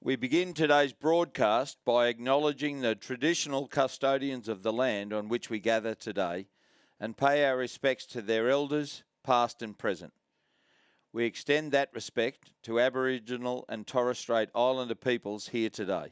We begin today's broadcast by acknowledging the traditional custodians of the land on which we gather today and pay our respects to their elders, past and present. We extend that respect to Aboriginal and Torres Strait Islander peoples here today.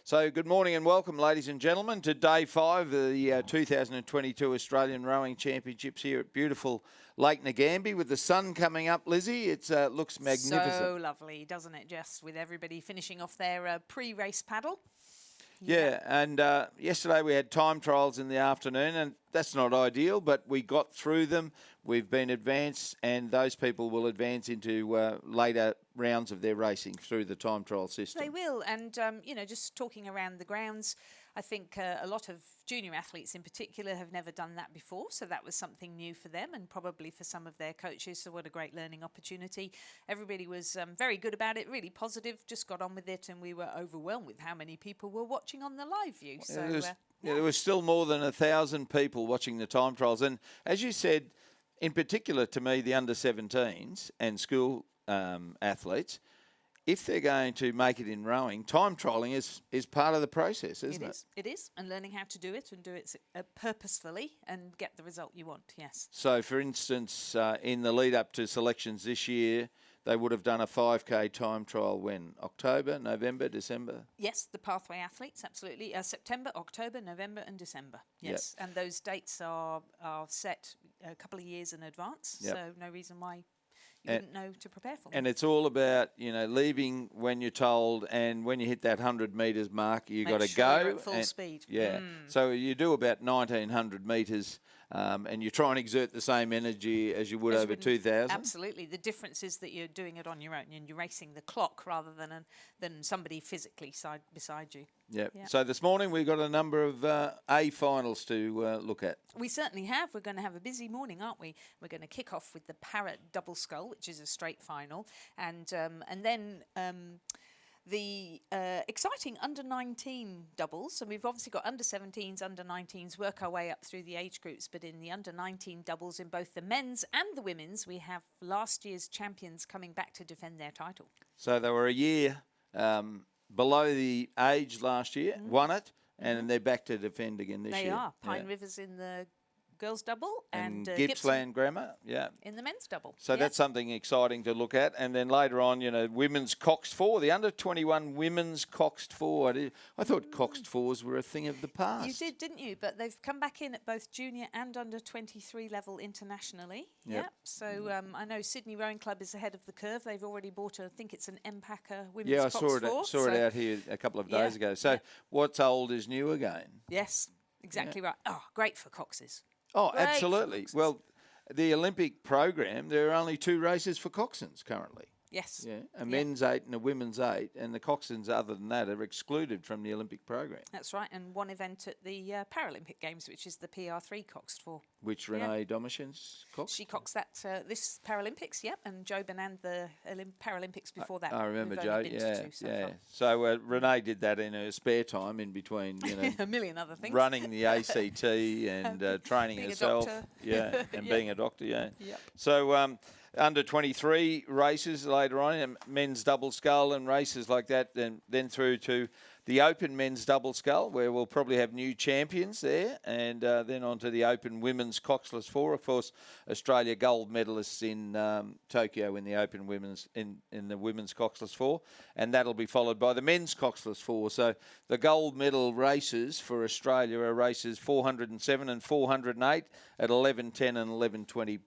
So good morning and welcome, ladies and gentlemen, to Day 5 of the 2022 Australian Rowing Championships here at beautiful Lake Ngambie with the sun coming up, Lizzie. It looks magnificent. So lovely, doesn't it, Jess, with everybody finishing off their pre-race paddle? Yeah, and yesterday we had time trials in the afternoon, and that's not ideal, but we got through them. We've been advanced, and those people will advance into later rounds of their racing through the time trial system. They will, and just talking around the grounds, I think a lot of junior athletes in particular have never done that before, so that was something new for them and probably for some of their coaches, so what a great learning opportunity. Everybody was very good about it, really positive, just got on with it, and we were overwhelmed with how many people were watching on the live view. So there was still more than 1,000 people watching the time trials, and as you said, in particular to me, the under-17s and school athletes, if they're going to make it in rowing, time trialling is part of the process, isn't it? It is, and learning how to do it and do it purposefully and get the result you want, yes. So, for instance, in the lead up to selections this year, they would have done a 5K time trial when? October, November, December? Yes, the pathway athletes, absolutely. September, October, November and December, yes. Yep. And those dates are set a couple of years in advance, so no reason why you wouldn't know to prepare for them. And it's all about, leaving when you're told, and when you hit that 100 metres mark, you've got to go. You're at full speed. Yeah. So you do about 1,900 metres, and you try and exert the same energy as you would over 2,000. Absolutely. The difference is that you're doing it on your own and you're racing the clock rather than somebody physically beside you. Yep. So this morning we've got a number of A finals to look at. We certainly have. We're going to have a busy morning, aren't we? We're going to kick off with the Parrot Double Scull, which is a straight final, and then the exciting under-19 doubles. So we've obviously got under-17s, under-19s, work our way up through the age groups, but in the under-19 doubles in both the men's and the women's, we have last year's champions coming back to defend their title. So they were a year below the age last year, won it, and they're back to defend again this year. They are. Pine Rivers in the girls double and Gippsland Grammar, in the men's double. So that's something exciting to look at. And then later on, women's Coxed Four, the under-21 women's Coxed Four. I thought Coxed Fours were a thing of the past. You did, didn't you? But they've come back in at both junior and under-23 level internationally. Yep. So I know Sydney Rowing Club is ahead of the curve. They've already bought, I think it's an Empacher women's Coxed Four. Yeah, I saw it out here a couple of days ago. So what's old is new again. Yes, exactly right. Oh, great for Coxes. Oh, absolutely. Well, the Olympic program, there are only 2 races for coxswains currently. Yes. Yeah, a men's 8 and a women's 8, and the coxswains, other than that, are excluded from the Olympic program. That's right, and one event at the Paralympic Games, which is the PR3 Coxed Four. Which Renee Domitian's coxed? She coxed that this Paralympics, and Jo Banand the Paralympics before that. I remember Jo, So Renee did that in her spare time in between, a million other things. Running the ACT and training being herself. And being a doctor, Yep. So under 23 races later on, men's double scull and races like that, then through to the Open men's double scull, where we'll probably have new champions there, and then on to the Open women's coxless four. Of course, Australia gold medalists in Tokyo in the Open women's in the women's coxless four, and that'll be followed by the men's coxless four. So the gold medal races for Australia are races 407 and 408 at 11:10 and 11:20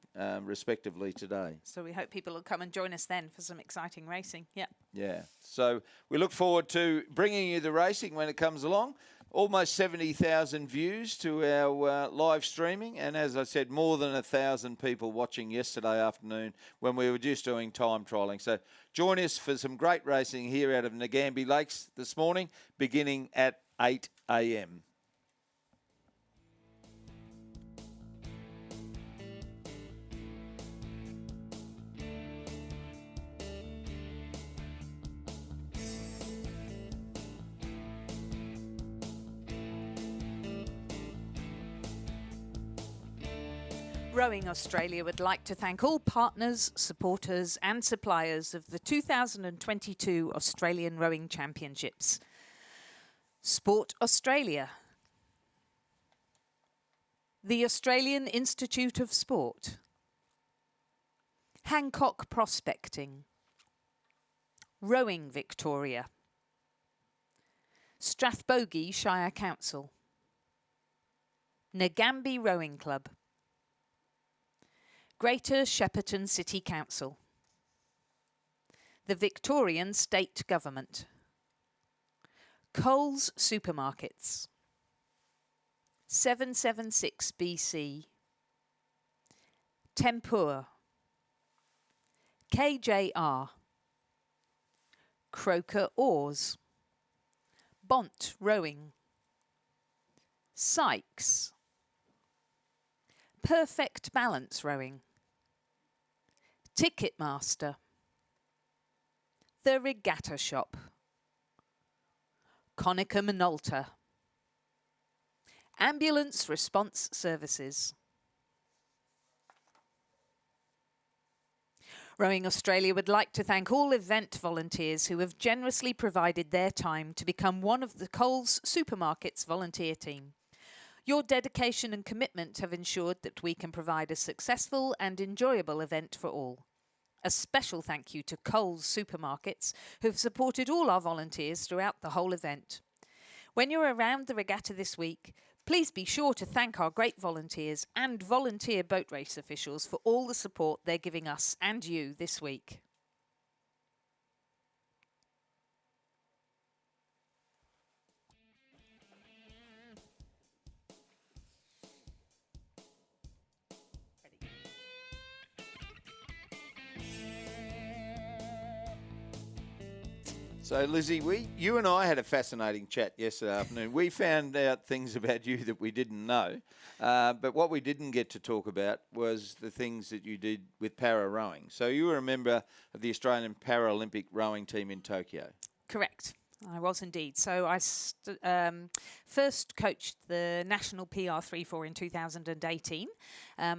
respectively today. So we hope people will come and join us then for some exciting racing. Yeah. So we look forward to bringing you the racing when it comes along. Almost 70,000 views to our live streaming, and as I said, more than 1,000 people watching yesterday afternoon when we were just doing time trialling. So join us for some great racing here out of Ngambie Lakes this morning, beginning at 8 a.m. Rowing Australia would like to thank all partners, supporters and suppliers of the 2022 Australian Rowing Championships. Sport Australia, the Australian Institute of Sport, Hancock Prospecting, Rowing Victoria, Strathbogie Shire Council, Nagambie Rowing Club, Greater Shepparton City Council, the Victorian State Government, Coles Supermarkets, 776 BC, Tempur, KJR, Croker Oars, Bont Rowing, Sykes, Perfect Balance Rowing, Ticketmaster, The Regatta Shop, Conica Minolta, Ambulance Response Services. Rowing Australia would like to thank all event volunteers who have generously provided their time to become one of the Coles Supermarkets volunteer team. Your dedication and commitment have ensured that we can provide a successful and enjoyable event for all. A special thank you to Coles Supermarkets, who have supported all our volunteers throughout the whole event. When you're around the regatta this week, please be sure to thank our great volunteers and volunteer boat race officials for all the support they're giving us and you this week. So, Lizzie, you and I had a fascinating chat yesterday afternoon. We found out things about you that we didn't know, but what we didn't get to talk about was the things that you did with para rowing. So you were a member of the Australian Paralympic rowing team in Tokyo. Correct. I was indeed. So I first coached the national PR3-4 in 2018.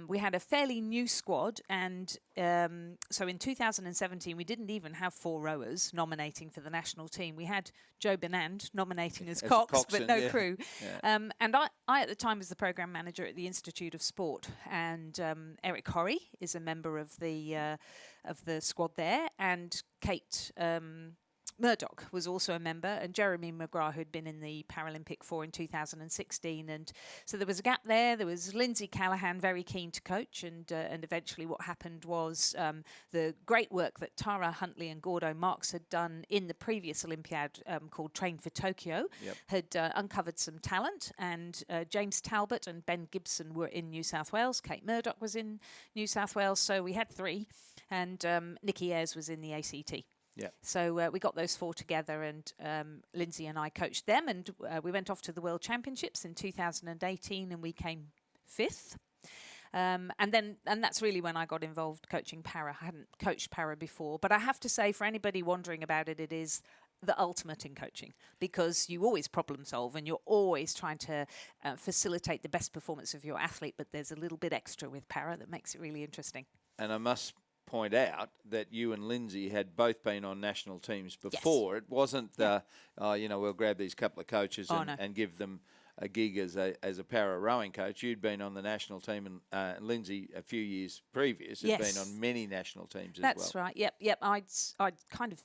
We had a fairly new squad, and so in 2017 we didn't even have 4 rowers nominating for the national team. We had Joe Benand nominating as Cox, but no crew. Yeah. And I at the time was the program manager at the Institute of Sport, and Eric Horry is a member of the squad there, and Kate Murdoch was also a member, and Jeremy McGrath, who'd been in the Paralympic 4 in 2016. And so there was a gap there. There was Lindsay Callahan, very keen to coach, and eventually what happened was the great work that Tara Huntley and Gordo Marks had done in the previous Olympiad called Train for Tokyo had uncovered some talent, and James Talbot and Ben Gibson were in New South Wales. Kate Murdoch was in New South Wales, so we had 3, and Nikki Ayres was in the ACT. Yeah. So we got those 4 together, and Lindsay and I coached them, and we went off to the World Championships in 2018, and we came 5th. And that's really when I got involved coaching para. I hadn't coached para before, but I have to say, for anybody wondering about it, it is the ultimate in coaching, because you always problem solve and you're always trying to facilitate the best performance of your athlete, but there's a little bit extra with para that makes it really interesting. And I must point out that you and Lindsay had both been on national teams before. Yes. It wasn't, we'll grab these couple of coaches and give them a gig as a para rowing coach. You'd been on the national team, and Lindsay, a few years previous, had been on many national teams as well. That's right. Yep. I'd kind of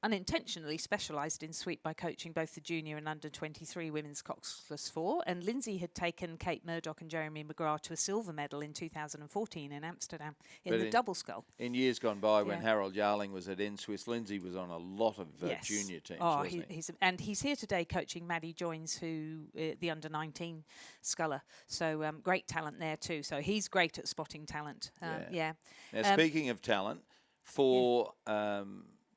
unintentionally specialised in sweep by coaching both the junior and under-23 women's Coxless 4, and Lindsay had taken Kate Murdoch and Jeremy McGrath to a silver medal in 2014 in Amsterdam in the double scull. In years gone by, when Harold Yarling was at N-Swiss, Lindsay was on a lot of junior teams, wasn't he? He's here today coaching Maddie Joins, who the under-19 sculler, so great talent there too. So he's great at spotting talent. Now, speaking of talent, for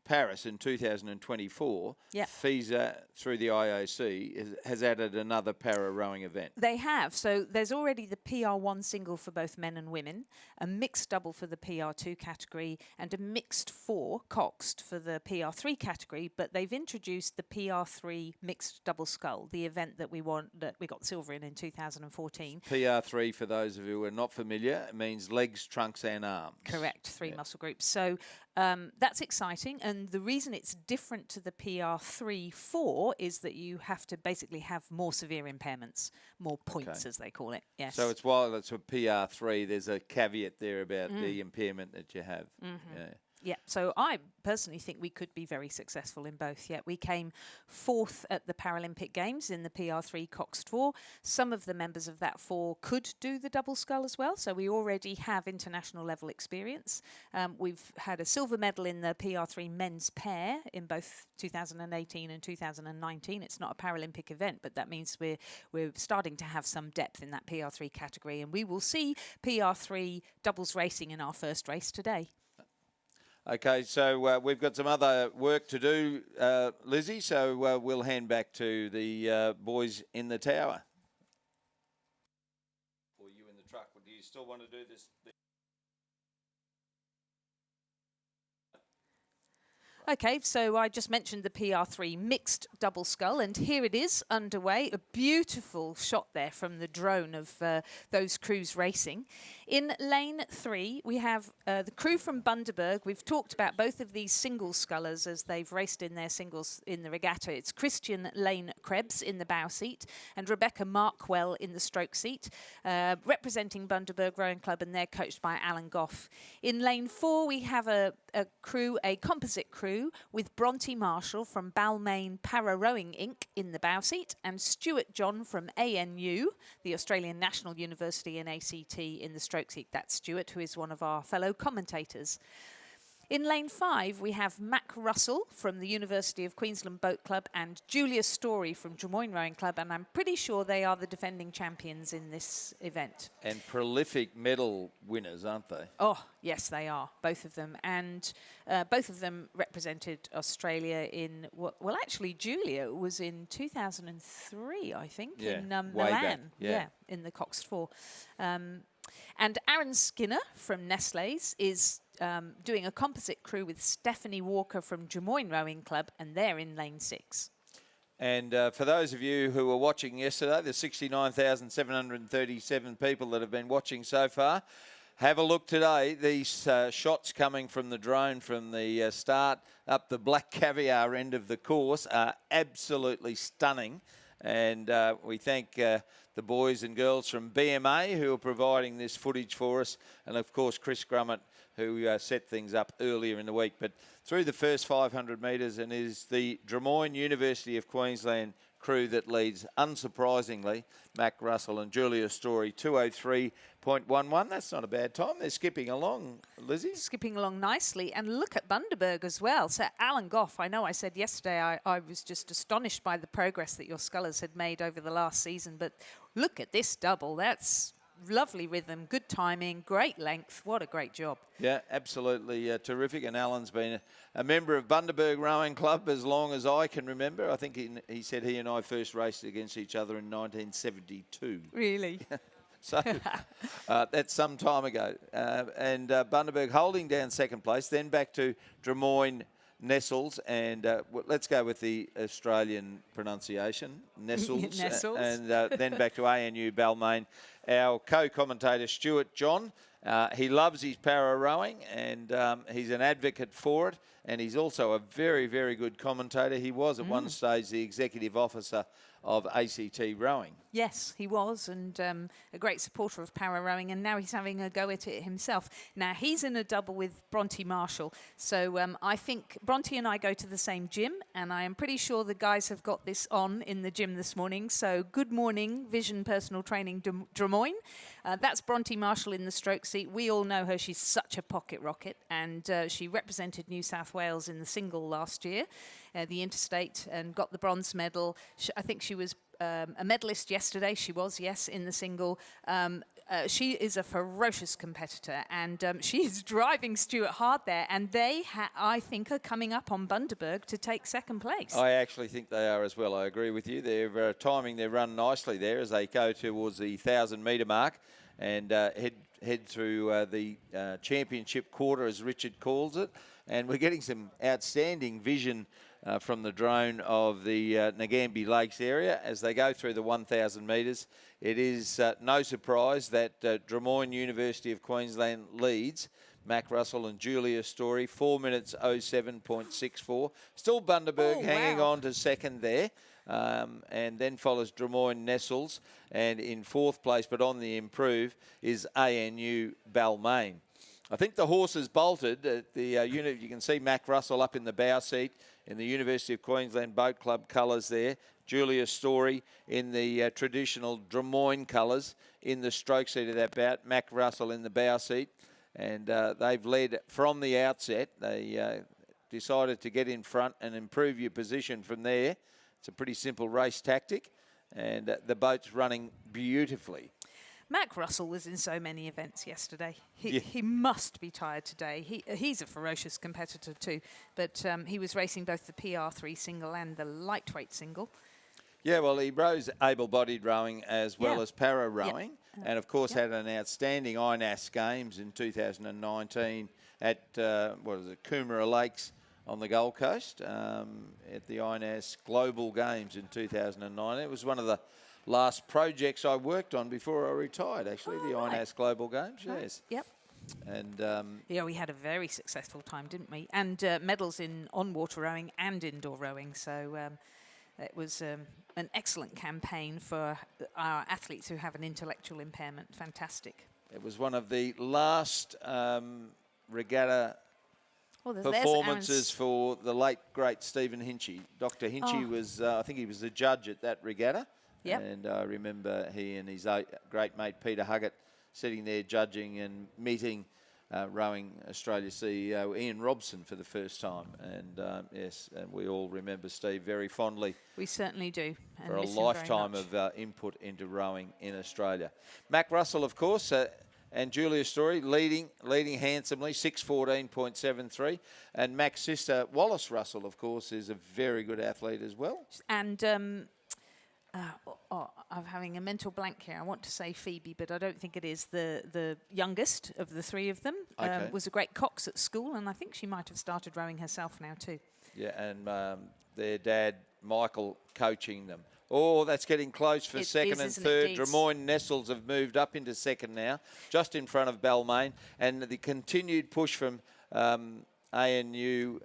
Paris in 2024, Yeah. FISA through the IOC has added another para rowing event. They have. So there's already the PR1 single for both men and women, a mixed double for the PR2 category, and a mixed four coxed for the PR3 category. But they've introduced the PR3 mixed double scull, the event that we got silver in 2014. PR3, for those of you who are not familiar, means legs, trunks, and arms. Correct, three muscle groups. So that's exciting, and the reason it's different to the PR3-4 is that you have to basically have more severe impairments, more points as they call it. Yes. So while it's a PR3, there's a caveat there about the impairment that you have. Yeah. Yeah, so I personally think we could be very successful in both. Yeah, we came fourth at the Paralympic Games in the PR3 Coxed 4. Some of the members of that 4 could do the double scull as well, so we already have international level experience. We've had a silver medal in the PR3 men's pair in both 2018 and 2019. It's not a Paralympic event, but that means we're starting to have some depth in that PR3 category, and we will see PR3 doubles racing in our first race today. Okay, so we've got some other work to do, Lizzie, so we'll hand back to the boys in the tower. Or you in the truck. Do you still want to do this? Okay, so I just mentioned the PR3 mixed double scull, and here it is underway. A beautiful shot there from the drone of those crews racing. In lane 3, we have the crew from Bundaberg. We've talked about both of these single scullers as they've raced in their singles in the regatta. It's Christian Lane Krebs in the bow seat and Rebecca Markwell in the stroke seat, representing Bundaberg Rowing Club, and they're coached by Alan Goff. In lane 4, we have a composite crew with Bronte Marshall from Balmain Para Rowing Inc. in the bow seat and Stuart John from ANU, the Australian National University in ACT, in the stroke seat. That's Stuart, who is one of our fellow commentators. In lane 5, we have Mac Russell from the University of Queensland Boat Club and Julia Story from Drummoyne Rowing Club, and I'm pretty sure they are the defending champions in this event. And prolific medal winners, aren't they? Oh, yes, they are, both of them. And both of them represented Australia in, well, actually, Julia was in 2003, I think, in Milan. Yeah, in the Coxed 4. And Aaron Skinner from Nestlé's is doing a composite crew with Stephanie Walker from Drummoyne Rowing Club, and they're in lane 6. And for those of you who were watching yesterday, the 69,737 people that have been watching so far, have a look today. These shots coming from the drone from the start up the Black Caviar end of the course are absolutely stunning. And we thank the boys and girls from BMA who are providing this footage for us. And, of course, Chris Grummett, who set things up earlier in the week. But through the first 500 metres, and is the Drummoyne University of Queensland crew that leads, unsurprisingly, Mac Russell and Julia Story, 2:03.11. That's not a bad time. They're skipping along, Lizzie. Skipping along nicely. And look at Bundaberg as well. So Alan Goff, I know I said yesterday I was just astonished by the progress that your scullers had made over the last season. But look at this double. That's lovely rhythm, good timing, great length. What a great job. Yeah, absolutely terrific. And Alan's been a member of Bundaberg Rowing Club as long as I can remember. I think he said he and I first raced against each other in 1972. Really? So that's some time ago. And Bundaberg holding down second place, then back to Drummoyne Nestles, and let's go with the Australian pronunciation, Nestles, Nestles. And then back to ANU Balmain. Our co-commentator, Stuart John, he loves his para rowing, and he's an advocate for it, and he's also a very, very good commentator. He was at one stage the executive officer of ACT Rowing. Yes, he was, and a great supporter of para rowing, and now he's having a go at it himself. Now, he's in a double with Bronte Marshall, so I think Bronte and I go to the same gym, and I am pretty sure the guys have got this on in the gym this morning. So good morning, Vision Personal Training Drummoyne. That's Bronte Marshall in the stroke seat. We all know her. She's such a pocket rocket, and she represented New South Wales in the single last year, the interstate, and got the bronze medal. I think she was a medalist yesterday. She was, yes, in the single. she is a ferocious competitor, and she is driving Stuart hard there. And they, I think, are coming up on Bundaberg to take second place. I actually think they are as well. I agree with you. They're timing their run nicely there as they go towards the 1,000-metre mark and head through the championship quarter, as Richard calls it. And we're getting some outstanding vision from the drone of the Nagambie Lakes area as they go through the 1,000 metres. It is no surprise that Drummoyne University of Queensland leads Mac Russell and Julia Story, 4 minutes 07.64. Still Bundaberg hanging on to second there. And then follows Drummoyne Nestles. And in fourth place, but on the improve, is ANU Balmain. I think the horses bolted at the unit. You can see Mac Russell up in the bow seat in the University of Queensland Boat Club colours there. Julia Story in the traditional Drummoyne colours in the stroke seat of that bout. Mac Russell in the bow seat. And they've led from the outset. They decided to get in front and improve your position from there. It's a pretty simple race tactic. And the boat's running beautifully. Mac Russell was in so many events yesterday. He must be tired today. He's a ferocious competitor too, but he was racing both the PR3 single and the lightweight single. Yeah, well, he rose able-bodied rowing as well as para rowing, and of course had an outstanding INAS Games in 2019 at Coomera Lakes on the Gold Coast at the INAS Global Games in 2009. It was one of the last projects I worked on before I retired, actually, the INAS Global Games, yes. Yep. And we had a very successful time, didn't we? And medals in on-water rowing and indoor rowing. So it was an excellent campaign for our athletes who have an intellectual impairment. Fantastic. It was one of the last regatta performances for the late, great Stephen Hinchy. Dr. Hinchy was, I think he was the judge at that regatta. Yep. And I remember he and his great mate Peter Huggett sitting there judging and meeting rowing Australia CEO Ian Robson for the first time. And yes, and we all remember Steve very fondly. We certainly do. And for a lifetime of input into rowing in Australia. Mac Russell, of course, and Julia Story leading handsomely, 6:14.73. And Mac's sister, Wallace Russell, of course, is a very good athlete as well. And I'm having a mental blank here. I want to say Phoebe, but I don't think it is. The youngest of the three of them was a great cox at school, and I think she might have started rowing herself now too. Yeah, and their dad, Michael, coaching them. Oh, that's getting close for second and third. Drummoyne Nestles have moved up into second now, just in front of Balmain. And the continued push from ANU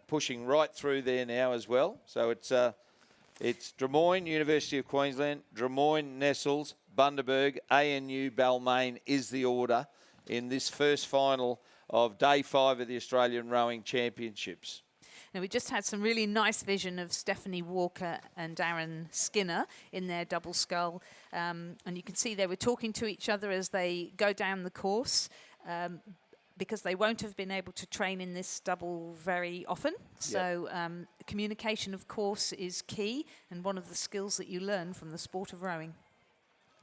pushing right through there now as well. So it's Drummoyne, University of Queensland, Drummoyne Nestles, Bundaberg, ANU Balmain is the order in this first final of day 5 of the Australian Rowing Championships. Now, we just had some really nice vision of Stephanie Walker and Aaron Skinner in their double scull. And you can see they were talking to each other as they go down the course. Because they won't have been able to train in this double very often. So communication, of course, is key and one of the skills that you learn from the sport of rowing.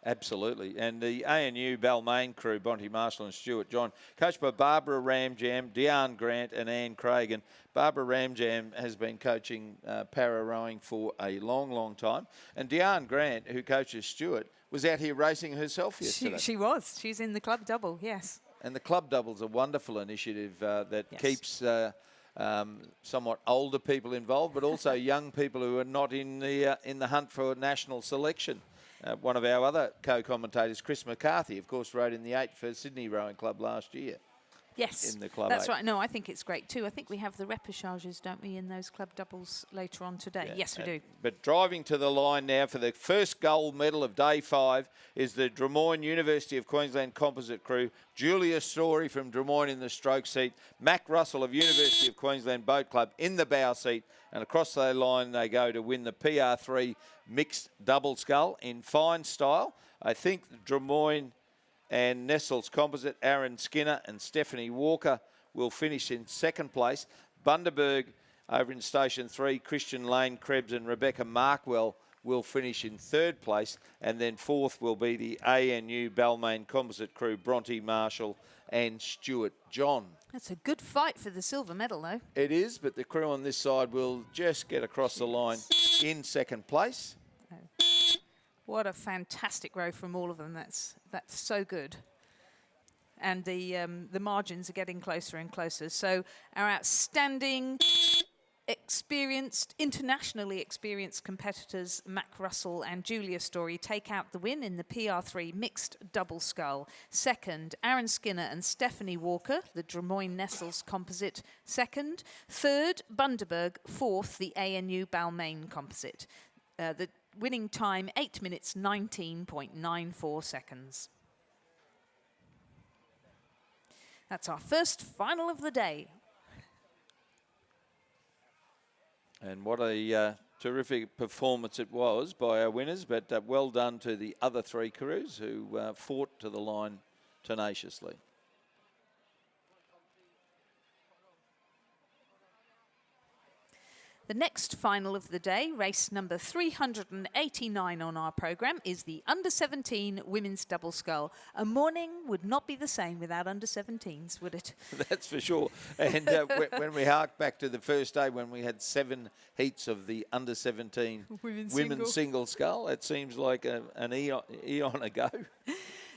Absolutely. And the ANU Balmain crew, Bonty Marshall and Stuart John, coached by Barbara Ramjam, Deanne Grant and Anne Craig. And Barbara Ramjam has been coaching para rowing for a long, long time. And Deanne Grant, who coaches Stuart, was out here racing herself yesterday. She was. She's in the club double, yes. And the club double's a wonderful initiative that keeps somewhat older people involved, but also young people who are not in the hunt for national selection. One of our other co-commentators, Chris McCarthy, of course, rode in the 8 for Sydney Rowing Club last year. Yes, in the club that's 8. right. No, I think it's great too. I think we have the repêchages, don't we, in those club doubles later on today? Yeah, yes, we do. But driving to the line now for the first gold medal of day 5 is the Drummoyne University of Queensland composite crew. Julia Story from Drummoyne in the stroke seat. Mac Russell of University of Queensland Boat Club in the bow seat. And across the line they go to win the PR3 mixed double scull in fine style. I think Drummoyne and Nestles composite, Aaron Skinner and Stephanie Walker will finish in second place. Bundaberg over in Station 3, Christian Lane Krebs and Rebecca Markwell will finish in third place, and then fourth will be the ANU Balmain Composite Crew, Bronte Marshall and Stuart John. That's a good fight for the silver medal, though. It is, but the crew on this side will just get across the line in second place. What a fantastic row from all of them. That's so good. And the margins are getting closer and closer. So our outstanding, internationally experienced competitors, Mac Russell and Julia Story, take out the win in the PR3 mixed double scull. Second, Aaron Skinner and Stephanie Walker, the Drummoyne Nestles composite, second. Third, Bundaberg. Fourth, the ANU Balmain composite. The winning time, 8 minutes, 19.94 seconds. That's our first final of the day. And what a terrific performance it was by our winners, but well done to the other three crews who fought to the line tenaciously. The next final of the day, race number 389 on our programme, is the Under-17 Women's Double Scull. A morning would not be the same without Under-17s, would it? That's for sure. And when we hark back to the first day when we had 7 heats of the Under-17 women's single scull, it seems like an eon ago.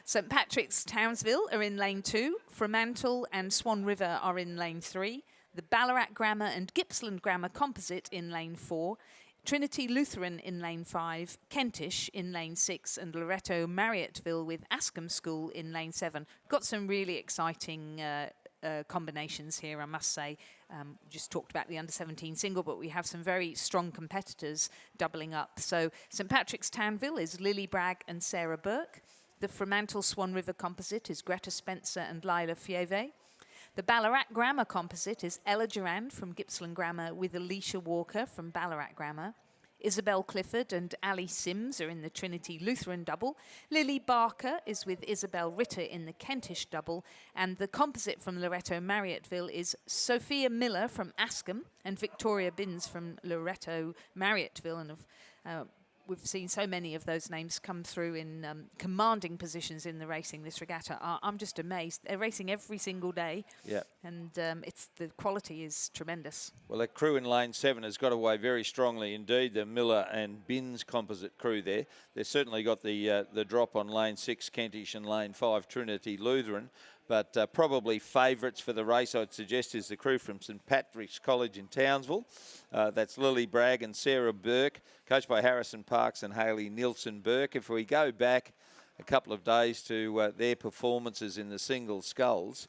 St Patrick's Townsville are in lane 2. Fremantle and Swan River are in lane 3. The Ballarat Grammar and Gippsland Grammar Composite in lane 4, Trinity Lutheran in lane 5, Kentish in lane 6, and Loreto Marriotteville with Ascombe School in lane 7. Got some really exciting combinations here, I must say. Just talked about the Under-17 single, but we have some very strong competitors doubling up. So St Patrick's Townville is Lily Bragg and Sarah Burke. The Fremantle Swan River Composite is Greta Spencer and Lila Fieve. The Ballarat Grammar Composite is Ella Durand from Gippsland Grammar with Alicia Walker from Ballarat Grammar. Isabel Clifford and Ali Sims are in the Trinity Lutheran double. Lily Barker is with Isabel Ritter in the Kentish double. And the composite from Loreto Marriotteville is Sophia Miller from Ascombe and Victoria Binns from Loreto Marriotteville. And we've seen so many of those names come through in commanding positions in the racing, this regatta. I'm just amazed. They're racing every single day. Yeah. And the quality is tremendous. Well, that crew in lane 7 has got away very strongly indeed, the Miller and Binns composite crew there. They've certainly got the drop on lane 6, Kentish, and lane 5, Trinity Lutheran. But probably favourites for the race, I'd suggest, is the crew from St Patrick's College in Townsville. That's Lily Bragg and Sarah Burke, coached by Harrison Parks and Hayley Nielsen Burke. If we go back a couple of days to their performances in the single sculls,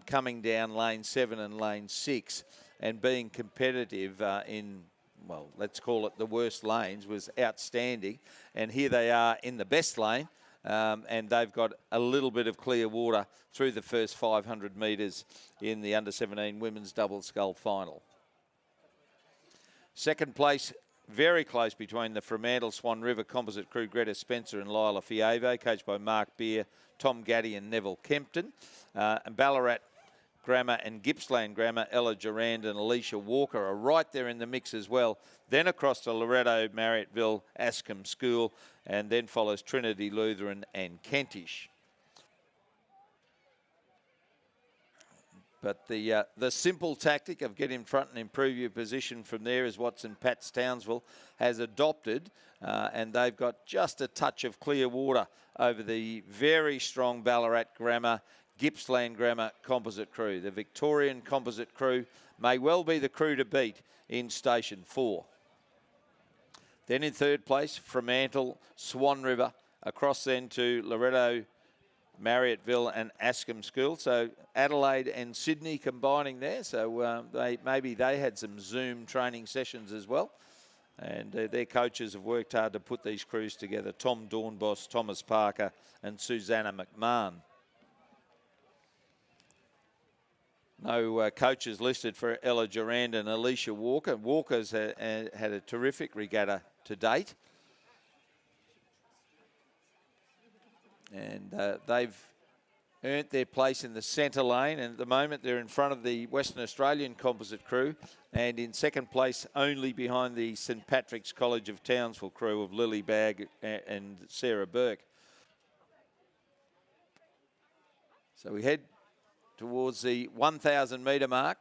coming down lane 7 and lane 6 and being competitive in, well, let's call it the worst lanes, was outstanding. And here they are in the best lane. And they've got a little bit of clear water through the first 500 metres in the Under-17 Women's Double Scull Final. Second place, very close between the Fremantle Swan River Composite crew, Greta Spencer and Lila Fieve, coached by Mark Beer, Tom Gaddy and Neville Kempton. And Ballarat Grammar and Gippsland Grammar, Ella Durand and Alicia Walker are right there in the mix as well. Then across to Loreto Marriotteville, Ascombe School, and then follows Trinity Lutheran and Kentish. But the simple tactic of get in front and improve your position from there is what St Pat's Townsville has adopted, and they've got just a touch of clear water over the very strong Ballarat Grammar, Gippsland Grammar composite crew. The Victorian composite crew may well be the crew to beat in Station 4. Then in third place, Fremantle, Swan River, across then to Loreto, Marriotteville and Ascombe School. So Adelaide and Sydney combining there. So maybe they had some Zoom training sessions as well. And their coaches have worked hard to put these crews together. Tom Dornbos, Thomas Parker and Susanna McMahon. No coaches listed for Ella Durand and Alicia Walker. Walker's had a terrific regatta to date. And they've earned their place in the centre lane, and at the moment they're in front of the Western Australian composite crew and in second place only behind the St Patrick's College of Townsville crew of Lily Bragg and Sarah Burke. So we head towards the 1,000 metre mark.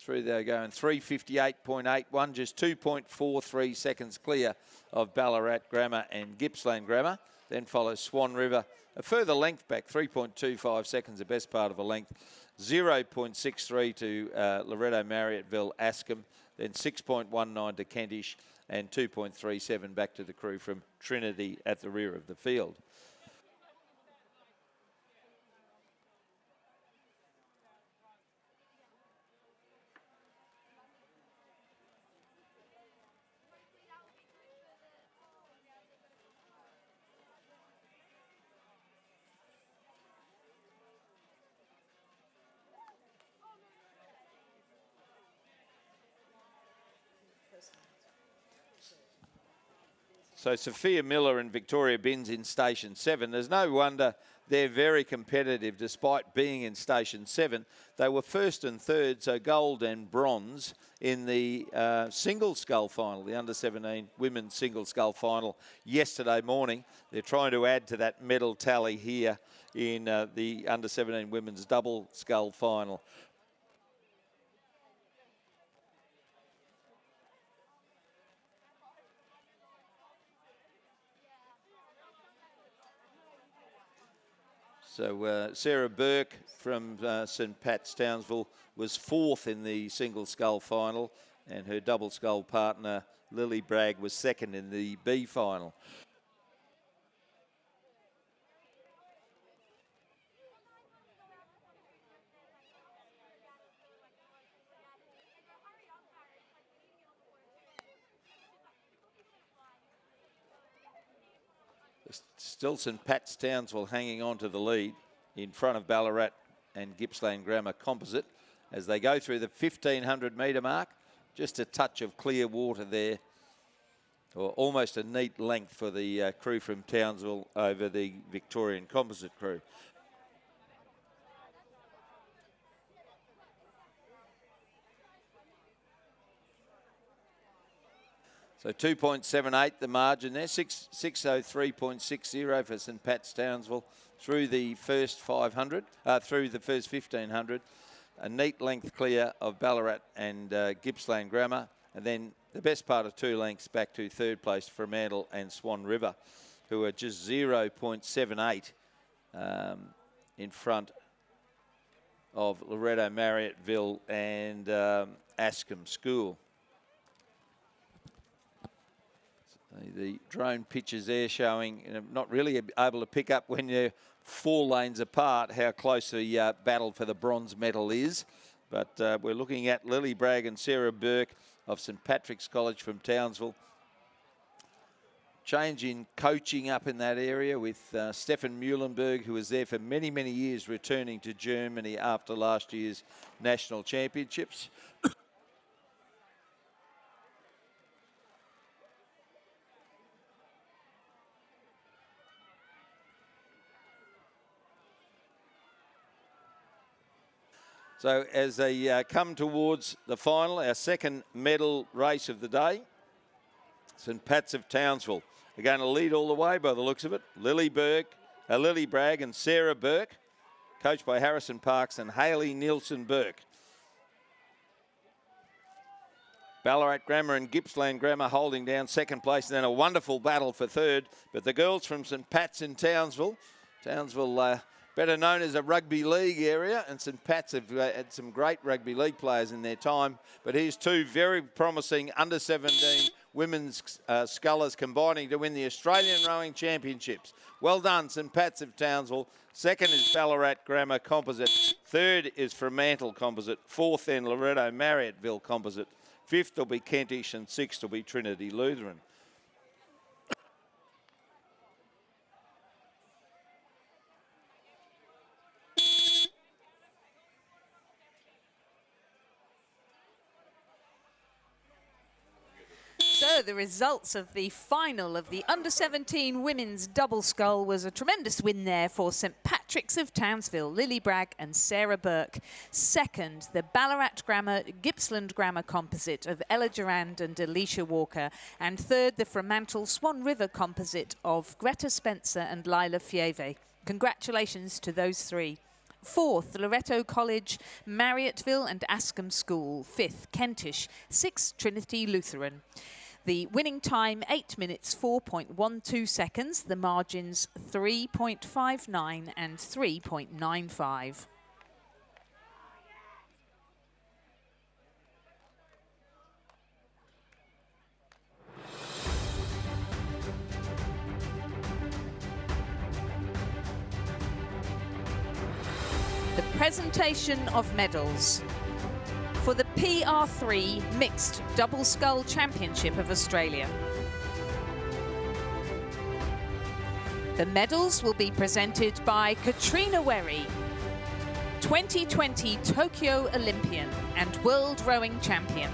Through there going 3:58.81, just 2.43 seconds clear of Ballarat Grammar and Gippsland Grammar. Then follows Swan River, a further length back, 3.25 seconds, the best part of a length. 0.63 to Loretto Marriotteville Ascombe, then 6.19 to Kentish, and 2.37 back to the crew from Trinity at the rear of the field. So Sophia Miller and Victoria Binns in Station 7. There's no wonder they're very competitive despite being in Station 7. They were first and third, so gold and bronze, in the single scull final, the under-17 women's single scull final yesterday morning. They're trying to add to that medal tally here in the under-17 women's double scull final. So Sarah Burke from St Pat's Townsville was fourth in the single scull final, and her double scull partner Lily Bragg was second in the B final. Still St Pat's Townsville hanging on to the lead in front of Ballarat and Gippsland Grammar Composite as they go through the 1,500 metre mark. Just a touch of clear water there, or almost a neat length for the crew from Townsville over the Victorian Composite crew. So 2.78 the margin there, 603.60 for St Pat's Townsville through the first 500, through the first 1,500. A neat length clear of Ballarat and Gippsland Grammar, and then the best part of 2 lengths back to third place Fremantle and Swan River, who are just 0.78 in front of Loretto Marriotteville and Ascombe School. The drone pictures there showing, not really able to pick up when you're 4 lanes apart how close the battle for the bronze medal is. But we're looking at Lily Bragg and Sarah Burke of St Patrick's College from Townsville. Change in coaching up in that area with Stefan Muhlenberg, who was there for many, many years, returning to Germany after last year's national championships. So as they come towards the final, our second medal race of the day, St Pat's of Townsville are going to lead all the way by the looks of it. Lily Bragg and Sarah Burke, coached by Harrison Parks and Hayley Nielsen Burke. Ballarat Grammar and Gippsland Grammar holding down second place, and then a wonderful battle for third. But the girls from St Pat's in Townsville, better known as a rugby league area, and St Pat's have had some great rugby league players in their time. But here's 2 very promising under-17 women's scullers combining to win the Australian Rowing Championships. Well done, St Pat's of Townsville. Second is Ballarat Grammar Composite. Third is Fremantle Composite. Fourth then Loretto Marriotteville Composite. Fifth will be Kentish, and sixth will be Trinity Lutheran. So the results of the final of the under-17 women's double scull was a tremendous win there for St Patrick's of Townsville, Lily Bragg and Sarah Burke. Second, the Ballarat Grammar, Gippsland Grammar composite of Ella Durand and Alicia Walker. And third, the Fremantle Swan River composite of Greta Spencer and Lila Fieve. Congratulations to those three. Fourth, Loretto College, Marriotteville and Ascombe School. Fifth, Kentish. Sixth, Trinity Lutheran. The winning time, 8 minutes, 4.12 seconds. The margins, 3.59 and 3.95. The presentation of medals for the PR3 Mixed Double Scull Championship of Australia. The medals will be presented by Katrina Werry, 2020 Tokyo Olympian and World Rowing Champion.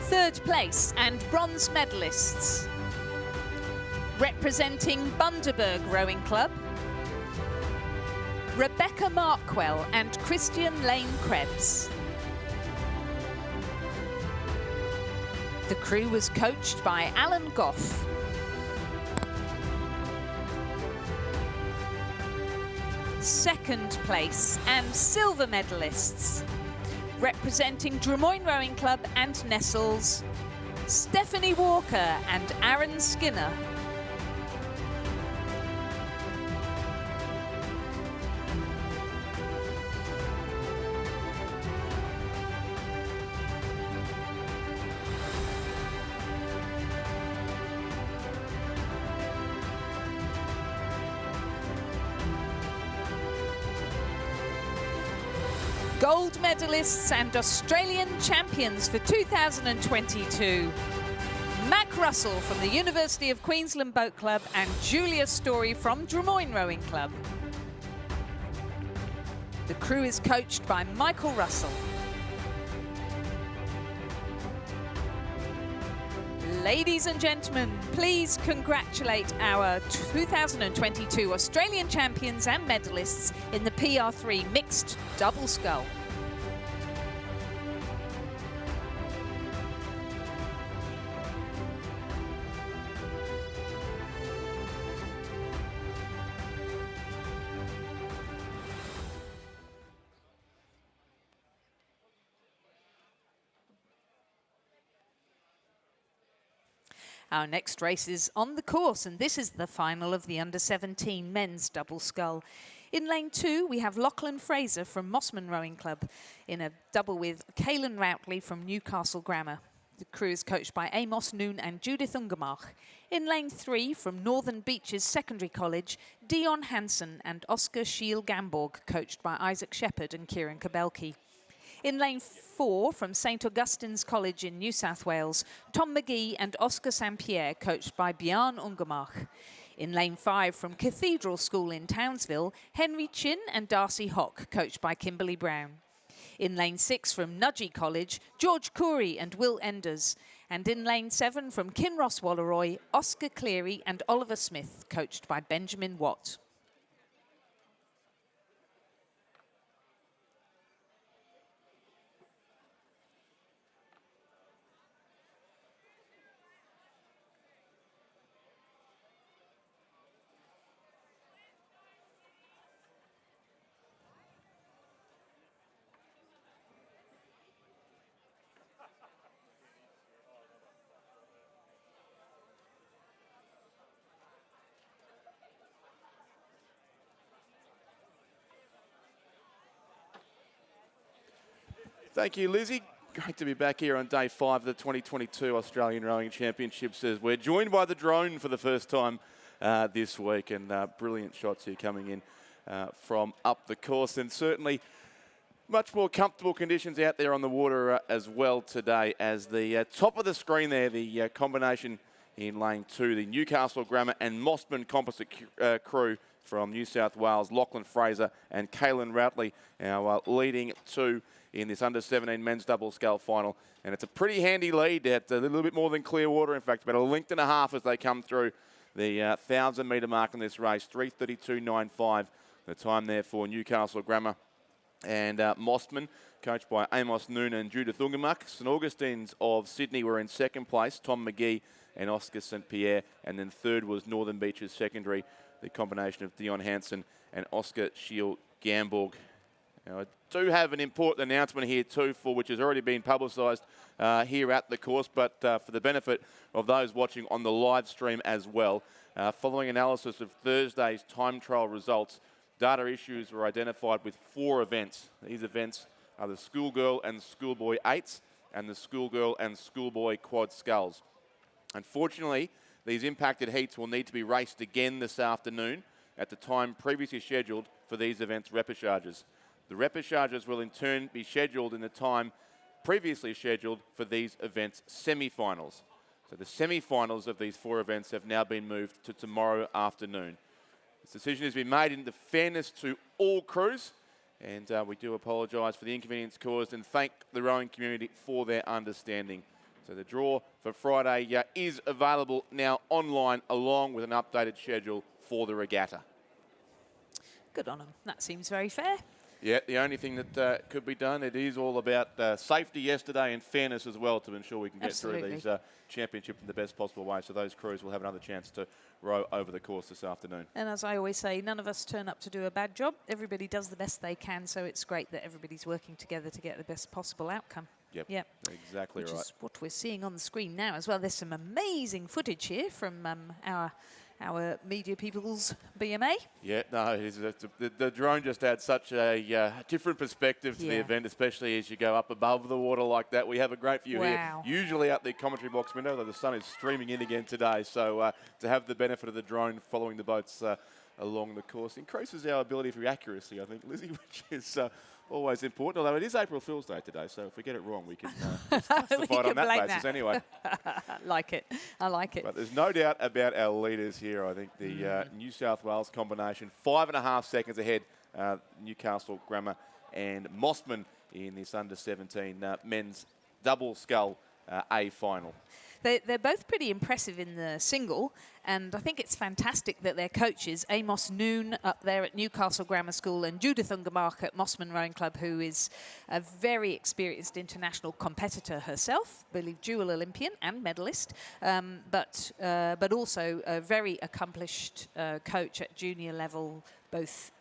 Third place and bronze medalists. Representing Bundaberg Rowing Club, Rebecca Markwell and Christian Lane Krebs. The crew was coached by Alan Goff. Second place and silver medalists. Representing Drummoyne Rowing Club and Nestles, Stephanie Walker and Aaron Skinner. Gold medalists and Australian champions for 2022. Mac Russell from the University of Queensland Boat Club and Julia Story from Drummoyne Rowing Club. The crew is coached by Michael Russell. Ladies and gentlemen, please congratulate our 2022 Australian champions and medalists in the PR3 Mixed Double Scull. Our next race is on the course, and this is the final of the under-17 men's double scull. In lane 2, we have Lachlan Fraser from Mossman Rowing Club in a double with Kaylin Routley from Newcastle Grammar. The crew is coached by Amos Noon and Judith Ungemach. In lane 3, from Northern Beaches Secondary College, Dion Hansen and Oscar Shiel-Gamborg, coached by Isaac Shepherd and Kieran Kabelki. In lane 4, from St Augustine's College in New South Wales, Tom McGee and Oscar St Pierre, coached by Bjarne Ungemach. In lane 5, from Cathedral School in Townsville, Henry Chin and Darcy Hock, coached by Kimberly Brown. In lane 6, from Nudgee College, George Coury and Will Enders. And in lane 7, from Kinross Walleroy, Oscar Cleary and Oliver Smith, coached by Benjamin Watt. Thank you, Lizzie. Great to be back here on day 5 of the 2022 Australian Rowing Championships. As we're joined by the drone for the first time this week, and brilliant shots here coming in from up the course, and certainly much more comfortable conditions out there on the water as well today. As the top of the screen there, the combination in lane 2, the Newcastle Grammar and Mossman composite crew from New South Wales, Lachlan Fraser and Kaylin Routley, our leading two in this under-17 men's double scull final. And it's a pretty handy lead at a little bit more than Clearwater, in fact, about a length and a half as they come through the 1,000-metre mark in this race, 3:32.95. The time there for Newcastle Grammar and Mossman, coached by Amos Noon and Judith Ungemuck. St Augustine's of Sydney were in second place, Tom McGee and Oscar St Pierre. And then third was Northern Beaches Secondary, the combination of Dion Hansen and Oscar Shield Gamborg. Now, I do have an important announcement here too, for which has already been publicised here at the course, but for the benefit of those watching on the live stream as well, following analysis of Thursday's time trial results, data issues were identified with 4 events. These events are the schoolgirl and schoolboy 8s and the schoolgirl and schoolboy quad sculls. Unfortunately, these impacted heats will need to be raced again this afternoon at the time previously scheduled for these events' repêchages. The repêchages will in turn be scheduled in the time previously scheduled for these events' semi-finals. So the semi-finals of these 4 events have now been moved to tomorrow afternoon. This decision has been made in the fairness to all crews, and we do apologise for the inconvenience caused and thank the rowing community for their understanding. So the draw for Friday is available now online, along with an updated schedule for the regatta. Good on them. That seems very fair. Yeah, the only thing that could be done, it is all about safety yesterday and fairness as well, to ensure we can get through these championships in the best possible way. So those crews will have another chance to row over the course this afternoon. And as I always say, none of us turn up to do a bad job. Everybody does the best they can, so it's great that everybody's working together to get the best possible outcome. Yep. Exactly Which right. is what we're seeing on the screen now as well. There's some amazing footage here from our media people's BMA. Yeah, no, the drone just adds such a different perspective to the event, especially as you go up above the water like that. We have a great view here, usually out the commentary box window, though the sun is streaming in again today. So to have the benefit of the drone following the boats along the course increases our ability for accuracy, I think, Lizzie, which is always important. Although it is April Fool's Day today, so if we get it wrong, we can justify it on that basis anyway. Like it. I like it. But there's no doubt about our leaders here. I think the New South Wales combination, 5.5 seconds ahead, Newcastle Grammar and Mossman in this under-17 men's double scull A final. They're both pretty impressive in the single, and I think it's fantastic that their coaches, Amos Noon up there at Newcastle Grammar School and Judith Ungemuck at Mossman Rowing Club, who is a very experienced international competitor herself, I believe dual Olympian and medalist, but also a very accomplished coach at junior level, both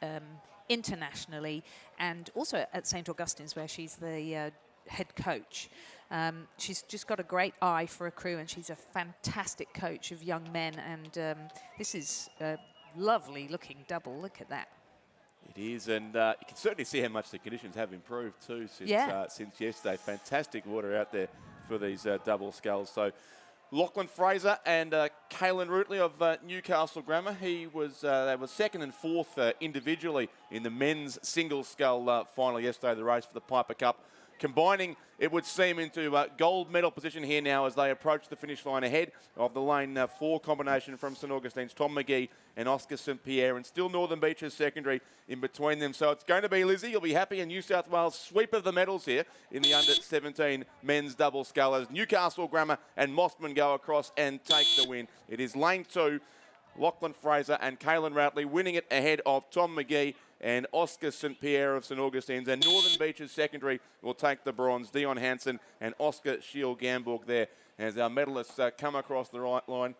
internationally and also at St Augustine's, where she's the head coach. She's just got a great eye for a crew, and she's a fantastic coach of young men. And this is a lovely looking double. Look at that. It is, and you can certainly see how much the conditions have improved too since yesterday. Fantastic water out there for these double sculls. So Lachlan Fraser and Kaylin Routley of Newcastle Grammar. They were second and fourth individually in the men's single scull final yesterday, the race for the Piper Cup. Combining, it would seem, into gold medal position here now as they approach the finish line ahead of the lane 4 combination from St Augustine's Tom McGee and Oscar St Pierre, and still Northern Beaches Secondary in between them. So it's going to be, Lizzie, you'll be happy, a New South Wales sweep of the medals here in the under-17 men's double scull as Newcastle Grammar and Mossman go across and take the win. It is lane 2, Lachlan Fraser and Kaylin Routley winning it ahead of Tom McGee and Oscar St Pierre of St Augustine's, and Northern Beaches Secondary will take the bronze. Dion Hansen and Oscar Shield Gamborg there as our medalists come across the right line.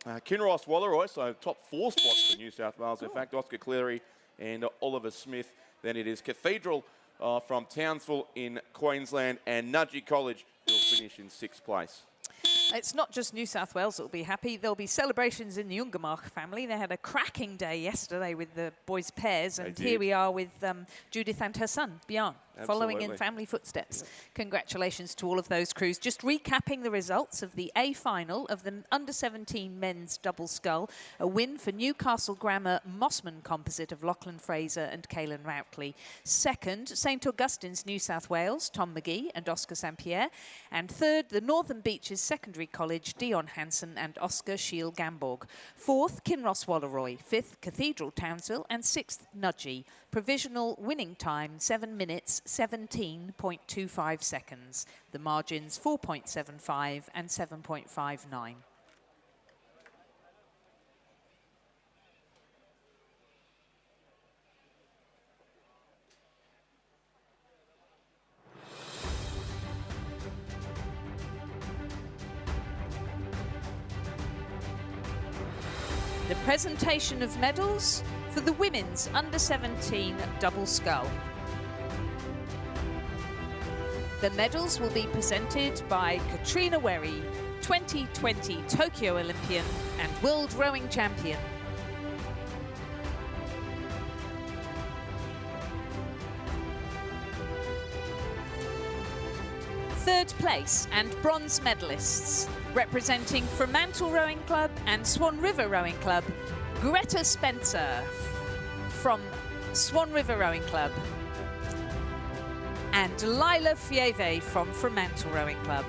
Kinross Walleroy, so top 4 spots for New South Wales. In fact, Oscar Cleary and Oliver Smith. Then it is Cathedral from Townsville in Queensland, and Nudgee College will finish in 6th place. It's not just New South Wales that will be happy. There'll be celebrations in the Ungemuck family. They had a cracking day yesterday with the boys' pairs, and here we are with Judith and her son, Bjorn. following in Absolutely. family footsteps. Congratulations to all of those crews. Just recapping the results of the A final of the under-17 men's double scull. A win for Newcastle Grammar Mossman Composite of Lachlan Fraser and Caelan Routley. Second, St Augustine's New South Wales, Tom McGee and Oscar St Pierre. And third, the Northern Beaches Secondary College, Dion Hansen and Oscar Shiel Gamborg. Fourth, Kinross Walleroy. Fifth, Cathedral Townsville. And sixth, Nudgee. Provisional winning time 7 minutes 17.25 seconds. The margins 4.75 and 7.59. The presentation of medals for the women's under-17 double scull. The medals will be presented by Katrina Werry, 2020 Tokyo Olympian and World Rowing Champion. Third place and bronze medalists, representing Fremantle Rowing Club and Swan River Rowing Club, Greta Spencer from Swan River Rowing Club and Lila Fieve from Fremantle Rowing Club.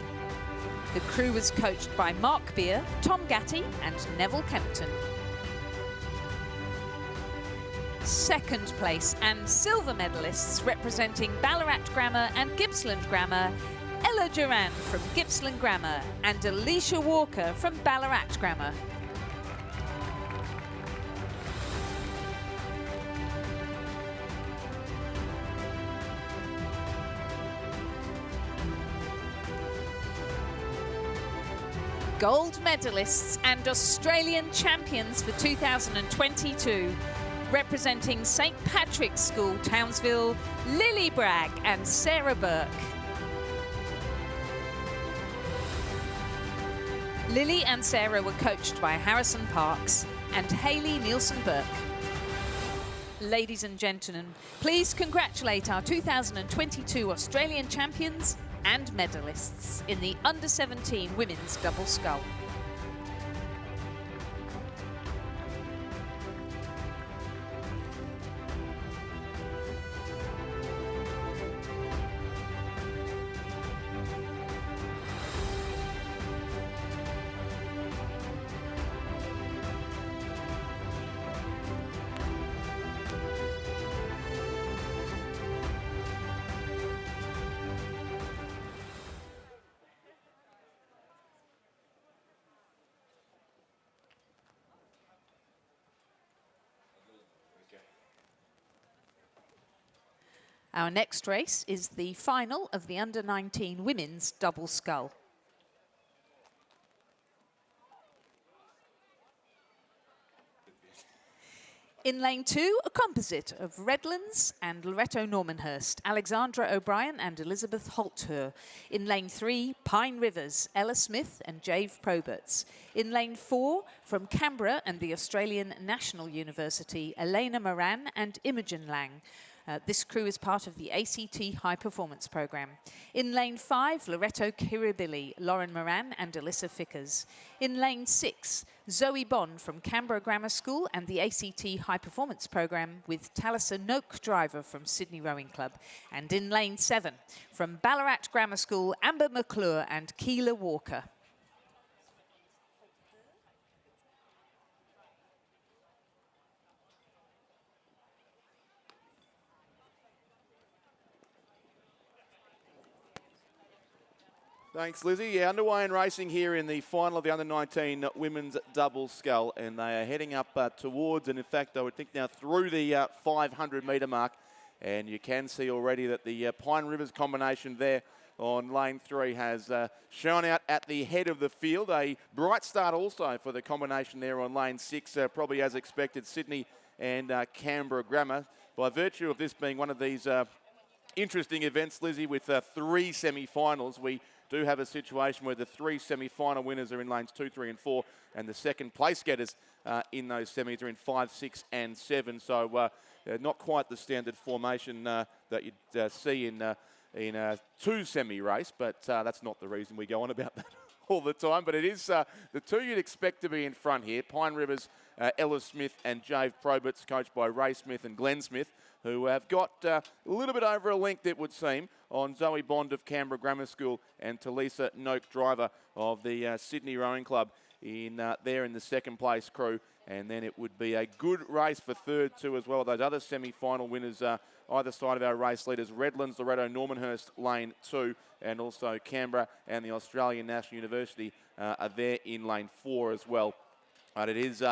The crew was coached by Mark Beer, Tom Gatty and Neville Kempton. Second place and silver medalists representing Ballarat Grammar and Gippsland Grammar, Ella Duran from Gippsland Grammar and Alicia Walker from Ballarat Grammar. Gold medalists and Australian champions for 2022, representing St Patrick's School, Townsville, Lily Bragg and Sarah Burke. Lily and Sarah were coached by Harrison Parks and Hayley Nielsen-Burke. Ladies and gentlemen, please congratulate our 2022 Australian champions and medalists in the under-17 women's double scull. Our next race is the final of the under-19 women's double scull. In lane 2, a composite of Redlands and Loretto Normanhurst, Alexandra O'Brien and Elizabeth Holther. In lane 3, Pine Rivers, Ella Smith and Jave Proberts. In lane 4, from Canberra and the Australian National University, Elena Moran and Imogen Lang. This crew is part of the ACT High Performance Programme. In lane 5, Loretto Kirribilli, Lauren Moran and Alyssa Fickers. In lane 6, Zoe Bond from Canberra Grammar School and the ACT High Performance Programme with Talisa Noak Driver from Sydney Rowing Club. And in lane 7, from Ballarat Grammar School, Amber McClure and Keela Walker. Thanks, Lizzie. Yeah, underway in racing here in the final of the under-19 women's double scull, and they are heading up towards, and in fact, I would think now through the 500-metre mark, and you can see already that the Pine Rivers combination there on lane 3 has shown out at the head of the field. A bright start also for the combination there on lane 6, probably as expected, Sydney and Canberra Grammar. By virtue of this being one of these interesting events, Lizzie, with 3 semi-finals, we do have a situation where the 3 semi-final winners are in lanes 2, 3 and 4, and the second place getters in those semis are in 5, 6 and 7. So not quite the standard formation that you'd see in a two semi race, but that's not the reason we go on about that all the time. But it is the two you'd expect to be in front here. Pine Rivers, Ella Smith and Jave Proberts, coached by Ray Smith and Glenn Smith, who have got a little bit over a length, it would seem, on Zoe Bond of Canberra Grammar School and Talisa Noak Driver of the Sydney Rowing Club there in the second place crew. And then it would be a good race for third too as well. Those other semi-final winners either side of our race leaders, Redlands, Loretto, Normanhurst, lane 2, and also Canberra and the Australian National University are there in lane 4 as well. But it is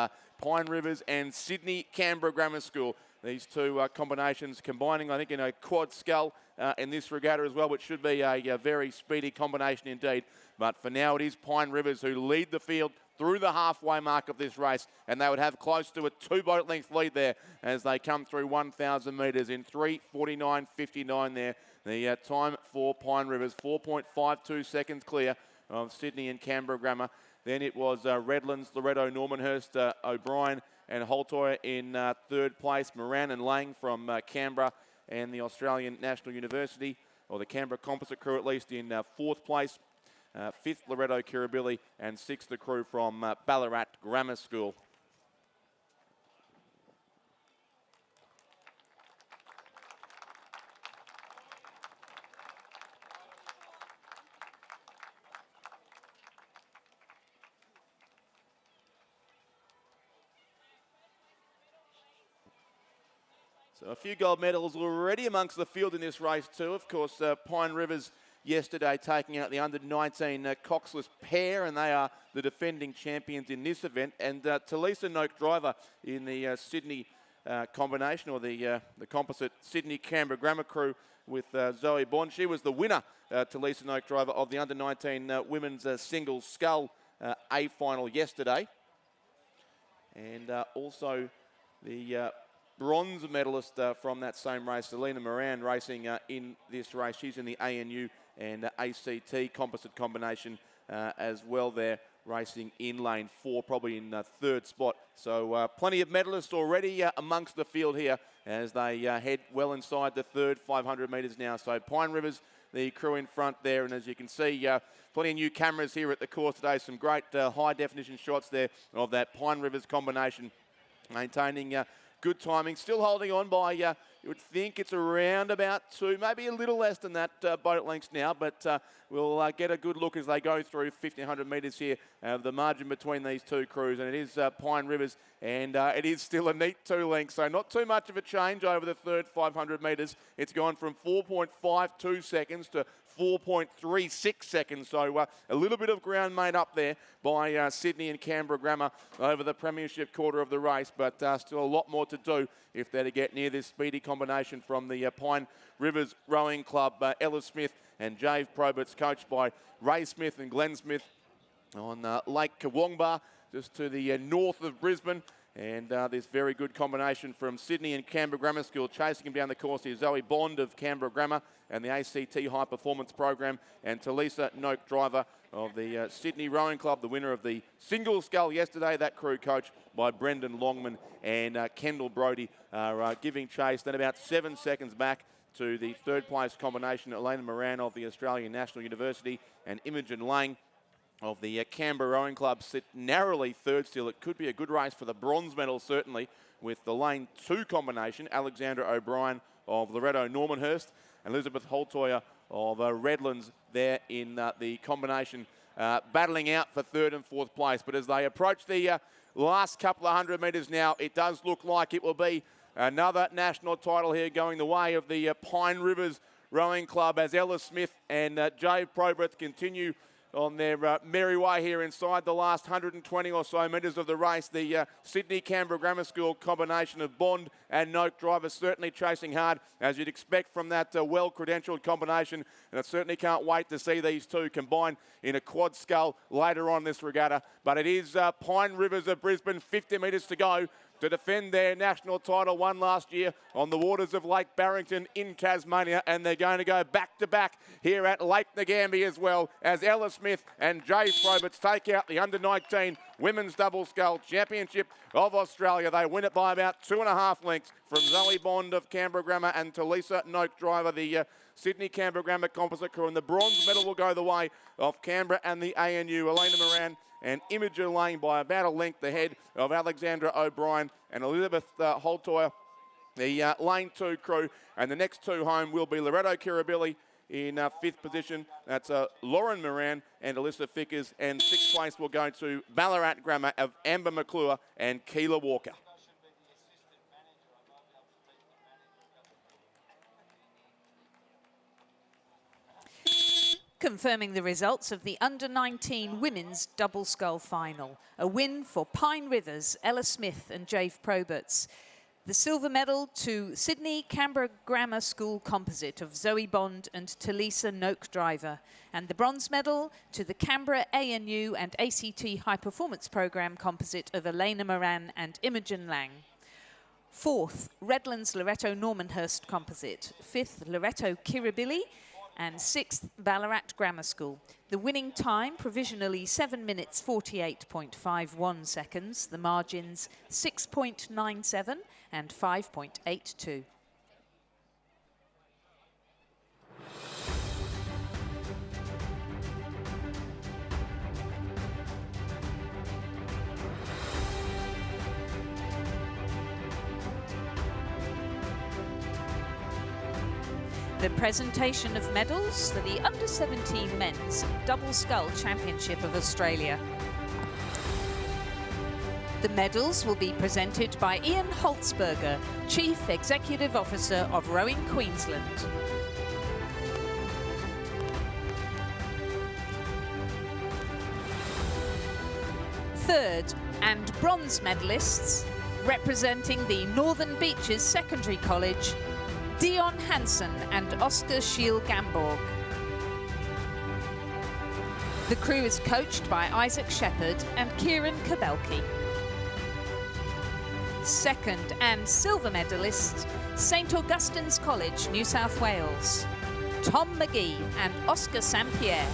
Pine Rivers and Sydney Canberra Grammar School. These two combinations combining, I think, in a quad scull in this regatta as well, which should be a very speedy combination indeed. But for now, it is Pine Rivers who lead the field through the halfway mark of this race, and they would have close to a 2-boat length lead there as they come through 1,000 metres in 3:49.59 there. The time for Pine Rivers, 4.52 seconds clear of Sydney and Canberra Grammar. Then it was Redlands, Loretto, Normanhurst, O'Brien and Holtoy in third place. Moran and Lang from Canberra and the Australian National University, or the Canberra Composite crew at least, in fourth place. Fifth, Loretto Kirribilli, and sixth, the crew from Ballarat Grammar School. So a few gold medals already amongst the field in this race too. Of course, Pine Rivers yesterday taking out the under-19 Coxless pair, and they are the defending champions in this event. And Talisa Noak Driver in the Sydney combination, or the composite Sydney-Canberra Grammar crew with Zoe Bond. She was the winner, Talisa Noak Driver, of the under-19 women's single scull A final yesterday. And also the bronze medalist from that same race, Selena Moran, racing in this race. She's in the ANU and ACT composite combination as well there, racing in lane 4, probably in third spot. So plenty of medalists already amongst the field here as they head well inside the third 500 metres now. So Pine Rivers, the crew in front there, and as you can see, plenty of new cameras here at the course today. Some great high definition shots there of that Pine Rivers combination, maintaining good timing, still holding on by, you would think it's around about 2, maybe a little less than that boat lengths now, but we'll get a good look as they go through 1,500 metres here, the margin between these two crews, and it is Pine Rivers, and it is still a neat 2 lengths, so not too much of a change over the third 500 metres. It's gone from 4.52 seconds to 4.36 seconds, so a little bit of ground made up there by Sydney and Canberra Grammar over the premiership quarter of the race, but still a lot more to do if they're to get near this speedy combination from the Pine Rivers Rowing Club. Ella Smith and Jave Proberts, coached by Ray Smith and Glenn Smith on Lake Kawongba, just to the north of Brisbane. And this very good combination from Sydney and Canberra Grammar School. Chasing him down the course is Zoe Bond of Canberra Grammar and the ACT High Performance Program, and Talisa Noak Driver of the Sydney Rowing Club, the winner of the single scull yesterday. That crew coached by Brendan Longman and Kendall Brody are giving chase. Then about 7 seconds back to the third place combination, Elena Moran of the Australian National University and Imogen Lang of the Canberra Rowing Club sit narrowly third still. It could be a good race for the bronze medal, certainly, with the lane 2 combination, Alexandra O'Brien of Loretto Normanhurst and Elizabeth Holtoyer of Redlands there in the combination, battling out for third and fourth place. But as they approach the last couple of 100 metres now, it does look like it will be another national title here going the way of the Pine Rivers Rowing Club as Ella Smith and Jave Proberts continue on their merry way here inside the last 120 or so metres of the race. The Sydney-Canberra Grammar School combination of Bond and Noak Driver certainly chasing hard, as you'd expect from that well-credentialed combination. And I certainly can't wait to see these two combine in a quad scull later on this regatta. But it is Pine Rivers of Brisbane, 50 metres to go to defend their national title, won last year on the waters of Lake Barrington in Tasmania, and they're going to go back-to-back here at Lake Ngambie as well, as Ella Smith and Jave Proberts take out the under-19 Women's Double Scull Championship of Australia. They win it by about 2.5 lengths from Zoe Bond of Canberra Grammar and Talisa Noak Driver, the Sydney Canberra Grammar Composite Crew. And the bronze medal will go the way of Canberra and the ANU. Elena Moran and Imogen Lane by about a length ahead of Alexandra O'Brien and Elizabeth Holtoyer, the Lane 2 crew. And the next two home will be Loretto Kirribilli in 5th position. That's Lauren Moran and Alyssa Fickers. And 6th place will go to Ballarat Grammar of Amber McClure and Keela Walker. Confirming the results of the Under-19 Women's Double Scull Final. A win for Pine Rivers, Ella Smith and Jave Proberts. The silver medal to Sydney Canberra Grammar School Composite of Zoe Bond and Talisa Noak Driver. And the bronze medal to the Canberra ANU and ACT High Performance Programme Composite of Elena Moran and Imogen Lang. 4th, Redlands Loretto Normanhurst Composite. 5th, Loretto Kirribilli. And 6th, Ballarat Grammar School. The winning time, provisionally 7 minutes 48.51 seconds. The margins 6.97 and 5.82. The presentation of medals for the Under-17 Men's Double Scull Championship of Australia. The medals will be presented by Ian Holtzberger, Chief Executive Officer of Rowing Queensland. Third and bronze medalists representing the Northern Beaches Secondary College, Dion Hansen and Oscar Schiel-Gamborg. The crew is coached by Isaac Shepherd and Kieran Kabelke. Second and silver medalists, St Augustine's College, New South Wales, Tom McGee and Oscar St-Pierre.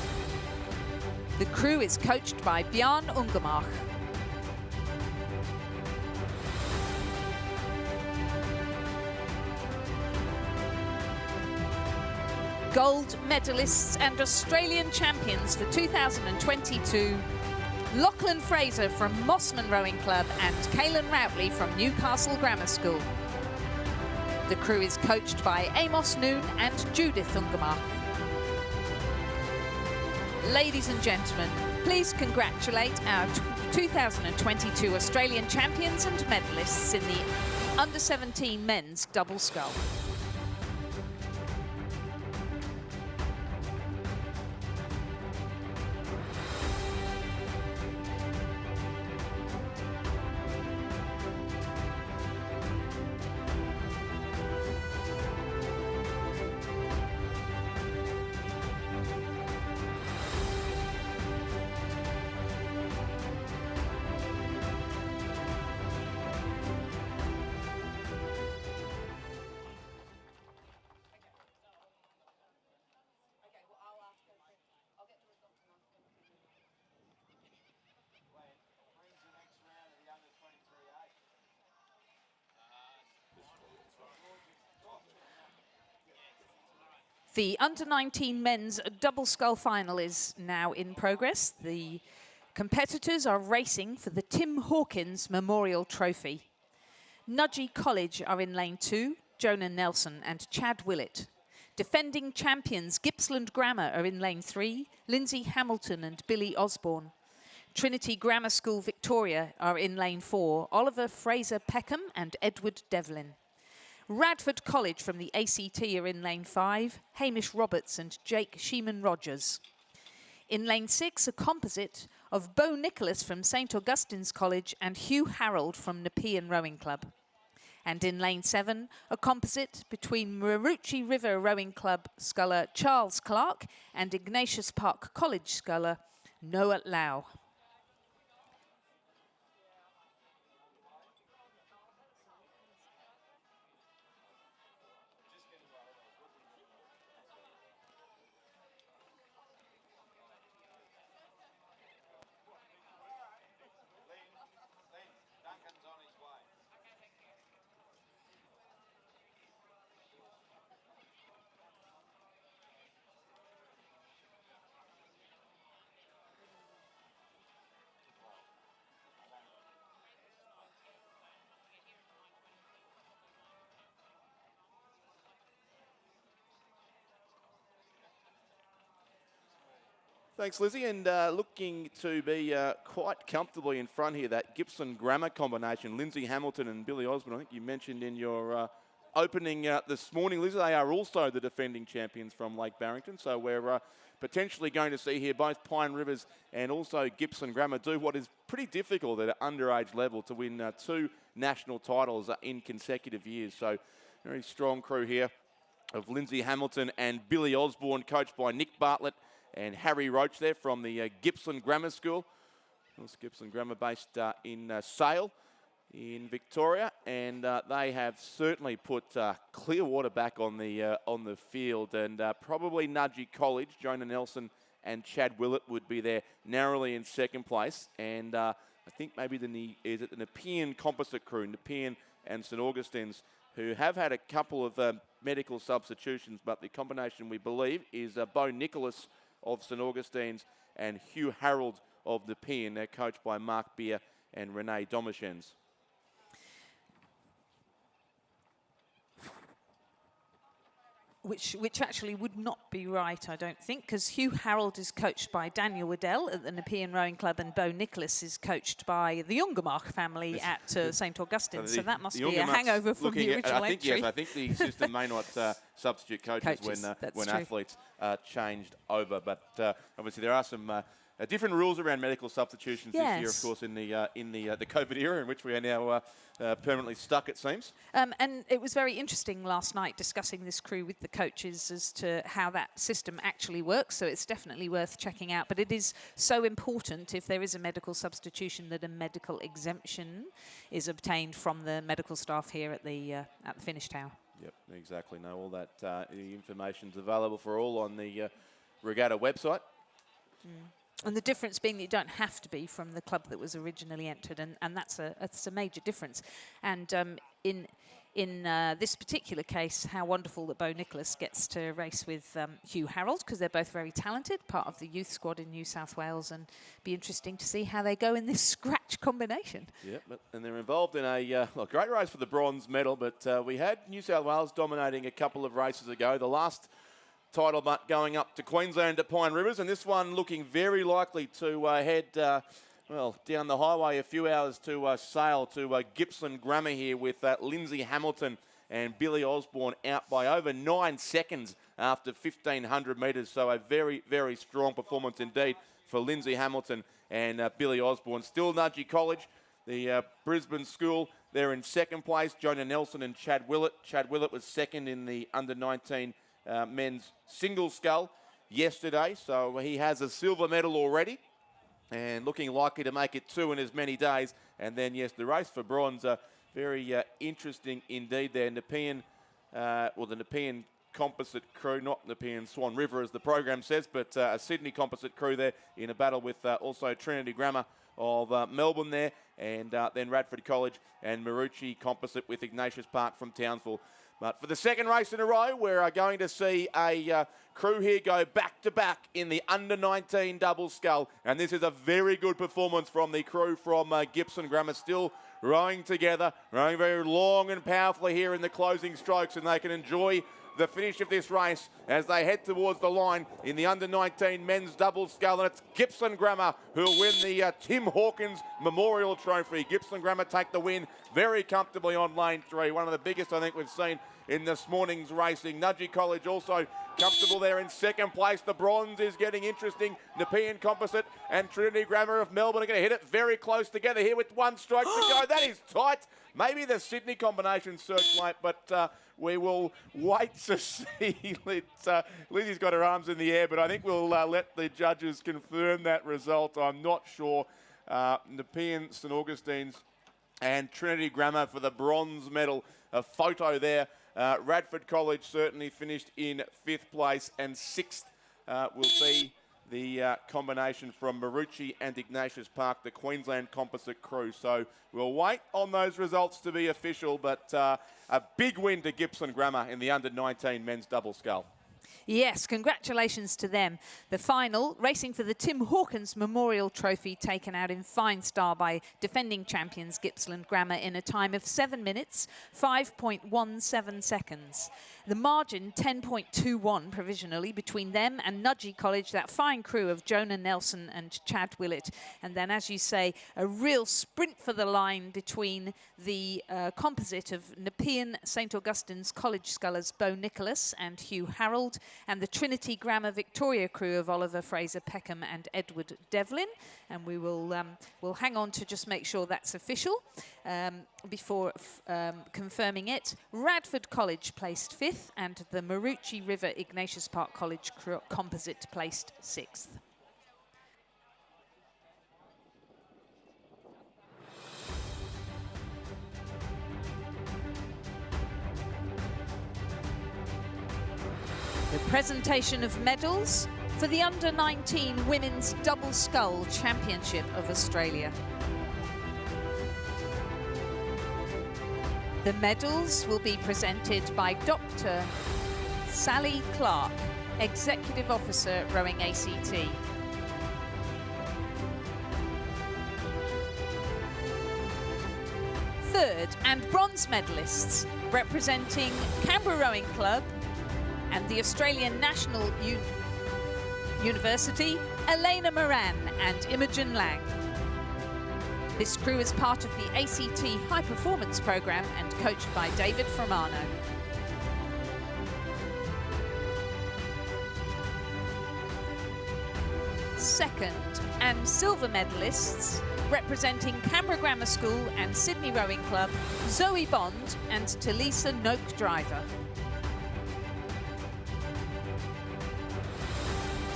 The crew is coached by Bjarne Ungermark. Gold medalists and Australian champions for 2022, Lachlan Fraser from Mossman Rowing Club and Kaylin Routley from Newcastle Grammar School. The crew is coached by Amos Noon and Judith Ungermark. Ladies and gentlemen, please congratulate our 2022 Australian champions and medalists in the Under-17 Men's Double Scull. The Under-19 Men's Double Scull Final is now in progress. The competitors are racing for the Tim Hawkins Memorial Trophy. Nudgee College are in lane 2, Jonah Nelson and Chad Willett. Defending champions Gippsland Grammar are in lane 3, Lindsay Hamilton and Billy Osborne. Trinity Grammar School Victoria are in lane 4, Oliver Fraser Peckham and Edward Devlin. Radford College from the ACT are in lane 5, Hamish Roberts and Jake Sheeman-Rogers. In lane 6, a composite of Bo Nicholas from St Augustine's College and Hugh Harold from Nepean Rowing Club. And in lane 7, a composite between Marucci River Rowing Club sculler Charles Clark and Ignatius Park College sculler Noah Lau. Thanks, Lizzie. And looking to be quite comfortably in front here, that Gibson Grammar combination, Lindsay Hamilton and Billy Osborne. I think you mentioned in your opening this morning, Lizzie, they are also the defending champions from Lake Barrington. So we're potentially going to see here both Pine Rivers and also Gibson Grammar do what is pretty difficult at an underage level to win 2 national titles in consecutive years. So very strong crew here of Lindsay Hamilton and Billy Osborne, coached by Nick Bartlett and Harry Roach there from the Gibson Grammar School. That's Gibson Grammar based in Sale in Victoria, and they have certainly put Clearwater back on the field, and probably Nudgee College, Jonah Nelson and Chad Willett would be there narrowly in second place, and I think maybe the Nepean Composite crew, Nepean and St Augustine's, who have had a couple of medical substitutions, but the combination we believe is Bo Nicholas of St Augustine's and Hugh Harold of Nepean. They're coached by Mark Beer and Renee Domichens. Which actually would not be right, I don't think, because Hugh Harold is coached by Daniel Waddell at the Nepean Rowing Club, and Bo Nicholas is coached by the Ungermark family at St Augustine. So that must be a hangover from the original entry. Yes, I think the system may not substitute coaches when athletes are changed over. But obviously there are some different rules around medical substitutions this year, of course, in the COVID era in which we are now permanently stuck, it seems. And it was very interesting last night discussing this crew with the coaches as to how that system actually works. So it's definitely worth checking out. But it is so important, if there is a medical substitution, that a medical exemption is obtained from the medical staff here at the finish tower. Yep, exactly. No, all that the information's available for all on the Regatta website. And the difference being that you don't have to be from the club that was originally entered, and that's a major difference. And in this particular case, how wonderful that Bo Nicholas gets to race with Hugh Harold, because they're both very talented, part of the youth squad in New South Wales, and be interesting to see how they go in this scratch combination. Yep, and they're involved in a great race for the bronze medal, but we had New South Wales dominating a couple of races ago. The last title but going up to Queensland at Pine Rivers, and this one looking very likely to head down the highway a few hours to Sale to Gibson Grammar here with Lindsay Hamilton and Billy Osborne out by over 9 seconds after 1,500 metres. So a very, very strong performance indeed for Lindsay Hamilton and Billy Osborne. Still Nudgee College, the Brisbane school, they're in second place. Jonah Nelson and Chad Willett. Chad Willett was second in the under-19 men's single scull yesterday, so he has a silver medal already and looking likely to make it 2 in as many days. And then, yes, the race for bronze, very interesting indeed there. Nepean, the Nepean Composite crew, not Nepean Swan River as the program says, but a Sydney Composite crew there in a battle with also Trinity Grammar of Melbourne there, and then Radford College and Maroochy Composite with Ignatius Park from Townsville. But for the second race in a row, we're going to see a crew here go back-to-back in the under-19 double scull. And this is a very good performance from the crew from Gibson Grammar, still rowing together, rowing very long and powerfully here in the closing strokes, and they can enjoy the finish of this race as they head towards the line in the under-19 men's double scull. And it's Gibson Grammar who'll win the Tim Hawkins Memorial Trophy. Gibson Grammar take the win very comfortably on lane 3. One of the biggest I think we've seen in this morning's racing. Nudgee College also comfortable there in second place. The bronze is getting interesting. Nepean Composite and Trinity Grammar of Melbourne are going to hit it very close together here with 1 stroke to go. That is tight. Maybe the Sydney combination searchlight, but we will wait to see. Lizzie's got her arms in the air, but I think we'll let the judges confirm that result. I'm not sure. Nepean, St Augustine's and Trinity Grammar for the bronze medal. A photo there. Radford College certainly finished in 5th place, and 6th will be the combination from Maroochy and Ignatius Park, the Queensland Composite crew. So we'll wait on those results to be official, but a big win to Gibson Grammar in the under-19 men's double scull. Yes, congratulations to them. The final, racing for the Tim Hawkins Memorial Trophy, taken out in fine style by defending champions Gippsland Grammar in a time of 7 minutes, 5.17 seconds. The margin, 10.21 provisionally, between them and Nudgee College, that fine crew of Jonah Nelson and Chad Willett. And then, as you say, a real sprint for the line between the composite of Nepean St Augustine's College scullers Bo Nicholas and Hugh Harold, and the Trinity Grammar Victoria crew of Oliver Fraser Peckham and Edward Devlin. And we will we'll hang on to just make sure that's official before confirming it. Radford College placed 5th, and the Maroochy River Ignatius Park College composite placed 6th. The presentation of medals for the Under-19 Women's Double Scull Championship of Australia. The medals will be presented by Dr. Sally Clark, Executive Officer, Rowing ACT. Third and bronze medalists representing Canberra Rowing Club and the Australian National University, Elena Moran and Imogen Lang. This crew is part of the ACT High Performance Programme and coached by David Fermano. Second and silver medalists representing Canberra Grammar School and Sydney Rowing Club, Zoe Bond and Talisa Noak Driver.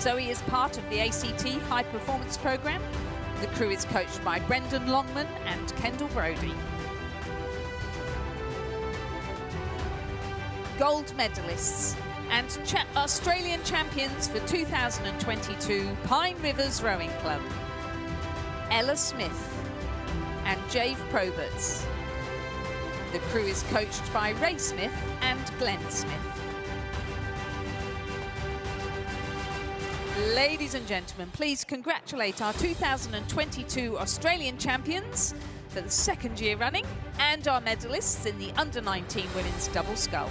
Zoe is part of the ACT High Performance Programme. The crew is coached by Brendan Longman and Kendall Brody. Gold medalists and Australian champions for 2022, Pine Rivers Rowing Club, Ella Smith and Jave Proberts. The crew is coached by Ray Smith and Glenn Smith. Ladies and gentlemen, please congratulate our 2022 Australian champions for the 2nd year running and our medalists in the Under-19 Women's Double Scull.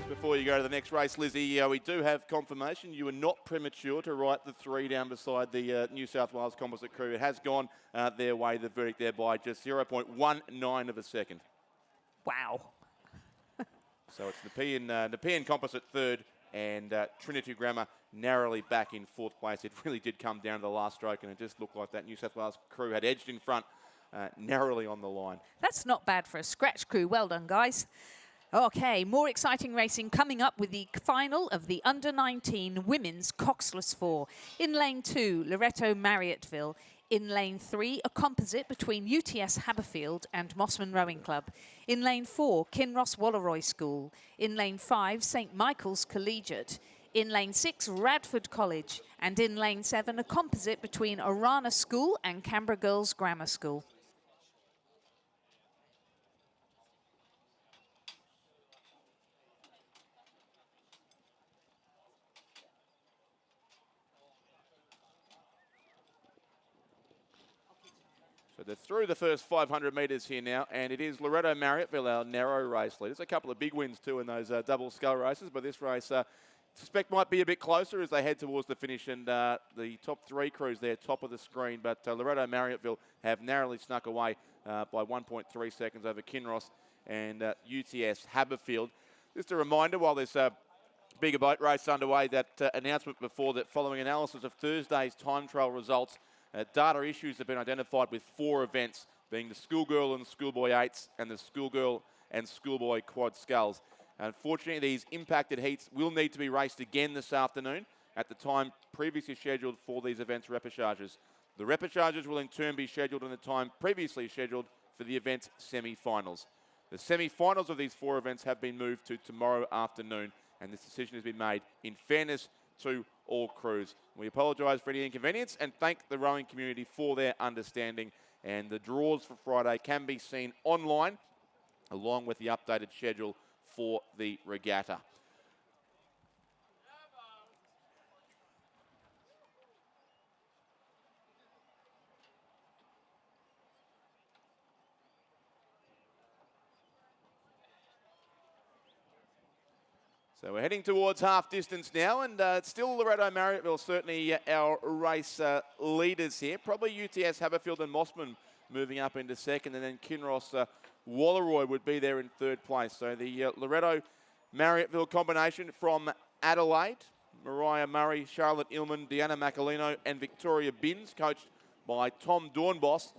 Before you go to the next race, Lizzie, we do have confirmation you were not premature to write the 3 down beside the New South Wales composite crew. It has gone their way, the verdict there, by just 0.19 of a second. Wow. So it's Nepean composite 3rd and Trinity Grammar narrowly back in 4th place. It really did come down to the last stroke, and it just looked like that New South Wales crew had edged in front narrowly on the line. That's not bad for a scratch crew. Well done, guys. Okay, more exciting racing coming up with the final of the Under-19 Women's Coxless 4. In lane 2, Loreto Marriotteville. In lane 3, a composite between UTS Haberfield and Mossman Rowing Club. In lane 4, Kinross Walleroy School. In lane 5, St Michael's Collegiate. In lane 6, Radford College. And in lane 7, a composite between Orana School and Canberra Girls Grammar School. So they're through the first 500 metres here now, and it is Loreto Marriotteville, our narrow race leader. There's a couple of big wins too in those double scull races, but this race suspect might be a bit closer as they head towards the finish, and the top 3 crews there, top of the screen, but Loreto Marriotteville have narrowly snuck away by 1.3 seconds over Kinross and UTS Haberfield. Just a reminder, while there's bigger boat race underway, that announcement before that following analysis of Thursday's time trial results, data issues have been identified with 4 events, being the schoolgirl and schoolboy 8s and the schoolgirl and schoolboy quad sculls. Unfortunately, these impacted heats will need to be raced again this afternoon at the time previously scheduled for these events' repêchages. The repêchages will in turn be scheduled in the time previously scheduled for the event's semi-finals. The semi-finals of these 4 events have been moved to tomorrow afternoon, and this decision has been made in fairness to all crews. We apologise for any inconvenience and thank the rowing community for their understanding. And the draws for Friday can be seen online, along with the updated schedule for the regatta. So we're heading towards half distance now, and it's still Loretto Marryatville, certainly our race leaders here. Probably UTS Haberfield and Mossman moving up into second, and then Kinross Walleroy would be there in third place. So the Loretto Marryatville combination from Adelaide, Mariah Murray, Charlotte Illman, Deanna Macalino, and Victoria Binns, coached by Tom Dornbos.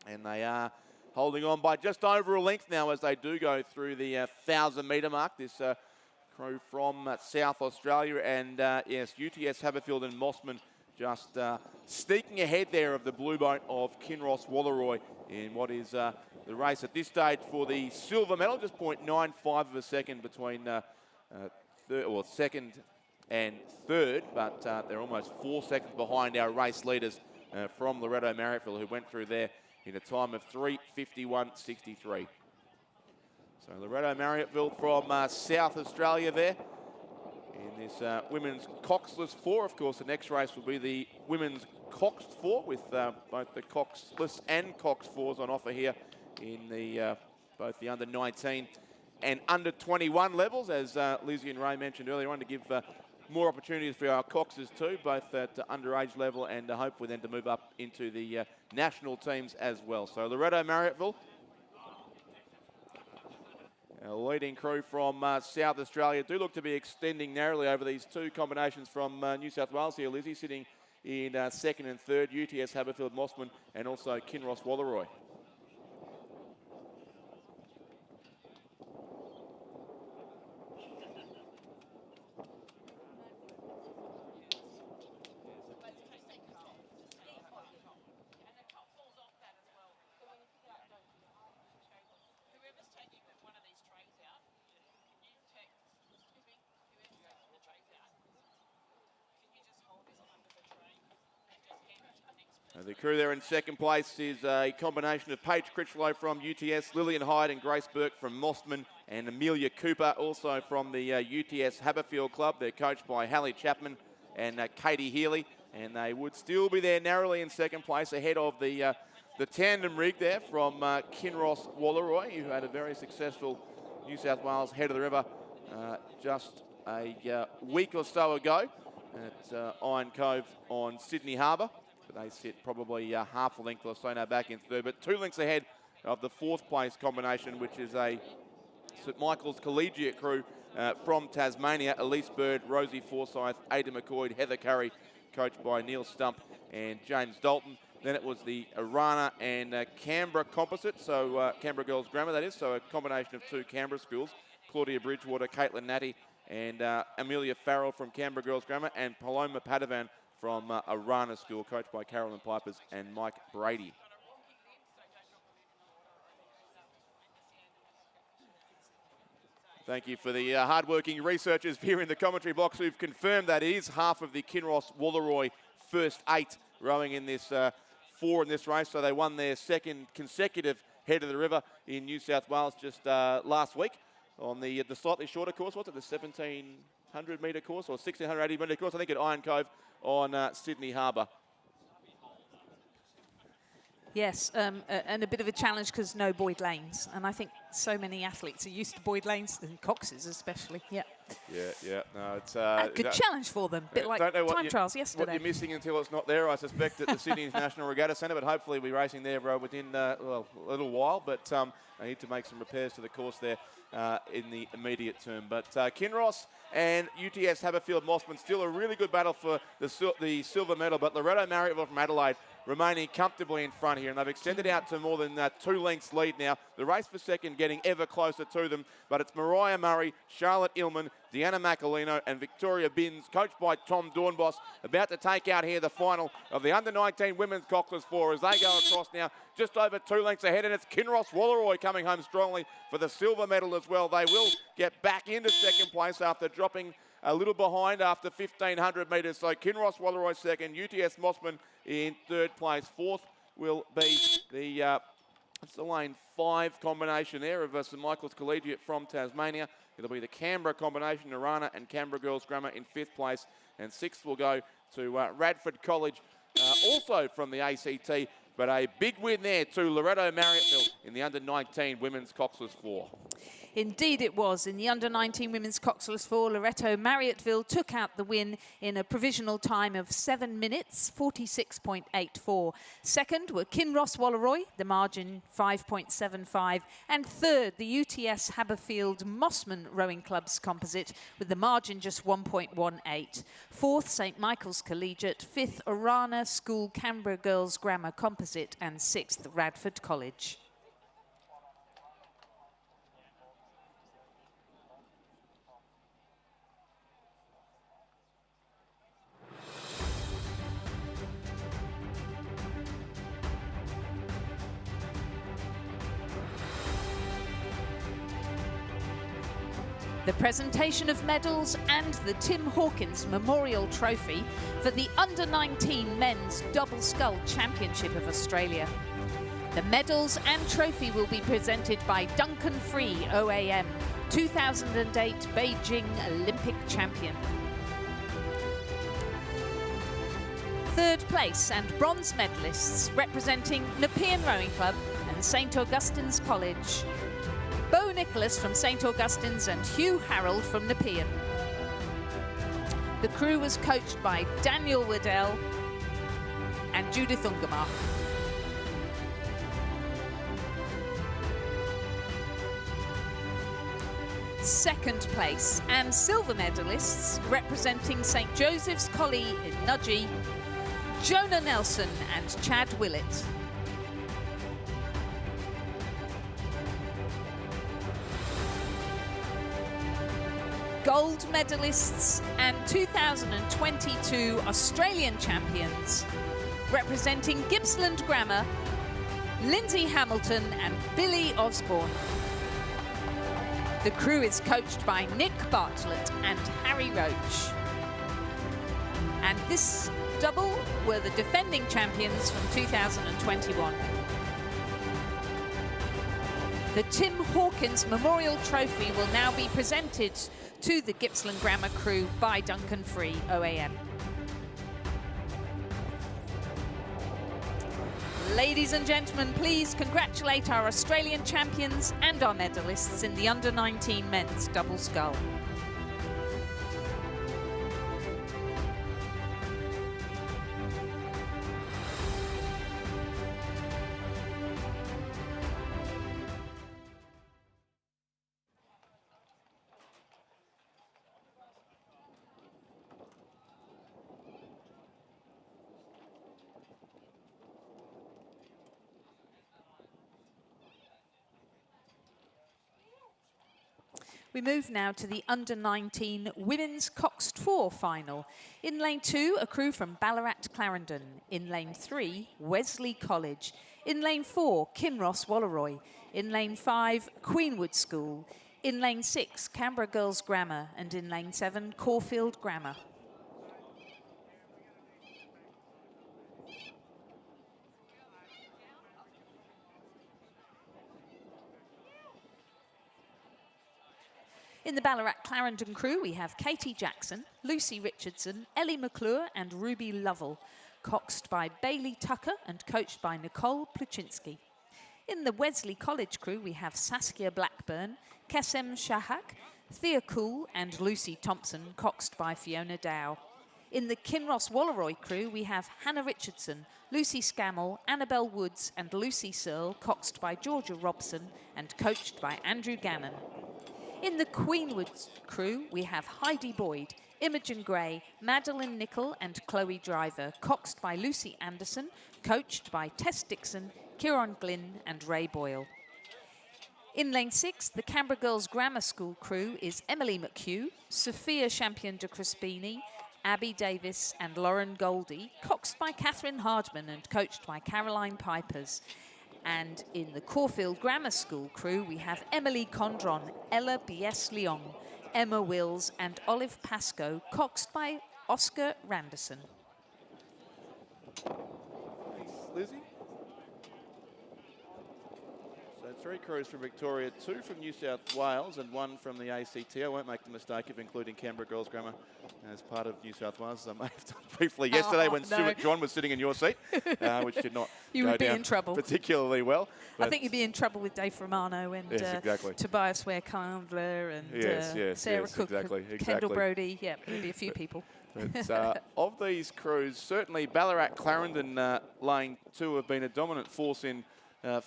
And they are holding on by just over a length now as they do go through the 1,000-metre mark. This crew from South Australia, and yes, UTS Haberfield and Mossman just sneaking ahead there of the blue boat of Kinross Walleroy in what is the race at this stage for the silver medal, just 0.95 of a second between second and third, but they're almost 4 seconds behind our race leaders from Loretto Marryatville, who went through there in a time of 3:51.63. So Loretto Marryatville from South Australia there in this women's coxless 4. Of course, the next race will be the women's coxed 4 with both the coxless and coxed 4s on offer here in the both the under 19 and under 21 levels, as Lizzie and Ray mentioned earlier on, to give more opportunities for our coxes too, both at underage level and hopefully then to move up into the national teams as well. So Loretto Marryatville, our leading crew from South Australia, do look to be extending narrowly over these two combinations from New South Wales here. Lizzie sitting in second and third, UTS Haberfield Mossman and also Kinross Walleroy. The crew there in second place is a combination of Paige Critchlow from UTS, Lillian Hyde and Grace Burke from Mossman, and Amelia Cooper also from the UTS Haberfield Club. They're coached by Hallie Chapman and Katie Healy, and they would still be there narrowly in second place ahead of the tandem rig there from Kinross Walleroy, who had a very successful New South Wales Head of the River just a week or so ago at Iron Cove on Sydney Harbour. They sit probably half a length or so now back in third, but 2 lengths ahead of the fourth place combination, which is a St Michael's Collegiate crew from Tasmania. Elise Bird, Rosie Forsyth, Ada McCoy, Heather Curry, coached by Neil Stump and James Dalton. Then it was the Arana and Canberra composite, so Canberra Girls Grammar that is, so a combination of two Canberra schools. Claudia Bridgewater, Caitlin Natty and Amelia Farrell from Canberra Girls Grammar, and Paloma Padovan from Arana School, coached by Carolyn Pipers and Mike Brady. Thank you for the hard-working researchers here in the commentary box who've confirmed that it is half of the Kinross Walleroy first 8 rowing in this 4 in this race. So they won their second consecutive Head of the River in New South Wales just last week on the slightly shorter course. What's it, the 1,700-metre course or 1,680-metre course? I think at Iron Cove on Sydney Harbour. Yes, and a bit of a challenge because no buoyed lanes. And I think so many athletes are used to buoyed lanes, and coxes especially. Yeah. Yeah. No, it's a good challenge for them. Bit like time trials yesterday. What you're missing until it's not there, I suspect, at the Sydney International Regatta Centre. But hopefully we'll be racing there within a little while. But they need to make some repairs to the course there in the immediate term. But Kinross and UTS Haberfield Mossman still a really good battle for the silver medal. But Loretto Marryatville from Adelaide remaining comfortably in front here, and they've extended out to more than 2 lengths lead now. The race for second getting ever closer to them, but it's Mariah Murray, Charlotte Illman, Deanna Macalino and Victoria Binns, coached by Tom Dornbos, about to take out here the final of the under-19 women's coxless 4 as they go across now just over 2 lengths ahead, and it's Kinross Walleroy coming home strongly for the silver medal as well. They will get back into second place after dropping a little behind after 1,500 metres. So Kinross Walleroy second, UTS Mossman in third place. Fourth will be it's the lane 5 combination there of St Michael's Collegiate from Tasmania. It'll be the Canberra combination, Narana and Canberra Girls Grammar in 5th place. And 6th will go to Radford College, also from the ACT. But a big win there to Loretto Marriotteville in the under-19 women's Coxless 4. Indeed it was. In the under-19 women's Coxless 4, Loretto Marriotteville took out the win in a provisional time of 7 minutes, 46.84. Second were Kinross Walleroy, the margin 5.75. And third, the UTS Haberfield Mossman Rowing Club's composite with the margin just 1.18. Fourth, St Michael's Collegiate. Fifth, Orana School Canberra Girls Grammar Composite. And sixth, Radford College. The presentation of medals and the Tim Hawkins Memorial Trophy for the Under-19 Men's Double Scull Championship of Australia. The medals and trophy will be presented by Duncan Free OAM, 2008 Beijing Olympic champion. Third place and bronze medalists representing Nepean Rowing Club and St Augustine's College. Bo Nicholas from St Augustine's and Hugh Harold from Nepean. The crew was coached by Daniel Waddell and Judith Ungermark. Second place and silver medalists representing St Joseph's Colley in Nudgee, Jonah Nelson and Chad Willett. Gold medalists and 2022 Australian champions representing Gippsland Grammar, Lindsay Hamilton and Billy Osborne. The crew is coached by Nick Bartlett and Harry Roach. And this double were the defending champions from 2021. The Tim Hawkins Memorial Trophy will now be presented to the Gippsland Grammar crew by Duncan Free OAM. Ladies and gentlemen, please congratulate our Australian champions and our medalists in the Under-19 Men's Double Scull. We move now to the Under-19 Women's Coxed 4 final. In lane 2, a crew from Ballarat Clarendon. In lane 3, Wesley College. In lane 4, Kinross Walleroy. In lane 5, Queenwood School. In lane 6, Canberra Girls Grammar. And in lane 7, Caulfield Grammar. In the Ballarat Clarendon crew, we have Katie Jackson, Lucy Richardson, Ellie McClure and Ruby Lovell, coxed by Bailey Tucker and coached by Nicole Pluchinski. In the Wesley College crew, we have Saskia Blackburn, Kesem Shahak, Thea Cool and Lucy Thompson, coxed by Fiona Dow. In the Kinross Walleroy crew, we have Hannah Richardson, Lucy Scammell, Annabelle Woods and Lucy Searle, coxed by Georgia Robson and coached by Andrew Gannon. In the Queenwood crew, we have Heidi Boyd, Imogen Gray, Madeline Nicol and Chloe Driver, coxed by Lucy Anderson, coached by Tess Dixon, Kieran Glynn and Ray Boyle. In lane 6, the Canberra Girls Grammar School crew is Emily McHugh, Sophia Champion de Crispini, Abby Davis and Lauren Goldie, coxed by Catherine Hardman and coached by Caroline Pipers. And in the Caulfield Grammar School crew, we have Emily Condron, Ella B.S. Leong, Emma Wills and Olive Pascoe, coxed by Oscar Randerson. Thanks, Lizzie. So 3 crews from Victoria, 2 from New South Wales and 1 from the ACT. I won't make the mistake of including Canberra Girls Grammar as part of New South Wales, as I may have done briefly yesterday when Stuart John was sitting in your seat, which did not You go would be down in trouble. particularly well. I think you'd be in trouble with Dave Romano and Yes, exactly. Tobias Ware-Candler and Sarah yes, Cook, exactly. Kendall Brody. Yeah, there'd be a few people. But, of these crews, certainly Ballarat Clarendon Lane 2 have been a dominant force in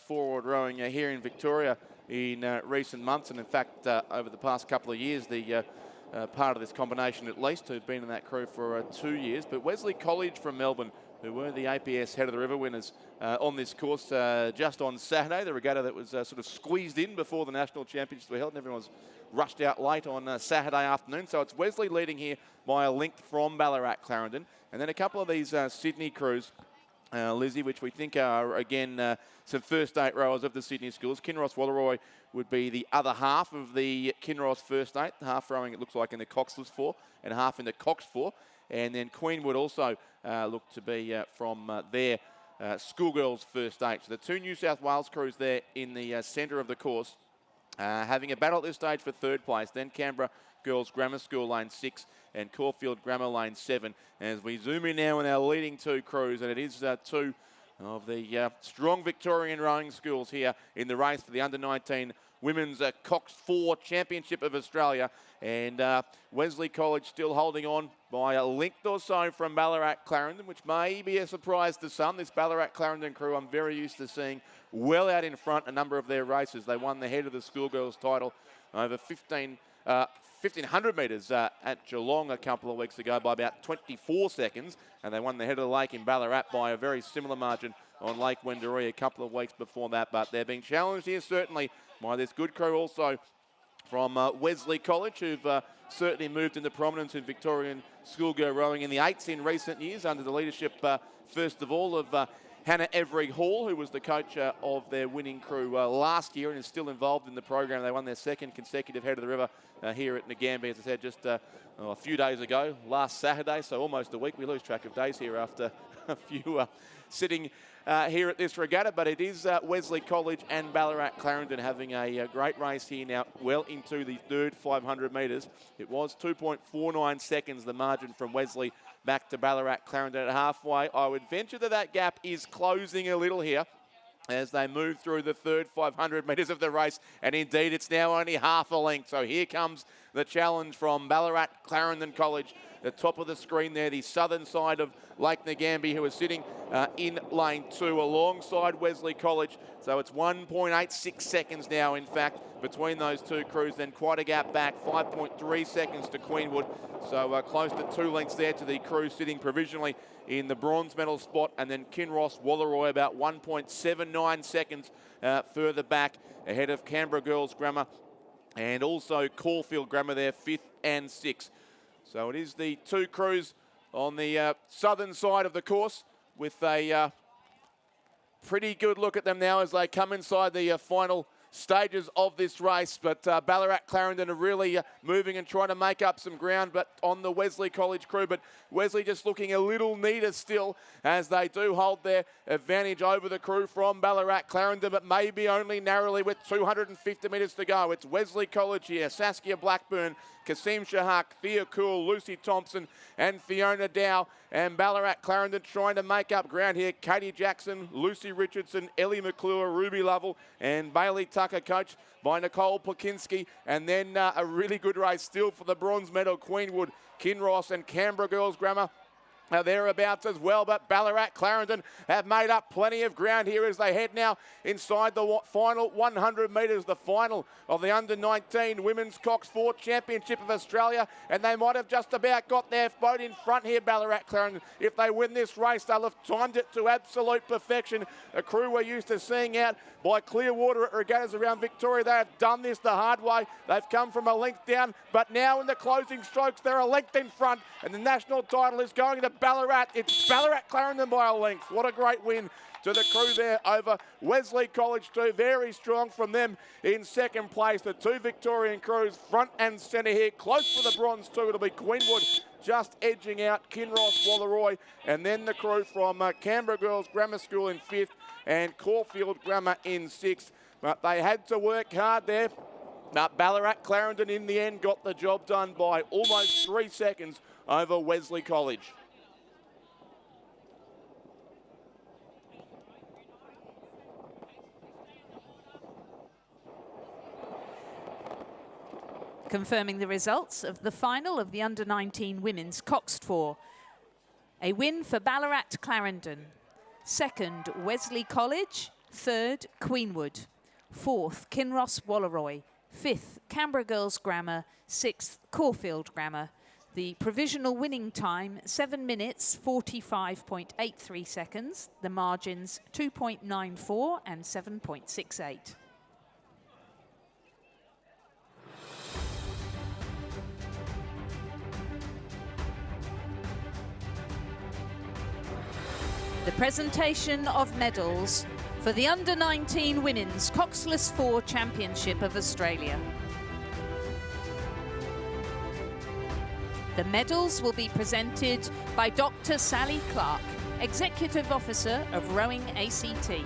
forward rowing here in Victoria in recent months, and in fact over the past couple of years, the part of this combination at least who've been in that crew for 2 years. But Wesley College from Melbourne, who were the APS Head of the River winners on this course just on Saturday, the regatta that was sort of squeezed in before the National Championships were held, and everyone was rushed out late on Saturday afternoon. So it's Wesley leading here by a length from Ballarat Clarendon. And then a couple of these Sydney crews, Lizzie, which we think are, again, some first 8 rowers of the Sydney schools. Kinross Walleroy would be the other half of the Kinross first 8, half rowing, it looks like, in the Coxless 4 and half in the Cox 4. And then Queenwood also look to be from their schoolgirls first 8. So the 2 New South Wales crews there in the centre of the course, having a battle at this stage for 3rd place. Then Canberra Girls Grammar School Lane 6 and Caulfield Grammar Lane 7. As we zoom in now on our leading 2 crews, and it is 2 of the strong Victorian rowing schools here in the race for the Under-19 Women's Cox 4 Championship of Australia. And Wesley College still holding on by a length or so from Ballarat Clarendon, which may be a surprise to some. This Ballarat Clarendon crew I'm very used to seeing well out in front a number of their races. They won the head of the schoolgirls title over 1,500 metres at Geelong a couple of weeks ago by about 24 seconds, and they won the head of the lake in Ballarat by a very similar margin on Lake Wendouree a couple of weeks before that. But they're being challenged here certainly by this good crew also from Wesley College, who've certainly moved into prominence in Victorian schoolgirl rowing in the 8s in recent years under the leadership, first of all, of Hannah Every Hall, who was the coach of their winning crew last year and is still involved in the program. They won their 2nd consecutive Head of the River here at Ngambie, as I said, just a few days ago, last Saturday, so almost a week. We lose track of days here after a few sitting here at this regatta, but it is Wesley College and Ballarat Clarendon having a great race here now, well into the 3rd 500 metres. It was 2.49 seconds, the margin from Wesley back to Ballarat Clarendon at halfway. I would venture that gap is closing a little here as they move through the 3rd 500 metres of the race, and indeed it's now only half a length. So here comes the challenge from Ballarat Clarendon College. The top of the screen there, the southern side of Lake Ngambie, who is sitting in lane 2 alongside Wesley College. So it's 1.86 seconds now, in fact, between those 2 crews. Then quite a gap back, 5.3 seconds to Queenwood. So close to 2 lengths there to the crew sitting provisionally in the bronze medal spot. And then Kinross Walleroy about 1.79 seconds further back ahead of Canberra Girls Grammar and also Caulfield Grammar there, 5th and 6th. So it is the 2 crews on the southern side of the course with a pretty good look at them now as they come inside the final stages of this race. But Ballarat Clarendon are really moving and trying to make up some ground but on the Wesley College crew. But Wesley just looking a little neater still as they do hold their advantage over the crew from Ballarat Clarendon, but maybe only narrowly with 250 metres to go. It's Wesley College here, Saskia Blackburn, Kasim Shahak, Thea Cool, Lucy Thompson and Fiona Dow. And Ballarat Clarendon trying to make up ground here. Katie Jackson, Lucy Richardson, Ellie McClure, Ruby Lovell and Bailey Tucker, coached by Nicole Plakinski. And then a really good race still for the bronze medal, Queenwood, Kinross and Canberra Girls Grammar thereabouts as well, but Ballarat Clarendon have made up plenty of ground here as they head now inside the final 100 metres, the final of the Under-19 Women's Cox 4 Championship of Australia, and they might have just about got their boat in front here, Ballarat Clarendon. If they win this race, they'll have timed it to absolute perfection. A crew we're used to seeing out by Clearwater at regattas around Victoria. They have done this the hard way. They've come from a length down, but now in the closing strokes, they're a length in front, and the national title is going to Ballarat. It's Ballarat Clarendon by a length. What a great win to the crew there over Wesley College too. Very strong from them in second place. The two Victorian crews front and centre here. Close for the bronze too. It'll be Queenwood just edging out Kinross, Walleroy, and then the crew from Canberra Girls Grammar School in fifth and Caulfield Grammar in sixth. But they had to work hard there. But Ballarat Clarendon in the end got the job done by almost 3 seconds over Wesley College. Confirming the results of the final of the Under-19 Women's Coxed 4. A win for Ballarat Clarendon. Second, Wesley College. Third, Queenwood. Fourth, Kinross Walleroy. Fifth, Canberra Girls Grammar. Sixth, Caulfield Grammar. The provisional winning time, 7 minutes, 45.83 seconds. The margins, 2.94 and 7.68. The presentation of medals for the Under-19 Women's Coxless 4 Championship of Australia. The medals will be presented by Dr. Sally Clark, Executive Officer of Rowing ACT.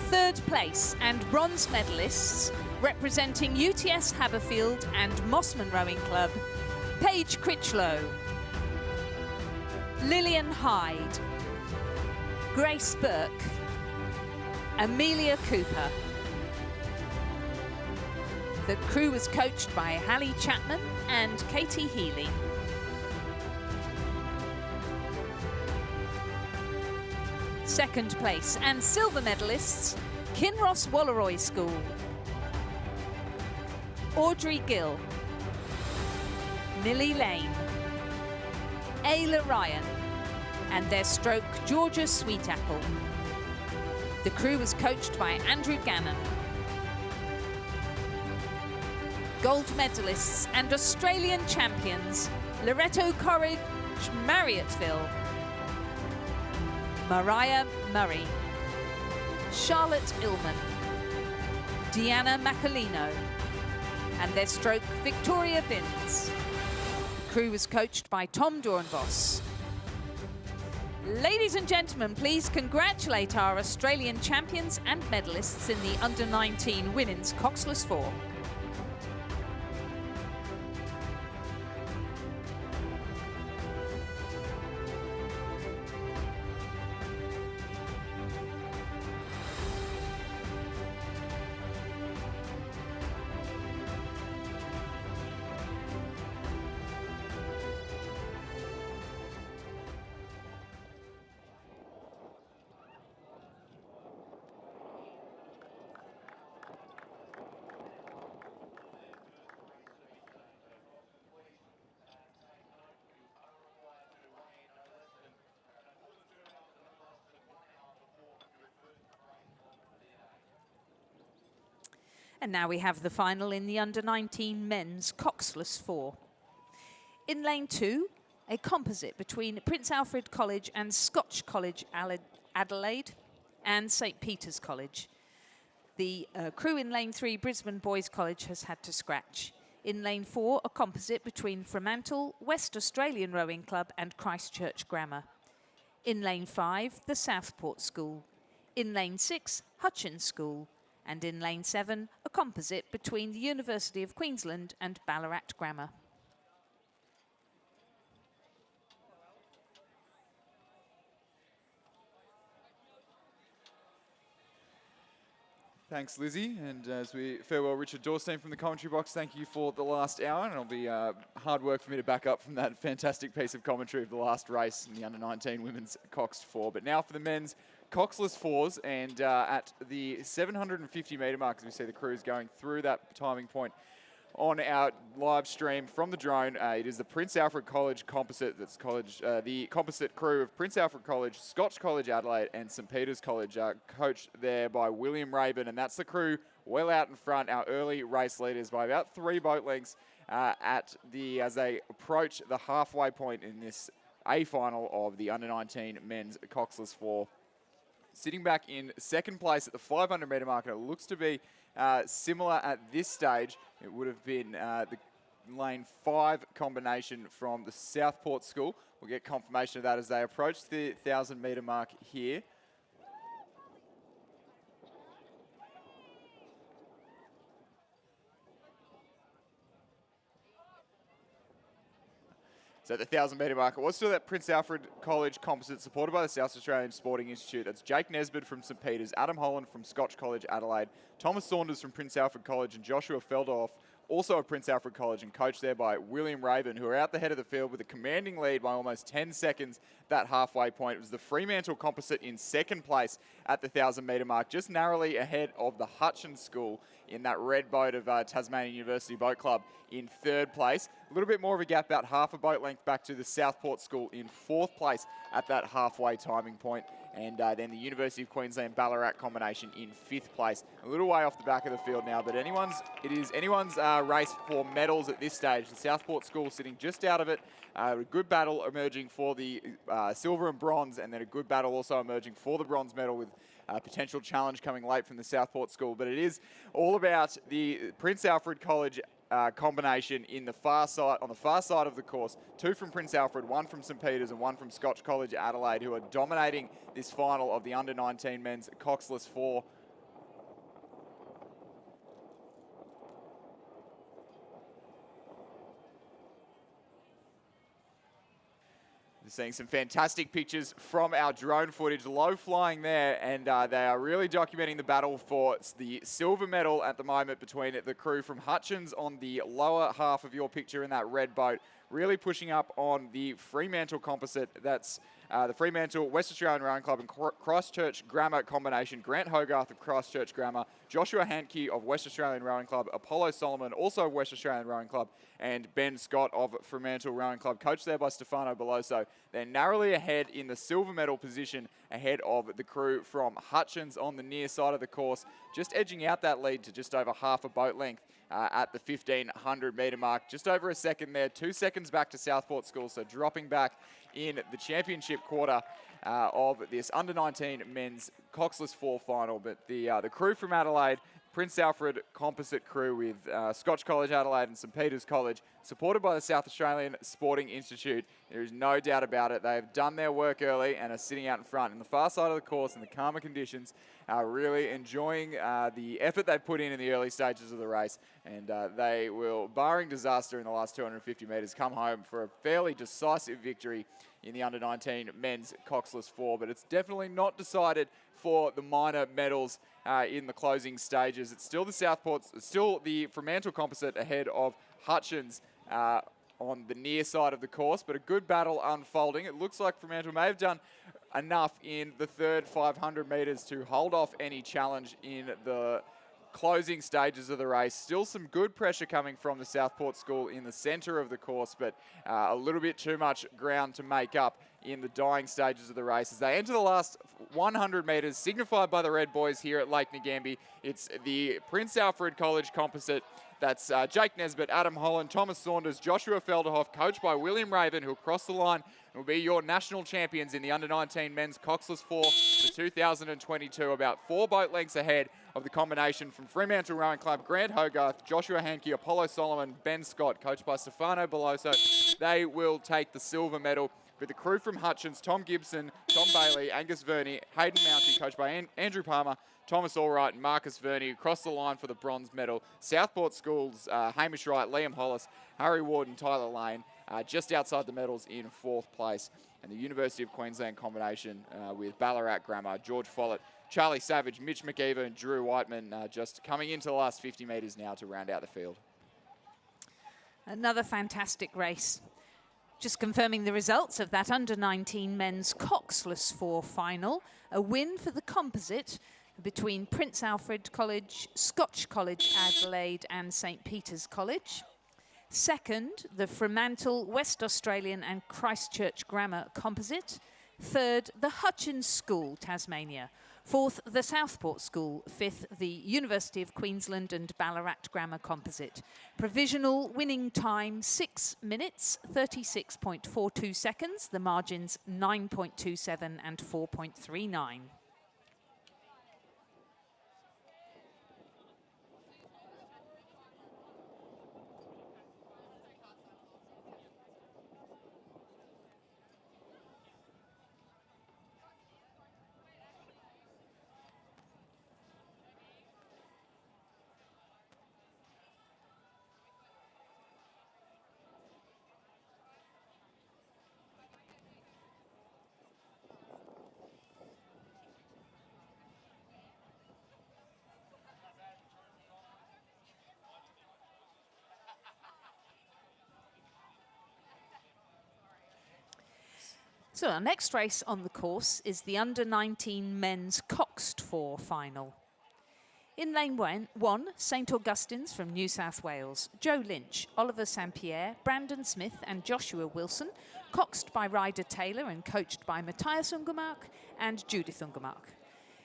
Third place and bronze medalists representing UTS Haberfield and Mossman Rowing Club, Paige Critchlow, Lillian Hyde, Grace Burke, Amelia Cooper. The crew was coached by Hallie Chapman and Katie Healy. Second place and silver medalists, Kinross Walleroy School, Audrey Gill, Millie Lane, Ayla Ryan, and their stroke, Georgia Sweetapple. The crew was coached by Andrew Gannon. Gold medalists and Australian champions, Loretto Courage, Marriotteville, Mariah Murray, Charlotte Illman, Deanna Macalino, and their stroke, Victoria Binns. The crew was coached by Tom Doornbos. Ladies and gentlemen, please congratulate our Australian champions and medalists in the Under-19 Women's Coxless 4. And now we have the final in the Under-19 Men's Coxless 4. In lane 2, a composite between Prince Alfred College and Scotch College Adelaide and St Peter's College. The crew in lane 3, Brisbane Boys College, has had to scratch. In lane 4, a composite between Fremantle, West Australian Rowing Club and Christchurch Grammar. In lane 5, the Southport School. In lane 6, Hutchins School. And in lane 7, a composite between the University of Queensland and Ballarat Grammar. Thanks, Lizzie. And as we farewell Richard Dorstein from the commentary box, thank you for the last hour. And it'll be hard work for me to back up from that fantastic piece of commentary of the last race in the Under-19 Women's Coxed 4. But now for the men's Coxless 4s, and at the 750 metre mark, as we see the crews going through that timing point on our live stream from the drone, it is the Prince Alfred College composite. That's the composite crew of Prince Alfred College, Scotch College Adelaide, and St Peter's College, coached there by William Rabin, and that's the crew well out in front, our early race leaders by about 3 boat lengths as they approach the halfway point in this A final of the under-19 men's Coxless 4. Sitting back in second place at the 500 metre mark, and it looks to be similar at this stage. It would have been the lane 5 combination from the Southport School. We'll get confirmation of that as they approach the 1,000 metre mark here. So at the 1,000 metre mark, it was still that Prince Alfred College composite supported by the South Australian Sporting Institute. That's Jake Nesbitt from St Peters, Adam Holland from Scotch College, Adelaide, Thomas Saunders from Prince Alfred College, and Joshua Feldorf, also of Prince Alfred College, and coached there by William Raven, who are out the head of the field with a commanding lead by almost 10 seconds that halfway point. It was the Fremantle composite in second place at the 1,000 metre mark, just narrowly ahead of the Hutchins School in that red boat of Tasmanian University Boat Club in third place. A little bit more of a gap, about half a boat length back to the Southport School in fourth place at that halfway timing point. And then the University of Queensland Ballarat combination in fifth place. A little way off the back of the field now, but it is anyone's race for medals at this stage. The Southport School sitting just out of it. A good battle emerging for the silver and bronze, and then a good battle also emerging for the bronze medal with a potential challenge coming late from the Southport School. But it is all about the Prince Alfred College combination on the far side of the course. 2 from Prince Alfred, 1 from St Peters, and 1 from Scotch College Adelaide, who are dominating this final of the under-19 men's Coxless 4. Seeing some fantastic pictures from our drone footage, low flying there, and they are really documenting the battle for the silver medal at the moment between the crew from Hutchins on the lower half of your picture in that red boat, really pushing up on the Fremantle composite. That's the Fremantle West Australian Rowing Club and Christchurch Grammar combination. Grant Hogarth of Christchurch Grammar, Joshua Hankey of West Australian Rowing Club, Apollo Solomon, also of West Australian Rowing Club, and Ben Scott of Fremantle Rowing Club, coached there by Stefano Beloso. They're narrowly ahead in the silver medal position, ahead of the crew from Hutchins on the near side of the course, just edging out that lead to just over half a boat length at the 1,500 metre mark. Just over a second there, 2 seconds back to Southport School, so dropping back in the championship quarter of this under-19 men's Coxless 4 final. But the crew from Adelaide, Prince Alfred composite crew with Scotch College Adelaide and St Peters College, supported by the South Australian Sporting Institute. There is no doubt about it. They've done their work early and are sitting out in front in the far side of the course in the calmer conditions, really enjoying the effort they've put in the early stages of the race. And they will, barring disaster in the last 250 metres, come home for a fairly decisive victory in the under-19 men's Coxless 4. But it's definitely not decided for the minor medals in the closing stages. It's still the Fremantle composite ahead of Hutchins on the near side of the course, but a good battle unfolding. It looks like Fremantle may have done enough in the third 500 metres to hold off any challenge in the closing stages of the race. Still some good pressure coming from the Southport School in the centre of the course, but a little bit too much ground to make up in the dying stages of the race. As they enter the last 100 metres, signified by the Red Boys here at Lake Ngambie, it's the Prince Alfred College composite. That's Jake Nesbitt, Adam Holland, Thomas Saunders, Joshua Felderhoff, coached by William Raven, who'll cross the line and will be your national champions in the under-19 men's Coxless 4 for 2022. About 4 boat lengths ahead of the combination from Fremantle Rowing Club, Grant Hogarth, Joshua Hankey, Apollo Solomon, Ben Scott, coached by Stefano Beloso. They will take the silver medal. With the crew from Hutchins, Tom Gibson, Tom Bailey, Angus Verney, Hayden Mounty, coached by Andrew Palmer, Thomas Allwright and Marcus Verney across the line for the bronze medal. Southport Schools, Hamish Wright, Liam Hollis, Harry Ward and Tyler Lane just outside the medals in 4th place. And the University of Queensland combination with Ballarat Grammar, George Follett, Charlie Savage, Mitch McGeever and Drew Whiteman just coming into the last 50 metres now to round out the field. Another fantastic race. Just confirming the results of that under-19 men's Coxless 4 final. A win for the composite between Prince Alfred College, Scotch College Adelaide and St Peters College. Second, the Fremantle, West Australian and Christchurch Grammar composite. Third, the Hutchins School, Tasmania. Fourth, the Southport School. Fifth, the University of Queensland and Ballarat Grammar Composite. Provisional winning time 6 minutes, 36.42 seconds. The margins 9.27 and 4.39. So our next race on the course is the under-19 men's Coxed 4 final. In lane one, St Augustine's from New South Wales, Joe Lynch, Oliver St Pierre, Brandon Smith and Joshua Wilson, coxed by Ryder Taylor and coached by Matthias Ungermark and Judith Ungermark.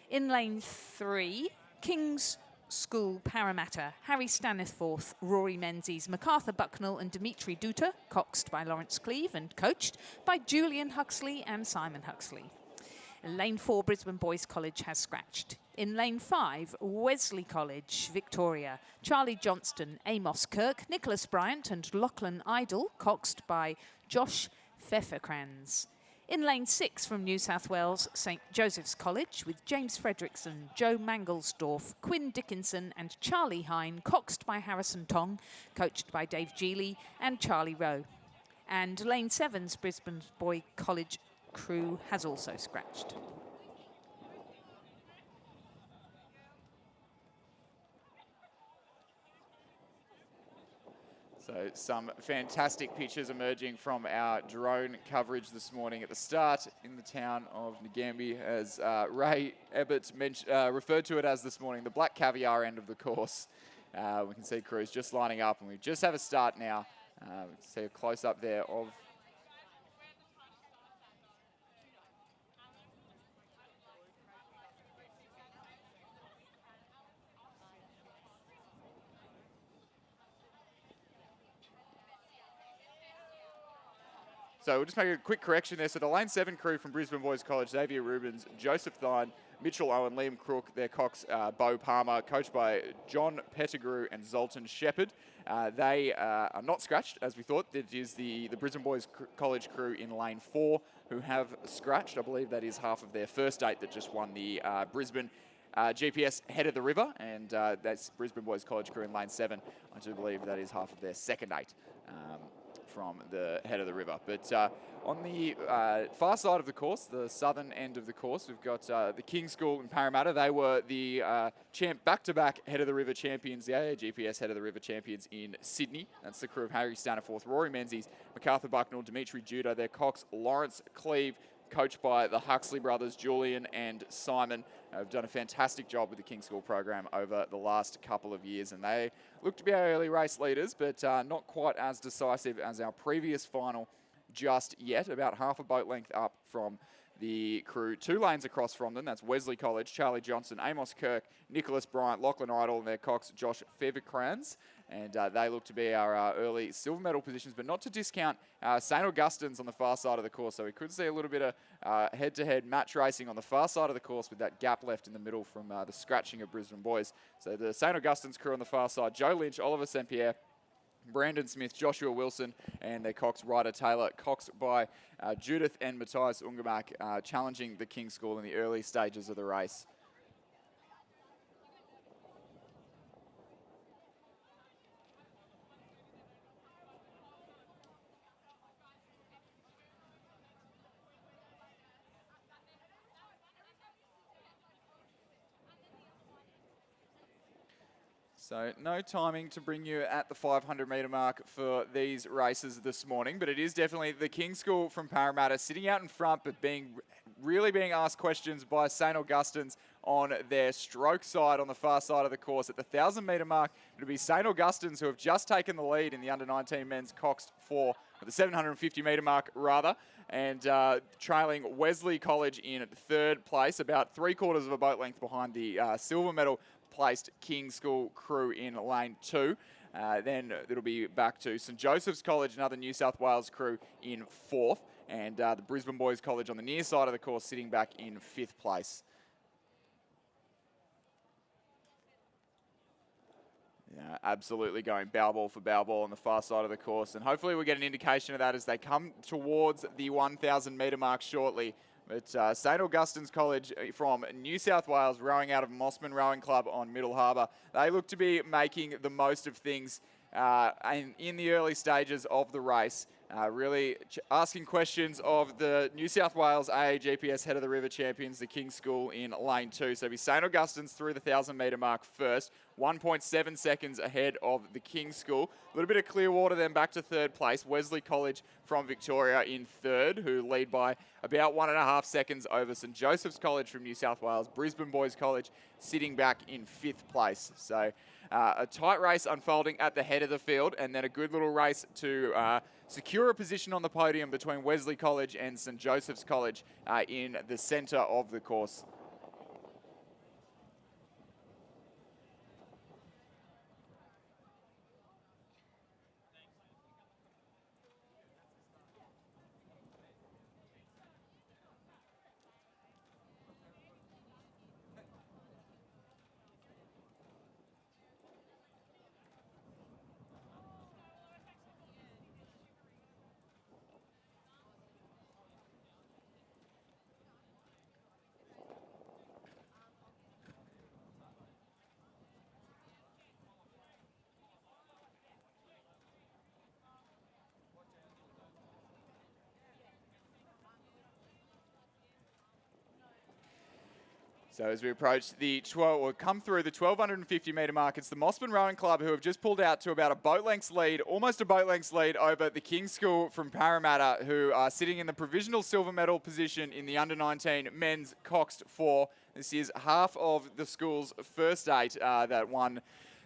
In lane 3, King's School Parramatta, Harry Staniforth, Rory Menzies, MacArthur Bucknell and Dimitri Duta, coxed by Lawrence Cleave and coached by Julian Huxley and Simon Huxley. In lane 4, Brisbane Boys College has scratched. In lane 5, Wesley College, Victoria, Charlie Johnston, Amos Kirk, Nicholas Bryant and Lachlan Idle, coxed by Josh Pfefferkranz. In lane 6 from New South Wales, St Joseph's College with James Fredrickson, Joe Mangelsdorf, Quinn Dickinson and Charlie Hine, coxed by Harrison Tong, coached by Dave Geely and Charlie Rowe. And lane 7's Brisbane Boy College crew has also scratched. So some fantastic pictures emerging from our drone coverage this morning at the start in the town of Ngambie, as Ray Ebbett referred to it as this morning, the Black Caviar end of the course. We can see crews just lining up, and we just have a start now. We can see a close-up there of So we'll just make a quick correction there. So the lane 7 crew from Brisbane Boys College, Xavier Rubens, Joseph Thine, Mitchell Owen, Liam Crook, their cox, Bo Palmer, coached by John Pettigrew and Zoltan Shepherd. They are not scratched, as we thought. It is the Brisbane Boys College crew in lane 4 who have scratched. I believe that is half of their first 8 that just won the Brisbane GPS Head of the River, and that's Brisbane Boys College crew in lane 7. I do believe that is half of their second 8. From the Head of the River. But on the far side of the course, the southern end of the course, we've got the King's School in Parramatta. They were the back-to-back Head of the River champions, the AAGPS Head of the River champions in Sydney. That's the crew of Harry Staniforth, Rory Menzies, MacArthur Bucknell, Dimitri Duda, their cox, Lawrence Cleave, coached by the Huxley brothers, Julian and Simon. Have done a fantastic job with the King's School program over the last couple of years, and they look to be our early race leaders, but not quite as decisive as our previous final just yet. About half a boat length up from the crew, 2 lanes across from them. That's Wesley College, Charlie Johnson, Amos Kirk, Nicholas Bryant, Lachlan Idle, and their cox, Josh Feverkrans. And they look to be our early silver medal positions, but not to discount St Augustine's on the far side of the course. So we could see a little bit of head-to-head match racing on the far side of the course with that gap left in the middle from the scratching of Brisbane Boys. So the St Augustine's crew on the far side, Joe Lynch, Oliver St Pierre, Brandon Smith, Joshua Wilson, and their cox, Ryder Taylor, coxed by Judith and Matthias Ungermark, challenging the King's School in the early stages of the race. So no timing to bring you at the 500-metre mark for these races this morning, but it is definitely the King's School from Parramatta sitting out in front, but really being asked questions by St Augustine's on their stroke side on the far side of the course. At the 1,000-metre mark, it'll be St. Augustine's, who have just taken the lead in the under-19 men's Coxed 4, at the 750-metre mark, rather, and trailing Wesley College in third place, about 3/4 of a boat length behind the silver medal placed King School crew in lane 2. Then it'll be back to St. Joseph's College, another New South Wales crew, in 4th, and the Brisbane Boys College on the near side of the course sitting back in 5th place. Yeah, absolutely going bow ball for bow ball on the far side of the course, and hopefully we'll get an indication of that as they come towards the 1,000-metre mark shortly. But St. Augustine's College from New South Wales, rowing out of Mossman Rowing Club on Middle Harbour, they look to be making the most of things in the early stages of the race. Really asking questions of the New South Wales AAGPS Head of the River champions, the King School, in lane 2. So it'll be St. Augustine's through the 1,000-metre mark first, 1.7 seconds ahead of the King School. A little bit of Clearwater then back to third place. Wesley College from Victoria in third, who lead by about 1.5 seconds over St. Joseph's College from New South Wales. Brisbane Boys College sitting back in 5th place. So a tight race unfolding at the head of the field, and then a good little race to secure a position on the podium between Wesley College and St. Joseph's College in the centre of the course. So as we approach the come through the 1,250-metre mark, it's the Mossman Rowing Club who have just pulled out to about a boat length's lead, almost a boat length's lead over the King School from Parramatta, who are sitting in the provisional silver medal position in the under-19 men's Coxed 4. This is half of the school's first 8 that won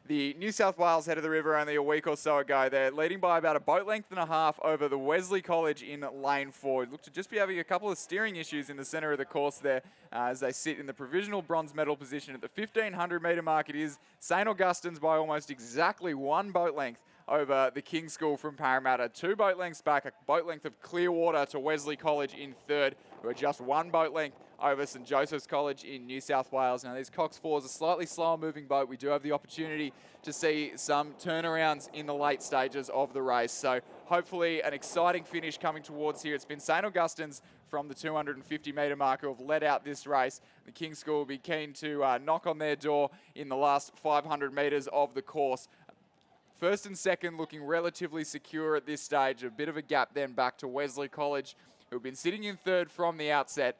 the New South Wales Head of the River only a week or so ago. They're leading by about a boat length and a half over the Wesley College in lane 4. Look to just be having a couple of steering issues in the centre of the course there as they sit in the provisional bronze medal position. At the 1,500-metre mark, it is St. Augustine's by almost exactly 1 boat length over the King School from Parramatta. 2 boat lengths back, a boat length of Clearwater to Wesley College in third, who are just 1 boat length over St. Joseph's College in New South Wales. Now, these Cox 4s, a slightly slower moving boat. We do have the opportunity to see some turnarounds in the late stages of the race. So hopefully an exciting finish coming towards here. It's been St. Augustine's from the 250-metre mark who have led out this race. The King School will be keen to knock on their door in the last 500 metres of the course. First and second looking relatively secure at this stage. A bit of a gap then back to Wesley College, who have been sitting in third from the outset.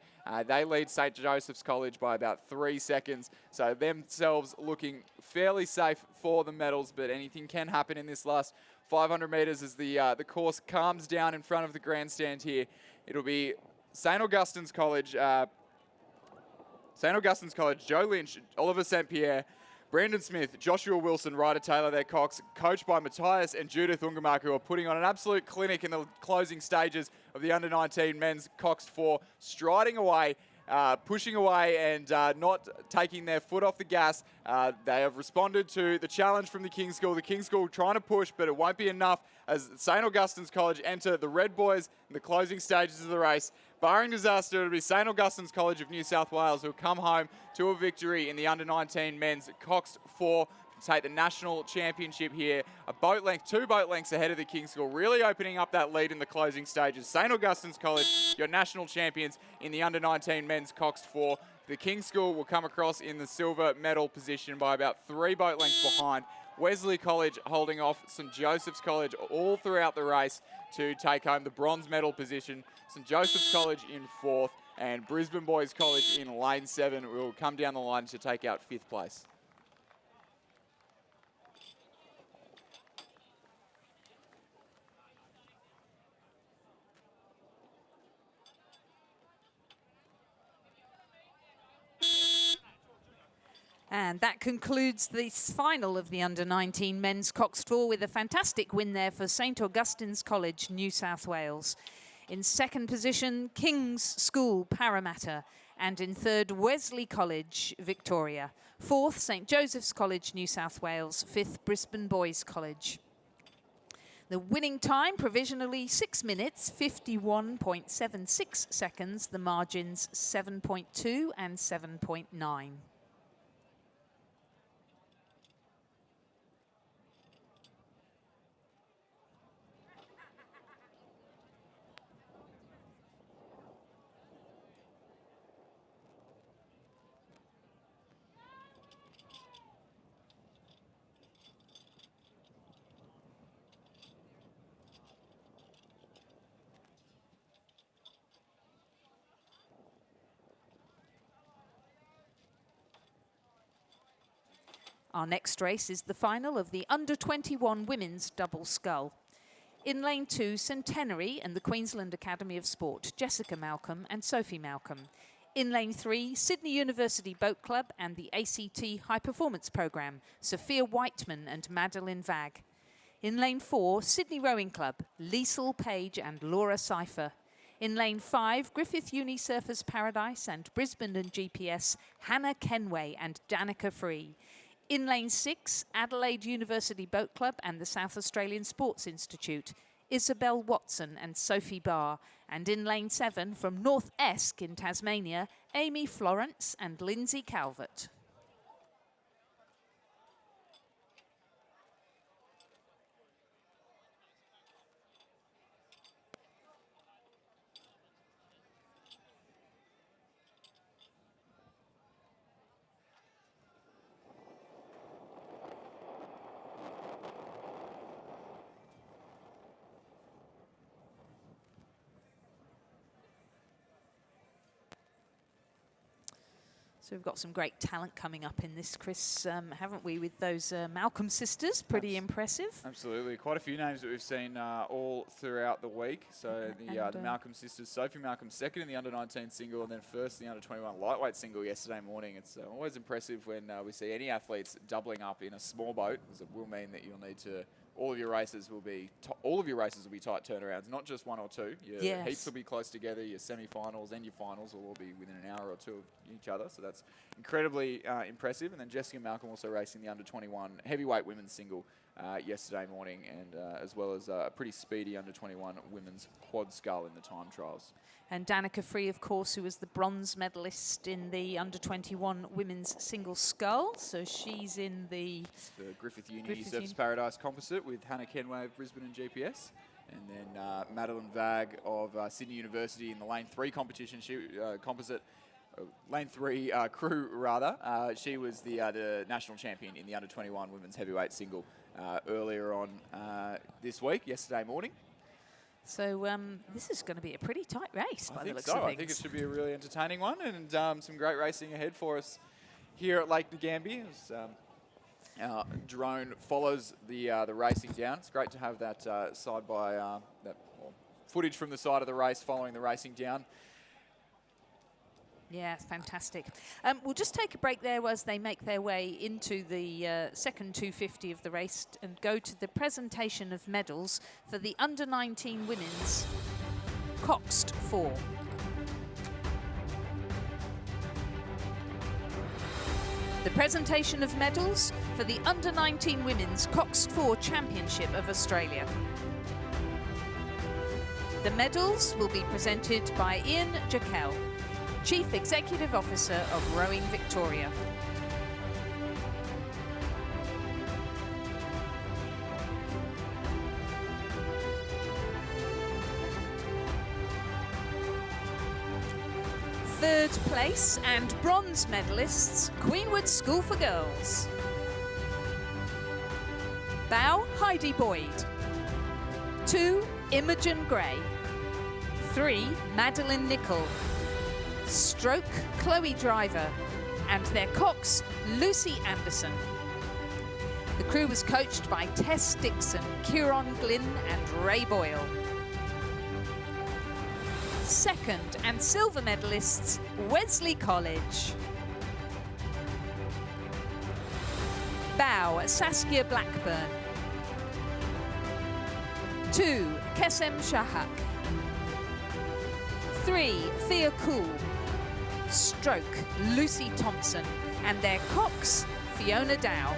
They lead St. Joseph's College by about 3 seconds. So themselves looking fairly safe for the medals, but anything can happen in this last 500 metres as the course calms down in front of the grandstand here. It'll be St. Augustine's College, Joe Lynch, Oliver St. Pierre, Brandon Smith, Joshua Wilson, Ryder Taylor, their Cox, coached by Matthias and Judith Ungemark, who are putting on an absolute clinic in the closing stages of the under-19 men's Coxed 4, striding away, pushing away and not taking their foot off the gas. They have responded to the challenge from the King School. The King School trying to push, but it won't be enough as St. Augustine's College enter the Red Boys in the closing stages of the race. Barring disaster, it'll be St. Augustine's College of New South Wales who will come home to a victory in the under-19 men's Coxed 4 to take the national championship here. A boat length, 2 boat lengths ahead of the King School, really opening up that lead in the closing stages. St. Augustine's College, your national champions in the under-19 men's Coxed 4. The King School will come across in the silver medal position by about 3 boat lengths behind. Wesley College holding off St. Joseph's College all throughout the race to take home the bronze medal position. St. Joseph's College in 4th and Brisbane Boys College in lane 7 will come down the line to take out 5th place. And that concludes this final of the under-19 men's Coxed 4 with a fantastic win there for St Augustine's College, New South Wales. In second position, King's School, Parramatta. And in third, Wesley College, Victoria. Fourth, St Joseph's College, New South Wales. Fifth, Brisbane Boys College. The winning time, provisionally 6 minutes, 51.76 seconds. The margins 7.2 and 7.9. Our next race is the final of the under-21 women's double scull. In lane 2, Centenary and the Queensland Academy of Sport, Jessica Malcolm and Sophie Malcolm. In lane 3, Sydney University Boat Club and the ACT High Performance Programme, Sophia Whiteman and Madeline Vag. In lane 4, Sydney Rowing Club, Liesl Page and Laura Cypher. In lane 5, Griffith Uni Surfers Paradise and Brisbane and GPS, Hannah Kenway and Danica Free. In lane 6, Adelaide University Boat Club and the South Australian Sports Institute, Isabel Watson and Sophie Barr. And in lane 7, from North Esk in Tasmania, Amy Florence and Lindsay Calvert. So we've got some great talent coming up in this, Chris, haven't we, with those Malcolm sisters? Pretty impressive. Absolutely. Quite a few names that we've seen all throughout the week. So the Malcolm sisters, Sophie Malcolm second in the under-19 single and then first in the under-21 lightweight single yesterday morning. It's always impressive when we see any athletes doubling up in a small boat, because it will mean that you'll need to... All of your races will be tight turnarounds, not just one or two. Your heats will be close together. Your semi-finals and your finals will all be within an hour or two of each other. So that's incredibly impressive. And then Jessica Malcolm also racing the under-21 heavyweight women's single yesterday morning, and as well as a pretty speedy under-21 women's quad scull in the time trials. And Danica Free, of course, who was the bronze medalist in the under-21 women's single scull. So she's in the Griffith Uni Surfers Paradise composite with Hannah Kenway of Brisbane and GPS. And then Madeline Vag of Sydney University in the lane 3 competition composite. Lane 3 crew, rather. She was the national champion in the under-21 women's heavyweight single earlier on this week, yesterday morning. So this is going to be a pretty tight race by the looks of things. I think it should be a really entertaining one, and some great racing ahead for us here at Lake Ngambie. Our drone follows the racing down. It's great to have that footage from the side of the race following the racing down. Yeah, it's fantastic. We'll just take a break there as they make their way into the second 250 of the race and go to the presentation of medals for the under-19 women's Coxed 4. The presentation of medals for the under-19 women's Coxed 4 Championship of Australia. The medals will be presented by Ian Jekyll, Chief Executive Officer of Rowing Victoria. Third place and bronze medalists, Queenwood School for Girls. Bow, Heidi Boyd. 2, Imogen Gray. 3, Madeline Nicol. Stroke, Chloe Driver, and their cox, Lucy Anderson. The crew was coached by Tess Dixon, Kieron Glynn and Ray Boyle. Second and silver medalists, Wesley College. Bow, Saskia Blackburn. 2, Kesem Shahak. 3, Thea Cool. Stroke, Lucy Thompson. And their cox, Fiona Dow.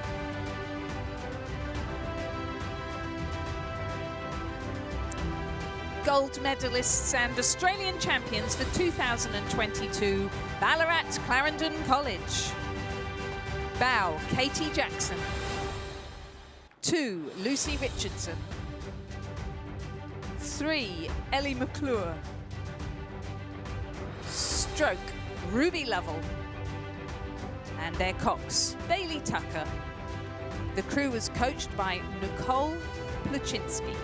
Gold medalists and Australian champions for 2022, Ballarat Clarendon College. Bow, Katie Jackson. 2, Lucy Richardson. 3, Ellie McClure. Stroke, Ruby Lovell. And their cox, Bailey Tucker. The crew was coached by Nicole Pluchinski.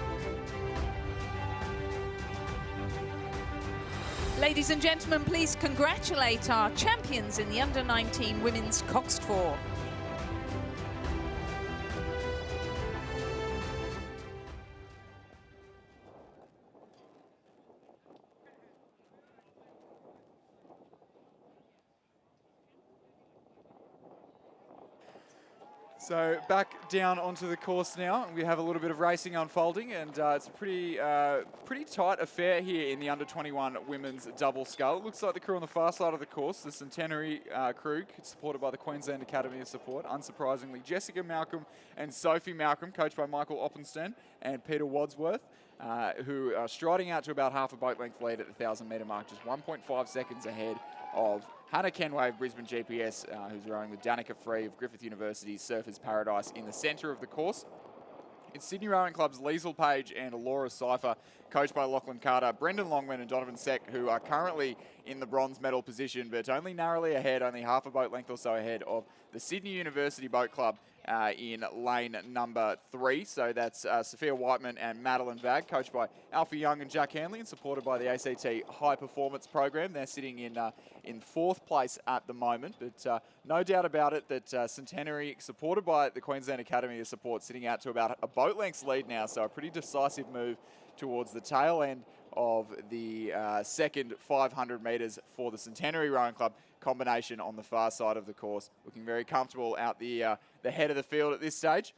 Ladies and gentlemen, please congratulate our champions in the Under-19 Women's Coxed 4. So back down onto the course now. We have a little bit of racing unfolding, and it's a pretty tight affair here in the Under-21 women's double scull. It looks like the crew on the far side of the course, the Centenary crew, supported by the Queensland Academy of Support. Unsurprisingly, Jessica Malcolm and Sophie Malcolm, coached by Michael Oppenstein and Peter Wadsworth, who are striding out to about half a boat length lead at the 1,000-metre mark, just 1.5 seconds ahead of Hannah Kenway of Brisbane GPS, who's rowing with Danica Free of Griffith University's Surfers Paradise in the centre of the course. It's Sydney Rowing Club's Liesl Page and Laura Cypher, coached by Lachlan Carter, Brendan Longman and Donovan Seck, who are currently in the bronze medal position, but only narrowly ahead, only half a boat length or so ahead of the Sydney University Boat Club in lane number 3. So that's Sophia Whiteman and Madeline Vag, coached by Alfie Young and Jack Hanley and supported by the ACT High Performance Program. They're sitting in 4th place at the moment, but no doubt about it that Centenary, supported by the Queensland Academy of Support, sitting out to about a boat length's lead now, so a pretty decisive move towards the tail end of the second 500 metres for the Centenary Rowing Club combination on the far side of the course. Looking very comfortable out the head of the field at this stage.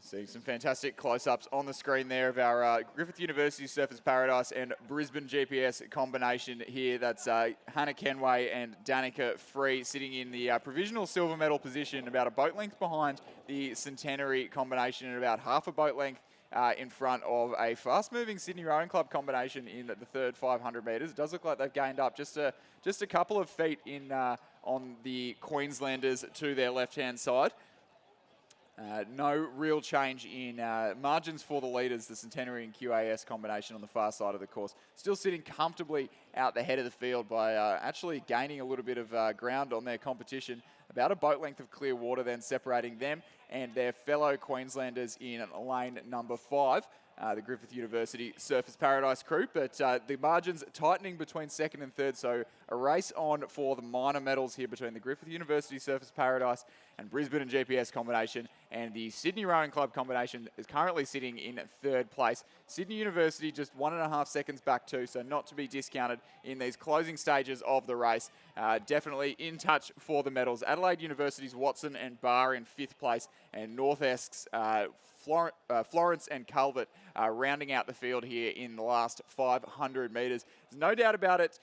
Seeing some fantastic close-ups on the screen there of our Griffith University Surfers Paradise and Brisbane GPS combination here. That's Hannah Kenway and Danica Free sitting in the provisional silver medal position, about a boat length behind the Centenary combination and about half a boat length in front of a fast-moving Sydney Rowing Club combination in the third 500 metres. It does look like they've gained up just a couple of feet in on the Queenslanders to their left-hand side. No real change in margins for the leaders, the Centenary and QAS combination on the far side of the course. Still sitting comfortably out the head of the field by actually gaining a little bit of ground on their competition. About a boat length of clear water then separating them and their fellow Queenslanders in lane number 5. The Griffith University Surfers Paradise crew, but the margins tightening between second and third, so a race on for the minor medals here between the Griffith University Surfers Paradise and Brisbane and GPS combination, and the Sydney Rowing Club combination is currently sitting in 3rd place. Sydney University just 1.5 seconds back too, so not to be discounted in these closing stages of the race. Definitely in touch for the medals. Adelaide University's Watson and Barr in 5th place, and North Esk's Florence and Calvert rounding out the field here in the last 500 metres. There's no doubt about it,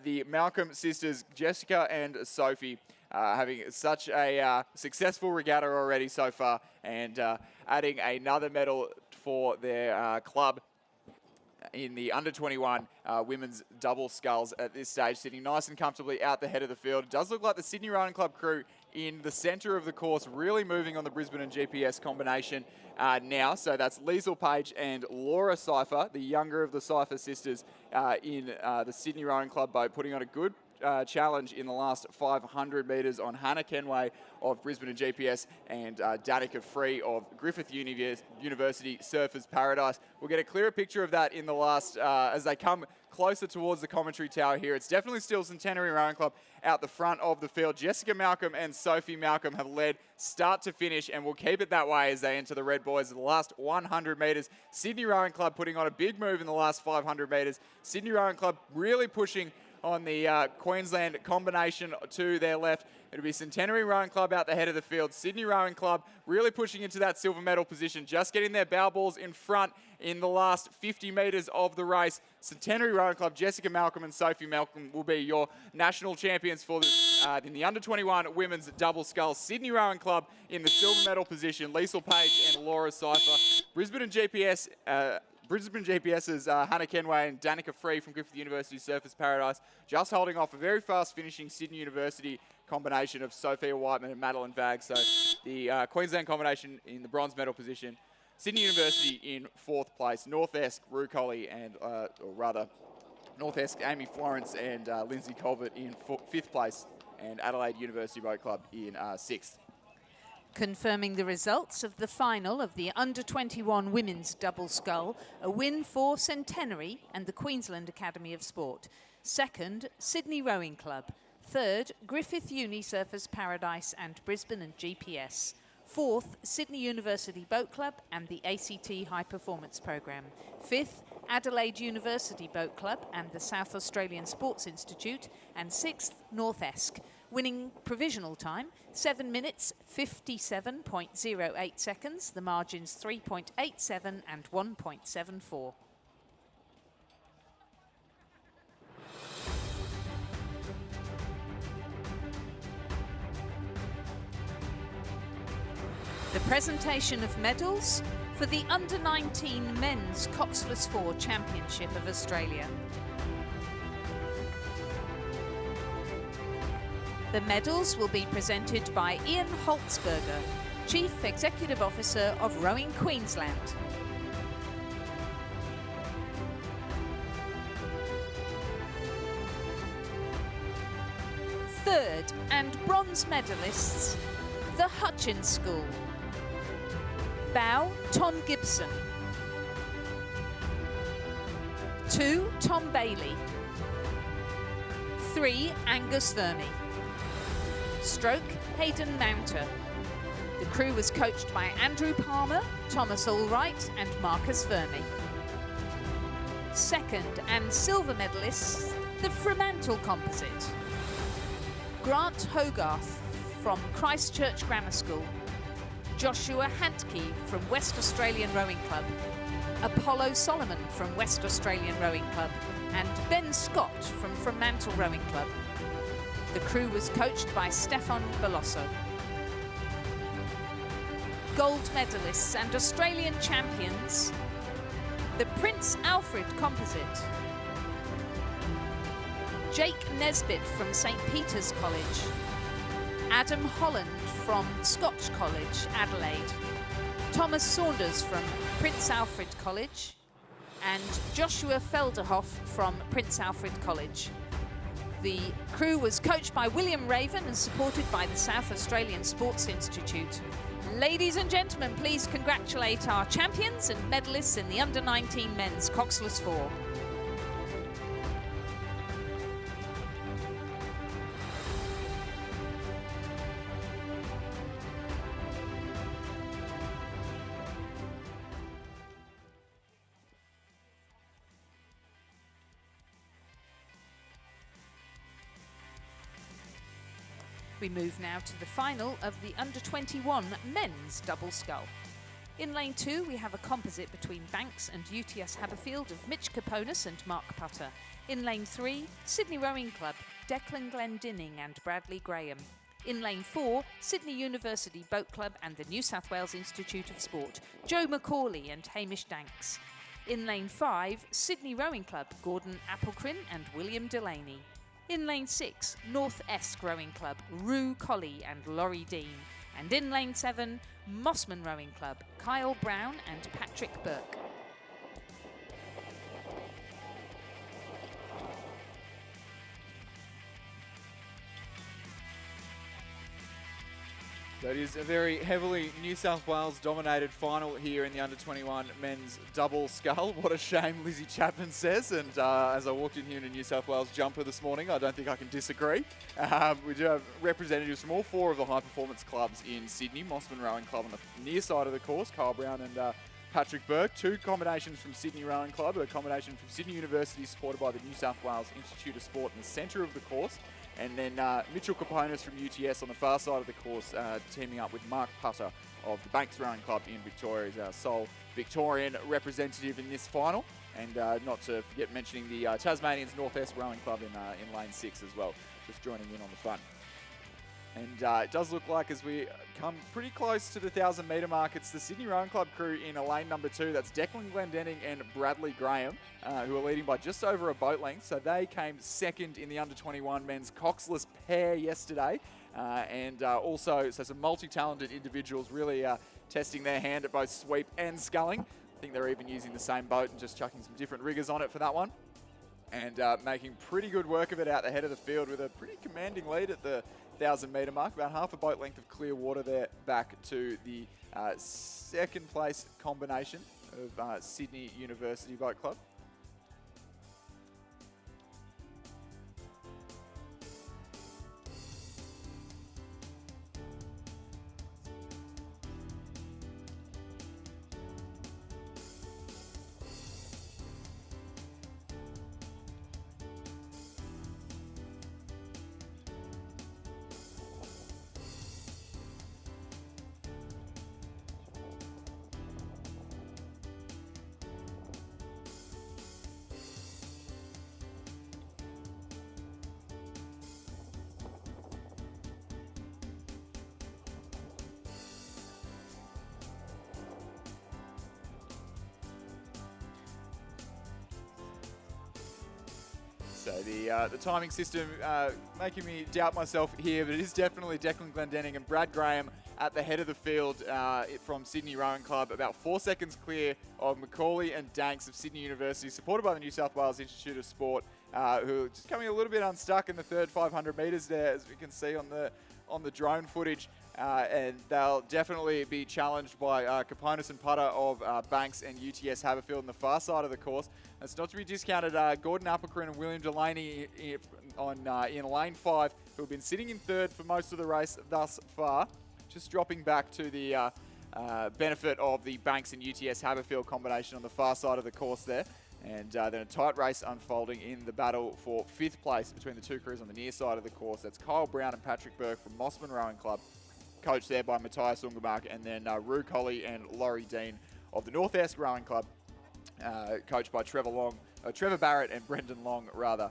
the Malcolm sisters, Jessica and Sophie, having such a successful regatta already so far, and adding another medal for their club in the Under-21 women's double sculls at this stage, sitting nice and comfortably out the head of the field. It does look like the Sydney Rowing Club crew in the centre of the course, really moving on the Brisbane and GPS combination now. So that's Liesl Page and Laura Cypher, the younger of the Cypher sisters, in the Sydney Rowing Club boat, putting on a good challenge in the last 500 metres on Hannah Kenway of Brisbane and GPS and Danica Free of Griffith University Surfers Paradise. We'll get a clearer picture of that in the last, as they come closer towards the commentary tower here. It's definitely still Centenary Rowing Club out the front of the field. Jessica Malcolm and Sophie Malcolm have led start to finish and will keep it that way as they enter the red buoys of the last 100 metres. Sydney Rowing Club putting on a big move in the last 500 metres. Sydney Rowing Club really pushing on the Queensland combination to their left. It'll be Centenary Rowing Club out the head of the field. Sydney Rowing Club really pushing into that silver medal position, just getting their bow balls in front in the last 50 metres of the race. Centenary Rowing Club, Jessica Malcolm and Sophie Malcolm will be your national champions for in the under-21 women's double scull. Sydney Rowing Club in the silver medal position, Liesl Page and Laura Cypher. Brisbane GPS's Hannah Kenway and Danica Free from Griffith University Surfers Paradise just holding off a very fast finishing Sydney University combination of Sophia Whiteman and Madeline Vagg. So the Queensland combination in the bronze medal position. Sydney University in 4th place. North Esk, Rue Colley and, North Esk, Amy Florence and Lindsay Colbert in 5th place. And Adelaide University Boat Club in 6th. Confirming the results of the final of the under-21 women's double scull, a win for Centenary and the Queensland Academy of Sport. Second, Sydney Rowing Club. Third, Griffith Uni Surfers Paradise and Brisbane and GPS. Fourth, Sydney University Boat Club and the ACT High Performance Programme. Fifth, Adelaide University Boat Club and the South Australian Sports Institute. And sixth, North Esk. Winning provisional time, 7 minutes 57.08 seconds. The margins 3.87 and 1.74. The presentation of medals for the Under-19 Men's Coxless 4 Championship of Australia. The medals will be presented by Ian Holtzberger, Chief Executive Officer of Rowing Queensland. Third and bronze medalists, the Hutchins School. Bow, Tom Gibson. 2, Tom Bailey. 3, Angus Fermi. Stroke, Hayden Mounter. The crew was coached by Andrew Palmer, Thomas Allwright and Marcus Fermi. Second and silver medalists, the Fremantle Composite. Grant Hogarth from Christchurch Grammar School. Joshua Hantke from West Australian Rowing Club. Apollo Solomon from West Australian Rowing Club. And Ben Scott from Fremantle Rowing Club. The crew was coached by Stefan Belosso. Gold medalists and Australian champions, the Prince Alfred Composite. Jake Nesbitt from St Peter's College. Adam Holland from Scotch College, Adelaide. Thomas Saunders from Prince Alfred College. And Joshua Felderhoff from Prince Alfred College. The crew was coached by William Raven and supported by the South Australian Sports Institute. Ladies and gentlemen, please congratulate our champions and medalists in the Under-19 Men's Coxless 4. We move now to the final of the Under-21 Men's Double Scull. In lane 2, we have a composite between Banks and UTS Haberfield of Mitch Kaponis and Mark Putter. In lane 3, Sydney Rowing Club, Declan Glendinning and Bradley Graham. In lane 4, Sydney University Boat Club and the New South Wales Institute of Sport, Joe McCauley and Hamish Danks. In lane 5, Sydney Rowing Club, Gordon Applecrin and William Delaney. In lane 6, North Esk Rowing Club, Rue Colley and Laurie Dean. And in lane 7, Mossman Rowing Club, Kyle Brown and Patrick Burke. So it is a very heavily New South Wales dominated final here in the under-21 men's double scull. What a shame, Lizzie Chapman says. And as I walked in here in a New South Wales jumper this morning, I don't think I can disagree. We do have representatives from all 4 of the high performance clubs in Sydney. Mossman Rowing Club on the near side of the course, Kyle Brown and Patrick Burke. 2 combinations from Sydney Rowing Club, a combination from Sydney University supported by the New South Wales Institute of Sport in the centre of the course. And then Mitchell Kaponis from UTS on the far side of the course, teaming up with Mark Putter of the Banks Rowing Club in Victoria as our sole Victorian representative in this final. And not to forget mentioning the Tasmanians North-Est Rowing Club in lane 6 as well, just joining in on the front. And it does look like as we come pretty close to the 1,000-metre mark, it's the Sydney Rowing Club crew in lane number 2. That's Declan Glendenning and Bradley Graham, who are leading by just over a boat length. So they came second in the under-21 men's coxless pair yesterday. Also, so some multi-talented individuals really testing their hand at both sweep and sculling. I think they're even using the same boat and just chucking some different riggers on it for that one. And making pretty good work of it out the head of the field with a pretty commanding lead at the 1,000-metre mark, about half a boat length of clear water there back to the second place combination of Sydney University Boat Club. So the timing system making me doubt myself here, but it is definitely Declan Glendenning and Brad Graham at the head of the field from Sydney Rowing Club, about 4 seconds clear of Macaulay and Danks of Sydney University, supported by the New South Wales Institute of Sport, who are just coming a little bit unstuck in the third 500 metres there, as we can see on the drone footage. And they'll definitely be challenged by Kaponis and Putter of Banks and UTS Haberfield on the far side of the course. That's not to be discounted. Gordon Applecroon and William Delaney in lane 5, who have been sitting in third for most of the race thus far, just dropping back to the benefit of the Banks and UTS Haberfield combination on the far side of the course there. And then a tight race unfolding in the battle for 5th place between the 2 crews on the near side of the course. That's Kyle Brown and Patrick Burke from Mossman Rowing Club, coached there by Matthias Ungermark, and then Rue Colley and Laurie Dean of the North-Est Rowing Club, coached by Trevor Barrett and Brendan Long, rather.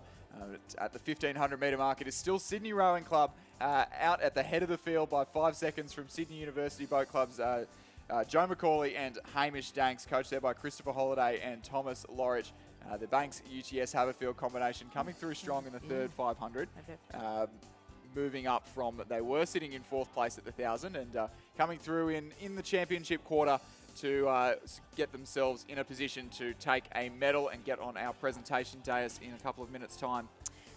At the 1,500-metre mark, it is still Sydney Rowing Club out at the head of the field by 5 seconds from Sydney University Boat Club's Joe Macaulay and Hamish Danks, coached there by Christopher Holliday and Thomas Lorich. The Banks UTS Haberfield combination coming through strong in the third 500. Moving up from, they were sitting in 4th place at the 1,000 and coming through in the championship quarter to get themselves in a position to take a medal and get on our presentation dais in a couple of minutes' time.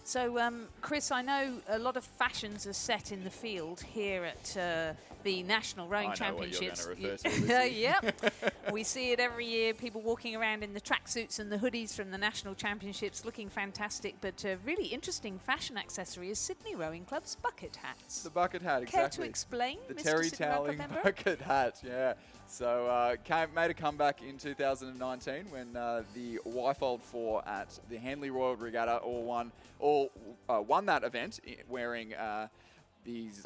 So, Chris, I know a lot of fashions are set in the field here at the National Rowing Championships. What you're going to refer to, Lizzie. Yep. We see it every year, people walking around in the tracksuits and the hoodies from the National Championships looking fantastic, but a really interesting fashion accessory is Sydney Rowing Club's bucket hats. The bucket hat, exactly. Care to explain, the Mr. Terry Sydney Rowing Club Toweling member? bucket hat, yeah. So made a comeback in 2019 when the Wyfold 4 at the Hanley Royal Regatta all won that event wearing these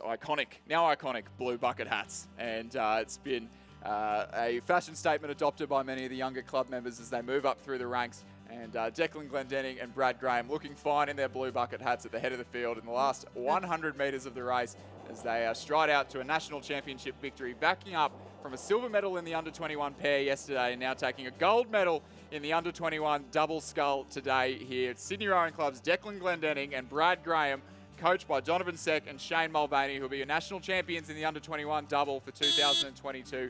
now iconic blue bucket hats. And it's been a fashion statement adopted by many of the younger club members as they move up through the ranks. And Declan Glendenning and Brad Graham looking fine in their blue bucket hats at the head of the field in the last 100 metres of the race as they stride out to a national championship victory, backing up from a silver medal in the under-21 pair yesterday and now taking a gold medal in the under-21 double scull today here at Sydney Rowing Club's Declan Glendenning and Brad Graham, coached by Donovan Seck and Shane Mulvaney, who will be your national champions in the under-21 double for 2022.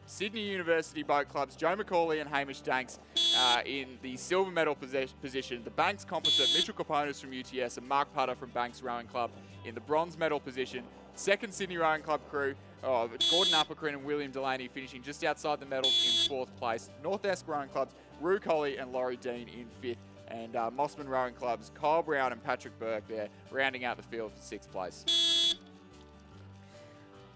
Sydney University Boat Club's Joe Macaulay and Hamish Danks in the silver medal position. The Banks composite, Mitchell Kaponis from UTS and Mark Putter from Banks Rowing Club in the bronze medal position. Second Sydney Rowing Club crew, Gordon Applecroon and William Delaney finishing just outside the medals in 4th place. North Esk Rowing Clubs, Rue Colley and Laurie Dean in 5th. And Mossman Rowing Clubs, Kyle Brown and Patrick Burke there, rounding out the field for 6th place.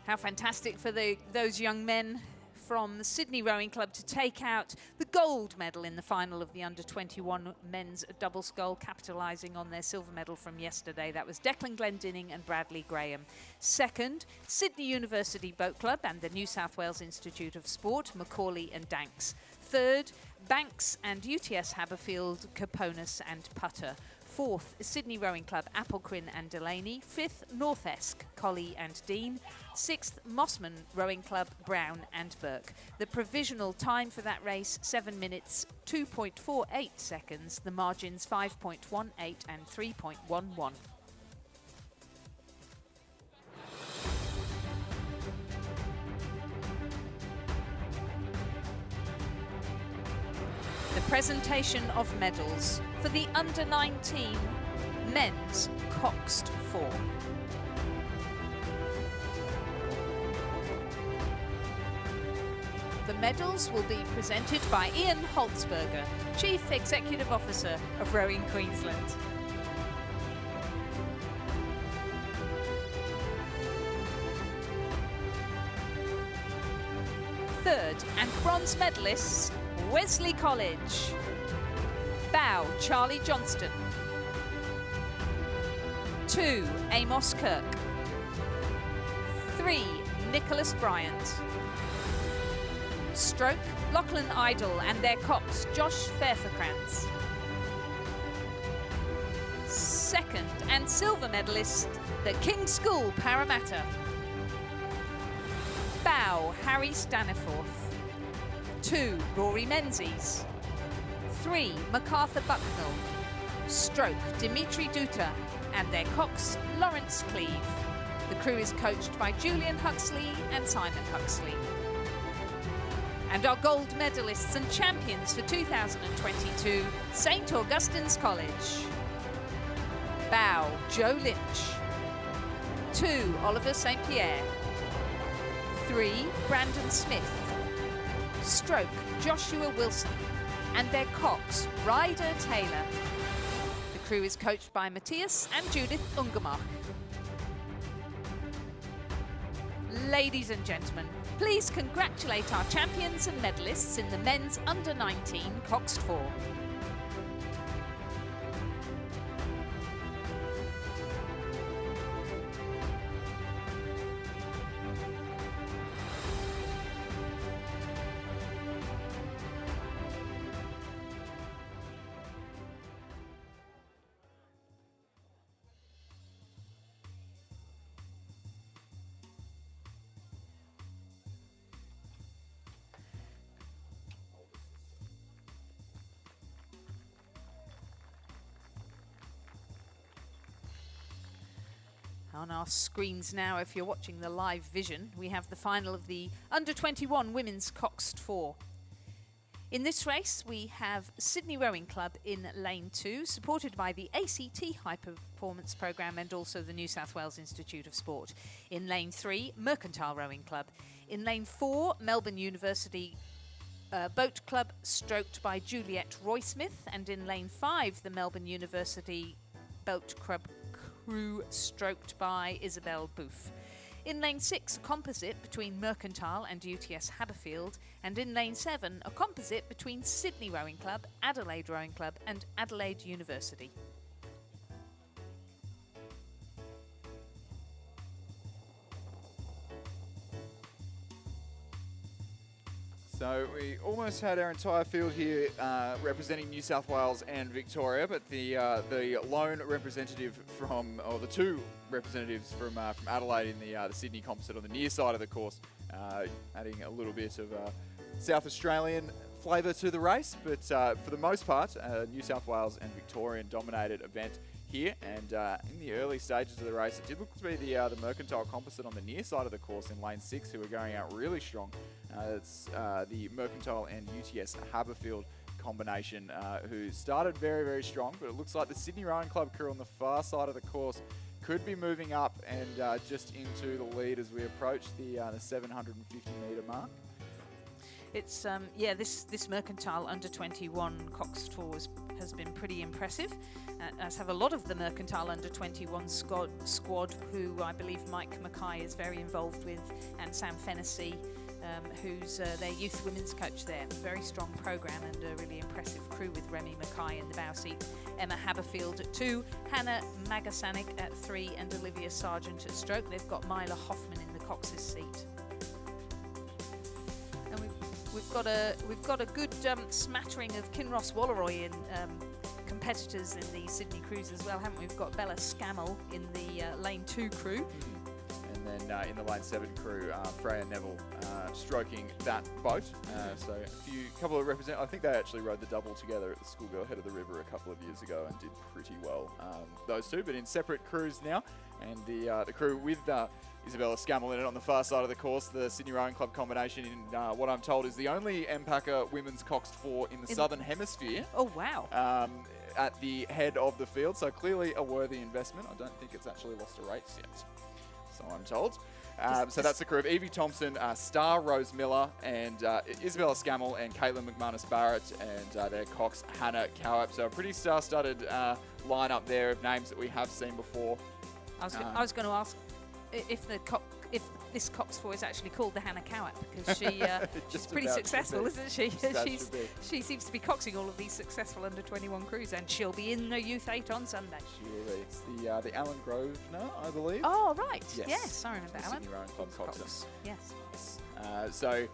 How fantastic for those young men from the Sydney Rowing Club to take out the gold medal in the final of the under-21 men's double scull, capitalising on their silver medal from yesterday. That was Declan Glendinning and Bradley Graham. Second, Sydney University Boat Club and the New South Wales Institute of Sport, Macaulay and Danks. Third, Banks and UTS Haberfield, Caponis and Putter. Fourth, Sydney Rowing Club, Applecroon and Delaney. Fifth, North Esk, Colley and Dean. Sixth, Mossman Rowing Club, Brown and Burke. The provisional time for that race, 7 minutes, 2.48 seconds. The margins, 5.18 and 3.11. The presentation of medals for the under-19 men's Coxed 4. The medals will be presented by Ian Holtzberger, Chief Executive Officer of Rowing Queensland. Third and bronze medalists, Wesley College. Bow, Charlie Johnston. 2, Amos Kirk. 3, Nicholas Bryant. Stroke, Lachlan Idle and their cox, Josh Fairfakrantz. Second and silver medalist, the King's School Parramatta. Bow, Harry Staniforth. 2, Rory Menzies. 3, MacArthur Bucknell. Stroke, Dimitri Duta and their cox, Lawrence Cleave. The crew is coached by Julian Huxley and Simon Huxley. And our gold medalists and champions for 2022, St Augustine's College. Bow, Joe Lynch. 2, Oliver St Pierre. 3, Brandon Smith. Stroke, Joshua Wilson and their cox, Ryder Taylor. The crew is coached by Matthias and Judith Ungemach. Ladies and gentlemen, please congratulate our champions and medalists in the men's under-19 Coxed 4. On our screens now, if you're watching the live vision, we have the final of the under-21 women's Coxed 4. In this race, we have Sydney Rowing Club in lane 2, supported by the ACT High Performance Programme and also the New South Wales Institute of Sport. In lane 3, Mercantile Rowing Club. In lane 4, Melbourne University Boat Club, stroked by Juliet Roysmith. And in lane 5, the Melbourne University Boat Club crew, stroked by Isabel Booth. In lane 6, a composite between Mercantile and UTS Haberfield, and in lane 7, a composite between Sydney Rowing Club, Adelaide Rowing Club and Adelaide University. So we almost had our entire field here representing New South Wales and Victoria, but the lone representative from, or the two representatives from Adelaide in the Sydney composite on the near side of the course, adding a little bit of South Australian flavour to the race, but for the most part, New South Wales and Victorian dominated event here, and in the early stages of the race, it did look to be the Mercantile composite on the near side of the course in lane 6 who were going out really strong. It's the Mercantile and UTS Haberfield combination who started very, very strong, but it looks like the Sydney Rowing Club crew on the far side of the course could be moving up and just into the lead as we approach the 750-metre mark. It's this Mercantile under 21 Cox Fours has been pretty impressive, as have a lot of the Mercantile under 21 squad, who I believe Mike Mackay is very involved with, and Sam Fennessy, who's their youth women's coach there. Very strong programme and a really impressive crew with Remy Mackay in the bow seat, Emma Haberfield at 2, Hannah Magasanik at 3, and Olivia Sargent at stroke. They've got Myla Hoffman in the Cox's seat. And we've got a good smattering of Kinross Walleroy competitors in the Sydney Cruise as well, haven't we? We've got Bella Scammell in the Lane 2 crew. And then in the Lane 7 crew, Freya Neville stroking that boat. So a couple of I think they actually rode the double together at the Schoolgirl Head of the River a couple of years ago and did pretty well, those two, but in separate crews now. And the crew with Isabella Scammell in it on the far side of the course, the Sydney Rowing Club combination in what I'm told is the only MPACA women's Coxed 4 in the Southern Hemisphere. Oh, wow. At the head of the field, so clearly a worthy investment. I don't think it's actually lost a race yet, so I'm told. So that's the crew of Evie Thompson, Star Rose Miller, and Isabella Scammell, and Caitlin McManus Barrett, and their Cox Hannah Cowap. So a pretty star-studded lineup there of names that we have seen before. I was going to ask if this Cox 4 is actually called the Hannah Cowap, because she's pretty successful, isn't she? She seems to be coxing all of these successful under-21 crews, and she'll be in the Youth 8 on Sunday. She'll be. It's the Alan Grosvenor, I believe. Oh, right. Yes, I remember Alan. Sydney Rowing Club Coxer. Yes. So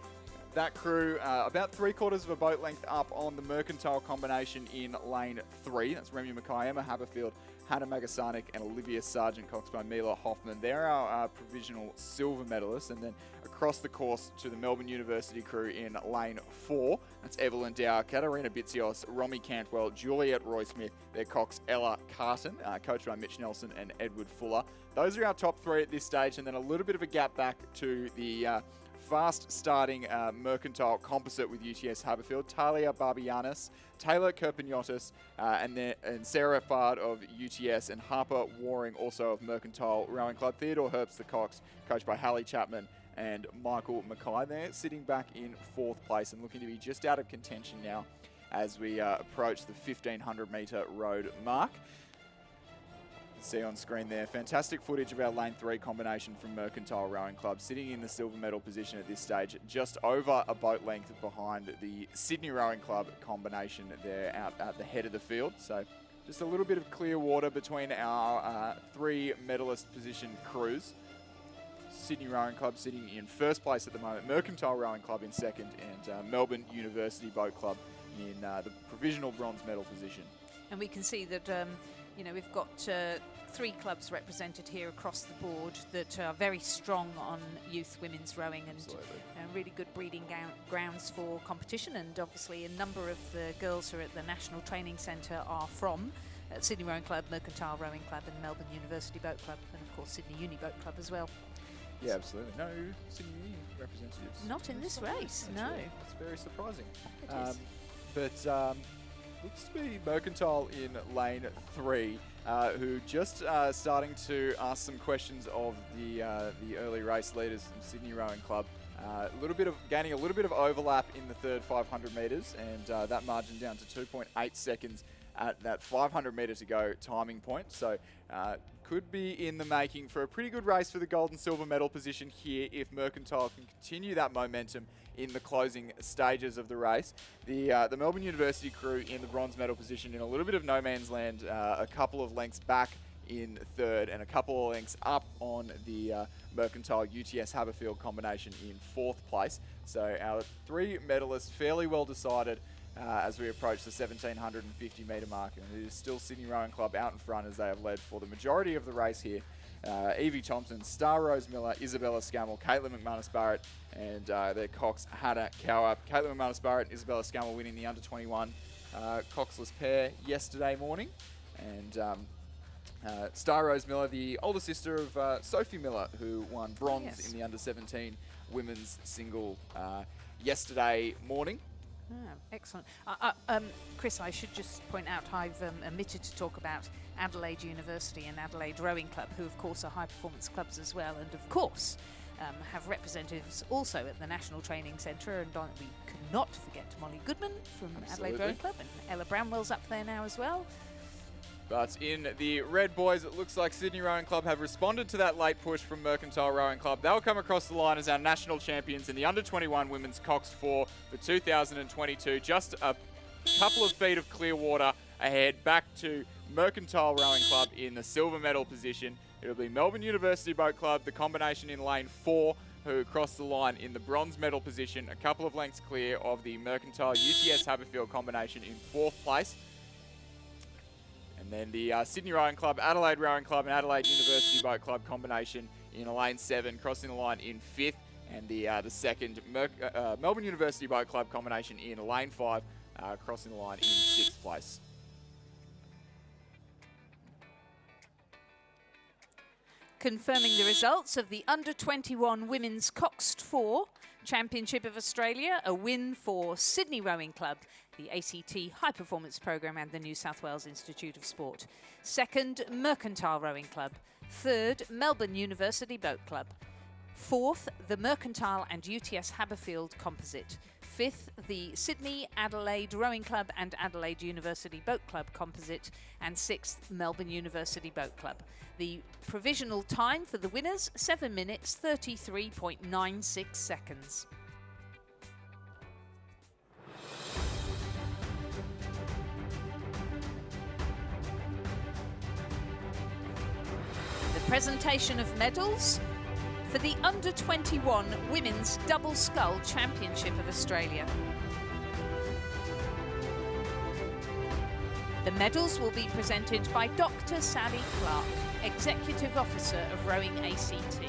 that crew, about 3/4 of a boat length up on the Mercantile combination in Lane 3. That's Remy Mackay, Emma Haberfield, Hannah Magasanik, and Olivia Sargent, coxed by Mila Hoffman. They're our provisional silver medalists. And then across the course to the Melbourne University crew in Lane 4. That's Evelyn Dow, Katarina Bitsios, Romy Cantwell, Juliet Roy-Smith, their cox Ella Carton, coached by Mitch Nelson and Edward Fuller. Those are our top 3 at this stage, and then a little bit of a gap back to the fast-starting Mercantile composite with UTS Haberfield, Talia Barbianis, Taylor Kerpeniotis, and Sarah Fard of UTS, and Harper Waring, also of Mercantile Rowing Club. Theodore Herbst, the cox, coached by Hallie Chapman and Michael Mackay there, sitting back in 4th place and looking to be just out of contention now as we approach the 1,500-metre road mark. See on screen there, fantastic footage of our Lane 3 combination from Mercantile Rowing Club, sitting in the silver medal position at this stage, just over a boat length behind the Sydney Rowing Club combination there out at the head of the field. So just a little bit of clear water between our 3 medalist position crews. Sydney Rowing Club sitting in 1st place at the moment, Mercantile Rowing Club in 2nd, and Melbourne University Boat Club in the provisional bronze medal position. And we can see that we've got 3 clubs represented here across the board that are very strong on youth women's rowing, and really good breeding grounds for competition. And obviously a number of the girls who are at the National Training Centre are from Sydney Rowing Club, Mercantile Rowing Club, and Melbourne University Boat Club, and of course Sydney Uni Boat Club as well. Yeah, absolutely. No Sydney Uni representatives. Not in this race, no. It's very surprising. It is. But looks to be Mercantile in Lane 3, who just starting to ask some questions of the early race leaders from Sydney Rowing Club. Gaining a little bit of overlap in the third 500 metres, and that margin down to 2.8 seconds at that 500 metre to go timing point. So could be in the making for a pretty good race for the gold and silver medal position here if Mercantile can continue that momentum in the closing stages of the race. The Melbourne University crew in the bronze medal position in a little bit of no man's land, a couple of lengths back in 3rd and a couple of lengths up on the Mercantile UTS Haberfield combination in 4th place. So our 3 medalists fairly well decided as we approach the 1,750 metre mark, and it is still Sydney Rowing Club out in front as they have led for the majority of the race here. Evie Thompson, Star Rose Miller, Isabella Scammell, Caitlin McManus Barrett, and their cox Hannah Cowap. Caitlin McManus Barrett and Isabella Scammell winning the under-21 coxless pair yesterday morning, and Star Rose Miller, the older sister of Sophie Miller, who won bronze in the under-17 women's single yesterday morning. Excellent. Chris, I should just point out I've omitted to talk about Adelaide University and Adelaide Rowing Club, who of course are high performance clubs as well, and of course have representatives also at the National Training Centre. And we could not forget Molly Goodman from Adelaide Rowing Club, and Ella Bramwell's up there now as well. But in the red boys, it looks like Sydney Rowing Club have responded to that late push from Mercantile Rowing Club. They'll come across the line as our national champions in the under-21 Women's Coxed 4 for 2022. Just a couple of feet of clear water ahead, back to Mercantile Rowing Club in the silver medal position. It'll be Melbourne University Boat Club, the combination in lane 4, who cross the line in the bronze medal position, a couple of lengths clear of the Mercantile UTS Haberfield combination in 4th place. And then the Sydney Rowing Club, Adelaide Rowing Club and Adelaide University Boat Club combination in lane 7, crossing the line in 5th. And the second Melbourne University Boat Club combination in lane 5, crossing the line in 6th place. Confirming the results of the Under-21 Women's Coxed 4 Championship of Australia, a win for Sydney Rowing Club, the ACT High Performance Programme and the New South Wales Institute of Sport. Second, Mercantile Rowing Club. Third, Melbourne University Boat Club. Fourth, the Mercantile and UTS Haberfield Composite. Fifth, the Sydney Adelaide Rowing Club and Adelaide University Boat Club Composite. And sixth, Melbourne University Boat Club. The provisional time for the winners, 7 minutes, 33.96 seconds. The presentation of medals for the Under-21 Women's Double Scull Championship of Australia. The medals will be presented by Dr. Sally Clark, Executive Officer of Rowing ACT.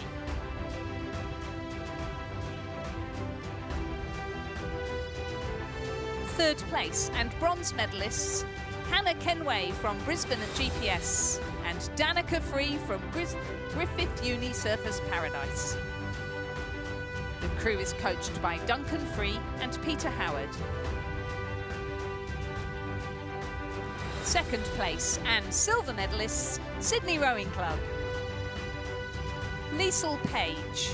Third place and bronze medalists Hannah Kenway from Brisbane at GPS and Danica Free from Griffith Uni Surfers Paradise. The crew is coached by Duncan Free and Peter Howard. Second place and silver medalists Sydney Rowing Club, Liesl Page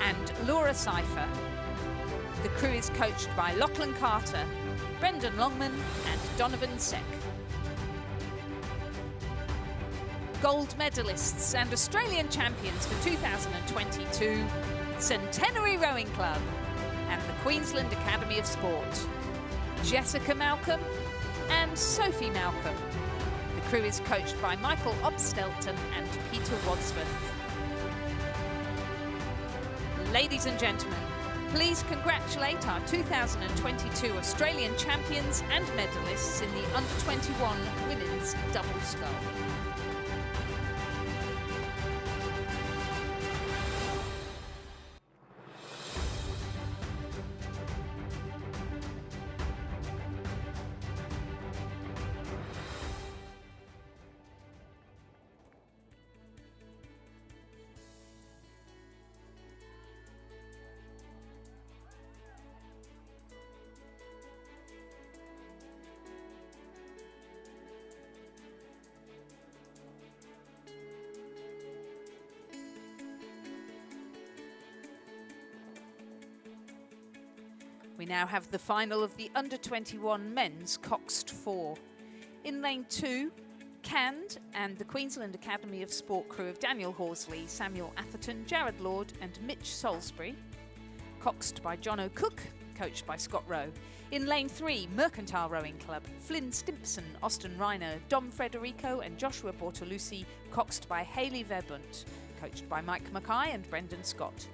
and Laura Cypher. The crew is coached by Lachlan Carter, Brendan Longman and Donovan Seck. Gold medalists and Australian champions for 2022, Centenary Rowing Club and the Queensland Academy of Sport, Jessica Malcolm and Sophie Malcolm. The crew is coached by Michael Obstelton and Peter Wadsworth. Ladies and gentlemen, please congratulate our 2022 Australian champions and medalists in the Under-21 Women's Double Scull. We now have the final of the Under-21 Men's Coxed 4. In lane 2, Canned and the Queensland Academy of Sport crew of Daniel Horsley, Samuel Atherton, Jared Lord and Mitch Salisbury. Coxed by John O'Cook, coached by Scott Rowe. In lane 3, Mercantile Rowing Club, Flynn Stimpson, Austin Reiner, Dom Frederico and Joshua Bortolucci, coxed by Hayley Verbunt, coached by Mike Mackay and Brendan Scott.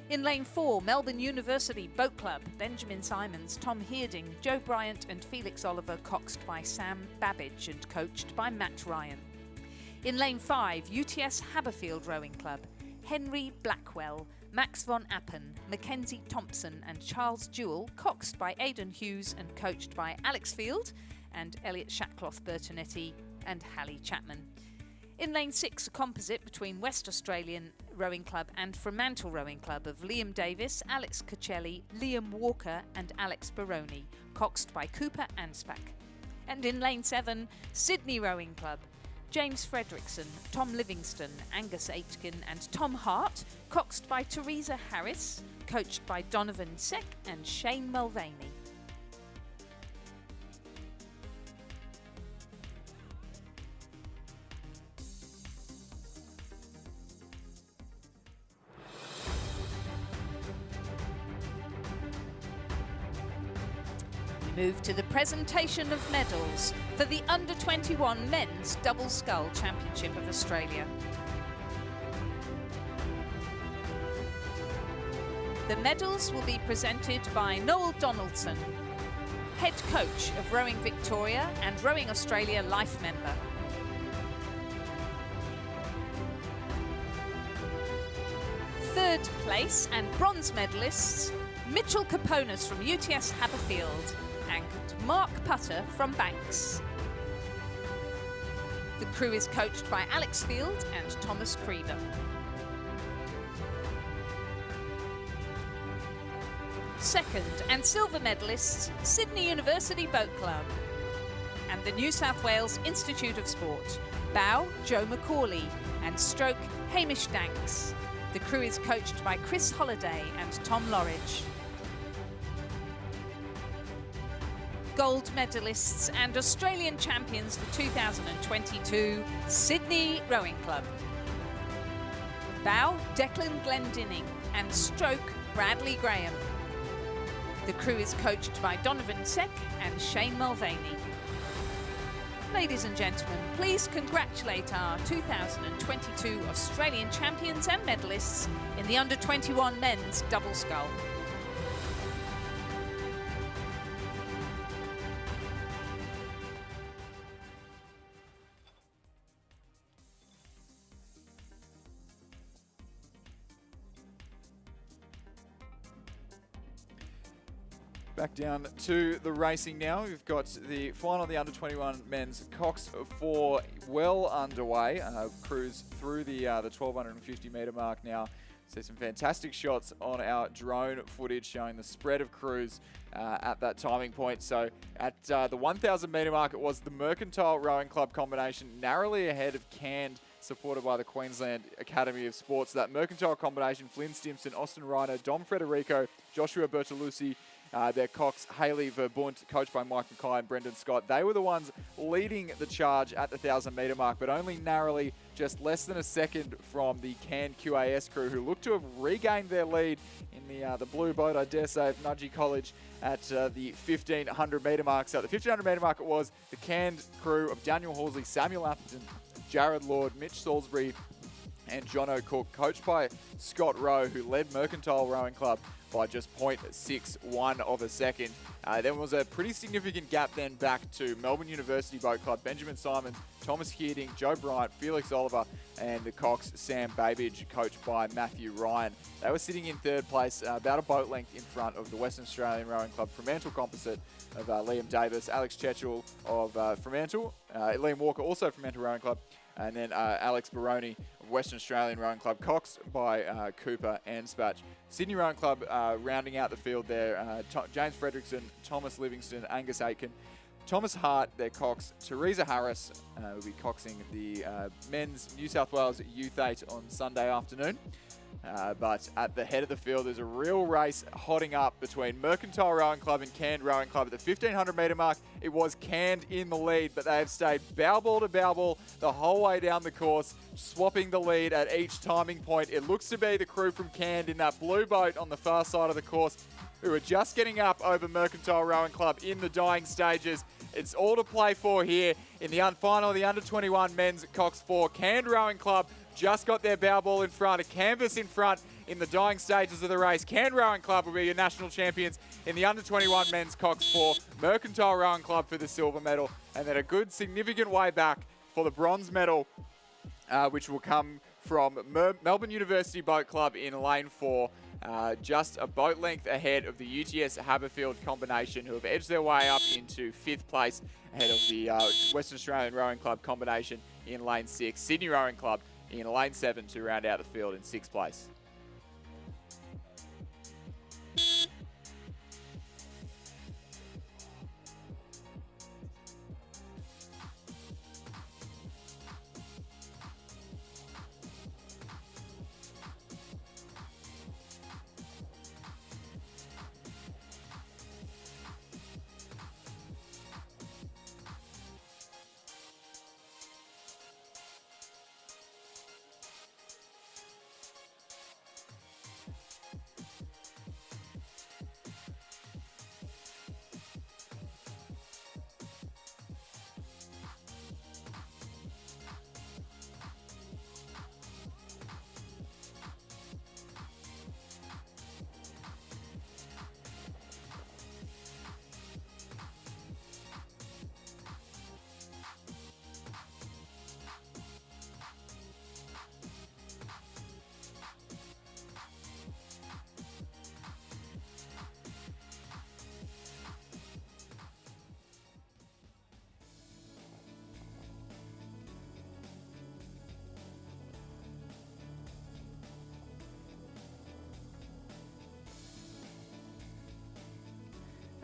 In lane 4, Melbourne University Boat Club, Benjamin Simons, Tom Hearding, Joe Bryant and Felix Oliver, coxed by Sam Babbage and coached by Matt Ryan. In lane 5, UTS Haberfield Rowing Club, Henry Blackwell, Max von Appen, Mackenzie Thompson and Charles Jewell, coxed by Aidan Hughes and coached by Alex Field and Elliot Shatcloth Bertonetti and Hallie Chapman. In lane 6, a composite between West Australian Rowing Club and Fremantle Rowing Club of Liam Davis, Alex Cocelli, Liam Walker and Alex Baroni, coxed by Cooper Anspach. And in Lane 7, Sydney Rowing Club, James Fredrickson, Tom Livingston, Angus Aitken and Tom Hart, coxed by Teresa Harris, coached by Donovan Seck and Shane Mulvaney. Move to the presentation of medals for the Under-21 Men's Double Scull Championship of Australia. The medals will be presented by Noel Donaldson, Head Coach of Rowing Victoria and Rowing Australia Life Member. Third place and bronze medalists, Mitchell Caponas from UTS Haberfield and Mark Putter from Banks. The crew is coached by Alex Field and Thomas Creeder. Second and silver medalists, Sydney University Boat Club and the New South Wales Institute of Sport, bow Joe McCauley and stroke Hamish Danks. The crew is coached by Chris Holliday and Tom Lorridge. Gold medalists and Australian champions for 2022, Sydney Rowing Club. Bow Declan Glendinning and stroke Bradley Graham. The crew is coached by Donovan Seck and Shane Mulvaney. Ladies and gentlemen, please congratulate our 2022 Australian champions and medalists in the Under-21 Men's Double Scull. Back down to the racing now. We've got the final of the Under-21 Men's Cox 4 well underway. Cruise through the 1250 metre mark now. See some fantastic shots on our drone footage showing the spread of crews at that timing point. So at the 1000 metre mark, it was the Mercantile Rowing Club combination narrowly ahead of Canned, supported by the Queensland Academy of Sports. That Mercantile combination, Flynn Stimson, Austin Reiner, Dom Frederico, Joshua Bertolucci, their cox, Hayley Verbunt, coached by Mike Mackay and Brendan Scott. They were the ones leading the charge at the 1000 metre mark, but only narrowly, just less than a second from the Cairn QAS crew, who looked to have regained their lead in the blue boat, I dare say, of Nudgee College at the 1500 metre mark. So at the 1500 metre mark, it was the Cairn crew of Daniel Horsley, Samuel Atherton, Jared Lord, Mitch Salisbury, and John O'Cook, coached by Scott Rowe, who led Mercantile Rowing Club by just 0.61 of a second. There was a pretty significant gap then back to Melbourne University Boat Club, Benjamin Simons, Thomas Keating, Joe Bryant, Felix Oliver, and the cox, Sam Babage, coached by Matthew Ryan. They were sitting in third place, about a boat length in front of the Western Australian Rowing Club Fremantle composite of Liam Davis, Alex Chechel of Fremantle, Liam Walker, also Fremantle Rowing Club, and then Alex Baroni of Western Australian Rowing Club, coxed by Cooper Anspach. Sydney Rowing Club rounding out the field there, James Fredrickson, Thomas Livingston, Angus Aitken, Thomas Hart, their cox, Teresa Harris will be coxing the men's New South Wales Youth 8 on Sunday afternoon. But at the head of the field, there's a real race hotting up between Mercantile Rowing Club and Cairn Rowing Club. At the 1500 metre mark, it was Cairn in the lead, but they have stayed bow ball to bow ball the whole way down the course, swapping the lead at each timing point. It looks to be the crew from Cairn in that blue boat on the far side of the course who are just getting up over Mercantile Rowing Club in the dying stages. It's all to play for here in the final of the Under-21 Men's Cox 4. Cairn Rowing Club just got their bow ball in front, a canvas in front in the dying stages of the race. Cairn Rowing Club will be your national champions in the Under-21 Men's Cox 4. Mercantile Rowing Club for the silver medal, and then a good significant way back for the bronze medal, which will come from Melbourne University Boat Club in lane 4. Just a boat length ahead of the UTS Haberfield combination, who have edged their way up into 5th place ahead of the Western Australian Rowing Club combination in lane 6. Sydney Rowing Club in lane 7 to round out the field in 6th place.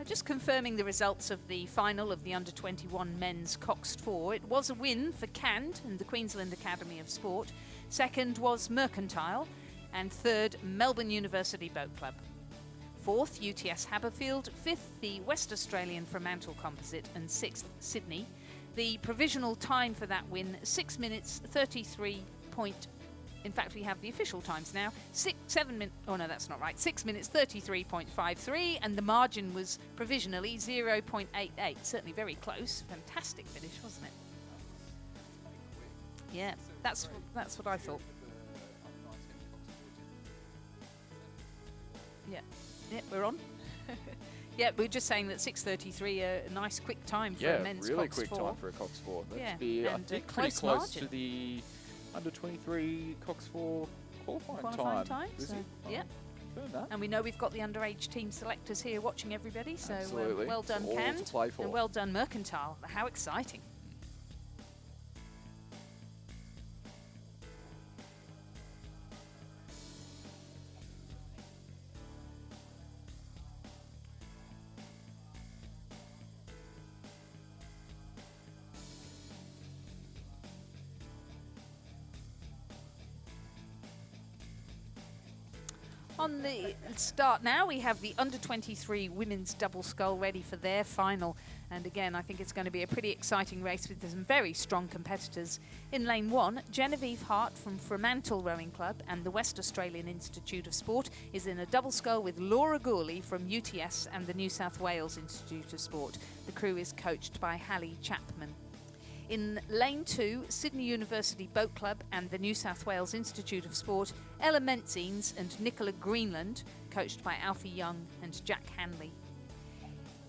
Just confirming the results of the final of the Under-21 men's Coxed 4. It was a win for Cand and the Queensland Academy of Sport. Second was Mercantile. And third, Melbourne University Boat Club. Fourth, UTS Haberfield. Fifth, the West Australian Fremantle Composite. And sixth, Sydney. The provisional time for that win, 6 minutes 33. In fact, we have the official times now. 6 minutes 33.53, and the margin was provisionally 0.88. Certainly very close. Fantastic finish, wasn't it? Yeah, that's what I thought. Yeah, we're on. Yeah, we were just saying that 6:33, a nice quick time for a men's really Cox quick 4. time for a Cox 4. That'd Yeah, be, I and think, close pretty close margin. to the Under-23 Cox 4 qualifying time. Is So, it? yeah. Confirm that. And we know we've got the underage team selectors here watching everybody, so Absolutely. well done, It's all to Cand, play for. and well done, Mercantile. How exciting. On the start now, we have the Under-23 women's double scull ready for their final. And again, I think it's going to be a pretty exciting race with some very strong competitors. In lane 1, Genevieve Hart from Fremantle Rowing Club and the West Australian Institute of Sport is in a double scull with Laura Gourley from UTS and the New South Wales Institute of Sport. The crew is coached by Hallie Chapman. In lane 2, Sydney University Boat Club and the New South Wales Institute of Sport, Ella Mentzines and Nicola Greenland, coached by Alfie Young and Jack Hanley.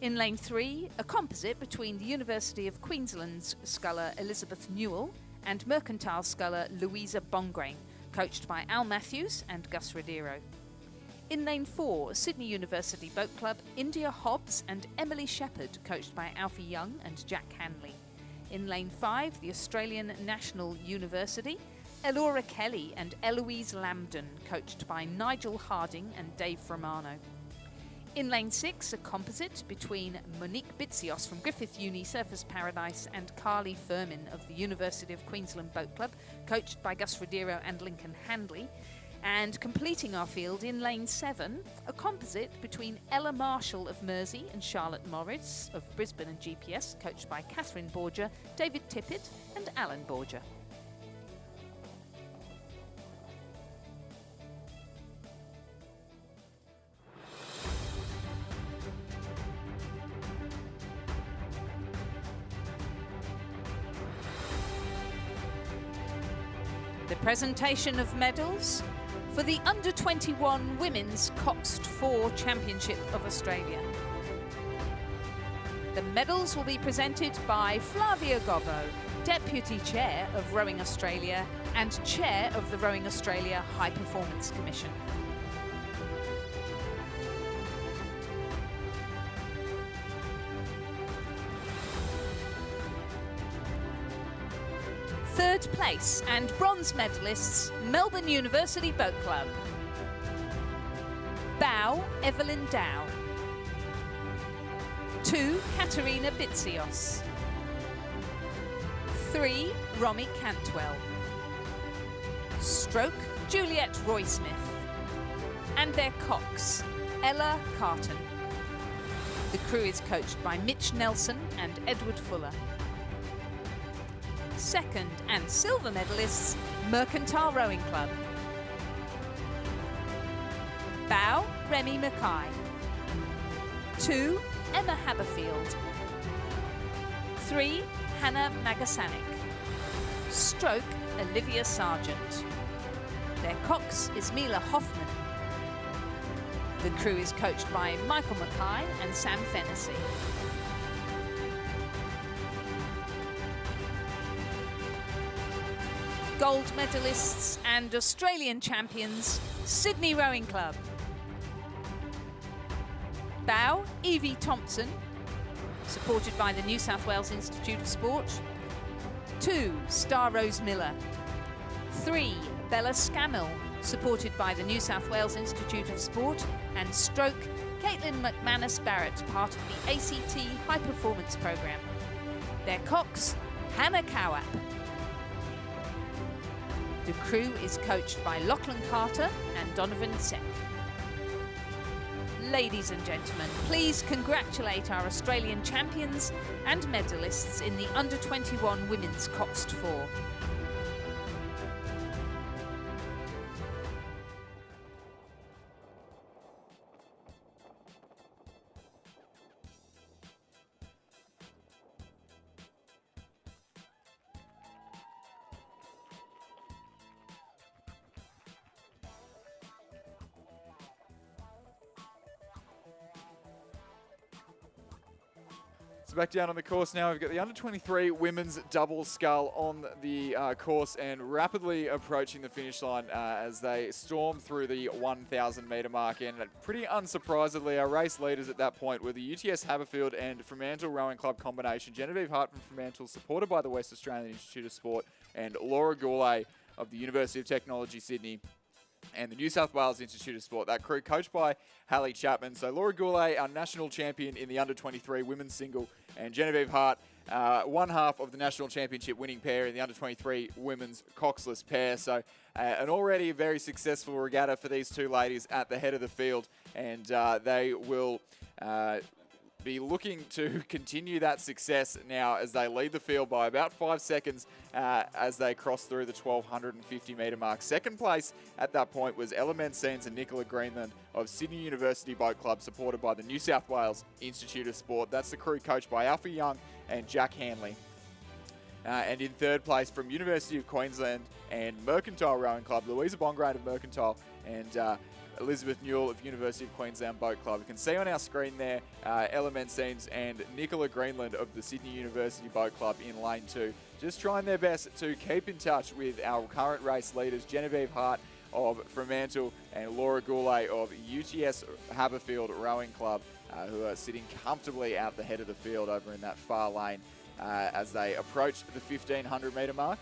In lane 3, a composite between the University of Queensland's sculler Elizabeth Newell and Mercantile sculler Louisa Bongrain, coached by Al Matthews and Gus Rodero. In lane 4, Sydney University Boat Club, India Hobbs and Emily Shepherd, coached by Alfie Young and Jack Hanley. In lane 5, the Australian National University, Elora Kelly and Eloise Lambden, coached by Nigel Harding and Dave Romano. In lane 6, a composite between Monique Bitsios from Griffith Uni Surfers Paradise and Carly Furman of the University of Queensland Boat Club, coached by Gus Rodero and Lincoln Handley. And completing our field in lane 7, a composite between Ella Marshall of Mersey and Charlotte Morris of Brisbane and GPS, coached by Catherine Borger, David Tippett and Alan Borger. The presentation of medals for the Under-21 Women's Coxed 4 Championship of Australia. The medals will be presented by Flavia Gobbo, Deputy Chair of Rowing Australia and Chair of the Rowing Australia High Performance Commission. Third place and bronze medalists, Melbourne University Boat Club. Bow, Evelyn Dow. 2, Katerina Bitsios. 3, Romy Cantwell. Stroke, Juliet Roy-Smith. And their cox, Ella Carton. The crew is coached by Mitch Nelson and Edward Fuller. Second and silver medalists, Mercantile Rowing Club. Bow, Remy Mackay. 2, Emma Haberfield. 3, Hannah Magasanic. Stroke, Olivia Sargent. Their cox is Mila Hoffman. The crew is coached by Michael Mackay and Sam Fennessy. Gold medalists and Australian champions, Sydney Rowing Club. Bow, Evie Thompson, supported by the New South Wales Institute of Sport. 2, Star Rose Miller. 3, Bella Scammell, supported by the New South Wales Institute of Sport. And stroke, Caitlin McManus Barrett, part of the ACT High Performance Programme. Their cox, Hannah Cowap. The crew is coached by Lachlan Carter and Donovan Seck. Ladies and gentlemen, please congratulate our Australian champions and medalists in the Under-21 Women's Coxed 4. So back down on the course now, we've got the under-23 women's double scull on the course and rapidly approaching the finish line as they storm through the 1,000 metre mark. And pretty unsurprisingly, our race leaders at that point were the UTS Haberfield and Fremantle Rowing Club combination. Genevieve Hart from Fremantle, supported by the West Australian Institute of Sport, and Laura Goulet of the University of Technology, Sydney, and the New South Wales Institute of Sport. That crew coached by Hallie Chapman. So Laura Goulet, our national champion in the under-23 women's single, and Genevieve Hart, one half of the national championship winning pair in the under-23 women's coxless pair. So an already very successful regatta for these two ladies at the head of the field, and they will be looking to continue that success now as they lead the field by about 5 seconds as they cross through the 1,250 metre mark. Second place at that point was Ella Menseens and Nicola Greenland of Sydney University Boat Club, supported by the New South Wales Institute of Sport. That's the crew coached by Alfie Young and Jack Hanley. And in third place from University of Queensland and Mercantile Rowing Club, Louisa Bongrain of Mercantile and Elizabeth Newell of University of Queensland Boat Club. You can see on our screen there Ella Menseens and Nicola Greenland of the Sydney University Boat Club in lane 2, just trying their best to keep in touch with our current race leaders, Genevieve Hart of Fremantle and Laura Goulet of UTS Haberfield Rowing Club, who are sitting comfortably out the head of the field over in that far lane as they approach the 1,500 metre mark.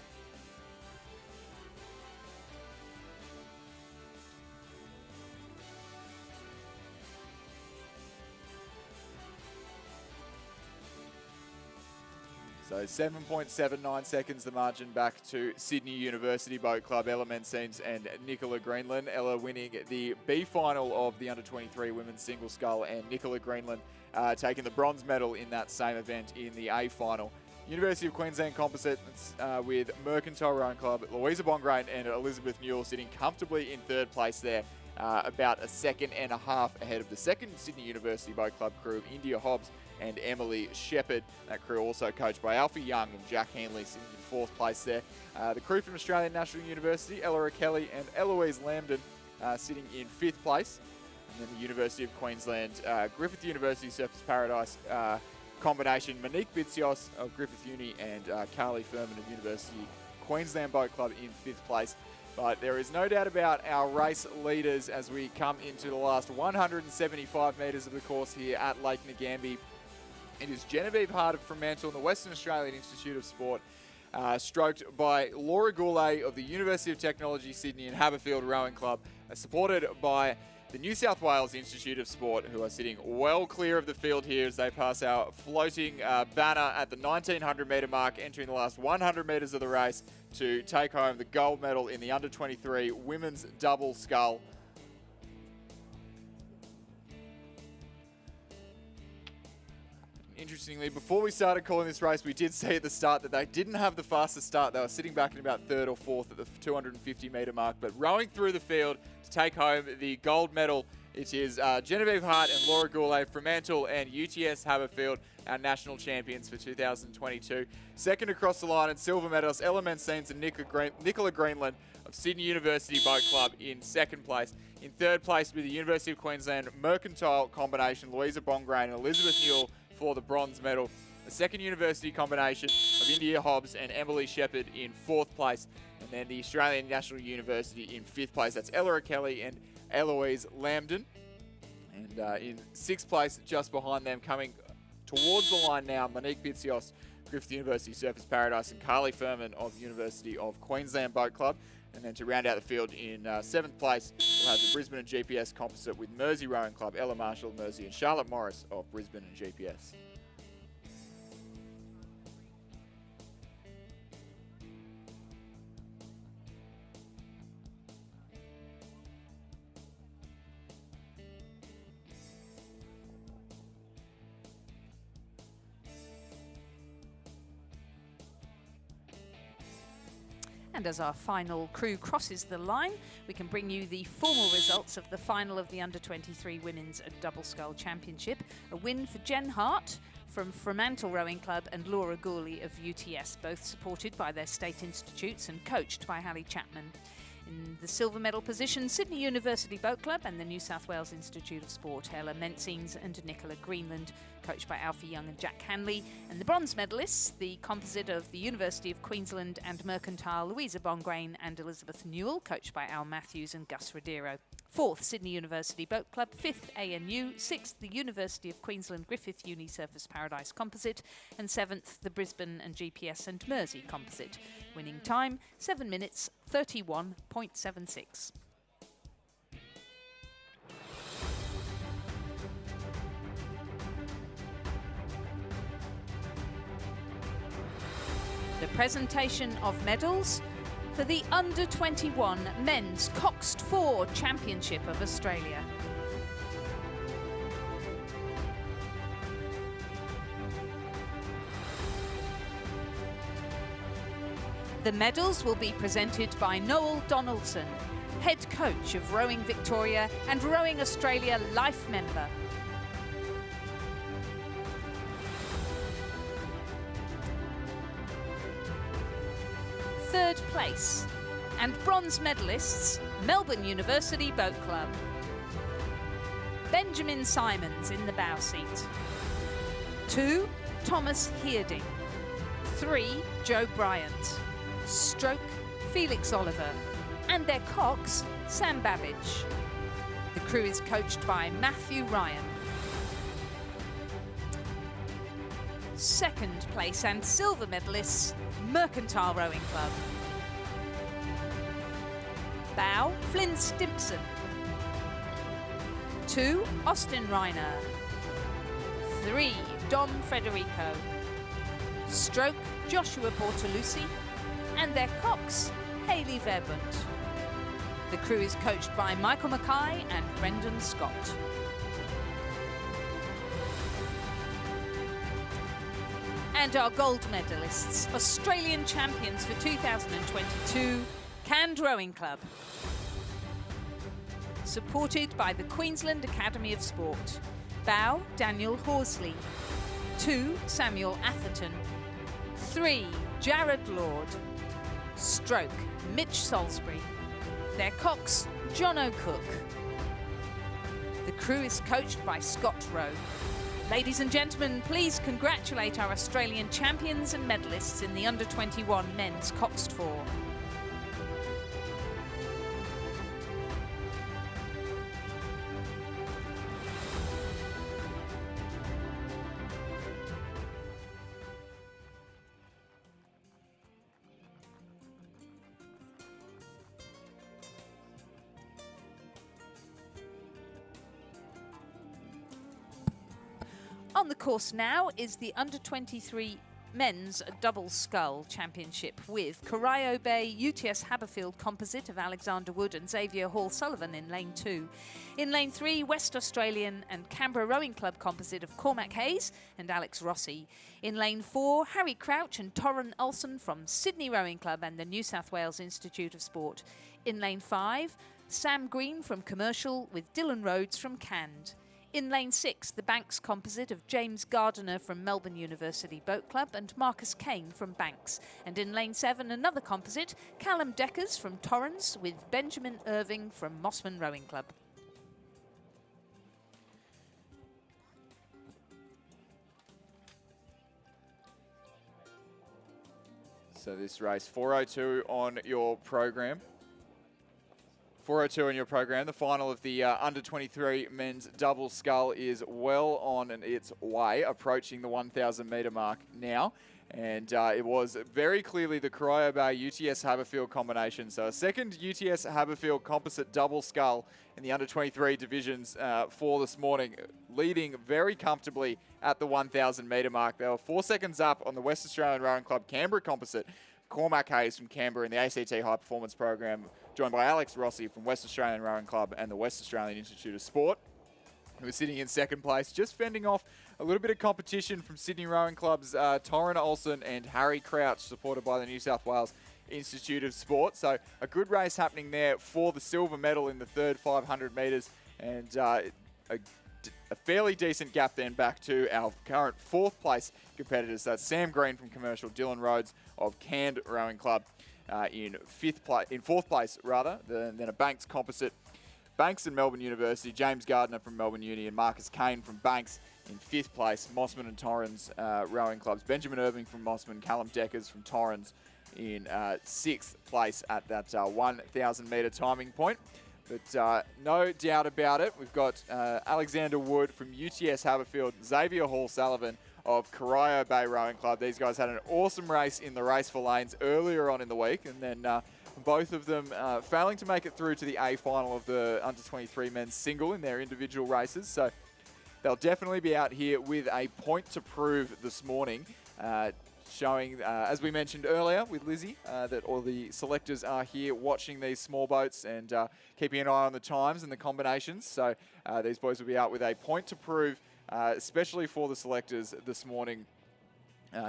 So 7.79 seconds the margin back to Sydney University Boat Club, Ella Menseens and Nicola Greenland. Ella winning the B final of the under-23 women's single scull, and Nicola Greenland taking the bronze medal in that same event in the A final. University of Queensland composite with Mercantile Rowing Club, Louisa Bongrain and Elizabeth Newell sitting comfortably in third place there, about a second and a half ahead of the second Sydney University Boat Club crew of India Hobbs and Emily Shepherd. That crew also coached by Alfie Young and Jack Hanley sitting in fourth place there. The crew from Australian National University, Ella Kelly and Eloise Lambden sitting in fifth place. And then the University of Queensland, Griffith University Surfers Paradise combination, Monique Bitsios of Griffith Uni and Carly Furman of University Queensland Boat Club in fifth place. But there is no doubt about our race leaders as we come into the last 175 metres of the course here at Lake Ngambie. It is Genevieve Hart of Fremantle and the Western Australian Institute of Sport stroked by Laura Goulet of the University of Technology Sydney and Haberfield Rowing Club, supported by the New South Wales Institute of Sport, who are sitting well clear of the field here as they pass our floating banner at the 1900 metre mark, entering the last 100 metres of the race to take home the gold medal in the under-23 women's double scull. Interestingly, before we started calling this race, we did say at the start that they didn't have the fastest start. They were sitting back in about third or fourth at the 250 metre mark, but rowing through the field to take home the gold medal, it is Genevieve Hart and Laura Goulet, Fremantle and UTS Haberfield, our national champions for 2022. Second across the line and silver medalist Ella Menzies and Nicola Greenland of Sydney University Boat Club in second place. In third place with the University of Queensland Mercantile combination, Louisa Bongrain and Elizabeth Newell for the bronze medal. The second university combination of India Hobbs and Emily Shepherd in fourth place. And then the Australian National University in fifth place. That's Ella Kelly and Eloise Lambden. And in sixth place, just behind them, coming towards the line now, Monique Bitsios, Griffith University Surfers Paradise, and Carly Furman of University of Queensland Boat Club. And then to round out the field in seventh place, we'll have the Brisbane and GPS composite with Mersey Rowing Club, Ella Marshall of Mersey, and Charlotte Morris of Brisbane and GPS. And as our final crew crosses the line, we can bring you the formal results of the final of the Under-23 Women's Double Scull Championship. A win for Jen Hart from Fremantle Rowing Club and Laura Gourley of UTS, both supported by their state institutes and coached by Hallie Chapman. In the silver medal position, Sydney University Boat Club and the New South Wales Institute of Sport, Ella Menzies and Nicola Greenland, coached by Alfie Young and Jack Hanley. And the bronze medalists, the composite of the University of Queensland and Mercantile, Louisa Bongrain and Elizabeth Newell, coached by Al Matthews and Gus Rodero. Fourth, Sydney University Boat Club. Fifth, ANU. Sixth, the University of Queensland Griffith Uni Surfers Paradise Composite. And seventh, the Brisbane and GPS and Mersey Composite. Winning time, 7 minutes, 31.76. The presentation of medals for the Under-21 Men's Coxed 4 Championship of Australia. The medals will be presented by Noel Donaldson, head coach of Rowing Victoria and Rowing Australia Life member. Third place and bronze medalists, Melbourne University Boat Club. Benjamin Simons in the bow seat. 2, Thomas Hearding. 3, Joe Bryant. Stroke, Felix Oliver. And their cox, Sam Babbage. The crew is coached by Matthew Ryan. Second place and silver medalists, Mercantile Rowing Club. Bow, Flynn Stimpson. 2, Austin Reiner. 3, Dom Federico. Stroke, Joshua Bortolucci. And their cox, Hayley Verbunt. The crew is coached by Michael Mackay and Brendan Scott. And our gold medalists, Australian champions for 2022, Canned Rowing Club. Supported by the Queensland Academy of Sport. Bow, Daniel Horsley. 2, Samuel Atherton. 3, Jared Lord. Stroke, Mitch Salisbury. Their cox, John O'Cook. The crew is coached by Scott Rowe. Ladies and gentlemen, please congratulate our Australian champions and medalists in the Under-21 Men's Coxed 4. On the course now is the under-23 Men's Double Scull Championship with Corio Bay UTS Haberfield Composite of Alexander Wood and Xavier Hall Sullivan in lane 2. In lane 3, West Australian and Canberra Rowing Club Composite of Cormac Hayes and Alex Rossi. In lane 4, Harry Crouch and Torren Olsen from Sydney Rowing Club and the New South Wales Institute of Sport. In lane 5, Sam Green from Commercial with Dylan Rhodes from Cand. In lane 6, the Banks Composite of James Gardiner from Melbourne University Boat Club and Marcus Kane from Banks. And in lane 7, another composite, Callum Deckers from Torrens with Benjamin Irving from Mossman Rowing Club. So this race, 4:02 on your program. 4:02 on your program. The final of the under-23 men's double scull is well on its way, approaching the 1,000 metre mark now. And it was very clearly the Corio Bay UTS Haberfield combination. So a second UTS Haberfield composite double scull in the under-23 divisions for this morning, leading very comfortably at the 1,000 metre mark. They were 4 seconds up on the West Australian Rowing Club Canberra composite. Cormac Hayes from Canberra in the ACT High Performance Program, joined by Alex Rossi from West Australian Rowing Club and the West Australian Institute of Sport, who was sitting in second place, just fending off a little bit of competition from Sydney Rowing Club's Torren Olsen and Harry Crouch, supported by the New South Wales Institute of Sport. So a good race happening there for the silver medal in the third 500 metres, and a fairly decent gap then back to our current fourth place competitors. That's Sam Green from Commercial, Dylan Rhodes of Cand Rowing Club in fourth place rather, then a Banks composite. Banks and Melbourne University, James Gardiner from Melbourne Uni and Marcus Kane from Banks in 5th place. Mossman and Torrens rowing clubs. Benjamin Irving from Mossman, Callum Deckers from Torrens in 6th place at that 1,000 metre timing point. But no doubt about it, we've got Alexander Wood from UTS Haberfield, Xavier Hall Sullivan of Corio Bay Rowing Club. These guys had an awesome race in the Race for Lanes earlier on in the week, and then both of them failing to make it through to the A final of the under-23 men's single in their individual races. So they'll definitely be out here with a point to prove this morning, showing, as we mentioned earlier with Lizzie, that all the selectors are here watching these small boats and keeping an eye on the times and the combinations. So these boys will be out with a point to prove, especially for the selectors this morning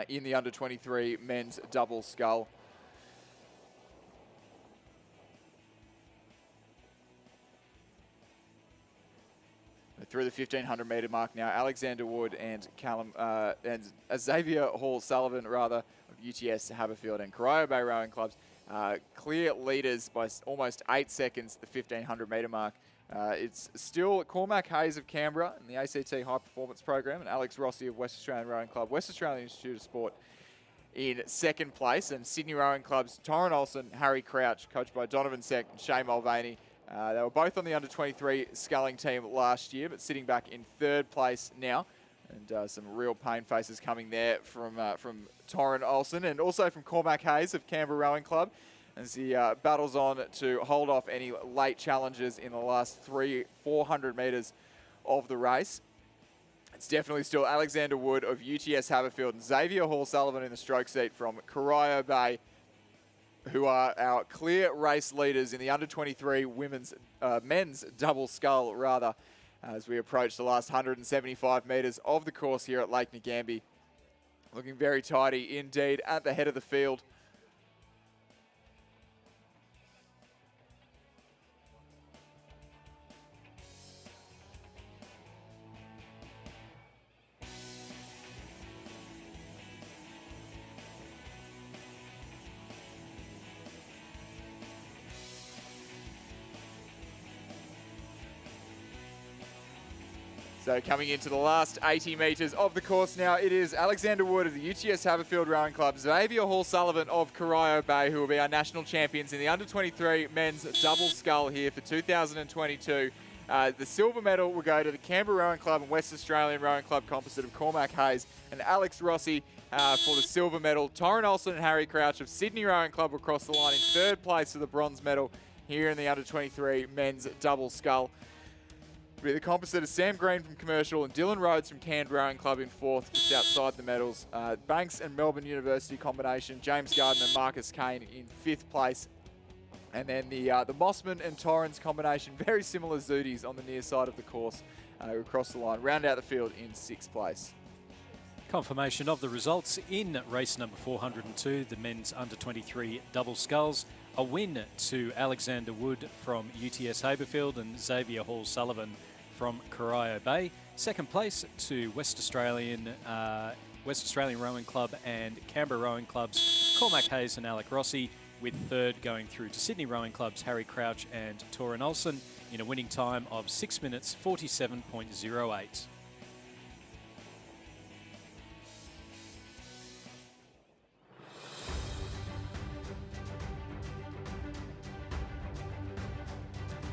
in the under-23 men's double scull. Through the 1,500 metre mark now, Alexander Wood and Xavier Hall Sullivan, rather, of UTS Haberfield and Corio Bay Rowing Clubs, clear leaders by almost 8 seconds at the 1,500 metre mark. It's still Cormac Hayes of Canberra in the ACT High Performance Program and Alex Rossi of West Australian Rowing Club, West Australian Institute of Sport in 2nd place, and Sydney Rowing Club's Torren Olsen, Harry Crouch, coached by Donovan Seck and Shay Mulvaney. They were both on the under-23 sculling team last year, but sitting back in 3rd place now. And some real pain faces coming there from Torren Olsen and also from Cormac Hayes of Canberra Rowing Club as he battles on to hold off any late challenges in the last 400 metres of the race. It's definitely still Alexander Wood of UTS Haberfield and Xavier Hall Sullivan in the stroke seat from Corio Bay, who are our clear race leaders in the under-23 men's double scull, rather, as we approach the last 175 metres of the course here at Lake Ngambie. Looking very tidy indeed at the head of the field. So coming into the last 80 metres of the course now, it is Alexander Wood of the UTS Haberfield Rowing Club, Xavier Hall Sullivan of Corio Bay, who will be our national champions in the under-23 men's double scull here for 2022. The silver medal will go to the Canberra Rowing Club and West Australian Rowing Club composite of Cormac Hayes and Alex Rossi for the silver medal. Torren Olsen and Harry Crouch of Sydney Rowing Club will cross the line in 3rd place for the bronze medal here in the under-23 men's double scull. Be the composite of Sam Green from Commercial and Dylan Rhodes from Cairns Rowing Club in fourth, just outside the medals. Banks and Melbourne University combination, James Gardner and Marcus Kane in fifth place. And then the Mossman and Torrens combination, very similar Zooties on the near side of the course, across the line. Round out the field in sixth place. Confirmation of the results in race number 402, the men's under-23 double sculls. A win to Alexander Wood from UTS Haberfield and Xavier Hall-Sullivan from Corio Bay. Second place to West Australian Rowing Club and Canberra Rowing Club's Cormac Hayes and Alec Rossi, with third going through to Sydney Rowing Club's Harry Crouch and Torin Olsen in a winning time of 6 minutes 47.08.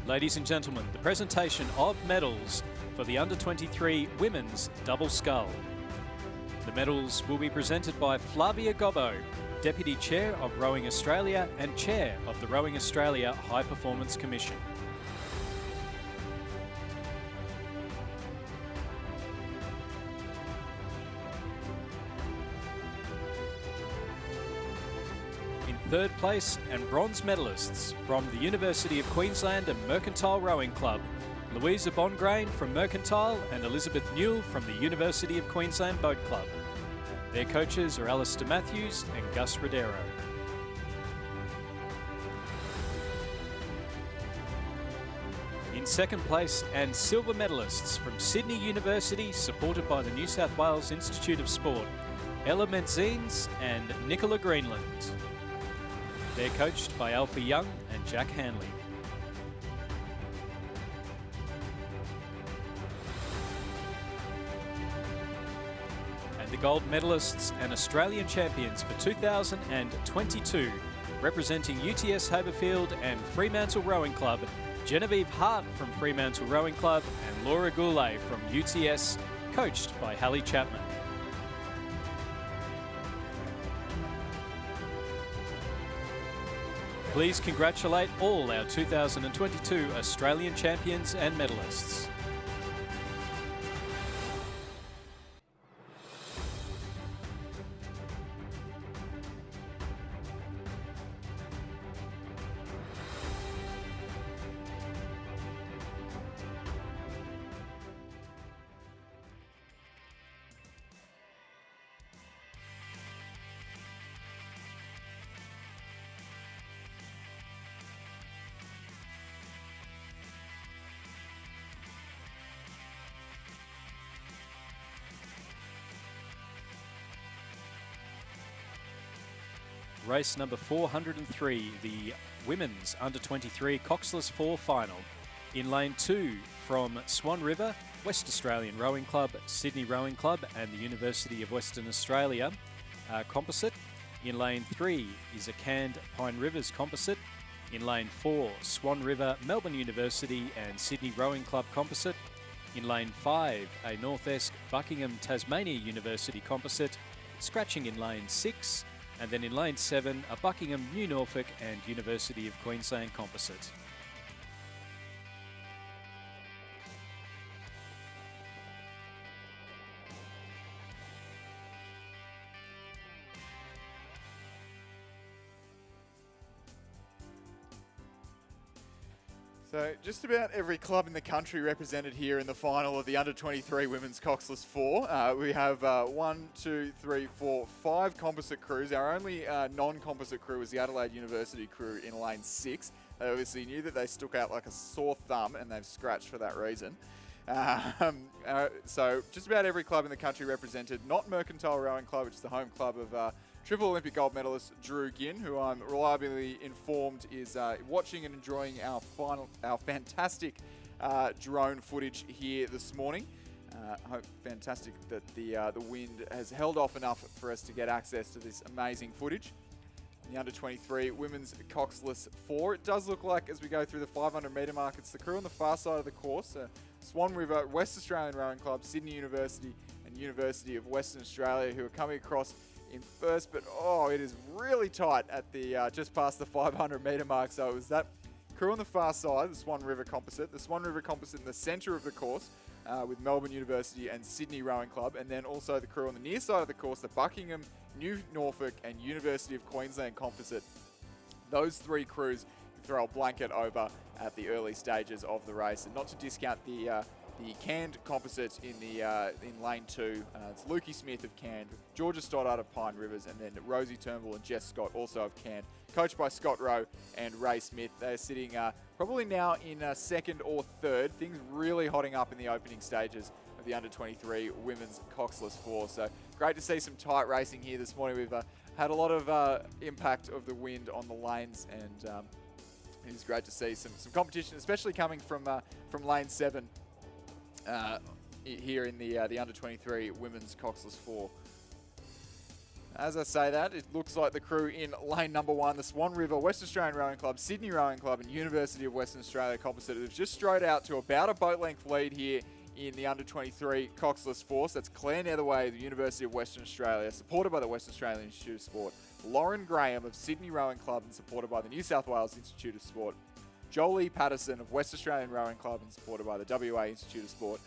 Ladies and gentlemen, the presentation of medals for the under-23 women's double scull. The medals will be presented by Flavia Gobbo, Deputy Chair of Rowing Australia and Chair of the Rowing Australia High Performance Commission. Third place and bronze medalists from the University of Queensland and Mercantile Rowing Club, Louisa Bongrain from Mercantile and Elizabeth Newell from the University of Queensland Boat Club. Their coaches are Alistair Matthews and Gus Rodero. In second place and silver medalists from Sydney University, supported by the New South Wales Institute of Sport, Ella Menzies and Nicola Greenland. They're coached by Alfie Young and Jack Hanley. And the gold medalists and Australian champions for 2022, representing UTS Haberfield and Fremantle Rowing Club, Genevieve Hart from Fremantle Rowing Club and Laura Goulet from UTS, coached by Hallie Chapman. Please congratulate all our 2022 Australian champions and medalists. Race number 403, the women's under-23 Coxless 4 final. In lane 2 from Swan River, West Australian Rowing Club, Sydney Rowing Club and the University of Western Australia composite. In lane 3 is a Canned Pine Rivers composite. In lane 4, Swan River, Melbourne University and Sydney Rowing Club composite. In lane 5, a North Esk Buckingham Tasmania University composite. Scratching in lane 6, and then in lane 7, a Buckingham, New Norfolk and University of Queensland composite. So just about every club in the country represented here in the final of the under-23 Women's Coxless 4. We have 5 composite crews. Our only non-composite crew was the Adelaide University crew in lane 6. They obviously knew that they stuck out like a sore thumb and they've scratched for that reason. So just about every club in the country represented, not Mercantile Rowing Club, which is the home club of Triple Olympic gold medalist Drew Ginn, who I'm reliably informed is watching and enjoying our fantastic drone footage here this morning. Fantastic that the wind has held off enough for us to get access to this amazing footage. The under-23 women's Coxless 4. It does look like, as we go through the 500 metre mark, it's the crew on the far side of the course. Swan River, West Australian Rowing Club, Sydney University and University of Western Australia, who are coming across in first, but it is really tight at the just past the 500 metre mark. So it was that Crew on the far side, the Swan River Composite. The Swan River Composite in the centre of the course with Melbourne University and Sydney Rowing Club. And then also the crew on the near side of the course, the Buckingham, New Norfolk and University of Queensland Composite. Those three crews throw a blanket over at the early stages of the race. And not to discount the canned composites in lane 2. It's Lukey Smith of canned, Georgia Stoddart of Pine Rivers, and then Rosie Turnbull and Jess Scott also of canned, coached by Scott Rowe and Ray Smith. They're sitting probably now in second or third. Things really hotting up in the opening stages of the under-23 women's Coxless 4. So great to see some tight racing here this morning. We've had a lot of impact of the wind on the lanes, and it is great to see some competition, especially coming from lane 7 here in the under-23 women's Coxless 4. As I say that, it looks like the crew in lane number 1, the Swan River, West Australian Rowing Club, Sydney Rowing Club and University of Western Australia Composite have just strode out to about a boat length lead here in the under-23 Coxless 4. So that's Claire Netherway of the University of Western Australia, supported by the Western Australian Institute of Sport, Lauren Graham of Sydney Rowing Club and supported by the New South Wales Institute of Sport, Jolie Patterson of West Australian Rowing Club and supported by the WA Institute of Sport,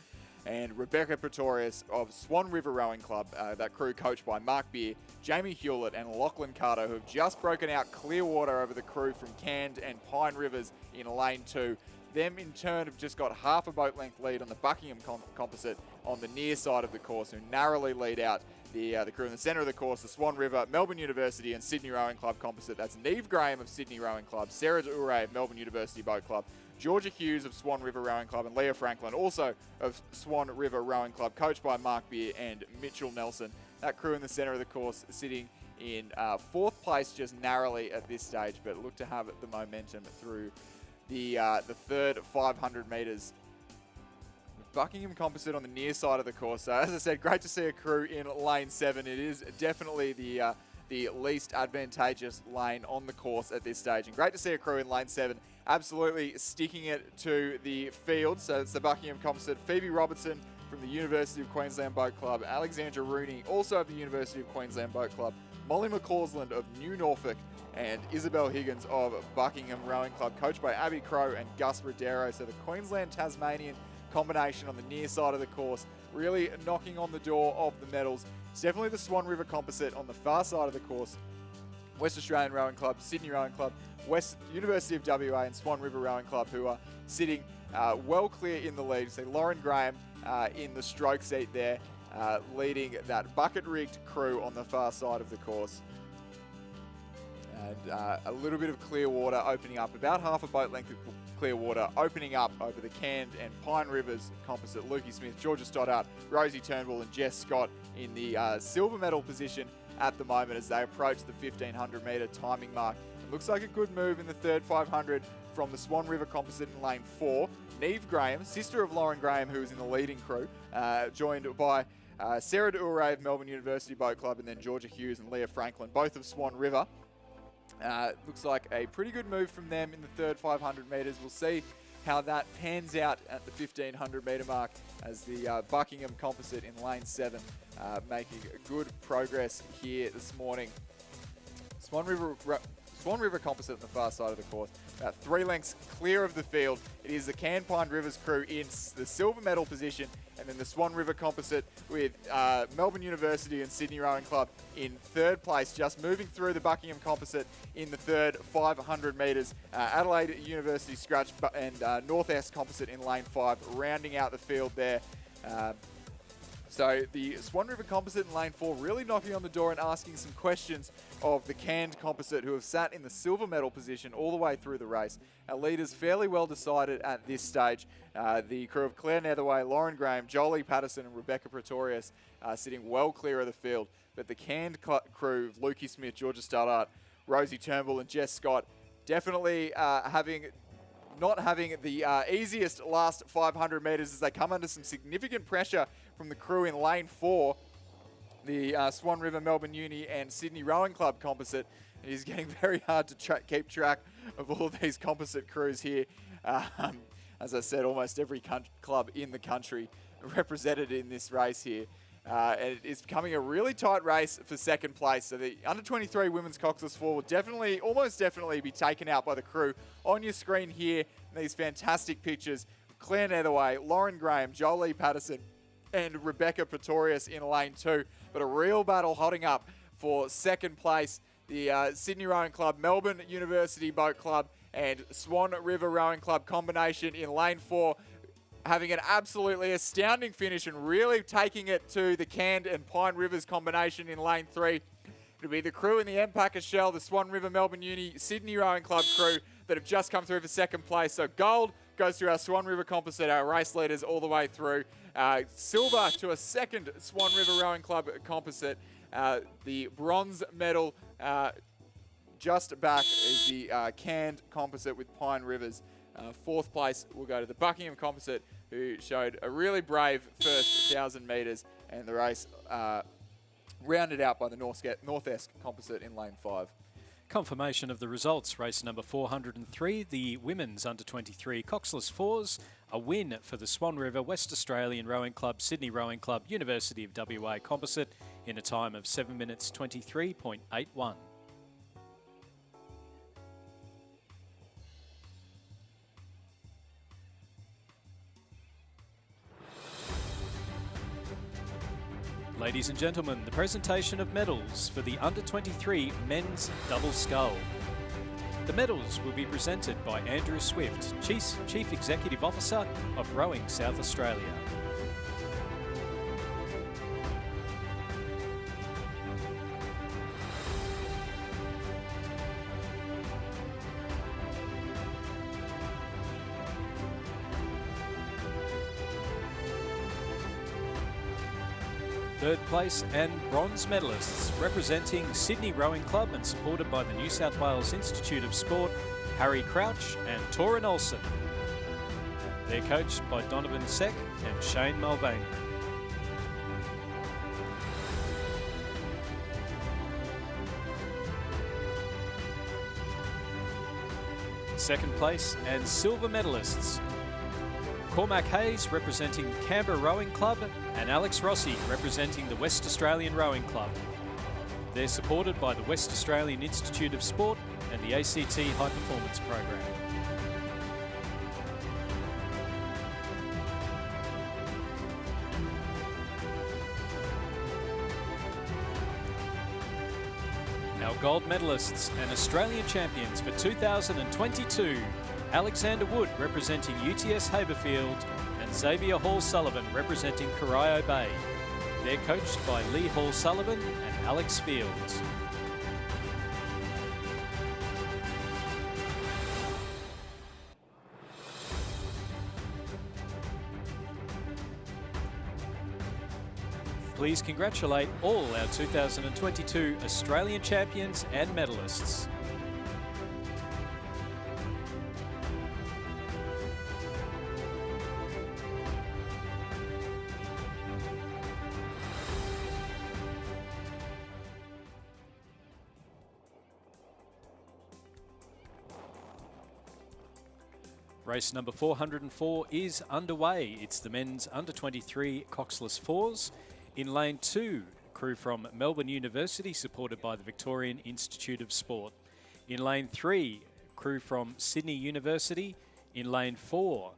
and Rebecca Pretorius of Swan River Rowing Club, that crew coached by Mark Beer, Jamie Hewlett and Lachlan Carter, who have just broken out clear water over the crew from Canned and Pine Rivers in lane 2. Them in turn have just got half a boat length lead on the Buckingham Composite on the near side of the course, who narrowly lead out the crew in the centre of the course, the Swan River, Melbourne University and Sydney Rowing Club Composite. That's Neve Graham of Sydney Rowing Club, Sarah Ure of Melbourne University Boat Club, Georgia Hughes of Swan River Rowing Club and Leah Franklin, also of Swan River Rowing Club, coached by Mark Beer and Mitchell Nelson. That crew in the centre of the course sitting in 4th place just narrowly at this stage, but look to have the momentum through the third 500 metres. Buckingham Composite on the near side of the course. So as I said, great to see a crew in lane 7. It is definitely the least advantageous lane on the course at this stage. And great to see a crew in lane 7 absolutely sticking it to the field. So it's the Buckingham Composite. Phoebe Robertson from the University of Queensland Boat Club. Alexandra Rooney, also of the University of Queensland Boat Club. Molly McCausland of New Norfolk. And Isabel Higgins of Buckingham Rowing Club, coached by Abby Crow and Gus Rodero. So the Queensland-Tasmanian combination on the near side of the course, really knocking on the door of the medals. It's definitely the Swan River Composite on the far side of the course. West Australian Rowing Club, Sydney Rowing Club, University of WA and Swan River Rowing Club, who are sitting well clear in the lead. So Lauren Graham in the stroke seat there, leading that bucket-rigged crew on the far side of the course. And a little bit of clear water opening up, about half a boat length of clear water opening up over the Canned and Pine Rivers Composite. Lukey Smith, Georgia Stoddart, Rosie Turnbull and Jess Scott in the silver medal position at the moment as they approach the 1500 metre timing mark. It looks like a good move in the third 500 from the Swan River Composite in lane 4. Neve Graham, sister of Lauren Graham, who is in the leading crew, joined by Sarah Ure of Melbourne University Boat Club and then Georgia Hughes and Leah Franklin, both of Swan River. Looks like a pretty good move from them in the third 500 metres. We'll see how that pans out at the 1500 metre mark as the Buckingham Composite in lane 7 making good progress here this morning. Swan River Composite on the far side of the course, about 3 lengths clear of the field. It is the Canned Pine Rivers crew in the silver medal position, and then the Swan River Composite with Melbourne University and Sydney Rowing Club in third place, just moving through the Buckingham Composite in the third 500 metres. Adelaide University Scratch and North Esk Composite in lane 5, rounding out the field there. So the Swan River Composite in lane 4 really knocking on the door and asking some questions of the Canned Composite, who have sat in the silver medal position all the way through the race. Our leaders fairly well decided at this stage. The crew of Claire Netherway, Lauren Graham, Jolie Patterson and Rebecca Pretorius sitting well clear of the field. But the Canned crew, Lukey Smith, Georgia Stoddart, Rosie Turnbull and Jess Scott, definitely not having the easiest last 500 metres as they come under some significant pressure from the crew in lane 4, the Swan River, Melbourne Uni and Sydney Rowing Club Composite. It is getting very hard to keep track of all of these composite crews here. As I said, almost every club in the country represented in this race here. And it's becoming a really tight race for second place. So the under-23 women's Coxless 4 will almost definitely be taken out by the crew. On your screen here, these fantastic pictures. Claire Netherway, Lauren Graham, Jolie Patterson, and Rebecca Pretorius in lane 2. But a real battle holding up for second place. The Sydney Rowing Club, Melbourne University Boat Club, and Swan River Rowing Club combination in lane 4, having an absolutely astounding finish and really taking it to the Cand and Pine Rivers combination in lane 3. It'll be the crew in the Empacker Shell, the Swan River Melbourne Uni Sydney Rowing Club crew that have just come through for second place. So gold goes to our Swan River Composite, our race leaders all the way through. Silver to a second Swan River Rowing Club Composite. The bronze medal just back is the Canned Composite with Pine Rivers. Fourth place will go to the Buckingham Composite, who showed a really brave first 1,000 metres, and the race rounded out by the North-Esk Composite in lane 5. Confirmation of the results. Race number 403, the women's under-23 Coxless 4s. A win for the Swan River West Australian Rowing Club, Sydney Rowing Club, University of WA Composite in a time of 7 minutes 23.81. Ladies and gentlemen, the presentation of medals for the under-23 men's double scull. The medals will be presented by Andrew Swift, Chief Executive Officer of Rowing South Australia. Third place and bronze medalists representing Sydney Rowing Club and supported by the New South Wales Institute of Sport, Harry Crouch and Torin Olsen. They're coached by Donovan Seck and Shane Mulvaney. Second place and silver medalists, Cormac Hayes representing Canberra Rowing Club and Alex Rossi representing the West Australian Rowing Club. They're supported by the West Australian Institute of Sport and the ACT High Performance Program. Our gold medalists and Australian champions for 2022, Alexander Wood representing UTS Haberfield and Xavier Hall-Sullivan representing Corio Bay. They're coached by Lee Hall-Sullivan and Alex Fields. Please congratulate all our 2022 Australian champions and medalists. Race number 404 is underway. It's the men's under-23 Coxless 4s. In lane 2, crew from Melbourne University, supported by the Victorian Institute of Sport. In lane 3, crew from Sydney University. In lane 4,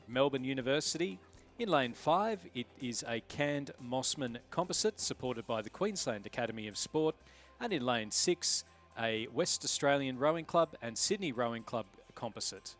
Melbourne University. In lane 5, it is a Canned Mossman composite, supported by the Queensland Academy of Sport. And in lane 6, a West Australian Rowing Club and Sydney Rowing Club composite.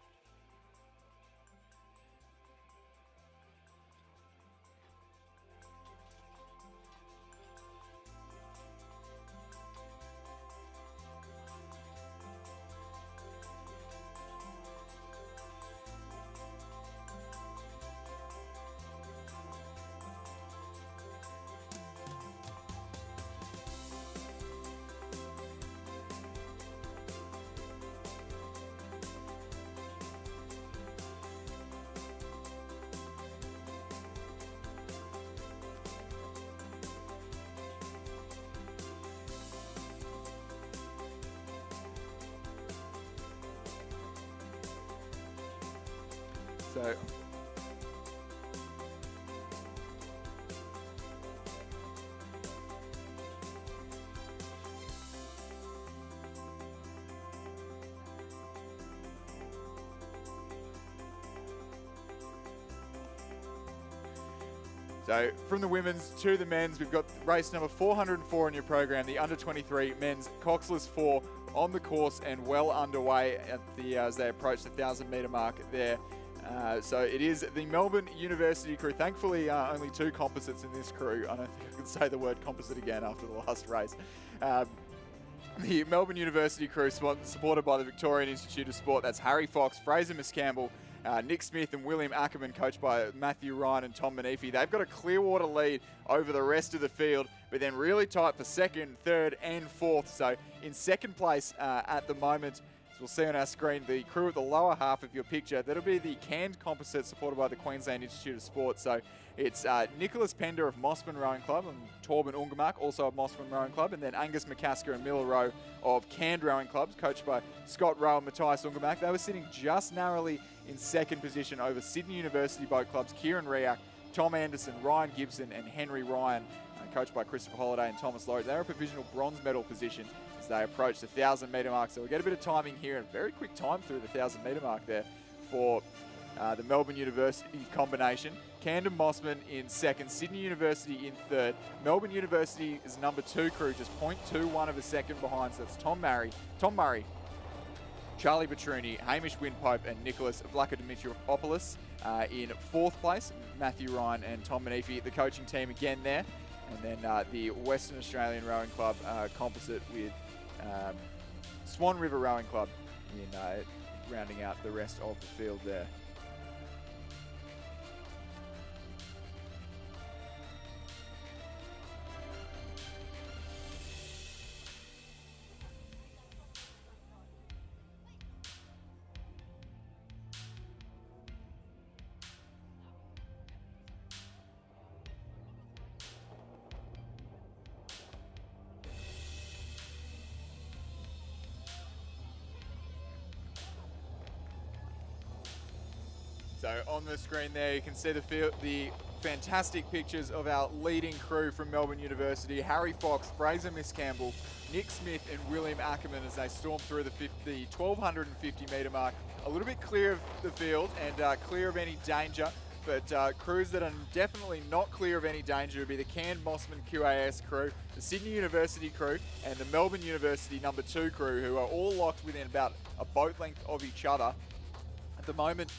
So So from the women's to the men's, we've got race number 404 in your program, the under-23 men's Coxless 4 on the course and well underway at the as they approach the 1,000-metre mark there. So it is the Melbourne University crew. Thankfully, only 2 composites in this crew. I don't think I can say the word composite again after the last race. The Melbourne University crew, supported by the Victorian Institute of Sport. That's Harry Fox, Fraser Miscampbell, Nick Smith and William Ackerman, coached by Matthew Ryan and Tom Manifi. They've got a Clearwater lead over the rest of the field, but then really tight for second, third and fourth. So in second place at the moment, as we'll see on our screen, the crew at the lower half of your picture, that'll be the Canned Composite supported by the Queensland Institute of Sport. So it's Nicholas Pender of Mossman Rowing Club and Torben Ungemark, also of Mossman Rowing Club, and then Angus McCasker and Miller Rowe of Canned Rowing Clubs, coached by Scott Rowe and Matthias Ungemark. They were sitting just narrowly in second position over Sydney University Boat Club's Kieran Riak, Tom Anderson, Ryan Gibson and Henry Ryan, coached by Christopher Holiday and Thomas Laurie. They're a provisional bronze medal position as they approach the 1,000-metre mark. So we'll get a bit of timing here, and a very quick time through the 1,000-metre mark there for the Melbourne University combination. Camden Mossman in second, Sydney University in third. Melbourne University is number 2 crew, just 0.21 of a second behind. So that's Tom Murray, Charlie Petruni, Hamish Winpope and Nicholas Vlachodimitriopoulos in fourth place. Matthew Ryan and Tom Manifi, the coaching team again there. And then the Western Australian Rowing Club composite with Swan River Rowing Club in rounding out the rest of the field there. So on the screen there, you can see the fantastic pictures of our leading crew from Melbourne University. Harry Fox, Fraser Miscampbell, Nick Smith and William Ackerman as they storm through the 1,250-metre mark. A little bit clear of the field and clear of any danger, but crews that are definitely not clear of any danger would be the Canned Mossman QAS crew, the Sydney University crew and the Melbourne University number 2 crew, who are all locked within about a boat length of each other. At the moment,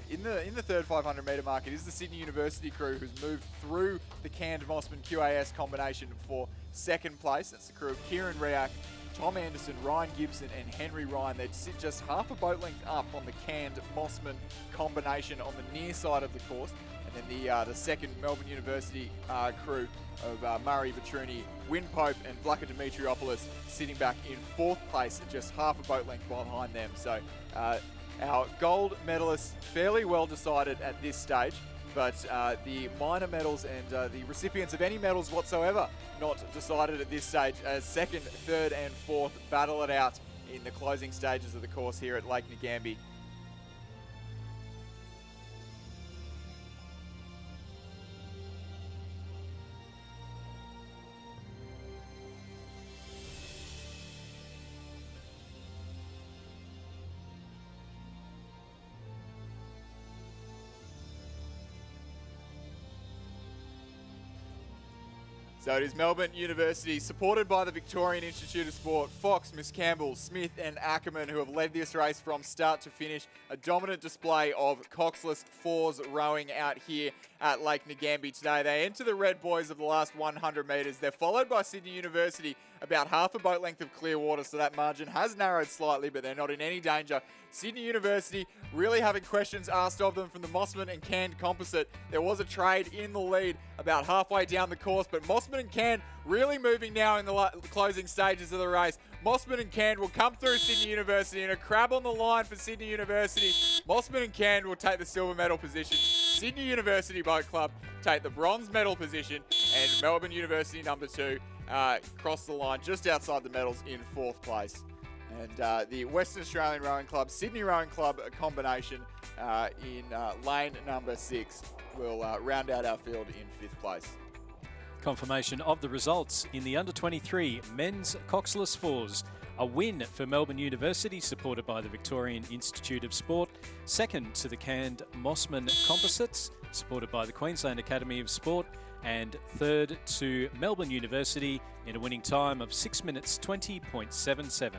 in the third 500-metre mark, it is the Sydney University crew who's moved through the Canned Mossman QAS combination for second place. That's the crew of Kieran Riak, Tom Anderson, Ryan Gibson and Henry Ryan. They sit just half a boat length up on the Canned Mossman combination on the near side of the course. And then the second Melbourne University crew of Murray, Petruni, Winpope and Vlachodimitriopoulos sitting back in fourth place, just half a boat length behind them. So our gold medalists fairly well decided at this stage, but the minor medals and the recipients of any medals whatsoever not decided at this stage, as second, third and fourth battle it out in the closing stages of the course here at Lake Ngambie. So it is Melbourne University, supported by the Victorian Institute of Sport, Fox, Miscampbell, Smith and Ackerman, who have led this race from start to finish. A dominant display of Coxless 4s rowing out here at Lake Ngambie today. They enter the red buoys of the last 100 metres. They're followed by Sydney University, about half a boat length of clear water, so that margin has narrowed slightly, but they're not in any danger. Sydney University really having questions asked of them from the Mossman and Canned composite. There was a trade in the lead about halfway down the course, but Mossman and Canned really moving now in the closing stages of the race. Mossman and Canned will come through Sydney University, and a crab on the line for Sydney University. Mossman and Canned will take the silver medal position. Sydney University Boat Club take the bronze medal position, and Melbourne University number 2 cross the line just outside the medals in fourth place. And the Western Australian Rowing Club, Sydney Rowing Club combination in lane number 6 will round out our field in 5th place. Confirmation of the results in the under-23 men's Coxless 4s. A win for Melbourne University, supported by the Victorian Institute of Sport. Second to the Canned Mossman Composites. supported by the Queensland Academy of Sport, and third to Melbourne University in a winning time of 6 minutes 20.77.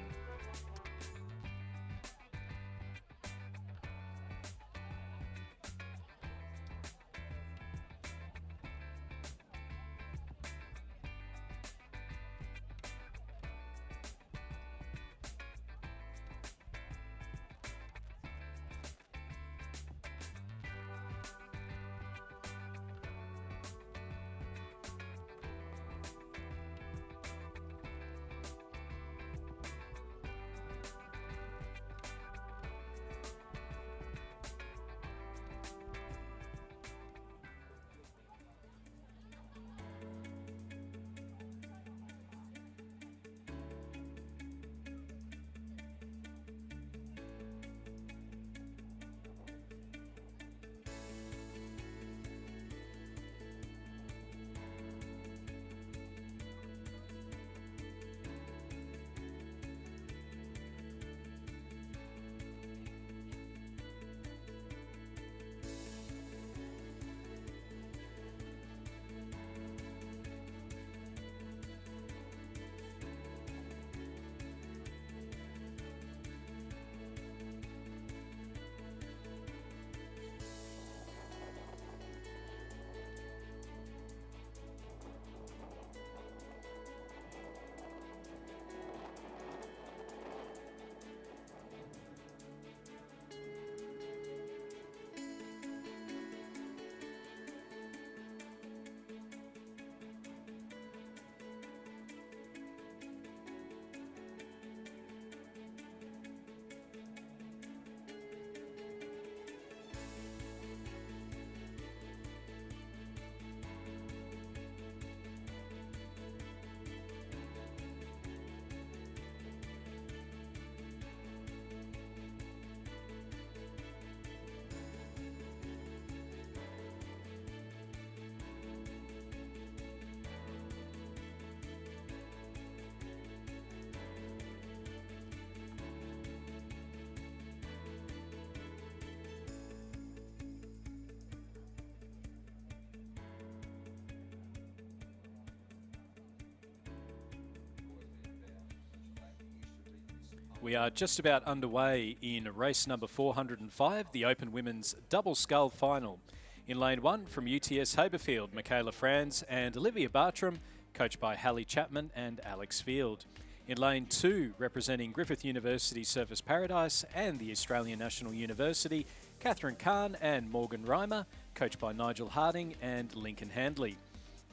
We are just about underway in race number 405, the Open Women's Double Scull Final. In lane 1 from UTS Haberfield, Michaela Franz and Olivia Bartram, coached by Hallie Chapman and Alex Field. In lane 2, representing Griffith University Surfers Paradise and the Australian National University, Catherine Kahn and Morgan Reimer, coached by Nigel Harding and Lincoln Handley.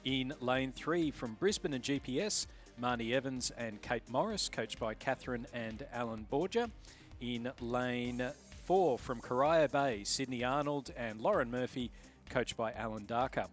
In lane 3 from Brisbane and GPS, Marnie Evans and Kate Morris, coached by Catherine and Alan Borgia. In lane 4 from Corio Bay, Sydney Arnold and Lauren Murphy, coached by Alan Darker.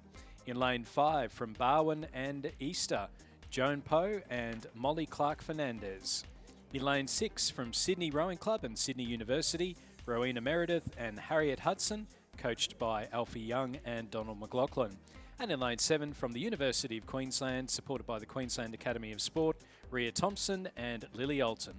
In lane 5 from Barwon and Easter, Joan Poe and Molly Clark-Fernandez. In lane 6 from Sydney Rowing Club and Sydney University, Rowena Meredith and Harriet Hudson, coached by Alfie Young and Donald McLaughlin. And in lane 7 from the University of Queensland, supported by the Queensland Academy of Sport, Ria Thompson and Lily Alton.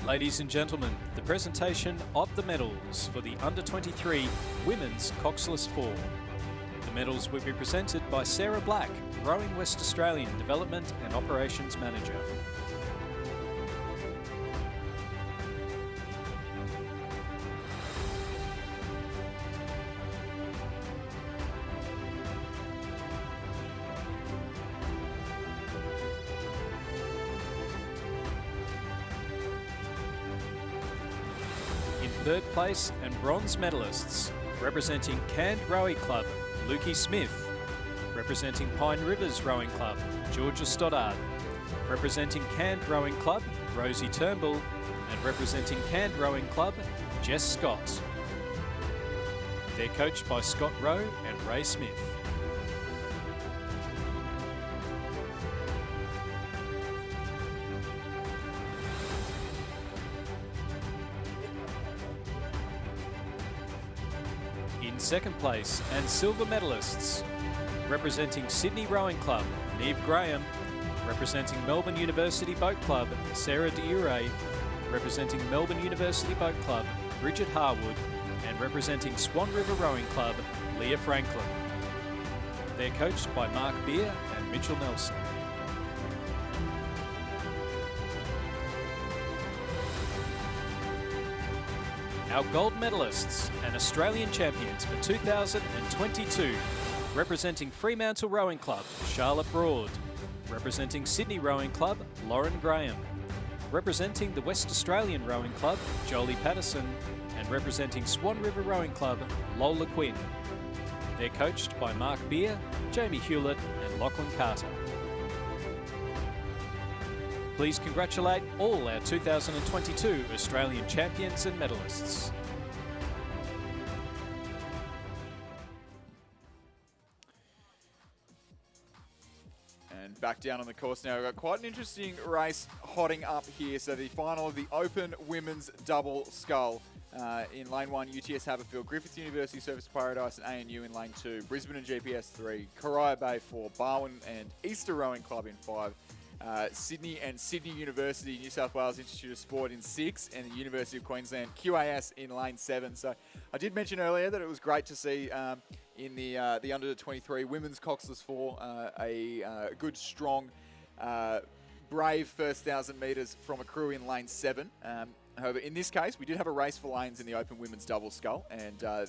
Ladies and gentlemen, the presentation of the medals for the Under-23 Women's Coxless 4. The medals will be presented by Sarah Black, Rowing West Australian Development and Operations Manager. In third place and bronze medalists, representing Cairns Rowing Club, Lukey Smith. Representing Pine Rivers Rowing Club, Georgia Stoddard. Representing Cairns Rowing Club, Rosie Turnbull. And representing Cairns Rowing Club, Jess Scott. They're coached by Scott Rowe and Ray Smith. In second place and silver medalists, Representing Sydney Rowing Club, Neve Graham. Representing Melbourne University Boat Club, Sarah Diure. Representing Melbourne University Boat Club, Bridget Harwood. And representing Swan River Rowing Club, Leah Franklin. They're coached by Mark Beer and Mitchell Nelson. Our gold medalists and Australian champions for 2022, representing Fremantle Rowing Club, Charlotte Broad. Representing Sydney Rowing Club, Lauren Graham. Representing the West Australian Rowing Club, Jolie Patterson. And representing Swan River Rowing Club, Lola Quinn. They're coached by Mark Beer, Jamie Hewlett and Lachlan Carter. Please congratulate all our 2022 Australian champions and medalists. And back down on the course now. We've got quite an interesting race hotting up here. So the final of the Open Women's Double Scull. In lane 1, UTS Haberfield, Griffith University Surfers Paradise and ANU in lane 2, Brisbane and GPS 3, Corio Bay 4, Barwon and Easter Rowing Club in 5, Sydney and Sydney University, New South Wales Institute of Sport in 6, and the University of Queensland QAS in lane 7. So I did mention earlier that it was great to see in the under-23 women's Coxless 4 a good, strong, brave first 1,000 metres from a crew in lane 7. However, in this case, we did have a race for lanes in the Open Women's Double Scull, and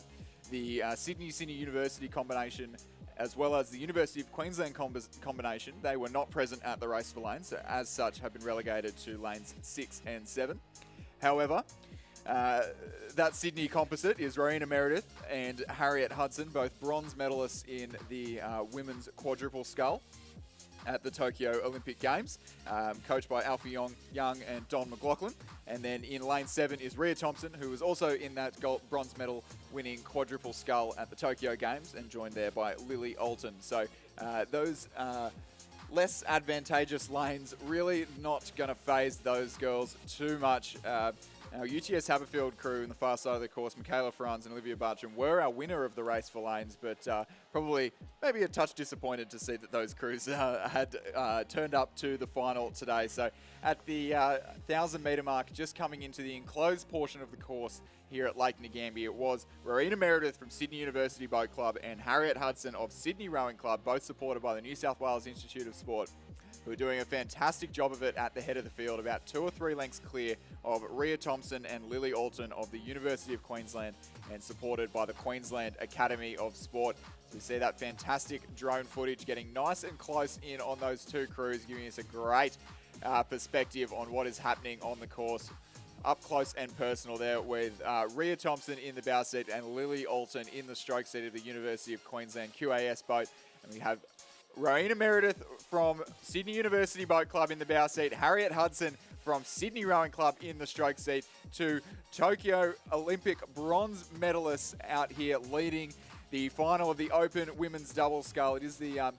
the Sydney University combination, as well as the University of Queensland combination, they were not present at the race for lanes, so as such have been relegated to lanes 6 and 7. However, that Sydney composite is Rowena Meredith and Harriet Hudson, both bronze medalists in the women's quadruple scull at the Tokyo Olympic Games, coached by Alfie Young and Don McLaughlin. And then in lane 7 is Rhea Thompson, who was also in that bronze medal winning quadruple scull at the Tokyo Games, and joined there by Lily Alton. So those less advantageous lanes really not going to phase those girls too much. Our UTS Haberfield crew in the far side of the course, Michaela Franz and Olivia Bartram, were our winner of the race for lanes, but probably maybe a touch disappointed to see that those crews had turned up to the final today. So at the 1,000-metre mark, just coming into the enclosed portion of the course here at Lake Ngambia, it was Rowena Meredith from Sydney University Boat Club and Harriet Hudson of Sydney Rowing Club, both supported by the New South Wales Institute of Sport, who are doing a fantastic job of it at the head of the field, about 2 or 3 lengths clear of Rhea Thompson and Lily Alton of the University of Queensland, and supported by the Queensland Academy of Sport. So we see that fantastic drone footage getting nice and close in on those two crews, giving us a great perspective on what is happening on the course. Up close and personal there with Rhea Thompson in the bow seat and Lily Alton in the stroke seat of the University of Queensland QAS boat. And we have Rowena Meredith from Sydney University Boat Club in the bow seat, Harriet Hudson from Sydney Rowing Club in the stroke seat, to Tokyo Olympic bronze medalists out here leading the final of the Open Women's Double Scull. It is the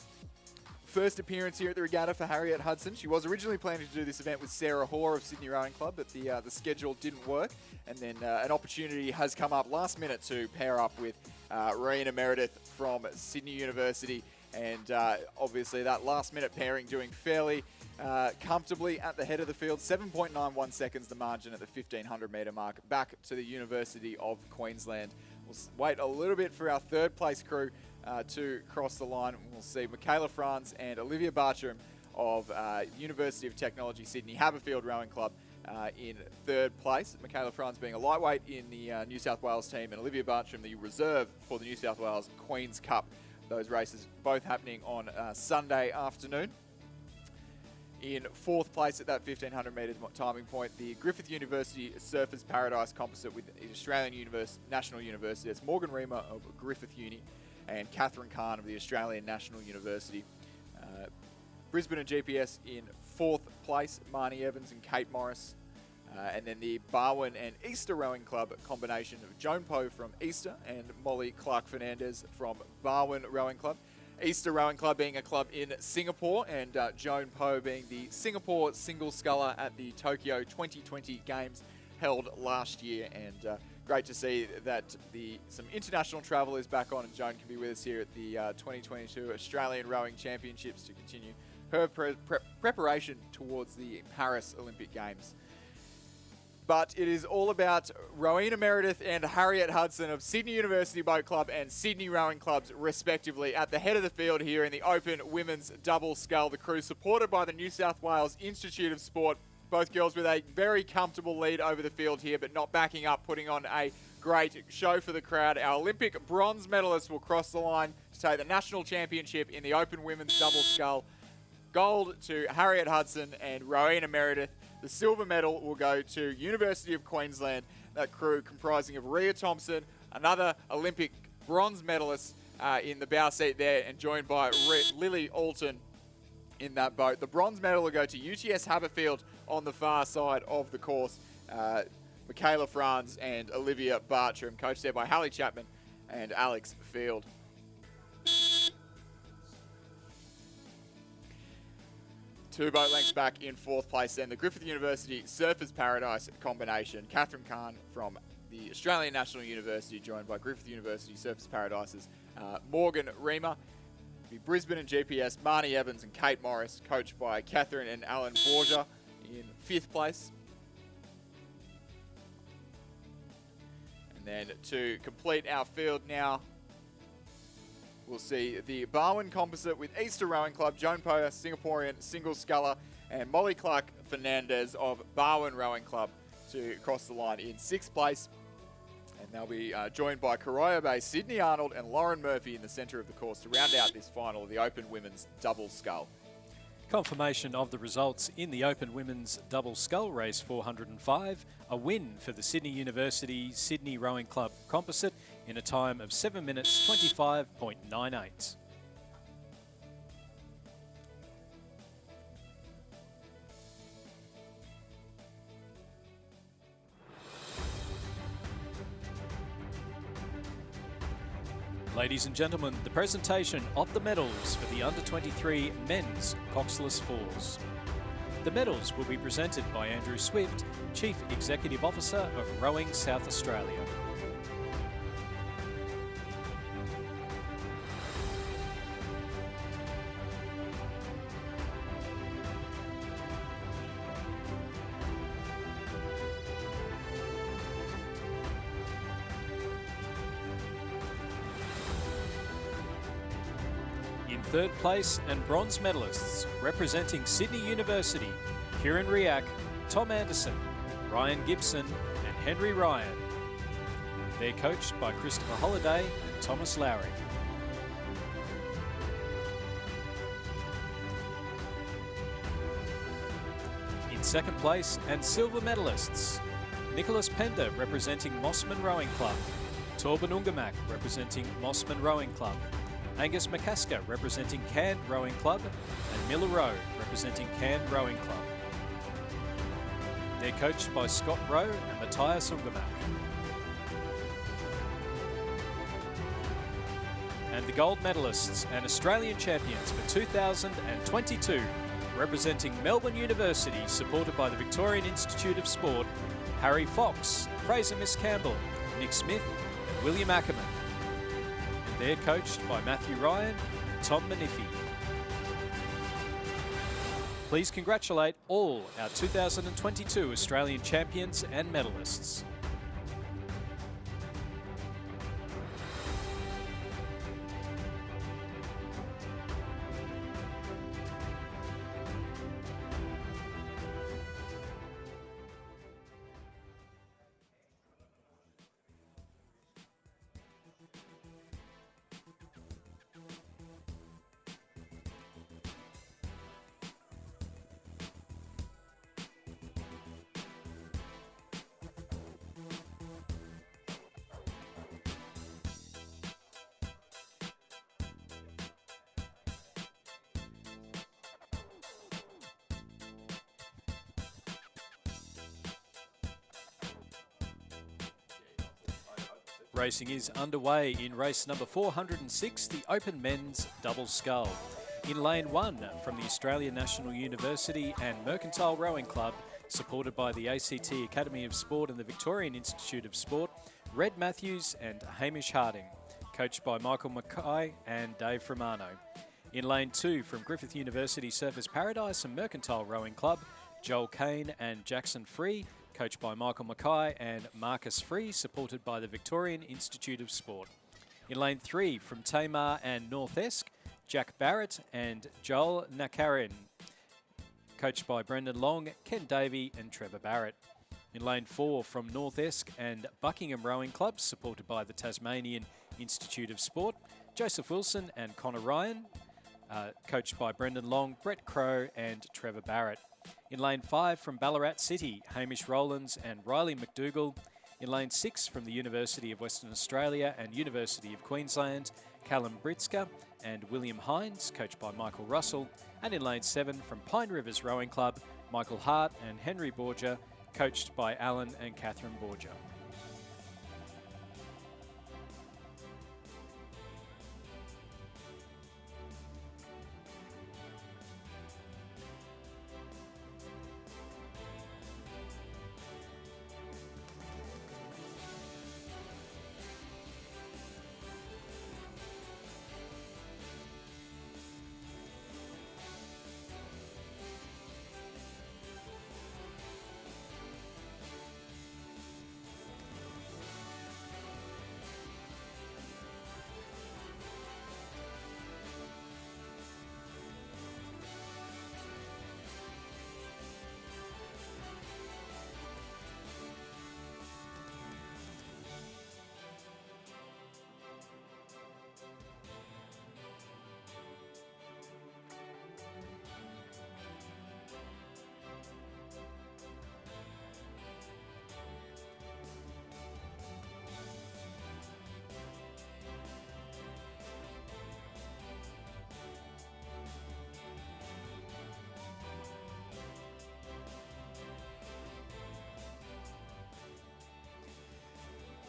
first appearance here at the regatta for Harriet Hudson. She was originally planning to do this event with Sarah Hoare of Sydney Rowing Club, but the schedule didn't work. And then an opportunity has come up last minute to pair up with Rowena Meredith from Sydney University. And obviously that last minute pairing doing fairly comfortably at the head of the field. 7.91 seconds the margin at the 1,500 metre mark, back to the University of Queensland. We'll wait a little bit for our third place crew to cross the line. We'll see Michaela Franz and Olivia Bartram of University of Technology Sydney Haberfield Rowing Club in third place. Michaela Franz being a lightweight in the New South Wales team, and Olivia Bartram the reserve for the New South Wales Queen's Cup. Those races both happening on Sunday afternoon. In fourth place at that 1,500 metres timing point, the Griffith University Surfers Paradise Composite with the Australian National University. That's Morgan Reamer of Griffith Uni and Catherine Kahn of the Australian National University. Brisbane and GPS in fourth place, Marnie Evans and Kate Morris. And then the Barwon and Easter Rowing Club combination of Joan Poe from Easter and Molly Clark-Fernandez from Barwon Rowing Club. Easter Rowing Club being a club in Singapore, and Joan Poe being the Singapore single sculler at the Tokyo 2020 Games held last year. And great great to see that some international travel is back on, and Joan can be with us here at the 2022 Australian Rowing Championships to continue her preparation towards the Paris Olympic Games. But it is all about Rowena Meredith and Harriet Hudson of Sydney University Boat Club and Sydney Rowing Clubs, respectively, at the head of the field here in the Open Women's Double Scull. The crew supported by the New South Wales Institute of Sport. Both girls with a very comfortable lead over the field here, but not backing up, putting on a great show for the crowd. Our Olympic bronze medalists will cross the line to take the national championship in the Open Women's Double Scull. Gold to Harriet Hudson and Rowena Meredith. The silver medal will go to University of Queensland. That crew comprising of Rhea Thompson, another Olympic bronze medalist in the bow seat there, and joined by Lily Alton in that boat. The bronze medal will go to UTS Haberfield on the far side of the course. Michaela Franz and Olivia Bartram, coached there by Hallie Chapman and Alex Field. Two boat lengths back in fourth place then. The Griffith University Surfers Paradise combination. Catherine Kahn from the Australian National University, joined by Griffith University Surfers Paradise's Morgan Reamer. The Brisbane and GPS, Marnie Evans and Kate Morris, coached by Catherine and Alan Borgia in fifth place. And then to complete our field now, we'll see the Barwon Composite with Easter Rowing Club, Joan Poyer, Singaporean single sculler, and Molly Clark Fernandez of Barwon Rowing Club to cross the line in sixth place. And they'll be joined by Corio Bay, Sydney Arnold, and Lauren Murphy in the centre of the course to round out this final of the Open Women's Double Scull. Confirmation of the results in the Open Women's Double Scull Race 405. A win for the Sydney University Sydney Rowing Club Composite in a time of 7 minutes 25.98. Ladies and gentlemen, the presentation of the medals for the Under-23 Men's Coxless Fours. The medals will be presented by Andrew Swift, Chief Executive Officer of Rowing South Australia. In third place and bronze medalists representing Sydney University, Kieran Riak, Tom Anderson, Ryan Gibson and Henry Ryan. They're coached by Christopher Holliday and Thomas Lowry. In second place and silver medalists, Nicholas Pender representing Mossman Rowing Club, Torben Ungermack representing Mossman Rowing Club, Angus McCasker representing Cairn Rowing Club, and Miller Rowe representing Cairn Rowing Club. They're coached by Scott Rowe and Matthias Ungermack. And the gold medalists and Australian champions for 2022, representing Melbourne University, supported by the Victorian Institute of Sport, Harry Fox, Fraser Miss Campbell, Nick Smith, and William Ackerman. They're coached by Matthew Ryan and Tom Manifi. Please congratulate all our 2022 Australian champions and medalists. Racing is underway in race number 406, the Open Men's Double Scull. In lane 1 from the Australian National University and Mercantile Rowing Club, supported by the ACT Academy of Sport and the Victorian Institute of Sport, Red Matthews and Hamish Harding, coached by Michael Mackay and Dave Romano. In lane 2, from Griffith University Surfers Paradise and Mercantile Rowing Club, Joel Kane and Jackson Free, coached by Michael Mackay and Marcus Free, supported by the Victorian Institute of Sport. In lane 3, from Tamar and North Esk, Jack Barrett and Joel Nakarin, coached by Brendan Long, Ken Davey and Trevor Barrett. In lane 4, from North Esk and Buckingham Rowing Club, supported by the Tasmanian Institute of Sport, Joseph Wilson and Connor Ryan, coached by Brendan Long, Brett Crow and Trevor Barrett. In lane 5, from Ballarat City, Hamish Rowlands and Riley McDougall. In lane 6, from the University of Western Australia and University of Queensland, Callum Britska and William Hines, coached by Michael Russell. And in lane 7, from Pine Rivers Rowing Club, Michael Hart and Henry Borgia, coached by Alan and Catherine Borgia.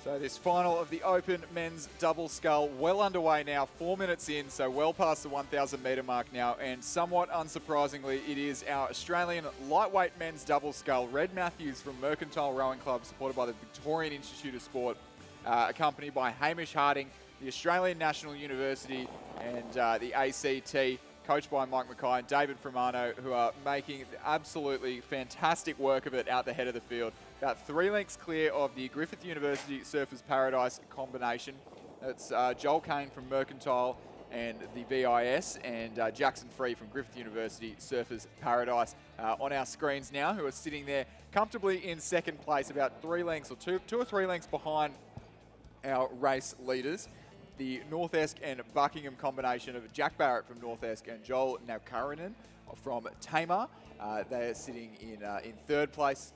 So this final of the Open men's double scull well underway now, 4 minutes in, so well past the 1,000 metre mark now, and somewhat unsurprisingly, it is our Australian lightweight men's double scull, Red Matthews from Mercantile Rowing Club, supported by the Victorian Institute of Sport, accompanied by Hamish Harding, the Australian National University and the ACT, coached by Mike Mackay and David Romano, who are making absolutely fantastic work of it out the head of the field. About 3 lengths clear of the Griffith University Surfers Paradise combination. That's Joel Kane from Mercantile and the VIS, and Jackson Free from Griffith University Surfers Paradise on our screens now, who are sitting there comfortably in second place, about 3 lengths or two or 3 lengths behind our race leaders. The North Esk and Buckingham combination of Jack Barrett from North Esk and Joel Naukarinen from Tamar. They're sitting in third place.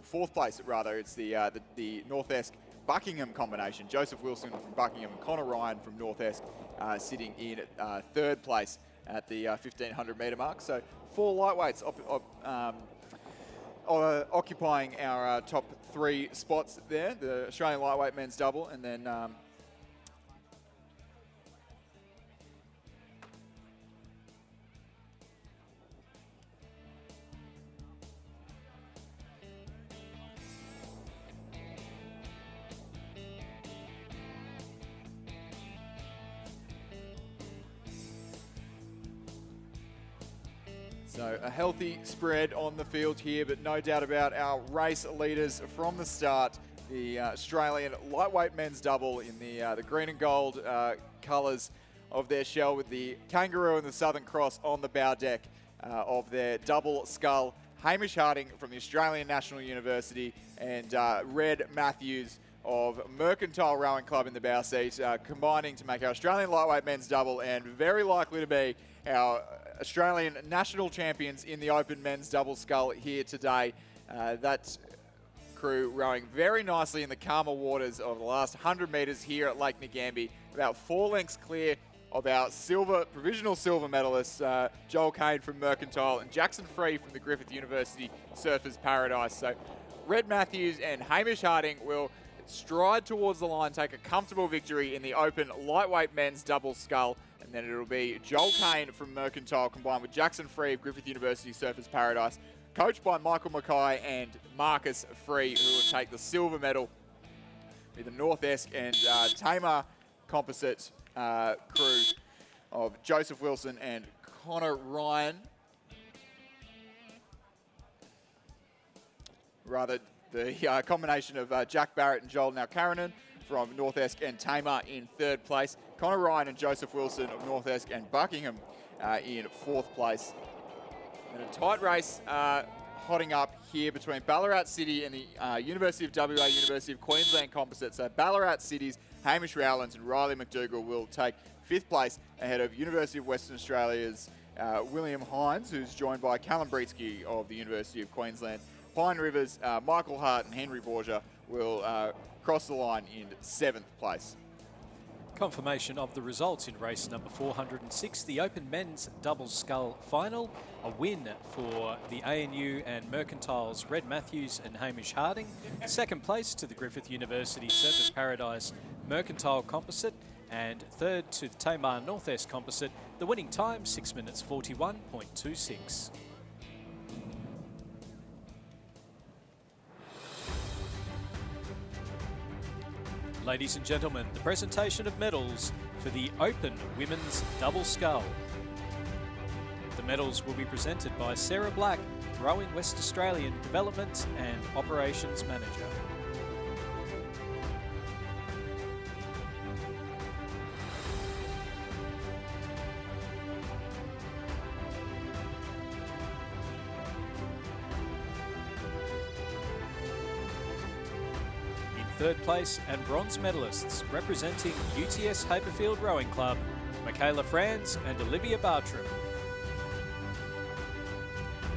Fourth place, rather. It's the North Esk Buckingham combination. Joseph Wilson from Buckingham and Connor Ryan from North Esk sitting in third place at the 1,500 metre mark. So 4 lightweights occupying our top 3 spots there. The Australian lightweight men's double, and then so a healthy spread on the field here, but no doubt about our race leaders from the start. The Australian lightweight men's double in the green and gold colours of their shell, with the kangaroo and the Southern Cross on the bow deck of their double scull. Hamish Harding from the Australian National University and Red Matthews of Mercantile Rowing Club in the bow seat, combining to make our Australian lightweight men's double, and very likely to be our Australian national champions in the Open men's double scull here today. That crew rowing very nicely in the calmer waters of the last 100 metres here at Lake Ngambie, about 4 lengths clear of our provisional silver medalists, Joel Kane from Mercantile and Jackson Free from the Griffith University Surfers Paradise. So Red Matthews and Hamish Harding will stride towards the line, take a comfortable victory in the Open lightweight men's double scull. And then it'll be Joel Kane from Mercantile combined with Jackson Free of Griffith University Surfers Paradise, coached by Michael Mackay and Marcus Free, who will take the silver medal the North Esk and Tamar composite crew of Joseph Wilson and Connor Ryan. Rather, the combination of Jack Barrett and Joel Nalkaranen from North Esk and Tamar in third place. Connor Ryan and Joseph Wilson of North Esk and Buckingham in fourth place. And a tight race hotting up here between Ballarat City and the University of WA, University of Queensland composite. So Ballarat City's Hamish Rowlands and Riley McDougall will take fifth place ahead of University of Western Australia's William Hines, who's joined by Callum Britsky of the University of Queensland. Pine Rivers, Michael Hart and Henry Borgia will cross the line in seventh place. Confirmation of the results in race number 406, the Open Men's Double Scull Final. A win for the ANU and Mercantile's Red Matthews and Hamish Harding. Second place to the Griffith University Surfers Paradise Mercantile Composite. And third to the Tamar North Esk Composite. The winning time, 6 minutes 41.26. Ladies and gentlemen, the presentation of medals for the Open Women's Double Scull. The medals will be presented by Sarah Black, Rowing West Australian Development and Operations Manager. Third place and bronze medalists representing UTS Haberfield Rowing Club, Michaela Franz and Olivia Bartram.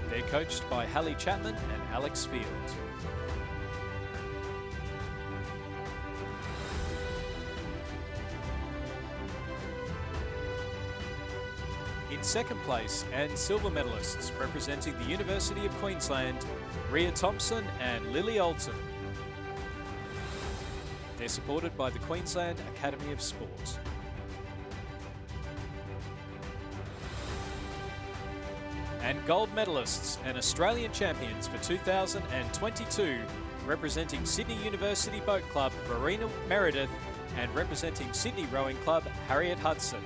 They're coached by Hallie Chapman and Alex Field. In second place and silver medalists representing the University of Queensland, Ria Thompson and Lily Alton. They're supported by the Queensland Academy of Sport. And gold medalists and Australian champions for 2022, representing Sydney University Boat Club, Marina Meredith, and representing Sydney Rowing Club, Harriet Hudson.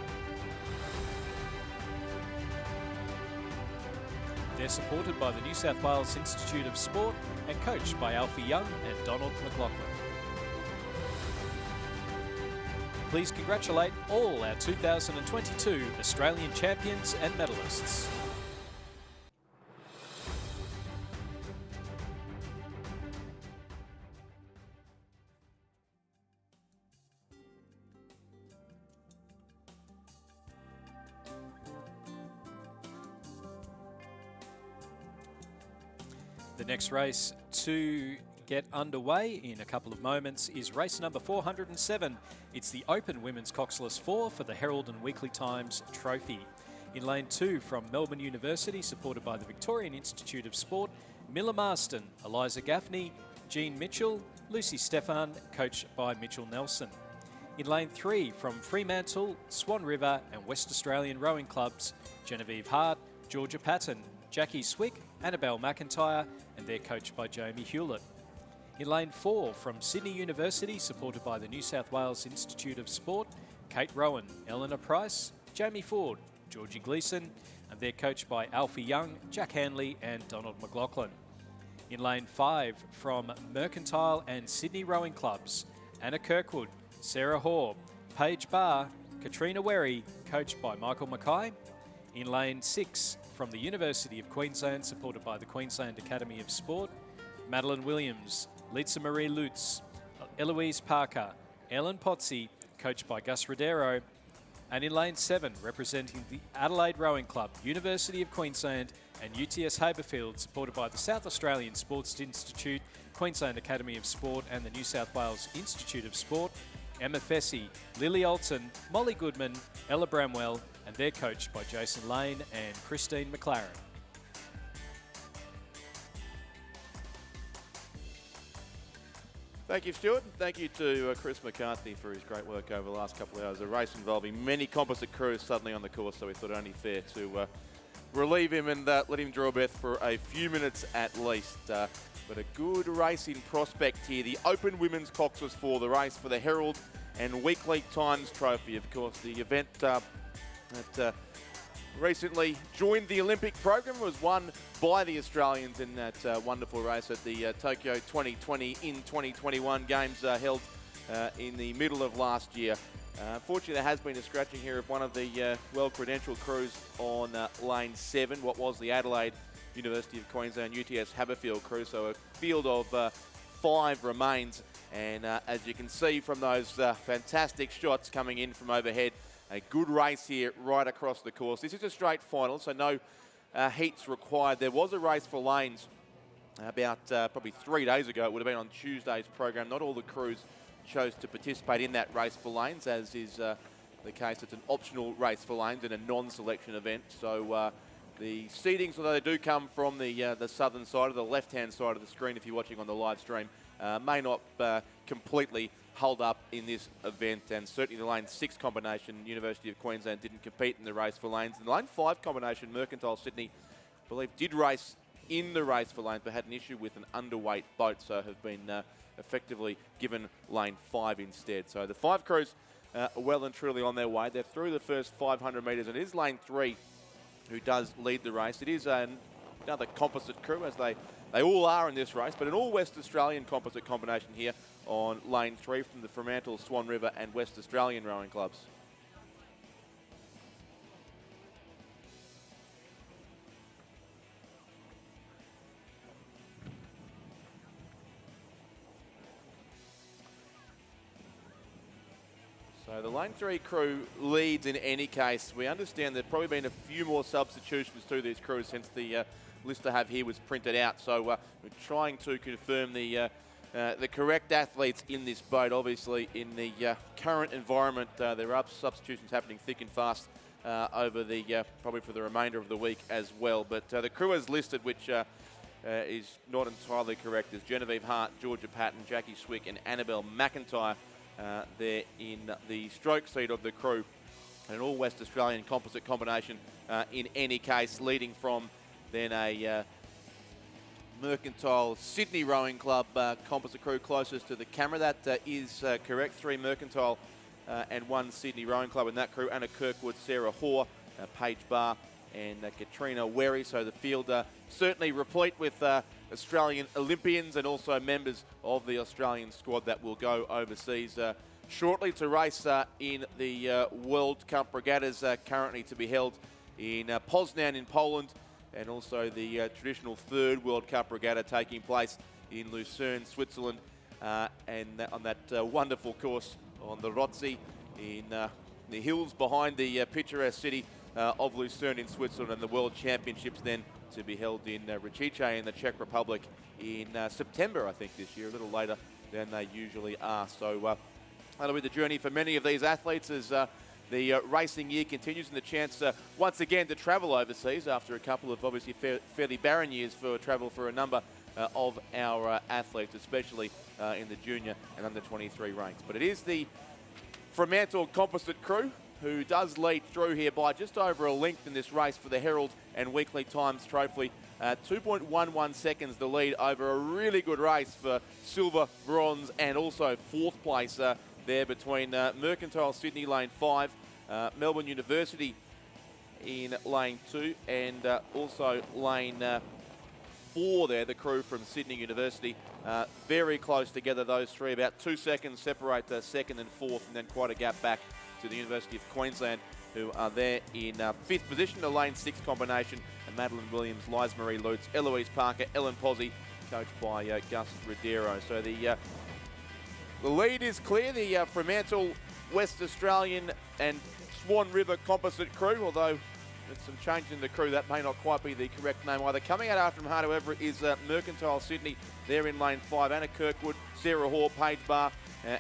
They're supported by the New South Wales Institute of Sport and coached by Alfie Young and Donald McLaughlin. Please congratulate all our 2022 Australian champions and medalists. The next race to get underway in a couple of moments is race number 407. It's the Open Women's Coxless 4 for the Herald and Weekly Times Trophy. In lane 2 from Melbourne University, supported by the Victorian Institute of Sport, Miller Marston, Eliza Gaffney, Jean Mitchell, Lucy Stefan, coached by Mitchell Nelson. In lane 3 from Fremantle, Swan River and West Australian Rowing Clubs, Genevieve Hart, Georgia Patton, Jackie Swick, Annabelle McIntyre, and they're coached by Jamie Hewlett. In lane 4 from Sydney University, supported by the New South Wales Institute of Sport, Kate Rowan, Eleanor Price, Jamie Ford, Georgie Gleeson, and they're coached by Alfie Young, Jack Hanley and Donald McLaughlin. In lane 5 from Mercantile and Sydney Rowing Clubs, Anna Kirkwood, Sarah Hoare, Paige Barr, Katrina Werry, coached by Michael Mackay. In lane 6 from the University of Queensland, supported by the Queensland Academy of Sport, Madeline Williams, Litsa Marie Lutz, Eloise Parker, Ellen Potsy, coached by Gus Rodero. And in lane 7, representing the Adelaide Rowing Club, University of Queensland and UTS Haberfield, supported by the South Australian Sports Institute, Queensland Academy of Sport and the New South Wales Institute of Sport, Emma Fessy, Lily Alton, Molly Goodman, Ella Bramwell, and they're coached by Jason Lane and Christine McLaren. Thank you, Stuart. Thank you to Chris McCarthy for his great work over the last couple of hours. A race involving many composite crews suddenly on the course, so we thought it only fair to relieve him and let him draw breath for a few minutes at least. But a good race in prospect here. The Open Women's Coxsworth 4, the race for the Herald and Weekly Times Trophy. Of course, the event that recently joined the Olympic program, was won by the Australians in that wonderful race at the Tokyo 2020 in 2021 games held in the middle of last year. Unfortunately, there has been a scratching here of one of the well-credentialed crews on lane 7, what was the Adelaide University of Queensland UTS Haberfield crew. So a field of 5 remains. And as you can see from those fantastic shots coming in from overhead, a good race here right across the course. This is a straight final, so no heats required. There was a race for lanes about probably 3 days ago. It would have been on Tuesday's program. Not all the crews chose to participate in that race for lanes, as is the case. It's an optional race for lanes and a non-selection event. So the seedings, although they do come from the southern side, or the left-hand side of the screen if you're watching on the live stream, may not completely hold up in this event. And certainly the lane 6 combination, University of Queensland didn't compete in the race for lanes. And the lane 5 combination, Mercantile Sydney, I believe did race in the race for lanes, but had an issue with an underweight boat, so have been effectively given lane 5 instead. So the 5 crews are well and truly on their way. They're through the first 500 metres, and it is lane 3 who does lead the race. It is another composite crew, as they all are in this race, but an all West Australian composite combination here on lane 3 from the Fremantle, Swan River and West Australian rowing clubs. So the lane 3 crew leads in any case. We understand there's probably been a few more substitutions to these crews since the list I have here was printed out. So we're trying to confirm the correct athletes in this boat. Obviously, in the current environment, there are substitutions happening thick and fast over the probably for the remainder of the week as well. But the crew is listed, which is not entirely correct. There's Genevieve Hart, Georgia Patton, Jackie Swick and Annabelle McIntyre. They're in the stroke seat of the crew. An all West Australian composite combination in any case, leading from then a Mercantile Sydney Rowing Club composite crew closest to the camera. That is correct. 3 Mercantile and 1 Sydney Rowing Club in that crew. Anna Kirkwood, Sarah Hoare, Paige Barr and Katrina Werry. So the field certainly replete with Australian Olympians and also members of the Australian squad that will go overseas shortly to race in the World Cup regattas currently to be held in Poznan in Poland, and also the traditional 3rd World Cup regatta taking place in Lucerne, Switzerland, and on that wonderful course on the Rotsee in the hills behind the picturesque city of Lucerne in Switzerland, and the World Championships then to be held in Recice in the Czech Republic in September, I think, this year, a little later than they usually are. So that'll be the journey for many of these athletes as the racing year continues, and the chance once again to travel overseas after a couple of obviously fairly barren years for travel for a number of our athletes, especially in the junior and under 23 ranks. But it is the Fremantle composite crew who does lead through here by just over a length in this race for the Herald and Weekly Times Trophy. 2.11 seconds the lead over a really good race for silver, bronze and also 4th place there between Mercantile Sydney lane 5, Melbourne University in lane 2 and also lane 4 there, the crew from Sydney University. Very close together, those three. About 2 seconds separate 2nd and 4th, and then quite a gap back to the University of Queensland, who are there in 5th position. The lane 6 combination, Madeline Williams, Liza Marie Lutz, Eloise Parker, Ellen Pozzi, coached by Gus Rodero. So the lead is clear. The Fremantle, West Australian and Swan River composite crew, although there's some change in the crew, that may not quite be the correct name either. Coming out after them, however, is Mercantile Sydney. They're in lane 5. Anna Kirkwood, Sarah Hoare, Paige Barr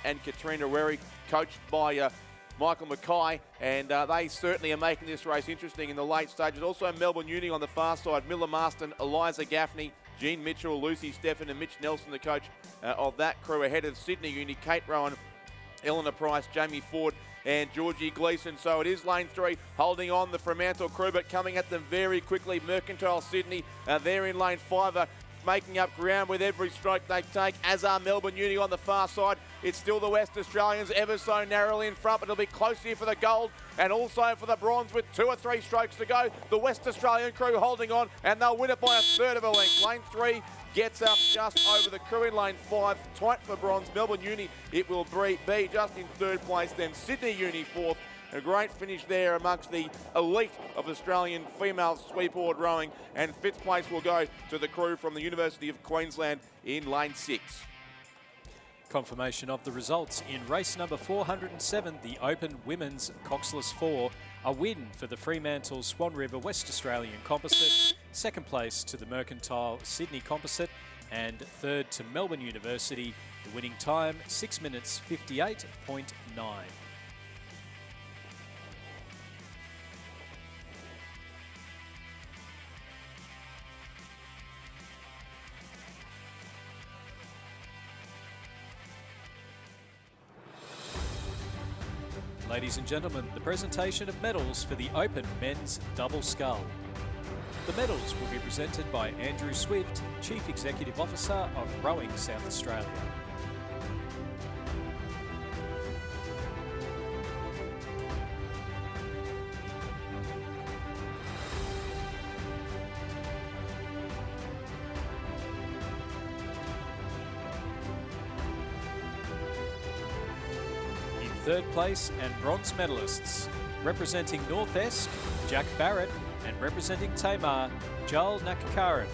and Katrina Werry, coached by Michael Mackay, and they certainly are making this race interesting in the late stages. Also Melbourne Uni on the far side, Miller Marston, Eliza Gaffney, Jean Mitchell, Lucy Stephan and Mitch Nelson, the coach of that crew, ahead of Sydney Uni, Kate Rowan, Eleanor Price, Jamie Ford and Georgie Gleeson. So it is lane 3 holding on the Fremantle crew, but coming at them very quickly. Mercantile Sydney, they're in lane 5. Making up ground with every stroke they take, as are Melbourne Uni on the far side. It's still the West Australians ever so narrowly in front, but it'll be close here for the gold and also for the bronze with 2 or 3 strokes to go. The West Australian crew holding on, and they'll win it by a third of a length. Lane 3 gets up just over the crew in lane 5. Tight for bronze. Melbourne Uni, it will be just in 3rd place, then Sydney Uni 4th. A great finish there amongst the elite of Australian female sweepboard rowing, and 5th place will go to the crew from the University of Queensland in lane 6. Confirmation of the results in race number 407, the Open Women's Coxless 4. A win for the Fremantle Swan River West Australian Composite, 2nd place to the Mercantile Sydney Composite, and 3rd to Melbourne University. The winning time, 6 minutes 58.9. Ladies and gentlemen, the presentation of medals for the Open Men's Double Scull. The medals will be presented by Andrew Swift, Chief Executive Officer of Rowing South Australia. Third place and bronze medalists, representing North Esk, Jack Barrett, and representing Tamar, Joel Nakakaran.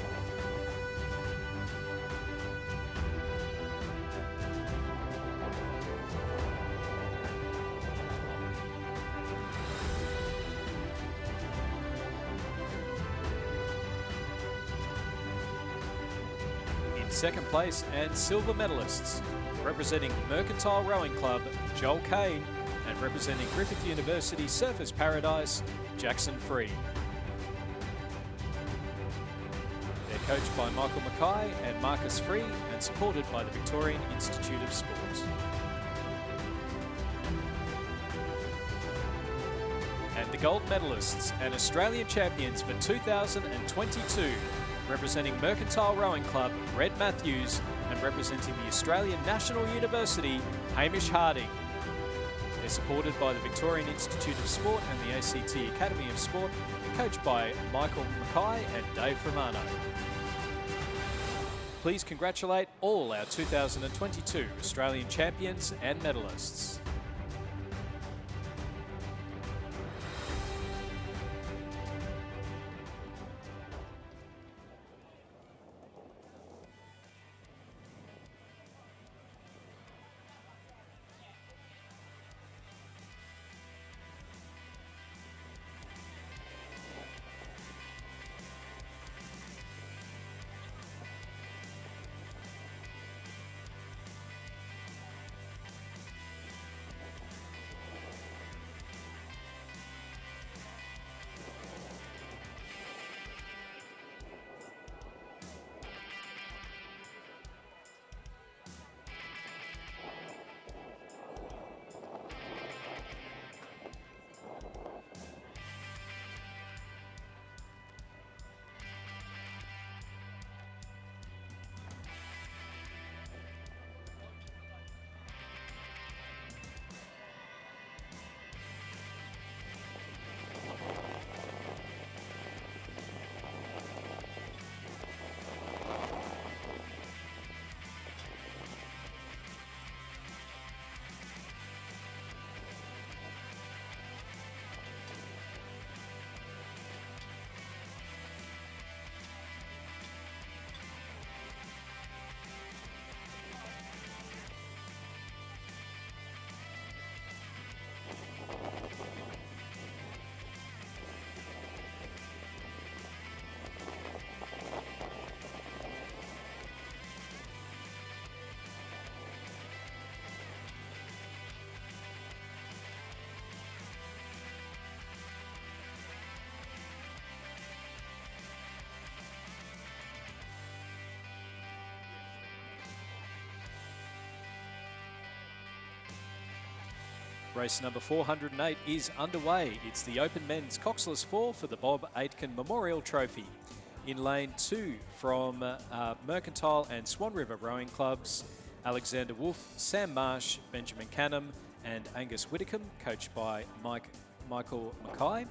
In 2nd place and silver medalists, representing Mercantile Rowing Club, Joel Kane, and representing Griffith University Surfers Paradise, Jackson Free. They're coached by Michael Mackay and Marcus Free and supported by the Victorian Institute of Sport. And the gold medalists and Australian champions for 2022, representing Mercantile Rowing Club, Red Matthews, and representing the Australian National University, Hamish Harding. They're supported by the Victorian Institute of Sport and the ACT Academy of Sport, and coached by Michael Mackay and Dave Romano. Please congratulate all our 2022 Australian champions and medalists. Race number 408 is underway. It's the Open Men's Coxless 4 for the Bob Aitken Memorial Trophy. In lane 2 from Mercantile and Swan River Rowing Clubs, Alexander Wolf, Sam Marsh, Benjamin Canham and Angus Whitcomb, coached by Michael Mackay.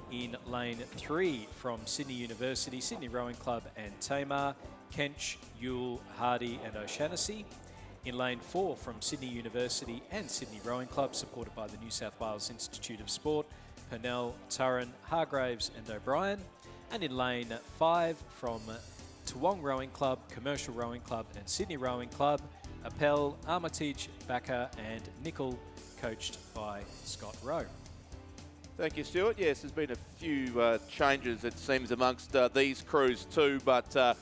In lane 3 from Sydney University, Sydney Rowing Club and Tamar, Kench, Yule, Hardy and O'Shanassy. In lane 4 from Sydney University and Sydney Rowing Club, supported by the New South Wales Institute of Sport, Purnell, Turren, Hargraves and O'Brien. And in lane 5 from Toowong Rowing Club, Commercial Rowing Club and Sydney Rowing Club, Appel, Armitage, Backer and Nickel, coached by Scott Rowe. Thank you, Stuart. Yes, there's been a few changes, it seems, amongst these crews too, but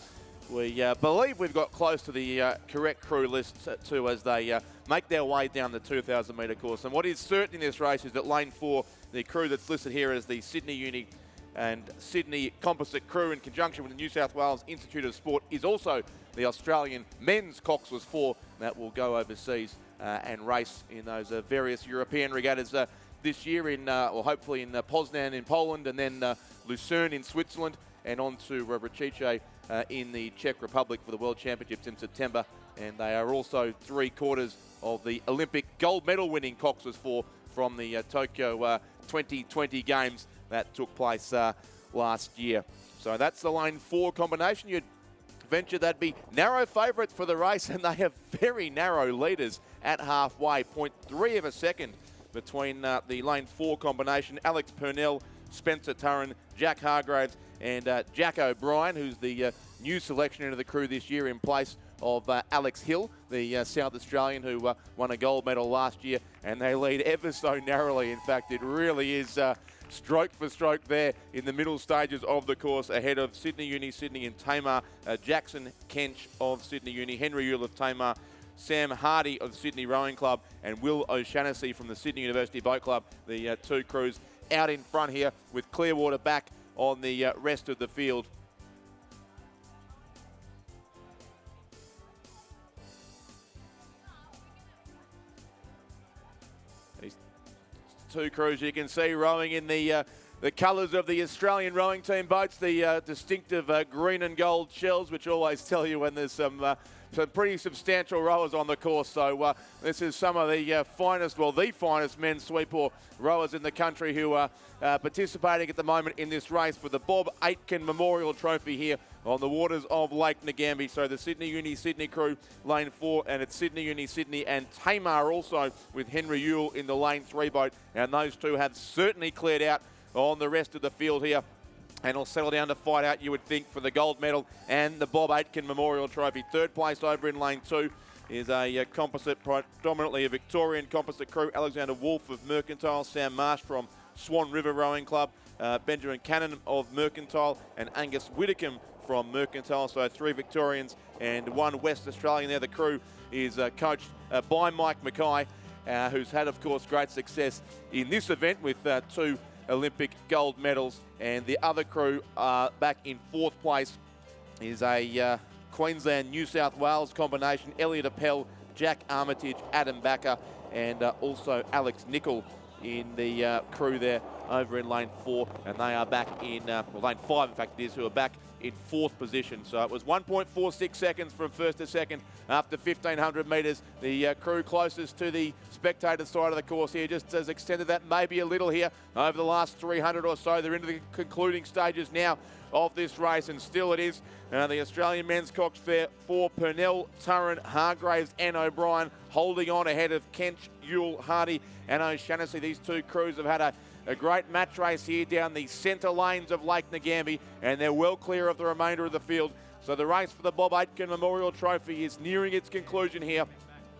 we believe we've got close to the correct crew list too as they make their way down the 2,000 metre course. And what is certain in this race is that lane 4, the crew that's listed here as the Sydney Uni and Sydney Composite crew in conjunction with the New South Wales Institute of Sport, is also the Australian men's Coxless 4 that will go overseas and race in those various European regattas this year in, or hopefully in Poznan in Poland, and then Lucerne in Switzerland, and on to Račice in the Czech Republic for the World Championships in September. And they are also 3/4 of the Olympic gold medal winning Coxless 4 from the Tokyo 2020 Games that took place last year. So that's the lane 4 combination. You'd venture that'd be narrow favourites for the race, and they have very narrow leaders at halfway, 0.3 of a second between the lane 4 combination. Alex Purnell, Spencer Turren, Jack Hargraves and Jack O'Brien, who's the new selection into the crew this year in place of Alex Hill, the South Australian who won a gold medal last year, and they lead ever so narrowly. In fact, it really is stroke for stroke there in the middle stages of the course, ahead of Sydney Uni, Sydney and Tamar, Jackson Kench of Sydney Uni, Henry Yule of Tamar, Sam Hardy of Sydney Rowing Club and Will O'Shanassy from the Sydney University Boat Club, the two crews out in front here, with Clearwater back on the rest of the field. These two crews you can see rowing in the colours of the Australian rowing team boats, the distinctive green and gold shells, which always tell you when there's some pretty substantial rowers on the course. So this is some of the finest, well, the finest men's sweep oar rowers in the country who are participating at the moment in this race for the Bob Aitken Memorial Trophy here on the waters of Lake Ngambie. So the Sydney Uni Sydney crew, lane 4, and it's Sydney Uni Sydney and Tamar also with Henry Yule in the lane 3 boat. And those two have certainly cleared out on the rest of the field here, and will settle down to fight out, you would think, for the gold medal and the Bob Aitken Memorial Trophy. Third place over in lane 2 is a composite, predominantly a Victorian composite crew. Alexander Wolf of Mercantile, Sam Marsh from Swan River Rowing Club, Benjamin Cannon of Mercantile and Angus Whitcomb from Mercantile. So 3 Victorians and 1 West Australian there. The crew is coached by Mike Mackay, who's had, of course, great success in this event with 2 Olympic gold medals. And the other crew back in 4th place is a Queensland New South Wales combination. Elliot Appel, Jack Armitage, Adam Backer and also Alex Nickel in the crew there over in lane 4, and they are back in lane 5 in fact it is, who are back in 4th position. So it was 1.46 seconds from first to second after 1,500 metres. The crew closest to the spectator side of the course here just has extended that maybe a little here over the last 300 or so. They're into the concluding stages now of this race, and still it is the Australian men's Cox Fair for Purnell, Turren, Hargraves and O'Brien, holding on ahead of Kench, Yule, Hardy and O'Shanassy. These two crews have had a great match race here down the centre lanes of Lake Ngambie, and they're well clear of the remainder of the field. So the race for the Bob Aitken Memorial Trophy is nearing its conclusion here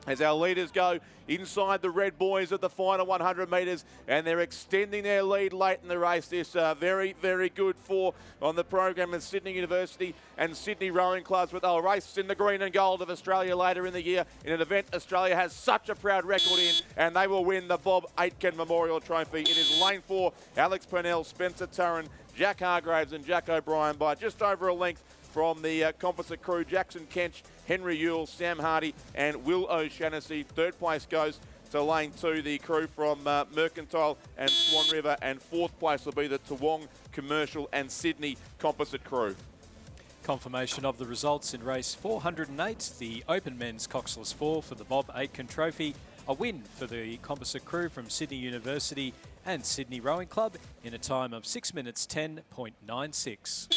as our leaders go inside the red buoys of the final 100 metres, and they're extending their lead late in the race. This very, very good 4 on the program of Sydney University and Sydney Rowing Clubs, but they'll race in the green and gold of Australia later in the year in an event Australia has such a proud record in, and they will win the Bob Aitken Memorial Trophy. It is lane 4, Alex Purnell, Spencer Turren, Jack Hargraves and Jack O'Brien by just over a length from the composite crew. Jackson Kench, Henry Yule, Sam Hardy and Will O'Shanassy. Third place goes So lane 2, the crew from Mercantile and Swan River, and 4th place will be the Toowong Commercial and Sydney Composite crew. Confirmation of the results in race 408, the Open Men's Coxless 4 for the Bob Aitken Trophy. A win for the composite crew from Sydney University and Sydney Rowing Club in a time of 6 minutes 10.96.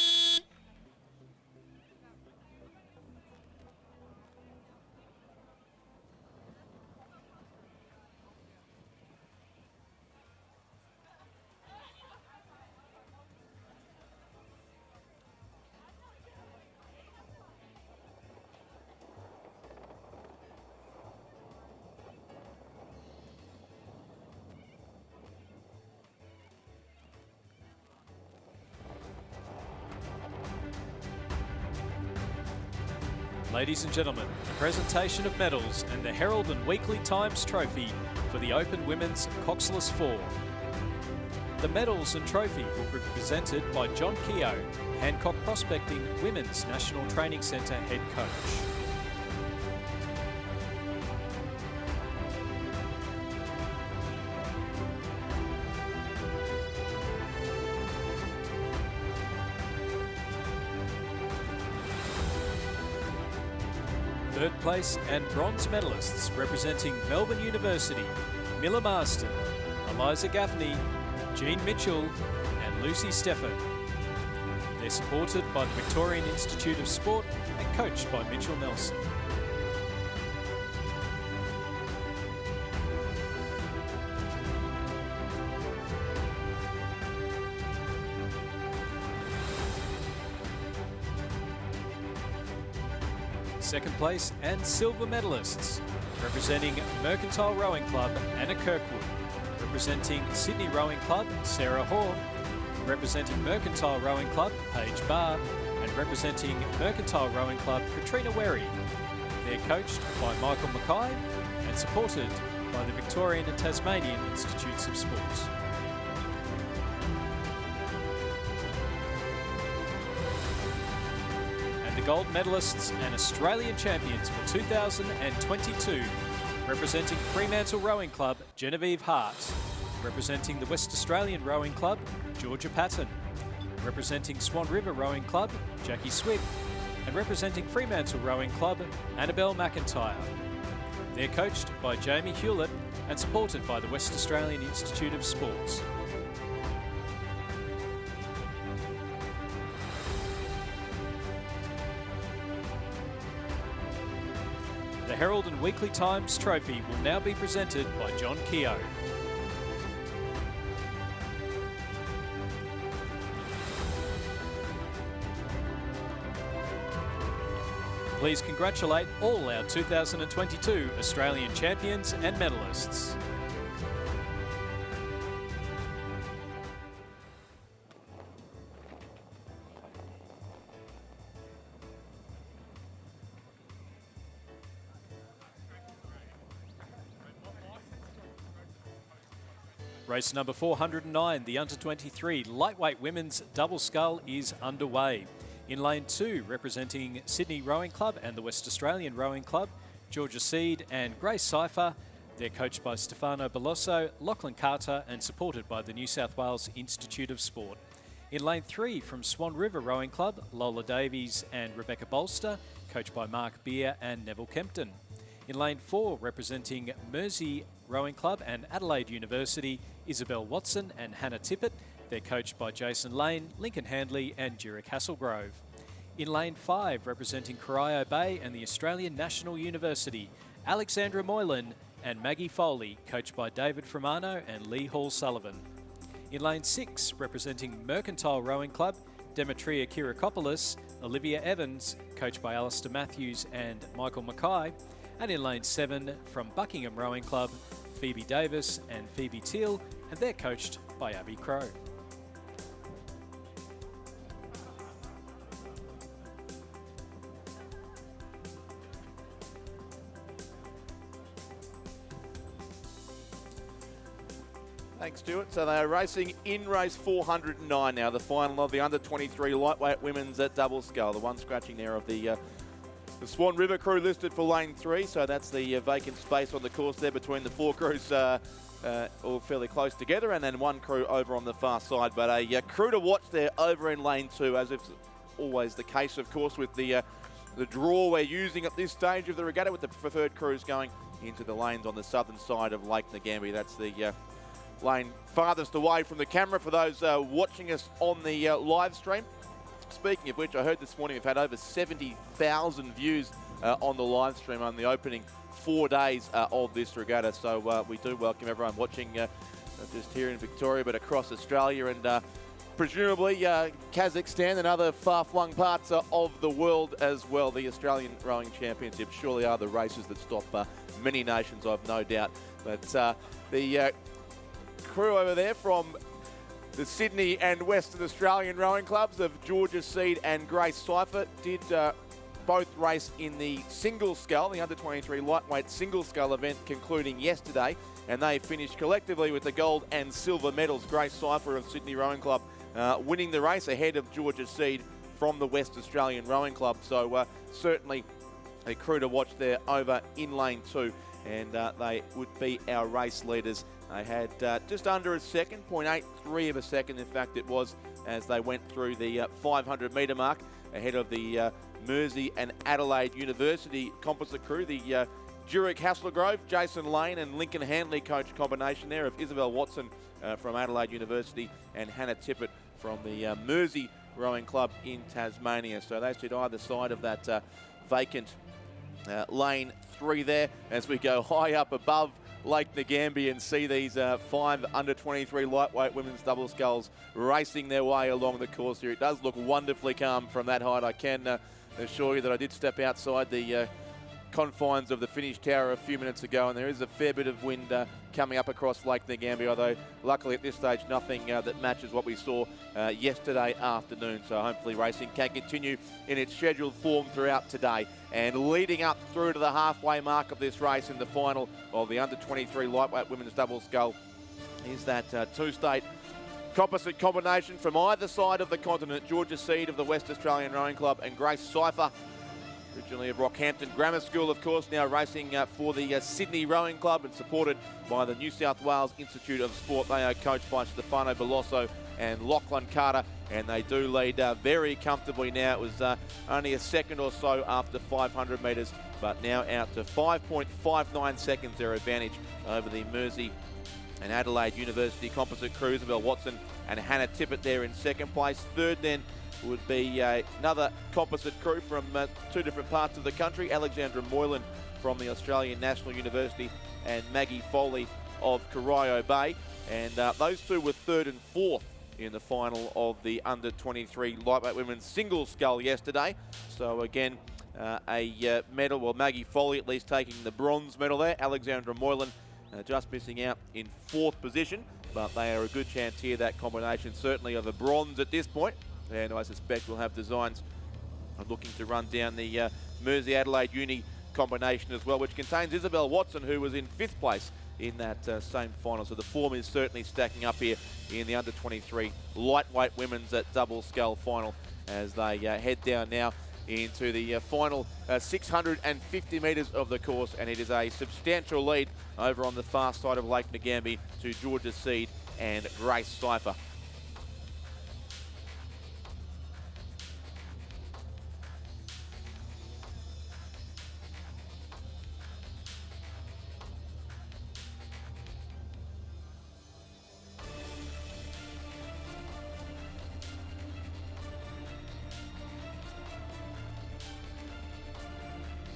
Ladies and gentlemen, the presentation of medals and the Herald and Weekly Times Trophy for the Open Women's Coxless 4. The medals and trophy will be presented by John Keogh, Hancock Prospecting Women's National Training Centre head coach. Third place and bronze medalists representing Melbourne University, Miller Marston, Eliza Gaffney, Jean Mitchell and Lucy Stefford. They're supported by the Victorian Institute of Sport and coached by Mitchell Nelson. Second place and silver medalists representing Mercantile Rowing Club, Anna Kirkwood, representing Sydney Rowing Club, Sarah Hoare, representing Mercantile Rowing Club, Paige Barr, and representing Mercantile Rowing Club, Katrina Werry. They're coached by Michael Mackay and supported by the Victorian and Tasmanian Institutes of Sport. The gold medalists and Australian champions for 2022, representing Fremantle Rowing Club, Genevieve Hart, representing the West Australian Rowing Club, Georgia Patton, representing Swan River Rowing Club, Jackie Swig, and representing Fremantle Rowing Club, Annabelle McIntyre. They're coached by Jamie Hewlett and supported by the West Australian Institute of Sports. The Herald and Weekly Times Trophy will now be presented by John Keogh. Please congratulate all our 2022 Australian champions and medalists. Race number 409, the Under-23 Lightweight Women's Double Scull is underway. In lane 2, representing Sydney Rowing Club and the West Australian Rowing Club, Georgia Seed and Grace Cypher. They're coached by Stefano Beloso, Lachlan Carter and supported by the New South Wales Institute of Sport. In lane 3, from Swan River Rowing Club, Lola Davies and Rebecca Bolster, coached by Mark Beer and Neville Kempton. In lane 4, representing Mersey Rowing Club and Adelaide University, Isabel Watson and Hannah Tippett. They're coached by Jason Lane, Lincoln Handley and Durick Hasselgrove. In lane 5, representing Corio Bay and the Australian National University, Alexandra Moylan and Maggie Foley, coached by David Framano and Lee Hall Sullivan. In lane 6, representing Mercantile Rowing Club, Demetria Kirakopoulos, Olivia Evans, coached by Alistair Matthews and Michael Mackay. And in lane 7, from Buckingham Rowing Club, Phoebe Davis and Phoebe Teal, and they're coached by Abby Crow. Thanks, Stuart. So they are racing in race 409 now, the final of the Under-23 Lightweight Women's at Double Scull. The one scratching there of the The Swan River crew listed for lane 3, so that's the vacant space on the course there between the 4 crews, all fairly close together, and then 1 crew over on the far side. But a crew to watch there over in lane 2, as is always the case, of course, with the draw we're using at this stage of the regatta, with the preferred crews going into the lanes on the southern side of Lake Ngambia. That's the lane farthest away from the camera for those watching us on the live stream. Speaking of which, I heard this morning we've had over 70,000 views on the live stream on the opening 4 days of this regatta. So we do welcome everyone watching, not just here in Victoria, but across Australia and presumably Kazakhstan and other far-flung parts of the world as well. The Australian Rowing Championships surely are the races that stop many nations, I've no doubt. But the crew over there from the Sydney and Western Australian rowing clubs of Georgia Seed and Grace Seifert did both race in the single scull, the under-23 lightweight single scull event concluding yesterday, and they finished collectively with the gold and silver medals. Grace Seifert of Sydney Rowing Club winning the race ahead of Georgia Seed from the West Australian Rowing Club. So certainly a crew to watch there over in lane 2, and they would be our race leaders. They had just under a second, 0.83 of a second, in fact it was, as they went through the 500 metre mark ahead of the Mersey and Adelaide University composite crew. The Jurek Hasselgrove, Jason Lane and Lincoln Handley coach combination there of Isabel Watson from Adelaide University and Hannah Tippett from the Mersey Rowing Club in Tasmania. So they sit either side of that vacant lane 3 there as we go high up above Lake Ngambia and see these 5 under-23 lightweight women's double sculls racing their way along the course here. It does look wonderfully calm from that height. I can assure you that I did step outside the confines of the finish tower a few minutes ago, and there is a fair bit of wind coming up across Lake Ngambia, although luckily at this stage nothing that matches what we saw yesterday afternoon. So hopefully racing can continue in its scheduled form throughout today. And leading up through to the halfway mark of this race in the final of the under-23 lightweight women's double scull is that 2-state composite combination from either side of the continent. Georgia Seed of the West Australian Rowing Club and Grace Seifert, originally of Rockhampton Grammar School, of course, now racing for the Sydney Rowing Club and supported by the New South Wales Institute of Sport. They are coached by Stefano Beloso and Lachlan Carter, and they do lead very comfortably now. It was only a second or so after 500 metres, but now out to 5.59 seconds their advantage over the Mersey and Adelaide University composite crew. Isabel Watson and Hannah Tippett there in second place. Third then would be another composite crew from 2 different parts of the country. Alexandra Moylan from the Australian National University and Maggie Foley of Corio Bay. And those 2 were 3rd and 4th in the final of the under-23 lightweight women's single scull yesterday. So again, a medal, well, Maggie Foley at least taking the bronze medal there. Alexandra Moylan just missing out in 4th position, but they are a good chance here, that combination certainly of a bronze at this point. And I suspect we'll have designs looking to run down the Mersey Adelaide Uni combination as well, which contains Isabel Watson, who was in 5th place in that same final. So the form is certainly stacking up here in the under-23 lightweight women's double scull final as they head down now into the final 650 metres of the course, and it is a substantial lead over on the far side of Lake Ngambia to Georgia Seed and Grace Seifert.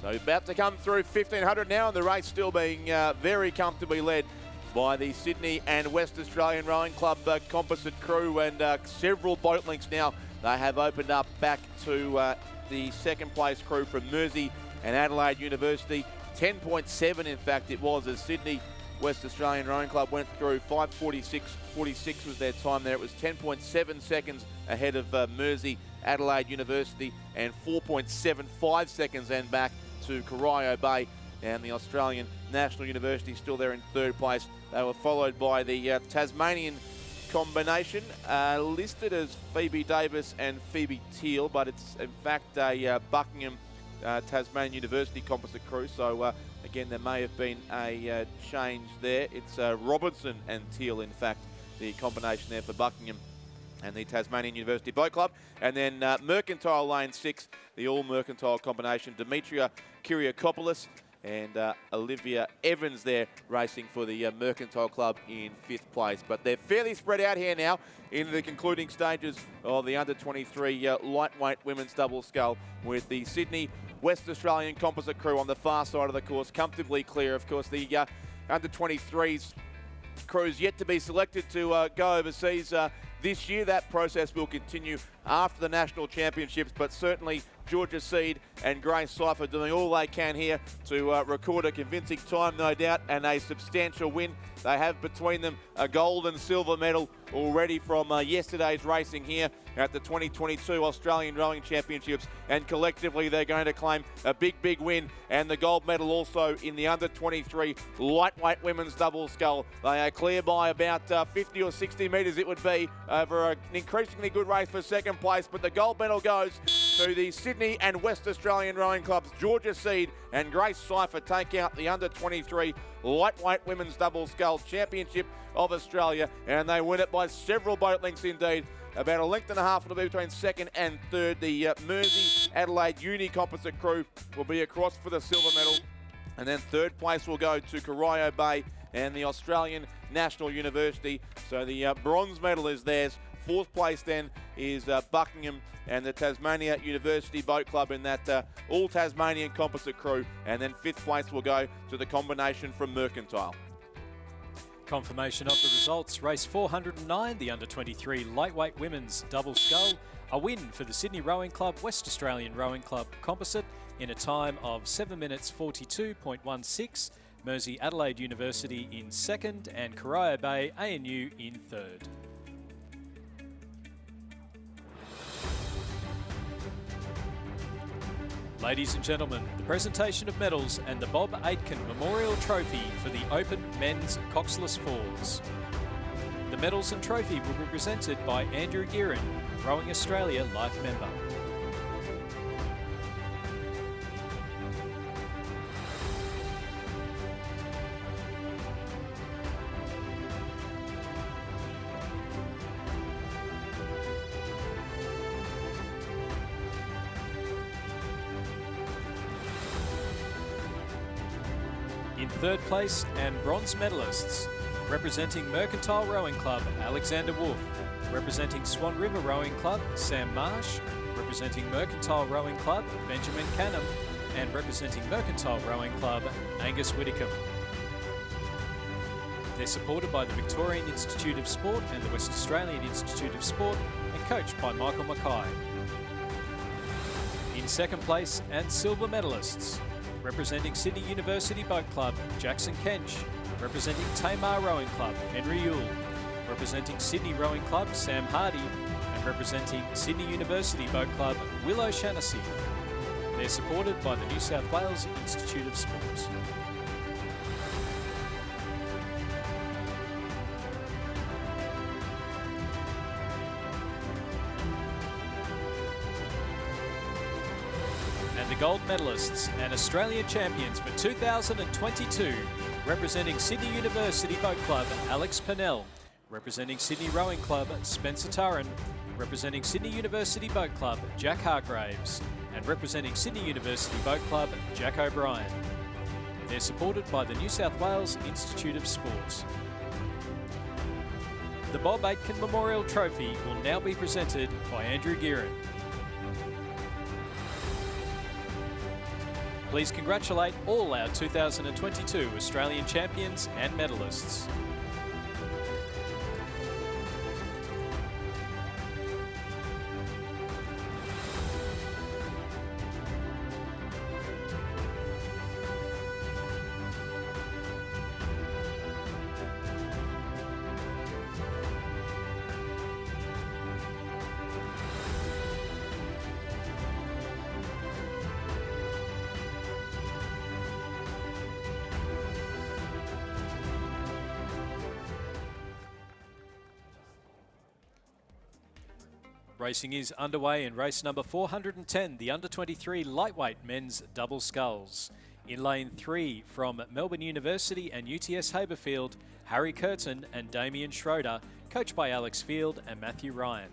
So about to come through 1500 now, and the race still being very comfortably led by the Sydney and West Australian Rowing Club composite crew, and several boat links now. They have opened up back to the second place crew from Mersey and Adelaide University. 10.7 in fact it was, as Sydney West Australian Rowing Club went through 5:46.46 was their time there. It was 10.7 seconds ahead of Mersey Adelaide University and 4.75 seconds then back to Corio Bay, and the Australian National University still there in 3rd place. They were followed by the Tasmanian combination, listed as Phoebe Davis and Phoebe Teal, but it's in fact a Buckingham Tasmanian University composite crew. So again, there may have been a change there. It's Robertson and Teal, in fact, the combination there for Buckingham and the Tasmanian University Boat Club. And then Mercantile Lane 6, the all-Mercantile combination, Demetria Kyriakopoulos and Olivia Evans there racing for the Mercantile Club in 5th place. But they're fairly spread out here now in the concluding stages of the under-23 lightweight women's double scull, with the Sydney West Australian composite crew on the far side of the course comfortably clear. Of course, the under-23s crews yet to be selected to go overseas this year. That process will continue after the National Championships, but certainly Georgia Seed and Grace Cypher doing all they can here to record a convincing time, no doubt, and a substantial win. They have between them a gold and silver medal already from yesterday's racing here at the 2022 Australian Rowing Championships, and collectively they're going to claim a big win and the gold medal also in the under-23 lightweight women's double scull. They are clear by about 50 or 60 metres it would be over an increasingly good race for second place, but the gold medal goes to the Sydney and West Australian rowing clubs. Georgia Seed and Grace Cypher take out the under-23 lightweight women's double scull championship of Australia, and they win it by several boat lengths indeed. About a length and a half will be between second and third. The Mersey Adelaide Uni composite crew will be across for the silver medal, and then third place will go to Corio Bay and the Australian National University. So the bronze medal is theirs. Fourth place then is Buckingham and the Tasmania University Boat Club in that all-Tasmanian composite crew. And then fifth place will go to the combination from Mercantile. Confirmation of the results. Race 409, the under-23 lightweight women's double scull. A win for the Sydney Rowing Club, West Australian Rowing Club composite in a time of 7 minutes 42.16. Mersey Adelaide University in second and Corio Bay ANU in third. Ladies and gentlemen, the presentation of medals and the Bob Aitken Memorial Trophy for the Open Men's Coxless Fours. The medals and trophy will be presented by Andrew Gearin, Rowing Australia Life member. In third place and bronze medalists, representing Mercantile Rowing Club, Alexander Wolf, representing Swan River Rowing Club, Sam Marsh, representing Mercantile Rowing Club, Benjamin Canham, and representing Mercantile Rowing Club, Angus Whitticombe. They're supported by the Victorian Institute of Sport and the West Australian Institute of Sport, and coached by Michael Mackay. In second place and silver medalists, representing Sydney University Boat Club, Jackson Kench, representing Tamar Rowing Club, Henry Yule, representing Sydney Rowing Club, Sam Hardy, and representing Sydney University Boat Club, Will O'Shannessy. They're supported by the New South Wales Institute of Sport. And the gold medalists and Australian champions for 2022, representing Sydney University Boat Club, Alex Pennell, representing Sydney Rowing Club, Spencer Turren, representing Sydney University Boat Club, Jack Hargraves, and representing Sydney University Boat Club, Jack O'Brien. They're supported by the New South Wales Institute of Sport. The Bob Aitken Memorial Trophy will now be presented by Andrew Gearin. Please congratulate all our 2022 Australian champions and medalists. Racing is underway in race number 410, the under-23 lightweight men's double sculls. In lane 3 from Melbourne University and UTS Haberfield, Harry Curtin and Damien Schroeder, coached by Alex Field and Matthew Ryan.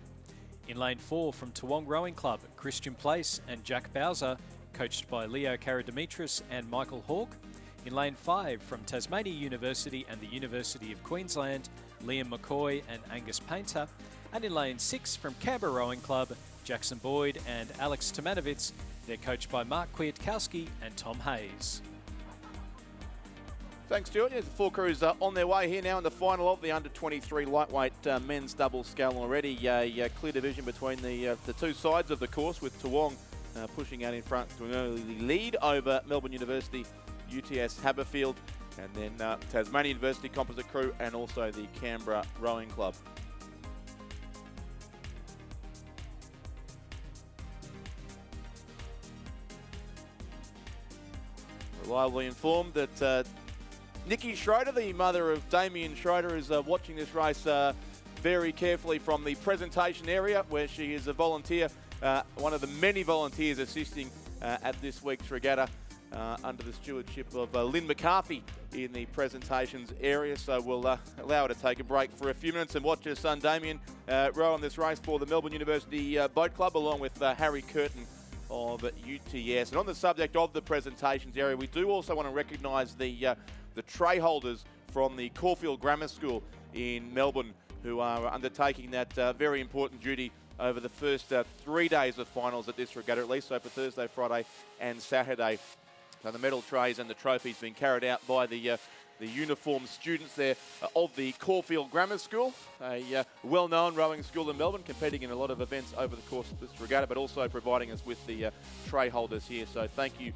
In lane 4 from Toowong Rowing Club, Christian Place and Jack Bowser, coached by Leo Karadimitris and Michael Hawke. In lane 5 from Tasmania University and the University of Queensland, Liam McCoy and Angus Painter. And in lane 6 from Canberra Rowing Club, Jackson Boyd and Alex Tomanovitz. They're coached by Mark Kwiatkowski and Tom Hayes. Thanks, Stuart. Yes, the four crews are on their way here now in the final of the under-23 lightweight men's double scull. Already a clear division between the two sides of the course, with Toowong pushing out in front to an early lead over Melbourne University, UTS Haberfield, and then Tasmania University Composite Crew and also the Canberra Rowing Club. Reliably informed that Nikki Schroeder, the mother of Damien Schroeder, is watching this race very carefully from the presentation area, where she is a volunteer, one of the many volunteers assisting at this week's regatta under the stewardship of Lynn McCarthy in the presentations area. So we'll allow her to take a break for a few minutes and watch her son Damien row on this race for the Melbourne University Boat Club, along with Harry Curtin of UTS. And on the subject of the presentations area, we do also want to recognise the tray holders from the Caulfield Grammar School in Melbourne, who are undertaking that very important duty over the first 3 days of finals at this regatta, at least so for Thursday, Friday and Saturday. So the medal trays and the trophies being carried out by the uniformed students there of the Caulfield Grammar School, a well-known rowing school in Melbourne, competing in a lot of events over the course of this regatta, but also providing us with the tray holders here. So thank you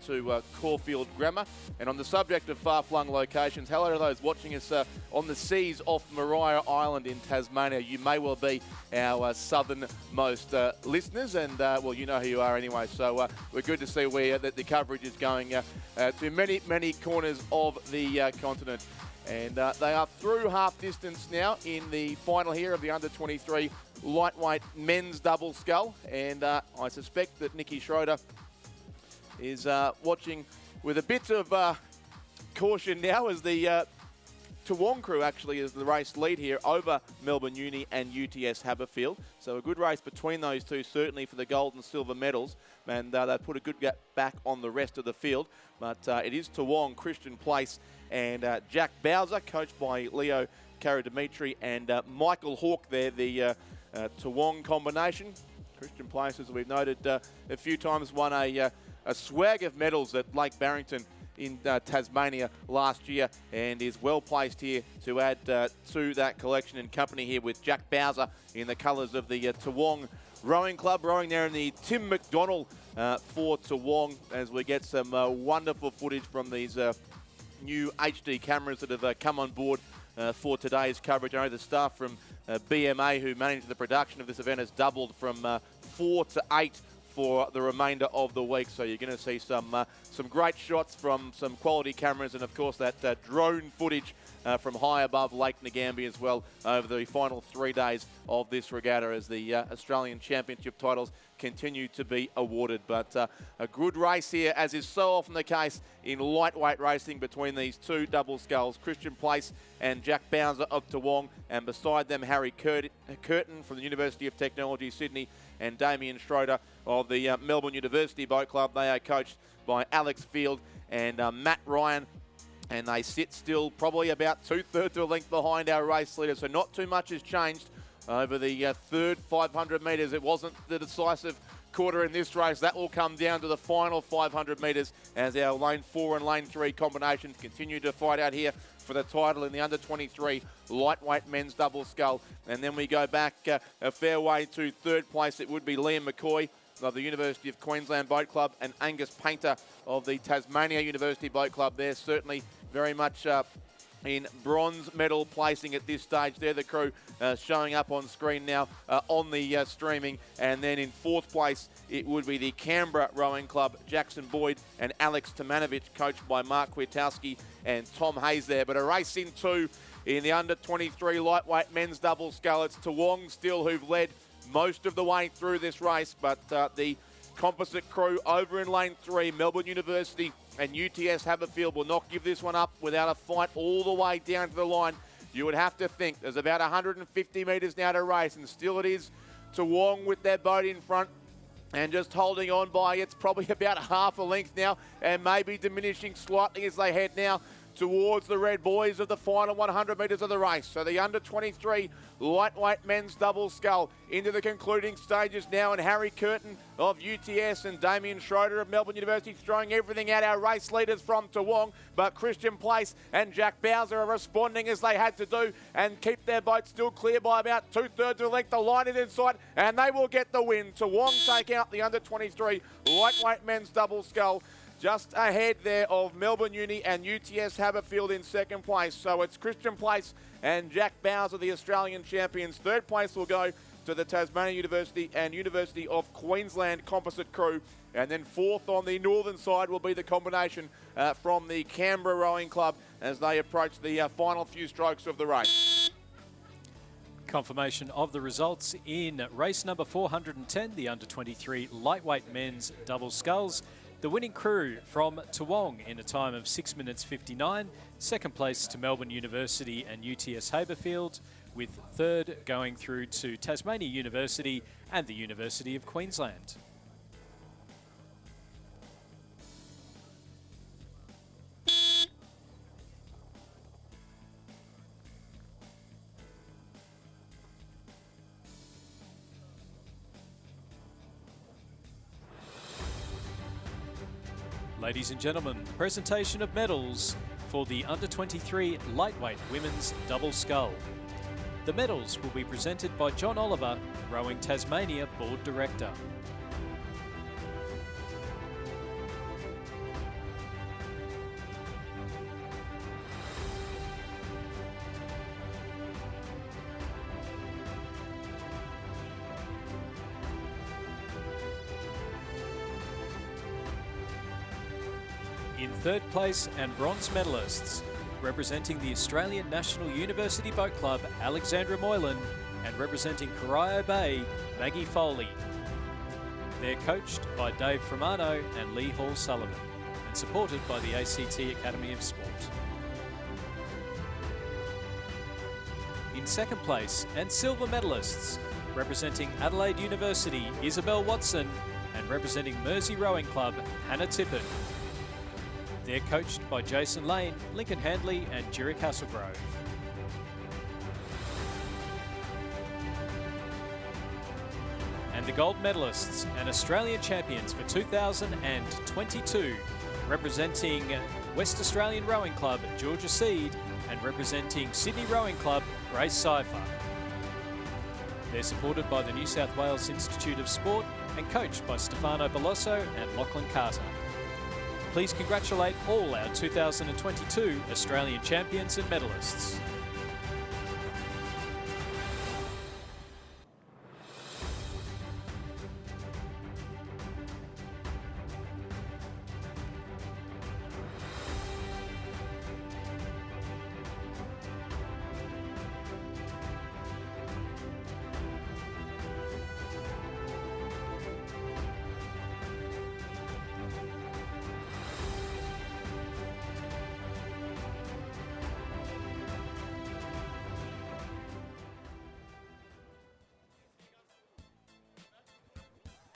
to Caulfield Grammar. And on the subject of far-flung locations, hello to those watching us on the seas off Maria Island in Tasmania. You may well be our southernmost listeners, and well, you know who you are anyway. So we're good to see where the coverage is going to many, many corners of the continent. And they are through half distance now in the final here of the under-23 lightweight men's double scull. And I suspect that Nikki Schroeder is watching with a bit of caution now, as the Toowong crew actually is the race lead here over Melbourne Uni and UTS Haberfield. So a good race between those two, certainly for the gold and silver medals. And they put a good gap back on the rest of the field. But it is Toowong, Christian Place and Jack Bowser, coached by Leo Karadimitri and Michael Hawke there, the Toowong combination. Christian Place, as we've noted a few times, won a swag of medals at Lake Barrington in Tasmania last year, and is well placed here to add to that collection and company here with Jack Bowser in the colours of the Toowong Rowing Club, rowing there in the Tim McDonald for Toowong, as we get some wonderful footage from these new HD cameras that have come on board for today's coverage. I know the staff from BMA who managed the production of this event has doubled from 4 to 8 for the remainder of the week. So you're going to see some great shots from some quality cameras, and of course that drone footage from high above Lake Ngambia as well over the final 3 days of this regatta, as the Australian Championship titles continue to be awarded. But a good race here, as is so often the case in lightweight racing between these two double sculls, Christian Place and Jack Bowser of Toowong, and beside them Harry Curtin from the University of Technology, Sydney, and Damien Schroeder of the Melbourne University Boat Club. They are coached by Alex Field and Matt Ryan, and they sit still probably about 2/3 of a length behind our race leader, so not too much has changed over the third 500 metres. It wasn't the decisive quarter in this race. That will come down to the final 500 metres, as our lane 4 and lane 3 combinations continue to fight out here for the title in the under-23 lightweight men's double scull. And then we go back a fair way to third place. It would be Liam McCoy of the University of Queensland Boat Club and Angus Painter of the Tasmania University Boat Club. They're certainly very much in bronze medal placing at this stage. They're the crew showing up on screen now on the streaming. And then in fourth place, it would be the Canberra Rowing Club, Jackson Boyd and Alex Tomanovitch, coached by Mark Kwiatkowski and Tom Hayes there. But a race in two in the under-23 lightweight men's double scull. It's Toowong still who've led most of the way through this race, but the composite crew over in lane 3, Melbourne University and UTS Haberfield will not give this one up without a fight all the way down to the line. You would have to think there's about 150 metres now to race, and still it is Toowong with their boat in front and just holding on by, it's probably about half a length now and maybe diminishing slightly as they head now towards the red boys of the final 100 metres of the race. So the under 23 lightweight men's double scull into the concluding stages now, and Harry Curtin of UTS and Damien Schroeder of Melbourne University throwing everything at our race leaders from Toowong, but Christian Place and Jack Bowser are responding as they had to do and keep their boat still clear by about 2/3 of the length. The line is in sight and they will get the win. Toowong taking out the under 23 lightweight men's double scull. Just ahead there of Melbourne Uni and UTS Haberfield in second place. So it's Christian Place and Jack Bowser, the Australian champions. Third place will go to the Tasmania University and University of Queensland composite crew. And then fourth on the northern side will be the combination from the Canberra Rowing Club as they approach the final few strokes of the race. Confirmation of the results in race number 410, the under-23 lightweight men's double sculls. The winning crew from Toowong in a time of 6 minutes 59. Second place to Melbourne University and UTS Haberfield, with third going through to Tasmania University and the University of Queensland. Ladies and gentlemen, presentation of medals for the under-23 lightweight women's double scull. The medals will be presented by John Oliver, Rowing Tasmania Board Director. In third place and bronze medalists, representing the Australian National University Boat Club, Alexandra Moylan, and representing Corio Bay, Maggie Foley. They're coached by Dave Framano and Lee Hall Sullivan, and supported by the ACT Academy of Sport. In second place and silver medalists, representing Adelaide University, Isabel Watson, and representing Mersey Rowing Club, Hannah Tippett. They're coached by Jason Lane, Lincoln Handley and Jerry Castlegrove. And the gold medalists and Australian champions for 2022, representing West Australian Rowing Club, Georgia Seed, and representing Sydney Rowing Club, Grace Cypher. They're supported by the New South Wales Institute of Sport and coached by Stefano Beloso and Lachlan Carter. Please congratulate all our 2022 Australian champions and medalists.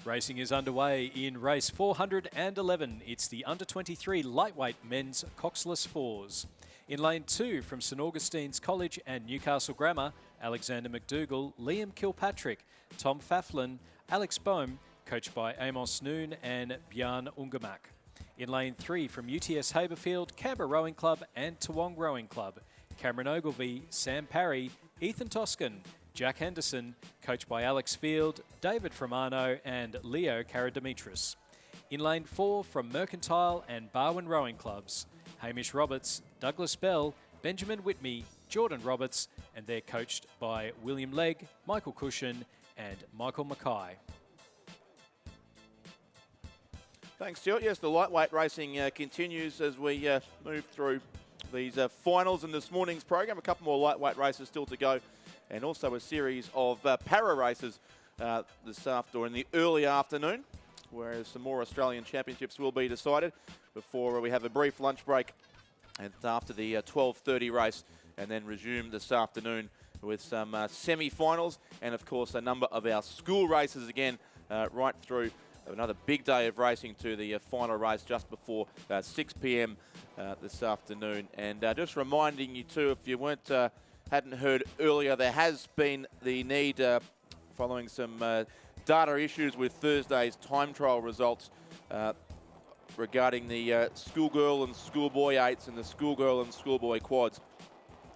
Racing is underway in race 411. It's the under-23 lightweight men's coxless fours. In lane 2 from St Augustine's College and Newcastle Grammar, Alexander McDougall, Liam Kilpatrick, Tom Faflin, Alex Bohm, coached by Amos Noon and Bjarne Ungermak. In lane 3 from UTS Haberfield, Canberra Rowing Club and Toowong Rowing Club, Cameron Ogilvie, Sam Parry, Ethan Toscan, Jack Henderson, coached by Alex Field, David Framano and Leo Karadimitris. In lane 4 from Mercantile and Barwon Rowing Clubs, Hamish Roberts, Douglas Bell, Benjamin Whitmey, Jordan Roberts, and they're coached by William Legg, Michael Cushion and Michael Mackay. Thanks, Stuart. Yes, the lightweight racing continues as we move through these finals in this morning's program. A couple more lightweight races still to go, and also a series of para races this afternoon, or in the early afternoon, whereas some more Australian championships will be decided before we have a brief lunch break and after the 12:30 race, and then resume this afternoon with some semi-finals and, of course, a number of our school races again right through another big day of racing to the final race just before 6 p.m. This afternoon. And just reminding you too, if you hadn't heard earlier, there has been the need, following some data issues with Thursday's time trial results, regarding the schoolgirl and schoolboy 8s and the schoolgirl and schoolboy quads,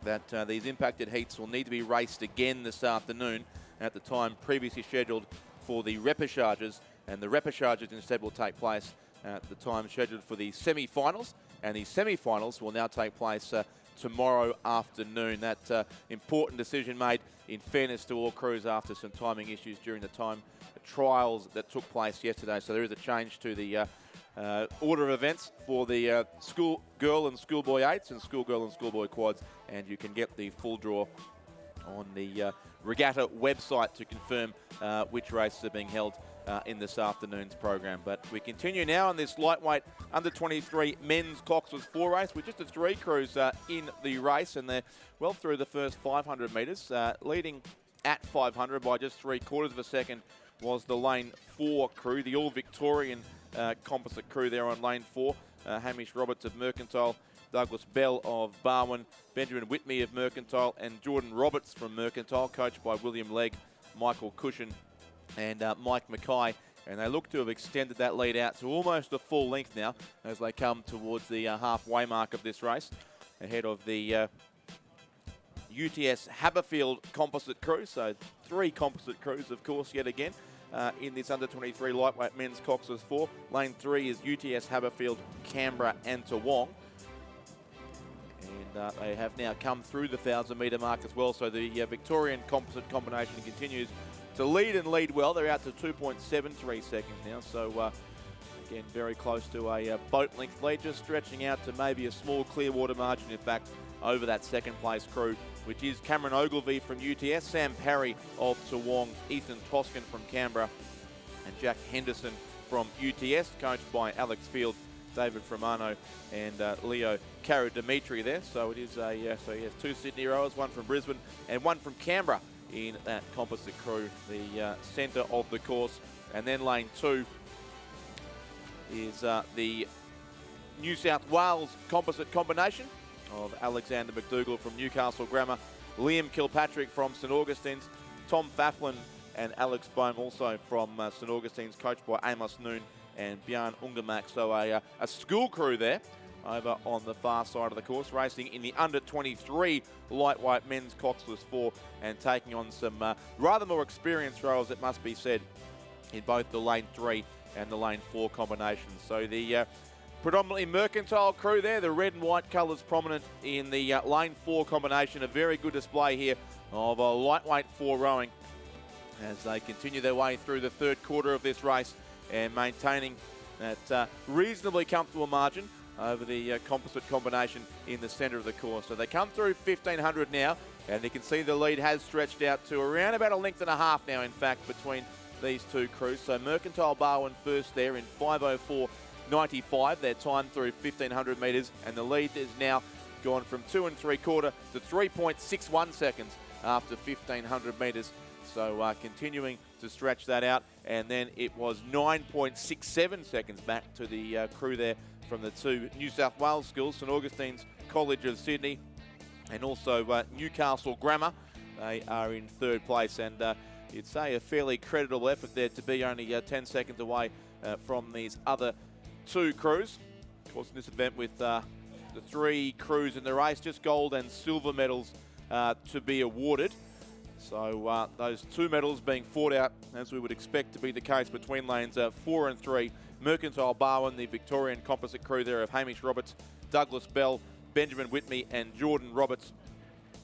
that these impacted heats will need to be raced again this afternoon at the time previously scheduled for the repêchages, and the repêchages instead will take place at the time scheduled for the semi-finals, and the semi-finals will now take place tomorrow afternoon. That important decision made in fairness to all crews after some timing issues during the time trials that took place yesterday. So there is a change to the order of events for the schoolgirl and schoolboy 8s and schoolgirl and schoolboy quads, and you can get the full draw on the regatta website to confirm which races are being held in this afternoon's program. But we continue now on this lightweight under-23 men's Cox's 4 race with just the 3 crews in the race, and they're well through the first 500 metres. Leading at 500 by just 3/4 of a second was the lane 4 crew, the all-Victorian composite crew there on lane 4. Hamish Roberts of Mercantile, Douglas Bell of Barwon, Benjamin Whitmey of Mercantile, and Jordan Roberts from Mercantile, coached by William Legg, Michael Cushion and Mike Mackay. And they look to have extended that lead out to almost a full length now as they come towards the halfway mark of this race, ahead of the UTS Haberfield composite crew. So 3 composite crews, of course, yet again. In this under-23 lightweight men's Cox's 4. Lane 3 is UTS Haberfield, Canberra and Toowong. And they have now come through the 1,000-metre mark as well. So the Victorian composite combination continues to lead and lead well. They're out to 2.73 seconds now. So, again, very close to a boat length lead, just stretching out to maybe a small clear water margin, in fact, over that second place crew, which is Cameron Ogilvie from UTS, Sam Parry of Toowong, Ethan Toscan from Canberra, and Jack Henderson from UTS, coached by Alex Field, David Framano, and Leo Kara-Dimitri there. So it is so he has 2 Sydney rowers, 1 from Brisbane and 1 from Canberra in that composite crew, the centre of the course. And then lane 2 is the New South Wales composite combination of Alexander McDougall from Newcastle Grammar, Liam Kilpatrick from St Augustine's, Tom Faflin and Alex Bohm also from St Augustine's, coached by Amos Noon and Björn Ungermack. So a school crew there over on the far side of the course, racing in the under-23 lightweight men's Cox's 4 and taking on some rather more experienced rowers, it must be said, in both the lane 3 and the lane 4 combinations. So the predominantly Mercantile crew there, the red and white colours prominent in the lane 4 combination. A very good display here of a lightweight 4 rowing as they continue their way through the 3rd quarter of this race and maintaining that reasonably comfortable margin over the composite combination in the centre of the course. So they come through 1,500 now, and you can see the lead has stretched out to around about a length and a half now, in fact, between these 2 crews. So Mercantile Barwon first there in 5:04.95, their time through 1,500 metres, and the lead is now gone from 2 3/4 to 3.61 seconds after 1,500 metres. So continuing to stretch that out, and then it was 9.67 seconds back to the crew there from the 2 New South Wales schools, St Augustine's College of Sydney and also Newcastle Grammar. They are in 3rd place, and you'd say a fairly creditable effort there to be only 10 seconds away from these other 2 crews. Of course, in this event with the 3 crews in the race, just gold and silver medals to be awarded. So those 2 medals being fought out, as we would expect to be the case, between lanes 4 and 3. Mercantile Barwon, the Victorian composite crew there of Hamish Roberts, Douglas Bell, Benjamin Whitmey and Jordan Roberts.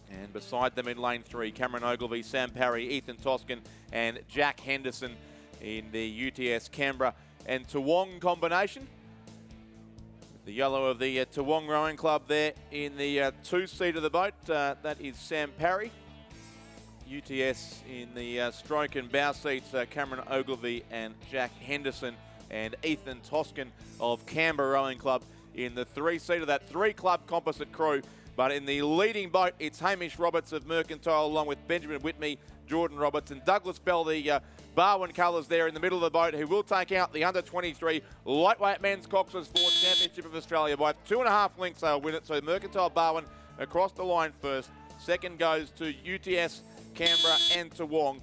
And beside them in lane 3, Cameron Ogilvie, Sam Parry, Ethan Toscan and Jack Henderson in the UTS Canberra and Toowong combination. The yellow of the Toowong Rowing Club there in the 2-seat of the boat. That is Sam Parry. UTS in the stroke and bow seats, Cameron Ogilvy and Jack Henderson, and Ethan Toscan of Canberra Rowing Club in the 3-seater, that 3-club composite crew. But in the leading boat, it's Hamish Roberts of Mercantile, along with Benjamin Whitney, Jordan Roberts, and Douglas Bell, the Barwon colours there in the middle of the boat, who will take out the under-23 lightweight men's Cox's Ford Championship of Australia by 2.5 lengths. They'll win it. So Mercantile Barwon across the line first. Second goes to UTS, Canberra and Toowong.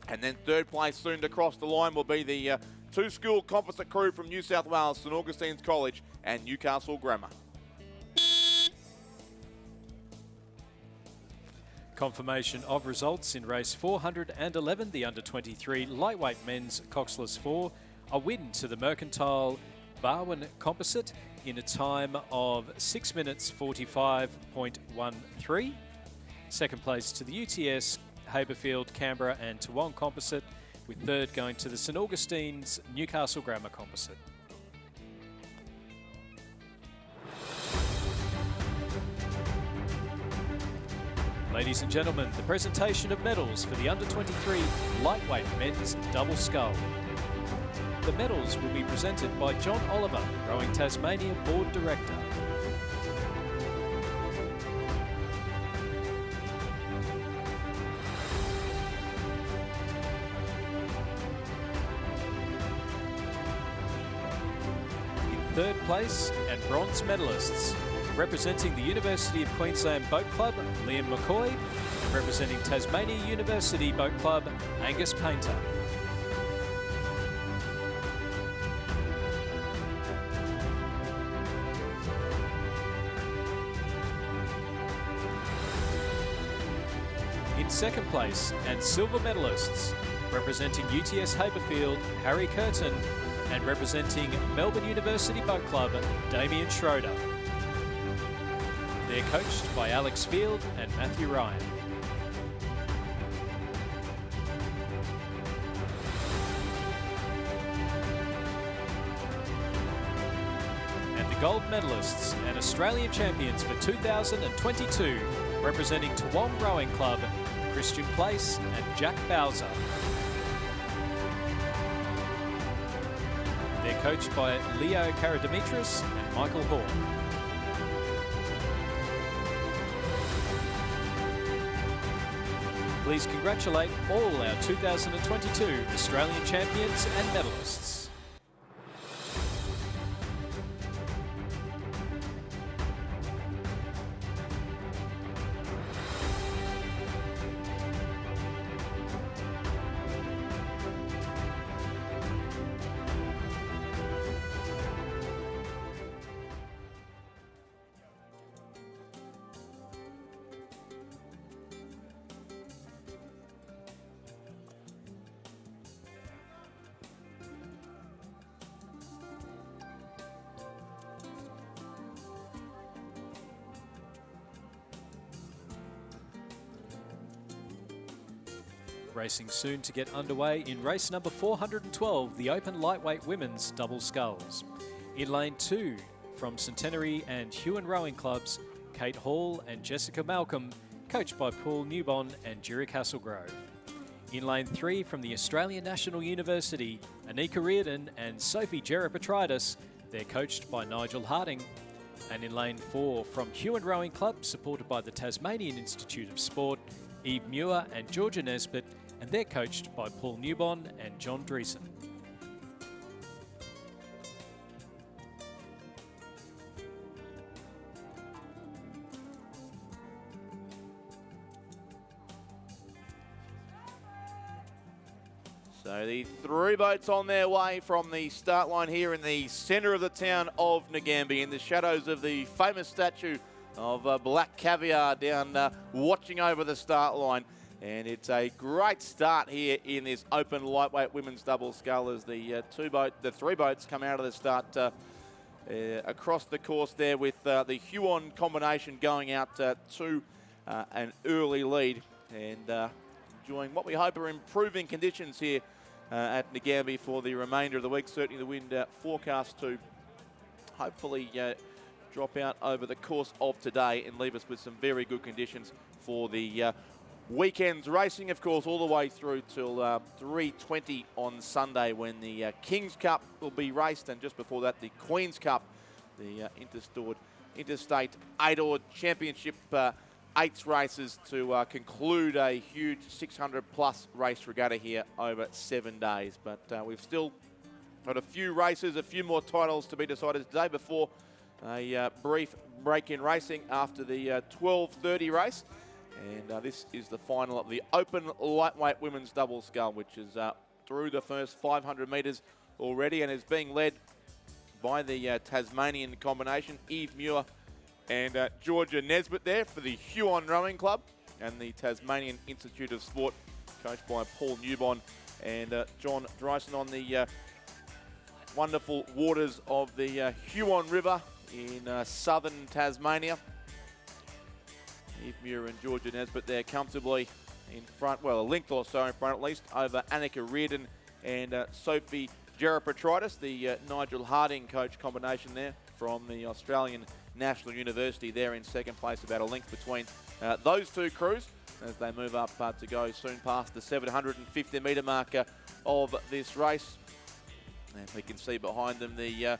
And then third place soon to cross the line will be the 2-school composite crew from New South Wales, St Augustine's College and Newcastle Grammar. Confirmation of results in race 411, the under-23 lightweight men's Coxless 4. A win to the Mercantile Barwon composite in a time of 6 minutes 45.13. Second place to the UTS, Haberfield, Canberra and Toowong composite, with third going to the St Augustine's Newcastle Grammar composite. Ladies and gentlemen, the presentation of medals for the under-23 lightweight men's double scull. The medals will be presented by John Oliver, Rowing Tasmania Board Director. In third place and bronze medalists, representing the University of Queensland Boat Club, Liam McCoy, and representing Tasmania University Boat Club, Angus Painter. In second place and silver medalists, representing UTS Haberfield, Harry Curtin, and representing Melbourne University Boat Club, Damien Schroeder. They're coached by Alex Field and Matthew Ryan. And the gold medalists and Australian champions for 2022, representing Toowong Rowing Club, Christian Place and Jack Bowser. They're coached by Leo Karadimitris and Michael Hall. Please congratulate all our 2022 Australian champions and medalists. Racing soon to get underway in race number 412, the Open Lightweight Women's Double Sculls. In lane 2, from Centenary and Huon Rowing Clubs, Kate Hall and Jessica Malcolm, coached by Paul Newbon and Jura Castlegrove. In lane 3, from the Australian National University, Anika Reardon and Sophie Gerapatridis, they're coached by Nigel Harding. And in lane 4, from Huon Rowing Club, supported by the Tasmanian Institute of Sport, Eve Muir and Georgia Nesbitt, and they're coached by Paul Newbon and John Dreesen. So the 3 boats on their way from the start line here in the centre of the town of Ngambie, in the shadows of the famous statue of Black Caviar down watching over the start line. And it's a great start here in this Open Lightweight Women's Double Scull as the 3 boats come out of the start across the course there, with the Huon combination going out to an early lead and enjoying what we hope are improving conditions here at Ngambie for the remainder of the week. Certainly the wind forecast to hopefully drop out over the course of today and leave us with some very good conditions for the weekend's racing, of course, all the way through till 3:20 on Sunday when the King's Cup will be raced, and just before that, the Queen's Cup, the Interstate 8-oared Championship 8s races to conclude a huge 600-plus race regatta here over 7 days. But we've still got a few races, a few more titles to be decided today before a brief break in racing after the 12:30 race. And this is the final of the Open Lightweight Women's Double Scull, which is through the first 500 metres already and is being led by the Tasmanian combination, Eve Muir and Georgia Nesbitt there for the Huon Rowing Club, and the Tasmanian Institute of Sport, coached by Paul Newbon and John Dryson, on the wonderful waters of the Huon River in southern Tasmania. Eve Muir and Georgia Nesbitt there comfortably in front, well, a length or so in front at least, over Annika Reardon and Sophie Gerapetritis, the Nigel Harding coach combination there from the Australian National University there in second place, about a length between those two crews as they move up to go soon past the 750 metre marker of this race. And we can see behind them the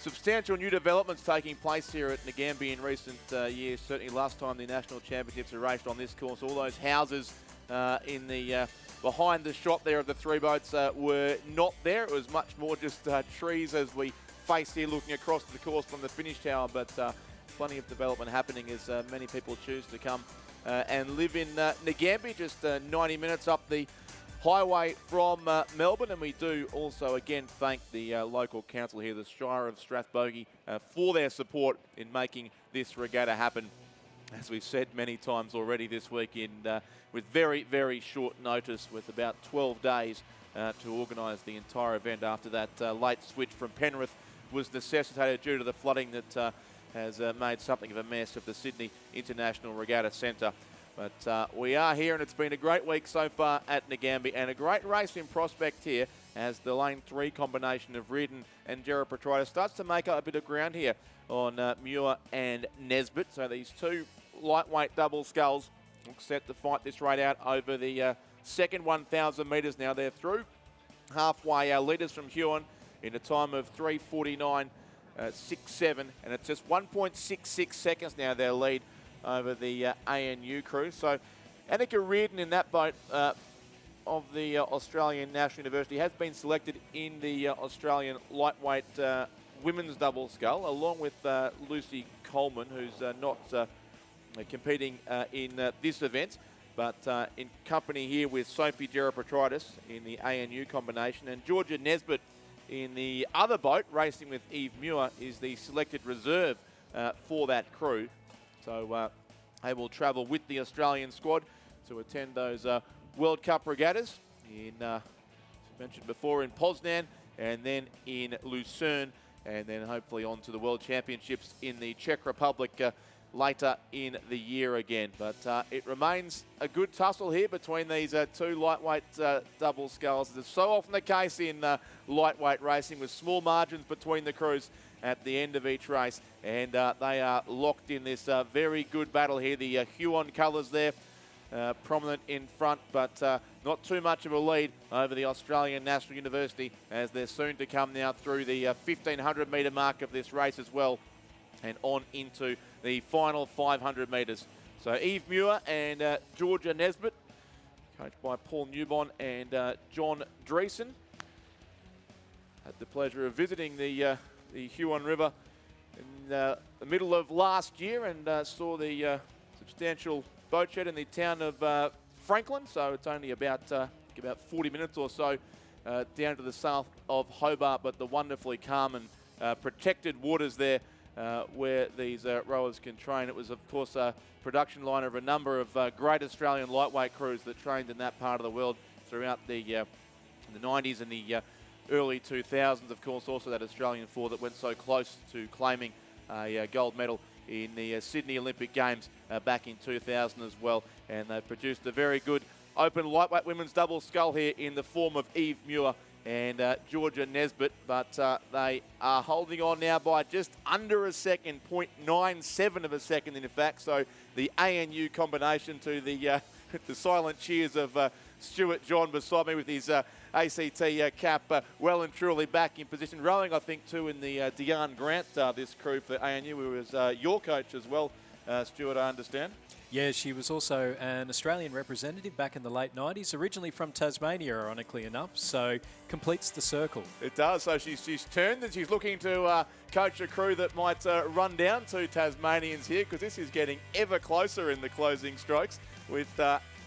substantial new developments taking place here at Ngambie in recent years. Certainly last time the National Championships were raced on this course, all those houses in the behind the shot there of the three boats were not there. It was much more just trees as we face here looking across the course from the finish tower, but plenty of development happening as many people choose to come and live in Ngambie, just 90 minutes up the highway from Melbourne. And we do also again thank the local council here, the Shire of Strathbogie, for their support in making this regatta happen, as we've said many times already this week, with very, very short notice, with about 12 days to organise the entire event after that late switch from Penrith was necessitated due to the flooding that has made something of a mess of the Sydney International Regatta Centre. But we are here, and it's been a great week so far at Ngambie, and a great race in prospect here as the Lane 3 combination of Reardon and Gerapetritis starts to make up a bit of ground here on Muir and Nesbitt. So these two lightweight double sculls look set to fight this race out over the second 1,000 metres now. They're through halfway. Our leaders from Huon in a time of 3:49.67, and it's just 1.66 seconds now their lead over the ANU crew. So Annika Reardon in that boat of the Australian National University has been selected in the Australian lightweight women's double scull, along with Lucy Coleman, who's not competing in this event, but in company here with Sophie Gerapetritis in the ANU combination. And Georgia Nesbitt in the other boat, racing with Eve Muir, is the selected reserve for that crew. So they will travel with the Australian squad to attend those World Cup regattas in, as mentioned before, in Poznan, and then in Lucerne, and then hopefully on to the World Championships in the Czech Republic later in the year again. But it remains a good tussle here between these two lightweight double sculls. It's so often the case in lightweight racing, with small margins between the crews at the end of each race, and they are locked in this very good battle here. The Huon colours there prominent in front, but not too much of a lead over the Australian National University, as they're soon to come now through the 1,500 metre mark of this race as well, and on into the final 500 metres. So Eve Muir and Georgia Nesbitt, coached by Paul Newbon and John Dreesen. Had the pleasure of visiting the Huon River in the middle of last year, and saw the substantial boat shed in the town of Franklin. So it's only about 40 minutes or so down to the south of Hobart, but the wonderfully calm and protected waters there where these rowers can train. It was, of course, a production line of a number of great Australian lightweight crews that trained in that part of the world throughout the 90s and the early 2000s. Of course, also that Australian four that went so close to claiming a gold medal in the Sydney Olympic Games back in 2000 as well. And they've produced a very good open lightweight women's double scull here in the form of Eve Muir and Georgia Nesbitt, but they are holding on now by just under a second, 0.97 of a second in fact. So the ANU combination to the the silent cheers of Stuart John beside me with his ACT cap well and truly back in position. Rowing, I think, too, in the Deanne Grant, this crew for ANU, who was your coach as well, Stuart, I understand. Yeah, she was also an Australian representative back in the late 90s, originally from Tasmania, ironically enough, so completes the circle. It does. So she's turned and she's looking to coach a crew that might run down to Tasmanians here, because this is getting ever closer in the closing strokes with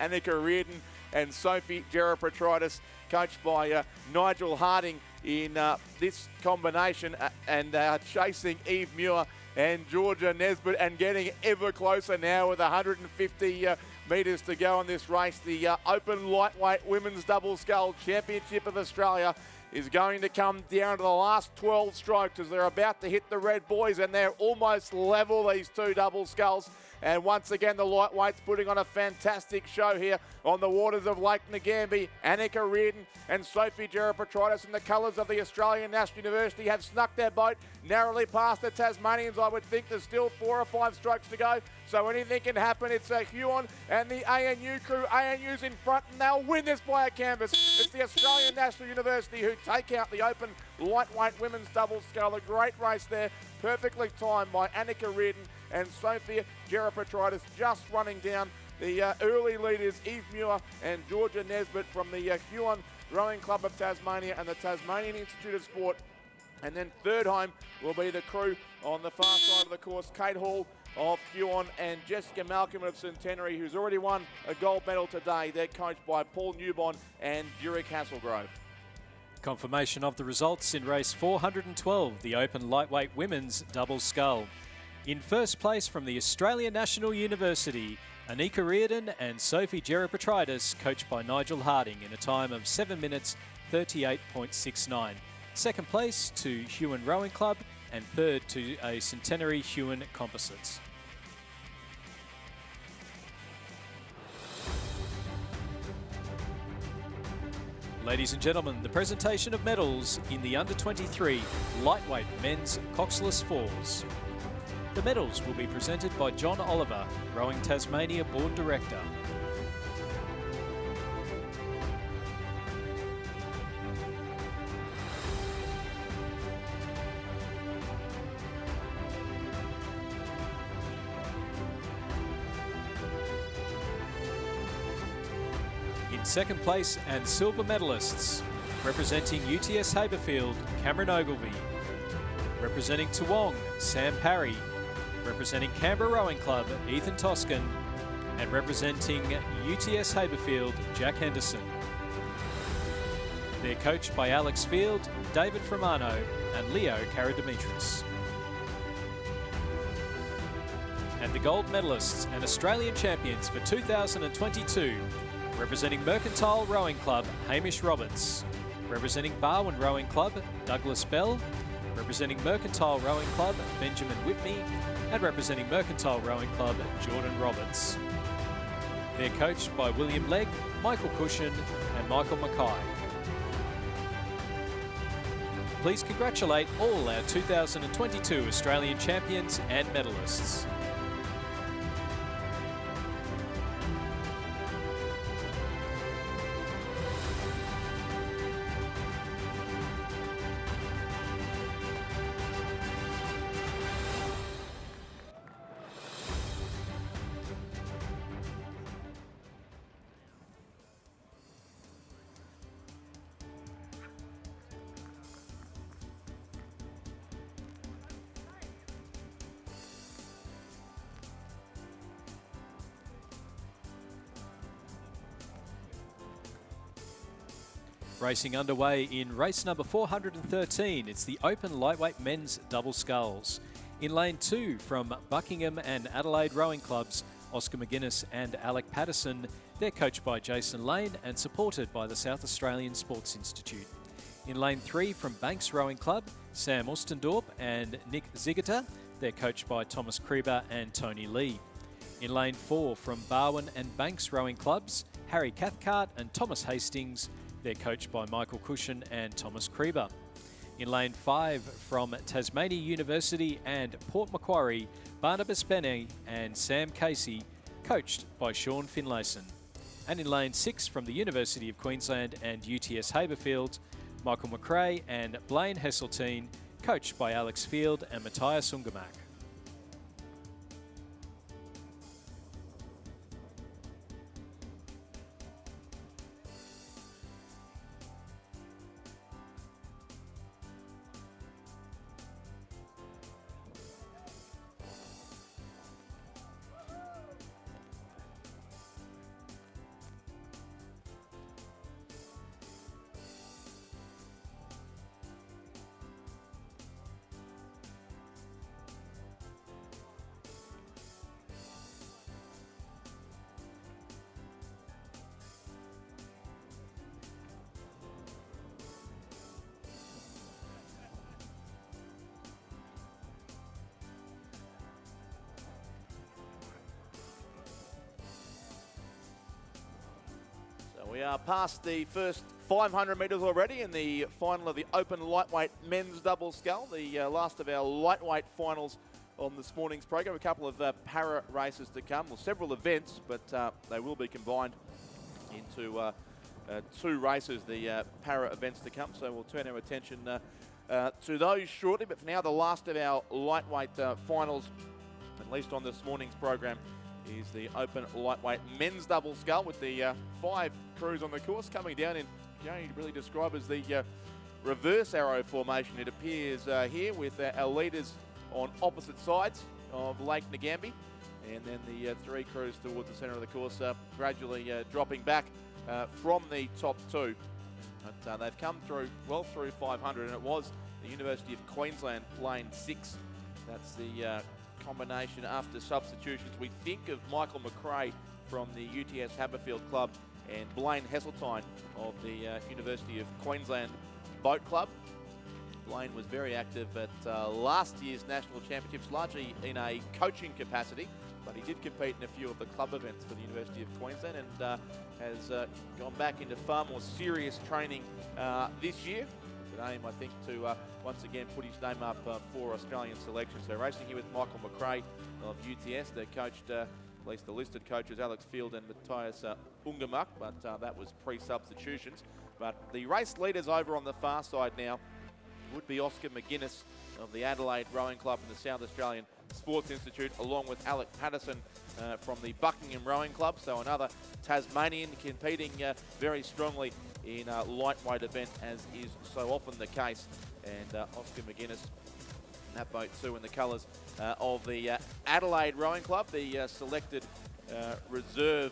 Annika Reardon and Sophie Gerapetritis, coached by Nigel Harding in this combination, and chasing Eve Muir and Georgia Nesbitt, and getting ever closer now with 150 metres to go in this race. The Open Lightweight Women's Double Scull Championship of Australia is going to come down to the last 12 strokes as they're about to hit the red buoys, and they're almost level, these two double sculls. And once again, the lightweights putting on a fantastic show here on the waters of Lake Ngambie. Annika Reardon and Sophie Gerapetritis in the colours of the Australian National University have snuck their boat narrowly past the Tasmanians. I would think there's still 4 or 5 strokes to go, so anything can happen. It's Huon and the ANU crew. ANU's in front, and they'll win this by a canvas. It's the Australian National University who take out the Open Lightweight Women's Double Scull. A great race there, perfectly timed by Annika Reardon and Sophia Gerapetritis, just running down the early leaders, Eve Muir and Georgia Nesbitt from the Huon Rowing Club of Tasmania and the Tasmanian Institute of Sport. And then third home will be the crew on the far side of the course, Kate Hall of Huon and Jessica Malcolm of Centenary, who's already won a gold medal today. They're coached by Paul Newbon and Jurek Hasselgrove. Confirmation of the results in race 412, the Open Lightweight Women's Double Scull. In first place from the Australian National University, Annika Reardon and Sophie Gerapetritis, coached by Nigel Harding, in a time of 7 minutes 38.69. Second place to Huon Rowing Club, and third to a Centenary Huon Composites. Ladies and gentlemen, the presentation of medals in the under-23 lightweight men's coxless fours. The medals will be presented by John Oliver, Rowing Tasmania Board Director. In second place and silver medalists, representing UTS Haberfield, Cameron Ogilvie. Representing Toowong, Sam Parry. Representing Canberra Rowing Club, Ethan Toscan, and representing UTS Haberfield, Jack Henderson. They're coached by Alex Field, David Framano, and Leo Karadimitris. And the gold medalists and Australian champions for 2022, representing Mercantile Rowing Club, Hamish Roberts. Representing Barwon Rowing Club, Douglas Bell. Representing Mercantile Rowing Club, Benjamin Whitney, and representing Mercantile Rowing Club, Jordan Roberts. They're coached by William Legg, Michael Cushion, and Michael Mackay. Please congratulate all our 2022 Australian champions and medalists. Racing underway in race number 413. It's the Open Lightweight Men's Double Sculls. In lane 2 from Buckingham and Adelaide Rowing Clubs, Oscar McGuinness and Alec Patterson. They're coached by Jason Lane and supported by the South Australian Sports Institute. In lane 3 from Banks Rowing Club, Sam Ostendorp and Nick Ziegler. They're coached by Thomas Krieber and Tony Lee. In lane 4 from Barwon and Banks Rowing Clubs, Harry Cathcart and Thomas Hastings. They're coached by Michael Cushion and Thomas Krieber. In lane 5 from Tasmania University and Port Macquarie, Barnabas Benny and Sam Casey, coached by Sean Finlayson. And in lane 6 from the University of Queensland and UTS Haberfield, Michael McRae and Blaine Hesseltine, coached by Alex Field and Matthias Ungermack. We are past the first 500 metres already in the final of the Open Lightweight Men's Double Scull, the last of our lightweight finals on this morning's program. A couple of para races to come, well, several events, but they will be combined into 2 races, the para events to come. So we'll turn our attention to those shortly. But for now, the last of our lightweight finals, at least on this morning's program, is the Open Lightweight Men's Double Scull with the 5 crews on the course coming down in, you'd really describe as the reverse arrow formation. It appears here with our leaders on opposite sides of Lake Ngambie, and then the 3 crews towards the centre of the course gradually dropping back from the top 2. But they've come through well through 500, and it was the University of Queensland lane 6. That's the combination after substitutions. We think of Michael McRae from the UTS Haberfield Club and Blaine Hesseltine of the University of Queensland Boat Club. Blaine was very active at last year's National Championships, largely in a coaching capacity, but he did compete in a few of the club events for the University of Queensland and has gone back into far more serious training this year. With an aim, I think, to once again put his name up for Australian selection. So racing here with Michael McRae of UTS. They're coached, at least the listed coaches, Alex Field and Matthias Ungermack, but that was pre-substitutions. But the race leaders over on the far side now would be Oscar McGuinness of the Adelaide Rowing Club and the South Australian Sports Institute, along with Alec Patterson from the Buckingham Rowing Club. So another Tasmanian competing very strongly in a lightweight event, as is so often the case. And Oscar McGuinness in that boat too in the colours of the Adelaide Rowing Club, the selected reserve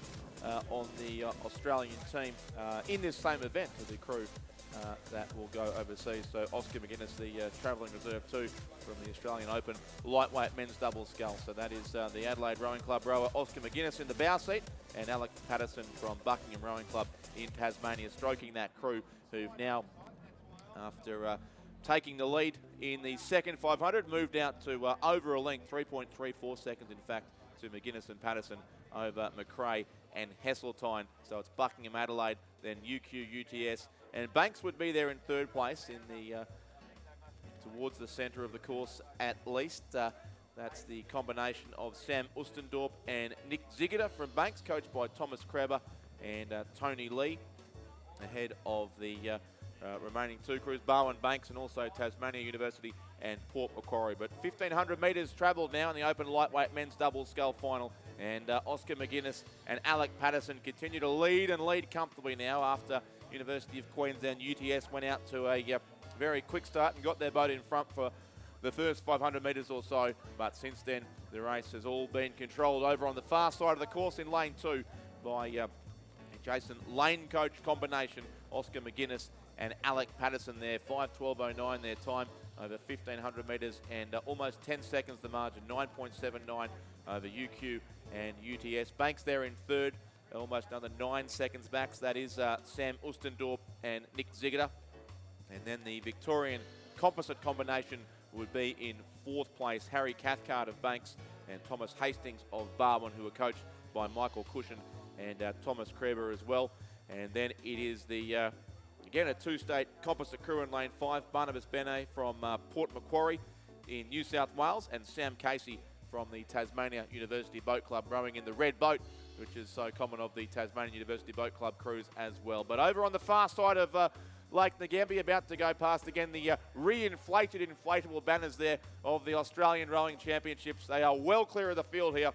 on the Australian team in this same event for the crew that will go overseas. So Oscar McGuinness, the travelling reserve too from the Australian Open Lightweight Men's Double Scull. So that is the Adelaide Rowing Club rower Oscar McGuinness in the bow seat, and Alec Patterson from Buckingham Rowing Club in Tasmania stroking that crew, who've now, after taking the lead in the second 500, moved out to over a length, 3.34 seconds in fact, to McGuinness and Patterson over McRae and Hesseltine. So it's Buckingham, Adelaide, then UQ, UTS, and Banks would be there in 3rd place in the towards the centre of the course at least. That's the combination of Sam Ustendorp and Nick Ziegler from Banks, coached by Thomas Kreber and Tony Lee, ahead of the remaining 2 crews, Barwon Banks and also Tasmania University and Port Macquarie. But 1,500 metres travelled now in the Open Lightweight Men's Double Scull final, and Oscar McGuinness and Alec Patterson continue to lead and lead comfortably now after University of Queensland UTS went out to a very quick start and got their boat in front for the first 500 metres or so. But since then, the race has all been controlled over on the far side of the course in lane 2 by Jason Lane coach combination, Oscar McGuinness and Alec Patterson there. 5:12.09 their time over 1,500 metres, and almost 10 seconds the margin, 9.79 over UQ and UTS. Banks there in 3rd, almost another 9 seconds back. So that is Sam Ustendorp and Nick Ziegler. And then the Victorian composite combination would be in 4th place, Harry Cathcart of Banks and Thomas Hastings of Barwon, who are coached by Michael Cushion and Thomas Kreber as well. And then it is the, again, a 2-state composite crew in lane 5, Barnabas Benet from Port Macquarie in New South Wales, and Sam Casey from the Tasmania University Boat Club rowing in the red boat which is so common of the Tasmanian University Boat Club crews as well. But over on the far side of Lake Ngambia, about to go past again the re-inflated inflatable banners there of the Australian Rowing Championships. They are well clear of the field here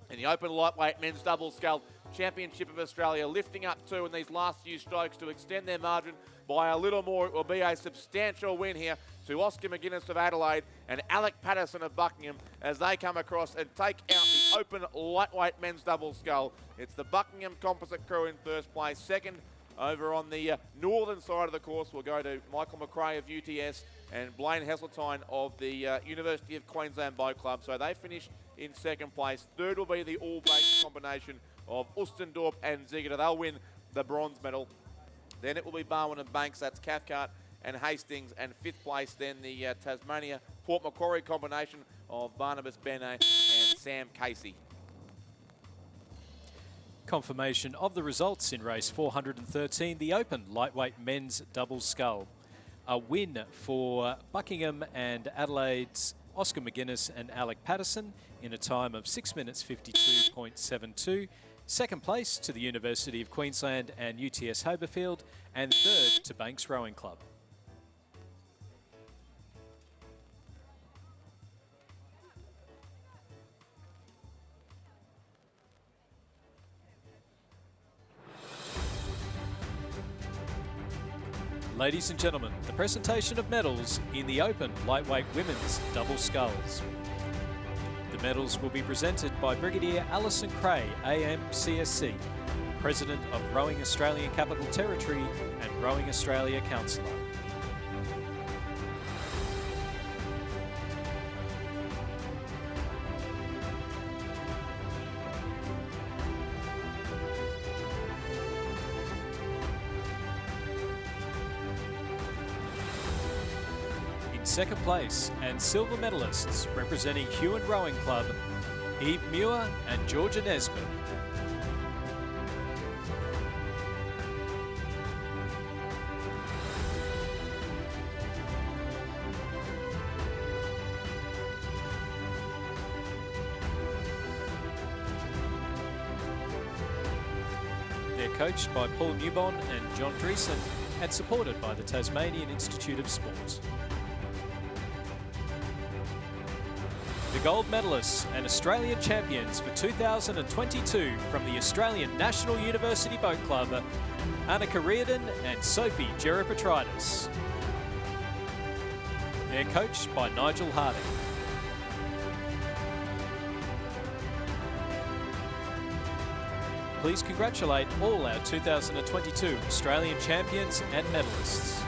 in the open lightweight men's double scull Championship of Australia, lifting up two in these last few strokes to extend their margin by a little more. It will be a substantial win here to Oscar McGuinness of Adelaide and Alec Patterson of Buckingham as they come across and take out the open lightweight men's double scull. It's the Buckingham Composite crew in first place. Second, over on the northern side of the course, we'll go to Michael McRae of UTS and Blaine Heseltine of the University of Queensland Boat Club. So they finished in second place. Third will be the all-base combination of Ustendorp and Ziegler. They'll win the bronze medal. Then it will be Barwon and Banks. That's Cathcart and Hastings. And fifth place, then the Tasmania Port Macquarie combination of Barnabas Bene and Sam Casey. Confirmation of the results in race 413, the Open Lightweight Men's Double Scull. A win for Buckingham and Adelaide's Oscar McGuinness and Alec Patterson in a time of 6 minutes 52.72. Second place to the University of Queensland and UTS Haberfield, and third to Banks Rowing Club. Ladies and gentlemen, the presentation of medals in the Open Lightweight Women's Double Sculls. The medals will be presented by Brigadier Alison Cray, AMCSC, President of Rowing Australian Capital Territory and Rowing Australia Councillor. Second place and silver medalists representing Huon Rowing Club, Eve Muir and Georgia Nesbitt. They're coached by Paul Newbon and John Dreesen and supported by the Tasmanian Institute of Sport. The gold medalists and Australian champions for 2022 from the Australian National University Boat Club, Annika Reardon and Sophie Gerapatridis. They're coached by Nigel Harding. Please congratulate all our 2022 Australian champions and medalists.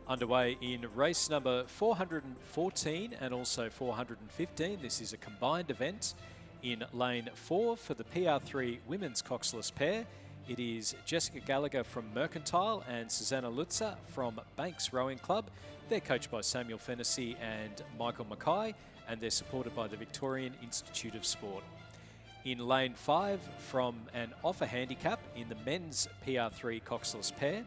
Underway in race number 414 and also 415. This is a combined event in lane 4 for the PR3 women's coxless pair. It is Jessica Gallagher from Mercantile and Susanna Lutzer from Banks Rowing Club. They're coached by Samuel Fennessy and Michael Mackay, and they're supported by the Victorian Institute of Sport. In lane 5 from an offer handicap in the men's PR3 coxless pair,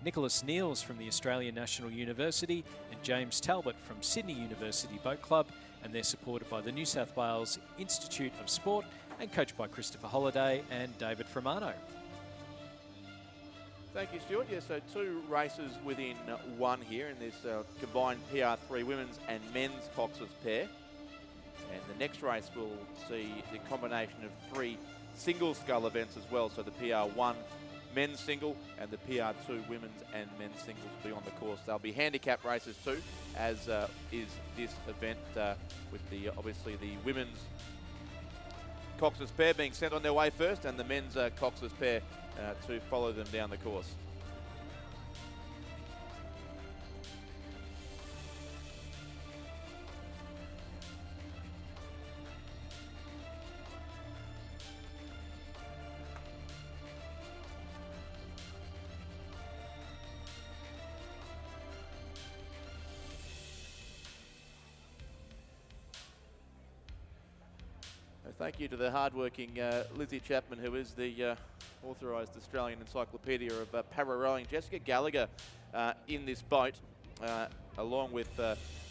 Nicholas Neils from the Australian National University, and James Talbot from Sydney University Boat Club, and they're supported by the New South Wales Institute of Sport and coached by Christopher Holliday and David Framano. Thank you, Stuart. Yeah, so 2 races within one here in this combined PR3 women's and men's Cox's pair. And the next race will see the combination of 3 single scull events as well. So the PR1 men's single and the PR2 women's and men's singles will be on the course. They'll be handicap races too, as is this event with the obviously the women's Cox's pair being sent on their way first and the men's Cox's pair to follow them down the course. Thank you to the hardworking Lizzie Chapman, who is the authorised Australian Encyclopedia of Para-Rowing. Jessica Gallagher in this boat, along with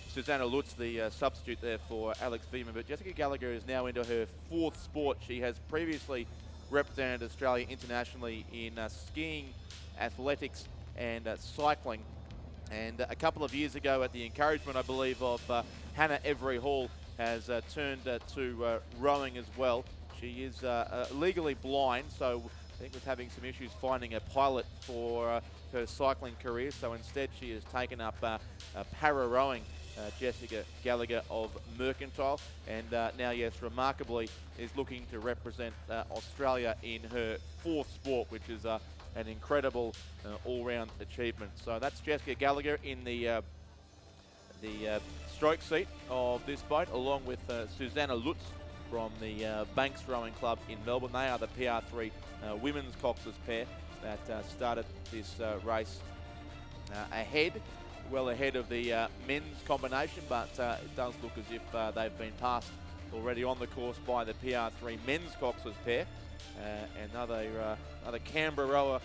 Susanna Lutz, the substitute there for Alex Veerman. But Jessica Gallagher is now into her 4th sport. She has previously represented Australia internationally in skiing, athletics and cycling. And a couple of years ago, at the encouragement, I believe, of Hannah Every Hall, has turned to rowing as well. She is legally blind, so I think was having some issues finding a pilot for her cycling career. So instead, she has taken up para-rowing. Jessica Gallagher of Mercantile, and now, yes, remarkably, is looking to represent Australia in her 4th sport, which is an incredible all-round achievement. So that's Jessica Gallagher in the stroke seat of this boat, along with Susanna Lutz from the Banks Rowing Club in Melbourne. They are the PR3 women's Cox's pair that started this race well ahead of the men's combination, but it does look as if they've been passed already on the course by the PR3 men's Cox's pair. Another Canberra rower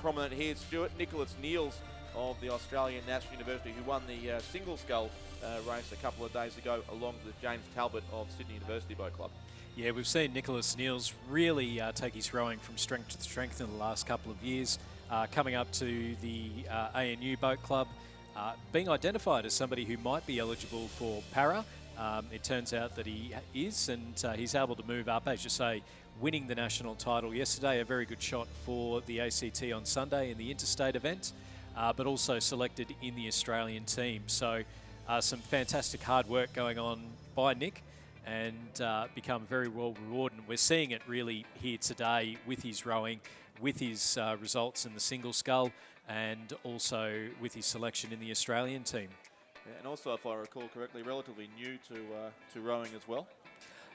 prominent here, Stuart, Nicholas Neils of the Australian National University, who won the single scull race a couple of days ago, along with James Talbot of Sydney University Boat Club. Yeah, we've seen Nicholas Neils really take his rowing from strength to strength in the last couple of years, coming up to the ANU Boat Club, being identified as somebody who might be eligible for para. It turns out that he is, and he's able to move up, as you say, winning the national title yesterday. A very good shot for the ACT on Sunday in the interstate event, but also selected in the Australian team. So some fantastic hard work going on by Nick, and become very well rewarded. And we're seeing it really here today with his rowing, with his results in the single scull, and also with his selection in the Australian team. Yeah, and also, if I recall correctly, relatively new to rowing as well.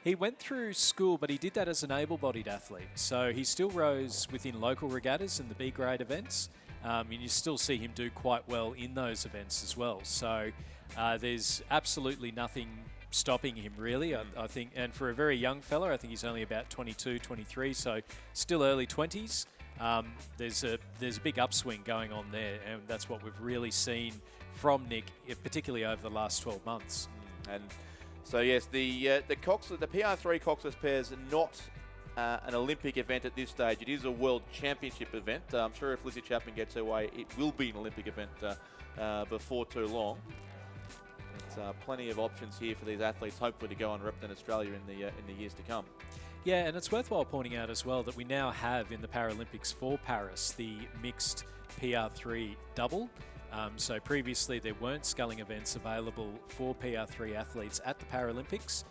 He went through school, but he did that as an able-bodied athlete. So he still rows within local regattas and the B-grade events, and you still see him do quite well in those events as well. So there's absolutely nothing stopping him, really, I think. And for a very young fella, I think he's only about 22, 23, so still early 20s. There's a big upswing going on there, and that's what we've really seen from Nick, particularly over the last 12 months. And so, yes, the PR3 Cox's pairs are not an Olympic event at this stage. It is a World Championship event. I'm sure if Lizzie Chapman gets her way, it will be an Olympic event before too long. There's plenty of options here for these athletes, hopefully, to go and represent Australia in the years to come. Yeah, and it's worthwhile pointing out as well that we now have in the Paralympics for Paris the mixed PR3 double. So previously there weren't sculling events available for PR3 athletes at the Paralympics.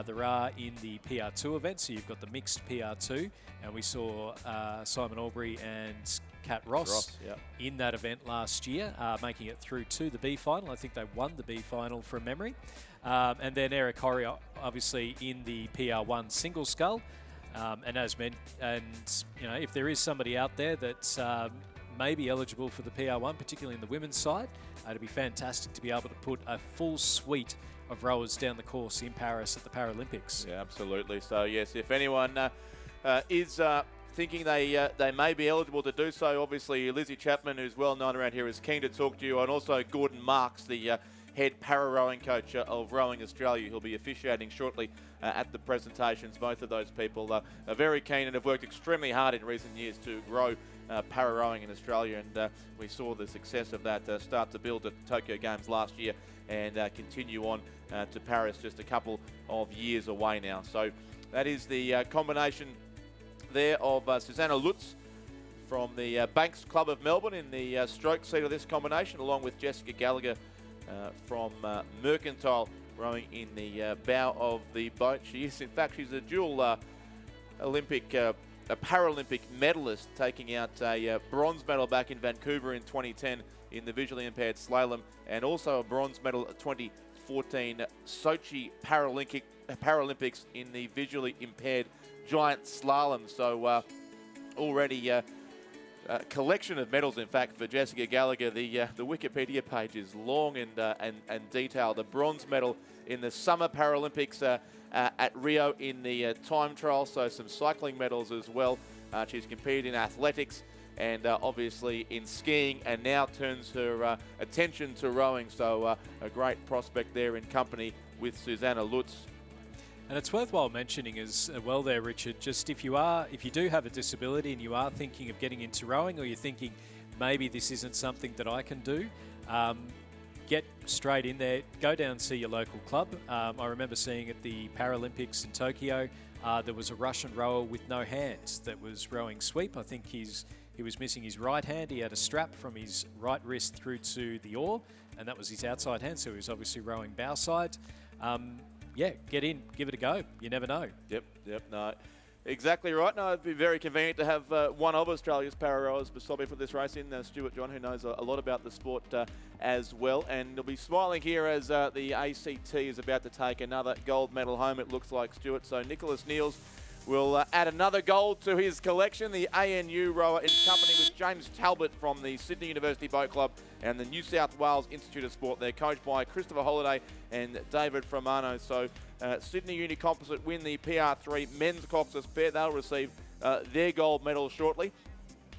There are in the PR2 event, so you've got the mixed PR2, and we saw Simon Aubrey and Kat Ross in that event last year, making it through to the B final. I think they won the B final from memory. And then Eric Horry, obviously, in the PR1 single scull. And as meant, and you know, if there is somebody out there that may be eligible for the PR1, particularly in the women's side, it'd be fantastic to be able to put a full suite of rowers down the course in Paris at the Paralympics. Yeah, absolutely. So yes, if anyone is thinking they may be eligible to do so. Obviously, Lizzie Chapman, who's well known around here, is keen to talk to you, and also Gordon Marks, the head para-rowing coach of Rowing Australia, who'll be officiating shortly at the presentations. Both of those people are very keen and have worked extremely hard in recent years to grow para-rowing in Australia, and we saw the success of that start to build at the Tokyo Games last year and continue on to Paris just a couple of years away now. So that is the combination there of Susanna Lutz from the Banks Club of Melbourne in the stroke seat of this combination, along with Jessica Gallagher from Mercantile rowing in the bow of the boat. She is, in fact, she's a dual Olympic, a Paralympic medalist, taking out a bronze medal back in Vancouver in 2010 in the visually impaired slalom, and also a bronze medal at 2014 Sochi Paralympics in the visually impaired giant slalom. So already a collection of medals, in fact, for Jessica Gallagher. The Wikipedia page is long and detailed. A bronze medal in the Summer Paralympics at Rio in the time trial, so some cycling medals as well. She's competed in athletics and obviously in skiing, and now turns her attention to rowing. So a great prospect there in company with Susanna Lutz. And it's worthwhile mentioning as well there, Richard, just if you do have a disability and you are thinking of getting into rowing, or you're thinking maybe this isn't something that I can do, get straight in there, go down and see your local club. I remember seeing at the Paralympics in Tokyo, there was a Russian rower with no hands that was rowing sweep. I think he was missing his right hand. He had a strap from his right wrist through to the oar, and that was his outside hand, so he was obviously rowing bow side. Yeah, get in, give it a go. You never know. Yep, no. Exactly right. No, it'd be very convenient to have one of Australia's para-rowers beside me for this race in Stuart John, who knows a lot about the sport as well. And he'll be smiling here as the ACT is about to take another gold medal home, it looks like, Stuart. So Nicholas Niels will add another gold to his collection. The ANU rower in company with James Talbot from the Sydney University Boat Club and the New South Wales Institute of Sport. They're coached by Christopher Holliday and David Framano. So Sydney Uni Composite win the PR3 men's coxless pair. They'll receive their gold medal shortly.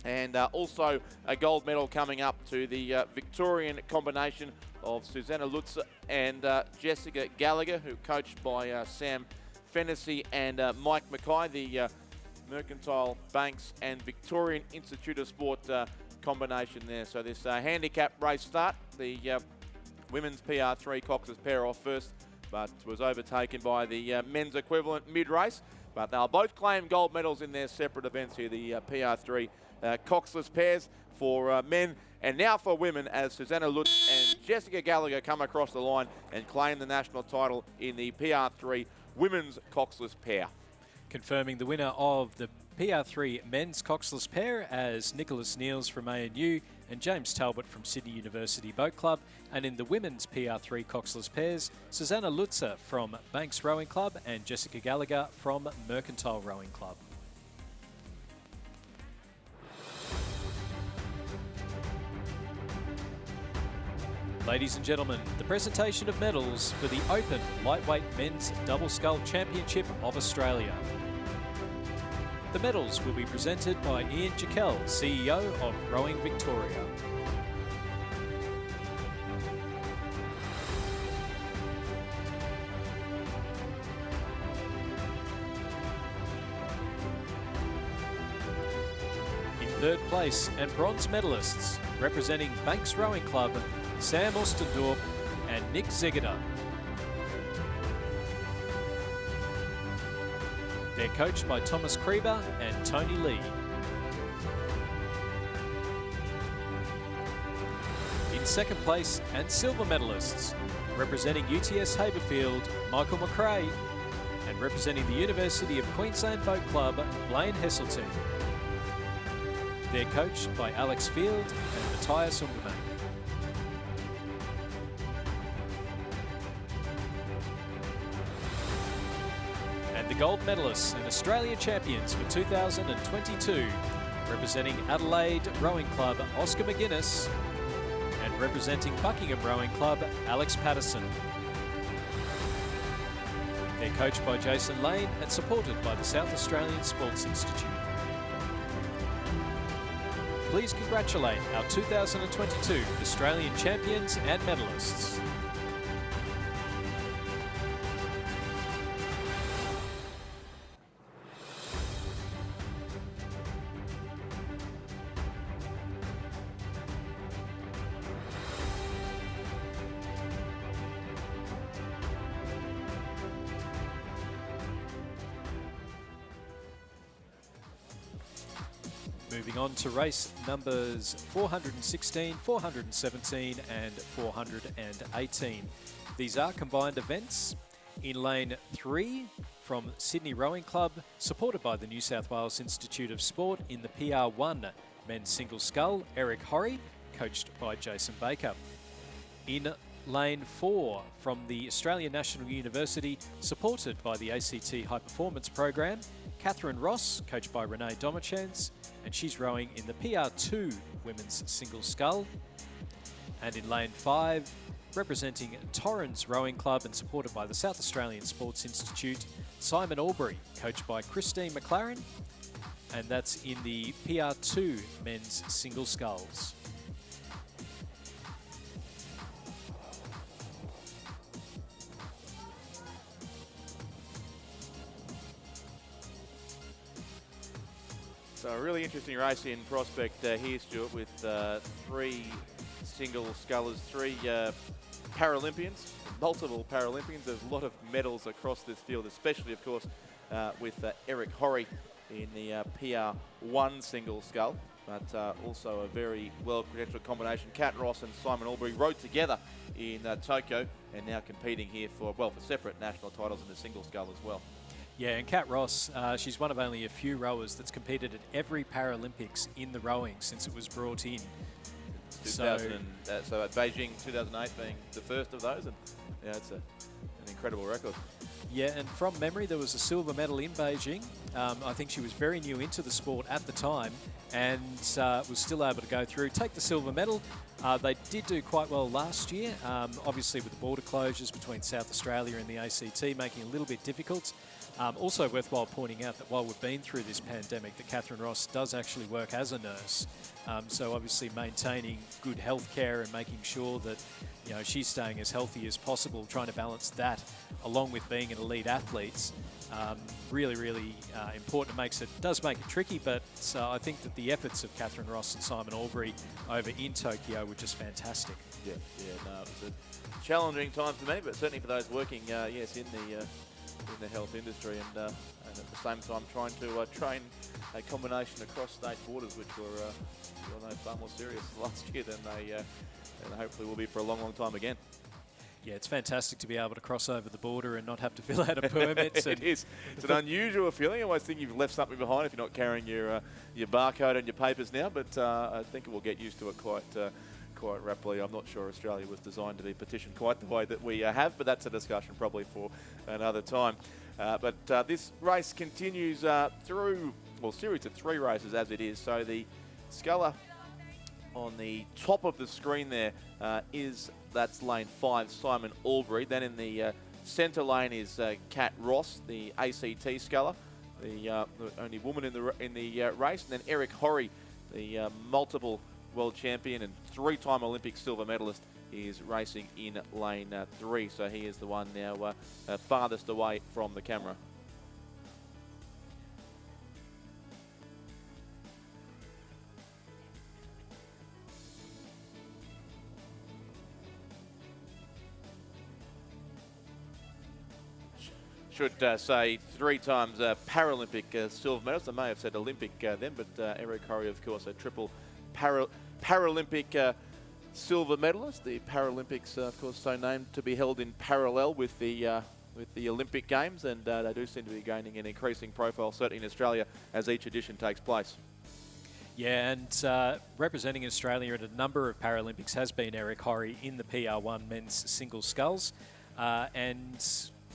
And also a gold medal coming up to the Victorian combination of Susanna Lutz and Jessica Gallagher, who coached by Sam Fennessy and Mike Mackay, the Mercantile, Banks and Victorian Institute of Sport combination there. So this handicap race start, the women's PR3 coxless pair off first, but was overtaken by the men's equivalent mid-race. But they'll both claim gold medals in their separate events here, the PR3 coxless pairs for men, and now for women, as Susanna Lutz and Jessica Gallagher come across the line and claim the national title in the PR3 women's coxless pair. Confirming the winner of the PR3 men's coxless pair as Nicholas Niels from ANU and James Talbot from Sydney University Boat Club. And in the women's PR3 coxless pairs, Susanna Lutz from Banks Rowing Club and Jessica Gallagher from Mercantile Rowing Club. Ladies and gentlemen, the presentation of medals for the Open Lightweight Men's Double Scull Championship of Australia. The medals will be presented by Ian Jekyll, CEO of Rowing Victoria. In third place and bronze medalists, representing Banks Rowing Club, Sam Ostendorp and Nick Zegeda. They're coached by Thomas Krieber and Tony Lee. In second place and silver medalists, representing UTS Haberfield, Michael McRae, and representing the University of Queensland Boat Club, Blaine Heseltine. They're coached by Alex Field and Matthias Ungermann. The gold medalists and Australia champions for 2022, representing Adelaide Rowing Club, Oscar McGuinness, and representing Buckingham Rowing Club, Alex Patterson. They're coached by Jason Lane and supported by the South Australian Sports Institute. please congratulate our 2022 Australian champions and medalists. Moving on to race numbers 416, 417 and 418. These are combined events. In lane 3 from Sydney Rowing Club, supported by the New South Wales Institute of Sport in the PR1 men's single scull, Eric Horry, coached by Jason Baker. In lane 4 from the Australian National University, supported by the ACT High Performance Program, Catherine Ross, coached by Renee Domachens, and she's rowing in the PR2 women's single scull. And in lane 5, representing Torrens Rowing Club and supported by the South Australian Sports Institute, Simon Albury, coached by Christine McLaren, and that's in the PR2 men's single sculls. So a really interesting race in prospect here, Stuart, with 3 single scullers, 3 Paralympians, multiple Paralympians. There's a lot of medals across this field, especially, of course, with Eric Horry in the PR1 single scull, but also a very well-credentialed combination. Cat Ross and Simon Albury rode together in Tokyo and now competing here for separate national titles in the single scull as well. Yeah, and Cat Ross, she's one of only a few rowers that's competed at every Paralympics in the rowing since it was brought in. So at Beijing 2008 being the first of those, and yeah, it's an incredible record. Yeah, and from memory, there was a silver medal in Beijing. I think she was very new into the sport at the time and was still able to go through, take the silver medal. They did do quite well last year, obviously with the border closures between South Australia and the ACT making it a little bit difficult. Also worthwhile pointing out that while we've been through this pandemic, that Catherine Ross does actually work as a nurse. So obviously maintaining good health care and making sure that she's staying as healthy as possible, trying to balance that along with being an elite athlete. Really, really important. Does make it tricky, but I think that the efforts of Catherine Ross and Simon Albury over in Tokyo were just fantastic. Yeah, no, it was a challenging time for many, but certainly for those working, in the health industry, and at the same time trying to train a combination across state borders, which were far more serious last year than they hopefully will be for a long, long time again. Yeah, it's fantastic to be able to cross over the border and not have to fill out a permit. It is. It's an unusual feeling. I always think you've left something behind if you're not carrying your barcode and your papers now, but I think we'll get used to it quite rapidly. I'm not sure Australia was designed to be petitioned quite the way that we have, but that's a discussion probably for another time. But this race continues through, series of 3 races as it is. So the sculler on the top of the screen there that's lane 5, Simon Albury. Then in the centre lane is Cat Ross, the ACT sculler, the only woman in the race. And then Eric Horry, the multiple world champion and 3-time Olympic silver medalist, is racing in lane 3. So he is the one now farthest away from the camera. Should say 3 times Paralympic silver medalist. I may have said Olympic then, but Eric Horry, of course, a triple Paralympic silver medalist. The Paralympics, of course, so named to be held in parallel with the Olympic Games, and they do seem to be gaining an increasing profile, certainly in Australia, as each edition takes place. Yeah, and representing Australia at a number of Paralympics has been Eric Horry in the PR1 men's single sculls. And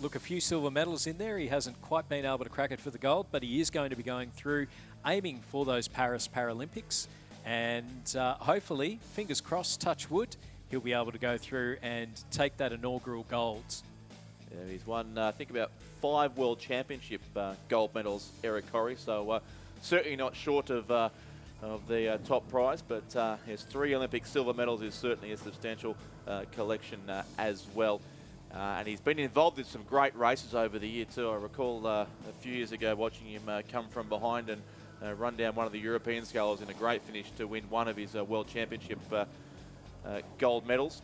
look, a few silver medals in there. He hasn't quite been able to crack it for the gold, but he is going to be going through, aiming for those Paris Paralympics. And hopefully, fingers crossed, touch wood, he'll be able to go through and take that inaugural gold. Yeah, he's won, I think, about 5 World Championship gold medals, Eric Horry. So certainly not short of of the top prize, but his 3 Olympic silver medals is certainly a substantial collection as well. And he's been involved in some great races over the year too. I recall a few years ago watching him come from behind and run down one of the European scullers in a great finish to win one of his World Championship gold medals.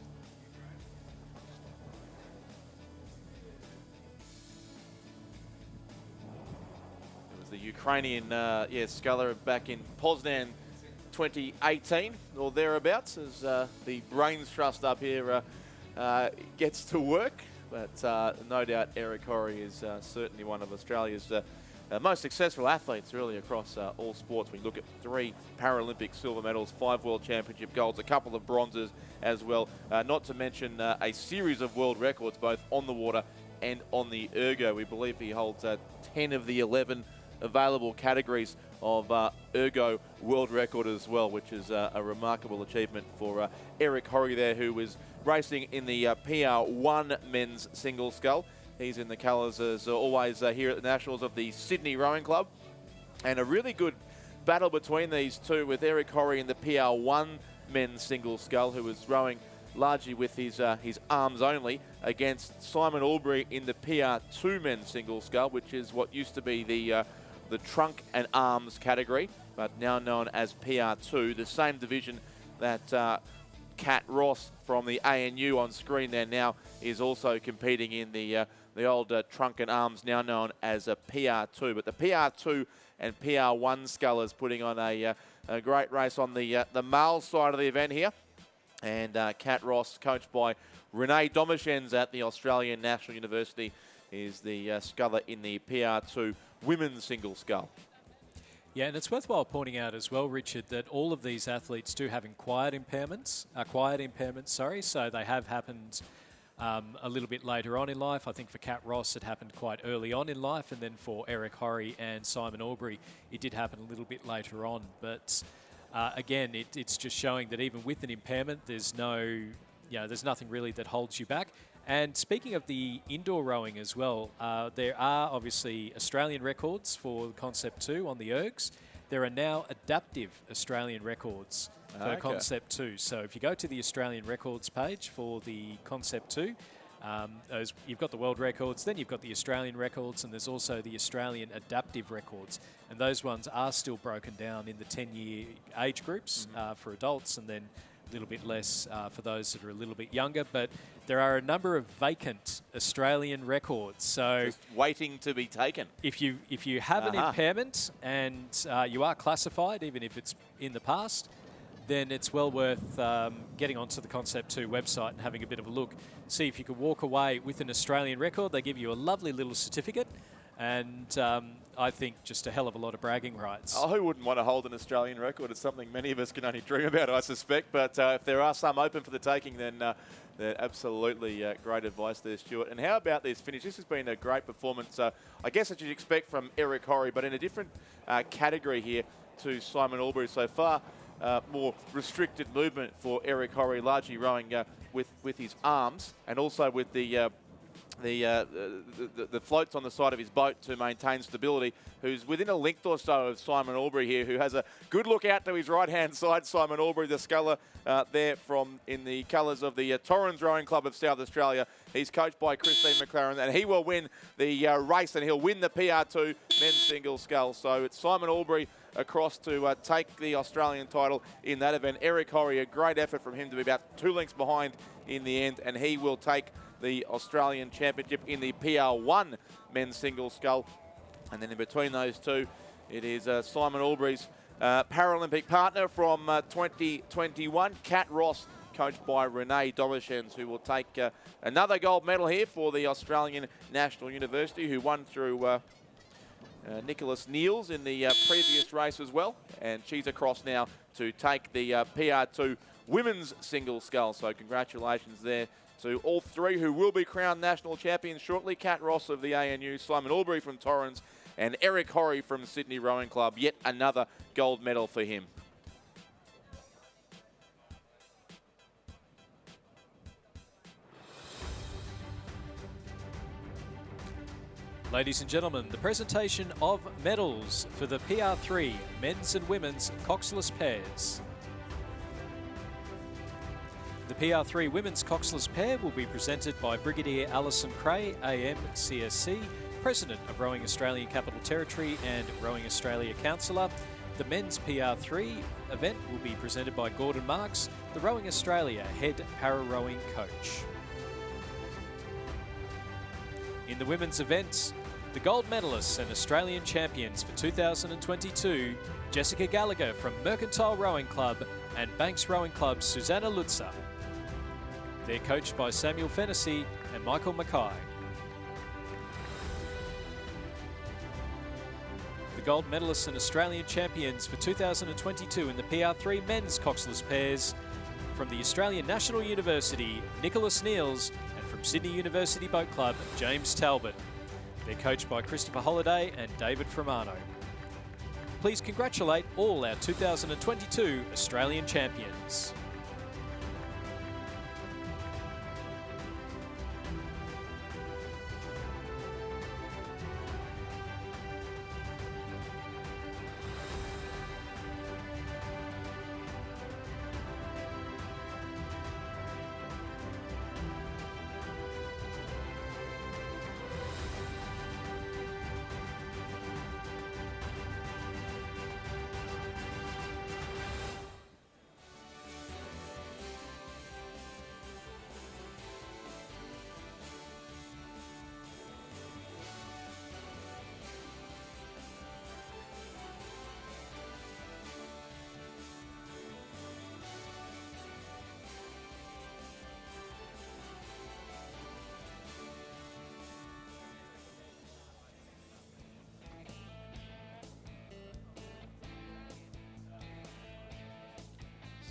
It was the Ukrainian sculler back in Poznan 2018 or thereabouts, as the brains trust up here gets to work. But no doubt Eric Horry is certainly one of Australia's most successful athletes really across all sports. We look at 3 Paralympic silver medals, 5 World Championship golds, a couple of bronzes as well, not to mention a series of world records both on the water and on the ergo. We believe he holds 10 of the 11 available categories of ergo world record as well, which is a remarkable achievement for Eric Horry there, who was racing in the PR1 men's single scull. He's in the colours, as always, here at the Nationals of the Sydney Rowing Club. And a really good battle between these two, with Eric Horry in the PR1 men's single scull, who was rowing largely with his arms only, against Simon Albury in the PR2 men's single scull, which is what used to be the trunk and arms category, but now known as PR2, the same division that Kat Ross from the ANU on screen there now is also competing in the old trunk and arms, now known as a PR2. But the PR2 and PR1 scullers putting on a great race on the male side of the event here. And Kat Ross, coached by Renee Domichens at the Australian National University, is the sculler in the PR2 women's single scull. Yeah, and it's worthwhile pointing out as well, Richard, that all of these athletes do have acquired impairments, so they have happened a little bit later on in life. I think for Kat Ross it happened quite early on in life, and then for Eric Horry and Simon Albury it did happen a little bit later on. But again, it's just showing that even with an impairment, there's nothing really that holds you back. And speaking of the indoor rowing as well, there are obviously Australian records for Concept 2 on the ergs. There are now adaptive Australian records for Concept 2. So if you go to the Australian records page for the Concept 2, you've got the world records, then you've got the Australian records, and there's also the Australian adaptive records. And those ones are still broken down in the 10-year age groups for adults, and then a little bit less for those that are a little bit younger. But there are a number of vacant Australian records. So just waiting to be taken. If you have an impairment and you are classified, even if it's in the past, then it's well worth getting onto the Concept 2 website and having a bit of a look. See if you could walk away with an Australian record. They give you a lovely little certificate, and I think just a hell of a lot of bragging rights. Oh, who wouldn't want to hold an Australian record? It's something many of us can only dream about, I suspect. But if there are some open for the taking, then they're absolutely great advice there, Stuart. And how about this finish? This has been a great performance, I guess, that you'd expect from Eric Horry, but in a different category here to Simon Albury so far. More restricted movement for Eric Horry, largely rowing with his arms, and also with the floats on the side of his boat to maintain stability, who's within a length or so of Simon Albury here, who has a good look out to his right-hand side. Simon Albury, the sculler there from in the colours of the Torrens Rowing Club of South Australia. He's coached by Christine McLaren, and he will win the race, and he'll win the PR2 men's single scull. So it's Simon Albury across to take the Australian title in that event. Eric Horry, a great effort from him to be about 2 lengths behind in the end, and he will take the Australian Championship in the PR1 men's single scull. And then in between those two, it is Simon Albury's Paralympic partner from 2021, Kat Ross, coached by Renee Domichens, who will take another gold medal here for the Australian National University, who won through Nicholas Niels in the previous race as well. And she's across now to take the PR2 women's single scull. So congratulations there to all three who will be crowned national champions shortly. Kat Ross of the ANU, Simon Albury from Torrens, and Eric Horry from Sydney Rowing Club. Yet another gold medal for him. Ladies and gentlemen, the presentation of medals for the PR3 men's and women's coxless pairs. The PR3 women's coxless pair will be presented by Brigadier Alison Cray, AM CSC, President of Rowing Australian Capital Territory and Rowing Australia Councillor. The men's PR3 event will be presented by Gordon Marks, the Rowing Australia Head Para-Rowing Coach. In the women's events, the gold medalists and Australian champions for 2022, Jessica Gallagher from Mercantile Rowing Club and Banks Rowing Club's Susanna Lutzer. They're coached by Samuel Fennessy and Michael Mackay. The gold medalists and Australian champions for 2022 in the PR3 men's coxless pairs from the Australian National University, Nicholas Neils, and from Sydney University Boat Club, James Talbot. They're coached by Christopher Holliday and David Framano. Please congratulate all our 2022 Australian champions.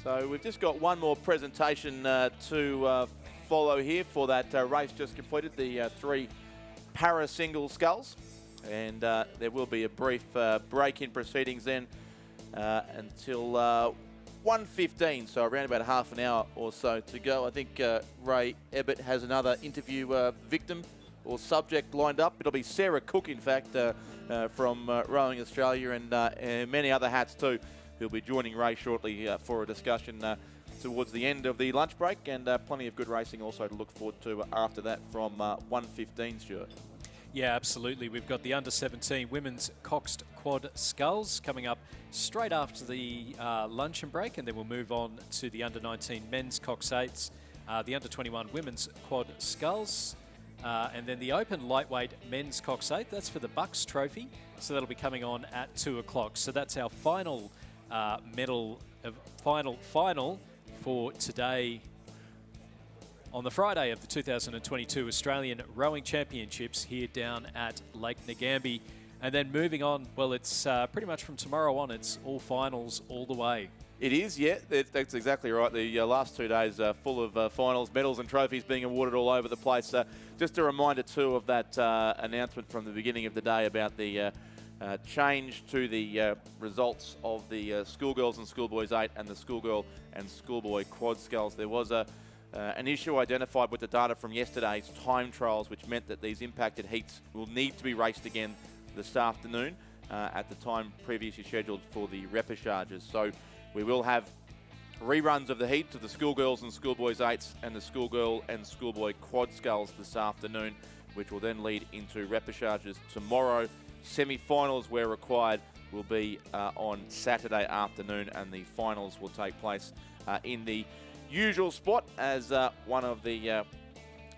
So we've just got one more presentation to follow here for that race just completed, the 3 para single sculls. And there will be a brief break in proceedings then until 1:15, so around about half an hour or so to go. I think Ray Ebbett has another interview victim or subject lined up. It'll be Sarah Cook, in fact, from Rowing Australia and many other hats too, who'll be joining Ray shortly for a discussion towards the end of the lunch break, and plenty of good racing also to look forward to after that from 1:15, Stuart. Yeah, absolutely. We've got the under-17 women's coxed quad sculls coming up straight after the luncheon break, and then we'll move on to the under-19 men's cox eights, the under-21 women's quad sculls, and then the open lightweight men's cox eight. That's for the Bucks Trophy, so that'll be coming on at 2 o'clock. So that's our final final for today on the Friday of the 2022 Australian Rowing Championships here down at Lake Ngambie. And then moving on, well, it's pretty much from tomorrow on, it's all finals all the way. It is, yeah, that's exactly right. The last 2 days are full of finals, medals and trophies being awarded all over the place. Just a reminder too of that announcement from the beginning of the day about the change to the results of the schoolgirls and schoolboys 8 and the schoolgirl and schoolboy quad sculls. There was an issue identified with the data from yesterday's time trials, which meant that these impacted heats will need to be raced again this afternoon at the time previously scheduled for the repêchages. So we will have reruns of the heats of the schoolgirls and schoolboys 8s and the schoolgirl and schoolboy quad sculls this afternoon, which will then lead into repêchages tomorrow. Semi-finals, where required, will be on Saturday afternoon, and the finals will take place in the usual spot as one of the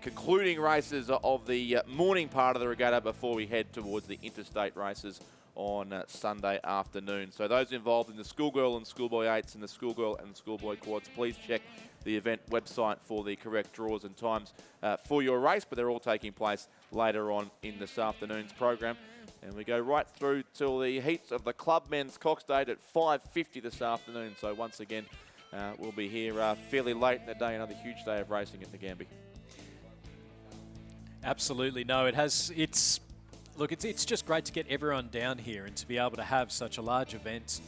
concluding races of the morning part of the regatta before we head towards the interstate races on Sunday afternoon. So those involved in the schoolgirl and schoolboy 8s and the schoolgirl and schoolboy quads, please check the event website for the correct draws and times for your race, but they're all taking place later on in this afternoon's program. And we go right through till the heats of the club men's cox date at 5:50 this afternoon. So once again, we'll be here fairly late in the day, another huge day of racing at Ngambie. Absolutely. No, it's just great to get everyone down here and to be able to have such a large event.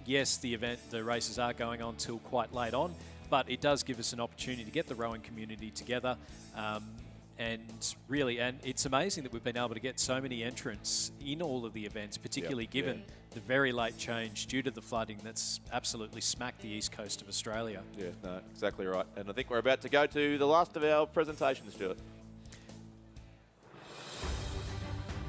Yes, the races are going on till quite late on, but it does give us an opportunity to get the rowing community together. And really, and it's amazing that we've been able to get so many entrants in all of the events, particularly given the very late change due to the flooding that's absolutely smacked the east coast of Australia. Yeah, no, exactly right. And I think we're about to go to the last of our presentations, Stuart.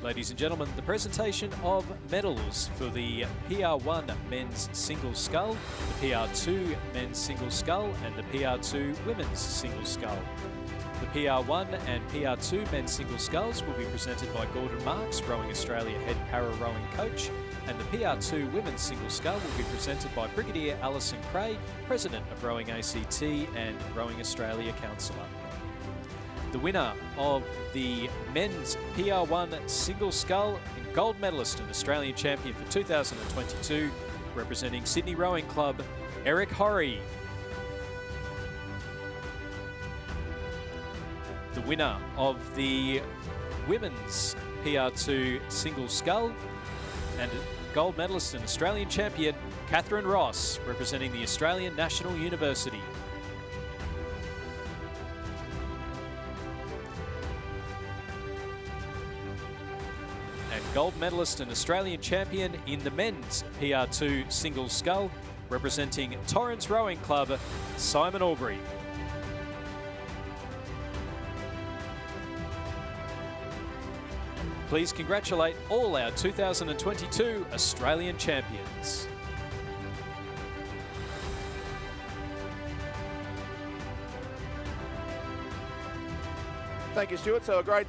Ladies and gentlemen, the presentation of medals for the PR1 men's single scull, the PR2 men's single scull, and the PR2 women's single scull. The PR1 and PR2 men's single sculls will be presented by Gordon Marks, Rowing Australia head para rowing coach, and the PR2 women's single scull will be presented by Brigadier Alison Cray, President of Rowing ACT and Rowing Australia Councillor. The winner of the men's PR1 single scull and gold medalist and Australian champion for 2022, representing Sydney Rowing Club, Eric Horry. The winner of the women's PR2 single scull and gold medalist and Australian champion, Catherine Ross, representing the Australian National University. And gold medalist and Australian champion in the men's PR2 single scull, representing Torrens Rowing Club, Simon Aubrey. Please congratulate all our 2022 Australian champions. Thank you, Stuart. So a great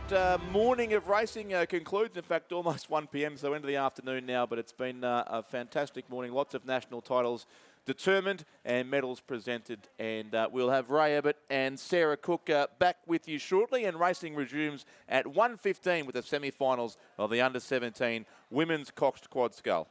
morning of racing concludes. In fact, almost 1 p.m, so into the afternoon now. But it's been a fantastic morning. Lots of national titles determined and medals presented. And we'll have Ray Abbott and Sarah Cook back with you shortly. And racing resumes at 1:15 with the semi-finals of the under-17 women's coxed quad scull.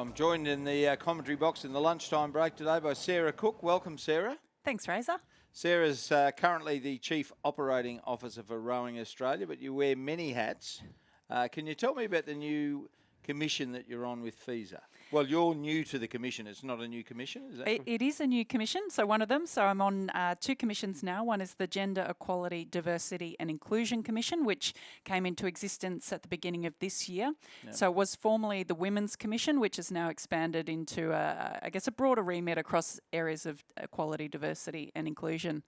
I'm joined in the commentary box in the lunchtime break today by Sarah Cook. Welcome, Sarah. Thanks, Razor. Sarah's currently the Chief Operating Officer for Rowing Australia, but you wear many hats. Can you tell me about the new commission that you're on with FISA? Well, you're new to the commission. It's not a new commission, is that? It is a new commission, so one of them. So I'm on two commissions now. One is the Gender Equality, Diversity and Inclusion Commission, which came into existence at the beginning of this year. Yep. So it was formerly the Women's Commission, which has now expanded into, I guess, a broader remit across areas of equality, diversity and inclusion.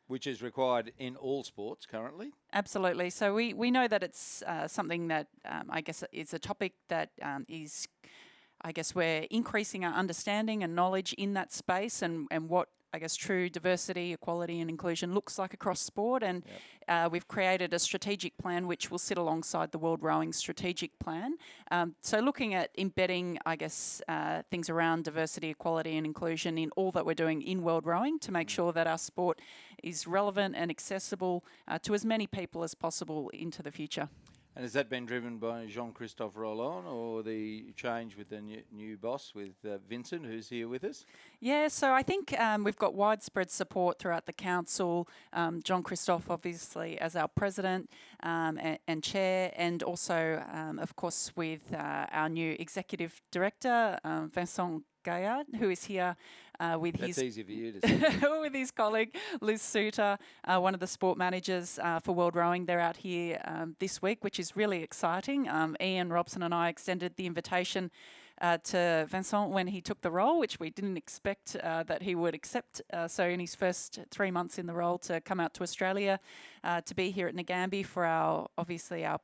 Which is required in all sports currently? Absolutely. So we know that it's something that I guess is a topic that is, I guess, we're increasing our understanding and knowledge in that space and what, I guess, true diversity, equality and inclusion looks like across sport. And we've created a strategic plan which will sit alongside the World Rowing Strategic Plan. So looking at embedding, I guess, things around diversity, equality and inclusion in all that we're doing in World Rowing to make sure that our sport is relevant and accessible to as many people as possible into the future. And has that been driven by Jean-Christophe Roland or the change with the new boss with Vincent, who's here with us? Yeah, so I think we've got widespread support throughout the council. Jean-Christophe, obviously, as our president and chair, and also, of course, with our new executive director, Vincent Gaillard, who is here with That's his easy for you to say. with his colleague Liz Suter, one of the sport managers for World Rowing. They're out here this week, which is really exciting. Ian Robson and I extended the invitation to Vincent when he took the role, which we didn't expect that he would accept. So in his first 3 months in the role, to come out to Australia, to be here at Ngambie for our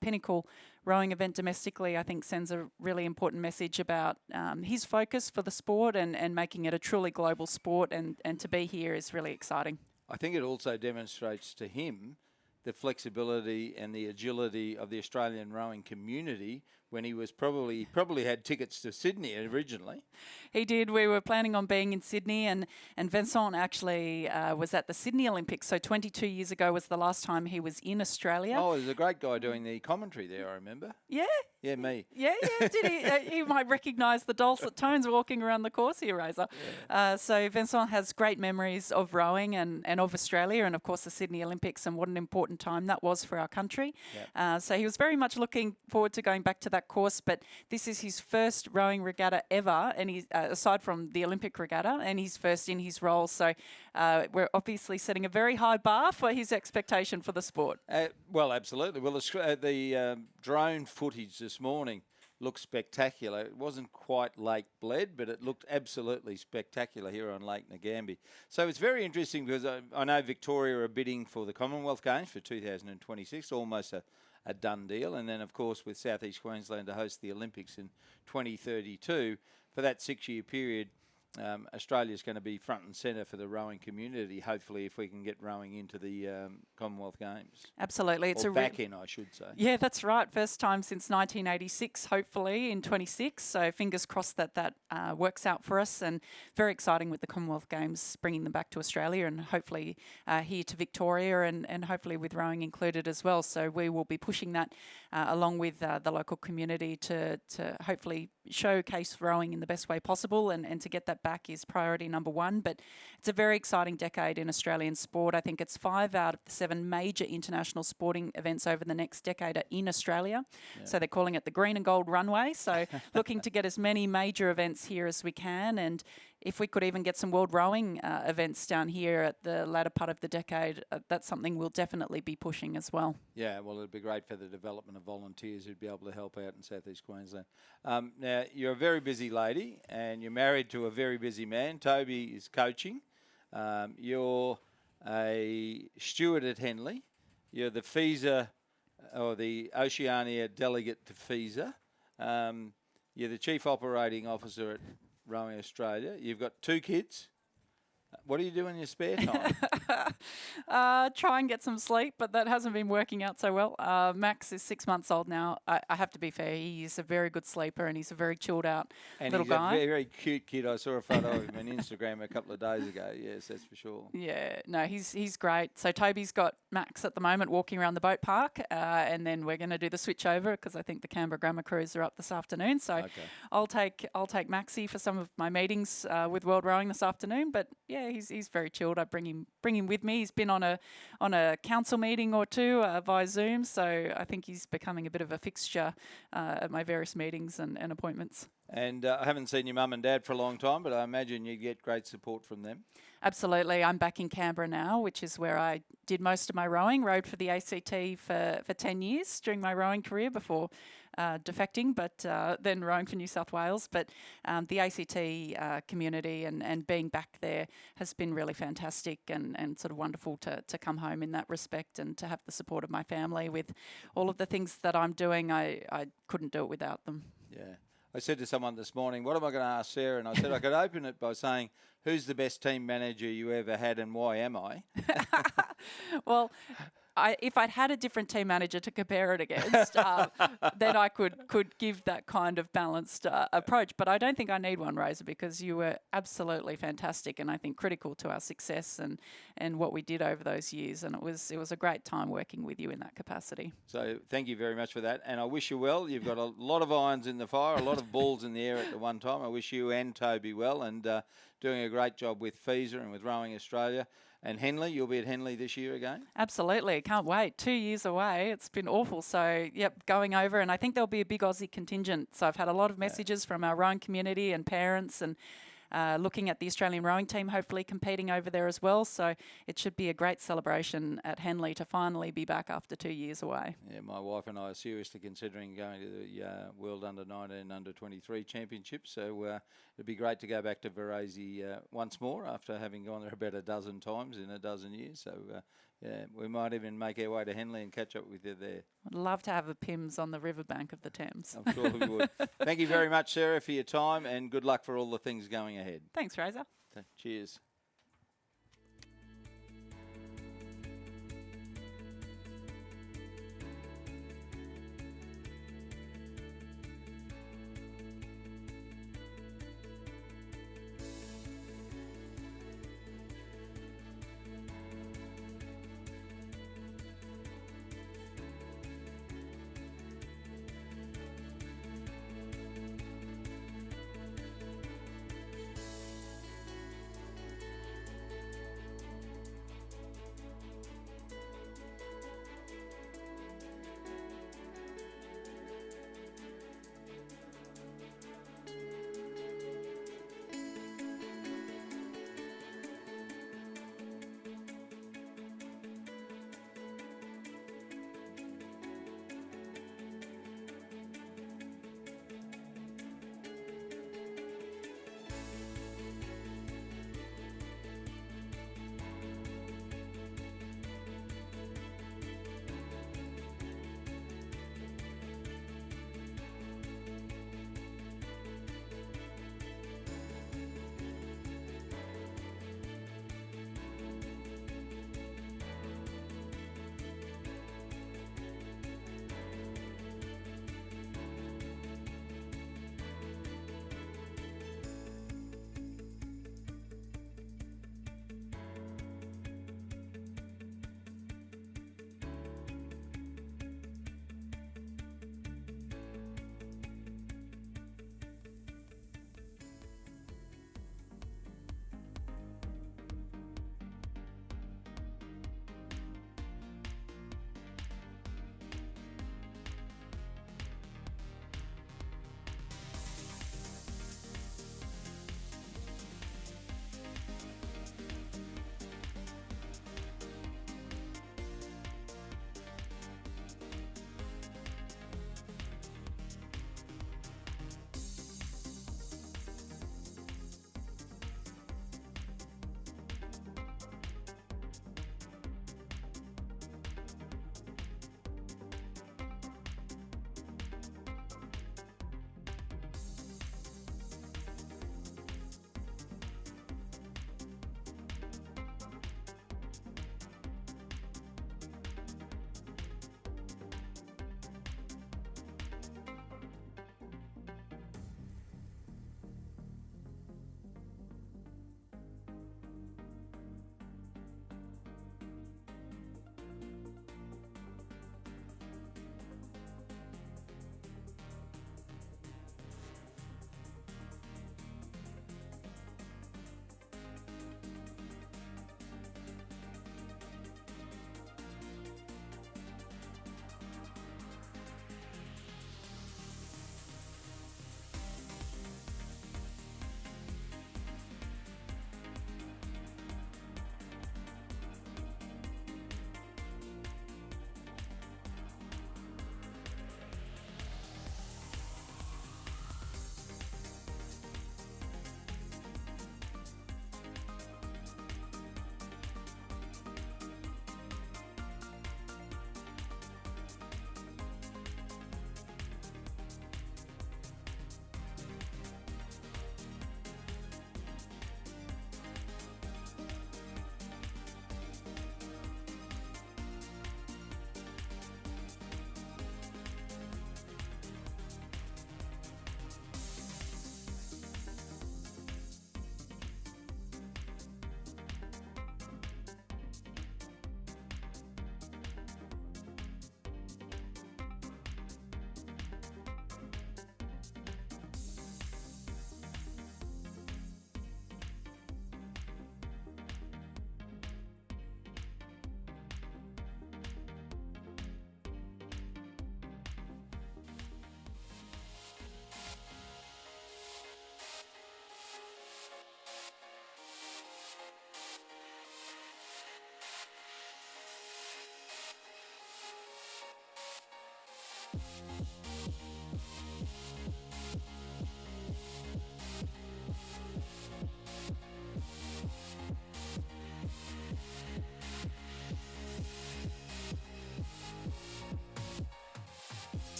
pinnacle rowing event domestically, I think sends a really important message about his focus for the sport and making it a truly global sport, and to be here is really exciting. I think it also demonstrates to him the flexibility and the agility of the Australian rowing community when he was probably had tickets to Sydney originally. He did. We were planning on being in Sydney, and Vincent actually was at the Sydney Olympics. So 22 years ago was the last time he was in Australia. Oh, there's a great guy doing the commentary there, I remember. Yeah. Yeah, me. Yeah. Did he? You might recognise the dulcet tones walking around the course here, Razor. Yeah. So Vincent has great memories of rowing and of Australia, and of course the Sydney Olympics, and what an important time that was for our country. Yeah. So he was very much looking forward to going back to that course, but this is his first rowing regatta ever, and he's aside from the Olympic regatta, and he's first in his role. So we're obviously setting a very high bar for his expectation for the sport. Well, absolutely. Well, the drone footage this morning looked spectacular. It wasn't quite Lake Bled, but it looked absolutely spectacular here on Lake Ngambie. So it's very interesting because I know Victoria are bidding for the Commonwealth Games for 2026, almost a done deal. And then, of course, with South East Queensland to host the Olympics in 2032, for that 6-year period, Australia's going to be front and centre for the rowing community, hopefully, if we can get rowing into the Commonwealth Games. Absolutely. It's or back in, I should say. Yeah, that's right. First time since 1986, hopefully, in 26. So fingers crossed that works out for us. And very exciting with the Commonwealth Games, bringing them back to Australia and hopefully here to Victoria and hopefully with rowing included as well. So we will be pushing that along with the local community to hopefully showcase rowing in the best way possible, and to get that back is priority number one. But it's a very exciting decade in Australian sport. I think it's 5 out of the 7 major international sporting events over the next decade are in Australia. Yeah. So they're calling it the green and gold runway. So looking to get as many major events here as we can, and if we could even get some world rowing events down here at the latter part of the decade, that's something we'll definitely be pushing as well. Yeah, well, it'd be great for the development of volunteers who'd be able to help out in South East Queensland. Now, you're a very busy lady and you're married to a very busy man. Toby is coaching. You're a steward at Henley. You're the FISA, or the Oceania delegate to FISA. You're the Chief Operating Officer at Rowing Australia. You've got 2 kids, What do you do in your spare time? Try and get some sleep, but that hasn't been working out so well. Max is 6 months old now. I have to be fair, he is a very good sleeper and he's a very chilled out And little he's a guy. very, very cute kid. I saw a photo of him on Instagram a couple of days ago. Yes, that's for sure. Yeah, no, he's great. So Toby's got Max at the moment walking around the boat park, and then we're going to do the switch over because I think the Canberra Grammar Cruise are up this afternoon. So Okay. I'll take Maxie for some of my meetings with World Rowing this afternoon. But yeah, he's very chilled. I bring him with me. He's been on a council meeting or two via Zoom, so I think he's becoming a bit of a fixture at my various meetings and appointments. And I haven't seen your mum and dad for a long time, but I imagine you get great support from them. Absolutely. I'm back in Canberra now, which is where I did most of my rowing, rowed for the ACT for 10 years during my rowing career before defecting, but then rowing for New South Wales. But the ACT community and being back there has been really fantastic and sort of wonderful to come home in that respect and to have the support of my family with all of the things that I'm doing. I couldn't do it without them. Yeah. I said to someone this morning, what am I going to ask Sarah? And I said I could open it by saying, who's the best team manager you ever had and why am I? Well, if I'd had a different team manager to compare it against, then I could give that kind of balanced approach. But I don't think I need one, Razor, because you were absolutely fantastic and I think critical to our success and what we did over those years. And it was a great time working with you in that capacity. So thank you very much for that. And I wish you well. You've got a lot of irons in the fire, a lot of balls in the air at the one time. I wish you and Toby well and doing a great job with FISA and with Rowing Australia. And Henley, you'll be at Henley this year again? Absolutely. Can't wait. 2 years away. It's been awful. So, yep, going over. And I think there'll be a big Aussie contingent. So I've had a lot of messages from our rowing community and parents and looking at the Australian rowing team hopefully competing over there as well. So it should be a great celebration at Henley to finally be back after 2 years away. Yeah, my wife and I are seriously considering going to the World Under-19 Under-23 Championships. So it'd be great to go back to Varese once more after having gone there about a dozen times in a dozen years. So yeah, we might even make our way to Henley and catch up with you there. I'd love to have a Pims on the riverbank of the Thames. I'm sure we would. Thank you very much, Sarah, for your time and good luck for all the things going ahead. Thanks, Razor. Cheers.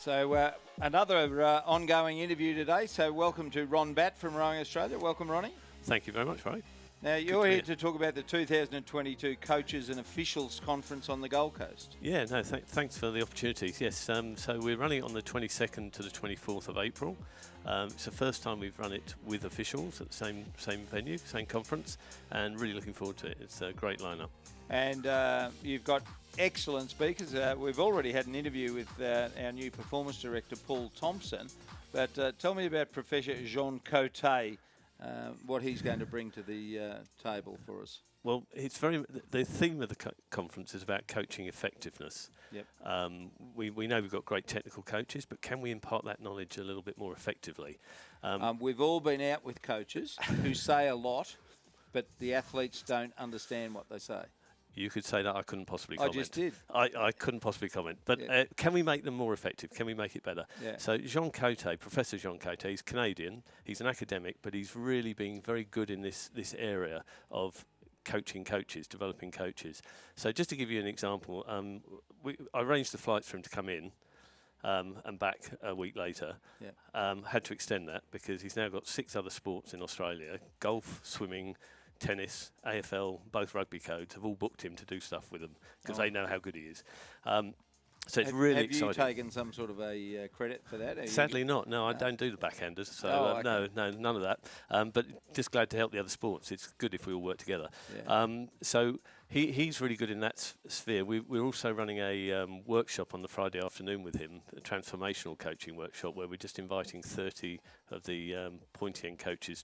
So another ongoing interview today. So welcome to Ron Batt from Rowing Australia. Welcome, Ronnie. Thank you very much, Ray. Now, you're here to talk about the 2022 Coaches and Officials Conference on the Gold Coast. Yeah, no, thanks for the opportunities. Yes, so we're running it on the 22nd to the 24th of April. It's the first time we've run it with officials at the same venue, same conference, and really looking forward to it. It's a great lineup. And you've got excellent speakers. We've already had an interview with our new Performance Director, Paul Thompson. But tell me about Professor Jean Cote, what he's going to bring to the table for us. Well, it's the theme of the conference is about coaching effectiveness. Yep. We know we've got great technical coaches, but can we impart that knowledge a little bit more effectively? We've all been out with coaches who say a lot, but the athletes don't understand what they say. You could say that. I couldn't possibly comment. I just did. I couldn't possibly comment. But Yeah. Can we make them more effective? Can we make it better? Yeah. So Jean Cote, Professor Jean Cote, he's Canadian. He's an academic, but he's really been very good in this area of coaching coaches, developing coaches. So just to give you an example, I arranged the flights for him to come in and back a week later. Yeah. Had to extend that because he's now got 6 other sports in Australia: golf, swimming, tennis, AFL, both rugby codes have all booked him to do stuff with them because they know how good he is. So it's really exciting. Have you taken some sort of a credit for that? Sadly not. No, I don't do the backhanders. So okay. no, none of that. But just glad to help the other sports. It's good if we all work together. Yeah. So he's really good in that sphere. We're also running a workshop on the Friday afternoon with him, a transformational coaching workshop where we're just inviting 30 of the pointy end coaches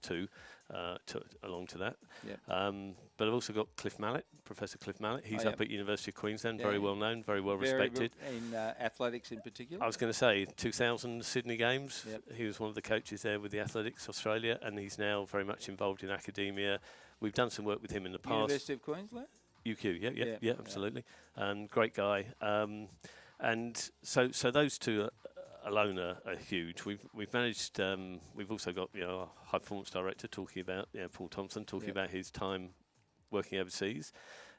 along to that. Yeah. But I've also got Cliff Mallett, Professor Cliff Mallett. He's up at University of Queensland, very well known, very well respected. In athletics in particular? I was going to say 2000 Sydney Games. Yep. He was one of the coaches there with the Athletics Australia, and he's now very much involved in academia. We've done some work with him in the past. University of Queensland? UQ, yeah, absolutely. Great guy. And so those two alone are huge. We've managed. We've also got our high performance director talking about Paul Thompson talking about his time working overseas,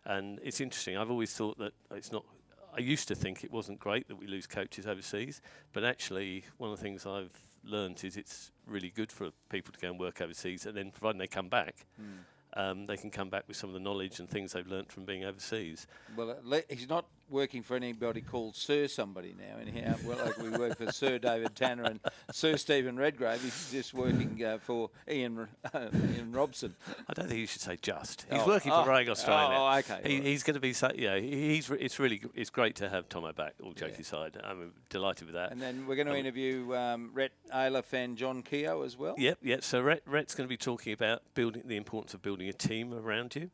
and it's interesting. I've always thought that it's not. I used to think it wasn't great that we lose coaches overseas, but actually one of the things I've learned is it's really good for people to go and work overseas, and then providing they come back. They can come back with some of the knowledge and things they've learnt from being overseas. Well, he's not working for anybody called Sir somebody now. Anyhow, well, like we work for Sir David Tanner and Sir Stephen Redgrave. He's just working for Ian Robson. I don't think you should say just. He's working for Rowing Australia. Oh, okay. He's going to be. It's great to have Tomo back. All jokes aside, I'm delighted with that. And then we're going to interview Rhett Ayliffe and John Keogh as well. Yep. So Rhett's going to be talking about the importance of building a team around you.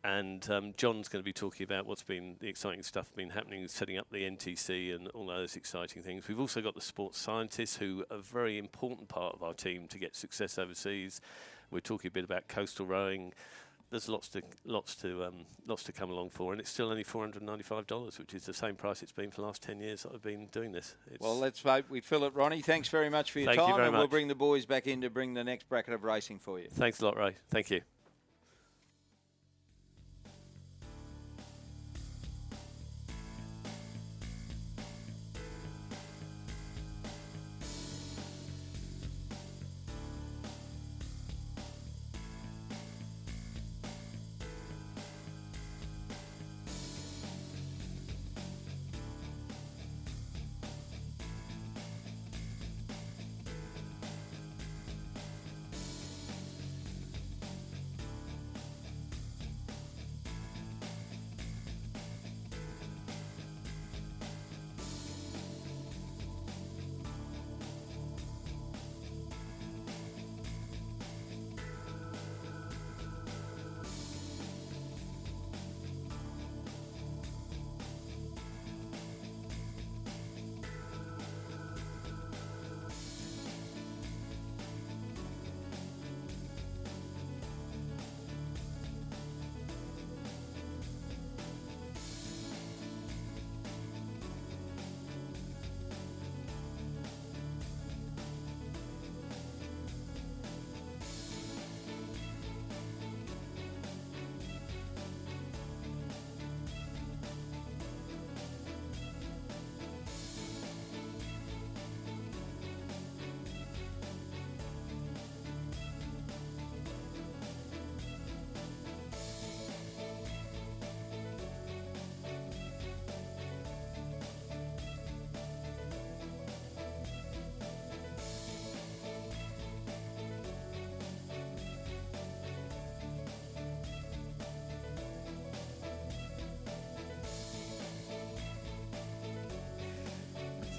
And John's going to be talking about what's been the exciting stuff been happening, setting up the NTC and all those exciting things. We've also got the sports scientists who are a very important part of our team to get success overseas. We're talking a bit about coastal rowing. There's lots to come along for, and it's still only $495, which is the same price it's been for the last 10 years that I've been doing this. Well, let's hope we fill it, Ronnie. Thanks very much for your time. Thank you very much. We'll bring the boys back in to bring the next bracket of racing for you. Thanks a lot, Ray. Thank you.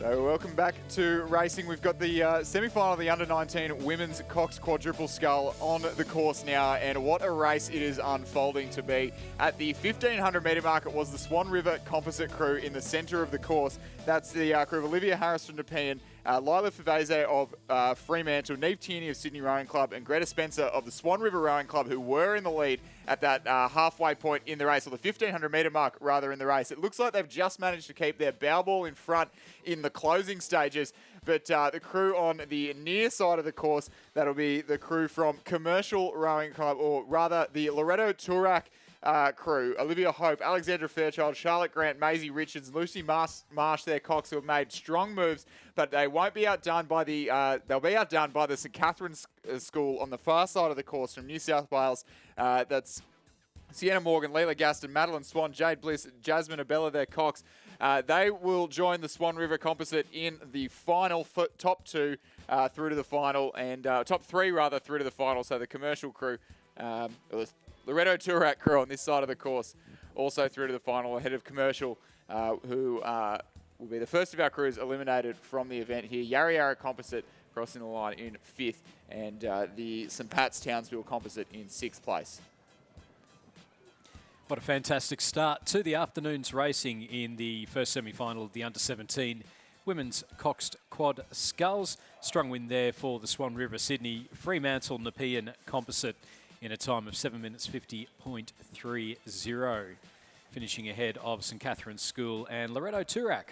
So welcome back to racing. We've got the semi-final of the Under-19 Women's Cox Quadruple Scull on the course now, and what a race it is unfolding to be. At the 1,500 metre mark, it was the Swan River Composite crew in the centre of the course. That's the crew of Olivia Harris from Nepean, Lila Favese of Fremantle, Neve Tierney of Sydney Rowing Club, and Greta Spencer of the Swan River Rowing Club, who were in the lead at that halfway point in the race, or the 1,500 metre mark rather in the race. It looks like they've just managed to keep their bow ball in front in the closing stages, but the crew on the near side of the course, that'll be the crew from Commercial Rowing Club, or rather the Loreto Turak crew. Olivia Hope, Alexandra Fairchild, Charlotte Grant, Maisie Richards, Lucy Marsh, their Cox, who have made strong moves, but they won't be outdone by they'll be outdone by the St Catherine's School on the far side of the course from New South Wales. That's Sienna Morgan, Leila Gaston, Madeline Swan, Jade Bliss, Jasmine Abella, their Cox. They will join the Swan River Composite in the final, top two through to the final, and top three rather through to the final. So the Commercial crew, Loreto Turak crew on this side of the course, also through to the final ahead of Commercial, who will be the first of our crews eliminated from the event here. Yarra Yarra Composite crossing the line in 5th, and the St Pat's Townsville Composite in 6th place. What a fantastic start to the afternoon's racing in the first semi-final of the Under-17 Women's Coxed Quad Sculls. Strong win there for the Swan River Sydney Fremantle Nepean Composite in a time of 7 minutes 50.30, finishing ahead of St Catherine's School and Loreto Turak.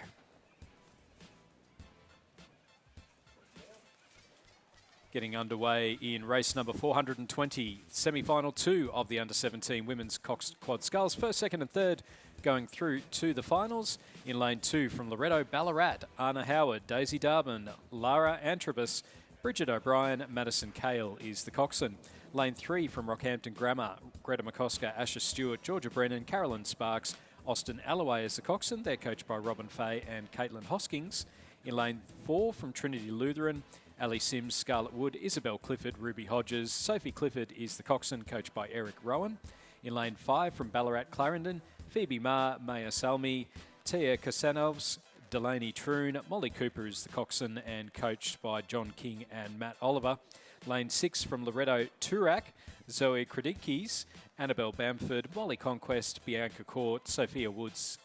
Getting underway in race number 420, semi-final 2 of the Under-17 Women's Coxed Quad Sculls. First, second and third going through to the finals. In lane 2 from Loreto Ballarat, Anna Howard, Daisy Darbin, Lara Antrobus, Bridget O'Brien, Madison Kale is the coxswain. Lane 3 from Rockhampton Grammar, Greta McCosker, Asher Stewart, Georgia Brennan, Carolyn Sparks, Austin Alloway is the coxswain. They're coached by Robin Fay and Caitlin Hoskins. In lane 4 from Trinity Lutheran, Ali Sims, Scarlett Wood, Isabel Clifford, Ruby Hodges, Sophie Clifford is the coxswain, coached by Eric Rowan. In lane 5 from Ballarat Clarendon, Phoebe Ma, Maya Salmi, Tia Kasanovs, Delaney Troon, Molly Cooper is the coxswain and coached by John King and Matt Oliver. Lane 6 from Loreto Turak, Zoe Kredikis, Annabelle Bamford, Molly Conquest, Bianca Court, Sophia Woods,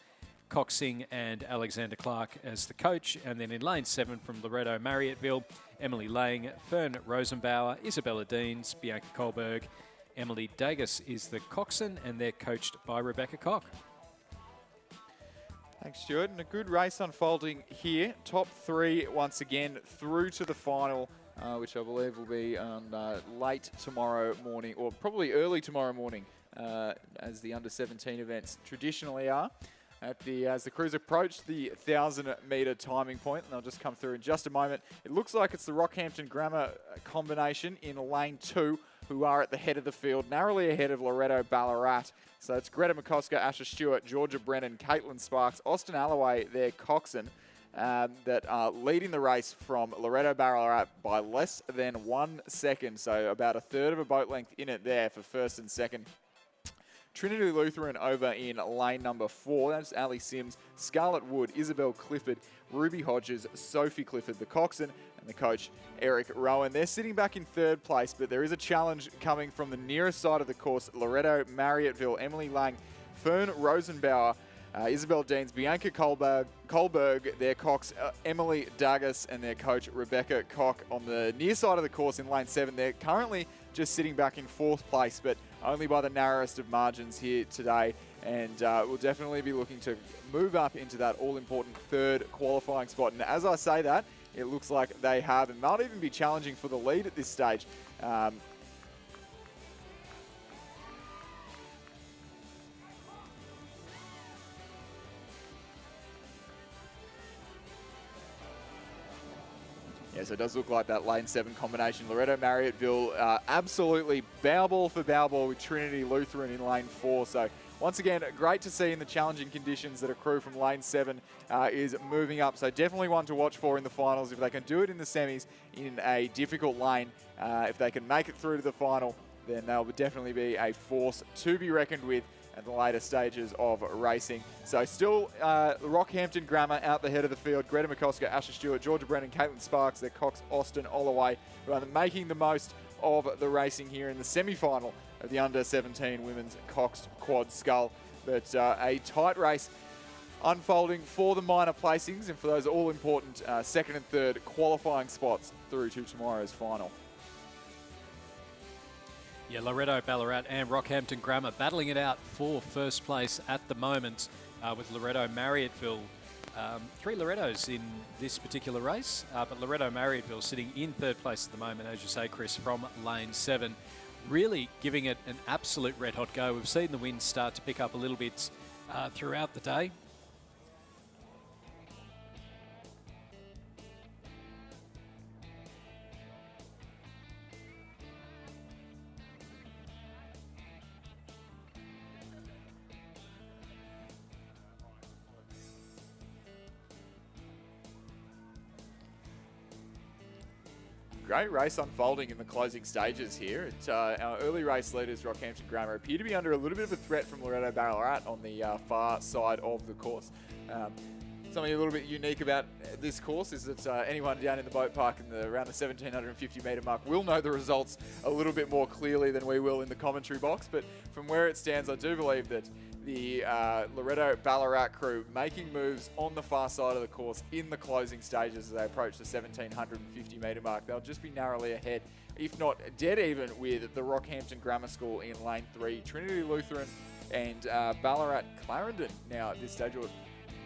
Coxing and Alexander Clark as the coach. And then in lane 7 from Loreto Marriotteville, Emily Lang, Fern Rosenbauer, Isabella Deans, Bianca Kohlberg, Emily Dagus is the coxswain, and they're coached by Rebecca Koch. Thanks, Stuart. And a good race unfolding here. Top 3 once again through to the final, which I believe will be on late tomorrow morning, or probably early tomorrow morning, as the Under-17 events traditionally are. As the crews approach the 1,000-metre timing point, and they'll just come through in just a moment. It looks like it's the Rockhampton Grammar combination in lane 2 who are at the head of the field, narrowly ahead of Loreto Ballarat. So it's Greta McCosker, Asher Stewart, Georgia Brennan, Caitlin Sparks, Austin Alloway, their coxswain, that are leading the race from Loreto Ballarat by less than 1 second. So about a third of a boat length in it there for first and second. Trinity Lutheran over in lane number 4. That's Ali Sims, Scarlett Wood, Isabel Clifford, Ruby Hodges, Sophie Clifford, the coxswain, and the coach, Eric Rowan. They're sitting back in 3rd place, but there is a challenge coming from the nearest side of the course. Loreto Marriotteville, Emily Lang, Fern Rosenbauer, Isabel Deans, Bianca Kohlberg, their cox, Emily Dagus, and their coach, Rebecca Koch. On the near side of the course in lane 7, they're currently just sitting back in 4th place, but only by the narrowest of margins here today. And we'll definitely be looking to move up into that all-important 3rd qualifying spot. And as I say that, it looks like they have, and might even be challenging for the lead at this stage. Yeah, so it does look like that lane 7 combination. Loreto Marriotteville absolutely bow ball for bow ball with Trinity Lutheran in lane 4. So once again, great to see in the challenging conditions that a crew from lane 7 is moving up. So definitely one to watch for in the finals. If they can do it in the semis in a difficult lane, if they can make it through to the final, then they'll definitely be a force to be reckoned with at the later stages of racing. So still Rockhampton Grammar out the head of the field. Greta McCosker, Asher Stewart, Georgia Brennan, Caitlin Sparks, their Cox Austin Holloway, making the most of the racing here in the semi-final of the under-17 women's Cox Quad Scull. But a tight race unfolding for the minor placings and for those all-important second and third qualifying spots through to tomorrow's final. Yeah, Loretto, Ballarat and Rockhampton Grammar battling it out for first place at the moment with Loretto Marriotteville. 3 Lorettos in this particular race, but Loretto Marriotteville sitting in third place at the moment, as you say, Chris, from lane 7. Really giving it an absolute red-hot go. We've seen the winds start to pick up a little bit throughout the day. Great race unfolding in the closing stages here. Our early race leaders, Rockhampton Grammar, appear to be under a little bit of a threat from Loretto Ballarat on the far side of the course. Something a little bit unique about this course is that anyone down in the boat park around the 1750 metre mark will know the results a little bit more clearly than we will in the commentary box. But from where it stands, I do believe that the Loretto Ballarat crew making moves on the far side of the course in the closing stages as they approach the 1750 metre mark. They'll just be narrowly ahead, if not dead even, with the Rockhampton Grammar School in lane 3, Trinity Lutheran and Ballarat Clarendon now at this stage.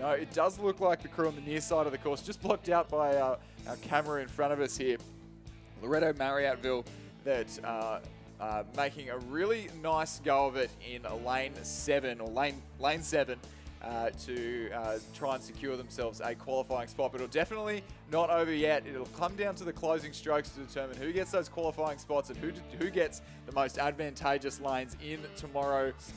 No, it does look like the crew on the near side of the course, just blocked out by our camera in front of us here. Loretto Marriotteville that making a really nice go of it in lane 7 to try and secure themselves a qualifying spot. But it'll definitely not over yet. It'll come down to the closing strokes to determine who gets those qualifying spots and who gets the most advantageous lanes in tomorrow's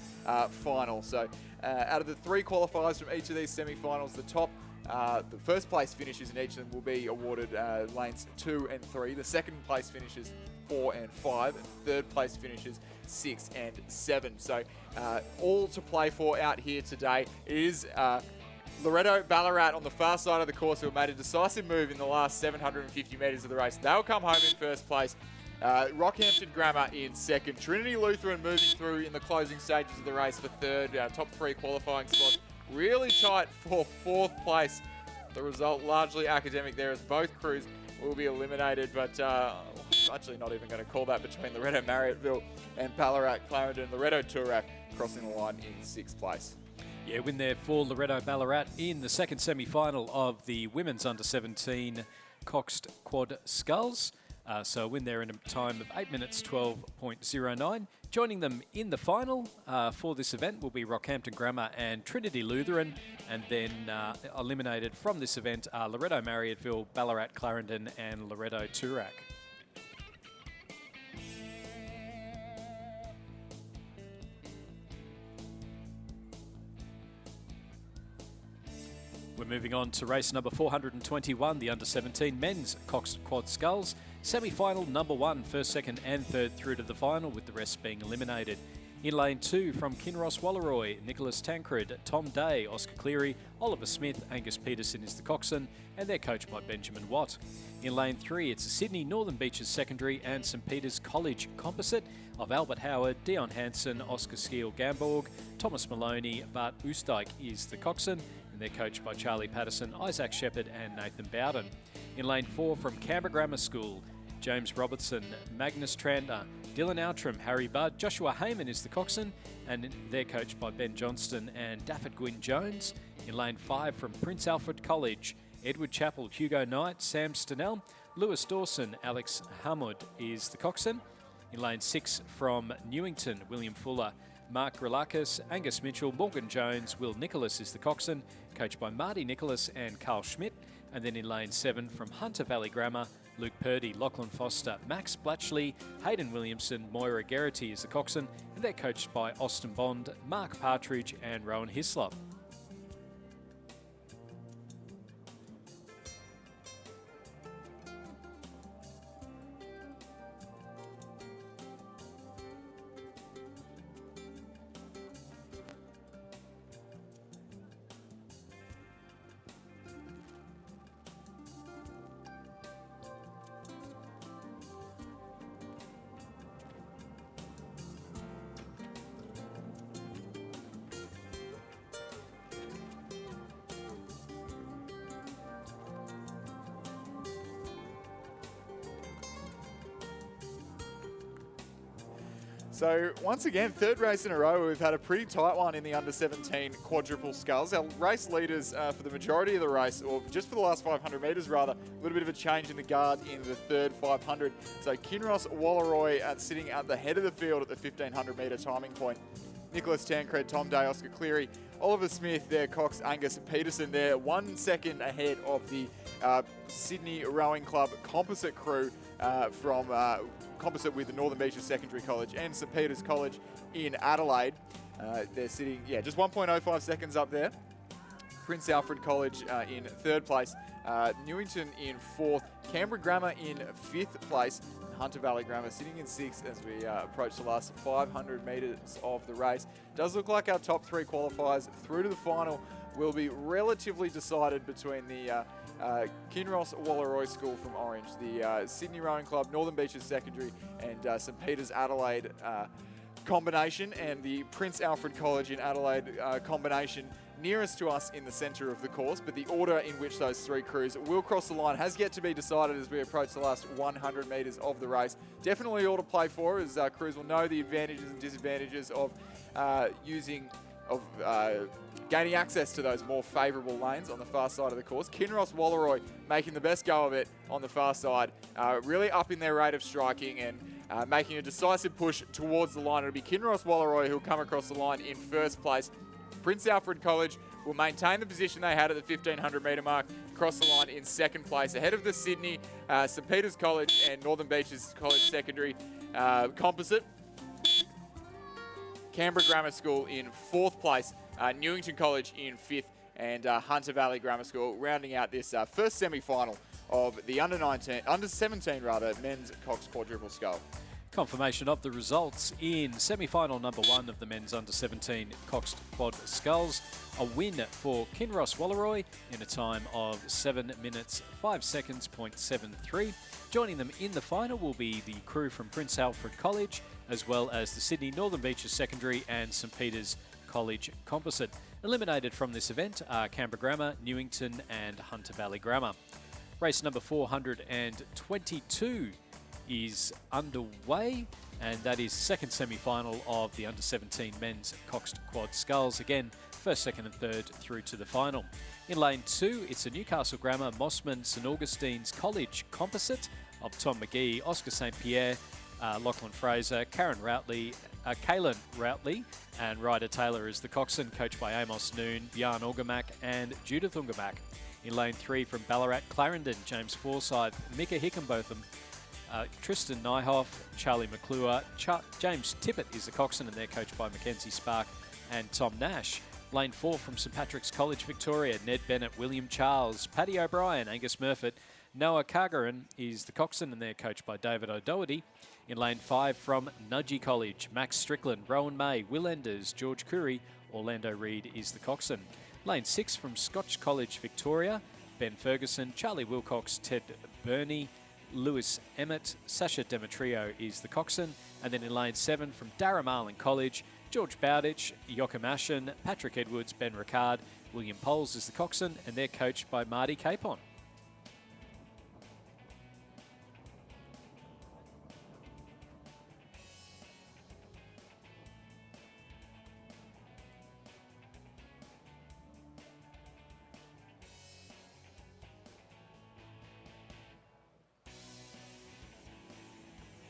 final. So out of the 3 qualifiers from each of these semi-finals, the first place finishes in each of them will be awarded lanes 2 and 3. The second place finishes 4 and 5, and third place finishes 6 and 7. So all to play for out here today. It is Loretto Ballarat on the far side of the course who have made a decisive move in the last 750 metres of the race. They'll come home in first place. Rockhampton Grammar in second. Trinity Lutheran moving through in the closing stages of the race for third. Top 3 qualifying spots. Really tight for fourth place. The result largely academic there as both crews will be eliminated, but I'm actually not even going to call that between Loretto Marriotteville and Ballarat Clarendon. Loretto Toorak crossing the line in 6th place. Yeah, win there for Loretto Ballarat in the second semi-final of the women's under-17 Cox Quad Sculls. So a win there in a time of 8 minutes 12.09. Joining them in the final for this event will be Rockhampton Grammar and Trinity Lutheran. And then eliminated from this event are Loretto Marriotteville, Ballarat Clarendon and Loretto Toorak. We're moving on to race number 421, the under-17 men's Cox Quad Sculls. Semi-final number 1, first, second and third through to the final, with the rest being eliminated. In lane 2 from Kinross Wallaroy, Nicholas Tancred, Tom Day, Oscar Cleary, Oliver Smith, Angus Peterson is the coxswain, and they're coached by Benjamin Watt. In lane 3, it's a Sydney Northern Beaches Secondary and St Peter's College composite of Albert Howard, Dion Hansen, Oscar Skeel Gamborg, Thomas Maloney, Bart Oostdijk is the coxswain, and they're coached by Charlie Patterson, Isaac Shepherd and Nathan Bowden. In lane 4 from Canberra Grammar School, James Robertson, Magnus Trander, Dylan Outram, Harry Budd, Joshua Heyman is the coxswain, and they're coached by Ben Johnston and Dafford Gwyn Jones. In lane 5 from Prince Alfred College, Edward Chappell, Hugo Knight, Sam Stenell, Lewis Dawson, Alex Hamud is the coxswain. In lane 6 from Newington, William Fuller, Mark Grilakis, Angus Mitchell, Morgan Jones, Will Nicholas is the coxswain, coached by Marty Nicholas and Carl Schmidt. And then in lane 7 from Hunter Valley Grammar, Luke Purdy, Lachlan Foster, Max Blatchley, Hayden Williamson, Moira Geraghty is the coxswain, and they're coached by Austin Bond, Mark Partridge and Rowan Hislop. So once again, third race in a row, we've had a pretty tight one in the under-17 quadruple sculls. Our race leaders for the majority of the race, or just for the last 500 metres rather, a little bit of a change in the guard in the third 500. So Kinross Walleroy sitting at the head of the field at the 1500 metre timing point. Nicholas Tancred, Tom Day, Oscar Cleary, Oliver Smith there, Cox, Angus Peterson there, 1 second ahead of the Sydney Rowing Club composite crew from composite with the Northern Beaches Secondary College and St Peter's College in Adelaide. They're sitting, just 1.05 seconds up there. Prince Alfred College in third place, Newington in fourth, Canberra Grammar in fifth place, Hunter Valley Grammar sitting in sixth as we approach the last 500 metres of the race. Does look like our top 3 qualifiers through to the final will be relatively decided between the Kinross Walleroy School from Orange, the Sydney Rowing Club, Northern Beaches Secondary and St Peter's Adelaide combination, and the Prince Alfred College in Adelaide combination nearest to us in the centre of the course. But the order in which those 3 crews will cross the line has yet to be decided as we approach the last 100 metres of the race. Definitely all to play for, as crews will know the advantages and disadvantages of gaining access to those more favourable lanes on the far side of the course. Kinross Walleroy making the best go of it on the far side, really upping their rate of striking and making a decisive push towards the line. It'll be Kinross Walleroy who'll come across the line in first place. Prince Alfred College will maintain the position they had at the 1500 metre mark, cross the line in second place, ahead of the Sydney, St Peter's College and Northern Beaches College Secondary composite. Canberra Grammar School in fourth place, Newington College in fifth, and Hunter Valley Grammar School rounding out this first semi-final of the under-17 men's Cox quadruple scull. Confirmation of the results in semi-final number 1 of the men's under-17 Cox Quad Sculls. A win for Kinross Walleroy in a time of 7 minutes 5 seconds, 0.73. Joining them in the final will be the crew from Prince Alfred College, as well as the Sydney Northern Beaches Secondary and St Peter's College Composite. Eliminated from this event are Canberra Grammar, Newington and Hunter Valley Grammar. Race number 422 is underway, and that is second semi-final of the under-17 men's Cox Quad Sculls. Again, first, second and third through to the final. In lane 2, it's a Newcastle Grammar, Mossman, St Augustine's College composite of Tom McGee, Oscar St Pierre, Lachlan Fraser, Kaylin Routley, and Ryder Taylor is the coxswain, coached by Amos Noon, Bjarne Ungermack and Judith Ungermack. In lane 3 from Ballarat, Clarendon, James Forsyth, Mika Hickenbotham, Tristan Nyhoff, Charlie McClure, James Tippett is the coxswain, and they're coached by Mackenzie Spark and Tom Nash. Lane 4 from St Patrick's College, Victoria, Ned Bennett, William Charles, Paddy O'Brien, Angus Murfitt, Noah Cargaran is the coxswain, and they're coached by David O'Doherty. In lane 5 from Nudgee College, Max Strickland, Rowan May, Will Enders, George Curry, Orlando Reid is the coxswain. Lane 6 from Scotch College, Victoria, Ben Ferguson, Charlie Wilcox, Ted Burney, Lewis Emmett, Sasha Demetrio is the coxswain. And then in lane 7 from Darramarlin College, George Bowditch, Joachim Ashen, Patrick Edwards, Ben Ricard, William Poles is the coxswain, and they're coached by Marty Capon.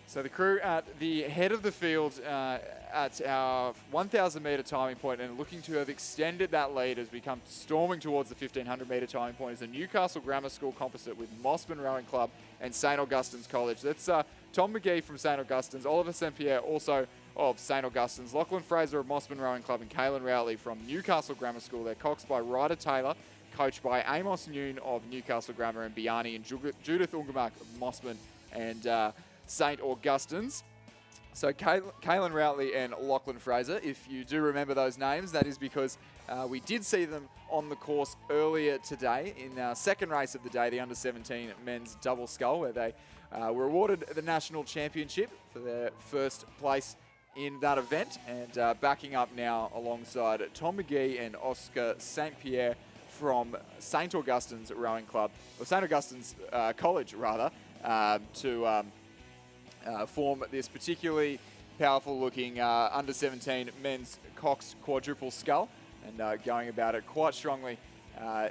So the crew at the head of the field at our 1,000 metre timing point, and looking to have extended that lead as we come storming towards the 1,500 metre timing point, is the Newcastle Grammar School composite with Mossman Rowing Club and St Augustine's College. That's Tom McGee from St Augustine's, Oliver St Pierre also of St Augustine's, Lachlan Fraser of Mossman Rowing Club, and Kaylin Routley from Newcastle Grammar School. They're coxed by Ryder Taylor, coached by Amos Noon of Newcastle Grammar, and Bjarne and Judith Ungermack of Mossman and St Augustine's. So Kaylin Routley and Lachlan Fraser, if you do remember those names, that is because we did see them on the course earlier today in our second race of the day, the under-17 men's double scull, where they were awarded the national championship for their first place in that event, and backing up now alongside Tom McGee and Oscar St Pierre from St Augustine's Rowing Club, or St Augustine's College rather, to form this particularly powerful looking under 17 men's Cox quadruple scull, and going about it quite strongly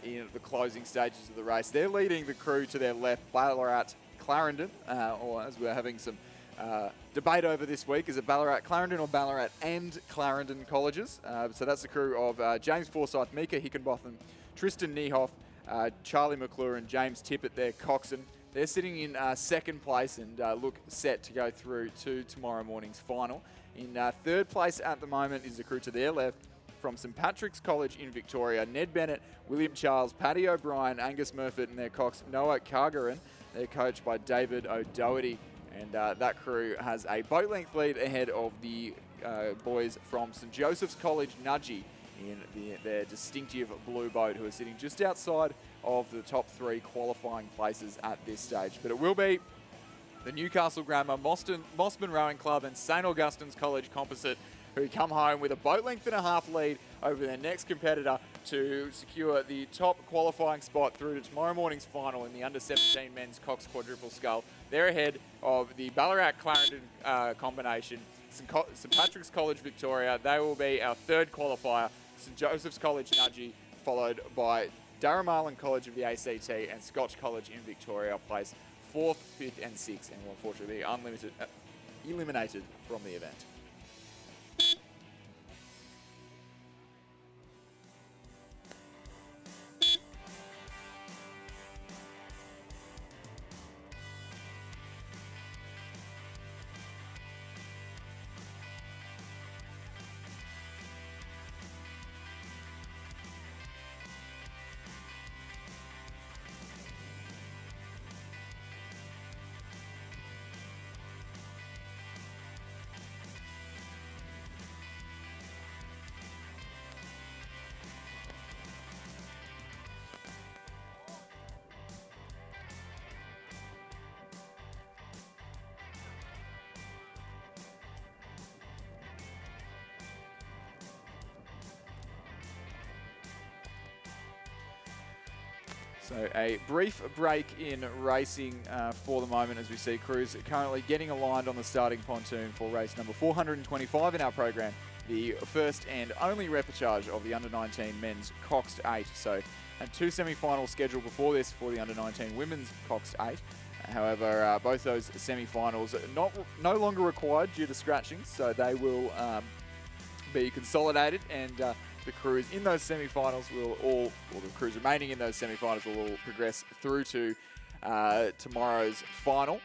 in the closing stages of the race. They're leading the crew to their left, Ballarat Clarendon, or as we're having some debate over this week, is it Ballarat Clarendon or Ballarat and Clarendon colleges? So that's the crew of James Forsyth, Mika Hickenbotham, Tristan Niehoff, Charlie McClure and James Tippett, their coxswain. They're sitting in second place and look set to go through to tomorrow morning's final. In third place at the moment is the crew to their left from St Patrick's College in Victoria, Ned Bennett, William Charles, Paddy O'Brien, Angus Murfitt and their cox Noah Cargaran. They're coached by David O'Doherty, and that crew has a boat length lead ahead of the boys from St Joseph's College Nudgee in their distinctive blue boat, who are sitting just outside of the top 3 qualifying places at this stage. But it will be the Newcastle Grammar, Mossman Rowing Club and St Augustine's College Composite who come home with a boat length and a half lead over their next competitor to secure the top qualifying spot through to tomorrow morning's final in the under-17 men's Cox quadruple scull. They're ahead of the Ballarat Clarendon combination, St Patrick's College Victoria. They will be our third qualifier. St Joseph's College Nudgee, followed by Darramarlin College of the ACT and Scotch College in Victoria place 4th, 5th and 6th, and will unfortunately be eliminated from the event. So a brief break in racing for the moment as we see crews currently getting aligned on the starting pontoon for race number 425 in our program, the first and only repechage of the under-19 men's Coxed 8. So and 2 semi-finals scheduled before this for the under-19 women's Coxed 8. However, both those semi-finals are no longer required due to scratching, so they will be consolidated, and the crews in those semi-finals or the crews remaining in those semi-finals will all progress through to tomorrow's final.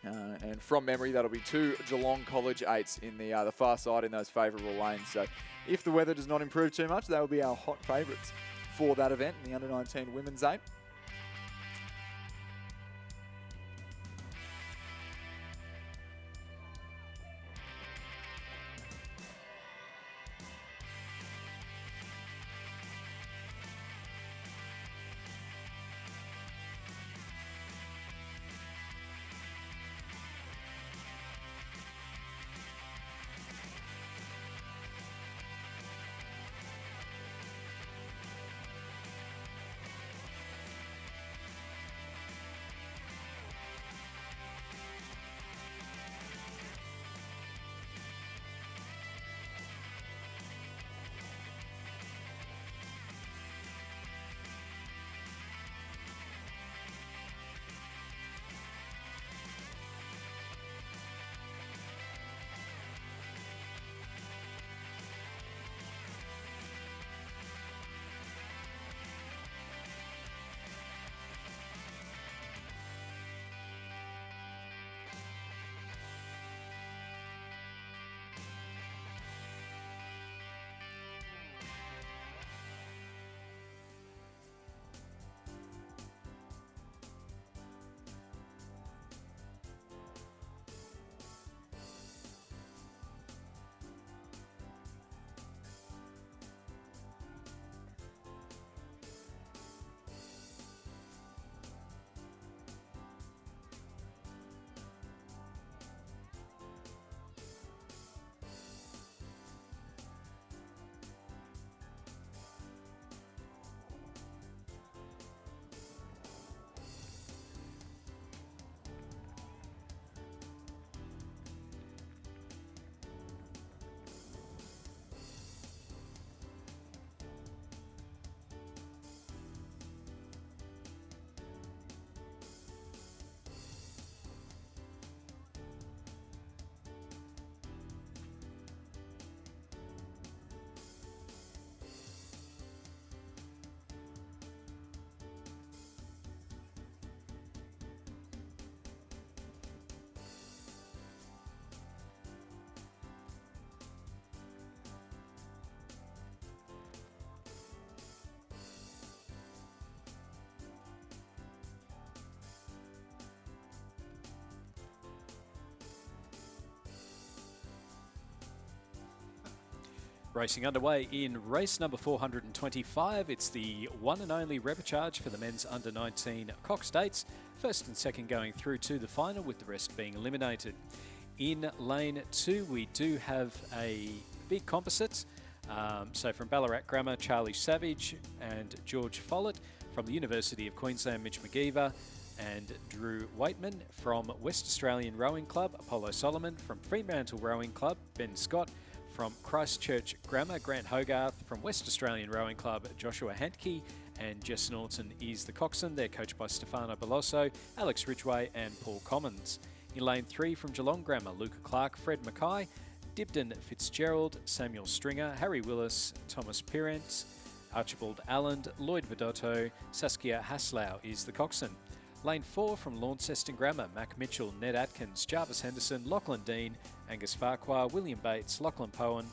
And from memory, that'll be 2 Geelong College 8s in the far side in those favourable lanes. So if the weather does not improve too much, they will be our hot favourites for that event in the under-19 women's 8. Racing underway in race number 425. It's the one and only repechage for the men's under 19 Cox States. First and second going through to the final, with the rest being eliminated. In lane 2, we do have a big composite. So from Ballarat Grammar, Charlie Savage and George Follett. From the University of Queensland, Mitch McGeever and Drew Waitman. From West Australian Rowing Club, Apollo Solomon. From Fremantle Rowing Club, Ben Scott. From Christchurch Grammar, Grant Hogarth. From West Australian Rowing Club, Joshua Handke. And Jess Norton is the coxswain. They're coached by Stefano Beloso, Alex Ridgway and Paul Commons. In lane 3 from Geelong Grammar, Luca Clark, Fred Mackay, Dibden Fitzgerald, Samuel Stringer, Harry Willis, Thomas Pirrence, Archibald Allen, Lloyd Vidotto, Saskia Haslau is the coxswain. Lane 4 from Launceston Grammar, Mac Mitchell, Ned Atkins, Jarvis Henderson, Lachlan Dean, Angus Farquhar, William Bates, Lachlan Powen,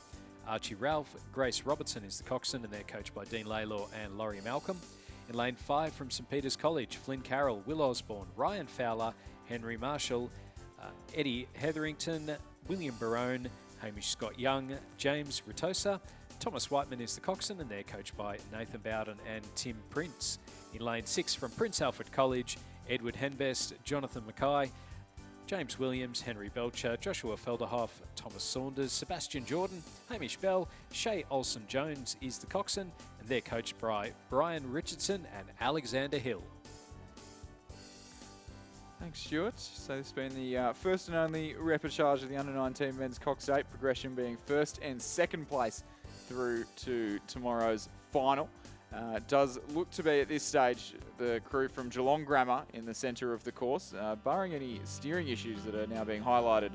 Archie Ralph, Grace Robertson is the coxswain, and they're coached by Dean Laylaw and Laurie Malcolm. In lane 5 from St Peter's College, Flynn Carroll, Will Osborne, Ryan Fowler, Henry Marshall, Eddie Hetherington, William Barone, Hamish Scott Young, James Ritosa. Thomas Whiteman is the coxswain, and they're coached by Nathan Bowden and Tim Prince. In lane 6 from Prince Alfred College, Edward Henbest, Jonathan Mackay, James Williams, Henry Belcher, Joshua Felderhoff, Thomas Saunders, Sebastian Jordan, Hamish Bell, Shay Olsen-Jones is the coxswain, and they're coached by Brian Richardson and Alexander Hill. Thanks, Stuart. So this has been the first and only repechage of the under-19 men's Cox State, progression being first and second place through to tomorrow's final. Does look to be at this stage the crew from Geelong Grammar in the centre of the course, barring any steering issues that are now being highlighted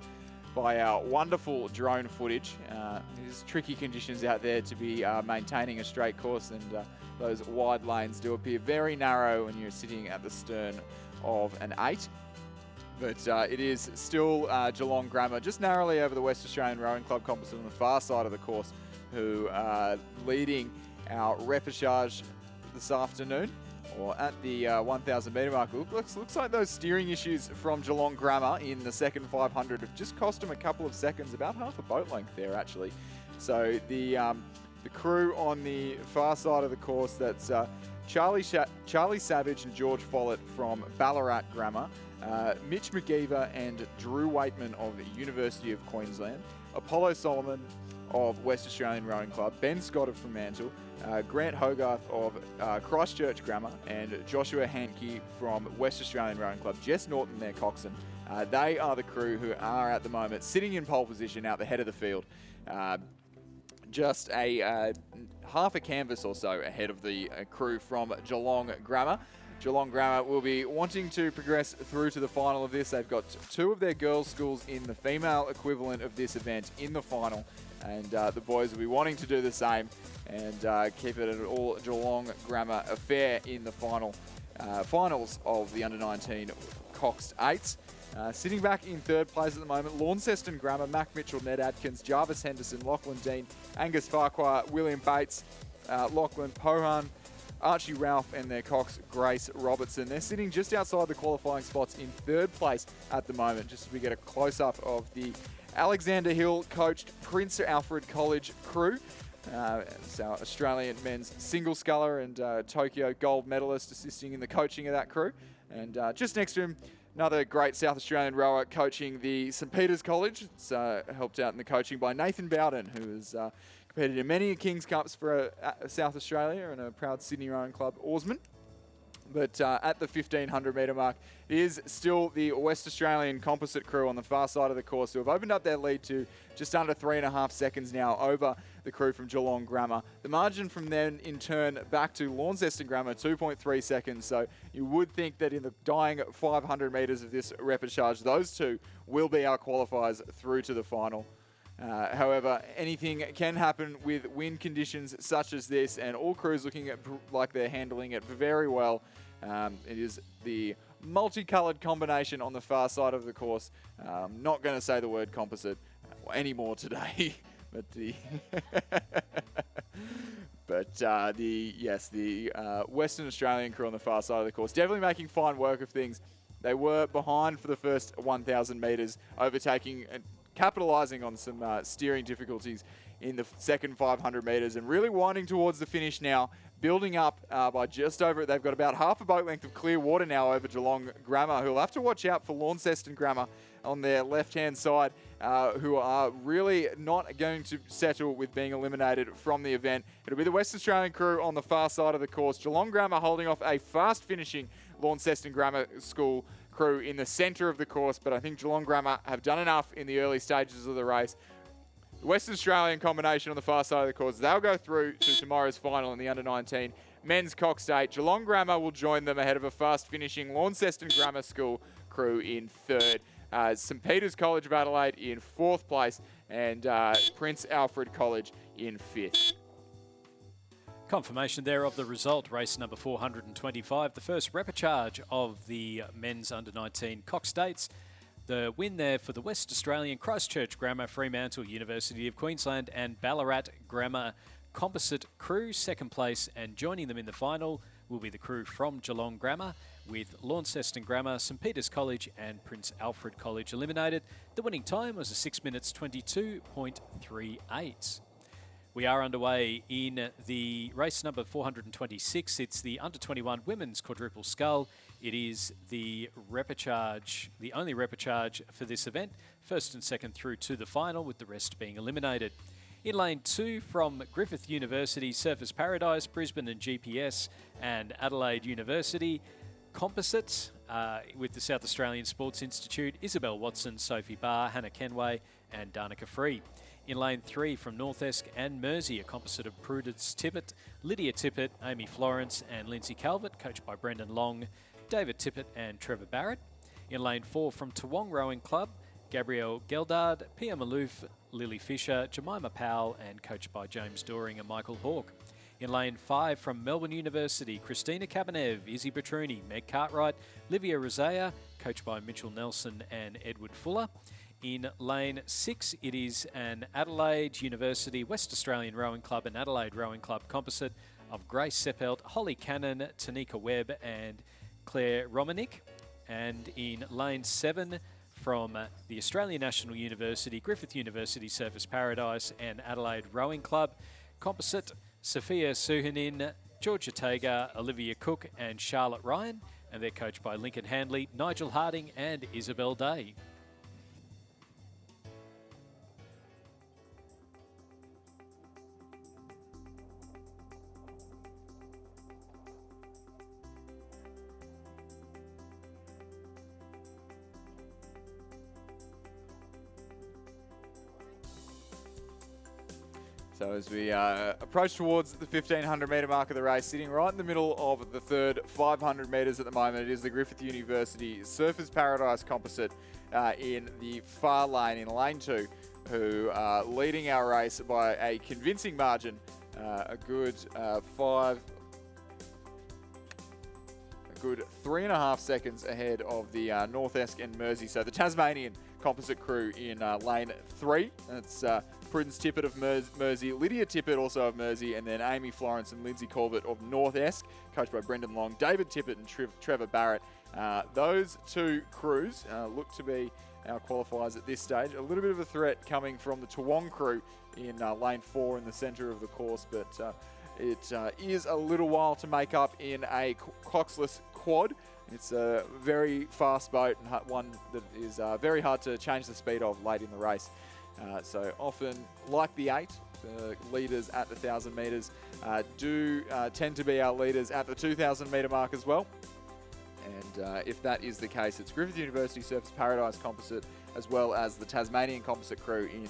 by our wonderful drone footage. There's tricky conditions out there to be maintaining a straight course, and those wide lanes do appear very narrow when you're sitting at the stern of an 8. But it is still Geelong Grammar, just narrowly over the West Australian Rowing Club composite on the far side of the course, who are leading our repechage this afternoon, or at the 1,000 metre mark. Looks like those steering issues from Geelong Grammar in the second 500 have just cost them a couple of seconds, about half a boat length there actually. So the crew on the far side of the course, that's Charlie Savage and George Follett from Ballarat Grammar, Mitch McGeever and Drew Waitman of the University of Queensland, Apollo Solomon of West Australian Rowing Club, Ben Scott of Fremantle, Grant Hogarth of Christchurch Grammar, and Joshua Handke from West Australian Rowing Club. Jess Norton, their coxswain. They are the crew who are at the moment sitting in pole position out the head of the field. Just a half a canvas or so ahead of the crew from Geelong Grammar. Geelong Grammar will be wanting to progress through to the final of this. They've got 2 of their girls' schools in the female equivalent of this event in the final, and the boys will be wanting to do the same and keep it an all Geelong Grammar affair in the finals of the under-19 Coxed 8s. Sitting back in third place at the moment, Launceston Grammar, Mac Mitchell, Ned Atkins, Jarvis Henderson, Lachlan Dean, Angus Farquhar, William Bates, Lachlan Pohan, Archie Ralph and their cox, Grace Robertson. They're sitting just outside the qualifying spots in third place at the moment, just as we get a close-up of the Alexander Hill coached Prince Alfred College crew. It's our Australian men's single sculler and Tokyo gold medalist assisting in the coaching of that crew. And just next to him, another great South Australian rower coaching the St Peter's College. It's helped out in the coaching by Nathan Bowden, who has competed in many King's Cups for South Australia and a proud Sydney Rowing Club oarsman. But at the 1,500 metre mark, it is still the West Australian composite crew on the far side of the course who have opened up their lead to just under 3.5 seconds now over the crew from Geelong Grammar. The margin from then, in turn, back to Launceston Grammar, 2.3 seconds. So you would think that in the dying 500 metres of this repechage, those two will be our qualifiers through to the final. However, anything can happen with wind conditions such as this, and all crews looking like they're handling it very well. It is the multicoloured combination on the far side of the course. Not going to say the word composite anymore today, but the Western Australian crew on the far side of the course definitely making fine work of things. They were behind for the first 1,000 metres, overtaking and capitalising on some steering difficulties in the second 500 metres and really winding towards the finish now, building up by just over it. They've got about half a boat length of clear water now over Geelong Grammar, who'll have to watch out for Launceston Grammar on their left-hand side, who are really not going to settle with being eliminated from the event. It'll be the West Australian crew on the far side of the course. Geelong Grammar holding off a fast-finishing Launceston Grammar School crew in the centre of the course, but I think Geelong Grammar have done enough in the early stages of the race. The Western Australian combination on the far side of the course, they'll go through to tomorrow's final in the under-19 men's Cox State. Geelong Grammar will join them ahead of a fast-finishing Launceston Grammar School crew in third. St Peter's College of Adelaide in fourth place, and Prince Alfred College in fifth. Confirmation there of the result, race number 425, the first repechage of the men's under-19 Cox States. The win there for the West Australian Christchurch Grammar, Fremantle, University of Queensland and Ballarat Grammar composite crew, second place, and joining them in the final will be the crew from Geelong Grammar, with Launceston Grammar, St Peter's College and Prince Alfred College eliminated. The winning time was a 6 minutes 22.38. We are underway in the race number 426. It's the under-21 women's quadruple scull. It is the repechage, the only repechage for this event. First and second through to the final, with the rest being eliminated. In lane 2 from Griffith University, Surfers Paradise, Brisbane and GPS, and Adelaide University. Composites with the South Australian Sports Institute, Isabel Watson, Sophie Barr, Hannah Kenway and Danica Free. In lane 3 from North Esk and Mersey, a composite of Prudence Tippett, Lydia Tippett, Amy Florence and Lindsay Calvert, coached by Brendan Long, David Tippett and Trevor Barrett. In lane 4 from Toowong Rowing Club, Gabrielle Geldard, Pia Malouf, Lily Fisher, Jemima Powell and coached by James Doring and Michael Hawke. In lane 5 from Melbourne University, Christina Cabernev, Izzy Petruni, Meg Cartwright, Livia Rosea, coached by Mitchell Nelson and Edward Fuller. In lane 6, it is an Adelaide University, West Australian Rowing Club and Adelaide Rowing Club composite of Grace Seppelt, Holly Cannon, Tanika Webb and Claire Romanik. And in lane 7, from the Australian National University, Griffith University Surfers Paradise and Adelaide Rowing Club composite, Sophia Suhanin, Georgia Tager, Olivia Cook and Charlotte Ryan, and they're coached by Lincoln Handley, Nigel Harding and Isabel Day. So as we approach towards the 1,500 metre mark of the race, sitting right in the middle of the third 500 metres at the moment, it is the Griffith University Surfers Paradise composite in the far lane, in lane 2, who are leading our race by a convincing margin, a good 3.5 seconds ahead of the North Esk and Mersey. So the Tasmanian composite crew in lane 3. That's Prudence Tippett of Mersey, Lydia Tippett also of Mersey, and then Amy Florence and Lindsay Calvert of North Esk, coached by Brendan Long, David Tippett and Trevor Barrett. Those two crews look to be our qualifiers at this stage. A little bit of a threat coming from the Toowong crew in lane 4 in the centre of the course, but it is a little while to make up in a coxless quad. It's a very fast boat and one that is very hard to change the speed of late in the race. So often, like the 8, the leaders at the 1,000 metres do tend to be our leaders at the 2,000 metre mark as well. And if that is the case, it's Griffith University Surfers Paradise composite as well as the Tasmanian composite crew in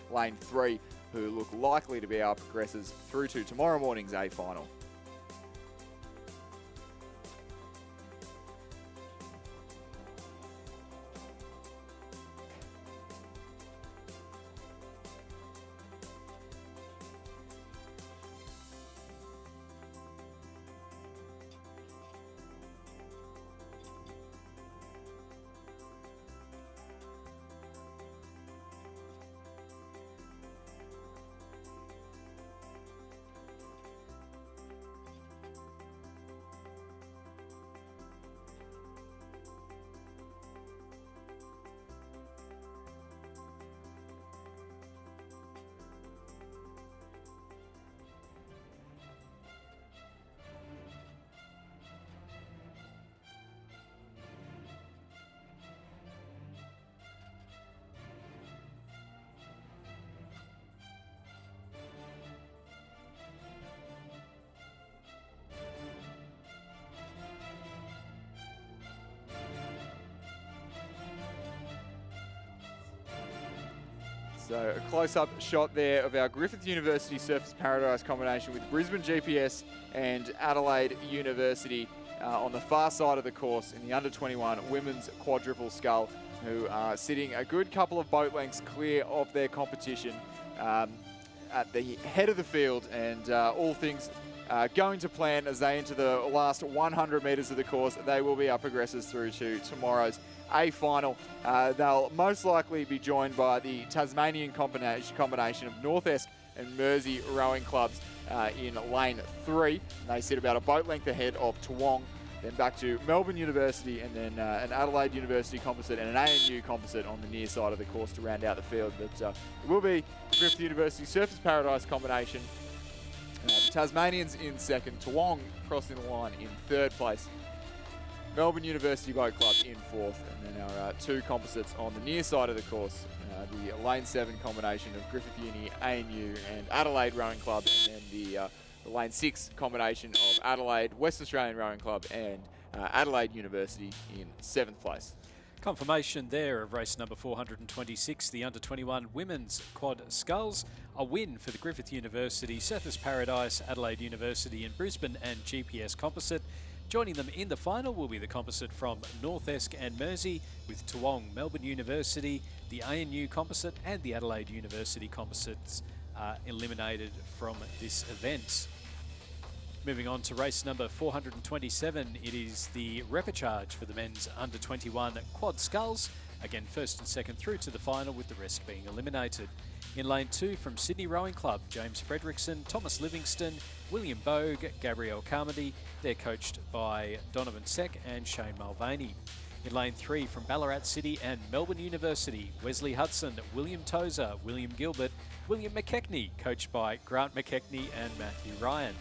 lane 3 who look likely to be our progressors through to tomorrow morning's A final. So a close-up shot there of our Griffith University Surfers Paradise combination with Brisbane GPS and Adelaide University on the far side of the course in the under-21 women's quadruple scull, who are sitting a good couple of boat lengths clear of their competition at the head of the field, and all things going to plan as they enter the last 100 metres of the course. They will be our progressors through to tomorrow's A final. They'll most likely be joined by the Tasmanian combination of North Esk and Mersey rowing clubs in lane 3. They sit about a boat length ahead of Toowong, then back to Melbourne University, and then an Adelaide University composite and an ANU composite on the near side of the course to round out the field. But it will be Griffith University Surfers Paradise combination. The Tasmanians in second, Toowong crossing the line in third place, Melbourne University Boat Club in fourth, and then our two composites on the near side of the course, the lane 7 combination of Griffith Uni, ANU and Adelaide Rowing Club, and then the lane 6 combination of Adelaide, West Australian Rowing Club and Adelaide University in 7th place. Confirmation there of race number 426, the under-21 women's quad sculls. A win for the Griffith University Surfers Paradise, Adelaide University in Brisbane and GPS composite. Joining them in the final will be the composite from North Esk and Mersey, with Toowong, Melbourne University, the ANU composite and the Adelaide University composites eliminated from this event. Moving on to race number 427, it is the repechage for the men's under-21 quad sculls. Again, first and second through to the final, with the rest being eliminated. In lane 2 from Sydney Rowing Club, James Fredrickson, Thomas Livingston, William Bogue, Gabrielle Carmody. They're coached by Donovan Seck and Shane Mulvaney. In lane 3 from Ballarat City and Melbourne University, Wesley Hudson, William Tozer, William Gilbert, William McKechnie, coached by Grant McKechnie and Matthew Ryan.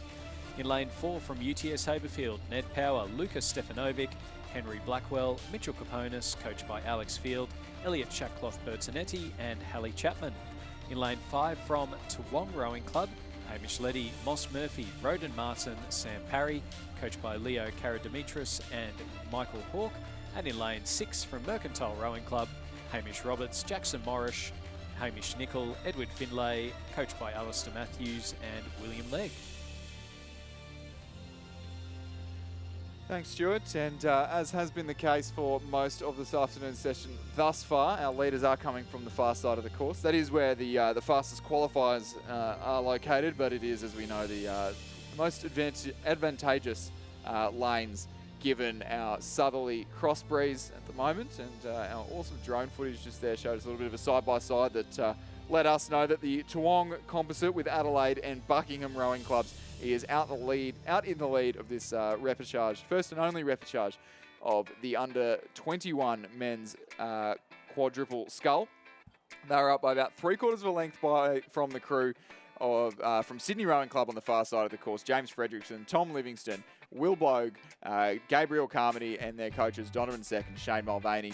In lane 4 from UTS Haberfield, Ned Power, Lucas Stefanovic, Henry Blackwell, Mitchell Caponis, coached by Alex Field, Elliot Chapcloth Bertinetti and Hallie Chapman. In lane 5 from Toowong Rowing Club, Hamish Leddy, Moss Murphy, Roden Martin, Sam Parry, coached by Leo Karadimitris and Michael Hawke. And in lane 6 from Mercantile Rowing Club, Hamish Roberts, Jackson Morrish, Hamish Nicol, Edward Finlay, coached by Alistair Matthews and William Legg. Thanks, Stuart. And as has been the case for most of this afternoon's session thus far, our leaders are coming from the far side of the course. That is where the fastest qualifiers are located, but it is, as we know, the most advantageous lanes, given our southerly cross breeze at the moment. And our awesome drone footage just there showed us a little bit of a side-by-side that let us know that the Toowong composite with Adelaide and Buckingham rowing clubs is out in the lead of this repechage, first and only repechage of the under-21 men's quadruple scull. They were up by about 3/4 of a length from the crew of from Sydney Rowing Club on the far side of the course, James Fredrickson, Tom Livingston, Will Bogue, Gabriel Carmody, and their coaches Donovan Seck and Shane Mulvaney,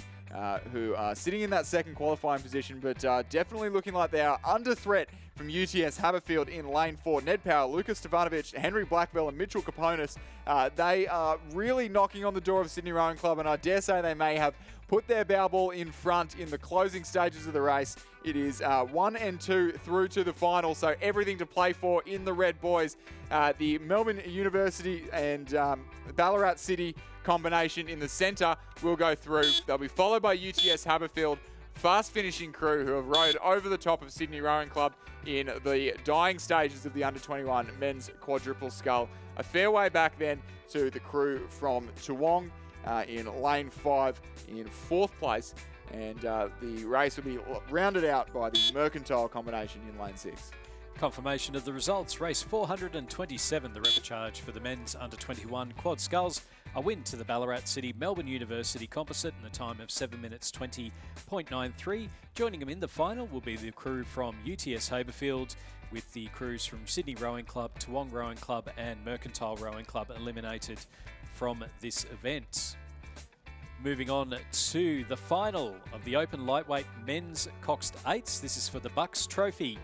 who are sitting in that second qualifying position, but definitely looking like they are under threat from UTS Haberfield in lane 4. Ned Power, Lucas Stefanovic, Henry Blackwell and Mitchell Caponis. They are really knocking on the door of Sydney Rowing Club, and I dare say they may have put their bow ball in front in the closing stages of the race. It is 1 and 2 through to the final, so everything to play for in the red boys. The Melbourne University and Ballarat City combination in the centre will go through. They'll be followed by UTS Haberfield, fast finishing crew who have rowed over the top of Sydney Rowing Club in the dying stages of the under-21 men's quadruple scull. A fair way back then to the crew from Toowong in lane 5 in 4th place, and the race will be rounded out by the Mercantile combination in lane 6. Confirmation of the results. Race 427, the repechage for the men's under-21 quad sculls. A win to the Ballarat City Melbourne University composite in a time of 7 minutes 20.93. Joining them in the final will be the crew from UTS Haberfield, with the crews from Sydney Rowing Club, Toowong Rowing Club and Mercantile Rowing Club eliminated from this event. Moving on to the final of the Open Lightweight Men's Coxed Eights. This is for the Bucks Trophy.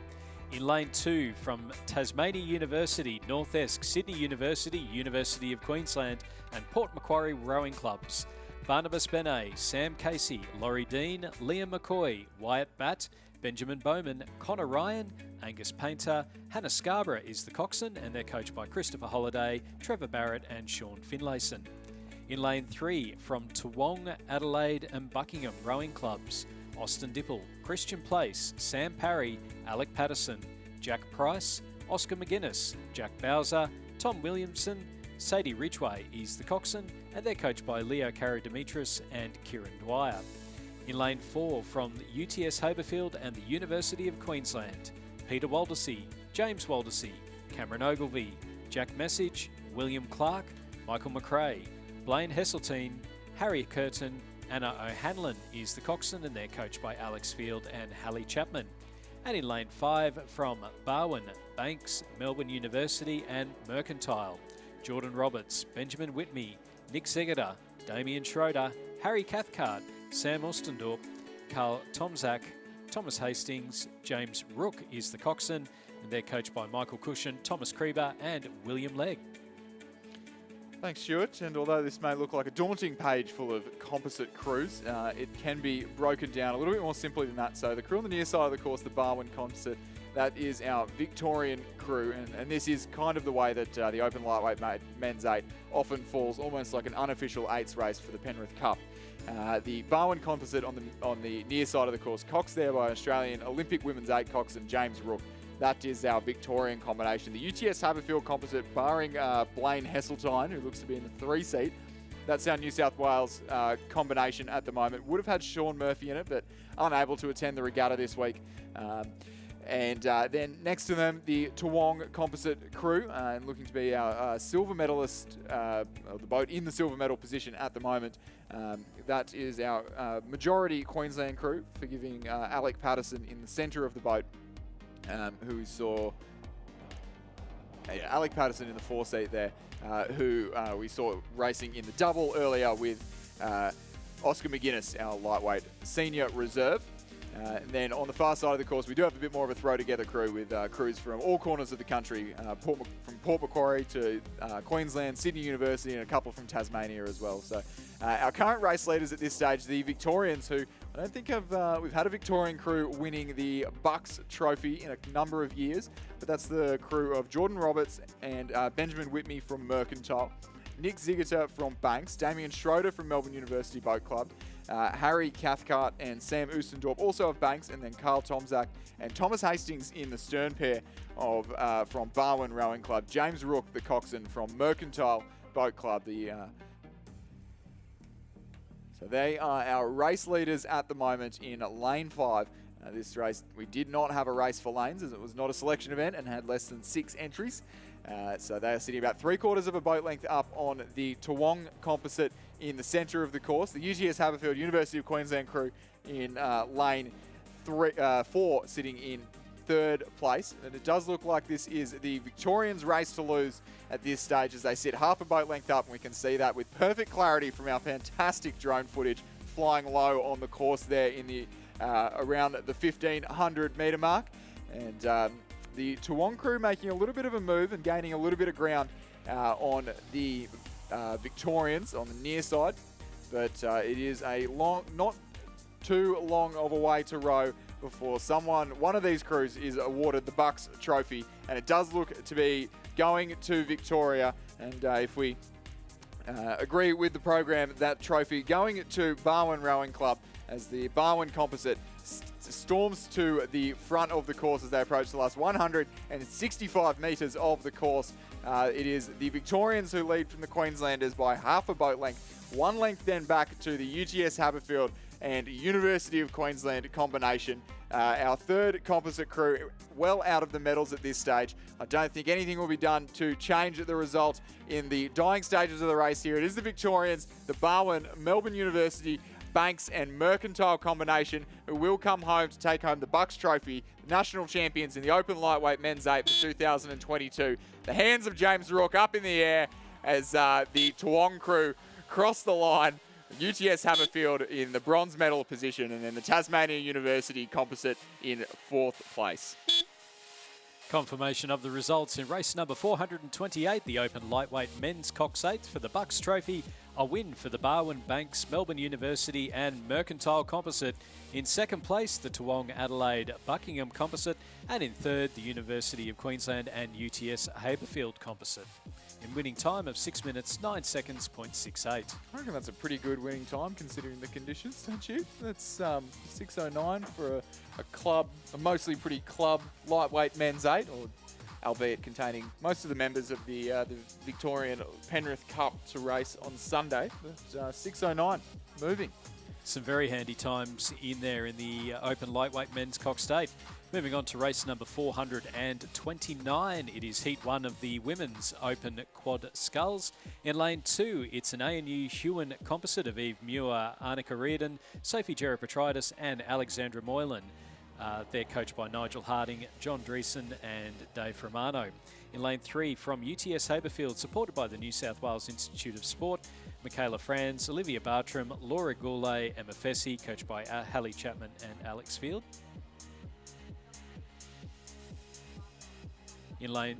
In lane 2 from Tasmania University, North Esk, Sydney University, University of Queensland and Port Macquarie Rowing Clubs. Barnabas Benet, Sam Casey, Laurie Dean, Liam McCoy, Wyatt Batt, Benjamin Bowman, Connor Ryan, Angus Painter, Hannah Scarborough is the coxswain, and they're coached by Christopher Holliday, Trevor Barrett and Sean Finlayson. In lane 3, from Toowong, Adelaide and Buckingham rowing clubs, Austin Dipple, Christian Place, Sam Parry, Alec Patterson, Jack Price, Oscar McGuinness, Jack Bowser, Tom Williamson, Sadie Ridgway is the coxswain, and they're coached by Leo Karademetris and Kieran Dwyer. In lane 4, from UTS Haberfield and the University of Queensland, Peter Waldersee, James Waldersee, Cameron Ogilvie, Jack Message, William Clark, Michael McRae, Blaine Hesseltine, Harry Curtin, Anna O'Hanlon is the coxswain, and they're coached by Alex Field and Hallie Chapman. And in lane 5, from Barwon, Banks, Melbourne University and Mercantile, Jordan Roberts, Benjamin Whitney, Nick Zegeda, Damien Schroeder, Harry Cathcart, Sam Ostendorp, Carl Tomzak, Thomas Hastings, James Rook is the coxswain, and they're coached by Michael Cushion, Thomas Krieber and William Legg. Thanks, Stuart. And although this may look like a daunting page full of composite crews, it can be broken down a little bit more simply than that. So the crew on the near side of the course, the Barwon composite, that is our Victorian crew. And this is kind of the way that the Open Lightweight Men's 8 often falls almost like an unofficial eights race for the Penrith Cup. The Barwon composite on the near side of the course, coxed there by Australian Olympic Women's 8 coxswain James Rook. That is our Victorian combination. The UTS Haberfield composite, barring Blaine Hesseltine, who looks to be in the 3 seat, that's our New South Wales combination at the moment. Would have had Sean Murphy in it, but unable to attend the regatta this week. And then next to them, the Toowong composite crew, and looking to be our silver medalist, the boat in the silver medal position at the moment. That is our majority Queensland crew, forgiving Alec Patterson in the centre of the boat, who saw Alec Patterson in the 4 seat there, who we saw racing in the double earlier with Oscar McGuinness, our lightweight senior reserve. And then on the far side of the course, we do have a bit more of a throw-together crew with crews from all corners of the country, from Port Macquarie to Queensland, Sydney University, and a couple from Tasmania as well. So our current race leaders at this stage, the Victorians, who I don't think we've had a Victorian crew winning the Bucks Trophy in a number of years, but that's the crew of Jordan Roberts and Benjamin Whitney from Mercantile, Nick Ziegler from Banks, Damien Schroeder from Melbourne University Boat Club, Harry Cathcart and Sam Ostendorp also of Banks, and then Carl Tomzak and Thomas Hastings in the stern pair of from Barwon Rowing Club, James Rook, the coxswain from Mercantile Boat Club. So they are our race leaders at the moment in lane 5. This race, we did not have a race for lanes as it was not a selection event and had less than 6 entries. So they are sitting about 3/4 of a boat length up on the Toowong composite in the centre of the course. The UTS Haberfield University of Queensland crew in lane 4 sitting in 3rd place. And it does look like this is the Victorians' race to lose at this stage as they sit half a boat length up, and we can see that with perfect clarity from our fantastic drone footage flying low on the course there in the around the 1,500 metre mark. And the Toowong crew making a little bit of a move and gaining a little bit of ground on the Victorians on the near side. But it is a not too long of a way to row before one of these crews is awarded the Bucks Trophy. And it does look to be going to Victoria. And if we agree with the program, that trophy going to Barwon Rowing Club as the Barwon composite storms to the front of the course as they approach the last 165 metres of the course. It is the Victorians who lead from the Queenslanders by half a boat length. 1 length then back to the UTS Haberfield and University of Queensland combination. Our 3rd composite crew well out of the medals at this stage. I don't think anything will be done to change the result in the dying stages of the race here. It is the Victorians, the Barwon, Melbourne University, Banks and Mercantile combination who will come home to take home the Bucks Trophy, national champions in the Open Lightweight Men's 8 for 2022. The hands of James Rook up in the air as the Toowong crew cross the line. UTS Haberfield in the bronze medal position, and then the Tasmania University composite in 4th place. Confirmation of the results in race number 428, the Open Lightweight Men's Cox 8 for the Bucks Trophy. A win for the Barwon Banks, Melbourne University and Mercantile Composite. In second place, the Toowong Adelaide Buckingham Composite. And in third, the University of Queensland and UTS Haberfield Composite. In winning time of 6 minutes, 9 seconds, 0.68. I reckon that's a pretty good winning time considering the conditions, don't you? That's 6:09 for a club, a mostly pretty club lightweight men's 8, or albeit containing most of the members of the Victorian Penrith Cup to race on Sunday. But 6:09, moving. Some very handy times in there in the open lightweight men's Cox State. Moving on to race number 429. It is heat 1 of the women's open quad sculls. In lane 2, it's an ANU Hewen composite of Eve Muir, Annika Reardon, Sophie Gerapatridis and Alexandra Moylan. They're coached by Nigel Harding, John Dreesen and Dave Romano. In lane 3, from UTS Haberfield, supported by the New South Wales Institute of Sport, Michaela Franz, Olivia Bartram, Laura Goulet, Emma Fessy, coached by Hallie Chapman and Alex Field. In lane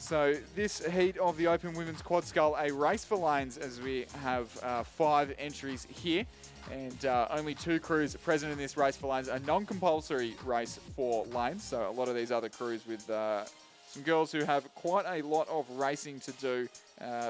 So this heat of the Open Women's Quad Scull, a race for lanes, as we have 5 entries here, and only 2 crews present in this race for lanes. A non-compulsory race for lanes, so a lot of these other crews with some girls who have quite a lot of racing to do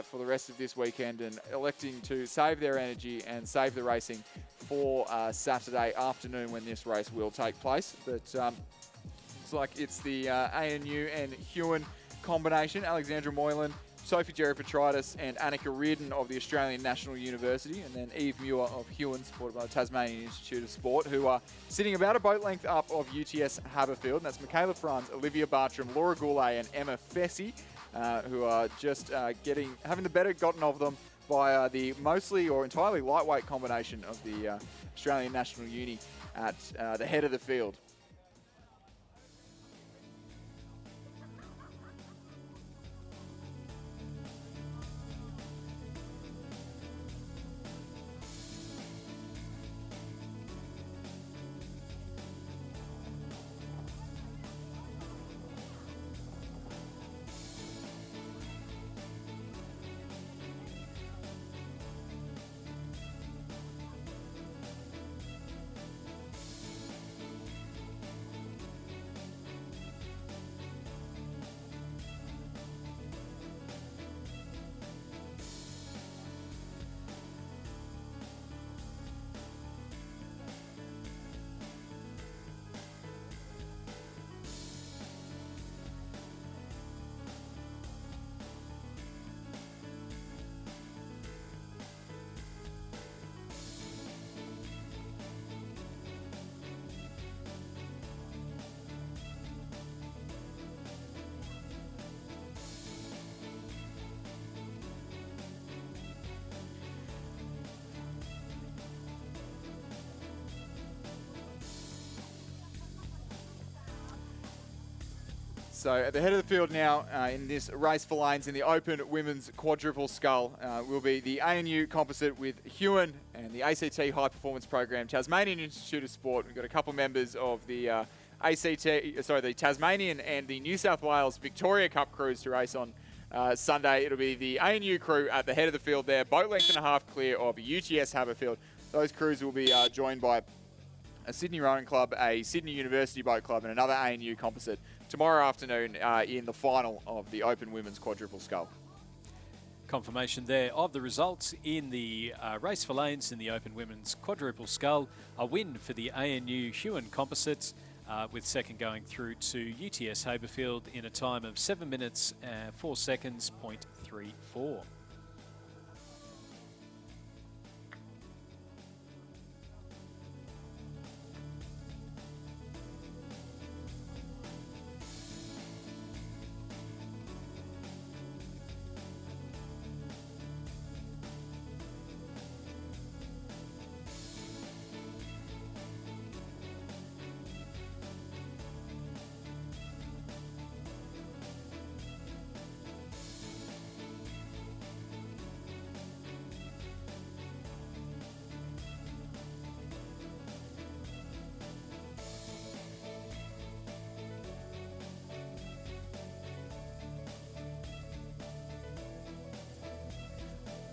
for the rest of this weekend, and electing to save their energy and save the racing for Saturday afternoon when this race will take place. But looks like it's the ANU and Hewen combination, Alexandra Moylan, Sophie Gerapatridis and Annika Reardon of the Australian National University, and then Eve Muir of Hewen, supported by the Tasmanian Institute of Sport, who are sitting about a boat length up of UTS Haberfield. And that's Michaela Franz, Olivia Bartram, Laura Goulet and Emma Fessy, who are just having the better gotten of them by the mostly or entirely lightweight combination of the Australian National Uni at the head of the field. So at the head of the field now in this race for lanes in the Open Women's Quadruple Scull will be the ANU Composite with Hewen and the ACT High Performance Program, Tasmanian Institute of Sport. We've got a couple members of the the Tasmanian and the New South Wales Victoria Cup crews to race on Sunday. It'll be the ANU crew at the head of the field there, boat length and a half clear of UTS Haberfield. Those crews will be joined by a Sydney Rowing Club, a Sydney University Boat Club and another ANU Composite tomorrow afternoon in the final of the Open Women's Quadruple Scull. Confirmation there of the results in the race for lanes in the Open Women's Quadruple Scull. A win for the ANU Hewen Composites, with second going through to UTS Haberfield in a time of 7 minutes 4 seconds, .34.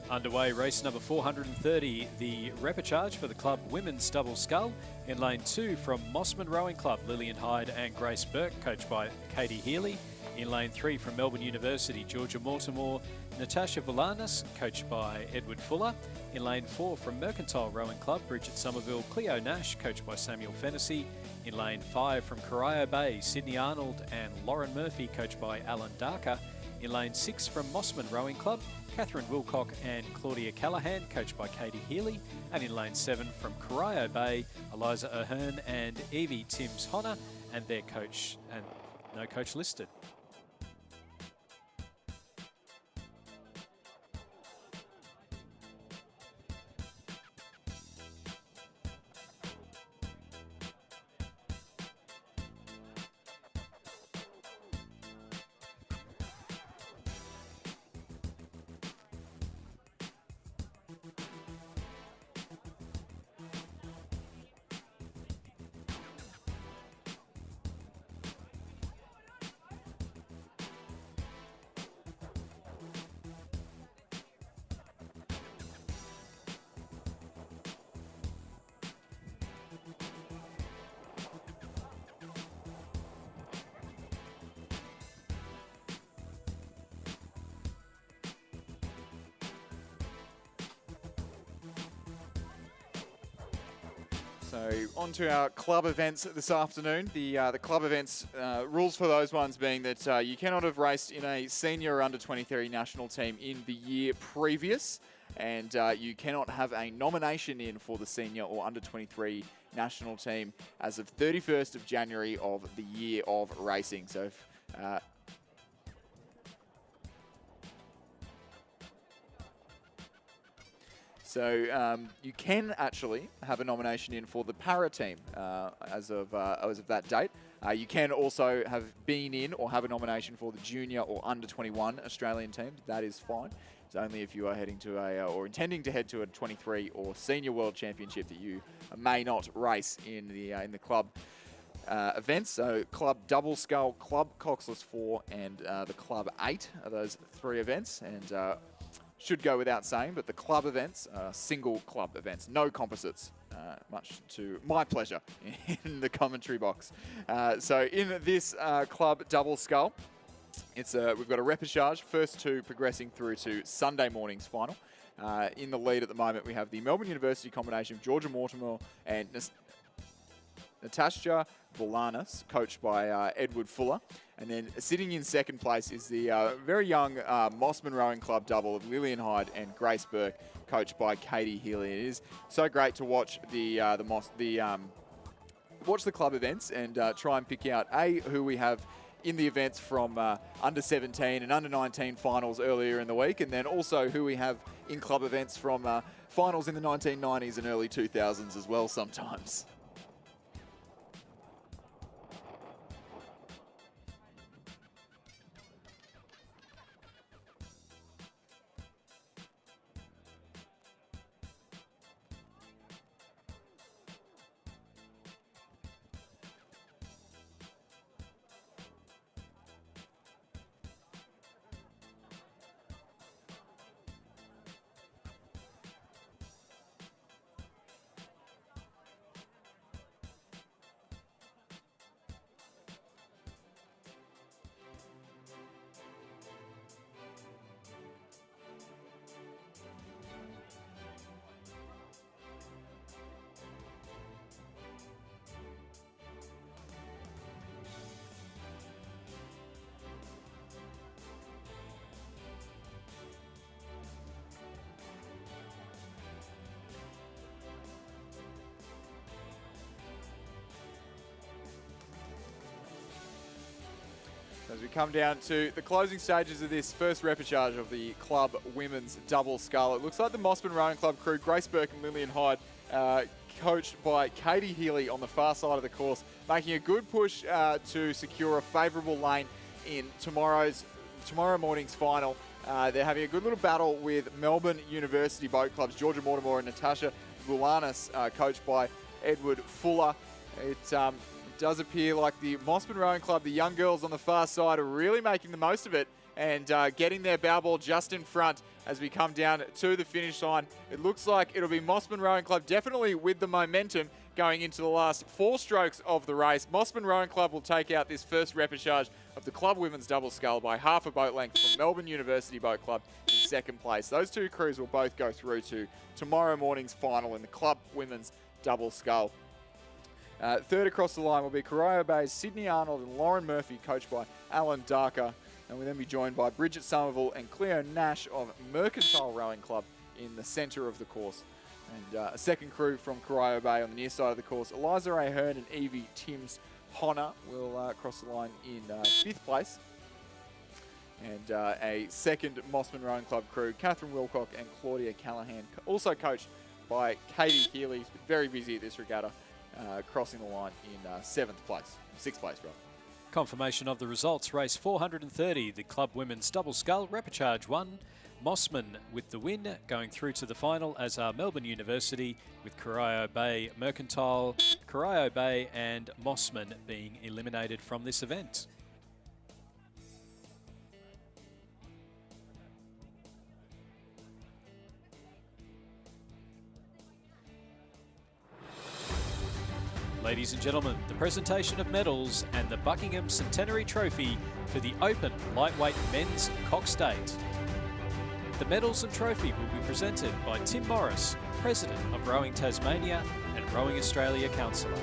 Underway, race number 430, the repechage for the club women's double scull. In lane 2 from Mossman Rowing Club, Lillian Hyde and Grace Burke, coached by Katie Healy. In lane 3 from Melbourne University, Georgia Mortimer, Natasha Volanis, coached by Edward Fuller. In lane 4 from Mercantile Rowing Club, Bridget Somerville, Cleo Nash, coached by Samuel Fennessy. In lane 5 from Corio Bay, Sydney Arnold and Lauren Murphy, coached by Alan Darker. In lane 6 from Mossman Rowing Club, Catherine Wilcock and Claudia Callahan, coached by Katie Healy. And in lane 7 from Corio Bay, Eliza O'Hearn and Evie Timms-Honor, and their coach, and no coach listed. So on to our club events this afternoon. The club events rules for those ones being that you cannot have raced in a senior or under-23 national team in the year previous, and you cannot have a nomination in for the senior or under-23 national team as of 31st of January of the year of racing. So if, you can actually have a nomination in for the para team as of that date. You can also have been in or have a nomination for the junior or under-21 Australian team. That is fine. It's only if you are heading to or intending to head to a 23 or senior world championship that you may not race in the club events. So Club Double Scull, Club Coxless 4, and the Club 8 are those three events. And should go without saying, but the club events are single club events, no composites, much to my pleasure in the commentary box. So in this club double scull, we've got a repechage, first two progressing through to Sunday morning's final. In the lead at the moment, we have the Melbourne University combination of Georgia Mortimer and Natasha Volanis, coached by Edward Fuller. And then sitting in second place is the very young Mossman Rowing Club double of Lillian Hyde and Grace Burke, coached by Katie Healy. It is so great to watch watch the club events and try and pick out who we have in the events from under 17 and under 19 finals earlier in the week, and then also who we have in club events from finals in the 1990s and early 2000s as well sometimes. As we come down to the closing stages of this first repechage of the club women's double scull, it looks like the Mossman Rowing Club crew, Grace Burke and Lillian Hyde, coached by Katie Healy on the far side of the course, making a good push to secure a favourable lane in tomorrow morning's final. They're having a good little battle with Melbourne University boat clubs, Georgia Mortimer and Natasha Gulanis, coached by Edward Fuller. It does appear like the Mossman Rowing Club, the young girls on the far side, are really making the most of it and getting their bow ball just in front as we come down to the finish line. It looks like it'll be Mossman Rowing Club definitely with the momentum going into the last 4 strokes of the race. Mossman Rowing Club will take out this first repechage of the club women's double scull by half a boat length from Melbourne University Boat Club in second place. Those two crews will both go through to tomorrow morning's final in the club women's double scull. Third across the line will be Corio Bay's Sydney Arnold and Lauren Murphy, coached by Alan Darker. And we'll then be joined by Bridget Somerville and Cleo Nash of Mercantile Rowing Club in the centre of the course. And a second crew from Corio Bay on the near side of the course, Eliza Ray Hearn and Evie Timms Honor will cross the line in 5th place. And a second Mossman Rowing Club crew, Catherine Wilcock and Claudia Callahan, also coached by Katie Healy, who's been very busy at this regatta, crossing the line in 6th place rather. Confirmation of the results. Race 430, the club women's double scull, repechage 1. Mossman with the win, going through to the final, as are Melbourne University with Corio Bay Mercantile, Corio Bay and Mossman being eliminated from this event. Ladies and gentlemen, the presentation of medals and the Buckingham Centenary Trophy for the Open Lightweight Men's Cox State. The medals and trophy will be presented by Tim Morris, President of Rowing Tasmania and Rowing Australia Councillor.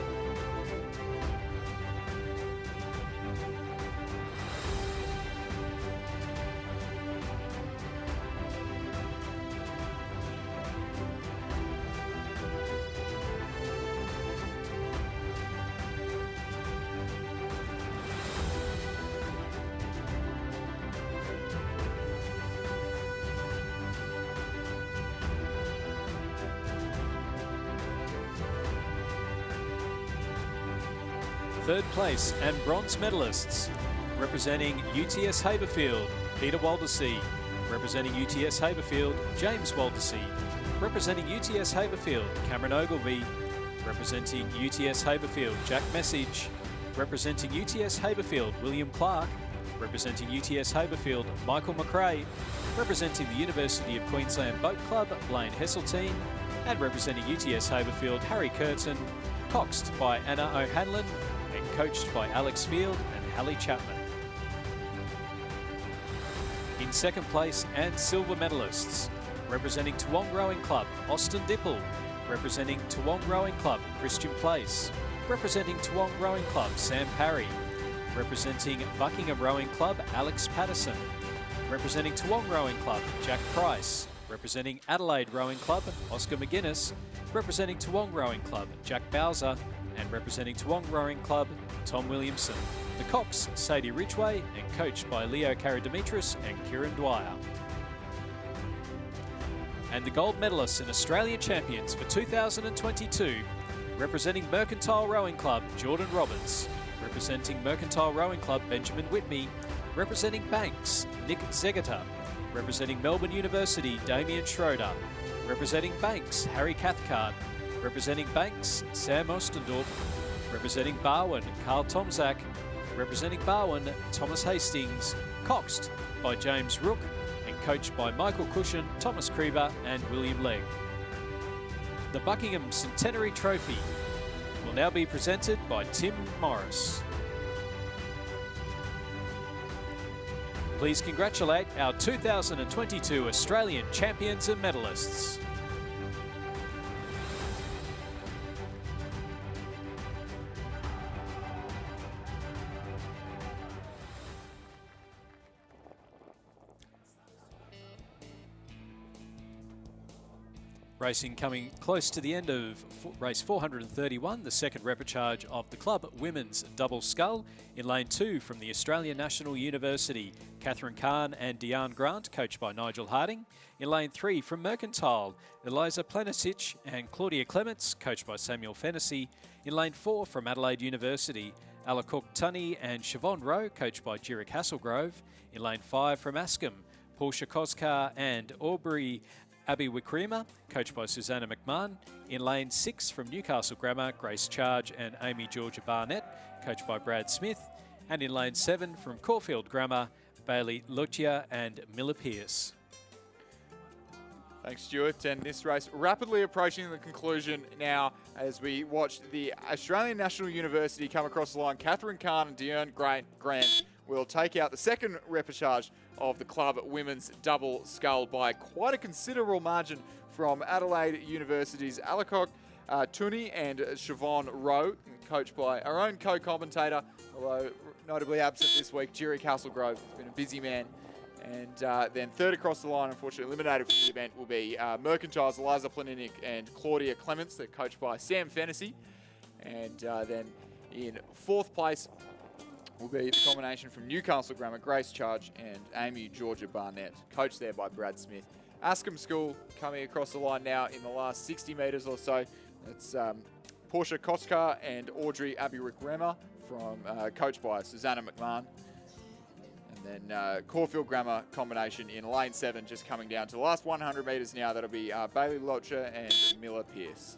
Third place and bronze medalists, representing UTS Haberfield, Peter Waldersee. Representing UTS Haberfield, James Waldersee. Representing UTS Haberfield, Cameron Ogilvie. Representing UTS Haberfield, Jack Message. Representing UTS Haberfield, William Clark. Representing UTS Haberfield, Michael McRae. Representing the University of Queensland Boat Club, Blaine Hesseltine. And representing UTS Haberfield, Harry Curtin. Coxed by Anna O'Hanlon and coached by Alex Field and Hallie Chapman. In second place and silver medalists, representing Toowong Rowing Club, Austin Dipple. Representing Toowong Rowing Club, Christian Place. Representing Toowong Rowing Club, Sam Parry. Representing Buckingham Rowing Club, Alex Patterson. Representing Toowong Rowing Club, Jack Price. Representing Adelaide Rowing Club, Oscar McGuinness. Representing Toowong Rowing Club, Jack Bowser. And representing Toowong Rowing Club, Tom Williamson. The Cox, Sadie Ridgway, and coached by Leo Karademetris and Kieran Dwyer. And the gold medalists and Australian champions for 2022, representing Mercantile Rowing Club, Jordan Roberts. Representing Mercantile Rowing Club, Benjamin Whitby. Representing Banks, Nick Zegeta. Representing Melbourne University, Damien Schroeder. Representing Banks, Harry Cathcart. Representing Banks, Sam Ostendorf. Representing Barwon, Carl Tomzak. Representing Barwon, Thomas Hastings. Coxed by James Rook and coached by Michael Cushion, Thomas Krieber and William Legg. The Buckingham Centenary Trophy will now be presented by Tim Morris. Please congratulate our 2022 Australian champions and medalists. Racing coming close to the end of race 431, the second repechage of the club women's double scull. In lane 2 from the Australian National University, Catherine Kahn and Deanne Grant, coached by Nigel Harding. In lane 3 from Mercantile, Eliza Plenisic and Claudia Clements, coached by Samuel Fennessy. In lane 4 from Adelaide University, Alakok Tunney and Siobhan Rowe, coached by Jurek Hasselgrove. In lane 5 from Askham, Portia Koskar and Aubrey Abiwikrima, coached by Susanna McMahon. In lane 6 from Newcastle Grammar, Grace Charge and Amy Georgia Barnett, coached by Brad Smith. And in lane 7 from Caulfield Grammar, Bailey Lucia and Miller Pierce. Thanks, Stuart. And this race rapidly approaching the conclusion now as we watch the Australian National University come across the line. Catherine Kahn and Deanne Grant will take out the second repechage of the club women's double scull by quite a considerable margin from Adelaide University's Alakok Tunney and Siobhan Rowe, coached by our own co-commentator, although notably absent this week, Jurek Hasselgrove. He's been a busy man. And then third across the line, unfortunately eliminated from the event, will be Mercantile's Eliza Pleninik and Claudia Clements. They're coached by Sam Fennessy. And then in fourth place will be the combination from Newcastle Grammar, Grace Charge and Amy Georgia Barnett, coached there by Brad Smith. Askham School coming across the line now in the last 60 metres or so. It's Portia Koskar and Audrey Abiwikrima, from coached by Susanna McMahon. And then Caulfield Grammar combination in lane 7, just coming down to the last 100 metres now. That'll be Bailey Locher and Miller Pierce.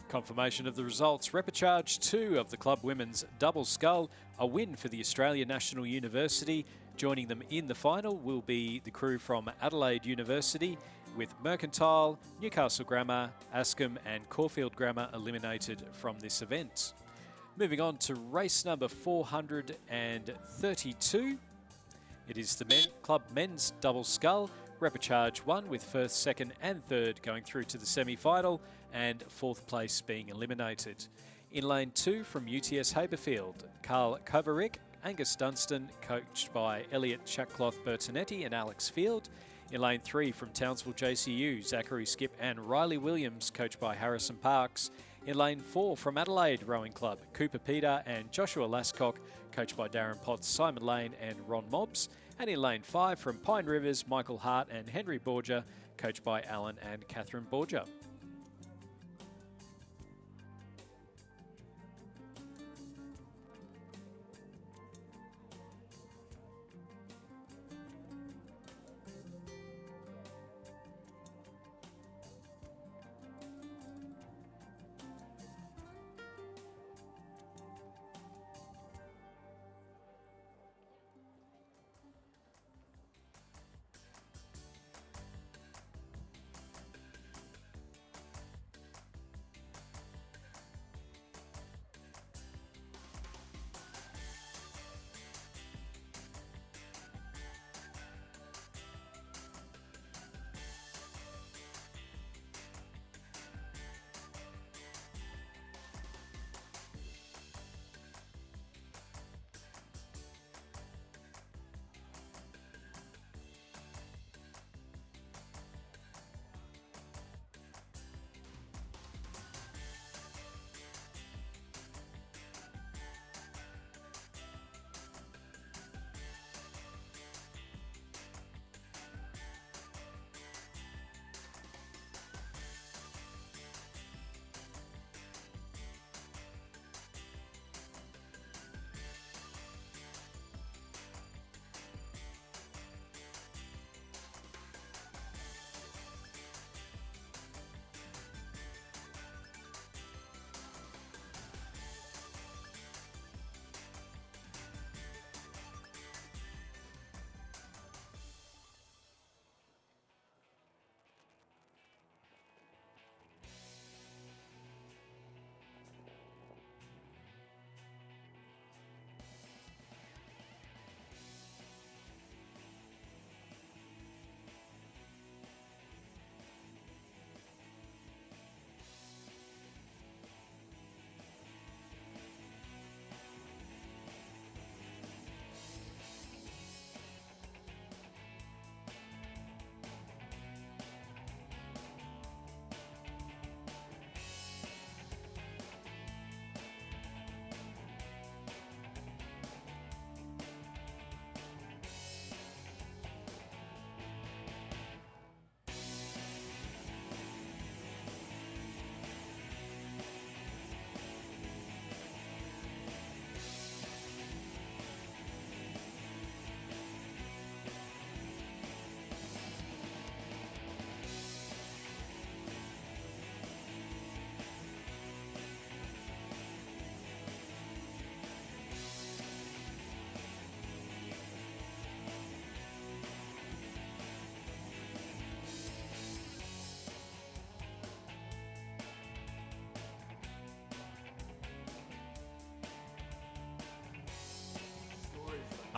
Confirmation of the results. Repechage 2 of the club women's double scull. A win for the Australian National University. Joining them in the final will be the crew from Adelaide University, with Mercantile, Newcastle Grammar, Askham and Caulfield Grammar eliminated from this event. Moving on to race number 432. It is the club men's double scull. Repechage 1 with first, second and third going through to the semi-final, and fourth place being eliminated. In lane 2 from UTS Haberfield, Carl Kovarik, Angus Dunstan, coached by Elliot Chakcloth Bertonetti and Alex Field. In lane 3 from Townsville JCU, Zachary Skip and Riley Williams, coached by Harrison Parks. In lane 4 from Adelaide Rowing Club, Cooper Peter and Joshua Lascock, coached by Darren Potts, Simon Lane and Ron Mobbs. And in lane 5 from Pine Rivers, Michael Hart and Henry Borgia, coached by Alan and Catherine Borgia.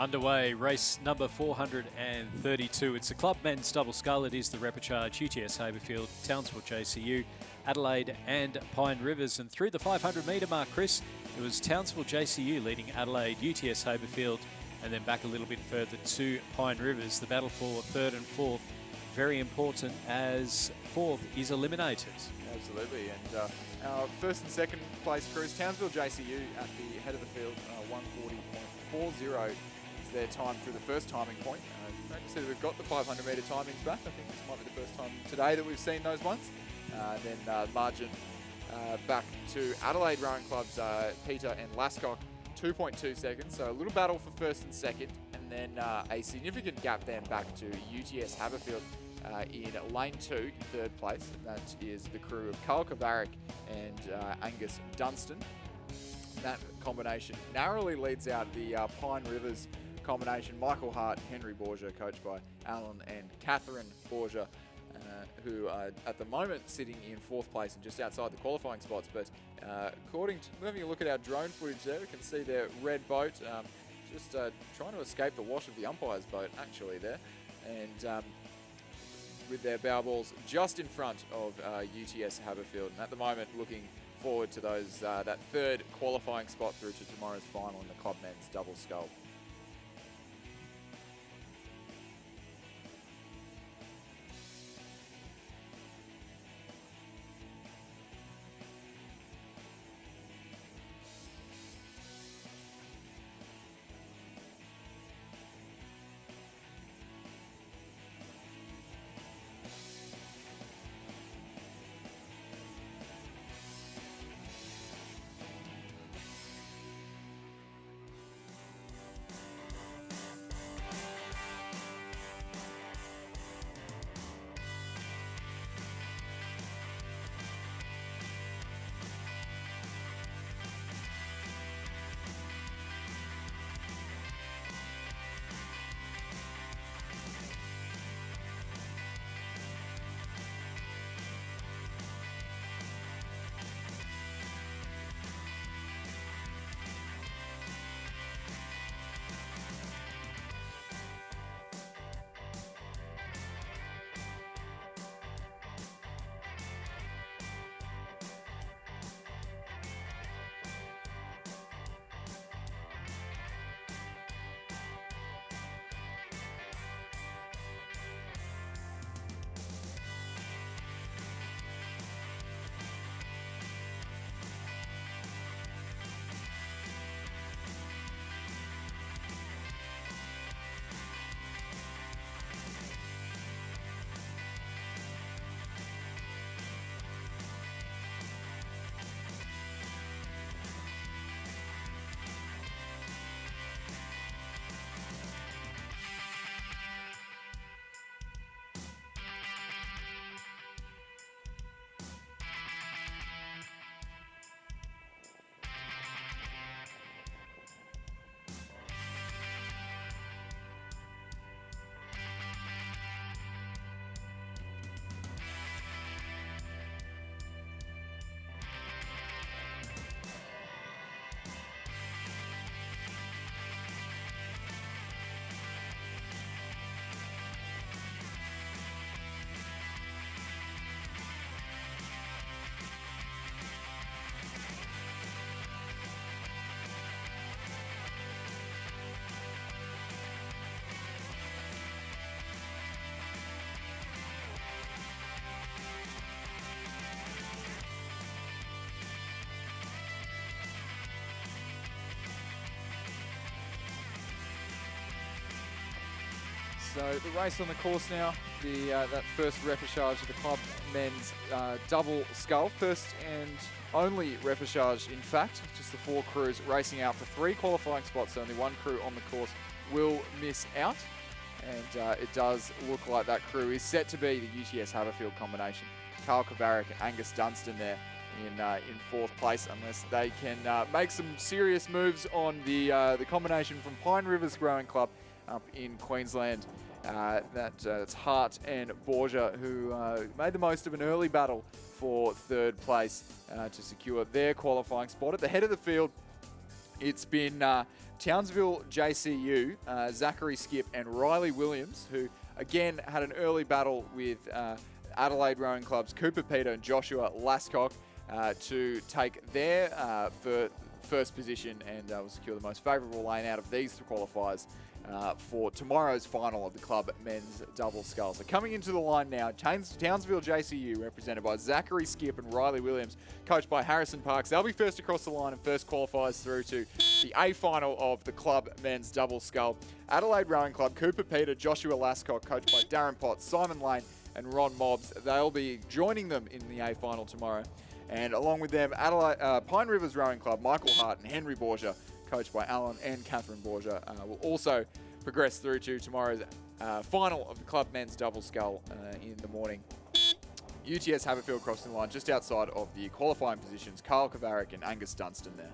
Underway, race number 432. It's the club men's double scull. It is the repechage UTS Haberfield, Townsville JCU, Adelaide and Pine Rivers. And through the 500 metre mark, Chris, it was Townsville JCU leading Adelaide, UTS Haberfield, and then back a little bit further to Pine Rivers. The battle for third and fourth, very important as fourth is eliminated. Absolutely, and our first and second place crews, Townsville JCU at the head of the field, 140.40 is their time through the first timing point. Great to see that we've got the 500 metre timings back. I think this might be the first time today that we've seen those ones. Then margin back to Adelaide Rowing Club's Peter and Lascock, 2.2 seconds, so a little battle for first and second, and then a significant gap then back to UTS Haberfield in lane 2, third place, and that is the crew of Carl Kavarik and Angus Dunstan. That combination narrowly leads out the Pine Rivers combination. Michael Hart, Henry Borgia, coached by Alan and Catherine Borgia, who are at the moment sitting in fourth place and just outside the qualifying spots. But according to having a look at our drone footage there, we can see their red boat just trying to escape the wash of the umpire's boat actually there, and with their bow balls just in front of UTS Haberfield, and at the moment looking forward to those that third qualifying spot through to tomorrow's final in the club men's double scull. So the race on the course now, that first repechage of the club men's double scull. First and only repechage, in fact. Just the 4 crews racing out for 3 qualifying spots. So only 1 crew on the course will miss out. And it does look like that crew is set to be the UTS Haberfield combination. Carl Kavarik and Angus Dunstan there in 4th place, unless they can make some serious moves on the combination from Pine Rivers Rowing Club up in Queensland. That's Hart and Borgia, who made the most of an early battle for 3rd place to secure their qualifying spot. At the head of the field, It's been Townsville JCU, Zachary Skip and Riley Williams, who again had an early battle with Adelaide Rowing Club's Cooper Peter and Joshua Lascock to take their first position and will secure the most favourable lane out of these qualifiers for tomorrow's final of the club men's double scull. So coming into the line now, Townsville JCU, represented by Zachary Skip and Riley Williams, coached by Harrison Parks. They'll be first across the line and first qualifiers through to the A final of the club men's double scull. Adelaide Rowing Club, Cooper Peter, Joshua Lascock, coached by Darren Potts, Simon Lane and Ron Mobbs. They'll be joining them in the A final tomorrow. And along with them, Pine Rivers Rowing Club, Michael Hart and Henry Borgia, coached by Alan and Catherine Borgia, will also progress through to tomorrow's final of the club men's double scull in the morning. UTS Haberfield crossing the line just outside of the qualifying positions. Carl Kavaric and Angus Dunstan there.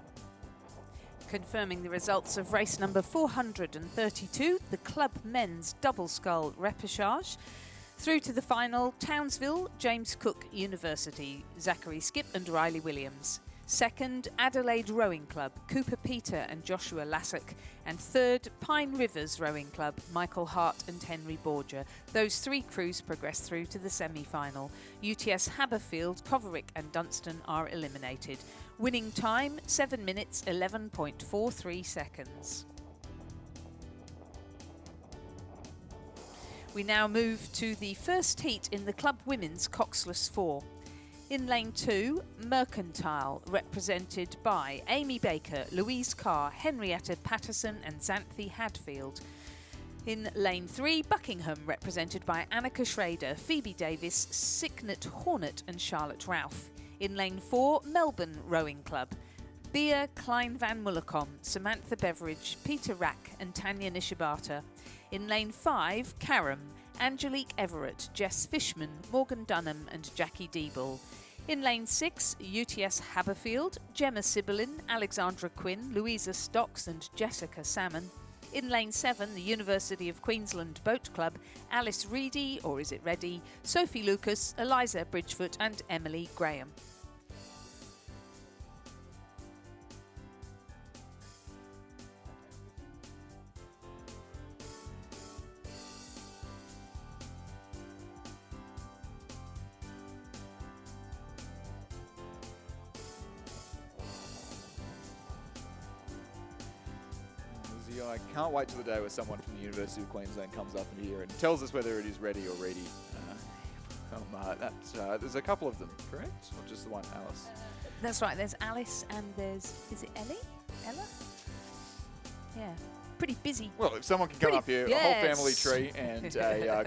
Confirming the results of race number 432, the club men's double scull repechage. Through to the final, Townsville, James Cook University, Zachary Skip and Riley Williams. Second, Adelaide Rowing Club, Cooper Peter and Joshua Lassock. And third, Pine Rivers Rowing Club, Michael Hart and Henry Borgia. Those three crews progress through to the semi-final. UTS Haberfield, Koverick and Dunstan are eliminated. Winning time, 7 minutes, 11.43 seconds. We now move to the first heat in the club women's Coxless 4. In lane 2, Mercantile, represented by Amy Baker, Louise Carr, Henrietta Patterson and Xanthi Hadfield. In lane 3, Buckingham, represented by Annika Schrader, Phoebe Davis, Signet Hornet and Charlotte Ralph. In lane 4, Melbourne Rowing Club, Bea Klein van Mullecom, Samantha Beveridge, Peter Rack and Tanya Nishibata. In lane 5, Carrum, Angelique Everett, Jess Fishman, Morgan Dunham and Jackie Deeble. In lane 6, UTS Haberfield, Gemma Sibyllin, Alexandra Quinn, Louisa Stocks and Jessica Salmon. In lane 7, the University of Queensland Boat Club, Alice Reedy, or is it Reddy, Sophie Lucas, Eliza Bridgefoot and Emily Graham. I can't wait till the day where someone from the University of Queensland comes up in here and tells us whether it is Reddy or Reedy. There's a couple of them, correct? Or just the one, Alice? That's right, there's Alice and there's, is it Ellie? Ella? Yeah, pretty busy. Well, if someone can come up here, yes. a whole family tree and a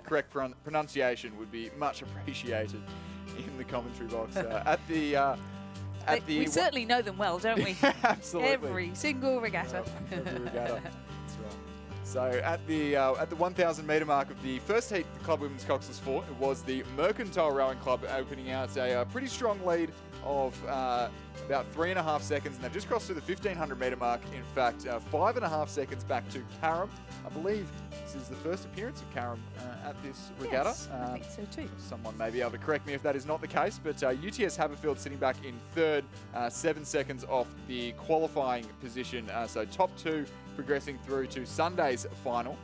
correct pronunciation would be much appreciated in the commentary box. We certainly know them well, don't we? Absolutely. Every single regatta. Every regatta. That's right. So at the 1,000 metre mark of the first heat, the Club Women's Coxless 4, it was the Mercantile Rowing Club opening out a pretty strong lead of about 3.5 seconds, and they've just crossed through the 1,500 metre mark. In fact, 5.5 seconds back to Carrum. I believe this is the first appearance of Carrum at this regatta. Yes, I think so too. Someone may be able to correct me if that is not the case, but UTS Haberfield sitting back in third, 7 seconds off the qualifying position. So top two progressing through to Sunday's final,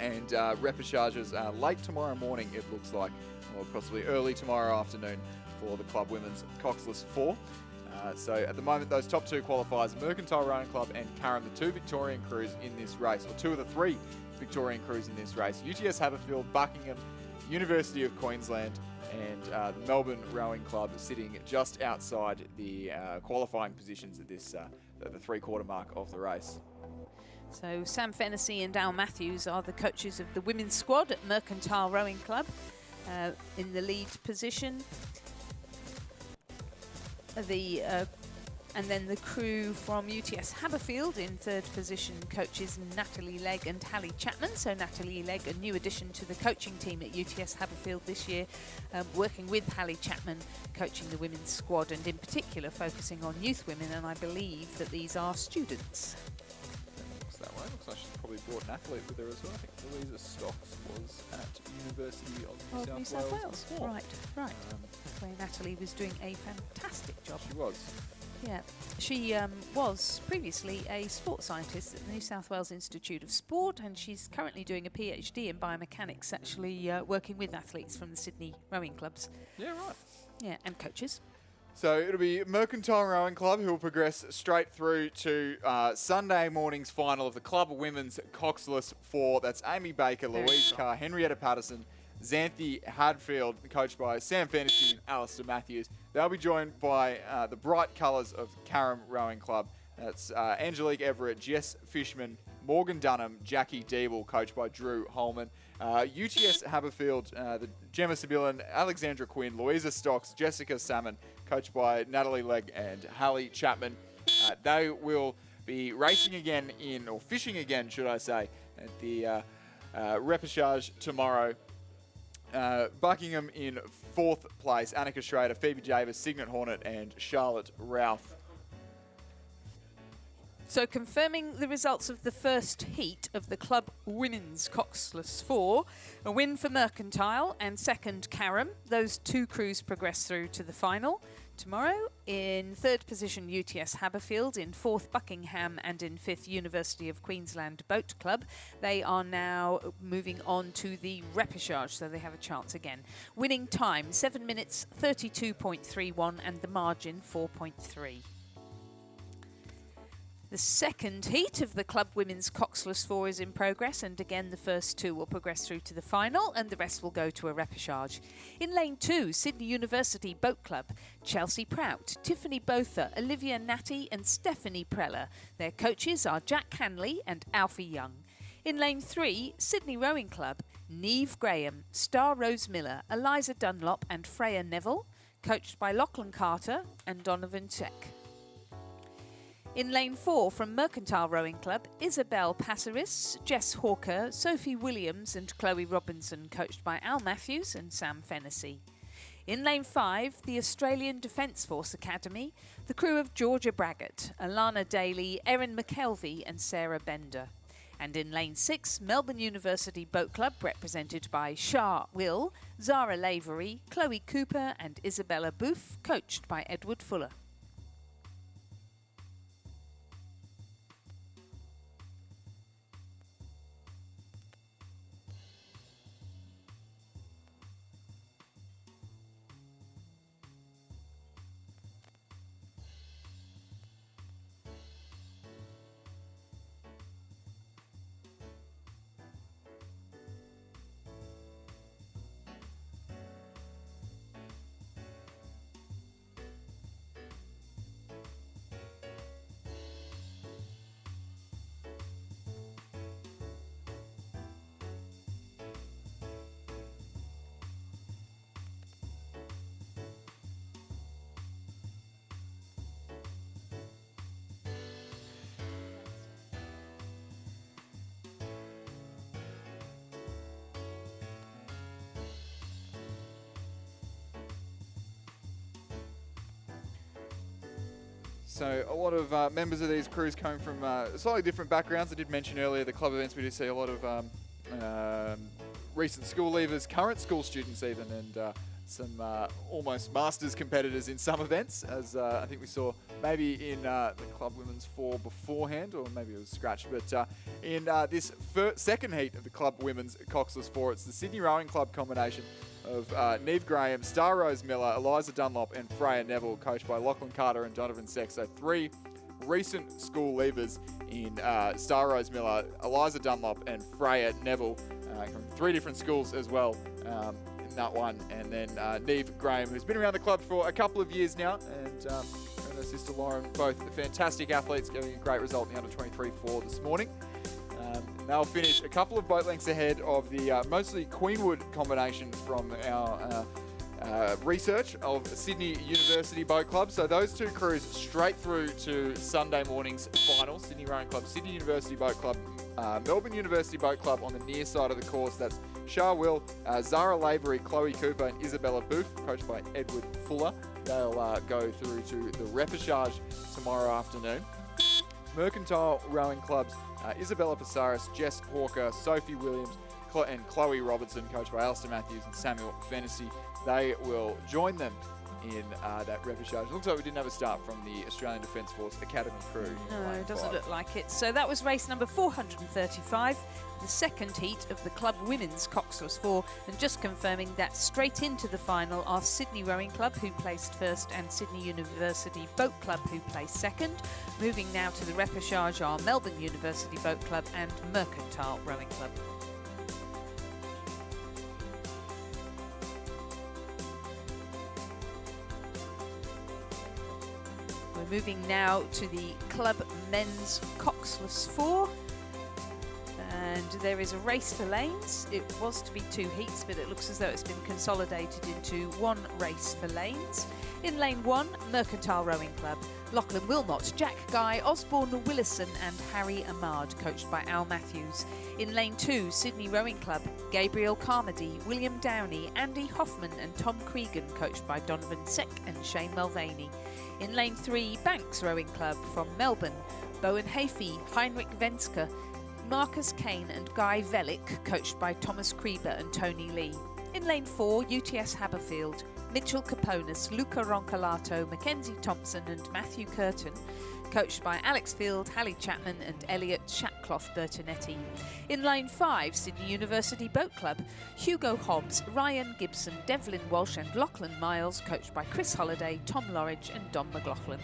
and repechages late tomorrow morning, it looks like, or possibly early tomorrow afternoon for the Club Women's Coxless 4. So at the moment, those top two qualifiers, Mercantile Rowing Club and Carrum, the two Victorian crews in this race, or two of the three Victorian crews in this race. UTS Haberfield, Buckingham, University of Queensland, and the Melbourne Rowing Club sitting just outside the qualifying positions at this the three-quarter mark of the race. So Sam Fennessy and Al Matthews are the coaches of the women's squad at Mercantile Rowing Club in the lead position. And then the crew from UTS Haberfield in third position, coaches Natalie Legg and Hallie Chapman. So Natalie Legg, a new addition to the coaching team at UTS Haberfield this year, working with Hallie Chapman, coaching the women's squad, and in particular focusing on youth women, and I believe that these are students. Looks that way. looks like she's probably brought an athlete with her as well. I think Louisa Stocks was at University of New South Wales before. Right. Where Natalie was doing a fantastic job. She was. Yeah, she was previously a sports scientist at the New South Wales Institute of Sport, and she's currently doing a PhD in biomechanics, actually working with athletes from the Sydney rowing clubs. Yeah, right. Yeah, and coaches. So it'll be Mercantile Rowing Club who will progress straight through to Sunday morning's final of the Club Women's Coxless 4. That's Amy Baker, Louise Carr, Henrietta Patterson, Xanthi Hadfield, coached by Sam Fantasy and Alistair Matthews. They'll be joined by the bright colours of Carrum Rowing Club. That's Angelique Everett, Jess Fishman, Morgan Dunham, Jackie Deeble, coached by Drew Holman. UTS Haberfield, the Gemma Sibyllin, Alexandra Quinn, Louisa Stocks, Jessica Salmon, coached by Natalie Legg and Hallie Chapman. They will be racing again or fishing again, should I say, at the repechage tomorrow. Buckingham in 4th place, Annika Schrader, Phoebe Davis, Signet Hornet and Charlotte Ralph. So confirming the results of the first heat of the Club Women's Coxless 4, a win for Mercantile and second Carrum. Those two crews progress through to the final. Tomorrow, in 3rd position, UTS Haberfield, in 4th, Buckingham, and in 5th, University of Queensland Boat Club. They are now moving on to the repechage, so they have a chance again. Winning time, 7 minutes, 32.31, and the margin, 4.3. The second heat of the Club Women's Coxless 4 is in progress, and again the first two will progress through to the final and the rest will go to a repechage. In lane 2, Sydney University Boat Club, Chelsea Prout, Tiffany Botha, Olivia Natty and Stephanie Preller. Their coaches are Jack Hanley and Alfie Young. In lane 3, Sydney Rowing Club, Neve Graham, Star Rose Miller, Eliza Dunlop and Freya Neville, coached by Lachlan Carter and Donovan Check. In lane 4 from Mercantile Rowing Club, Isabel Passeris, Jess Hawker, Sophie Williams and Chloe Robinson, coached by Al Matthews and Sam Fennessy. In lane 5, the Australian Defence Force Academy, the crew of Georgia Braggett, Alana Daly, Erin McKelvey and Sarah Bender. And in lane 6, Melbourne University Boat Club, represented by Shah Will, Zara Lavery, Chloe Cooper and Isabella Booth, coached by Edward Fuller. So a lot of members of these crews coming from slightly different backgrounds. I did mention earlier the club events, we do see a lot of recent school leavers, current school students even, and some almost masters competitors in some events, as I think we saw maybe in the Club Women's 4 beforehand, or maybe it was scratched. But in this second heat of the Club Women's Coxless 4, it's the Sydney Rowing Club combination of Neve Graham, Star Rose Miller, Eliza Dunlop and Freya Neville, coached by Lachlan Carter and Donovan Seck. So 3 recent school leavers in Star Rose Miller, Eliza Dunlop and Freya Neville, from 3 different schools as well in that one. And then Neve Graham, who's been around the club for a couple of years now, and her sister Lauren, both fantastic athletes, getting a great result in the under-23 4 this morning. They'll finish a couple of boat lengths ahead of the mostly Queenwood combination from our research of Sydney University Boat Club. So those two crews straight through to Sunday morning's final. Sydney Rowing Club, Sydney University Boat Club, Melbourne University Boat Club on the near side of the course. That's Shah Will, Zara Lavery, Chloe Cooper and Isabella Booth, coached by Edward Fuller. They'll go through to the repechage tomorrow afternoon. Mercantile Rowing Club's Isabella Passaris, Jess Hawker, Sophie Williams, and Chloe Robertson, coached by Alistair Matthews and Samuel Fennessy. They will join them in that repechage. Looks like we didn't have a start from the Australian Defence Force Academy crew. No, it doesn't look like it. So that was race number 435, the second heat of the club women's Coxless 4. And just confirming that straight into the final are Sydney Rowing Club, who placed first, and Sydney University Boat Club, who placed second. Moving now to the repechage are Melbourne University Boat Club and Mercantile Rowing Club. We're moving now to the club men's Coxless 4. And there is a race for lanes. It was to be 2 heats, but it looks as though it's been consolidated into 1 race for lanes. In lane 1, Mercantile Rowing Club, Lachlan Wilmot, Jack Guy, Osborne Willison and Harry Ahmad, coached by Al Matthews. In lane 2, Sydney Rowing Club, Gabriel Carmody, William Downey, Andy Hoffman and Tom Cregan, coached by Donovan Seck and Shane Mulvaney. In lane 3, Banks Rowing Club from Melbourne, Bowen Hafey, Heinrich Venska, Marcus Kane and Guy Velick, coached by Thomas Krieber and Tony Lee. In lane 4, UTS Haberfield, Mitchell Caponis, Luca Roncolato, Mackenzie Thompson and Matthew Curtin, coached by Alex Field, Hallie Chapman and Elliot Shatcloth Bertonetti. In lane 5, Sydney University Boat Club, Hugo Hobbs, Ryan Gibson, Devlin Walsh and Lachlan Miles, coached by Chris Holliday, Tom Lorridge and Dom McLaughlin.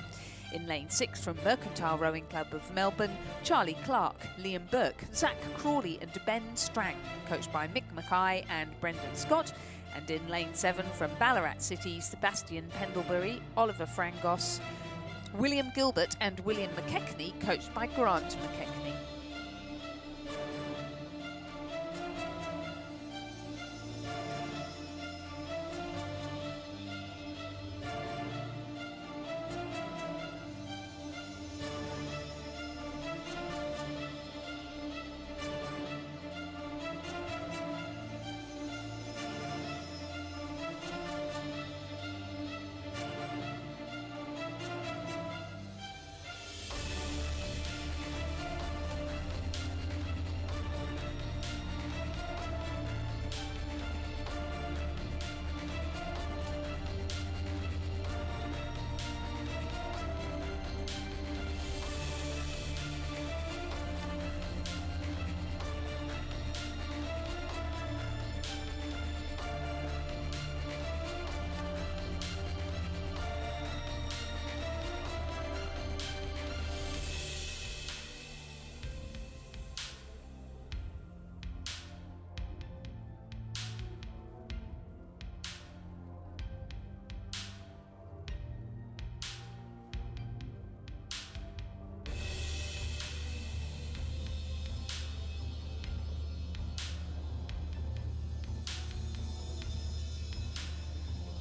In lane 6 from Mercantile Rowing Club of Melbourne, Charlie Clark, Liam Burke, Zach Crawley and Ben Strang, coached by Mick Mackay and Brendan Scott. And in lane 7 from Ballarat City, Sebastian Pendlebury, Oliver Frangos, William Gilbert and William McKechnie, coached by Grant McKechnie.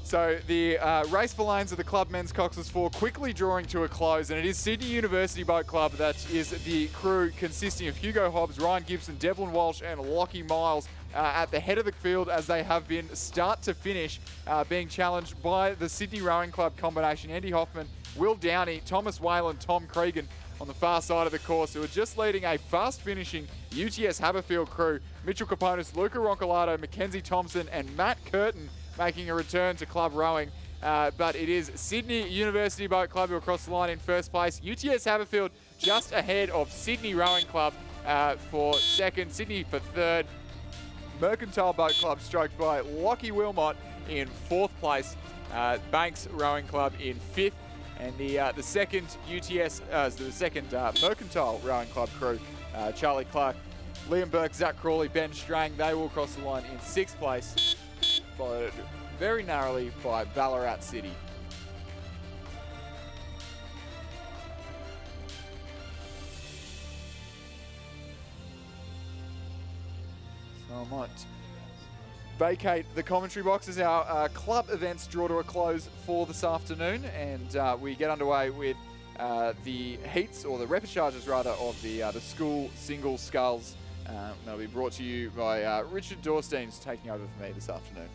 So the race for lanes of the club men's Coxless 4 quickly drawing to a close, and it is Sydney University Boat Club that is the crew consisting of Hugo Hobbs, Ryan Gibson, Devlin Walsh and Lockie Miles at the head of the field, as they have been start to finish being challenged by the Sydney Rowing Club combination, Andy Hoffman, Will Downey, Thomas Whalen, Tom Cregan on the far side of the course, who are just leading a fast finishing UTS Haberfield crew, Mitchell Caponis, Luca Roncolato, Mackenzie Thompson and Matt Curtin making a return to club rowing. But it is Sydney University Boat Club who are across the line in first place. UTS Haberfield just ahead of Sydney Rowing Club for second, Sydney for third. Mercantile Boat Club stroked by Lockie Wilmot in fourth place. Banks Rowing Club in fifth. And the second Mercantile Rowing Club crew, Charlie Clark, Liam Burke, Zach Crawley, Ben Strang, they will cross the line in sixth place, followed very narrowly by Ballarat City. So I might vacate the commentary box as our club events draw to a close for this afternoon, and we get underway with the heats, or the repechages rather, of the school single sculls. They'll be brought to you by Richard Dorsteins, taking over for me this afternoon.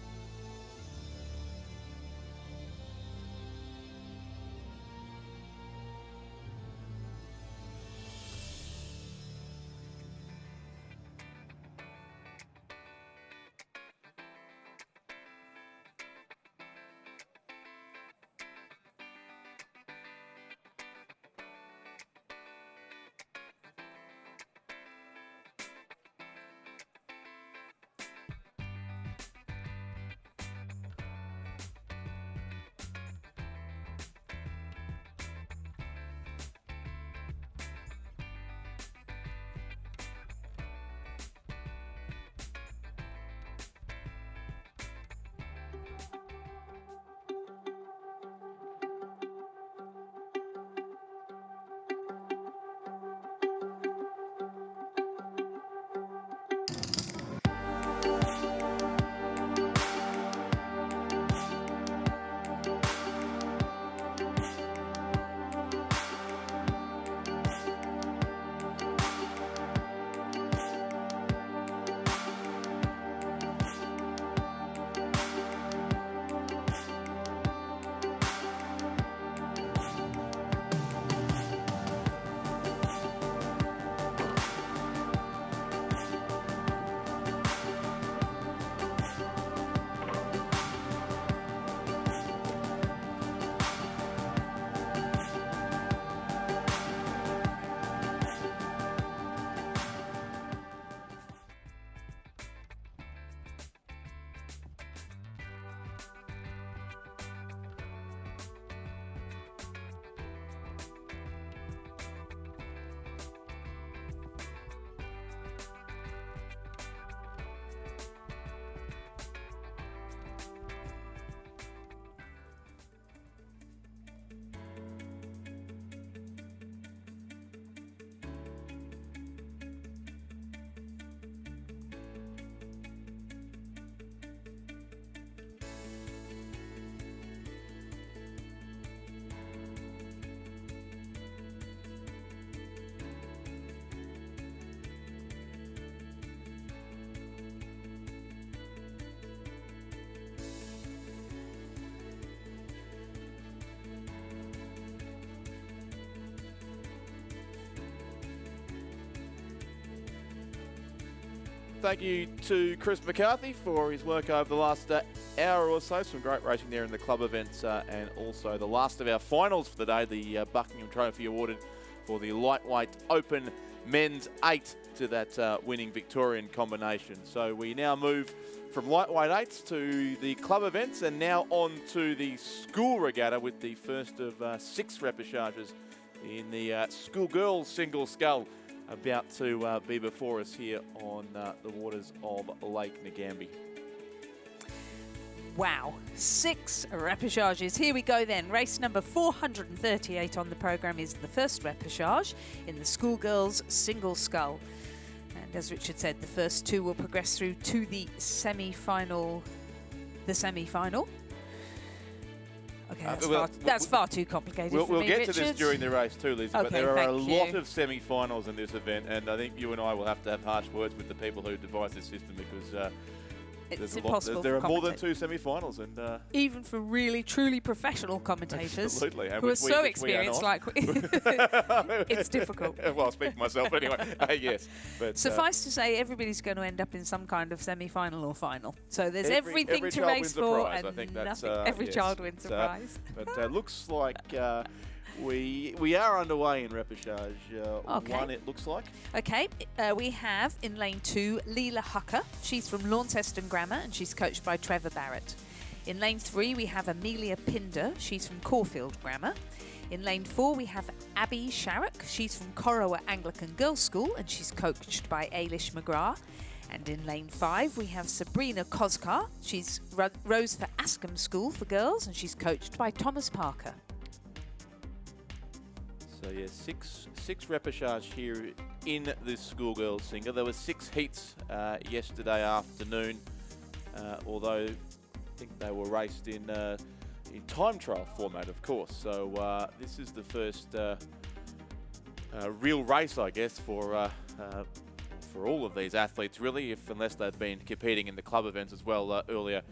Thank you to Chris McCarthy for his work over the last hour or so. Some great racing there in the club events and also the last of our finals for the day, the Buckingham Trophy awarded for the lightweight open men's 8 to that winning Victorian combination. So we now move from lightweight 8s to the club events and now on to the school regatta with the first of 6 repechages in the schoolgirls single scull about to be before us here on the waters of Lake Ngambie. Wow, 6 repechages. Here we go then. Race number 438 on the programme is the first repechage in the schoolgirls single scull. And as Richard said, the first 2 will progress through to the semi-final. The semi-final. Okay, that's far too complicated for me, We'll get Richard. to this during the race too, Liz, but Okay, there are a thank lot you. of semi-finals in this event, and I think you and I will have to have harsh words with the people who devised this system because It's there's a lot, impossible there for are more than commentators. 2 semi-finals, and Even for really, truly professional commentators absolutely, and who are which we- so which we are experienced, not. like it's difficult. Well, I'll speak for myself anyway. Yes, but Suffice to say, everybody's going to end up in some kind of semi-final or final. So there's every everything to child race wins a for, prize. I and think that's, nothing. Every yes. child wins a prize. But looks like we are underway in repechage Okay. 1. It looks like. Okay, we have in lane 2 Leela Hucker. She's from Launceston Grammar and she's coached by Trevor Barrett. In lane 3 we have Amelia Pinder. She's from Caulfield Grammar. In lane 4 we have Abby Sharrock. She's from Corowa Anglican Girls' School and she's coached by Ailish McGrath. And in lane 5 we have Sabrina Koskar. She's rose for Ascombe School for girls and she's coached by Thomas Parker. So yeah, six repechage here in this schoolgirls single. There were 6 heats yesterday afternoon, although I think they were raced in time trial format, of course. So this is the first real race, I guess, for all of these athletes, really, unless they've been competing in the club events as well earlier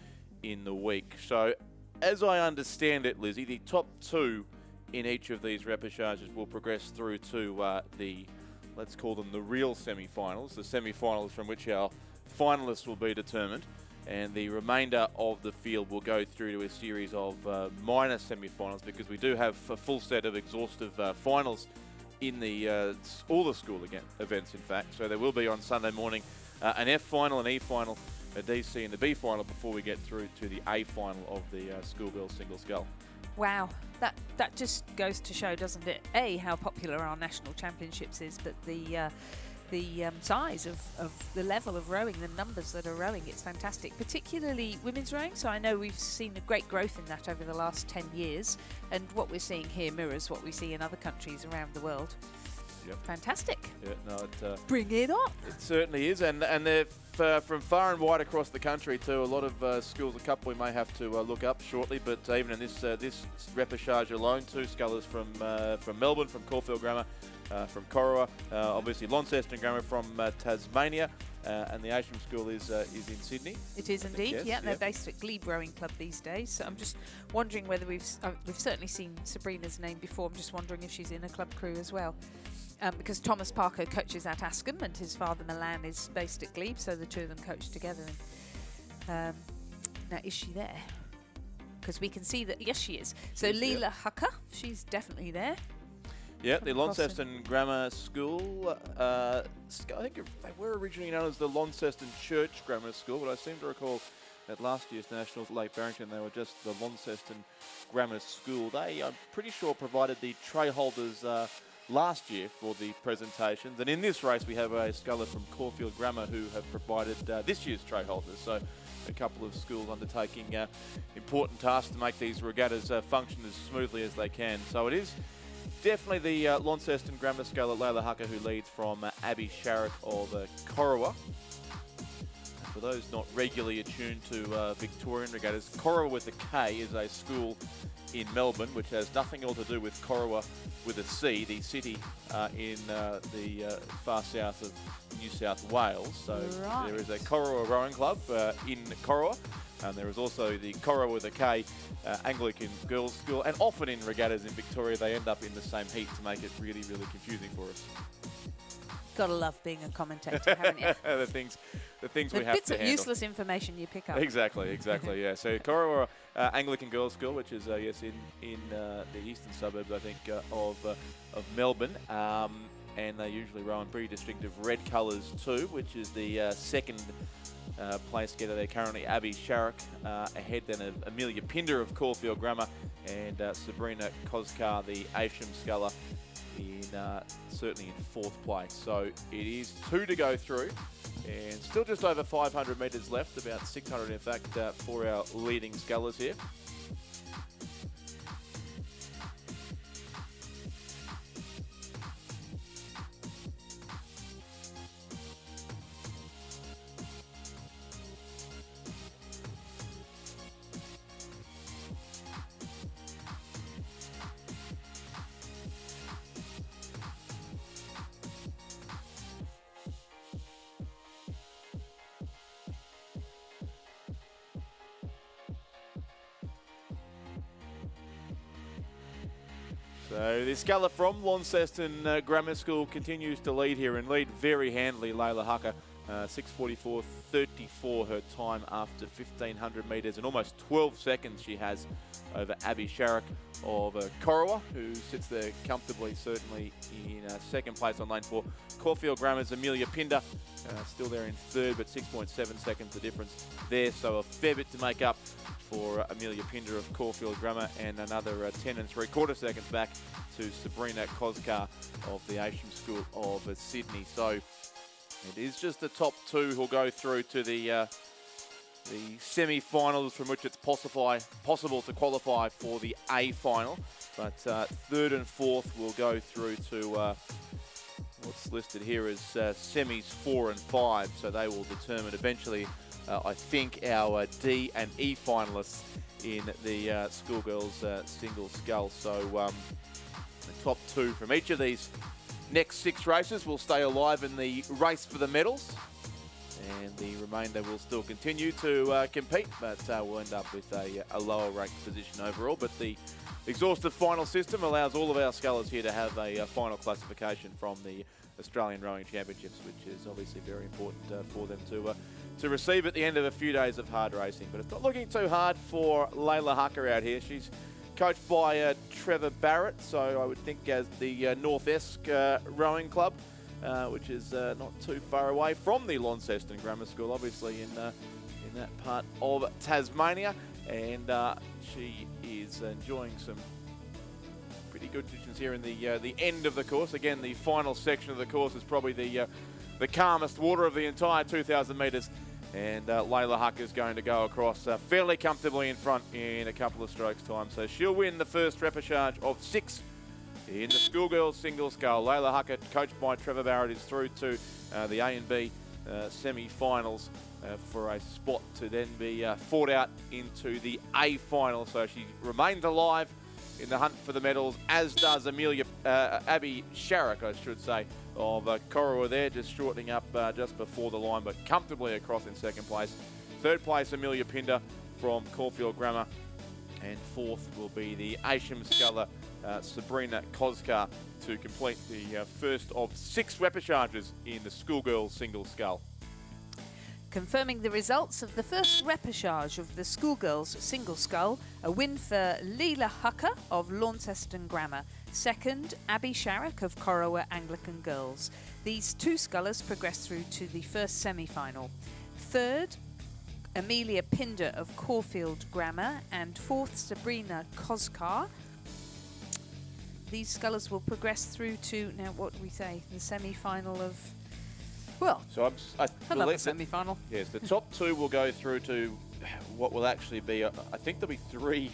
in the week. So, as I understand it, Lizzie, the top 2 in each of these repechages will progress through to the, let's call them the real semi-finals, the semi-finals from which our finalists will be determined, and the remainder of the field will go through to a series of minor semi-finals because we do have a full set of exhaustive finals in the all the school events, in fact. So there will be on Sunday morning an F final, an E final, a DC and a B final before we get through to the A final of the schoolgirls single scull. Wow, that just goes to show, doesn't it? A, how popular our national championships is, but the size of the level of rowing, the numbers that are rowing, it's fantastic, particularly women's rowing. So I know we've seen a great growth in that over the last 10 years, and what we're seeing here mirrors what we see in other countries around the world. Yep. Fantastic. Yeah, no, Bring it on. it certainly is, and they're from far and wide across the country too. A lot of schools, a couple we may have to look up shortly, but even in this repechage alone, 2 scullers from Melbourne, from Caulfield Grammar, from Corowa, obviously Launceston Grammar from Tasmania, and the Ayrsham School is in Sydney. It is indeed, yes, yeah. They're yep. based at Glebe Rowing Club these days. So I'm just wondering whether we've certainly seen Sabrina's name before. I'm just wondering if she's in a club crew as well. Because Thomas Parker coaches at Ascombe and his father Milan is based at Glebe, so the 2 of them coach together. And now, is she there? Because we can see that, yes, she is. So She's Leela there. Hucker, she's definitely there. Yeah, the From Crossing. Launceston Grammar School. I think they were originally known as the Launceston Church Grammar School, but I seem to recall at last year's Nationals at Lake Barrington they were just the Launceston Grammar School. They, I'm pretty sure, provided the tray holders last year for the presentations, and in this race we have a sculler from Caulfield Grammar who have provided this year's tray holders. So a couple of schools undertaking important tasks to make these regattas function as smoothly as they can. So it is definitely the Launceston Grammar sculler Leila Hucker who leads from Abby Sharrock of Corowa. For those not regularly attuned to Victorian regattas, Corowa with a K is a school in Melbourne, which has nothing at all to do with Corowa with a C, the city in the far south of New South Wales. So Right. there is a Corowa rowing club in Corowa, and there is also the Corowa with a K Anglican Girls' School. And often in regattas in Victoria, they end up in the same heat to make it really, really confusing for us. Gotta love being a commentator, haven't you? The things the things The we have bits to of handle. useless information you pick up. Exactly, yeah. So Corowa Anglican Girls' School, which is in the eastern suburbs, I think, of Melbourne, and they usually row in pretty distinctive red colours too, which is the second place getter there currently. Abby Sharrock ahead then of Amelia Pinder of Caulfield Grammar, and Sabrina Koskar, the Ayrsham Sculler, in certainly in fourth place. So it is 2 to go through, and still just over 500 metres left, about 600 in fact, for our leading scullers here. So the sculler from Launceston Grammar School continues to lead here, and lead very handily. Layla Hucker, 6:44.34 her time after 1,500 metres, and almost 12 seconds she has over Abby Sharrock of Corowa, who sits there comfortably, certainly in second place on lane 4. Caulfield Grammar's Amelia Pinder, still there in third, but 6.7 seconds the difference there, so a fair bit to make up for Amelia Pinder of Caulfield Grammar, and another 10 3/4 seconds back to Sabrina Koskar of the Ayrsham School of Sydney. So it is just the top 2 who'll go through to the semi-finals, from which it's possible to qualify for the A final. But third and fourth will go through to what's listed here as semis 4 and 5. So they will determine eventually, I think, our D and E finalists in the schoolgirls single scull. So the top 2 from each of these next 6 races will stay alive in the race for the medals, and the remainder will still continue to compete, but we'll end up with a lower ranked position overall. But the exhaustive final system allows all of our scullers here to have a final classification from the Australian Rowing Championships, which is obviously very important for them to receive at the end of a few days of hard racing. But it's not looking too hard for Layla Hucker out here. She's coached by Trevor Barrett, so I would think as the North Esk Rowing Club, which is not too far away from the Launceston Grammar School, obviously in that part of Tasmania, and she is enjoying some pretty good conditions here in the end of the course. Again, the final section of the course is probably the calmest water of the entire 2,000 metres, and Layla Hucker is going to go across fairly comfortably in front in a couple of strokes time. So she'll win the first repechage of 6 in the schoolgirls single scull. Layla Hucker, coached by Trevor Barrett, is through to the A and B semi-finals for a spot to then be fought out into the A final. So she remains alive in the hunt for the medals, as does Abby Sharrock, I should say, of Corowa there, just shortening up just before the line, but comfortably across in second place. Third place, Amelia Pinder from Caulfield Grammar, and fourth will be the Ayrsham Sculler, Sabrina Koskar, to complete the first of 6 repechages in the schoolgirls single scull. Confirming the results of the first repechage of the schoolgirls single scull, a win for Layla Hucker of Launceston Grammar. Second, Abby Sharrock of Corowa Anglican Girls. These 2 scullers progress through to the first semi-final. Third, Amelia Pinder of Caulfield Grammar, and fourth, Sabrina Koskar. These scullers will progress through to, now what do we say, the semi-final of, well, So I another believe semi-final. yes, the top 2 will go through to what will actually be, I think there'll be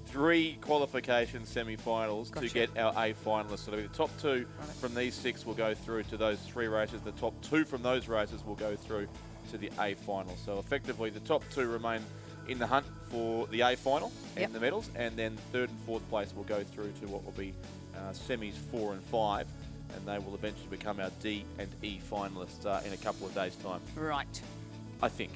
three qualification semi-finals to get our A finalists. So the top 2 from these 6 will go through to those 3 races. The top 2 from those races will go through to the A final. So effectively the top 2 remain in the hunt for the A final and the medals, and then third and fourth place will go through to what will be semis 4 and 5, and they will eventually become our D and E finalists in a couple of days' time. Right. I think.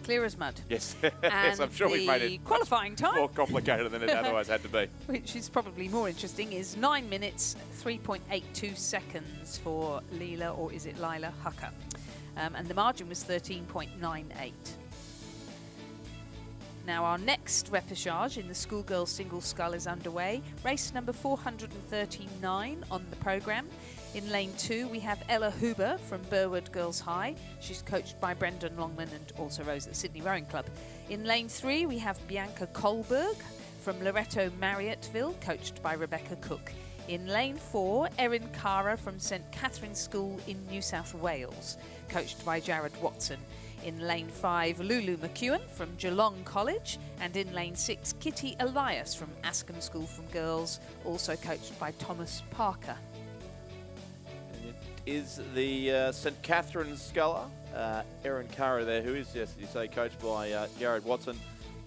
Clear as mud. Yes. And yes, I'm sure we've made the it qualifying time, more complicated than it otherwise had to be. which is probably more interesting, is 9 minutes, 3.82 seconds for Layla, or is it Layla Hucker? and the margin was 13.98. Now our next repechage in the schoolgirls single scull is underway. Race number 439 on the programme. In lane 2 we have Ella Huber from Burwood Girls High. She's coached by Brendan Longman and also rows at Sydney Rowing Club. In lane 3 we have Bianca Kohlberg from Loreto Marriotteville, coached by Rebecca Cook. In lane 4, Erin Cara from St Catherine's School in New South Wales, coached by Jared Watson. In lane 5, Lulu McEwen from Geelong College. And in lane 6, Kitty Elias from Askham School from Girls, also coached by Thomas Parker. And it is the St Catherine's sculler, Erin Cara there, who is, yes, you say, coached by Jared Watson,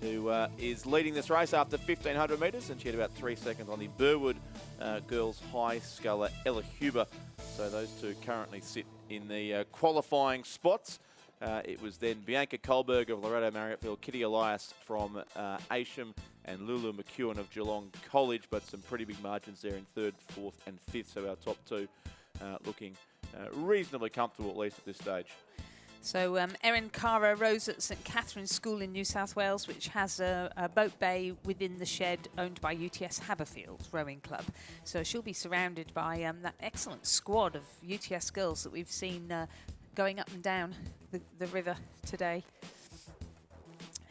who is leading this race after 1,500 metres, and she had about 3 seconds on the Burwood Girls High sculler, Ella Huber. So those two currently sit in the qualifying spots. It was then Bianca Kohlberg of Loreto Marriotteville, Kitty Elias from Ayrsham, and Lulu McEwen of Geelong College, but some pretty big margins there in 3rd, 4th and 5th, so our top two looking reasonably comfortable, at least at this stage. So Erin Cara rows at St Catherine's School in New South Wales, which has a boat bay within the shed owned by UTS Haberfield Rowing Club. So she'll be surrounded by that excellent squad of UTS girls that we've seen going up and down the river today.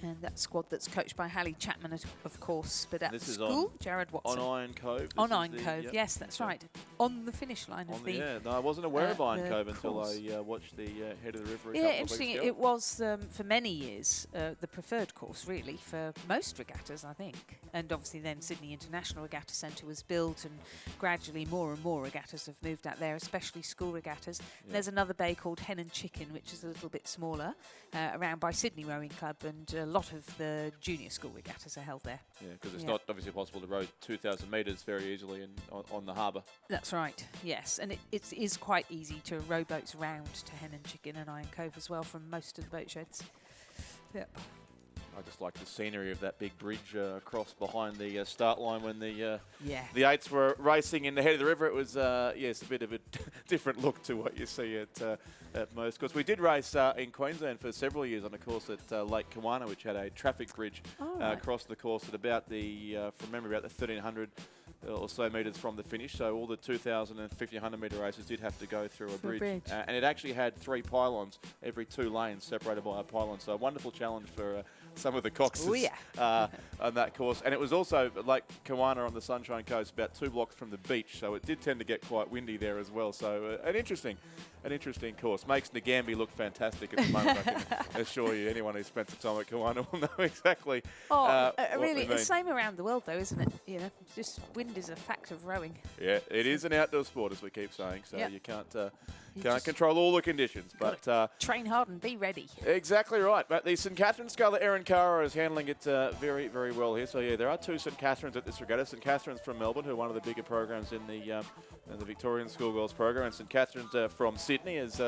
And that squad that's coached by Hallie Chapman, of course. But at the school, Jared Watson. On Iron Cove. On Iron Cove, yes, that's right. On the finish line of the... Yeah, no, I wasn't aware of Iron Cove until I watched the Head of the River a couple of weeks interesting. ago. It was, for many years, the preferred course, really, for most regattas, I think. And obviously then Sydney International Regatta Centre was built, and gradually more and more regattas have moved out there, especially school regattas. And there's another bay called Hen and Chicken, which is a little bit smaller, around by Sydney Rowing Club, and a lot of the junior school regattas are held there. Yeah, because it's not obviously possible to row 2,000 metres very easily on the harbour. That's right, yes. And it is quite easy to row boats round to Hen and Chicken and Iron Cove as well from most of the boat sheds. Yep. I just like the scenery of that big bridge across behind the start line when the eights were racing in the Head of the River. It was, yes, a bit of a different look to what you see at most. Of course, we did race in Queensland for several years on a course at Lake Kawana, which had a traffic bridge across the course at about from memory, about the 1,300 or so metres from the finish. So all the 2,000 and 1,500 metre races did have to go through a bridge. And it actually had 3 pylons every 2 lanes separated by a pylon. So a wonderful challenge for some of the coxes on that course. And it was also Lake Kawana on the Sunshine Coast, about 2 blocks from the beach. So it did tend to get quite windy there as well. So an interesting course. Makes Ngambie look fantastic at the moment, I can assure you. Anyone who spent some time at Kawana will know exactly really, it's the same around the world, though, isn't it? You know, just wind is a fact of rowing. Yeah, it is an outdoor sport, as we keep saying, so you can't control all the conditions. But train hard and be ready. Exactly right. But the St Catherine's sculler, Erin Cara, is handling it very, very well here. So, yeah, there are 2 St Catherines at this regatta. St Catherine's from Melbourne, who are one of the bigger programs in the Victorian Schoolgirls program, and St Catherine's from Sydney, as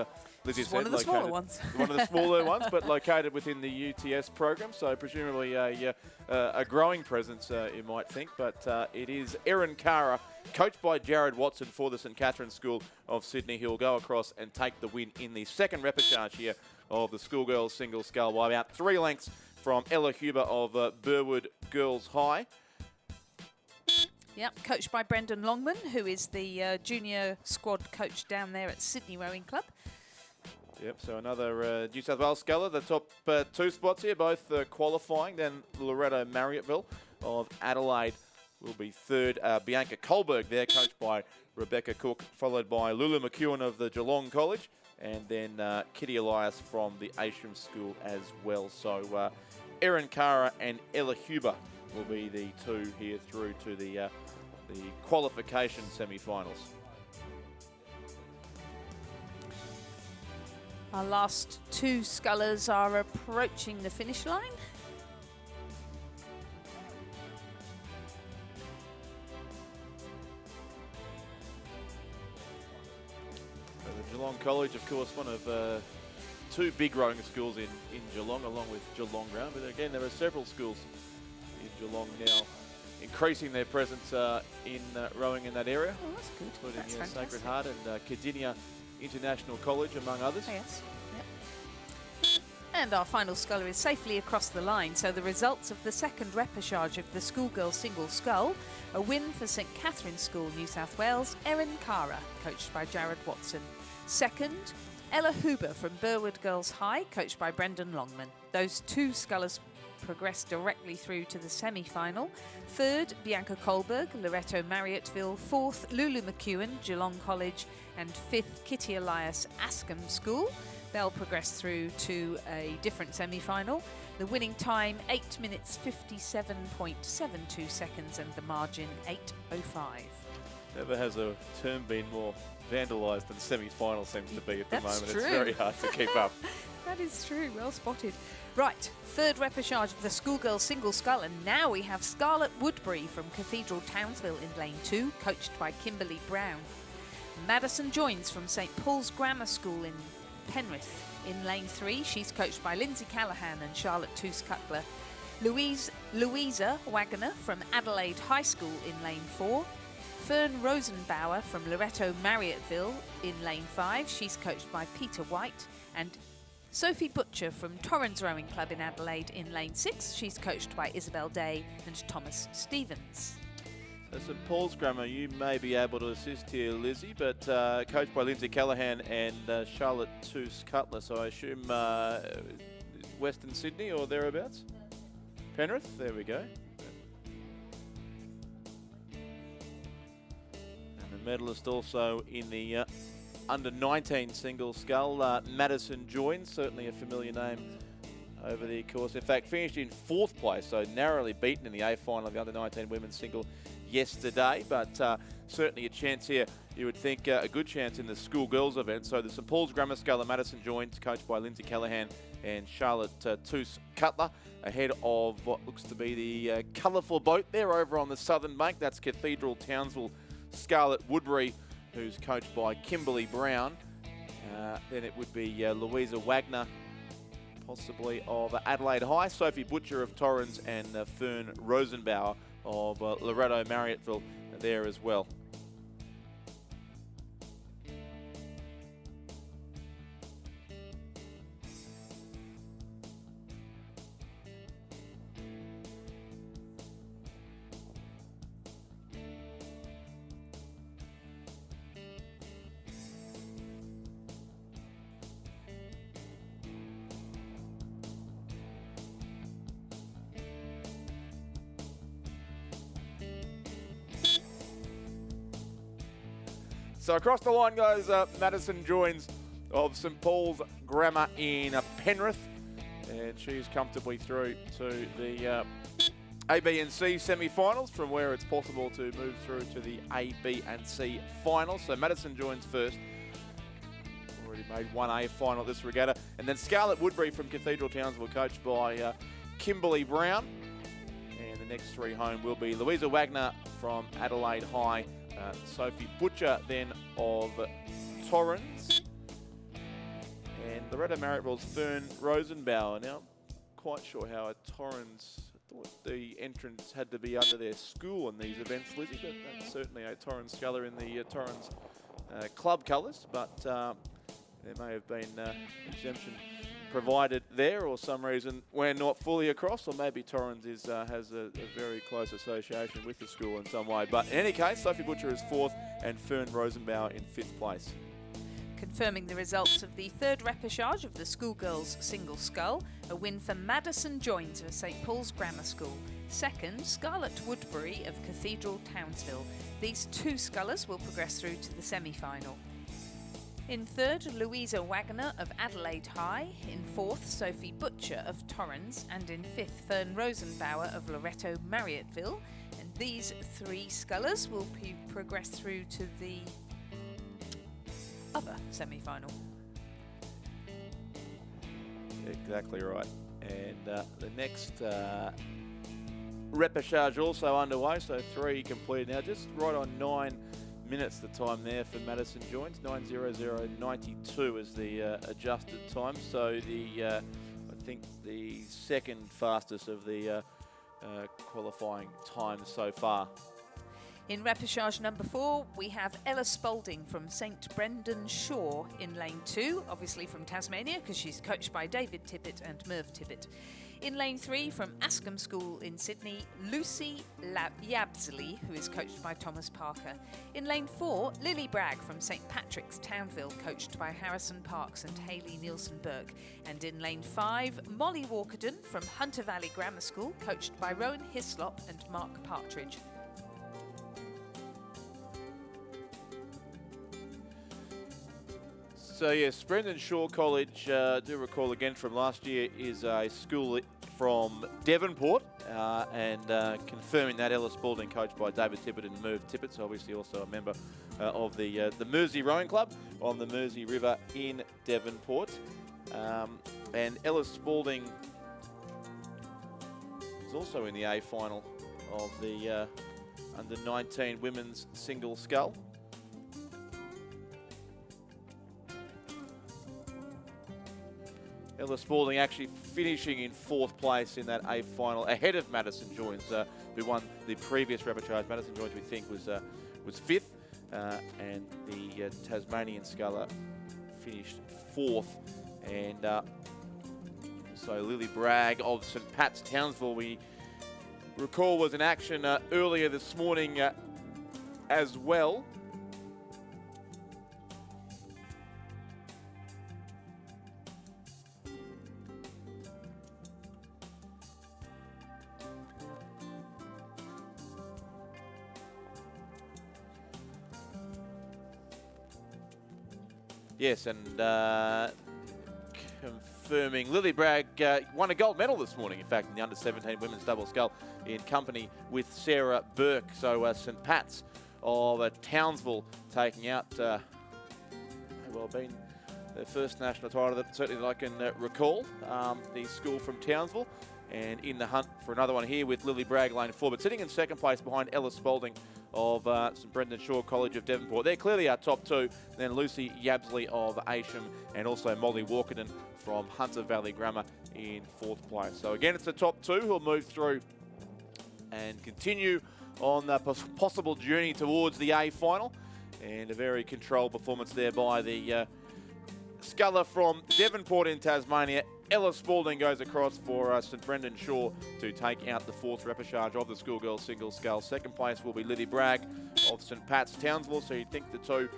Lizzie said. One of the smaller ones. One of the smaller ones, but located within the UTS program, so presumably a growing presence, you might think. But it is Erin Cara, coached by Jared Watson for the St Catherine's School of Sydney. He'll go across and take the win in the second repechage here of the schoolgirls single scull by about 3 lengths from Ella Huber of Burwood Girls High. Yep, coached by Brendan Longman, who is the junior squad coach down there at Sydney Rowing Club. Yep, so another New South Wales sculler. The top 2 spots here, both qualifying. Then Loreto Marriotteville of Adelaide will be 3rd. Bianca Kohlberg there, coached by Rebecca Cook, followed by Lulu McEwen of the Geelong College, and then Kitty Elias from the Ayrsham School as well. So Erin Cara and Ella Huber will be the 2 here through to the qualification semi-finals. Our last 2 scullers are approaching the finish line. So the Geelong College, of course, one of 2 big rowing schools in Geelong, along with Geelong Round. But again, there are several schools in Geelong now increasing their presence in rowing in that area. Oh, that's good. Including That's Sacred Heart and Cardinia International College, among others. Oh, yes. Yep. And our final sculler is safely across the line, so the results of the second repechage of the schoolgirl single scull, a win for St Catherine's School, New South Wales, Erin Cara, coached by Jared Watson. Second, Ella Huber from Burwood Girls High, coached by Brendan Longman. Those two scullers progressed directly through to the semi-final. Third, Bianca Kohlberg, Loretto Marriotteville. Fourth, Lulu McEwen, Geelong College. And fifth, Kitty Elias, Ascombe School. They'll progress through to a different semi-final. The winning time, 8 minutes 57.72 seconds, and the margin 8:05. Never has a term been more vandalised than semi-final seems to be at the That's moment. true. It's very hard to keep up. That is true, well spotted. Right, third repechage of the schoolgirl single scull, and now we have Scarlett Woodbury from Cathedral Townsville in lane 2, coached by Kimberly Brown. Madison Joins from St Paul's Grammar School in Penrith in lane 3. She's coached by Lindsay Callahan and Charlotte Toos-Cutler. Louisa Wagner from Adelaide High School in lane 4. Fern Rosenbauer from Loretto Marriotteville in lane 5. She's coached by Peter White. And Sophie Butcher from Torrens Rowing Club in Adelaide in lane 6. She's coached by Isabel Day and Thomas Stevens. So St Paul's Grammar, you may be able to assist here, Lizzie, but coached by Lindsay Callahan and Charlotte Toos-Cutler. So I assume Western Sydney or thereabouts? Penrith, there we go. And the medalist also in the under-19 single scull, Madison Joins, certainly a familiar name over the course. In fact, finished in 4th place, so narrowly beaten in the A final of the under-19 women's single yesterday, but certainly a chance here. You would think a good chance in the schoolgirls event. So the St Paul's Grammar Sculler, Madison Joins, coached by Lindsay Callahan and Charlotte Toos-Cutler, ahead of what looks to be the colourful boat there over on the southern bank. That's Cathedral Townsville, Scarlett Woodbury, who's coached by Kimberly Brown. Then it would be Louisa Wagner, possibly of Adelaide High, Sophie Butcher of Torrens, and Fern Rosenbauer of Loretto Marriotteville there as well. So across the line goes Madison Joins of St Paul's Grammar in Penrith, and she's comfortably through to the A, B and C semi-finals, from where it's possible to move through to the A, B and C finals. So Madison Joins first. Already made 1A final at this regatta. And then Scarlett Woodbury from Cathedral Townsville, coached by Kimberly Brown. And the next 3 home will be Louisa Wagner from Adelaide High, Sophie Butcher then of Torrens, and Loretto Marriotteville's Fern Rosenbauer. Now, quite sure how at Torrens, I thought the entrance had to be under their school in these events, Lizzie, but that's certainly a Torrens sculler in the Torrens club colours, but there may have been exemption provided there, or some reason we're not fully across, or maybe Torrens has a very close association with the school in some way. But in any case, Sophie Butcher is 4th and Fern Rosenbauer in 5th place. Confirming the results of the third repechage of the schoolgirls single scull, a win for Madison Joins of St Paul's Grammar School. Second, Scarlett Woodbury of Cathedral Townsville. These 2 scullers will progress through to the semi-final. In third, Louisa Wagner of Adelaide High. In 4th, Sophie Butcher of Torrens. And in 5th, Fern Rosenbauer of Loretto Marriotteville. And these 3 scullers will progress through to the other semi-final. Exactly right. And the next repechage also underway, so 3 completed now, just right on 9 minutes the time there for Madison Joins. 9:00:92 is the adjusted time, so the I think the second fastest of the qualifying times so far. In repechage number 4, we have Ella Spalding from St Brendan Shaw in lane 2, obviously from Tasmania because she's coached by David Tippett and Merv Tippett. In lane 3, from Ascombe School in Sydney, Lucy Yabsley, who is coached by Thomas Parker. In lane 4, Lily Bragg from St Patrick's Townville, coached by Harrison Parks and Hayley Nielsen-Burke. And in lane 5, Molly Walkerden from Hunter Valley Grammar School, coached by Rowan Hislop and Mark Partridge. So yes, Brendan Shaw College, do recall again from last year, is a school from Devonport, and confirming that Ella Spalding, coached by David Tippett and Merv Tippett, so obviously also a member of the Mersey Rowing Club on the Mersey River in Devonport. And Ella Spalding is also in the A final of the under-19 women's single scull. Ella Spalding actually finishing in 4th place in that A final, ahead of Madison Joins, who won the previous repechage. Madison Joins, we think, was 5th, and the Tasmanian sculler finished 4th. And so Lily Bragg of St Pat's Townsville, we recall, was in action earlier this morning as well. Yes, and confirming Lily Bragg won a gold medal this morning, in fact, in the under-17 women's double scull in company with Sarah Burke. So St Pat's of Townsville taking out, well, been their first national title that certainly that I can recall, the school from Townsville. And in the hunt for another one here with Lily Bragg, lane 4, but sitting in 2nd place behind Ella Spalding of St Brendan Shaw College of Devonport. They're clearly our top 2. Then Lucy Yabsley of Ascham and also Molly Walkerden from Hunter Valley Grammar in 4th place. So again, it's the top 2 who'll move through and continue on the possible journey towards the A final. And a very controlled performance there by the sculler from Devonport in Tasmania. Ella Spalding goes across for St Brendan Shaw to take out the 4th repechage of the schoolgirls single scull. 2nd place will be Lily Bragg of St Pat's Townsville. So you'd think the 2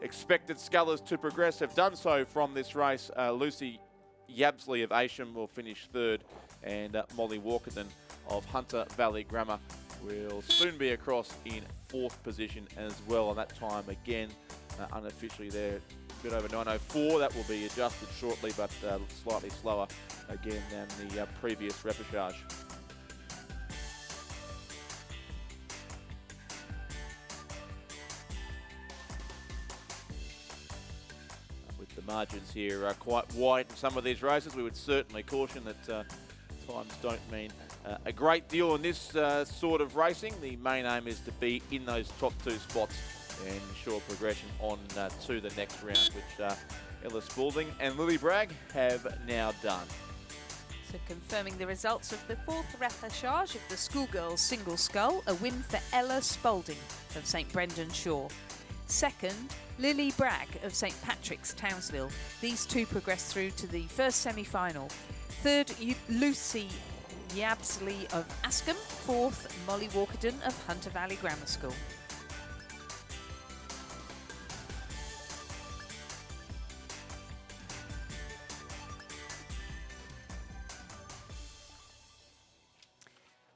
expected scullers to progress have done so from this race. Lucy Yabsley of Ascham will finish 3rd, and Molly Walkerden of Hunter Valley Grammar will soon be across in 4th position as well. And that time again, unofficially there, a bit over 9:04. That will be adjusted shortly, but slightly slower again than the previous repechage. With the margins here quite wide in some of these races, we would certainly caution that times don't mean a great deal in this sort of racing. The main aim is to be in those top 2 spots and ensure progression on to the next round, which Ella Spalding and Lily Bragg have now done. So confirming the results of the 4th repechage of the schoolgirls single scull, a win for Ella Spalding of St Brendan Shaw. 2nd, Lily Bragg of St Patrick's Townsville. These 2 progress through to the 1st semi-final. 3rd, Lucy Yabsley of Ascombe. 4th, Molly Walkerden of Hunter Valley Grammar School.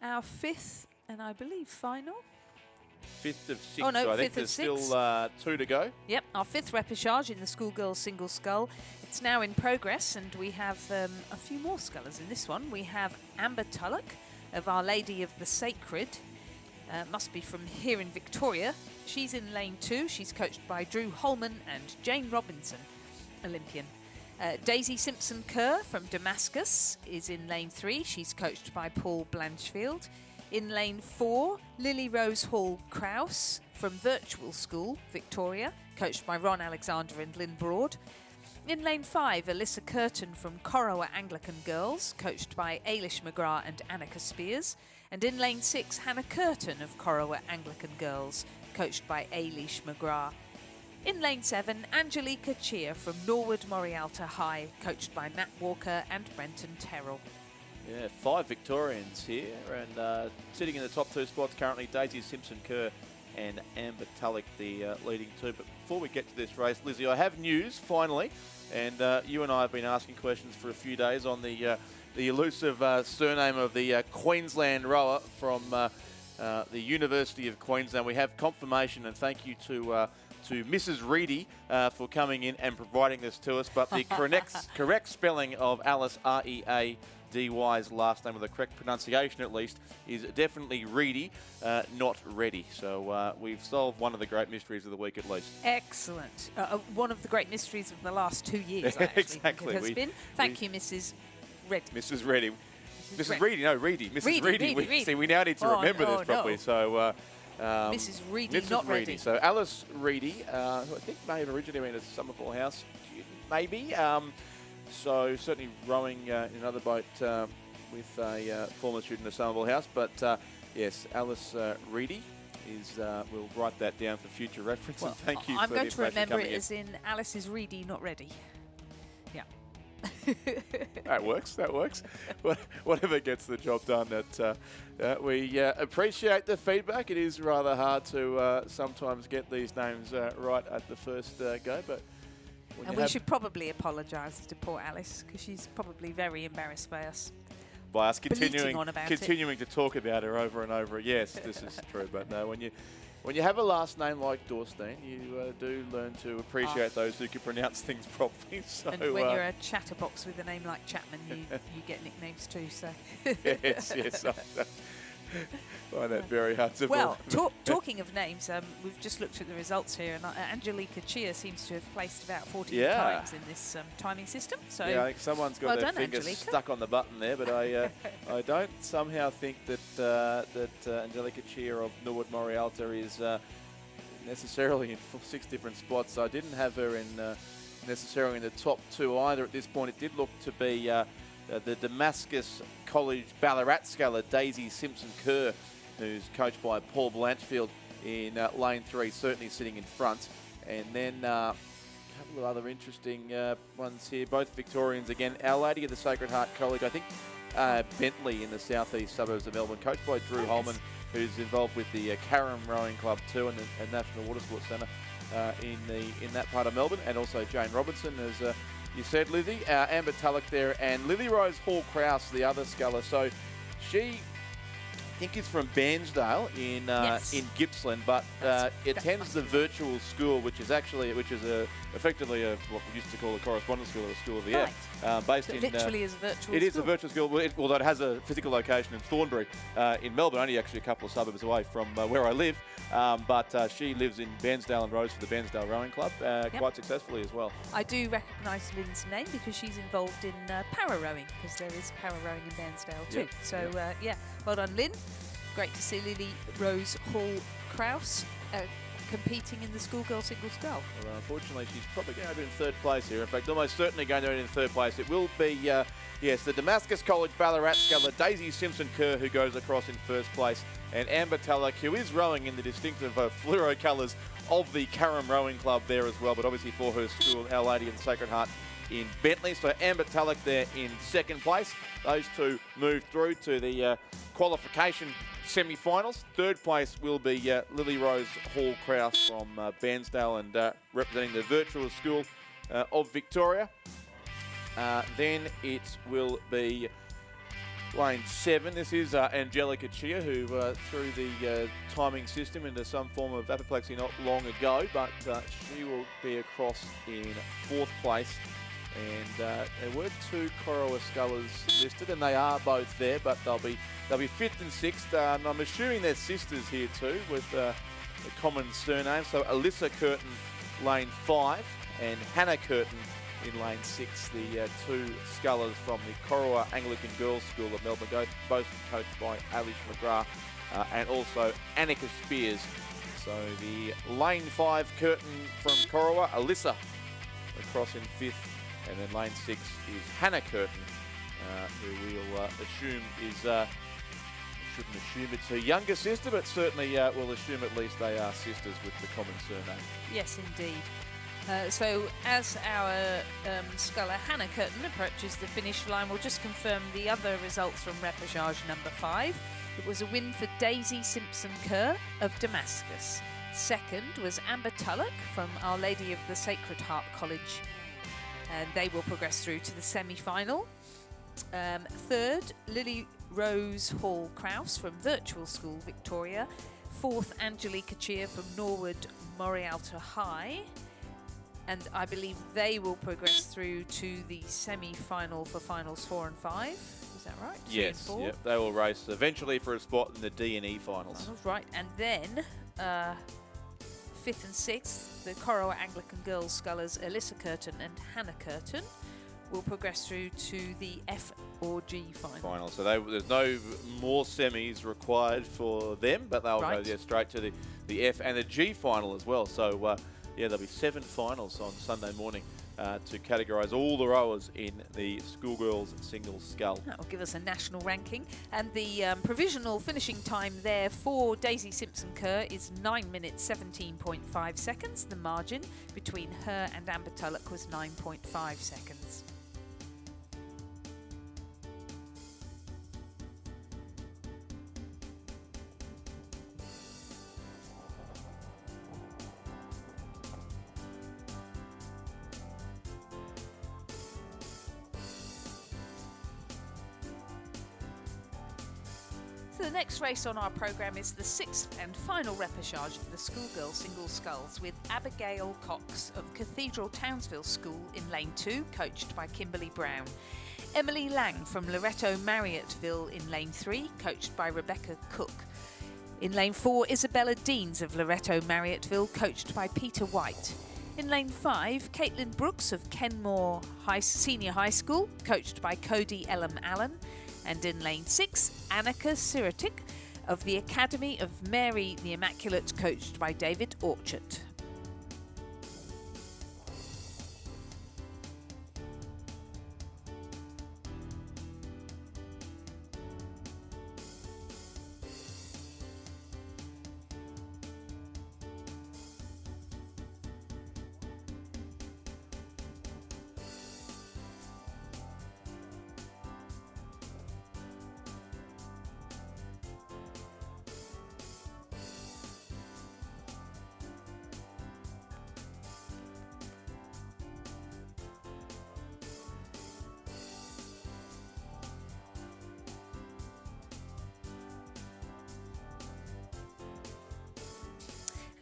Our 5th and I believe final. 5th of 6. Oh, no, so I think 5th of there's 6. still 2 to go. Yep, our 5th repechage in the schoolgirls single scull. It's now in progress, and we have a few more scullers in this one. We have Amber Tulloch of Our Lady of the Sacred. Must be from here in Victoria. She's in lane 2. She's coached by Drew Holman and Jane Robinson, Olympian. Daisy Simpson-Kerr from Damascus is in lane 3. She's coached by Paul Blanchfield. In lane 4, Lily Rose Hall-Krause from Virtual School, Victoria, coached by Ron Alexander and Lynn Broad. In lane 5, Alyssa Curtin from Corowa Anglican Girls, coached by Ailish McGrath and Annika Spears. And in lane 6, Hannah Curtin of Corowa Anglican Girls, coached by Ailish McGrath. In lane 7, Angelica Cheer from Norwood Morialta High, coached by Matt Walker and Brenton Terrell. Yeah, 5 Victorians here, and sitting in the top 2 spots currently, Daisy Simpson-Kerr and Amber Tulloch, the leading 2. But before we get to this race, Lizzie, I have news, finally, and you and I have been asking questions for a few days on the elusive surname of the Queensland rower from the University of Queensland. We have confirmation, and thank you to Mrs. Reedy for coming in and providing this to us. But the correct spelling of Alice, R-E-A-D-Y's last name, with the correct pronunciation at least, is definitely Reedy, not Reddy. So we've solved one of the great mysteries of the week at least. Excellent. One of the great mysteries of the last 2 years, I actually Exactly. think it has been. Thank you, Mrs. Reddy. Mrs. Reddy. Mrs. Reedy, no, Reedy. Mrs. Reedy. Reedy. See, we now need to remember this properly. No. So, Mrs. Reedy, Mrs. not Reedy. Reddy. So Alice Reedy, who I think may have originally been a Somerville House student, maybe. So certainly rowing in another boat with a former student of Somerville House. But yes, Alice Reedy is. We'll write that down for future reference. Well, and thank you I'm for going the to information remember coming it as in Alice is Reedy, not Reddy. Yeah. That works. That works. Whatever gets the job done. We appreciate the feedback. It is rather hard to sometimes get these names right at the first go, but And we should probably apologise to poor Alice, because she's probably very embarrassed by us. by us bleating on about continuing to talk about her over and over. Yes, this is true. But no, when you have a last name like Dorstein, you do learn to appreciate those who can pronounce things properly. So, And when you're a chatterbox with a name like Chapman, you get nicknames too. So. yes, I find that very hard to Well, talking of names, we've just looked at the results here, and Angelica Cheer seems to have placed about 14 times in this timing system. So yeah, I think someone's got well their done, fingers Angelica. stuck on the button there, but I don't somehow think that Angelica Cheer of Norwood Morialta is necessarily in 6 different spots. I didn't have her in necessarily in the top 2 either at this point. It did look to be the Damascus College Ballarat sculler Daisy Simpson-Kerr, who's coached by Paul Blanchfield in lane 3, certainly sitting in front. And then a couple of other interesting ones here, both Victorians again. Our Lady of the Sacred Heart College, I think Bentley in the southeast suburbs of Melbourne, coached by Drew Holman, who's involved with the Carrum Rowing Club too, and the National Water Sports Centre in that part of Melbourne, and also Jane Robinson, as you said, Lizzie, Amber Tulloch there, and Lily Rose Hall-Krause, the other sculler. So she, I think, is from Bairnsdale in Gippsland, but attends the virtual school, which is effectively what we used to call a correspondence school, or a school of the air, based So in. literally is a virtual school. It is a virtual school, although it has a physical location in Thornbury, in Melbourne, only actually a couple of suburbs away from where I live. But she lives in Bairnsdale and rows for the Bairnsdale Rowing Club quite successfully as well. I do recognise Lynn's name because she's involved in para rowing, because there is para rowing in Bairnsdale too. Yep. So well done, Lynn. Great to see Lily Rose Hall-Krause competing in the schoolgirl single scull. Well, unfortunately, she's probably going to be in 3rd place here. In fact, almost certainly going to be in 3rd place. It will be, yes, the Damascus College Ballarat sculler Daisy Simpson-Kerr, who goes across in 1st place, and Amber Tulloch, who is rowing in the distinctive fluoro colours of the Carrum Rowing Club there as well, but obviously for her school, Our Lady of the Sacred Heart in Bentley. So Amber Tulloch there in 2nd place. Those two move through to the qualification semi-finals. 3rd place will be Lily Rose Hall-Krause from Bairnsdale and representing the virtual school of Victoria. Then it will be lane 7. This is Angelica Cheer, who threw the timing system into some form of apoplexy not long ago, but she will be across in 4th place. And there were 2 Corowa scullers listed, and they are both there, but they'll be 5th and 6th. And I'm assuming they're sisters here too, with a common surname. So Alyssa Curtin, lane 5, and Hannah Curtin in lane 6. The 2 scullers from the Corowa Anglican Girls School of Melbourne, both coached by Ailish McGrath and also Annika Spears. So the lane 5 Curtin from Corowa, Alyssa across in 5th. And then lane 6 is Hannah Curtin, who we'll assume is shouldn't assume it's her younger sister, but certainly we'll assume at least they are sisters with the common surname. Yes, indeed. So as our sculler Hannah Curtin approaches the finish line, we'll just confirm the other results from repechage number 5. It was a win for Daisy Simpson-Kerr of Damascus. Second was Amber Tulloch from Our Lady of the Sacred Heart College, and they will progress through to the semi-final. Third, Lily Rose Hall-Kraus from Virtual School Victoria. Fourth, Angelica Cheer from Norwood Morialta High. And I believe they will progress through to the semi-final for finals 4 and 5. Is that right? 3 and Yes, 4? yep, they will race eventually for a spot in the D&E finals. Right, and then 5th and 6th, the Corowa Anglican Girls Scullers Alyssa Curtin and Hannah Curtin will progress through to the F or G final. So there's no more semis required for them, but they'll go straight to the F and the G final as well. So yeah, there'll be 7 finals on Sunday morning to categorise all the rowers in the schoolgirls single scull. That will give us a national ranking. And the provisional finishing time there for Daisy Simpson-Kerr is 9 minutes 17.5 seconds. The margin between her and Amber Tulloch was 9.5 seconds. The next race on our programme is the 6th and final repechage of the schoolgirl single sculls, with Abigail Cox of Cathedral Townsville School in lane 2, coached by Kimberly Brown. Emily Lang from Loretto Marriotteville in lane 3, coached by Rebecca Cook. In lane 4, Isabella Deans of Loretto Marriotteville, coached by Peter White. In lane 5, Caitlin Brooks of Kenmore Senior High School, coached by Cody Ellum Allen. And in lane 6, Annika Sirotic of the Academy of Mary the Immaculate, coached by David Orchard.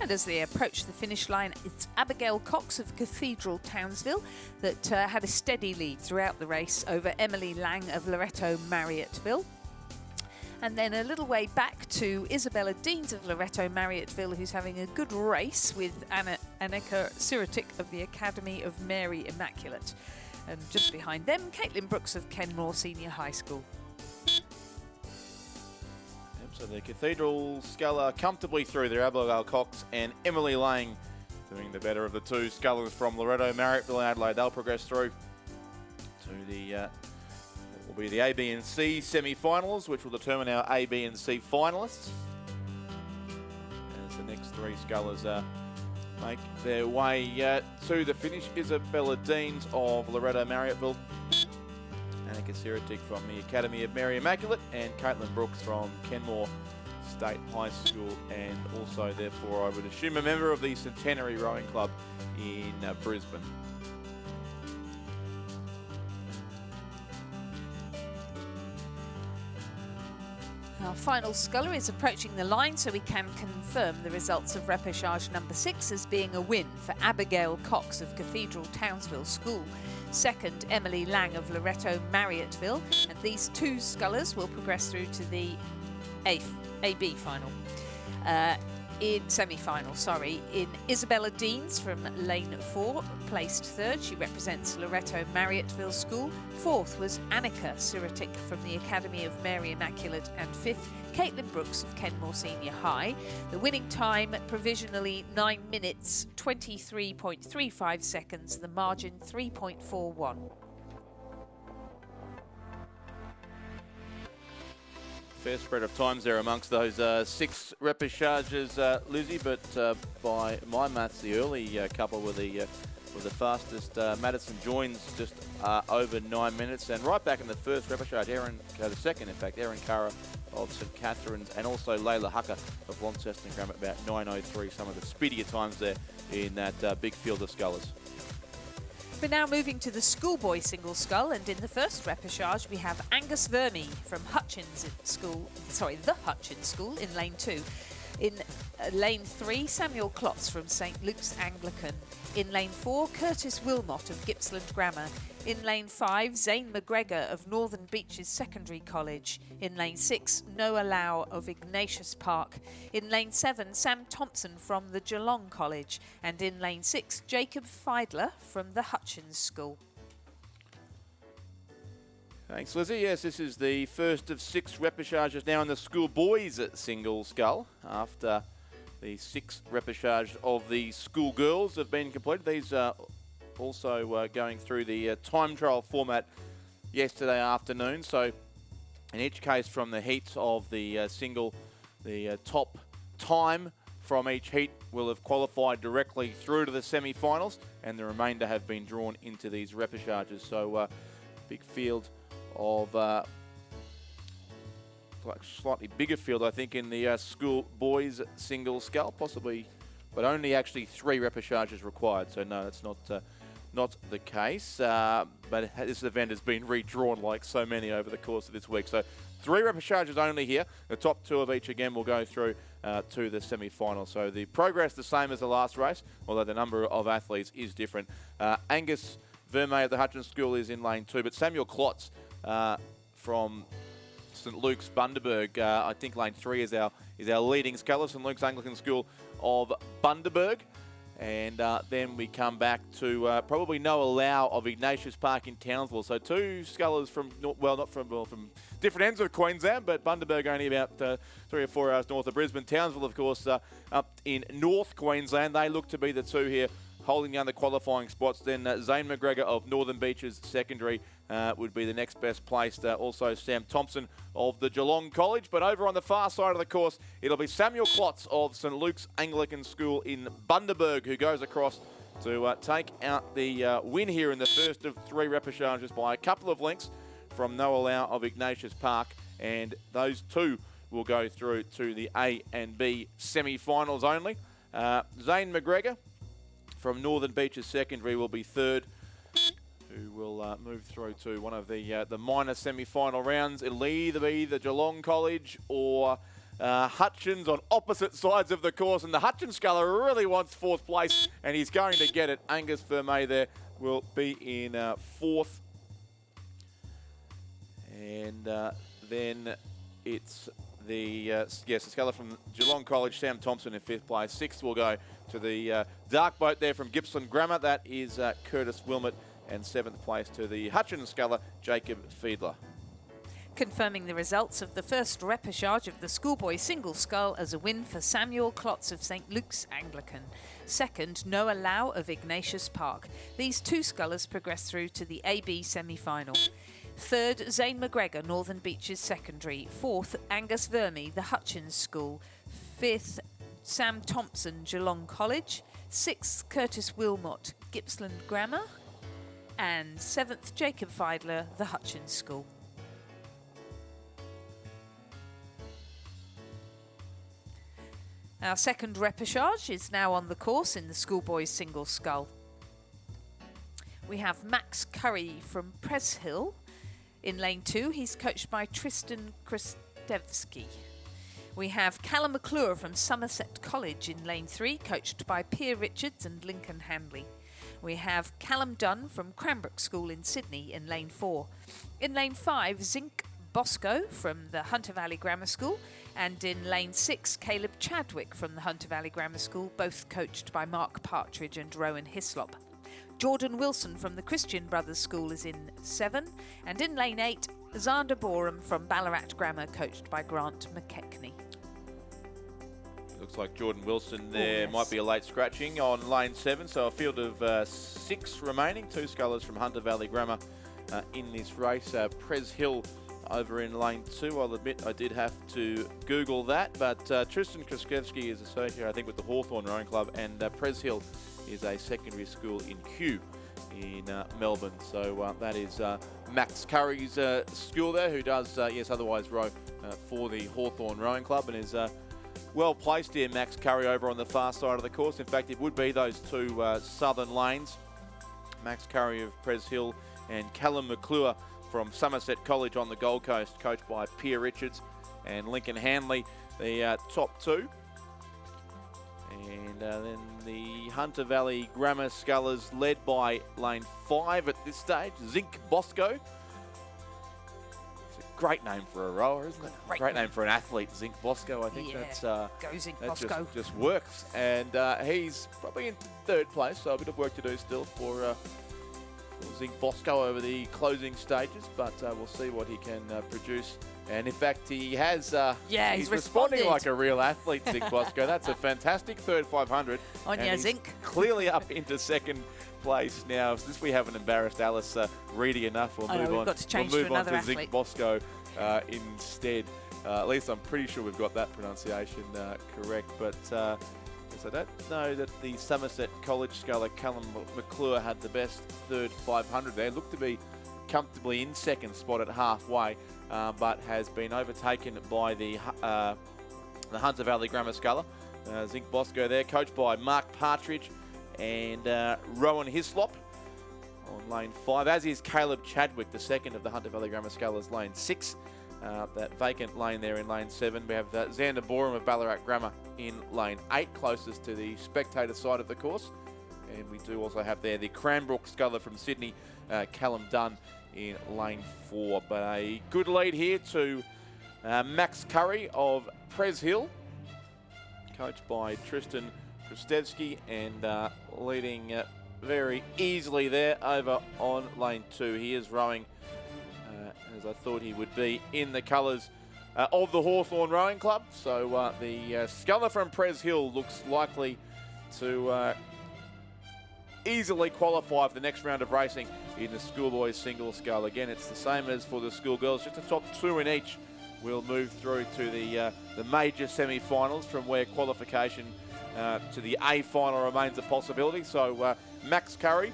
And as they approach the finish line, it's Abigail Cox of Cathedral Townsville that had a steady lead throughout the race over Emily Lang of Loretto Marriotteville. And then a little way back to Isabella Deans of Loretto Marriotteville, who's having a good race with Annika Sirotic of the Academy of Mary Immaculate. And just behind them, Caitlin Brooks of Kenmore Senior High School. So the Cathedral sculler comfortably through there, Abigail Cox and Emily Lang doing the better of the two scullers from Loretto Marriotteville and Adelaide. They'll progress through to the what will be the A, B and C semi-finals, which will determine our A, B and C finalists. As the next 3 scullers make their way to the finish. Isabella Deans of Loretto Marriotteville, Annika Sirotic from the Academy of Mary Immaculate, and Caitlin Brooks from Kenmore State High School, and also, therefore, I would assume a member of the Centenary Rowing Club in Brisbane. Our final sculler is approaching the line, so we can confirm the results of repechage number 6 as being a win for Abigail Cox of Cathedral Townsville School. Second, Emily Lang of Loretto Marriotteville. And these 2 scullers will progress through to the AB final. In semi-final, in Isabella Deans from lane 4, placed 3rd. She represents Loretto Marriotteville School. 4th was Annika Sirotic from the Academy of Mary Immaculate, and 5th, Caitlin Brooks of Kenmore Senior High. The winning time, provisionally 9 minutes 23.35 seconds. The margin 3.41. Fair spread of times there amongst those 6 repêchages, Lizzie, but by my maths, the early couple were the fastest. Madison joins just over 9 minutes, and right back in the first repêchage, the second, in fact, Erin Cara of St Catherine's, and also Layla Hucker of Launceston Grammar, about 9:03. Some of the speedier times there in that big field of scullers. We're now moving to the schoolboy single scull, and in the first repêchage we have Angus Vermey from the Hutchins School in lane 2. In lane 3, Samuel Klotz from St Luke's Anglican. In lane 4, Curtis Wilmot of Gippsland Grammar. In lane 5, Zane McGregor of Northern Beaches Secondary College. In lane 6, Noah Lau of Ignatius Park. In lane 7, Sam Thompson from the Geelong College. And in lane 6, Jacob Feidler from the Hutchins School. Thanks, Lizzie. Yes, this is the first of 6 repêchages now in the schoolboys single scull, after the 6 repêchages of the schoolgirls have been completed. These are also going through the time trial format yesterday afternoon. So in each case, from the heats of the single, the top time from each heat will have qualified directly through to the semi-finals, and the remainder have been drawn into these repêchages. So big field of slightly bigger field, I think, in the school boys single scull, possibly, but only actually 3 repêchages required. So no, that's not the case. But this event has been redrawn like so many over the course of this week. So 3 repêchages only here. The top 2 of each again will go through to the semi-final. So the progress the same as the last race, although the number of athletes is different. Angus Vermey of the Hutchins School is in lane 2, but Samuel Klotz from St Luke's Bundaberg, I think lane 3 is our leading sculler, St Luke's Anglican School of Bundaberg. And then we come back to probably Noah Lau of Ignatius Park in Townsville. So 2 scullers from different ends of Queensland, but Bundaberg only about 3 or 4 hours north of Brisbane. Townsville, of course, up in North Queensland. They look to be the 2 here holding down the qualifying spots. Then Zane McGregor of Northern Beaches Secondary would be the next best placed. Also Sam Thompson of the Geelong College. But over on the far side of the course, it'll be Samuel Klotz of St Luke's Anglican School in Bundaberg, who goes across to take out the win here in the first of 3 repêchages by a couple of lengths from Noah Lau of Ignatius Park. And those 2 will go through to the A and B semi-finals only. Zane McGregor from Northern Beaches Secondary will be 3rd, who will move through to one of the minor semi-final rounds. It'll either be the Geelong College or Hutchins on opposite sides of the course, and the Hutchins sculler really wants 4th place, and he's going to get it. Angus Vermey there will be in 4th, and then it's the sculler from Geelong College, Sam Thompson, in 5th place. 6th will go to the dark boat there from Gippsland Grammar. That is Curtis Wilmot. And 7th place to the Hutchins sculler, Jacob Fiedler. Confirming the results of the first repêchage of the schoolboy single scull as a win for Samuel Klotz of St Luke's Anglican. 2nd, Noah Lau of Ignatius Park. These 2 scullers progress through to the AB semi-final. 3rd, Zane McGregor, Northern Beaches Secondary. 4th, Angus Vermey, the Hutchins School. 5th, Sam Thompson, Geelong College. 6th, Curtis Wilmot, Gippsland Grammar. And 7th, Jacob Feidler, the Hutchins School. Our second repêchage is now on the course in the schoolboys single scull. We have Max Curry from Preshill in lane 2. He's coached by Tristan Kristevsky. We have Callum McClure from Somerset College in lane 3, coached by Pierre Richards and Lincoln Handley. We have Callum Dunn from Cranbrook School in Sydney in lane 4. In lane 5, Zinc Bosco from the Hunter Valley Grammar School. And in lane 6, Caleb Chadwick from the Hunter Valley Grammar School, both coached by Mark Partridge and Rowan Hislop. Jordan Wilson from the Christian Brothers School is in 7. And in lane 8, Xander Borum from Ballarat Grammar, coached by Grant McKechnie. Looks like Jordan Wilson there might be a late scratching on lane 7. So a field of 6 remaining. 2 scullers from Hunter Valley Grammar in this race. Preshill over in lane 2. I'll admit I did have to Google that, but Tristan Kraszewski is associated, I think, with the Hawthorn Rowing Club, and Pres Hill is a secondary school in Kew in Melbourne. So that is Max Curry's school there, who does, yes, otherwise row for the Hawthorn Rowing Club, and is well placed here, Max Curry, over on the far side of the course. In fact, it would be those two southern lanes, Max Curry of Pres Hill and Callum McClure from Somerset College on the Gold Coast, coached by Pierre Richards and Lincoln Hanley, the top two. And then the Hunter Valley Grammar Scullers, led by lane 5 at this stage, Zinc Bosco. It's a great name for a rower, isn't it? Great name for an athlete, Zinc Bosco. I think that's Go Zinc Bosco. just works. And he's probably in 3rd place, so a bit of work to do still for Zinc Bosco over the closing stages, but we'll see what he can produce. And in fact, he has, he's responding like a real athlete, Zinc Bosco. That's a fantastic 3rd 500. On your Zinc. Clearly up into 2nd place now. Since we haven't embarrassed Alice Reedy enough, we'll move on. Got to change we'll move to on another to Zinc athlete. Bosco instead. At least I'm pretty sure we've got that pronunciation correct. But yes, I don't know that the Somerset College sculler Callum McClure had the best 3rd 500 there. Looked to be comfortably in 2nd spot at halfway, but has been overtaken by the Hunter Valley Grammar Sculler. Zinc Bosco there, coached by Mark Partridge and Rowan Hislop on lane 5, as is Caleb Chadwick, the 2nd of the Hunter Valley Grammar Scullers, lane 6. That vacant lane there in lane 7. We have Xander Borum of Ballarat Grammar in lane 8, closest to the spectator side of the course. And we do also have there the Cranbrook sculler from Sydney, Callum Dunn, in lane 4. But a good lead here to Max Curry of Pres Hill, coached by Tristan Kraszewski, and leading very easily there over on lane 2. He is rowing as I thought he would be in the colours of the Hawthorn Rowing Club. So the sculler from Pres Hill looks likely to easily qualify for the next round of racing in the schoolboys single scull. Again, it's the same as for the schoolgirls, just the top 2 in each will move through to the major semi-finals, from where qualification to the A final remains a possibility. So Max Curry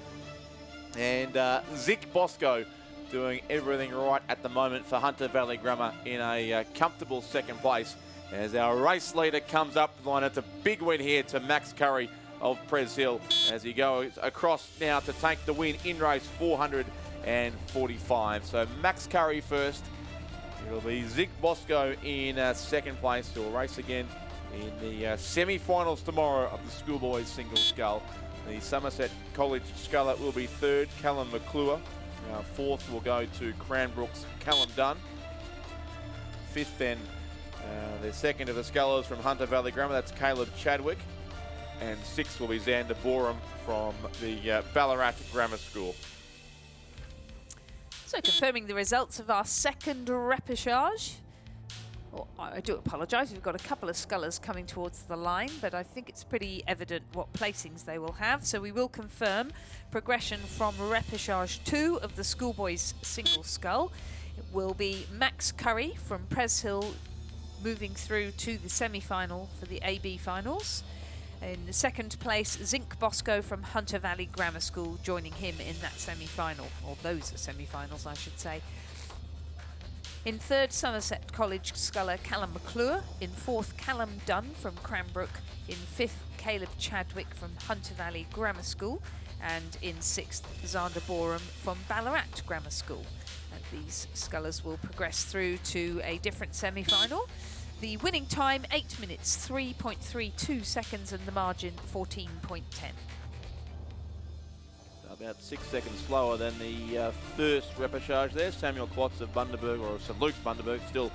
and Zinc Bosco doing everything right at the moment for Hunter Valley Grammar in a comfortable 2nd place. As our race leader comes up the line, it's a big win here to Max Curry of Pres Hill as he goes across now to take the win in race 445. So Max Curry first. It'll be Zinc Bosco in 2nd place. He'll race again in the semi-finals tomorrow of the schoolboys single scull. The Somerset College sculler will be 3rd, Callum McClure. 4th will go to Cranbrook's Callum Dunn. 5th then, the 2nd of the scullers from Hunter Valley Grammar, that's Caleb Chadwick. And 6th will be Xander Borum from the Ballarat Grammar School. So confirming the results of our 2nd repechage. Well, I do apologise, we've got a couple of scullers coming towards the line, but I think it's pretty evident what placings they will have. So we will confirm progression from repechage 2 of the schoolboys single scull. It will be Max Curry from Pres Hill moving through to the semi-final for the AB finals. In the 2nd place, Zinc Bosco from Hunter Valley Grammar School, joining him in that semi-final, or those are semi-finals I should say. In 3rd, Somerset College sculler Callum McClure. In 4th, Callum Dunn from Cranbrook. In 5th, Caleb Chadwick from Hunter Valley Grammar School. And in 6th, Xander Borum from Ballarat Grammar School. And these scullers will progress through to a different semi-final. The winning time, 8 minutes, 3.32 seconds, and the margin, 14.10. About 6 seconds slower than the first repechage there. Samuel Klotz of Bundaberg, or St Luke's Bundaberg, still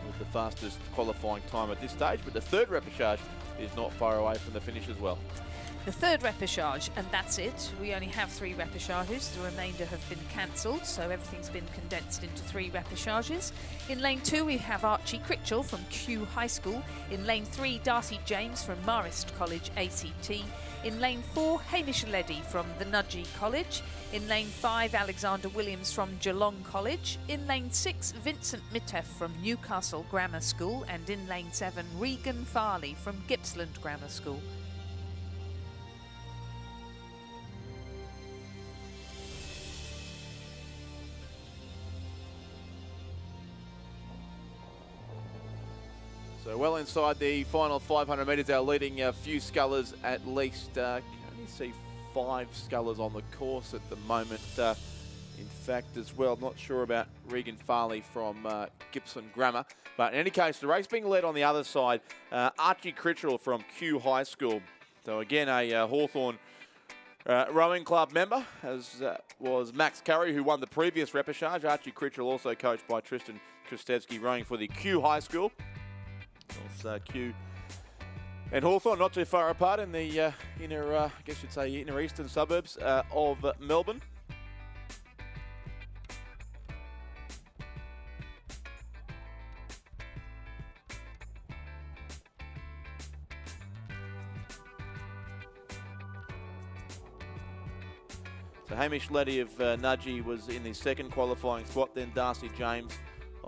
with the fastest qualifying time at this stage. But the 3rd repechage is not far away from the finish as well. the third repechage, and that's it. We only have 3 repechages. The remainder have been cancelled, so everything's been condensed into 3 repechages. In lane 2, we have Archie Critchell from Kew High School. In lane 3, Darcy James from Marist College ACT. In lane 4, Hamish Leddy from the Nudgee College. In lane 5, Alexander Williams from Geelong College. In lane 6, Vincent Mitteff from Newcastle Grammar School. And in lane 7, Regan Farley from Gippsland Grammar School. So well inside the final 500 metres, our leading few scullers at least. Can only see 5 scullers on the course at the moment. In fact, as well, not sure about Regan Farley from Gippsland Grammar. But in any case, the race being led on the other side, Archie Critchell from Kew High School. So again, a Hawthorn rowing club member, as was Max Curry, who won the previous repechage. Archie Critchell also coached by Tristan Kristevsky, rowing for the Kew High School. Also Kew and Hawthorn, not too far apart in the inner, I guess you'd say, inner eastern suburbs of Melbourne. So Hamish Leddy of Nudgee was in the second qualifying spot, then Darcy James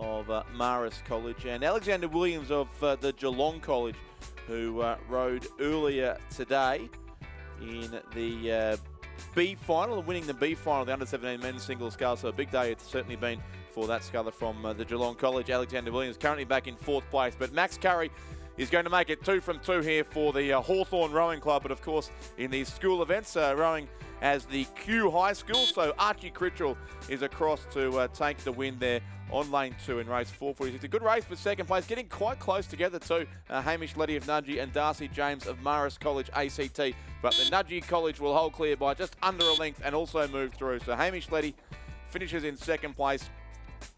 of Marist College, and Alexander Williams of the Geelong College, who rode earlier today in the B final, winning the B final, the under-17 men's single scull. So a big day it's certainly been for that sculler from the Geelong College. Alexander Williams currently back in 4th place, but Max Curry is going to make it 2 from 2 here for the Hawthorn Rowing Club, but of course in these school events, rowing as the Kew High School. So Archie Critchell is across to take the win there on lane 2 in race 446. A good race for second place, getting quite close together too. Hamish Leddy of Nudgee and Darcy James of Marist College ACT. But the Nudgee College will hold clear by just under a length and also move through. So Hamish Leddy finishes in second place.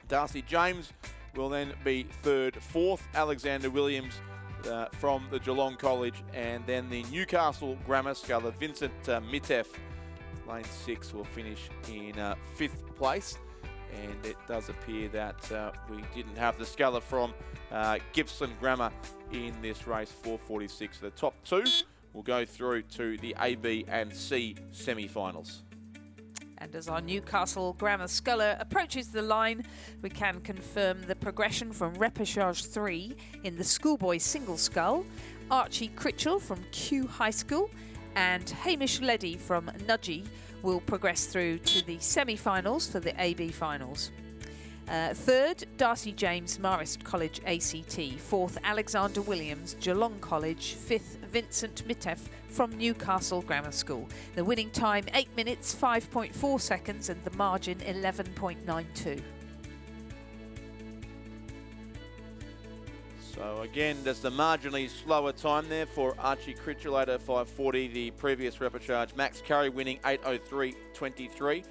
Darcy James will then be third. 4th, Alexander Williams from the Geelong College. And then the Newcastle Grammar sculler, Vincent Mitteff, lane 6, will finish in 5th place. And it does appear that we didn't have the sculler from Gippsland Grammar in this race 446. The top 2 will go through to the A, B and C semi-finals. And as our Newcastle Grammar sculler approaches the line, we can confirm the progression from repechage 3 in the schoolboys single scull. Archie Critchell from Kew High School and Hamish Leddy from Nudgee will progress through to the semi-finals for the AB finals. 3rd, Darcy James, Marist College ACT. 4th, Alexander Williams, Geelong College. 5th, Vincent Mitteff from Newcastle Grammar School. The winning time 8 minutes 5.4 seconds and the margin 11.92. So again, just a marginally slower time there for Archie Critchell, 8:05.40. The previous repechage, Max Curry winning 8:03.23.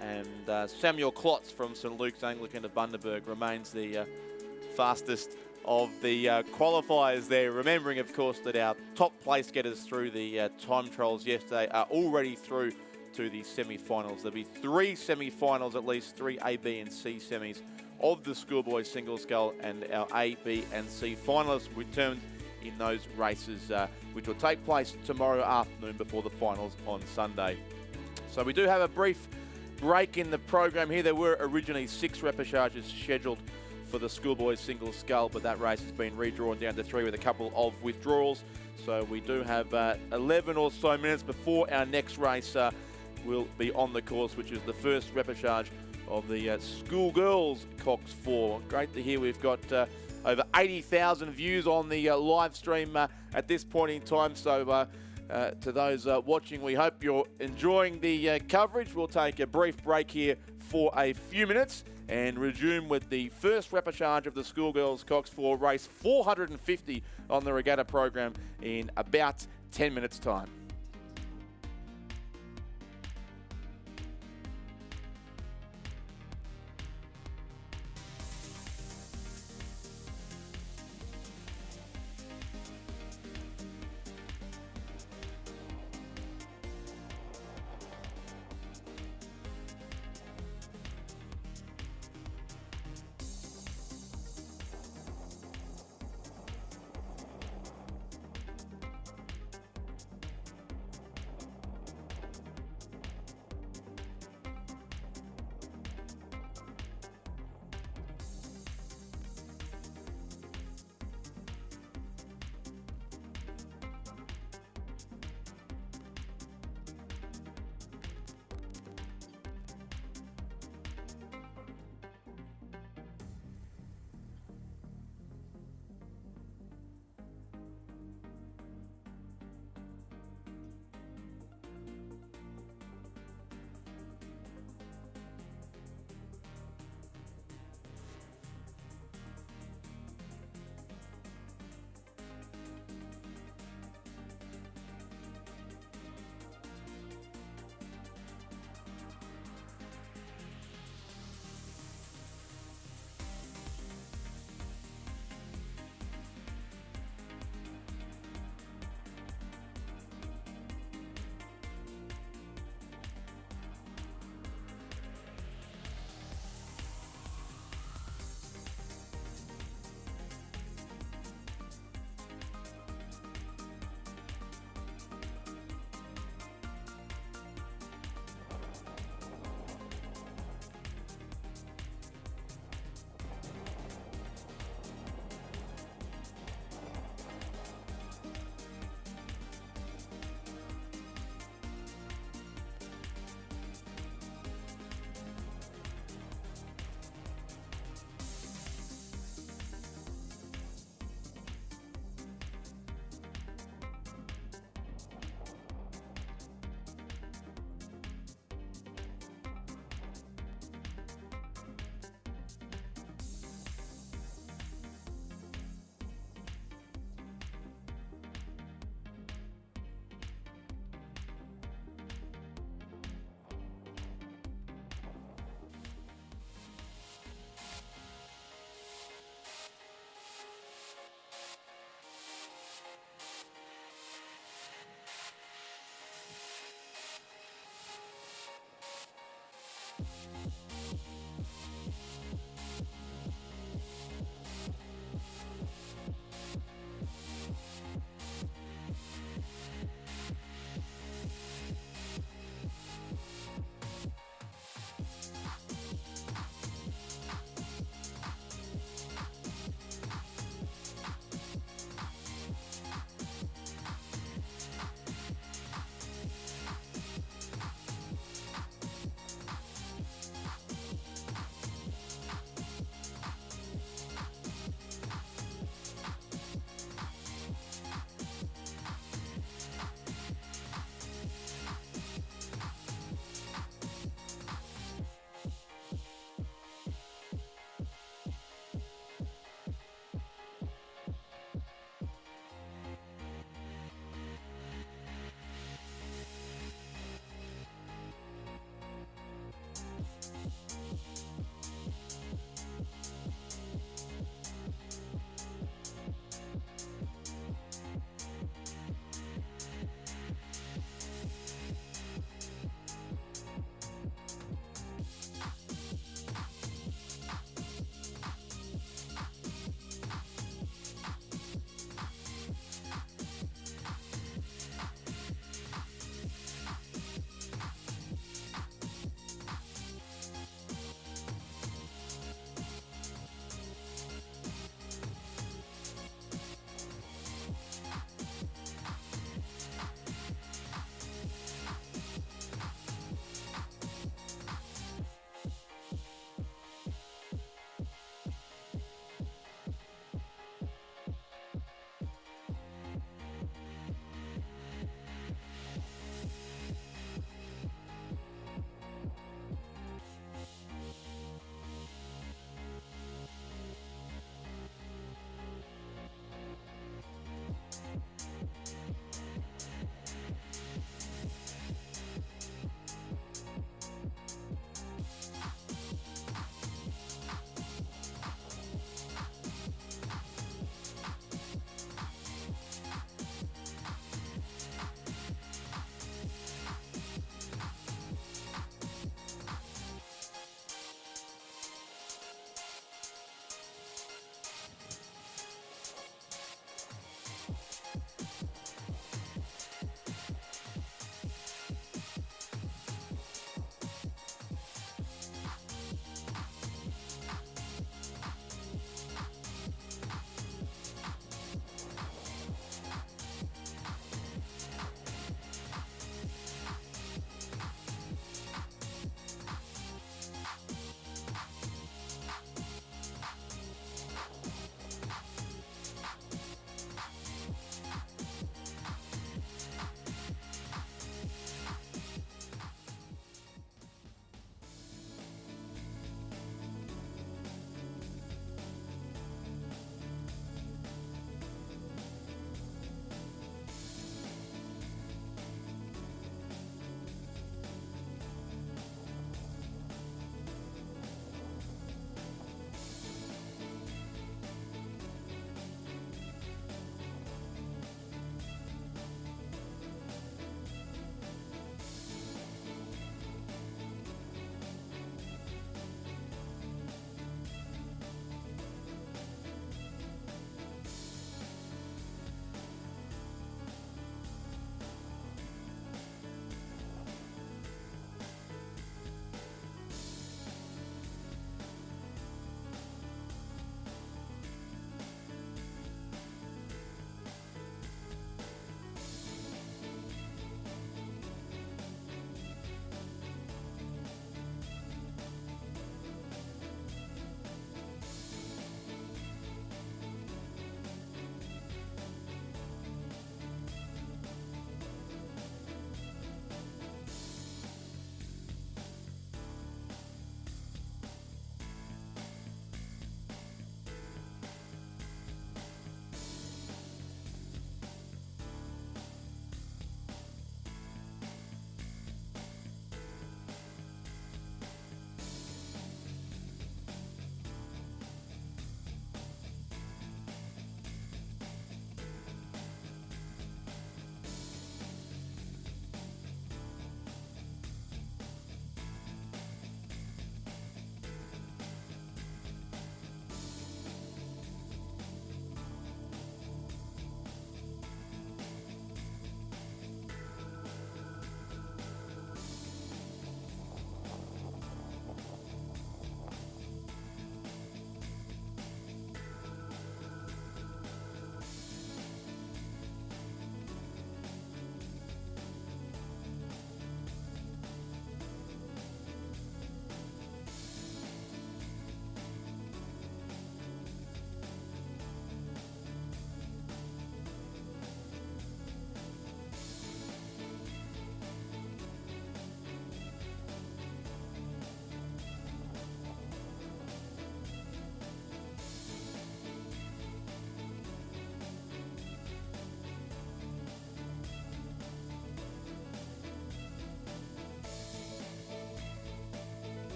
And Samuel Klotz from St Luke's Anglican of Bundaberg remains the fastest of the qualifiers there. Remembering, of course, that our top place getters through the time trials yesterday are already through to the semi-finals. There'll be 3 semi-finals, at least 3 A, B and C semis of the schoolboys single scull, and our A, B and C finalists returned in those races, which will take place tomorrow afternoon before the finals on Sunday. So we do have a brief break in the program here. There were originally 6 repechages scheduled for the schoolboys single scull, but that race has been redrawn down to 3 with a couple of withdrawals. So we do have 11 or so minutes before our next race will be on the course, which is the first repechage of the schoolgirls Cox 4. Great to hear we've got over 80,000 views on the live stream at this point in time. So to those watching, we hope you're enjoying the coverage. We'll take a brief break here for a few minutes and resume with the first repechage of the schoolgirls Cox 4 race 450 on the regatta program in about 10 minutes time.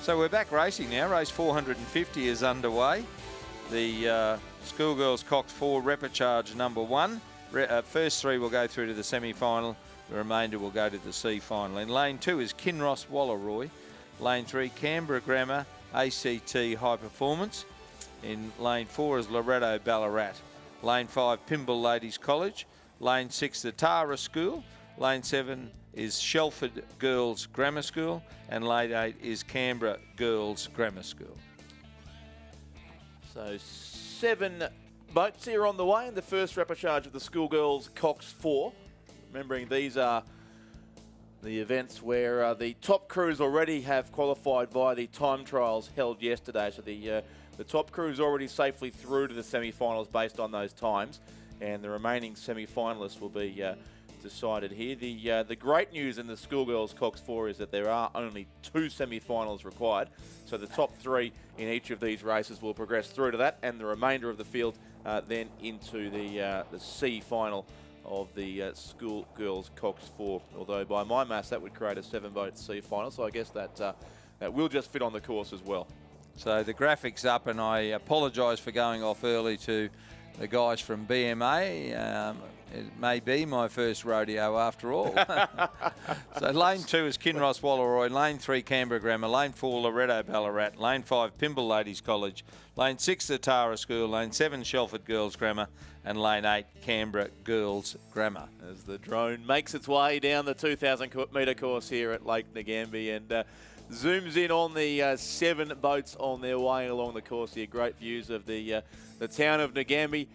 So we're back racing now. Race 450 is underway. The Schoolgirls Cox 4 repechage number 1. First 3 will go through to the semi-final. The remainder will go to the C final. In lane 2 is Kinross Wallaroy. Lane 3, Canberra Grammar ACT High Performance. In lane 4 is Loretto Ballarat. Lane 5, Pymble Ladies College. Lane 6, the Tara School. Lane 7 is Shelford Girls Grammar School. And lane 8 is Canberra Girls Grammar School. So 7 boats here on the way in the first repechage of the Schoolgirls Cox 4. Remembering these are the events where the top crews already have qualified via the time trials held yesterday. So the top crews already safely through to the semi-finals based on those times, and the remaining semi-finalists will be decided here. The great news in the Schoolgirls Cox 4 is that there are only 2 semi-finals required. So the top 3 in each of these races will progress through to that, and the remainder of the field then into the C final of the Schoolgirls Cox 4. Although by my maths that would create a 7-boat C final, so I guess that will just fit on the course as well. So the graphic's up, and I apologise for going off early to the guys from BMA. It may be my first rodeo after all. So lane 2 is Kinross Wallaroy, lane 3 Canberra Grammar, lane 4 Loretto Ballarat, lane 5 Pymble Ladies College, lane 6 the Tara School, lane 7 Shelford Girls Grammar, and lane 8 Canberra Girls Grammar. As the drone makes its way down the 2,000 metre course here at Lake Ngambie and zooms in on the 7 boats on their way along the course here. Great views of the town of Ngambie.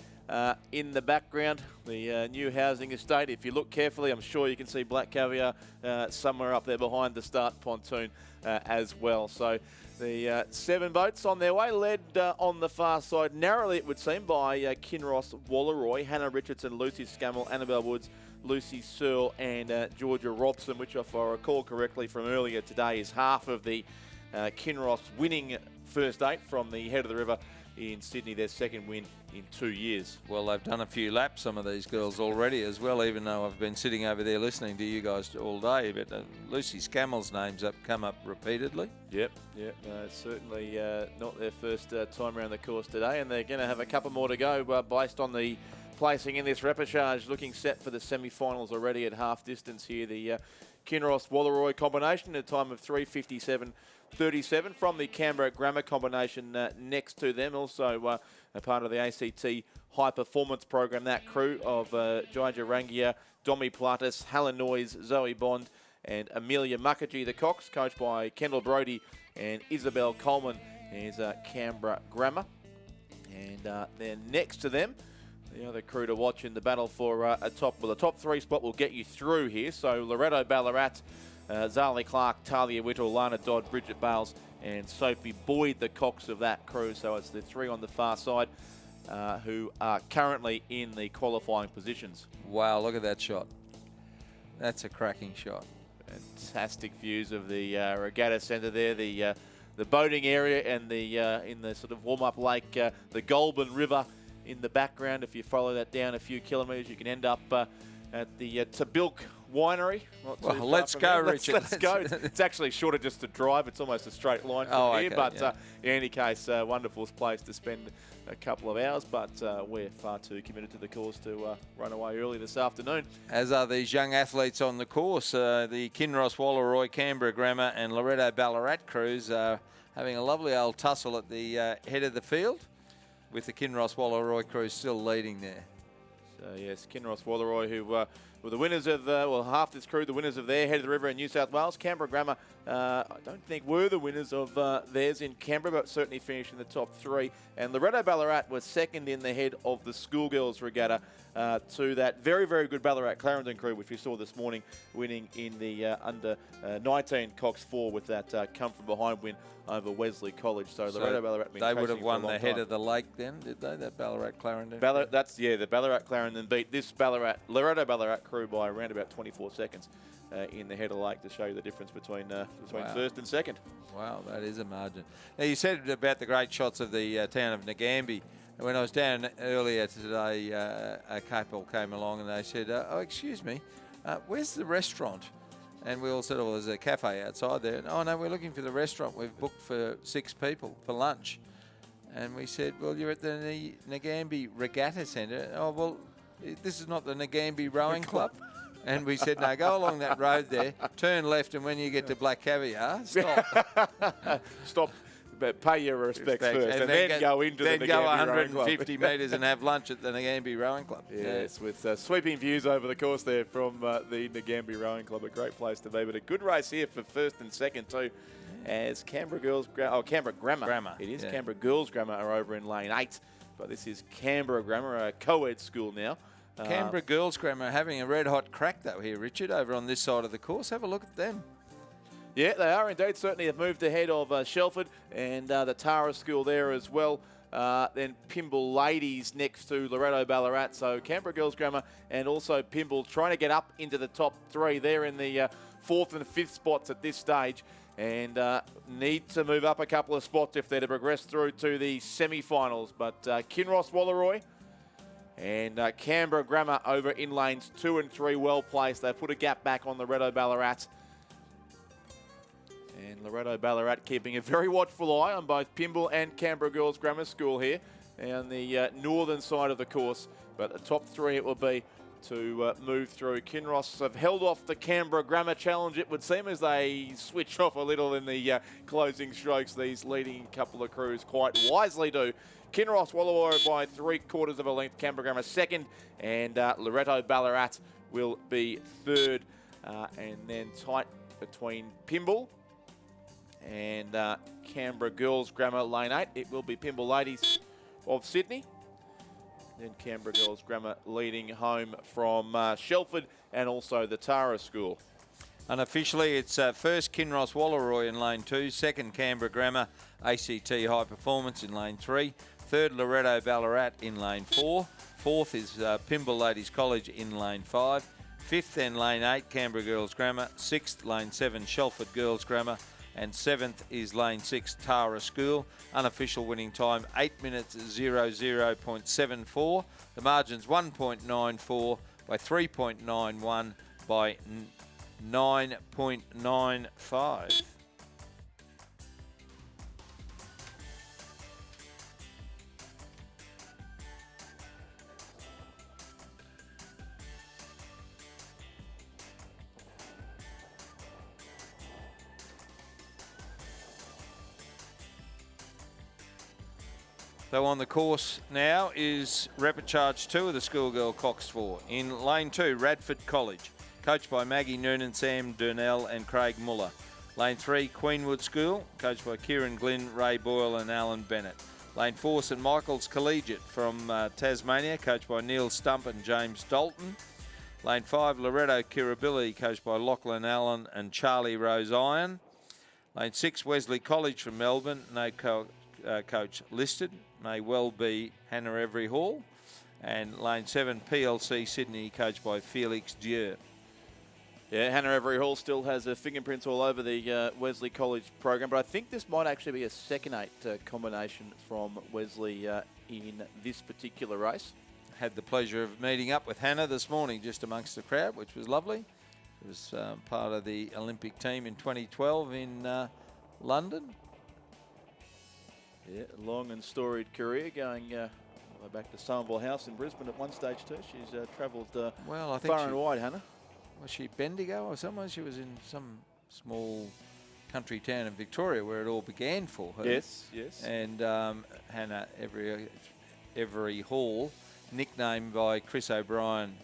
In the background, the new housing estate. If you look carefully, I'm sure you can see Black Caviar somewhere up there behind the start pontoon as well. So the 7 boats on their way, led on the far side, narrowly it would seem, by Kinross Wallaroy, Hannah Richardson, Lucy Scammell, Annabelle Woods, Lucy Searle and Georgia Robson, which if I recall correctly from earlier today is half of the Kinross winning first 8 from the head of the river in Sydney, their second win in 2 years. Well, they've done a few laps, some of these girls already as well, even though I've been sitting over there listening to you guys all day. But Lucy Scammell's name's come up repeatedly. Yep. Certainly not their first time around the course today, and they're going to have a couple more to go based on the placing in this repechage, looking set for the semi-finals already at half distance here. The Kinross Wallaroy combination at a time of 3:57.37 from the Canberra Grammar combination next to them. Also a part of the ACT High Performance Program, that crew of Jaija Rangia, Domi Platis, Helen Noyes, Zoe Bond and Amelia Mukherjee. The Cox, coached by Kendall Brody and Isabel Coleman, is Canberra Grammar. And then next to them, the other crew to watch in the battle for a top 3 spot will get you through here. So Loretto Ballarat, Zali Clark, Talia Whittle, Lana Dodd, Bridget Bales and Sophie Boyd, the Cox of that crew. So it's the 3 on the far side who are currently in the qualifying positions. Wow, look at that shot. That's a cracking shot. Fantastic views of the regatta centre there, the boating area and the in the sort of warm-up lake, the Goulburn River in the background. If you follow that down a few kilometres, you can end up at the Tabilk Winery. Well, let's go, Richard. Let's go. It's actually shorter just to drive. It's almost a straight line from here. Okay, but yeah. in any case, wonderful place to spend a couple of hours. But we're far too committed to the course to run away early this afternoon. As are these young athletes on the course. The Kinross Wallaroy, Canberra Grammar and Loretto Ballarat crews are having a lovely old tussle at the head of the field, with the Kinross Wallaroy crew still leading there. So yes, Kinross Wallaroy, who were the winners of, half this crew, the winners of their Head of the River in New South Wales. Canberra Grammar, I don't think were the winners of theirs in Canberra, but certainly finished in the top 3. And Loretto Ballarat was second in the head of the Schoolgirls Regatta to that very, very good Ballarat Clarendon crew, which we saw this morning winning in the under 19 Cox 4 with that come from behind win over Wesley College. So Loretto Ballarat been they would chasing have won for a long the head time. of the lake then, did they? That Ballarat Clarendon. The Ballarat Clarendon beat this Loretto Ballarat crew by around about 24 seconds in the head of the lake, to show you the difference between first and second. Wow, that is a margin. Now, you said about the great shots of the town of Ngambie. When I was down earlier today, a couple came along and they said, "Oh, excuse me, where's the restaurant?" And we all said, oh, there's a cafe outside there. And, oh, no, we're looking for the restaurant. We've booked for 6 people for lunch. And we said, well, you're at the Nagambie Regatta Centre. Oh, well, this is not the Nagambie Rowing Club. And we said, no, go along that road there, turn left, and when you get to Black Caviar, stop. Stop. But pay your respects first, and then go into the Nagambie go Rowing Club. 150 metres and have lunch at the Nagambie Rowing Club. Yes, with sweeping views over the course there from the Nagambie Rowing Club. A great place to be, but a good race here for first and second too. As Canberra Grammar. It is Canberra Girls Grammar are over in lane 8, but this is Canberra Grammar, a co-ed school now. Canberra Girls Grammar are having a red-hot crack, though, here, Richard, over on this side of the course. Have a look at them. Yeah, they are indeed. Certainly have moved ahead of Shelford and the Tara School there as well. Then Pymble Ladies next to Loretto Ballarat. So Canberra Girls Grammar and also Pymble trying to get up into the top 3. They're in the 4th and 5th spots at this stage and need to move up a couple of spots if they're to progress through to the semi-finals. But Kinross Walleroy and Canberra Grammar over in lanes 2 and 3 well placed. They put a gap back on Loretto Ballarat. And Loretto Ballarat keeping a very watchful eye on both Pymble and Canberra Girls Grammar School here on the northern side of the course. But the top 3 it will be to move through. Kinross have held off the Canberra Grammar Challenge, it would seem, as they switch off a little in the closing strokes. These leading couple of crews quite wisely do. Kinross Walleroy by 3/4 of a length. Canberra Grammar second, and Loretto Ballarat will be third. And then tight between Pymble and Canberra Girls Grammar lane 8. It will be Pymble Ladies of Sydney. Then Canberra Girls Grammar leading home from Shelford and also the Tara School. Unofficially, it's first Kinross Walleroy in lane 2, second Canberra Grammar ACT High Performance in lane 3, third Loretto Ballarat in lane 4, fourth is Pymble Ladies College in lane 5, fifth then lane 8 Canberra Girls Grammar, sixth lane 7 Shelford Girls Grammar, and 7th is lane 6 Tara School. Unofficial winning time 8 minutes 00.74. The margin's 1.94 by 3.91 by 9.95. So on the course now is Rapid Charge 2 of the Schoolgirl Cox 4. In lane 2, Radford College, coached by Maggie Noonan, Sam Durnell and Craig Muller. Lane 3, Queenwood School, coached by Kieran Glynn, Ray Boyle and Alan Bennett. Lane 4, St Michael's Collegiate from Tasmania, coached by Neil Stump and James Dalton. Lane 5, Loretto Kirribilli, coached by Lachlan Allen and Charlie Rose Iron. Lane 6, Wesley College from Melbourne, no coach listed. May well be Hannah Every Hall. And lane 7, PLC Sydney, coached by Felix Dieu. Yeah, Hannah Every Hall still has her fingerprints all over the Wesley College program, but I think this might actually be a second 8 combination from Wesley in this particular race. Had the pleasure of meeting up with Hannah this morning just amongst the crowd, which was lovely. It was part of the Olympic team in 2012 in London. Yeah, long and storied career going back to Somerville House in Brisbane at one stage too. She's travelled well, I think far and wide, Hannah. Was she Bendigo or somewhere? She was in some small country town in Victoria where it all began for her. Yes, yes. And Hannah Every Hall, nicknamed by Chris O'Brien,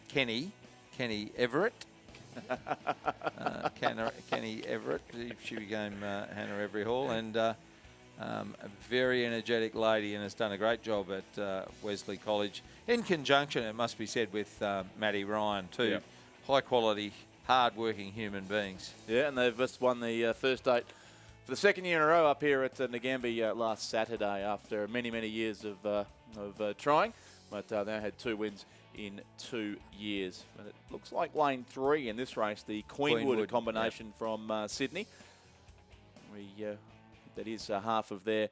Kenny Everett. Kenny Everett. She became Hannah Every Hall, and a very energetic lady, and has done a great job at Wesley College in conjunction, it must be said, with Maddie Ryan too. Yep. High quality, hard working human beings. Yeah, and they've just won the first 8 for the second year in a row up here at Nagambie last Saturday after many years of trying, but they had 2 wins in 2 years. And it looks like lane 3 in this race, the Queenwood combination, yep, from Sydney. That is half of their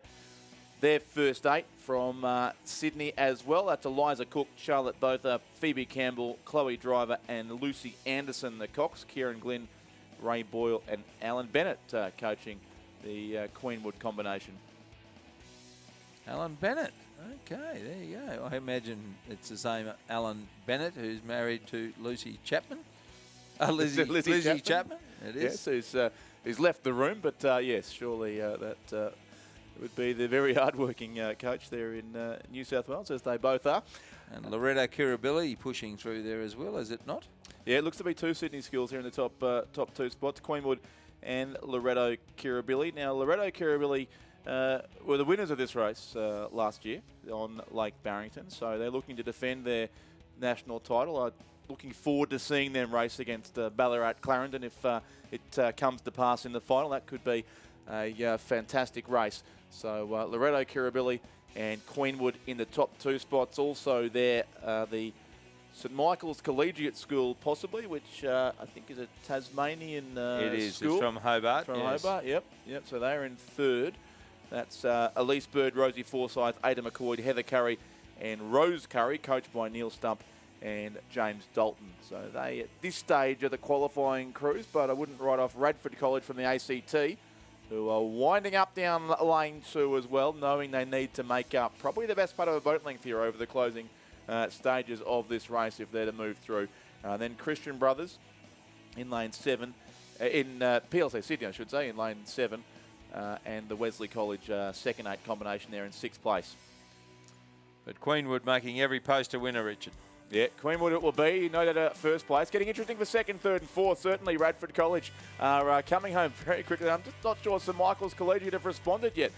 their first 8 from Sydney as well. That's Eliza Cook, Charlotte Botha, Phoebe Campbell, Chloe Driver and Lucy Anderson, the Cox, Kieran Glynn, Ray Boyle and Alan Bennett coaching the Queenwood combination. Alan Bennett. Okay, there you go. I imagine it's the same Alan Bennett who's married to Lucy Chapman. Lizzie Chapman. It is. Yes, who's left the room, but yes, surely that would be the very hard-working coach there in New South Wales, as they both are. And Loretto Kirribilli pushing through there as well, is it not? Yeah, it looks to be 2 Sydney schools here in the top 2 spots, Queenwood and Loretto Kirribilli. Now, Loretto Kirribilli were the winners of this race last year on Lake Barrington, so they're looking to defend their national title. Looking forward to seeing them race against Ballarat Clarendon if it comes to pass in the final. That could be a fantastic race. So Loretto Kirribilli and Queenwood in the top 2 spots. Also there, the St Michael's Collegiate School possibly, which I think is a Tasmanian it is. school. It's from Hobart. From yes. Hobart, yep. So they're in 3rd. That's Elise Bird, Rosie Forsyth, Ada McCoy, Heather Curry and Rose Curry, coached by Neil Stump and James Dalton. So they, at this stage, are the qualifying crews, but I wouldn't write off Radford College from the ACT, who are winding up down lane 2 as well, knowing they need to make up probably the best part of a boat length here over the closing stages of this race if they're to move through. Then Christian Brothers in lane 7, in PLC Sydney, I should say, in lane 7, and the Wesley College second 8 combination there in 6th place. But Queenwood making every post a winner, Richard. Yeah, Queenwood it will be, no doubt at first place. Getting interesting for 2nd, 3rd and 4th. Certainly Radford College are coming home very quickly. I'm just not sure St Michael's Collegiate have responded yet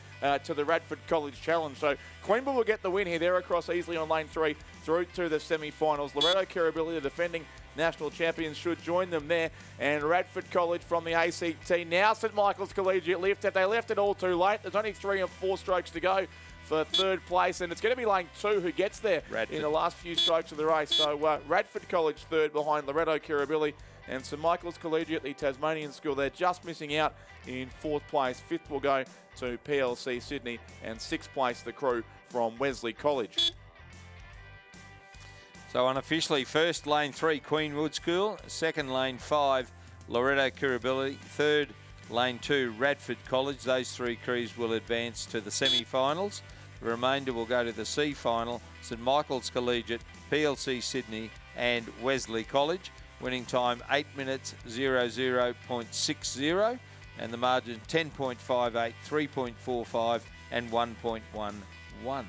to the Radford College challenge. So Queenwood will get the win here. They're across easily on lane 3 through to the semi-finals. Loretto Kirribilli, the defending national champions, should join them there. And Radford College from the ACT. Now St Michael's Collegiate lift. They left it all too late. There's only 3 or 4 strokes to go for 3rd place, and it's going to be lane 2 who gets there Radford. in the last few strokes of the race. So Radford College 3rd behind Loretto Kirribilli, and St Michael's Collegiate, the Tasmanian school, they're just missing out in 4th place. 5th will go to PLC Sydney, and 6th place the crew from Wesley College. So unofficially, 1st lane 3 Queenwood School, 2nd lane 5 Loretto Kirribilli, 3rd lane 2 Radford College. Those 3 crews will advance to the semi-finals. The remainder will go to the C final, St Michael's Collegiate, PLC Sydney and Wesley College. Winning time 8 minutes 00.60 and the margin 10.58, 3.45 and 1.11.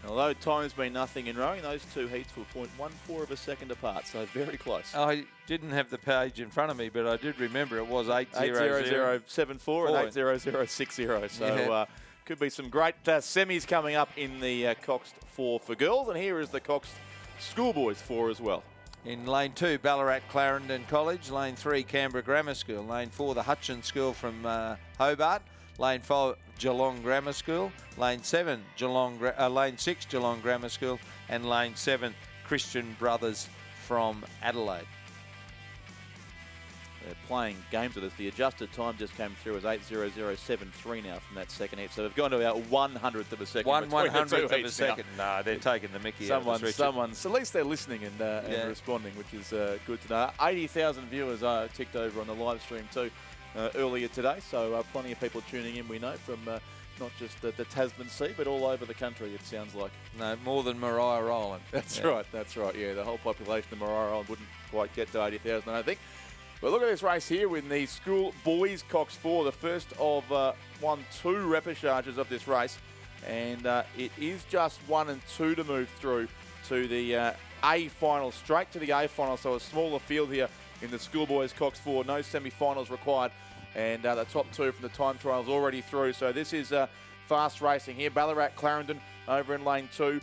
Although time's been nothing in rowing, those 2 heats were 0.14 of a second apart, so very close. I didn't have the page in front of me, but I did remember it was 8:00.74 and 8:00.60. So could be some great semis coming up in the Cox 4 for girls, and here is the Cox Schoolboys 4 as well. In lane 2, Ballarat Clarendon College. Lane 3, Canberra Grammar School. Lane 4, the Hutchins School from Hobart. Lane 5, Geelong Grammar School. Lane 7, Lane 6, Geelong Grammar School. And Lane 7, Christian Brothers from Adelaide. They're playing games with us. The adjusted time just came through as 8:00.73 now from that second heat. So they've gone to about 1/100th of a second. 1/100th of a second. No, they're taking the mickey out of us, Richard. Someone's, at least they're listening and responding, which is good to know. 80,000 viewers ticked over on the live stream too earlier today. So plenty of people tuning in, we know, from not just the Tasman Sea, but all over the country, it sounds like. No, more than Maria Island. That's right. Yeah, the whole population of Maria Island wouldn't quite get to 80,000, I don't think. But look at this race here with the School Boys Cox 4, the first of 1-2 repechages of this race. And it is just 1 and 2 to move through to the A final, straight to the A final. So a smaller field here in the Schoolboys Cox 4, no semi-finals required. And the top 2 from the time trials already through. So this is fast racing here. Ballarat Clarendon over in lane 2.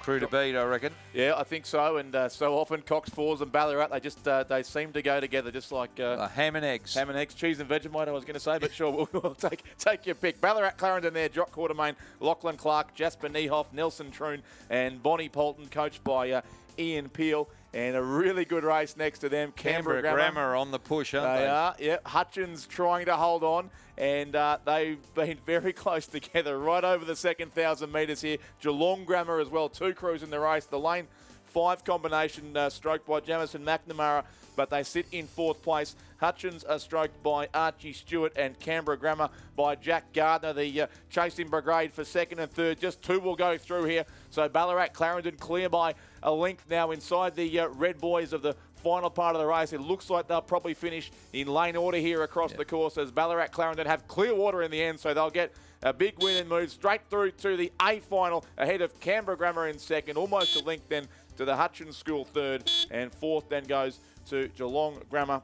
Crew to beat, I reckon. Yeah, I think so. And so often Cox 4s and Ballarat, they just they seem to go together, just like ham and eggs. Ham and eggs, cheese and Vegemite, I was going to say, but sure, we'll take your pick. Ballarat Clarendon there, Jock Quartermain, Lachlan Clark, Jasper Niehoff, Nelson Troon, and Bonnie Polton, coached by Ian Peel And a really good race next to them, Canberra Grammar on the push, aren't they? They are, yeah. Hutchins trying to hold on, and they've been very close together right over the second 1,000 metres here. Geelong Grammar as well, 2 crews in the race. The lane 5 combination stroked by Jamison McNamara, but they sit in 4th place. Hutchins are stroked by Archie Stewart, and Canberra Grammar by Jack Gardner. The chasing brigade for 2nd and 3rd. Just 2 will go through here. So Ballarat Clarendon clear by a length now inside the Red Boys of the final part of the race. It looks like they'll probably finish in lane order here across the course, as Ballarat Clarendon have clear water in the end, so they'll get a big win and move straight through to the A final ahead of Canberra Grammar in 2nd. Almost a link then to the Hutchins School 3rd, and 4th then goes to Geelong Grammar.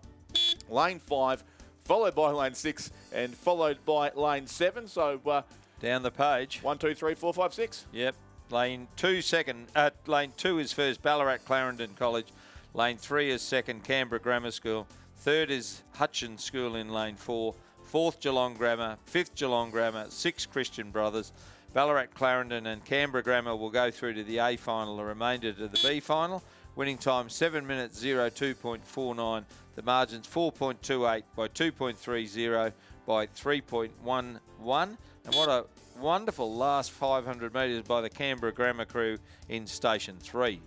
Lane 5, followed by lane 6, and followed by lane 7. So down the page. 1, 2, 3, 4, 5, 6. Yep. Lane 2 second. Lane 2 is first, Ballarat Clarendon College. Lane 3 is second, Canberra Grammar School. 3rd is Hutchins School in lane 4. 4th, Geelong Grammar. 5th, Geelong Grammar. 6th, Christian Brothers. Ballarat Clarendon and Canberra Grammar will go through to the A final, the remainder to the B final. Winning time 7 minutes 02.49. The margin's 4.28 by 2.30 by 3.11. And what a wonderful last 500 metres by the Canberra Grammar crew in Station 3.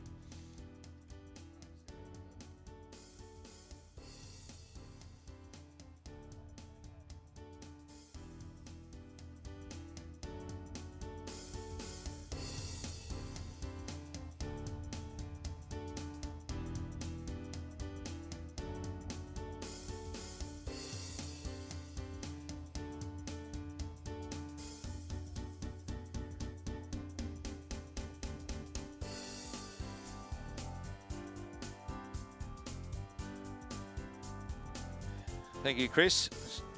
Thank you, Chris.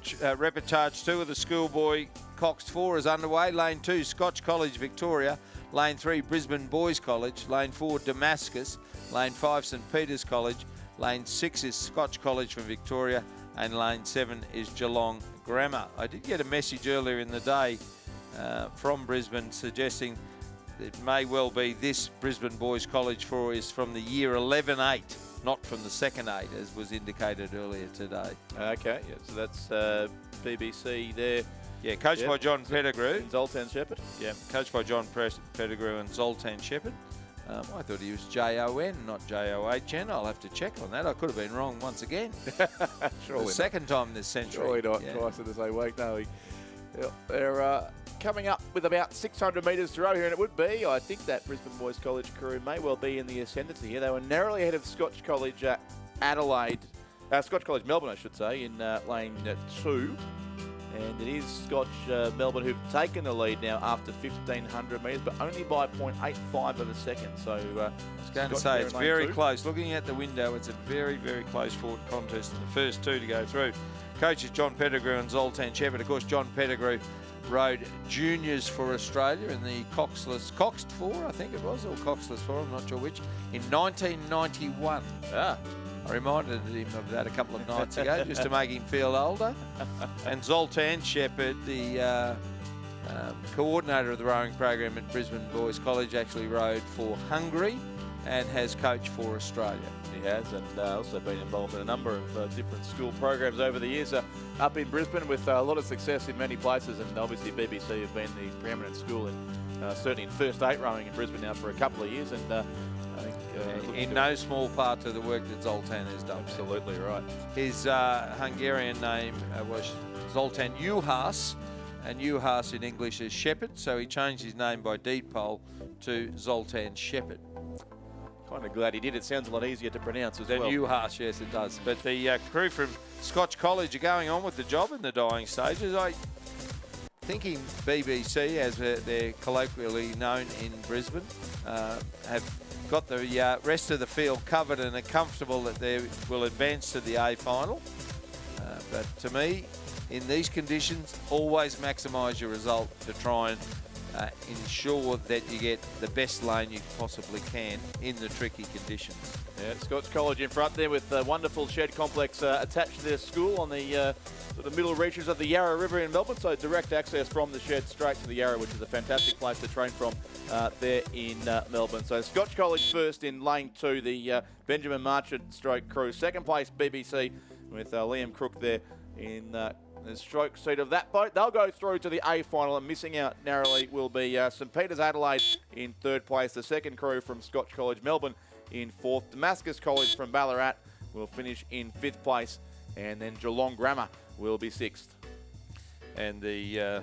Reportage 2 of the Schoolboy Cox 4 is underway. Lane 2, Scotch College, Victoria. Lane 3, Brisbane Boys College. Lane 4, Damascus. Lane 5, St Peter's College. Lane 6 is Scotch College from Victoria. And lane 7 is Geelong Grammar. I did get a message earlier in the day from Brisbane suggesting it may well be this Brisbane Boys College 4 is from the year 11-8. Not from the second 8, as was indicated earlier today. Okay, yeah, so that's BBC there. Yeah, coached by John Pettigrew. And Zoltan Shepherd. Yeah, coached by John Pettigrew and Zoltan Shepherd. I thought he was Jon, not John. I'll have to check on that. I could have been wrong once again. Surely the second time this century. Surely not twice in the same week. No, they're coming up with about 600 metres to row here, and it would be, I think, that Brisbane Boys College crew may well be in the ascendancy here. They were narrowly ahead of Scotch College Adelaide, Scotch College Melbourne, I should say, in lane 2. And it is Scotch Melbourne who've taken the lead now after 1,500 metres, but only by 0.85 of a second. So I was going to say, it's very close. Looking at the window, it's a very, very close fought contest, and the first 2 to go through. Coaches John Pettigrew and Zoltan Shepherd. Of course, John Pettigrew rode juniors for Australia in the Coxed 4, I think it was, or Coxless 4, I'm not sure which, in 1991. I reminded him of that a couple of nights ago just to make him feel older. And Zoltan Shepherd, the coordinator of the rowing program at Brisbane Boys College, actually rode for Hungary and has coached for Australia. He has, and also been involved in a number of different school programs over the years up in Brisbane with a lot of success in many places, and obviously BBC have been the preeminent school in certainly in first 8 rowing in Brisbane now for a couple of years, and I think in no small part to the work that Zoltan has done. Absolutely right. His Hungarian name was Zoltan Juhász, and Juhász in English is shepherd, so he changed his name by deed poll to Zoltan Shepherd. Kind of glad he did. It sounds a lot easier to pronounce as well. Juhász, yes, it does. But the crew from Scotch College are going on with the job in the dying stages. I thinking BBC, as they're colloquially known in Brisbane, have got the rest of the field covered and are comfortable that they will advance to the A final. But to me, in these conditions, always maximise your result to try and ensure that you get the best lane you possibly can in the tricky conditions. Yeah, Scotch College in front there with a wonderful shed complex attached to their school on the for the middle reaches of the Yarra River in Melbourne, so direct access from the shed straight to the Yarra, which is a fantastic place to train from there in Melbourne. So Scotch College first in lane 2, the Benjamin Marchant stroke crew. Second place, BBC, with Liam Crook there in the stroke seat of that boat. They'll go through to the A final, and missing out narrowly will be St Peter's Adelaide in third place. The second crew from Scotch College Melbourne in fourth. Damascus College from Ballarat will finish in fifth place, and then Geelong Grammar will be sixth. And the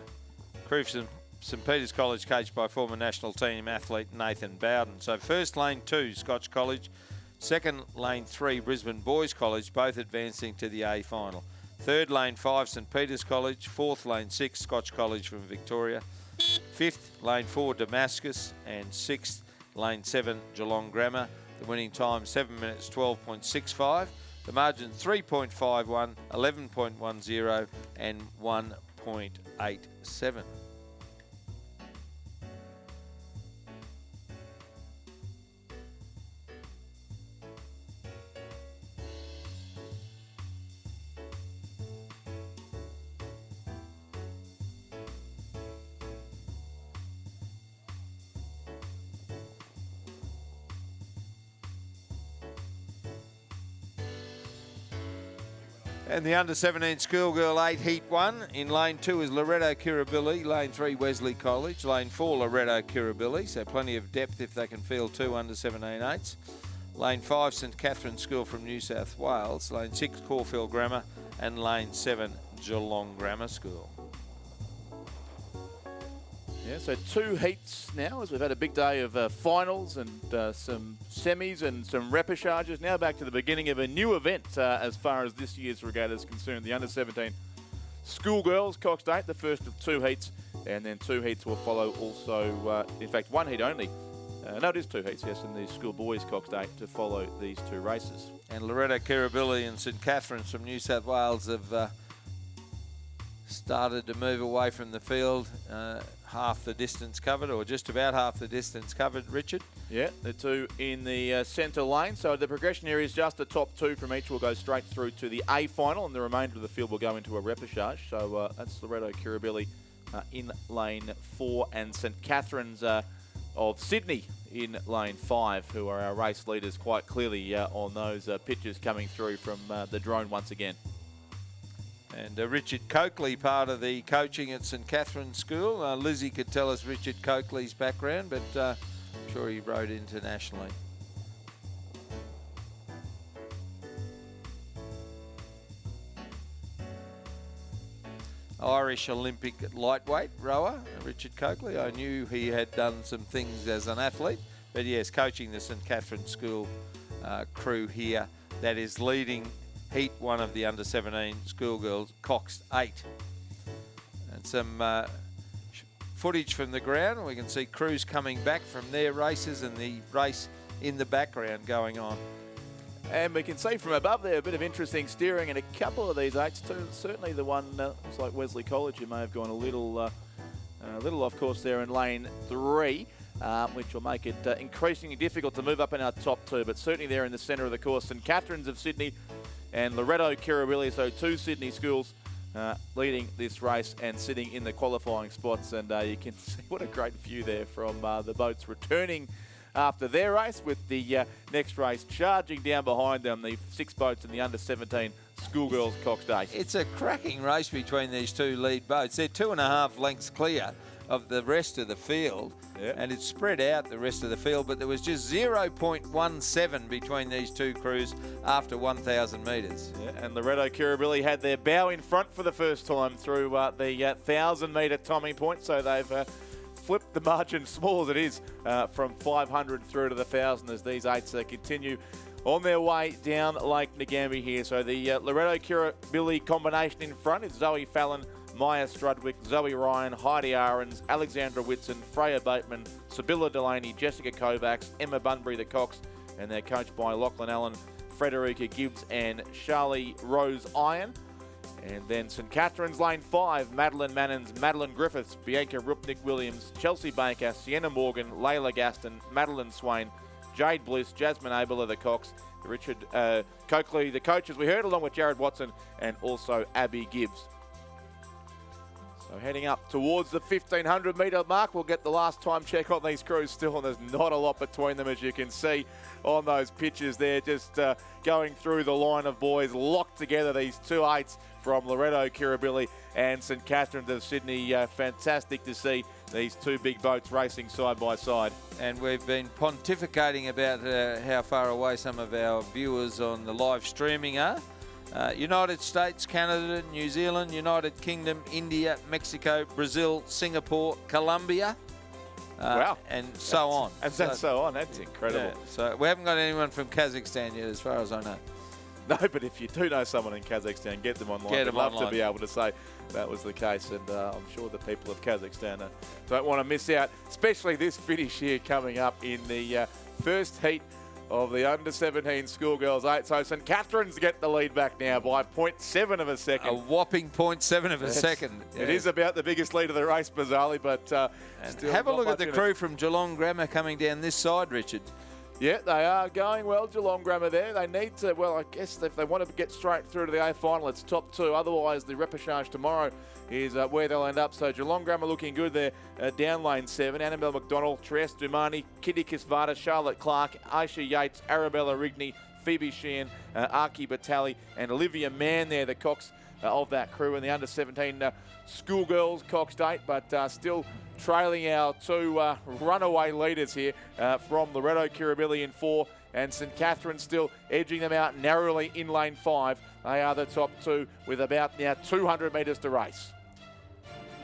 crew from St Peter's College, coached by former national team athlete Nathan Bowden. So first lane 2, Scotch College. Second lane 3, Brisbane Boys College, both advancing to the A final. Third lane 5, St Peter's College. Fourth lane 6, Scotch College from Victoria. Fifth lane 4, Damascus. And sixth lane 7, Geelong Grammar. The winning time 7 minutes 12.65. The margin 3.51, 11.10 and 1.87. And the under-17 schoolgirl 8 heat 1. In lane 2 is Loretto Kirribilli. Lane 3, Wesley College. Lane 4, Loretto Kirribilli. So plenty of depth if they can field 2 under-17 8s. Lane 5, St Catherine's School from New South Wales. Lane 6, Caulfield Grammar. And lane 7, Geelong Grammar School. Yeah, so 2 heats now, as we've had a big day of finals and some semis and some repêchages. Now back to the beginning of a new event as far as this year's regatta is concerned. The under-17 schoolgirls, Cox State, the first of 2 heats, and then 2 heats will follow also, in fact, 1 heat only. No, it is 2 heats, yes, and the schoolboys, Cox State, to follow these 2 races. And Loretto Kirribilli and St Catherine's from New South Wales have started to move away from the field. Half the distance covered, or just about half the distance covered, Richard? Yeah, the 2 in the centre lane. So the progression here is just the top 2 from each will go straight through to the A final, and the remainder of the field will go into a repêchage. So that's Loretto Kirribilli in lane 4, and St Catherine's of Sydney in lane 5, who are our race leaders quite clearly on those pictures coming through from the drone once again. And Richard Coakley, part of the coaching at St Catherine's School. Lizzie could tell us Richard Coakley's background, but I'm sure he rode internationally. Irish Olympic lightweight rower, Richard Coakley. I knew he had done some things as an athlete, but yes, coaching the St Catherine's School crew here that is leading Heat 1 of the under-17 schoolgirls, Cox 8. And some footage from the ground. We can see crews coming back from their races and the race in the background going on. And we can see from above there a bit of interesting steering in a couple of these 8s too. Certainly the one looks like Wesley College, who may have gone a little off course there in lane 3. Which will make it increasingly difficult to move up in our top 2, but certainly there in the centre of the course. St Catherine's of Sydney and Loretto Kirribilli, so 2 Sydney schools leading this race and sitting in the qualifying spots. And you can see what a great view there from the boats returning after their race, with the next race charging down behind them, the 6 boats in the under-17 schoolgirls Cox Day. It's a cracking race between these 2 lead boats. They're 2.5 lengths clear of the rest of the field, and it's spread out the rest of the field, but there was just 0.17 between these 2 crews after 1,000 metres. Yeah, and Loretto Kirribilli had their bow in front for the first time through the 1,000-metre timing point, so they've flipped the margin, small as it is, from 500 through to the 1,000 as these 8s continue on their way down Lake Ngambie here. So the Loretto Kirribilli combination in front is Zoe Fallon, Maya Strudwick, Zoe Ryan, Heidi Ahrens, Alexandra Whitson, Freya Bateman, Sibylla Delaney, Jessica Kovacs, Emma Bunbury, the Cox, and they're coached by Lachlan Allen, Frederica Gibbs and Charlie Rose Iron. And then St Catherine's lane 5, Madeline Mannins, Madeline Griffiths, Bianca Rupnick Williams, Chelsea Baker, Sienna Morgan, Layla Gaston, Madeline Swain, Jade Bliss, Jasmine Abel are the cocks, Richard Coakley, the coach, as we heard, along with Jared Watson and also Abby Gibbs. So heading up towards the 1,500 metre mark, we'll get the last time check on these crews still, and there's not a lot between them, as you can see on those pictures there, just going through the line of boys, locked together, these 2.8s from Loretto, Kirribilli and St Catherine's of Sydney. Fantastic to see these two big boats racing side by side. And we've been pontificating about how far away some of our viewers on the live streaming are. United States, Canada, New Zealand, United Kingdom, India, Mexico, Brazil, Singapore, Colombia, Wow. and so on. And that's so on. That's incredible. Yeah, so we haven't got anyone from Kazakhstan yet, as far as I know. No, but if you do know someone in Kazakhstan, get them online. Get We'd them love online. to be able to say that was the case, and I'm sure the people of Kazakhstan don't want to miss out, especially this finish here coming up in the first heat of the under-17 schoolgirls 8. So St Catherine's get the lead back now by 0.7 of a second. A whopping 0.7 of a second. It is about the biggest lead of the race, bizarrely, but And still have a not look at much the in it. crew from Geelong Grammar coming down this side, Richard. Yeah, they are going well, Geelong Grammar there. They need to, well, I guess if they want to get straight through to the A final, it's top two. Otherwise, the repechage tomorrow is where they'll end up. So Geelong Grammar looking good there down lane 7. Annabelle McDonald, Tres Dumani, Kitty Kisvada, Charlotte Clark, Aisha Yates, Arabella Rigney, Phoebe Sheehan, Arki Batali, and Olivia Mann there, the cocks of that crew. And the under-17 schoolgirls, Cox State, but still trailing our two runaway leaders here from Loretto, Kirribilli in 4, and St Catherine's still edging them out narrowly in lane 5. They are the top two with about now 200 metres to race.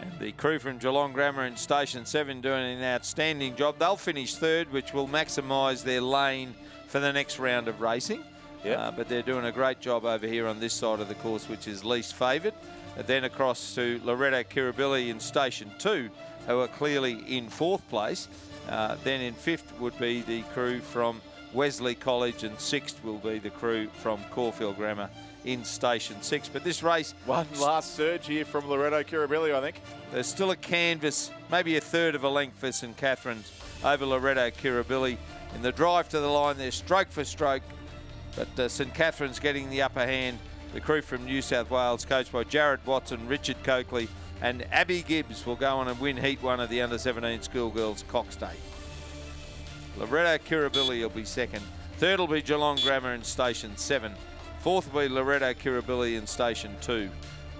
And the crew from Geelong Grammar in Station 7 doing an outstanding job. They'll finish third, which will maximise their lane for the next round of racing. Yep. But they're doing a great job over here on this side of the course, which is least favoured. And then across to Loretto, Kirribilli in Station 2, who are clearly in 4th place. Then in 5th would be the crew from Wesley College, and 6th will be the crew from Caulfield Grammar in Station 6. But this race, One last surge here from Loretto, Kirribilli, I think. there's still a canvas, maybe a third of a length for St Catherine's over Loretto, Kirribilli. In the drive to the line, they're stroke for stroke, but St Catherine's getting the upper hand. The crew from New South Wales, coached by Jared Watson, Richard Coakley, and Abby Gibbs will go on and win Heat 1 of the under-17 schoolgirls Cox State. Loretto, Kirribilli will be second. Third will be Geelong Grammar in Station 7. Fourth will be Loretto, Kirribilli in Station 2.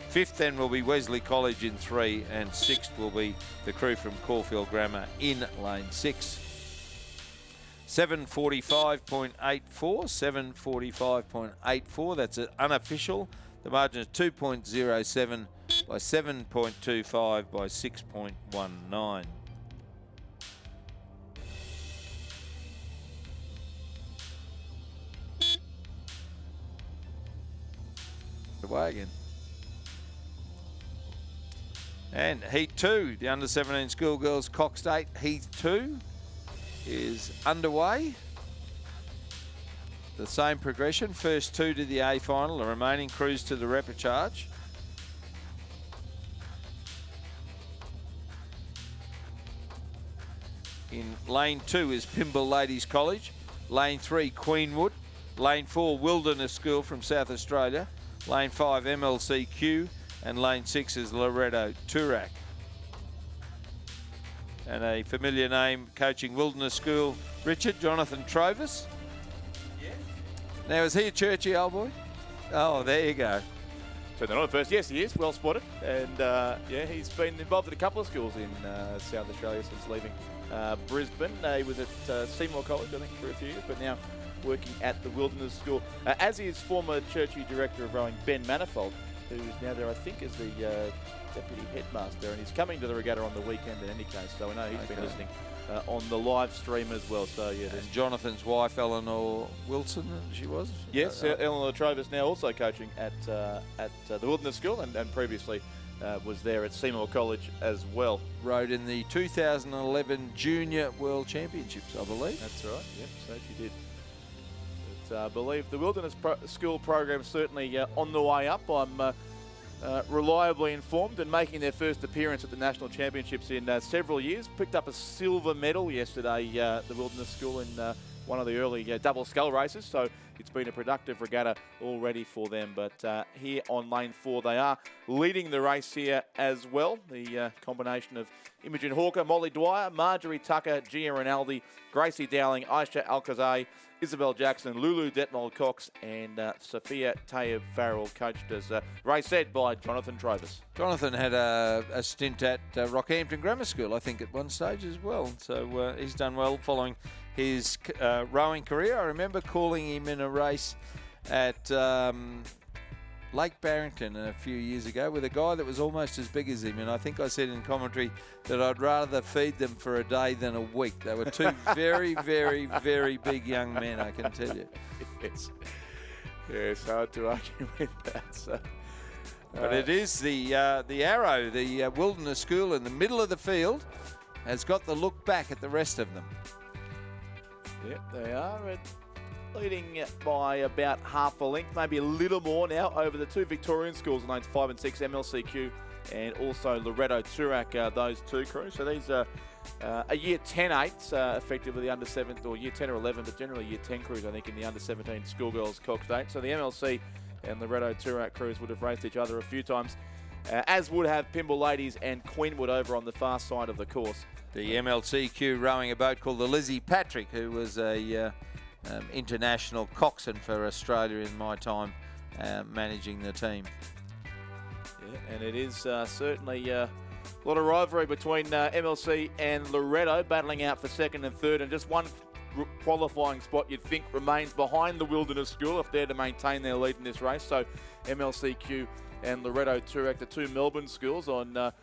Fifth then will be Wesley College in 3, and 6th will be the crew from Caulfield Grammar in lane 6. 7:45.84, 7:45.84. That's an unofficial. The margin is 2.07 by 7.25 by 6.19. Away again. And Heat 2, the under-17 schoolgirls Cox State. Heat 2 is underway. The same progression. First two to the A final. The remaining crews to the repechage. In lane 2 is Pymble Ladies College. Lane 3, Queenwood. Lane 4, Wilderness School from South Australia. Lane 5, MLCQ. And lane 6 is Loretto Turak. And a familiar name coaching Wilderness School, Richard, Jonathan Trovis. Yes. Now, is he a churchy old boy? Oh, there you go. So they're not first. Yes, he is. Well spotted. And yeah, he's been involved in a couple of schools in South Australia since leaving Brisbane. He was at Seymour College, I think, for a few years, but now working at the Wilderness School. As is former Churchy director of rowing, Ben Manifold, who's now there, I think, as the deputy headmaster, and he's coming to the regatta on the weekend in any case. So I know he's been listening on the live stream as well. So yeah, And Jonathan's wife, Eleanor Wilson, she was? yes, Eleanor Trovis now also coaching at the Wilderness School, and previously was there at Seymour College as well. Rode in the 2011 Junior World Championships, I believe. That's right. Yep, so she did. But I believe the Wilderness School program is certainly on the way up. I'm reliably informed, and making their first appearance at the National Championships in several years. Picked up a silver medal yesterday, the Wilderness School in one of the early double scull races. So it's been a productive regatta already for them. But here on lane 4, they are leading the race here as well. The combination of Imogen Hawker, Molly Dwyer, Marjorie Tucker, Gia Rinaldi, Gracie Dowling, Aisha Alcazay, Isabel Jackson, Lulu Detmold-Cox, and Sophia Tayyib Farrell, coached as race said by Jonathan Trovis. Jonathan had a stint at Rockhampton Grammar School, I think, at one stage as well. So he's done well following his rowing career. I remember calling him in a race at Lake Barrington a few years ago with a guy that was almost as big as him. And I think I said in commentary that I'd rather feed them for a day than a week. They were two very, very, very big young men, I can tell you. It's hard to argue with that. So. But it is the Arrow, the Wilderness School in the middle of the field, has got the look back at the rest of them. Yep, they are leading by about half a length, maybe a little more now over the two Victorian schools in lanes 5 and 6, MLCQ and also Loretto Toorak, those two crews. So these are a year 10-8s, effectively the under 7 or year 10 or 11, but generally year 10 crews, I think, in the under 17 schoolgirls Cox State. So the MLC and Loretto Toorak crews would have raced each other a few times, as would have Pymble Ladies and Queenwood over on the far side of the course. The MLCQ rowing a boat called the Lizzie Patrick, who was a international coxswain for Australia in my time managing the team. Yeah, and it is certainly a lot of rivalry between MLC and Loretto, battling out for second and third, and just one qualifying spot you'd think remains behind the Wilderness School if they're to maintain their lead in this race. So MLCQ and Loretto Toorak, the two Melbourne schools on the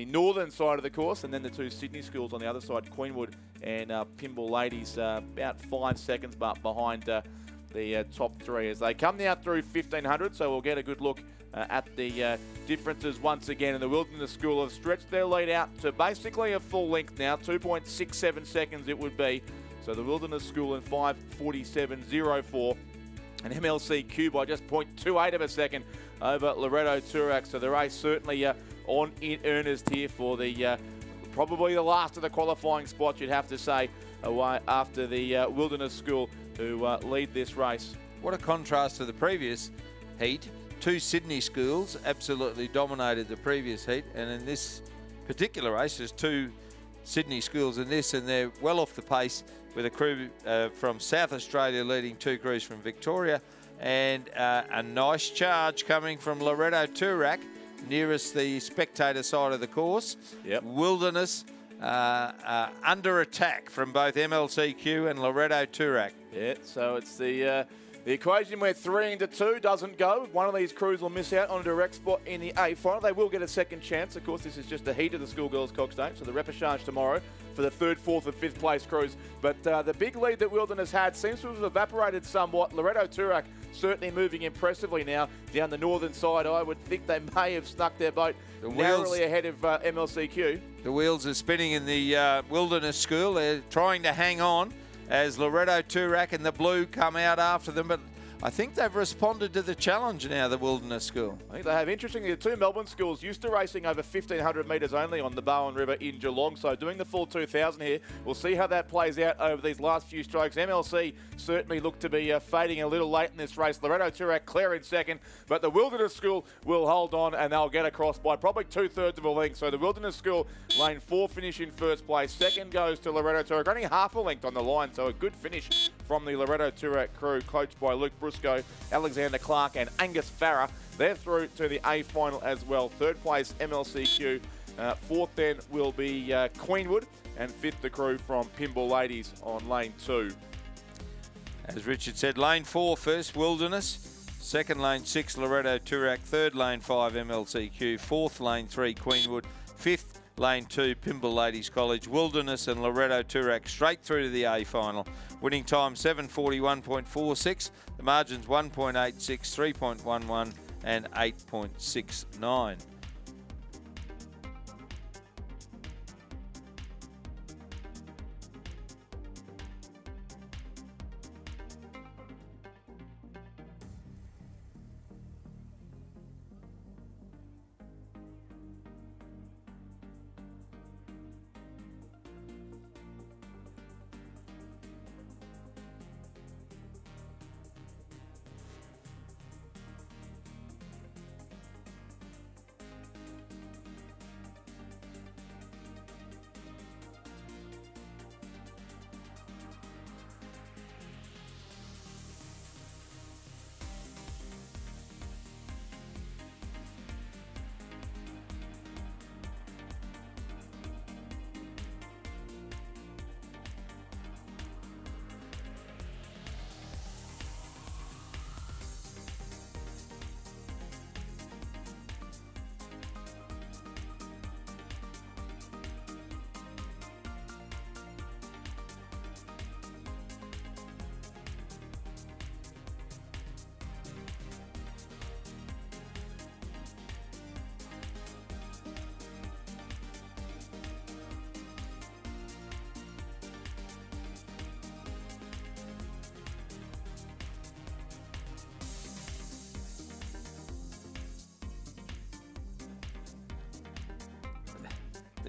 northern side of the course, and then the two Sydney schools on the other side, Queenwood and Pymble Ladies, about 5 seconds but behind the top three as they come now through 1500. So we'll get a good look at the differences once again. And the Wilderness School have stretched their lead out to basically a full length now, 2.67 seconds it would be. So the Wilderness School in 5:47.04, and MLCQ by just 0.28 of a second over Loretto Toorak. So the race certainly on in earnest here for the probably the last of the qualifying spots, you'd have to say, away after the Wilderness School who lead this race. What a contrast to the previous heat. Two Sydney schools absolutely dominated the previous heat, and in this particular race there's two Sydney schools in this, and they're well off the pace with a crew from South Australia leading two crews from Victoria, and a nice charge coming from Loretto Toorak, nearest the spectator side of the course. Yep. Wilderness under attack from both MLCQ and Loretto Toorak. Yeah, so it's the equation where 3 into 2 doesn't go. One of these crews will miss out on a direct spot in the A final. They will get a second chance. Of course, this is just a heat of the schoolgirls Cox State, so the repechage tomorrow for the 3rd, 4th and 5th place crews. But the big lead that Wilderness had seems to have evaporated somewhat. Loretto Toorak certainly moving impressively now down the northern side. I would think they may have snuck their boat narrowly ahead of MLCQ. The wheels are spinning in the Wilderness School. They're trying to hang on as Loretto Toorak and the blue come out after them, but I think they've responded to the challenge now, the Wilderness School. I think they have. Interestingly, the two Melbourne schools used to racing over 1,500 metres only on the Bowen River in Geelong, so doing the full 2,000 here. We'll see how that plays out over these last few strokes. MLC certainly look to be fading a little late in this race. Loretto Toorak clear in second, but the Wilderness School will hold on and they'll get across by probably 2/3 of a length. So the Wilderness School, lane 4, finish in first place. Second goes to Loretto Toorak, only half a length on the line, so a good finish from the Loretto Toorak crew, coached by Luke Brusco, Alexander Clark and Angus Farrer. They're through to the A final as well. 3rd place MLCQ. 4th then will be Queenwood, and 5th the crew from Pymble Ladies on lane 2. As Richard said, lane 4 first, Wilderness. 2nd lane 6, Loretto Toorak. 3rd lane 5, MLCQ. 4th lane 3, Queenwood. 5th lane 2, Pymble Ladies College. Wilderness and Loretto Toorak straight through to the A final. Winning time 7:41.46. The margins 1.86, 3.11 and 8.69.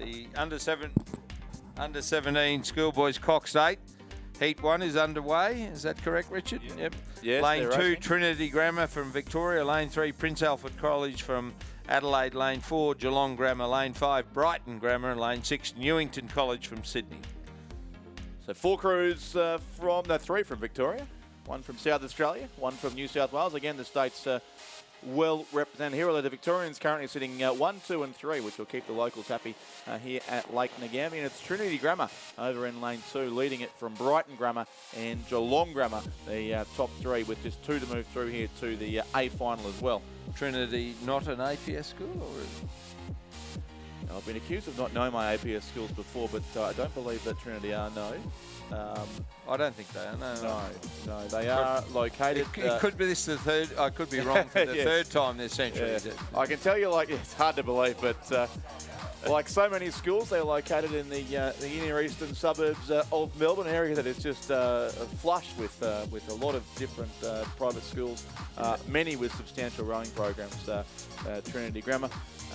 The under 17 schoolboys Cox 8. Heat 1 is underway. Is that correct, Richard? Yep. Yes, Lane they're 2, racing. Trinity Grammar from Victoria. Lane 3, Prince Alfred College from Adelaide. Lane 4, Geelong Grammar. Lane 5, Brighton Grammar. And Lane 6, Newington College from Sydney. So 4 crews three from Victoria, 1 from South Australia, 1 from New South Wales. Again, the state's well represented here. Although the Victorians currently sitting 1, 2 and 3, which will keep the locals happy here at Lake Ngami. And it's Trinity Grammar over in lane 2, leading it from Brighton Grammar and Geelong Grammar, the top 3, with just 2 to move through here to the A final as well. Trinity not an APS school, or is it? I've been accused of not knowing my APS schools before, but I don't believe that Trinity are, no. I don't think they are. No, they are located. It could be this the third. I could be wrong for the Yes. third time this century. I can tell you, it's hard to believe, but like so many schools, they're located in the inner eastern suburbs of Melbourne, an area that is just flush with a lot of different private schools, many with substantial rowing programs. Trinity Grammar.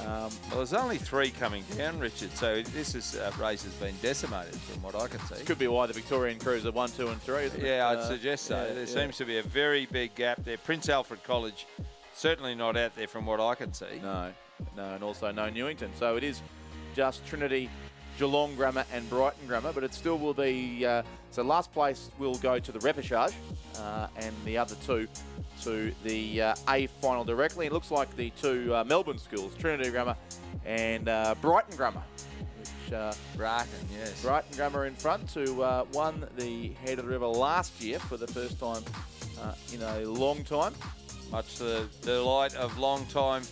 Well, there's only 3 coming down, Richard. So this race has been decimated, from what I can see. Could be why the Victorian crews are 1, 2 and 3, isn't it? Yeah, I'd suggest so. There seems to be a very big gap there. Prince Alfred College, certainly not out there from what I can see. No, and also no Newington. So it is just Trinity, Geelong Grammar and Brighton Grammar, but it still will be... so last place will go to the repechage and the other 2 to the A final directly. It looks like the 2 Melbourne schools, Trinity Grammar and Brighton Grammar, which... Brighton, yes. Brighton Grammar in front, who won the Head of the River last year for the first time in a long time. Much to the delight of long-time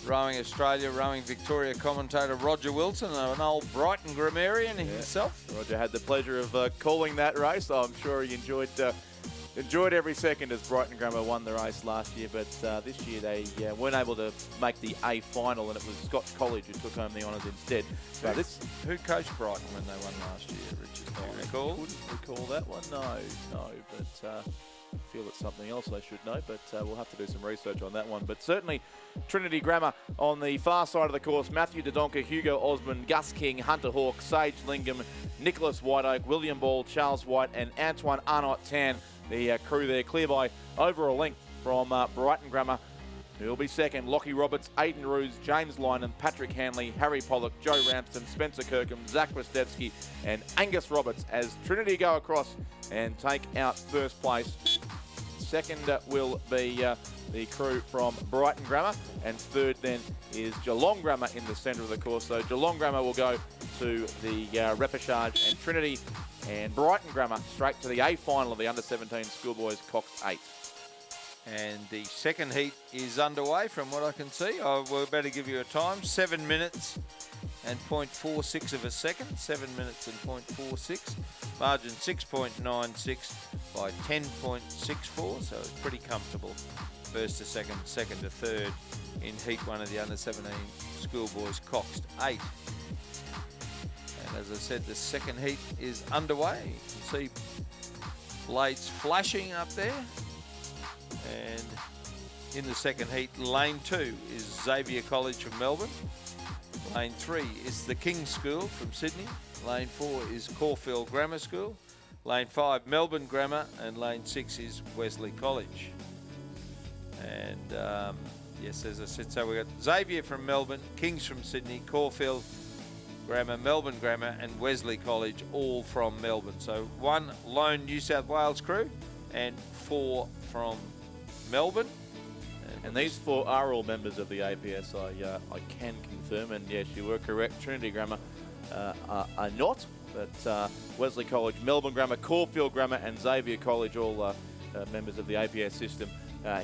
Rowing Australia, Rowing Victoria commentator Roger Wilson, an old Brighton grammarian himself. Roger had the pleasure of calling that race. I'm sure he enjoyed every second as Brighton Grammar won the race last year, but this year they weren't able to make the A final, and it was Scott College who took home the honours instead. So Who coached Brighton when they won last year, Richard? Do you recall? Couldn't recall that one. No, but I feel it's something else I should know, but we'll have to do some research on that one. But certainly Trinity Grammar on the far side of the course. Matthew Dodonka, Hugo Osmond, Gus King, Hunter Hawke, Sage Lingham, Nicholas Whiteoak, William Ball, Charles White and Antoine Arnott Tan. The crew there clear by over a length from Brighton Grammar. Who'll be second? Lockie Roberts, Aidan Roos, James Lynham, Patrick Hanley, Harry Pollock, Joe Ramsden, Spencer Kirkham, Zach Rostevsky and Angus Roberts as Trinity go across and take out first place. Second will be the crew from Brighton Grammar, and third then is Geelong Grammar in the centre of the course. So Geelong Grammar will go to the repechage, and Trinity and Brighton Grammar straight to the A final of the under-17 schoolboys Cox 8. And the second heat is underway from what I can see. We're about to give you a time, 7 minutes and 0.46 of a second, 7 minutes and 0.46. Margin 6.96 by 10.64, so it's pretty comfortable. First to second, second to third in heat 1 of the under-17 schoolboys Cox 8. And as I said, the second heat is underway. You can see blades flashing up there. And in the second heat, lane 2 is Xavier College from Melbourne. Lane 3 is the King's School from Sydney. Lane 4 is Caulfield Grammar School. Lane 5, Melbourne Grammar. And lane 6 is Wesley College. And yes, as I said, so we've got Xavier from Melbourne, King's from Sydney, Caulfield Grammar, Melbourne Grammar and Wesley College, all from Melbourne. So 1 lone New South Wales crew and 4 from Melbourne. And these 4 are all members of the APS, I can confirm. And yes, you were correct. Trinity Grammar are not, but Wesley College, Melbourne Grammar, Caulfield Grammar and Xavier College, all members of the APS system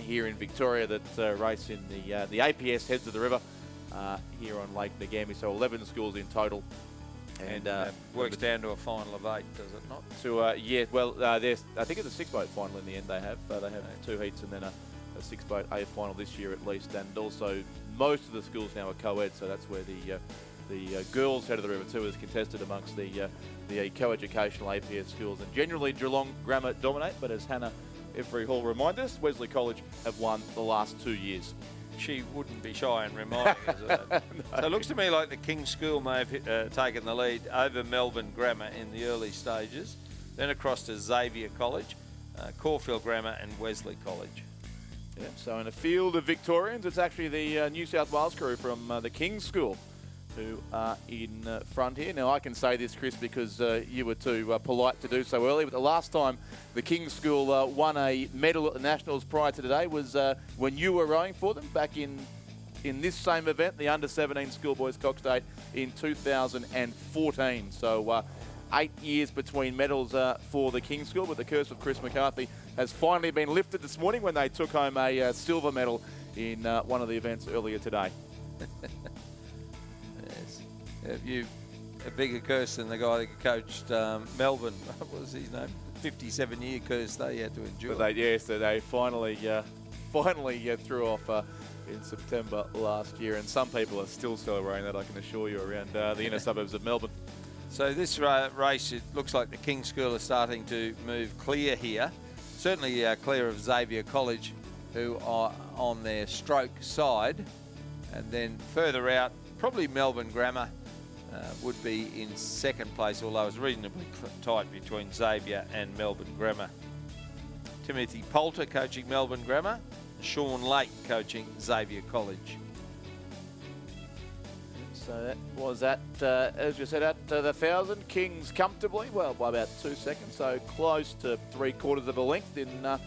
here in Victoria that race in the APS Heads of the River here on Lake Ngami. So 11 schools in total. And works down to a final of 8, does it not? There's, I think it's a 6-boat final in the end they have. They have 2 heats and then a 6-boat A final this year at least. And also most of the schools now are co-ed, so that's where the girls' Head of the River too is contested amongst the co-educational APS schools. And generally Geelong Grammar dominate, but as Hannah Every Hall reminds us, Wesley College have won the last 2 years. she wouldn't be shy in reminding us of that. So it looks to me like the King's School may have taken the lead over Melbourne Grammar in the early stages, then across to Xavier College, Caulfield Grammar and Wesley College. Yeah, so in a field of Victorians, it's actually the New South Wales crew from the King's School who are in front here. Now, I can say this, Chris, because you were too polite to do so early, but the last time the King's School won a medal at the Nationals prior to today was when you were rowing for them back in this same event, the Under-17 Schoolboys Cox State in 2014. So 8 years between medals for the King's School, but the curse of Chris McCarthy has finally been lifted this morning when they took home a silver medal in one of the events earlier today. Yes. Have you a bigger curse than the guy that coached Melbourne? What was his name? 57-year curse they had to endure. But they finally threw off in September last year, and some people are still celebrating that, I can assure you, around the inner suburbs of Melbourne. So this race, it looks like the King's School are starting to move clear here. Certainly clear of Xavier College, who are on their stroke side. And then further out, probably Melbourne Grammar would be in second place, although it's reasonably tight between Xavier and Melbourne Grammar. Timothy Poulter coaching Melbourne Grammar, Sean Lake coaching Xavier College. So that was at, as you said, at the 1,000. Kings comfortably, well, by about 2 seconds, so close to 3/4 of a length in an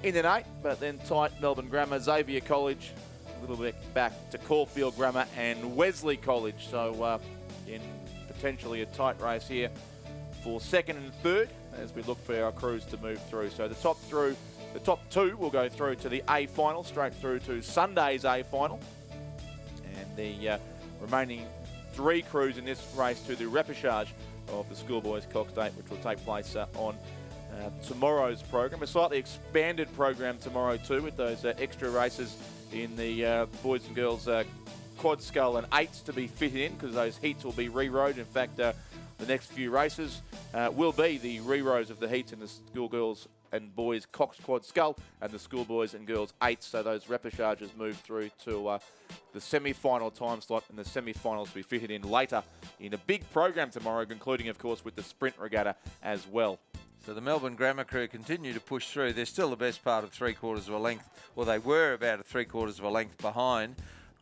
8, but then tight Melbourne Grammar, Xavier College, a little bit back to Caulfield Grammar and Wesley College. So in potentially a tight race here for second and third as we look for our crews to move through. So the top two will go through to the A final, straight through to Sunday's A final. And the remaining 3 crews in this race to the repechage of the Schoolboys Cox State, which will take place on tomorrow's program. A slightly expanded program tomorrow too, with those extra races in the boys and girls quad scull and 8s to be fitted in, because those heats will be re-rowed. In fact, the next few races will be the re-rows of the heats in the schoolgirls and boys Cox quad scull and the schoolboys and girls 8s. So those repechages move through to the semi-final time slot, and the semi-finals will be fitted in later in a big program tomorrow, concluding, of course, with the sprint regatta as well. So the Melbourne Grammar crew continue to push through. They're still the best part of 3/4 of a length. Well, they were about a 3/4 of a length behind.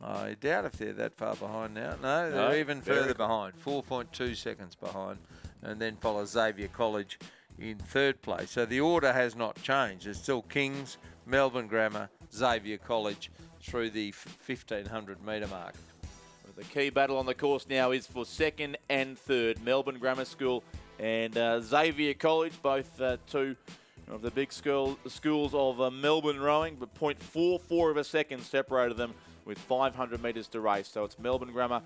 I doubt if they're that far behind now. No, they're even further behind, 4.2 seconds behind. And then follows Xavier College in third place. So the order has not changed. It's still Kings, Melbourne Grammar, Xavier College through the 1,500 metre mark. The key battle on the course now is for second and third. Melbourne Grammar School and Xavier College, both two of the big schools of Melbourne rowing, but 0.44 of a second separated them with 500 metres to race. So it's Melbourne Grammar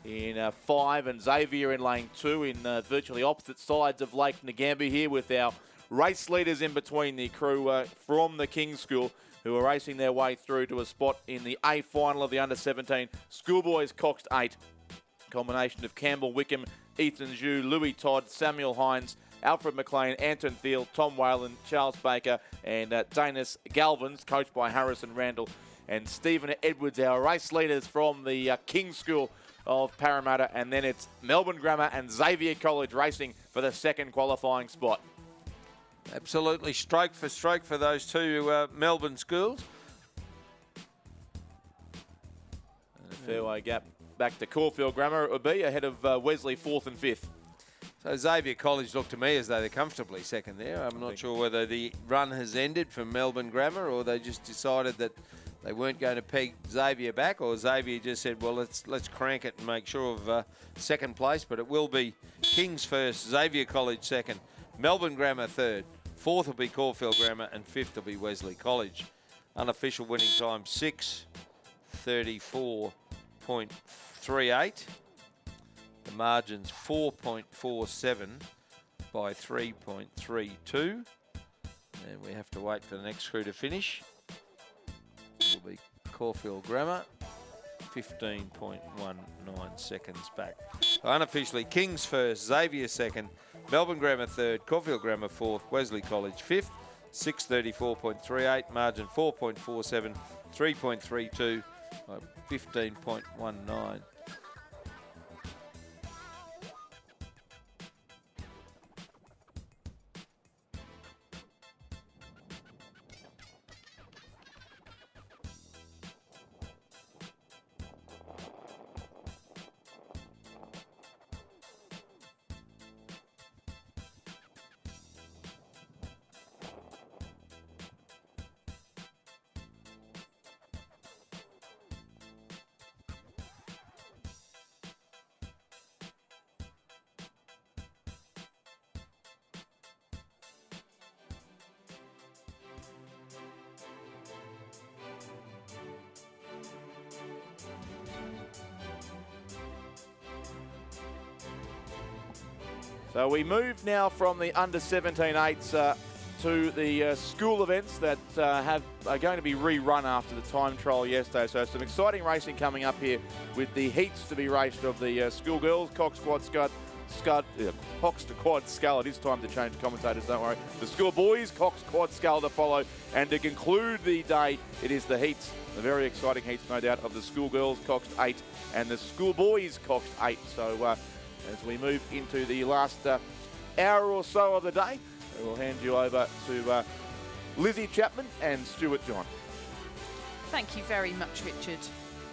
in 5 and Xavier in lane 2 in virtually opposite sides of Lake Ngambia here, with our race leaders in between, the crew from the King's School, who are racing their way through to a spot in the A final of the Under-17 Schoolboys Cox 8. Combination of Campbell Wickham, Ethan Zhu, Louis Todd, Samuel Hines, Alfred McLean, Anton Thiel, Tom Whalen, Charles Baker, and Danis Galvins, coached by Harrison Randall and Stephen Edwards, our race leaders from the King's School of Parramatta. And then it's Melbourne Grammar and Xavier College racing for the second qualifying spot. Absolutely stroke for those two Melbourne schools. And a fairway gap back to Caulfield Grammar it would be, ahead of Wesley 4th and 5th. So Xavier College looked to me as though they're comfortably second there. I'm not sure whether the run has ended from Melbourne Grammar, or they just decided that they weren't going to peg Xavier back, or Xavier just said, well, let's crank it and make sure of second place. But it will be Kings first, Xavier College second, Melbourne Grammar third, 4th will be Caulfield Grammar, and 5th will be Wesley College. Unofficial winning time 6:34.38. The margin's 4.47 by 3.32. And we have to wait for the next crew to finish. It will be Caulfield Grammar, 15.19 seconds back. So unofficially, Kings first, Xavier second, Melbourne Grammar third, Caulfield Grammar fourth, Wesley College fifth, 6:34.38, margin 4.47 3.32, 15.19. So we move now from the under-17 to the school events that are going to be rerun after the time trial yesterday. So some exciting racing coming up here with the heats to be raced of the schoolgirls, Cox Quad Cox to Quad Scull. It is time to change commentators, don't worry. The schoolboys, Cox Quad Scull to follow. And to conclude the day, it is the heats, the very exciting heats, no doubt, of the schoolgirls, Cox 8, and the schoolboys, Cox 8. So as we move into the last hour or so of the day, we'll hand you over to Lizzie Chapman and Stuart John. Thank you very much, Richard.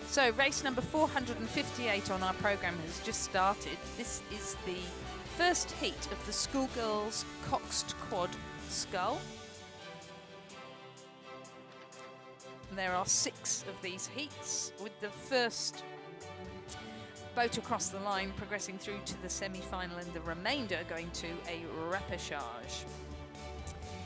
So race number 458 on our programme has just started. This is the first heat of the schoolgirls Coxed Quad Scull. And there are 6 of these heats, with the first boat across the line progressing through to the semi-final and the remainder going to a repechage.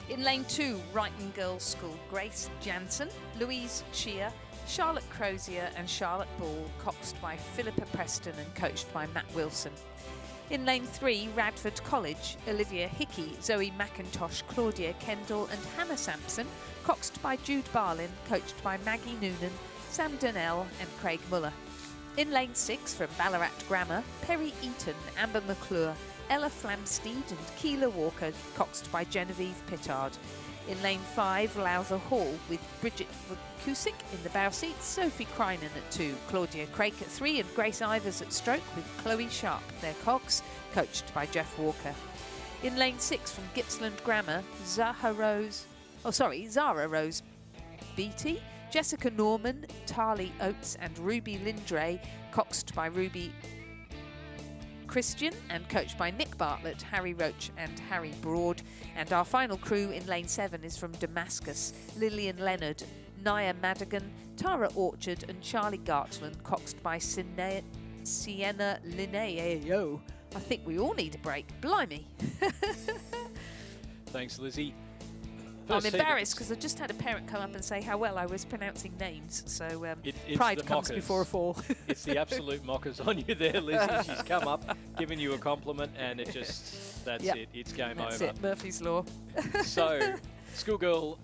In lane 2, Wrighton Girls School, Grace Jansen, Louise Chia, Charlotte Crozier and Charlotte Ball, coxed by Philippa Preston and coached by Matt Wilson. In lane 3, Radford College, Olivia Hickey, Zoe McIntosh, Claudia Kendall and Hannah Sampson, coxed by Jude Barlin, coached by Maggie Noonan, Sam Donnell and Craig Muller. In lane 6 from Ballarat Grammar, Perry Eaton, Amber McClure, Ella Flamsteed and Keela Walker, coxed by Genevieve Pittard. In lane 5, Lowther Hall with Bridget Kusick in the bow seat, Sophie Crinan at 2, Claudia Craik at 3 and Grace Ivers at stroke with Chloe Sharp, their cox, coached by Jeff Walker. In lane 6 from Gippsland Grammar, Zara Rose Beatty, Jessica Norman, Tarly Oates and Ruby Lindray, coxed by Ruby Christian and coached by Nick Bartlett, Harry Roach and Harry Broad. And our final crew in lane 7 is from Damascus, Lillian Leonard, Naya Madigan, Tara Orchard and Charlie Gartland, coxed by Sienna Linneo. I think we all need a break. Blimey. Thanks, Lizzie. I'm embarrassed because I just had a parent come up and say how well I was pronouncing names. So pride comes before a fall. It's the absolute mockers on you there, Lizzie. She's come up, given you a compliment, and it just, that's it. It's game over. That's it, Murphy's Law. So, schoolgirl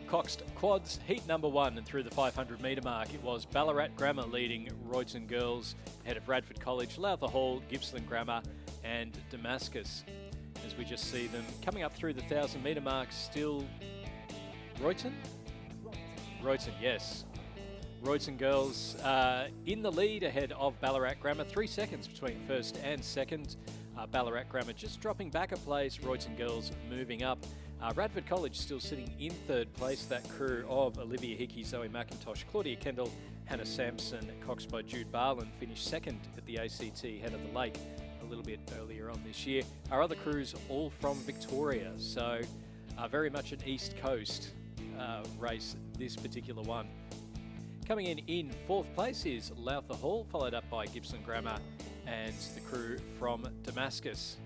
Coxed Quads, heat number 1, and through the 500 metre mark, it was Ballarat Grammar leading Royston Girls, ahead of Radford College, Lowther Hall, Gippsland Grammar, and Damascus. As we just see them coming up through the 1,000 metre mark, still Royston, yes. Royston Girls in the lead ahead of Ballarat Grammar. 3 seconds between first and second. Ballarat Grammar just dropping back a place. Royston Girls moving up. Radford College still sitting in 3rd place. That crew of Olivia Hickey, Zoe McIntosh, Claudia Kendall, Hannah Sampson, coxed by Jude Barlin, finished 2nd at the ACT Head of the Lake a little bit earlier on this year. Our other crews all from Victoria, so very much an East Coast race, this particular one. Coming in 4th place is Lowther Hall, followed up by Gippsland Grammar and the crew from Damascus.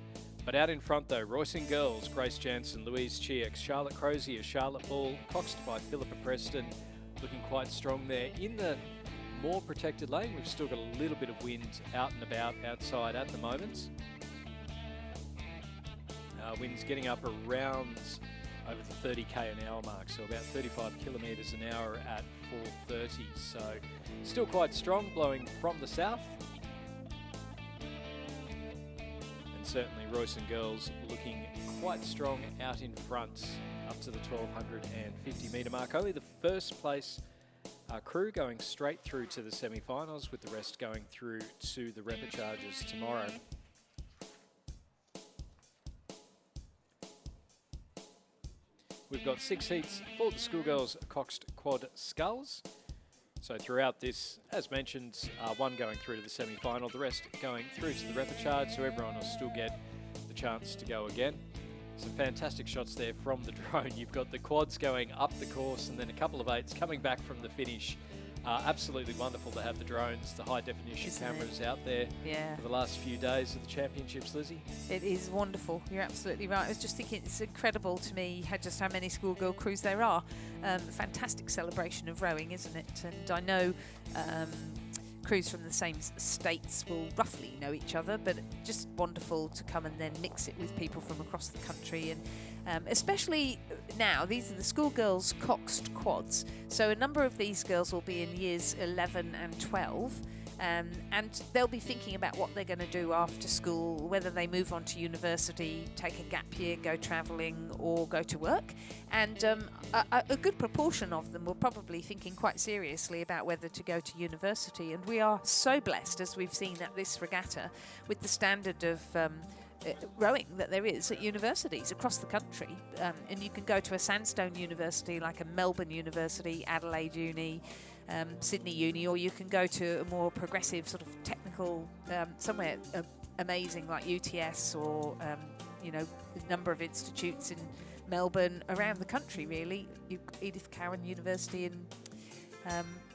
But out in front though, Royston Girls, Grace Jansen, Louise Chiak, Charlotte Crozier, Charlotte Ball, coxed by Philippa Preston, looking quite strong there. In the more protected lane, we've still got a little bit of wind out and about outside at the moment. Wind's getting up around over the 30k an hour mark, so about 35 kilometres an hour at 4:30. So still quite strong, blowing from the south. And certainly Royston Girls looking quite strong out in front up to the 1250 metre mark. Only the first place crew going straight through to the semi-finals, with the rest going through to the repechage tomorrow. We've got 6 heats for the schoolgirls Coxed Quad Sculls. So throughout this, as mentioned, 1 going through to the semi-final, the rest going through to the repechage, so everyone will still get the chance to go again. Some fantastic shots there from the drone. You've got the quads going up the course and then a couple of 8s coming back from the finish. Absolutely wonderful to have the drones, the high definition cameras out there for the last few days of the championships, Lizzie. It is wonderful. You're absolutely right. I was just thinking it's incredible to me just how many schoolgirl crews there are. Fantastic celebration of rowing, isn't it? And I know crews from the same states will roughly know each other, but just wonderful to come and then mix it with people from across the country. And especially now, these are the schoolgirls Coxed Quads. So a number of these girls will be in years 11 and 12. And they'll be thinking about what they're going to do after school, whether they move on to university, take a gap year, go travelling, or go to work. And a good proportion of them were probably thinking quite seriously about whether to go to university. And we are so blessed, as we've seen at this regatta, with the standard of rowing that there is at universities across the country. And you can go to a sandstone university like a Melbourne University, Adelaide Uni, Sydney Uni, or you can go to a more progressive sort of technical somewhere amazing like UTS or a number of institutes in Melbourne, around the country really. Edith Cowan University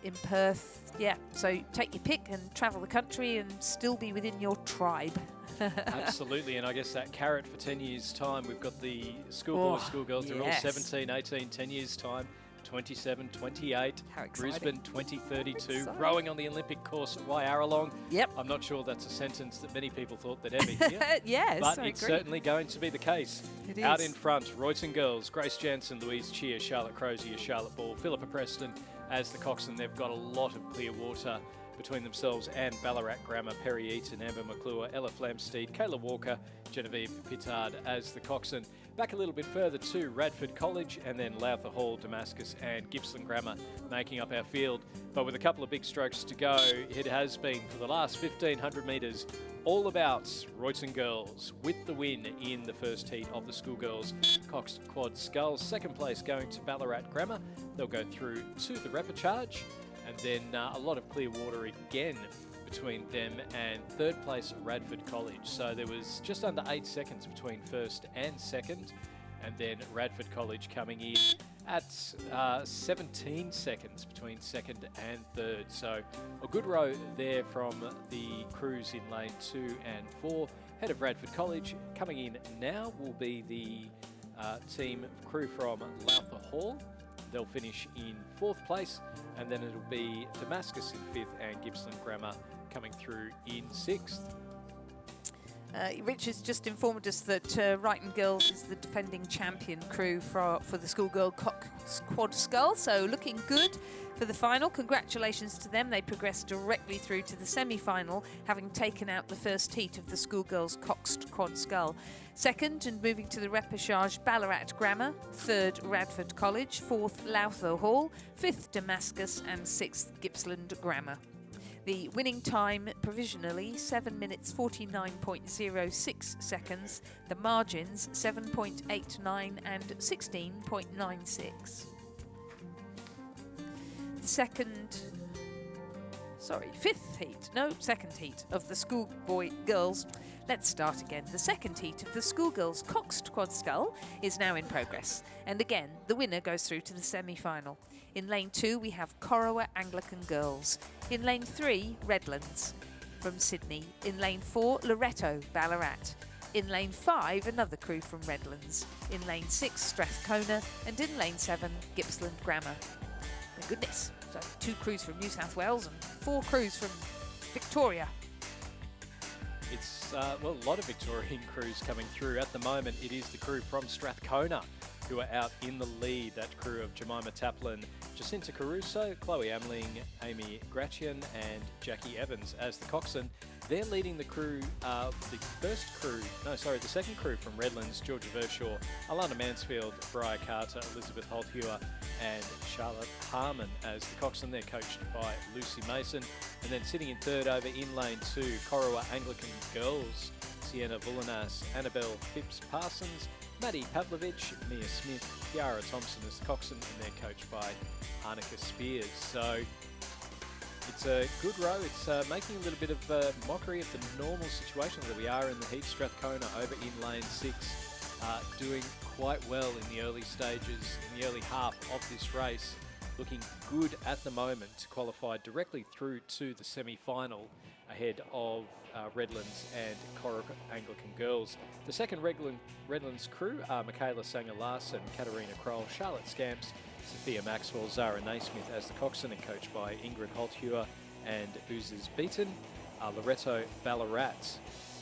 in Perth. Yeah, so take your pick and travel the country and still be within your tribe. Absolutely, and I guess that carrot for 10 years' time, we've got the schoolboys, schoolgirls, they're all 17, 18, 10 years' time. 27, 28, Brisbane 2032, rowing on the Olympic course at Wyaralong. Yep. I'm not sure that's a sentence that many people thought they'd ever hear. Yes, but it's certainly going to be the case. It Out is. in front, Royston girls, Grace Jansen, Louise Cheer, Charlotte Crozier, Charlotte Ball, Philippa Preston as the coxswain. They've got a lot of clear water between themselves and Ballarat Grammar, Perry Eaton, Amber McClure, Ella Flamsteed, Kayla Walker, Genevieve Pittard as the coxswain. Back a little bit further to Radford College and then Lowther Hall, Damascus and Gippsland Grammar making up our field. But with a couple of big strokes to go, it has been for the last 1,500 metres all about Royston girls with the win in the first heat of the schoolgirls Coxed Quad Sculls. Second place going to Ballarat Grammar. They'll go through to the repechage. And then a lot of clear water again between them and third place Radford College. So there was just under 8 seconds between first and second. And then Radford College coming in at 17 seconds between second and third. So a good row there from the crews in lane 2 and 4. Head of Radford College coming in now will be the team crew from Lowther Hall. They'll finish in 4th place, and then it'll be Damascus in 5th and Gippsland Grammar coming through in 6th. Richard's just informed us that Wrighton Girls is the defending champion crew for the schoolgirl Quad Scull, so looking good for the final. Congratulations to them. They progressed directly through to the semi-final, having taken out the first heat of the schoolgirls Coxed Quad Scull. Second, and moving to the repechage, Ballarat Grammar. Third, Radford College. Fourth, Lowther Hall. Fifth, Damascus. And 6th, Gippsland Grammar. The winning time provisionally 7 minutes 49.06 seconds. The margins 7.89 and 16.96. The second heat of the schoolboy girls. Let's start again. The second heat of the schoolgirls Coxed Quad Scull is now in progress. And again, the winner goes through to the semi-final. In lane 2, we have Corowa Anglican Girls. In lane 3, Redlands from Sydney. In lane 4, Loreto Ballarat. In lane 5, another crew from Redlands. In lane 6, Strathcona. And in lane 7, Gippsland Grammar. My goodness. So 2 crews from New South Wales and 4 crews from Victoria. It's, a lot of Victorian crews coming through. At the moment, it is the crew from Strathcona who are out in the lead. That crew of Jemima Taplin, Jacinta Caruso, Chloe Amling, Amy Gratian and Jackie Evans as the coxswain. They're leading the crew, the second crew from Redlands, Georgia Verschaw, Alana Mansfield, Briar Carter, Elizabeth Holthewer and Charlotte Harmon as the coxswain. They're coached by Lucy Mason. And then sitting in third over in lane 2, Corowa Anglican Girls, Sienna Vullanas, Annabelle Phipps-Parsons, Maddie Pavlovich, Mia Smith, Kiara Thompson as the coxswain, and they're coached by Arnica Spears. So it's a good row. It's making a little bit of mockery of the normal situation that we are in the heat. Strathcona over in lane 6, doing quite well in the early stages, in the early half of this race. Looking good at the moment to qualify directly through to the semi-final ahead of Redlands and Corowa Anglican Girls. The second Redlands crew are Michaela Sanger-Larson, Katarina Kroll, Charlotte Scamps, Sophia Maxwell, Zara Naismith as the coxswain and coached by Ingrid Holthewer and Oozes Beaton. Loreto Ballarat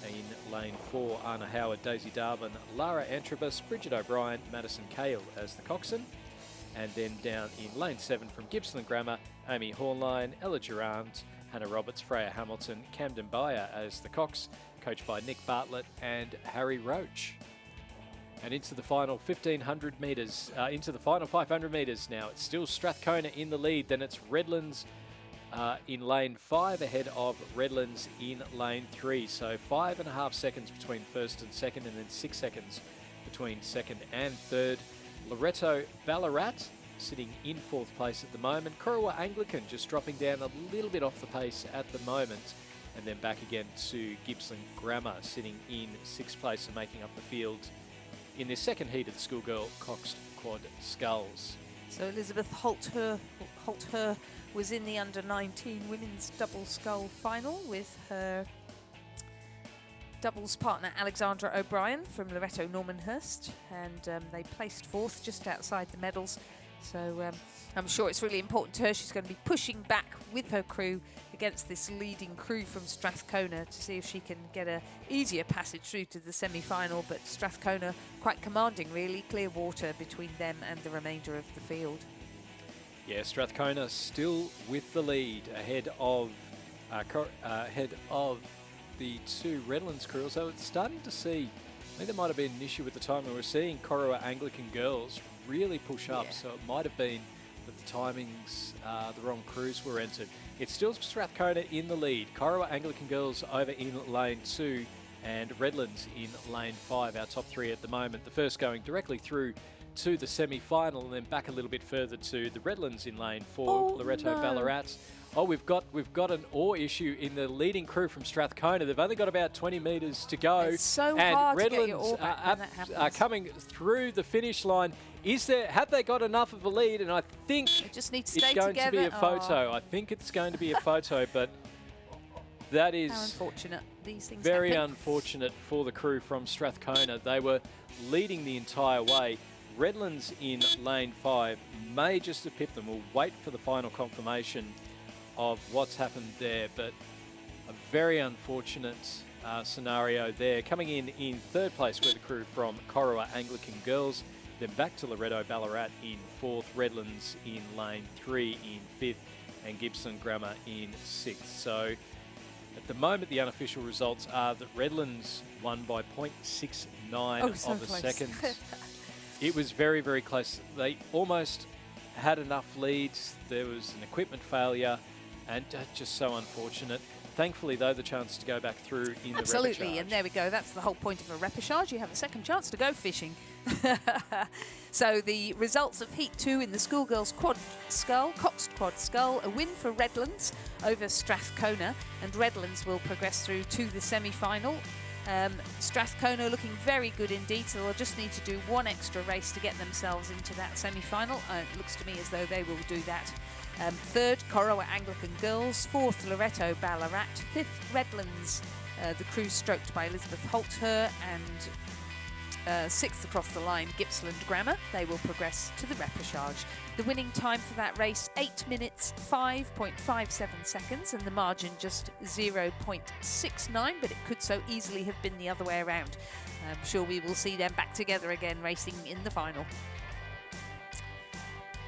in lane 4, Anna Howard, Daisy Darwin, Lara Antrobus, Bridget O'Brien, Madison Cale as the coxswain. And then down in lane 7 from Gippsland Grammar, Amy Hornline, Ella Durant, Hannah Roberts, Freya Hamilton, Camden Bayer as the cox, coached by Nick Bartlett and Harry Roach. And into the final 1,500 metres, into the final 500 metres now. It's still Strathcona in the lead, then it's Redlands in lane 5 ahead of Redlands in lane 3. So 5.5 seconds between first and second, and then 6 seconds between second and third. Loreto Ballarat sitting in 4th place at the moment. Corowa Anglican just dropping down a little bit off the pace at the moment. And then back again to Gippsland Grammar sitting in 6th place and making up the field in this second heat of the schoolgirl Coxed Quad Sculls. So Elizabeth Holter was in the under-19 women's double scull final with her doubles partner Alexandra O'Brien from Loreto Normanhurst, and they placed 4th just outside the medals. So I'm sure it's really important to her. She's going to be pushing back with her crew against this leading crew from Strathcona to see if she can get a easier passage through to the semi-final. But Strathcona quite commanding, really. Clear water between them and the remainder of the field. Yeah, Strathcona still with the lead ahead of the 2 Redlands crews. So it's starting to see, I think there might have been an issue with the time. We were seeing Corowa Anglican Girls really push up, so it might have been that the timings, the wrong crews were entered. It's still Strathcona in the lead. Corowa Anglican Girls over in lane 2 and Redlands in lane 5, our top 3 at the moment. The first going directly through to the semi-final and then back a little bit further to the Redlands in lane 4, Loreto Ballarat. Oh, we've got an ore issue in the leading crew from Strathcona. They've only got about 20 metres to go. It's so and hard Redlands to get your ore back when that happens. are coming through the finish line. Have they got enough of a lead? And I think they just need to stay it's going together. to be a photo. I think it's going to be a photo, but that is how unfortunate. These things very happen. unfortunate for the crew from Strathcona. They were leading the entire way. Redlands in lane 5 may just have pipped them. We'll wait for the final confirmation of what's happened there, but a very unfortunate scenario there. Coming in 3rd place were the crew from Corowa Anglican Girls, then back to Loreto Ballarat in 4th, Redlands in lane 3 in 5th, and Gippsland Grammar in 6th. So at the moment, the unofficial results are that Redlands won by 0.69 so of a close. second. It was very, very close. They almost had enough leads. There was an equipment failure, and just so unfortunate. Thankfully, though, the chance to go back through in Absolutely, the repechage. and there we go. That's the whole point of a repechage. You have a second chance to go fishing. So the results of Heat 2 in the schoolgirls quad scull, Coxed Quad Scull, a win for Redlands over Strathcona, and Redlands will progress through to the semi-final. Strathcona looking very good indeed, so they'll just need to do one extra race to get themselves into that semi-final. It looks to me as though they will do that. 3rd, Corowa Anglican Girls. 4th, Loreto Ballarat. 5th, Redlands, the crew stroked by Elizabeth Holter, and 6th across the line, Gippsland Grammar. They will progress to the repechage. The winning time for that race, 8 minutes 5.57 seconds, and the margin just 0.69, but it could so easily have been the other way around. I'm sure we will see them back together again racing in the final.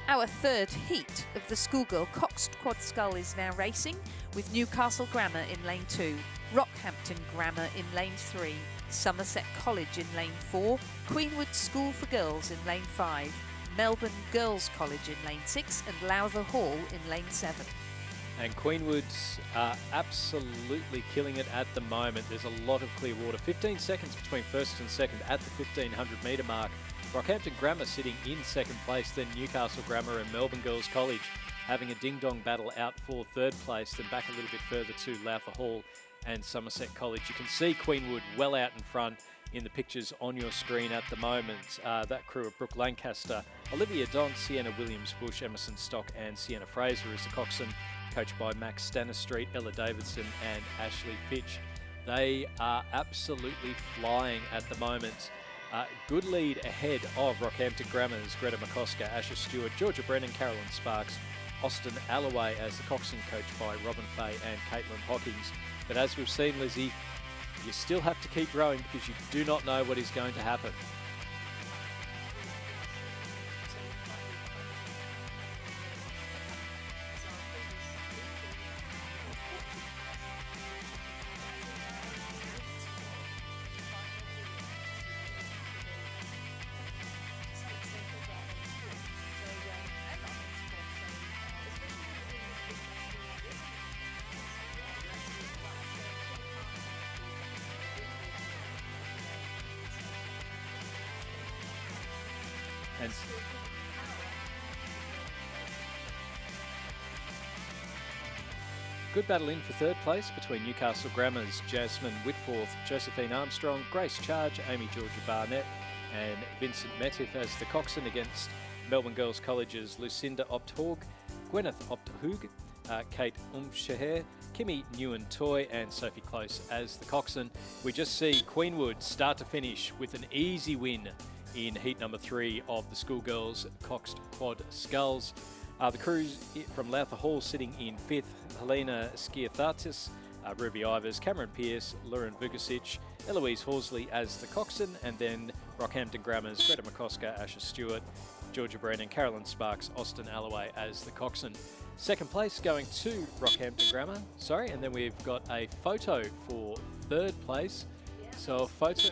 Our third heat of the schoolgirl Coxed Quad Scull is now racing, with Newcastle Grammar in lane 2, Rockhampton Grammar in lane 3, Somerset College in lane 4, Queenwood School for Girls in lane 5, Melbourne Girls College in lane 6 and Lowther Hall in lane 7. And Queenwoods are absolutely killing it at the moment. There's a lot of clear water. 15 seconds between first and second at the 1500 metre mark. Rockhampton Grammar sitting in second place, then Newcastle Grammar and Melbourne Girls College having a ding-dong battle out for third place, then back a little bit further to Lowther Hall and Somerset College. You can see Queenwood well out in front in the pictures on your screen at the moment. That crew of Brooke Lancaster, Olivia Don, Sienna Williams-Bush, Emerson Stock and Sienna Fraser is the coxswain, coached by Max Stanistreet, Ella Davidson and Ashley Fitch. They are absolutely flying at the moment. Good lead ahead of Rockhampton Grammar's Greta McCosker, Asher Stewart, Georgia Brennan, Carolyn Sparks, Austin Alloway as the coxswain, coached by Robin Fay and Caitlin Hawkins. But as we've seen, Lizzie, you still have to keep rowing because you do not know what is going to happen. And good battle in for third place between Newcastle Grammar's Jasmine Whitforth, Josephine Armstrong, Grace Charge, Amy Georgia Barnett and Vincent Metif as the coxswain against Melbourne Girls College's Lucinda Opthorg, Gwyneth Opthhoog, Kate Umsheher, Kimmy Newen-Toy and Sophie Close as the coxswain. We just see Queenwood start to finish with an easy win in heat number 3 of the schoolgirls Coxed Quad Sculls. The crews from Lowther Hall sitting in 5th, Helena Skiathartis, Ruby Ivers, Cameron Pearce, Lauren Vugasic, Eloise Horsley as the coxswain, and then Rockhampton Grammar's Greta McCosker, Asher Stewart, Georgia Brennan, Carolyn Sparks, Austin Alloway as the coxswain. Second place going to Rockhampton Grammar, and then we've got a photo for third place. So a photo...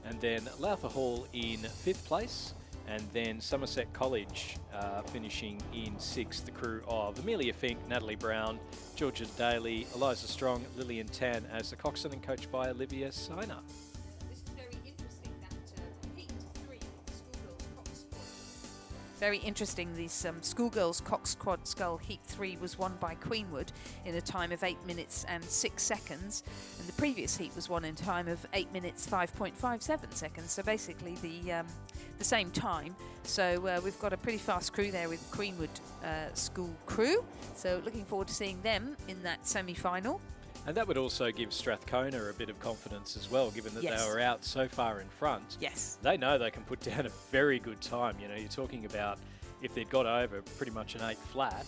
And then Lowther Hall in 5th place, and then Somerset College finishing in 6th. The crew of Amelia Fink, Natalie Brown, Georgia Daly, Eliza Strong, Lillian Tan as the coxswain and coached by Olivia Siner. This is very interesting, that heat 3 of the schoolgirls Coxed Quad. Very interesting, this schoolgirls Coxed Quad Scull heat 3 was won by Queenwood in a time of 8 minutes and 6 seconds, and the previous heat was won in time of 8 minutes 5.57 seconds, so basically the same time. So we've got a pretty fast crew there with Queenwood school crew, so looking forward to seeing them in that semi-final. And that would also give Strathcona a bit of confidence as well, given that they were out so far in front. Yes. They know they can put down a very good time. You know, you're talking about if they'd got over pretty much an 8 flat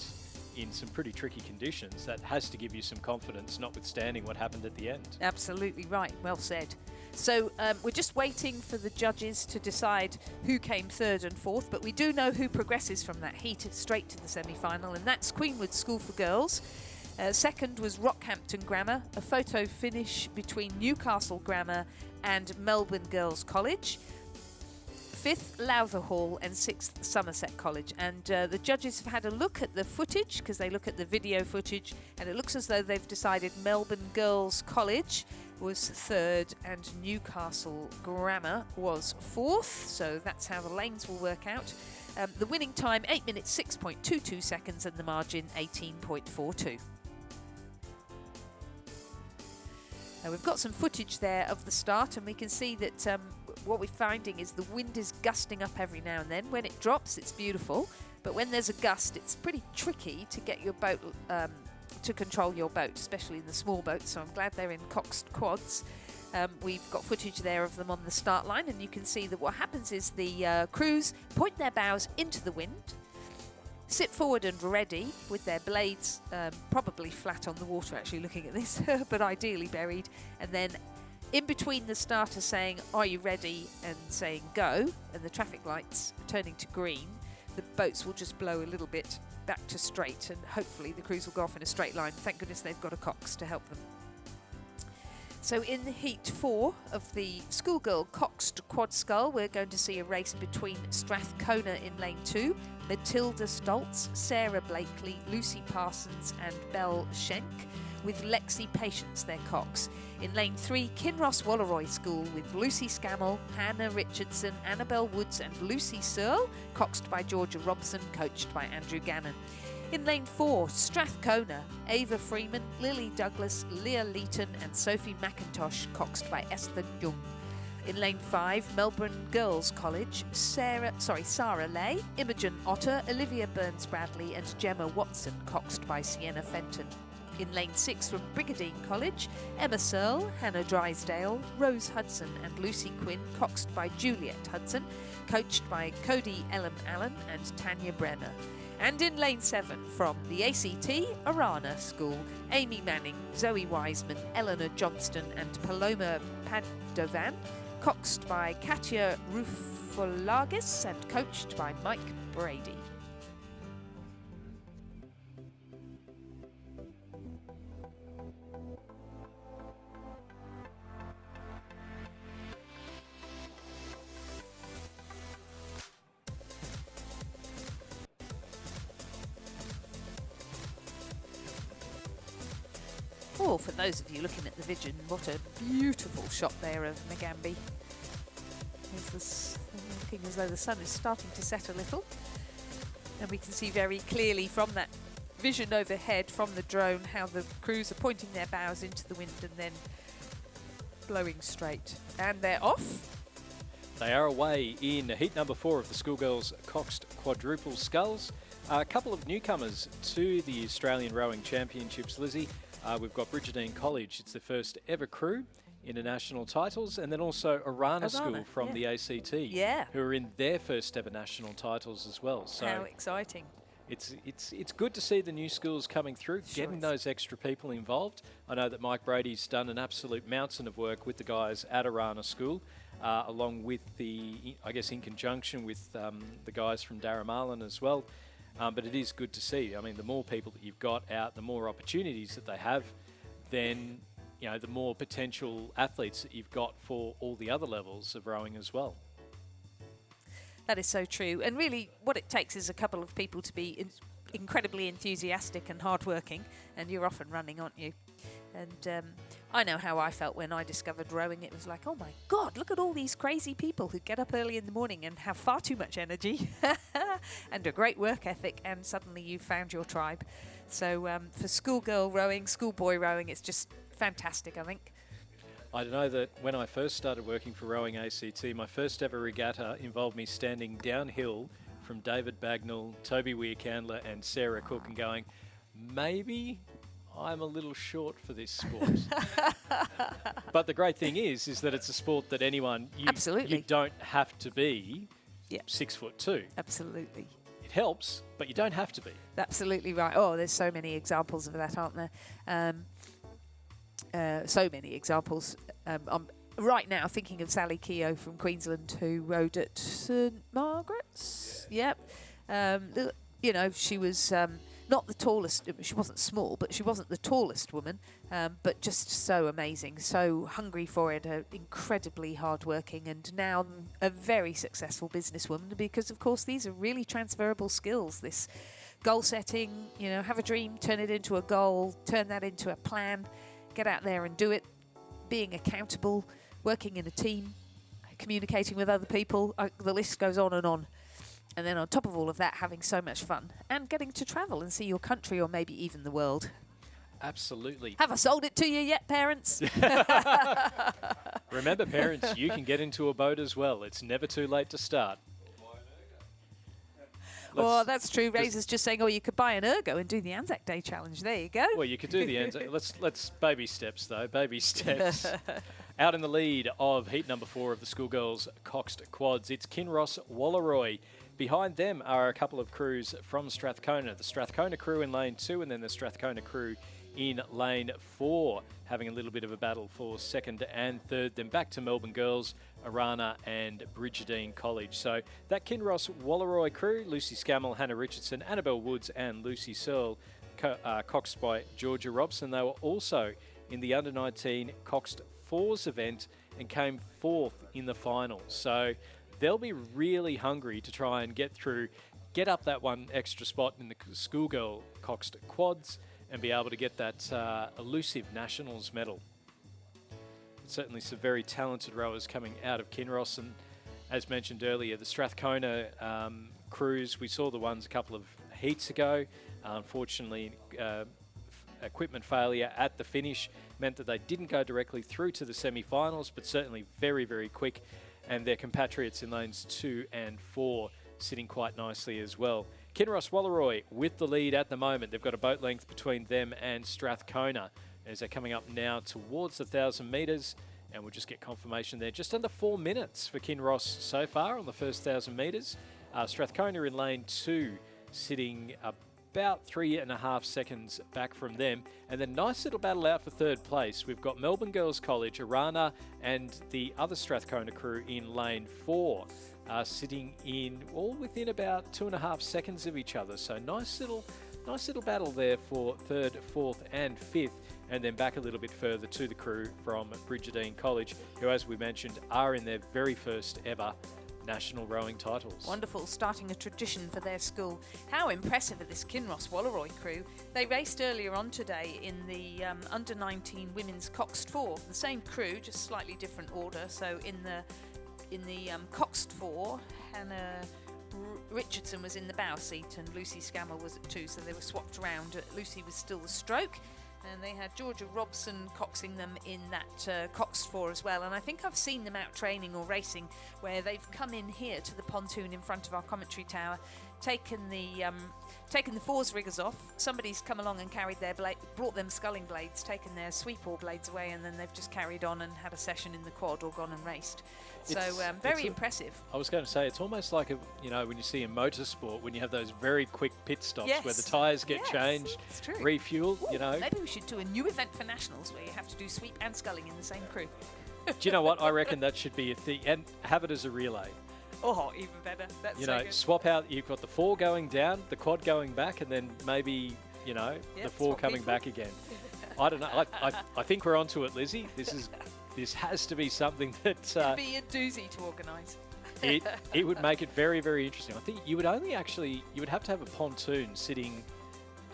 in some pretty tricky conditions, that has to give you some confidence, notwithstanding what happened at the end. Absolutely right. Well said. So we're just waiting for the judges to decide who came 3rd and 4th, but we do know who progresses from that heat straight to the semi-final, and that's Queenwood School for Girls. Second was Rockhampton Grammar, a photo finish between Newcastle Grammar and Melbourne Girls College. 5th, Lowther Hall, and 6th, Somerset College. And the judges have had a look at the footage, because they look at the video footage, and it looks as though they've decided Melbourne Girls College was 3rd and Newcastle Grammar was 4th. So that's how the lanes will work out. The winning time, 8 minutes 6.22 seconds, and the margin 18.42. We've got some footage there of the start, and we can see that what we're finding is the wind is gusting up every now and then. When it drops, it's beautiful, but when there's a gust, it's pretty tricky to get your boat, to control your boat, especially in the small boats. So I'm glad they're in Coxed Quads. We've got footage there of them on the start line, and you can see that what happens is the crews point their bows into the wind, sit forward and ready with their blades probably flat on the water, actually looking at this, but ideally buried. And then in between the starter saying, "Are you ready?" and saying "Go," and the traffic lights turning to green, the boats will just blow a little bit back to straight, and hopefully the crews will go off in a straight line. Thank goodness they've got a cox to help them. So in the heat 4 of the schoolgirl coxed quad scull, we're going to see a race between Strathcona in lane 2, Matilda Stoltz, Sarah Blakely, Lucy Parsons and Belle Schenk, with Lexi Patience their cox. In lane 3, Kinross Walleroy School with Lucy Scammell, Hannah Richardson, Annabelle Woods and Lucy Searle, coxed by Georgia Robson, coached by Andrew Gannon. In lane 4, Strathcona, Ava Freeman, Lily Douglas, Leah Leeton and Sophie McIntosh, coxed by Esther Jung. In lane 5, Melbourne Girls College, Sarah Lay, Imogen Otter, Olivia Burns-Bradley and Gemma Watson, coxed by Sienna Fenton. In lane 6 from Brigadine College, Emma Searle, Hannah Drysdale, Rose Hudson and Lucy Quinn, coxed by Juliet Hudson, coached by Cody Ellen Allen and Tanya Brenner. And in lane 7 from the ACT Arana School, Amy Manning, Zoe Wiseman, Eleanor Johnston and Paloma Padovan, coxed by Katia Rufolagis and coached by Mike Brady. Oh, for those of you looking at the vision, what a beautiful shot there of Nagambie. It's looking as though the sun is starting to set a little. And we can see very clearly from that vision overhead from the drone how the crews are pointing their bows into the wind and then blowing straight. And they're off. They are away in heat number 4 of the schoolgirls coxed quadruple sculls. A couple of newcomers to the Australian Rowing Championships, Lizzie. We've got Brigadine College. It's their first ever crew international titles, and then also Arana School from the ACT, who are in their first ever national titles as well. So how exciting! It's good to see the new schools coming through, getting those extra people involved. I know that Mike Brady's done an absolute mountain of work with the guys at Arana School, along with I guess in conjunction with the guys from Darramarlin as well. But it is good to see. I mean, the more people that you've got out, the more opportunities that they have, then the more potential athletes that you've got for all the other levels of rowing as well. That is so true. And really, what it takes is a couple of people to be incredibly enthusiastic and hardworking, and you're off and running, aren't you? And I know how I felt when I discovered rowing. It was like, oh my God, look at all these crazy people who get up early in the morning and have far too much energy and a great work ethic, and suddenly you've found your tribe. So for schoolgirl rowing, schoolboy rowing, it's just fantastic, I think. I know that when I first started working for Rowing ACT, my first ever regatta involved me standing downhill from David Bagnall, Toby Weir-Candler and Sarah Cook and going, maybe I'm a little short for this sport. But the great thing is that it's a sport that anyone, you don't have to be 6'2". Absolutely. It helps, but you don't have to be. Absolutely right. Oh, there's so many examples of that, aren't there? So many examples. I'm right now thinking of Sally Keogh from Queensland, who rowed at St Margaret's. Yep. She was not the tallest. She wasn't small, but she wasn't the tallest woman. But just so amazing, so hungry for it, incredibly hardworking, and now a very successful businesswoman. Because of course these are really transferable skills. This goal setting, have a dream, turn it into a goal, turn that into a plan. Get out there and do it, being accountable, working in a team, communicating with other people, the list goes on and on. And then on top of all of that, having so much fun and getting to travel and see your country or maybe even the world. Absolutely. Have I sold it to you yet, parents? Remember, parents, you can get into a boat as well. It's never too late to start. Oh, that's true. Razor's just saying, you could buy an Ergo and do the Anzac Day challenge. There you go. Well, you could do the Anzac. Let's baby steps, though. Baby steps. Out in the lead of heat number 4 of the schoolgirls coxed quads, it's Kinross Walleroy. Behind them are a couple of crews from Strathcona. The Strathcona crew in lane 2 and then the Strathcona crew in lane 4, having a little bit of a battle for second and third. Then back to Melbourne Girls, Arana and Bridgerdine College. So that Kinross Walleroy crew, Lucy Scammell, Hannah Richardson, Annabelle Woods and Lucy Searle, coxed by Georgia Robson. They were also in the under-19 Coxed Fours event and came 4th in the final. So they'll be really hungry to try and get up that one extra spot in the schoolgirl Coxed Quads and be able to get that elusive Nationals medal. Certainly some very talented rowers coming out of Kinross, and as mentioned earlier, the Strathcona crews, we saw the ones a couple of heats ago. Unfortunately, equipment failure at the finish meant that they didn't go directly through to the semi-finals, but certainly very, very quick, and their compatriots in lanes 2 and 4 sitting quite nicely as well. Kinross Walleroy with the lead at the moment. They've got a boat length between them and Strathcona as they're coming up now towards the 1,000 metres, and we'll just get confirmation there. Just under 4 minutes for Kinross so far on the first 1,000 metres. Strathcona in lane 2 sitting about 3.5 seconds back from them. And then nice little battle out for third place. We've got Melbourne Girls College, Arana and the other Strathcona crew in lane 4. Sitting in all within about 2.5 seconds of each other. So nice little battle there for third, fourth and fifth, and then back a little bit further to the crew from Bridgerdine College, who, as we mentioned, are in their very first ever national rowing titles. Wonderful, starting a tradition for their school. How impressive are this Kinross Walleroy crew? They raced earlier on today in the under-19 women's Coxed 4. The same crew, just slightly different order. So in the Coxed 4, Hannah Richardson was in the bow seat and Lucy Scammell was at 2, so they were swapped around. Lucy was still the stroke, and they had Georgia Robson coxing them in that Coxed 4 as well. And I think I've seen them out training or racing where they've come in here to the pontoon in front of our commentary tower, taken the fours riggers off. Somebody's come along and carried their brought them sculling blades, taken their sweep oar blades away, and then they've just carried on and had a session in the quad or gone and raced. So very impressive. I was going to say, it's almost like when you see in motorsport, when you have those very quick pit stops where the tyres get changed, refueled. Maybe we should do a new event for nationals where you have to do sweep and sculling in the same crew. Do you know what? I reckon that should be a thing, and have it as a relay. Oh, even better. That's so good. Swap out. You've got the 4 going down, the quad going back, and then maybe the 4 coming back again. I don't know. I think we're onto it, Lizzie. This has to be something that could be a doozy to organise. it would make it very, very interesting. I think you would have to have a pontoon sitting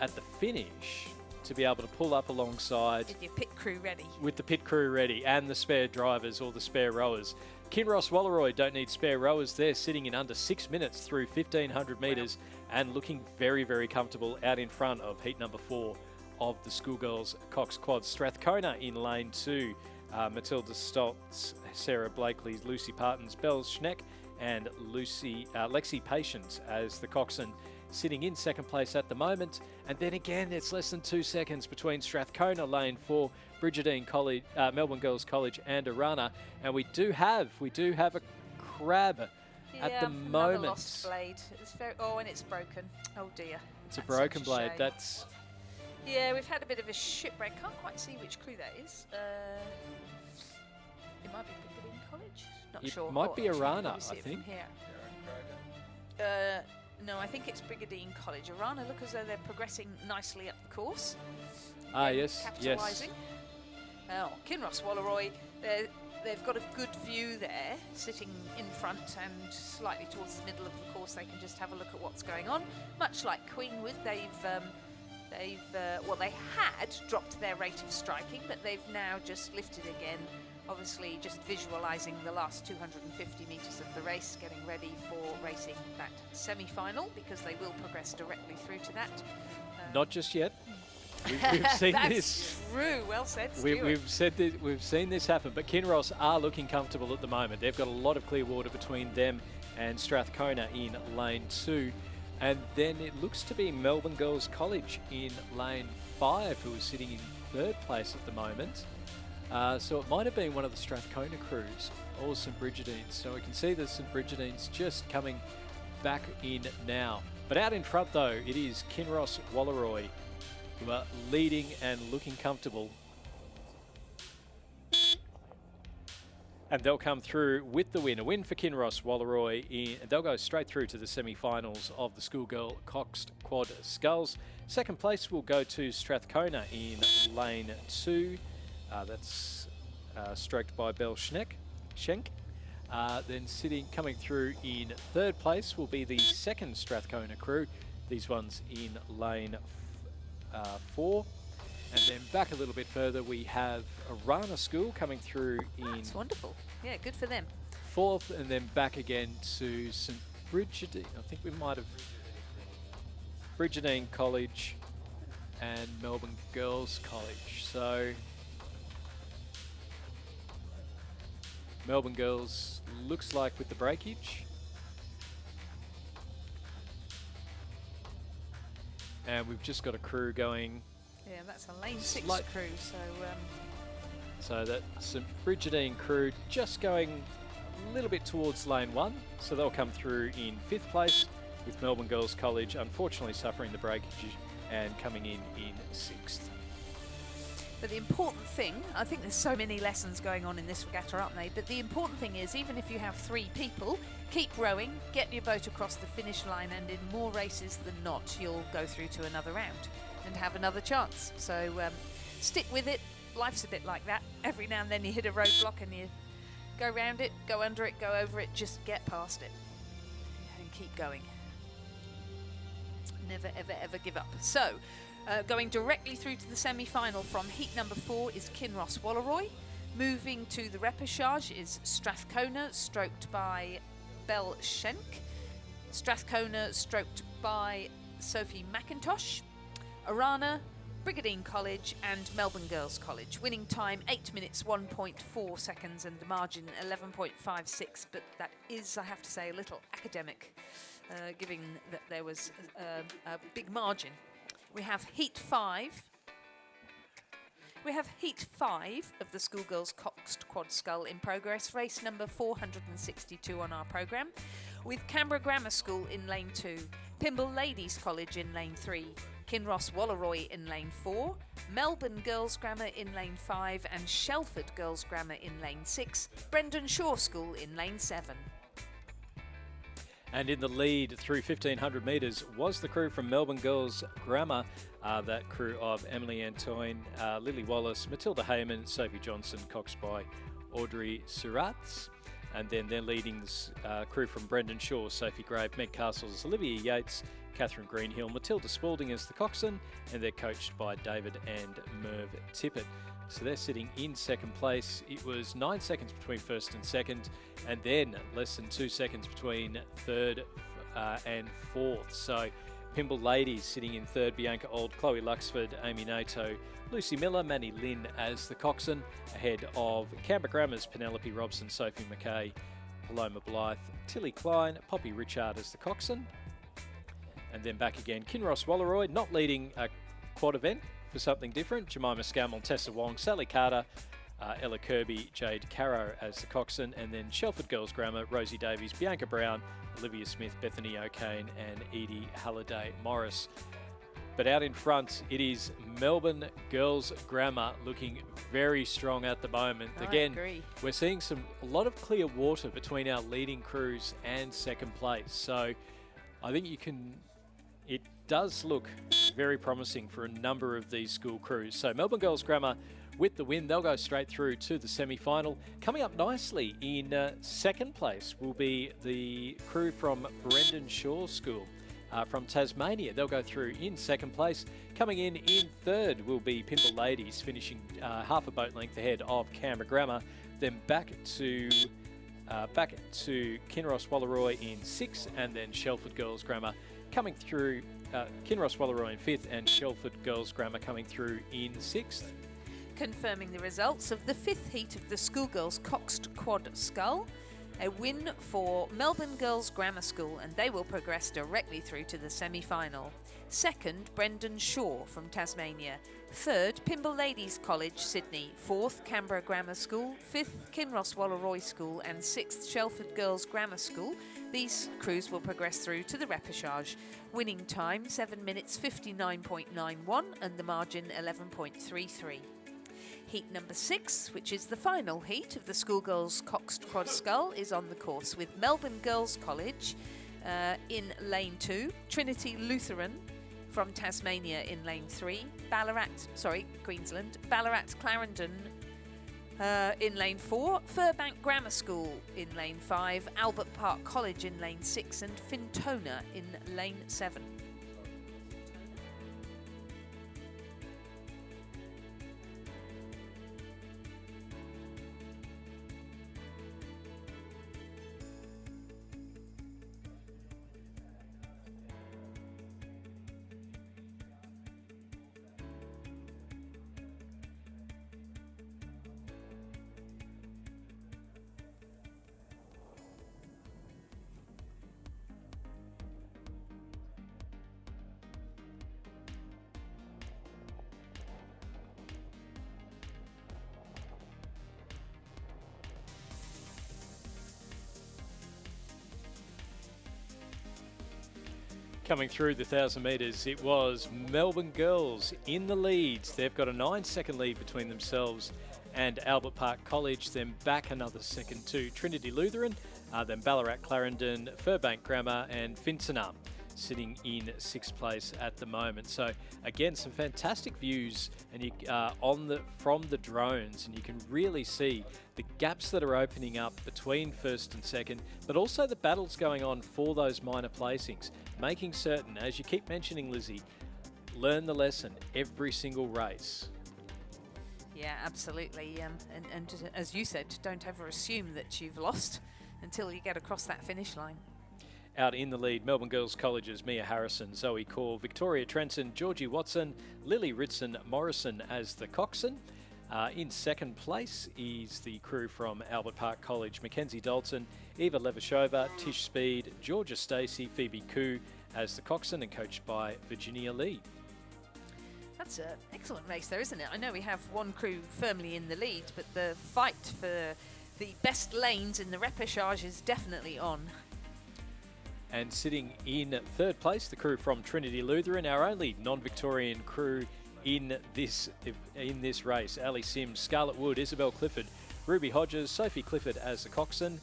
at the finish to be able to pull up alongside with your pit crew ready. With the pit crew ready and the spare drivers or the spare rowers. Kinross Walleroy don't need spare rowers. They're sitting in under 6 minutes through 1,500 metres and looking very, very comfortable out in front of heat number 4 of the schoolgirls Cox Quads. Strathcona in lane 2. Matilda Stoltz, Sarah Blakely, Lucy Partons, Belle Schneck and Lexi Patient as the coxswain, sitting in second place at the moment. And then again, it's less than 2 seconds between Strathcona lane 4, Bridgerdine College, Melbourne Girls College and Arana. And we do have a crab at the moment. Lost blade. It's and it's broken. Oh dear. It's a broken blade. Shame. Yeah, we've had a bit of a shipwreck. Can't quite see which crew that is. It might be Bridgerdine College. Not sure. It might be Arana, I think. No, I think it's Bridgerdine College. Arana look as though they're progressing nicely up the course. Yes. Capitalising. Oh, Kinross Walleroy, they've got a good view there, sitting in front and slightly towards the middle of the course. They can just have a look at what's going on. Much like Queenwood, they had dropped their rate of striking, but they've now just lifted again. Obviously, just visualising the last 250 metres of the race, getting ready for racing that semi-final, because they will progress directly through to that. Not just yet. We've seen That's this. True. Well said, Stuart. We've seen this happen, but Kinross are looking comfortable at the moment. They've got a lot of clear water between them and Strathcona in lane 2. And then it looks to be Melbourne Girls College in lane 5, who is sitting in third place at the moment. So it might have been one of the Strathcona crews or St Bridgerdines. So we can see the St Bridgerdines just coming back in now. But out in front, though, it is Kinross Walleroy, who are leading and looking comfortable. And they'll come through with the win. A win for Kinross Walleroy. They'll go straight through to the semi-finals of the Schoolgirl Coxed Quad Sculls. Second place will go to Strathcona in lane 2. That's stroked by Belle Schenk. Then coming through in third place will be the second Strathcona crew. These ones in lane 4. And then back a little bit further, we have Arana School coming through in... That's wonderful. Yeah, good for them. 4th, and then back again to St Brigidine. I think we might have... Brigidine College and Melbourne Girls College. So... Melbourne Girls looks like with the breakage. And we've just got a crew going... Yeah, that's a lane 6 crew, So that St Brigidine crew just going a little bit towards lane 1. So they'll come through in 5th place, with Melbourne Girls College unfortunately suffering the breakage and coming in 6th. But the important thing, I think there's so many lessons going on in this regatta, aren't they? But the important thing is, even if you have 3 people, keep rowing, get your boat across the finish line, and in more races than not, you'll go through to another round and have another chance. So stick with it. Life's a bit like that. Every now and then you hit a roadblock and you go round it, go under it, go over it, just get past it and keep going. Never, ever, ever give up. So, going directly through to the semi-final from heat number 4 is Kinross Walleroy. Moving to the repechage is Strathcona, stroked by Belle Schenk. Strathcona, stroked by Sophie McIntosh. Arana, Brigidine College and Melbourne Girls College. Winning time 8 minutes 1.4 seconds and the margin 11.56, but that is, I have to say, a little academic, given that there was a big margin. We have heat 5. We have heat 5 of the Schoolgirls Coxed Quad Scull in progress, race number 462 on our programme, with Canberra Grammar School in lane 2, Pymble Ladies College in lane 3, Kinross Walleroy in lane 4, Melbourne Girls Grammar in lane 5 and Shelford Girls Grammar in lane 6, Brendan Shaw School in lane 7. And in the lead through 1,500 metres was the crew from Melbourne Girls Grammar, that crew of Emily Antoine, Lily Wallace, Matilda Heyman, Sophie Johnson, coxed by Audrey Surats. And then they're leading this crew from Brendan Shaw, Sophie Grave, Meg Castles, Olivia Yates, Catherine Greenhill, Matilda Spalding as the coxswain, and they're coached by David and Merv Tippett. So they're sitting in second place. It was 9 seconds between first and second, and then less than 2 seconds between third and fourth. So Pymble Ladies sitting in third, Bianca Auld, Chloe Luxford, Amy Nato, Lucy Miller, Manny Lynn as the coxswain, ahead of Canberra Grammar's Penelope Robson, Sophie McKay, Paloma Blythe, Tilly Klein, Poppy Richard as the coxswain. And then back again, Kinross Walleroy, not leading a quad event for something different. Jemima Scammell, Tessa Wong, Sally Carter, Ella Kirby, Jade Caro as the coxswain, and then Shelford Girls Grammar, Rosie Davies, Bianca Brown, Olivia Smith, Bethany O'Kane, and Edie Halliday Morris. But out in front, it is Melbourne Girls Grammar looking very strong at the moment. Again, we're seeing a lot of clear water between our leading crews and second place. So I think it does look very promising for a number of these school crews. So Melbourne Girls Grammar with the win, they'll go straight through to the semi-final. Coming up nicely in second place will be the crew from Brendan Shaw School from Tasmania. They'll go through in second place. Coming in third will be Pymble Ladies, finishing half a boat length ahead of Canberra Grammar. Then back to Kinross Walleroy in sixth, and then Shelford Girls Grammar coming through. Kinross Walleroy in fifth, and Shelford Girls Grammar coming through in sixth. Confirming the results of the fifth heat of the Schoolgirls Coxed Quad Scull. A win for Melbourne Girls Grammar School, and they will progress directly through to the semi-final. Second, Brendan Shaw from Tasmania. Third, Pymble Ladies College, Sydney. Fourth, Canberra Grammar School. Fifth, Kinross Wallaroy School. And sixth, Shelford Girls Grammar School. These crews will progress through to the repechage. Winning time 7 minutes 59.91 and the margin 11.33. Heat number 6, which is the final heat of the Schoolgirls Coxed Quad Scull, is on the course with Melbourne Girls College in lane 2, Trinity Lutheran from Tasmania in lane 3, Queensland, Ballarat Clarendon in lane 4, Furbank Grammar School in lane 5, Albert Park College in lane 6 and Fintona in lane 7. Coming through the 1,000 metres, it was Melbourne Girls in the leads. They've got a 9-second lead between themselves and Albert Park College, then back another second to Trinity Lutheran, then Ballarat Clarendon, Furbank Grammar and Fintona sitting in 6th place at the moment. So again, some fantastic views and you from the drones, and you can really see the gaps that are opening up between first and second, but also the battles going on for those minor placings, making certain, as you keep mentioning, Lizzie, learn the lesson every single race. Yeah, absolutely. And as you said, don't ever assume that you've lost until you get across that finish line. Out in the lead, Melbourne Girls College's Mia Harrison, Zoe Core, Victoria Trenton, Georgie Watson, Lily Ritson Morrison as the coxswain. In second place is the crew from Albert Park College, Mackenzie Dalton, Eva Levashova, Tish Speed, Georgia Stacey, Phoebe Koo as the coxswain and coached by Virginia Lee. That's an excellent race there, isn't it? I know we have one crew firmly in the lead, but the fight for the best lanes in the repechage is definitely on. And sitting in third place, the crew from Trinity Lutheran, our only non-Victorian crew in this race. Ali Sims, Scarlett Wood, Isabel Clifford, Ruby Hodges, Sophie Clifford as the coxswain.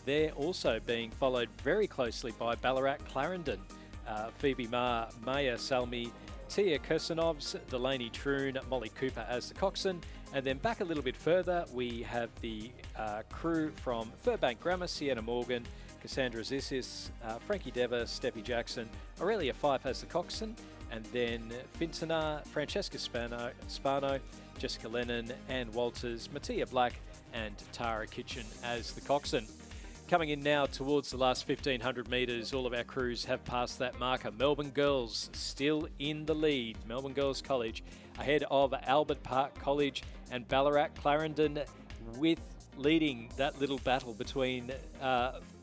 They're also being followed very closely by Ballarat Clarendon, Phoebe Ma, Maya Salmi, Tia Kirsanovs, Delaney Troon, Molly Cooper as the coxswain. And then back a little bit further, we have the crew from Furbank Grammar, Sienna Morgan, Cassandra Zissis, Frankie Dever, Steppy Jackson, Aurelia Fife as the coxswain, and then Fintona, Francesca Spano, Jessica Lennon, Ann Walters, Mattia Black, and Tara Kitchen as the coxswain. Coming in now towards the last 1,500 metres, all of our crews have passed that marker. Melbourne Girls still in the lead. Melbourne Girls College ahead of Albert Park College and Ballarat Clarendon, with leading that little battle between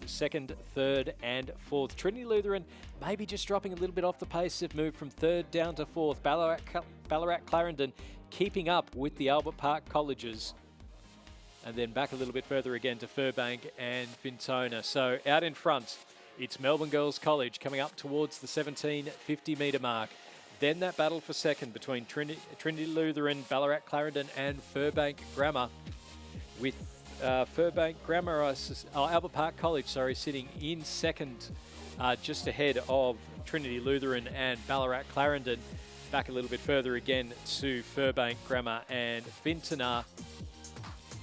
second, third and fourth. Trinity Lutheran maybe just dropping a little bit off the pace. They've moved from third down to fourth. Ballarat Clarendon keeping up with the Albert Park Colleges. And then back a little bit further again to Furbank and Fintona. So out in front, it's Melbourne Girls College coming up towards the 1750 metre mark. Then that battle for second between Trinity Lutheran, Ballarat Clarendon and Furbank Grammar, with Furbank Grammar, Albert Park College, sitting in second, just ahead of Trinity Lutheran and Ballarat Clarendon. Back a little bit further again to Furbank Grammar and Fintona.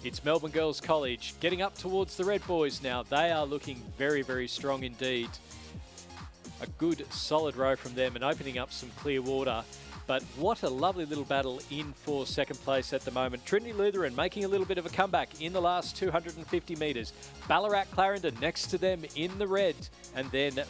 It's Melbourne Girls College getting up towards the Red Boys now. They are looking very, very strong indeed. A good solid row from them and opening up some clear water. But what a lovely little battle in for second place at the moment. Trinity Lutheran making a little bit of a comeback in the last 250 metres. Ballarat Clarendon next to them in the red. And then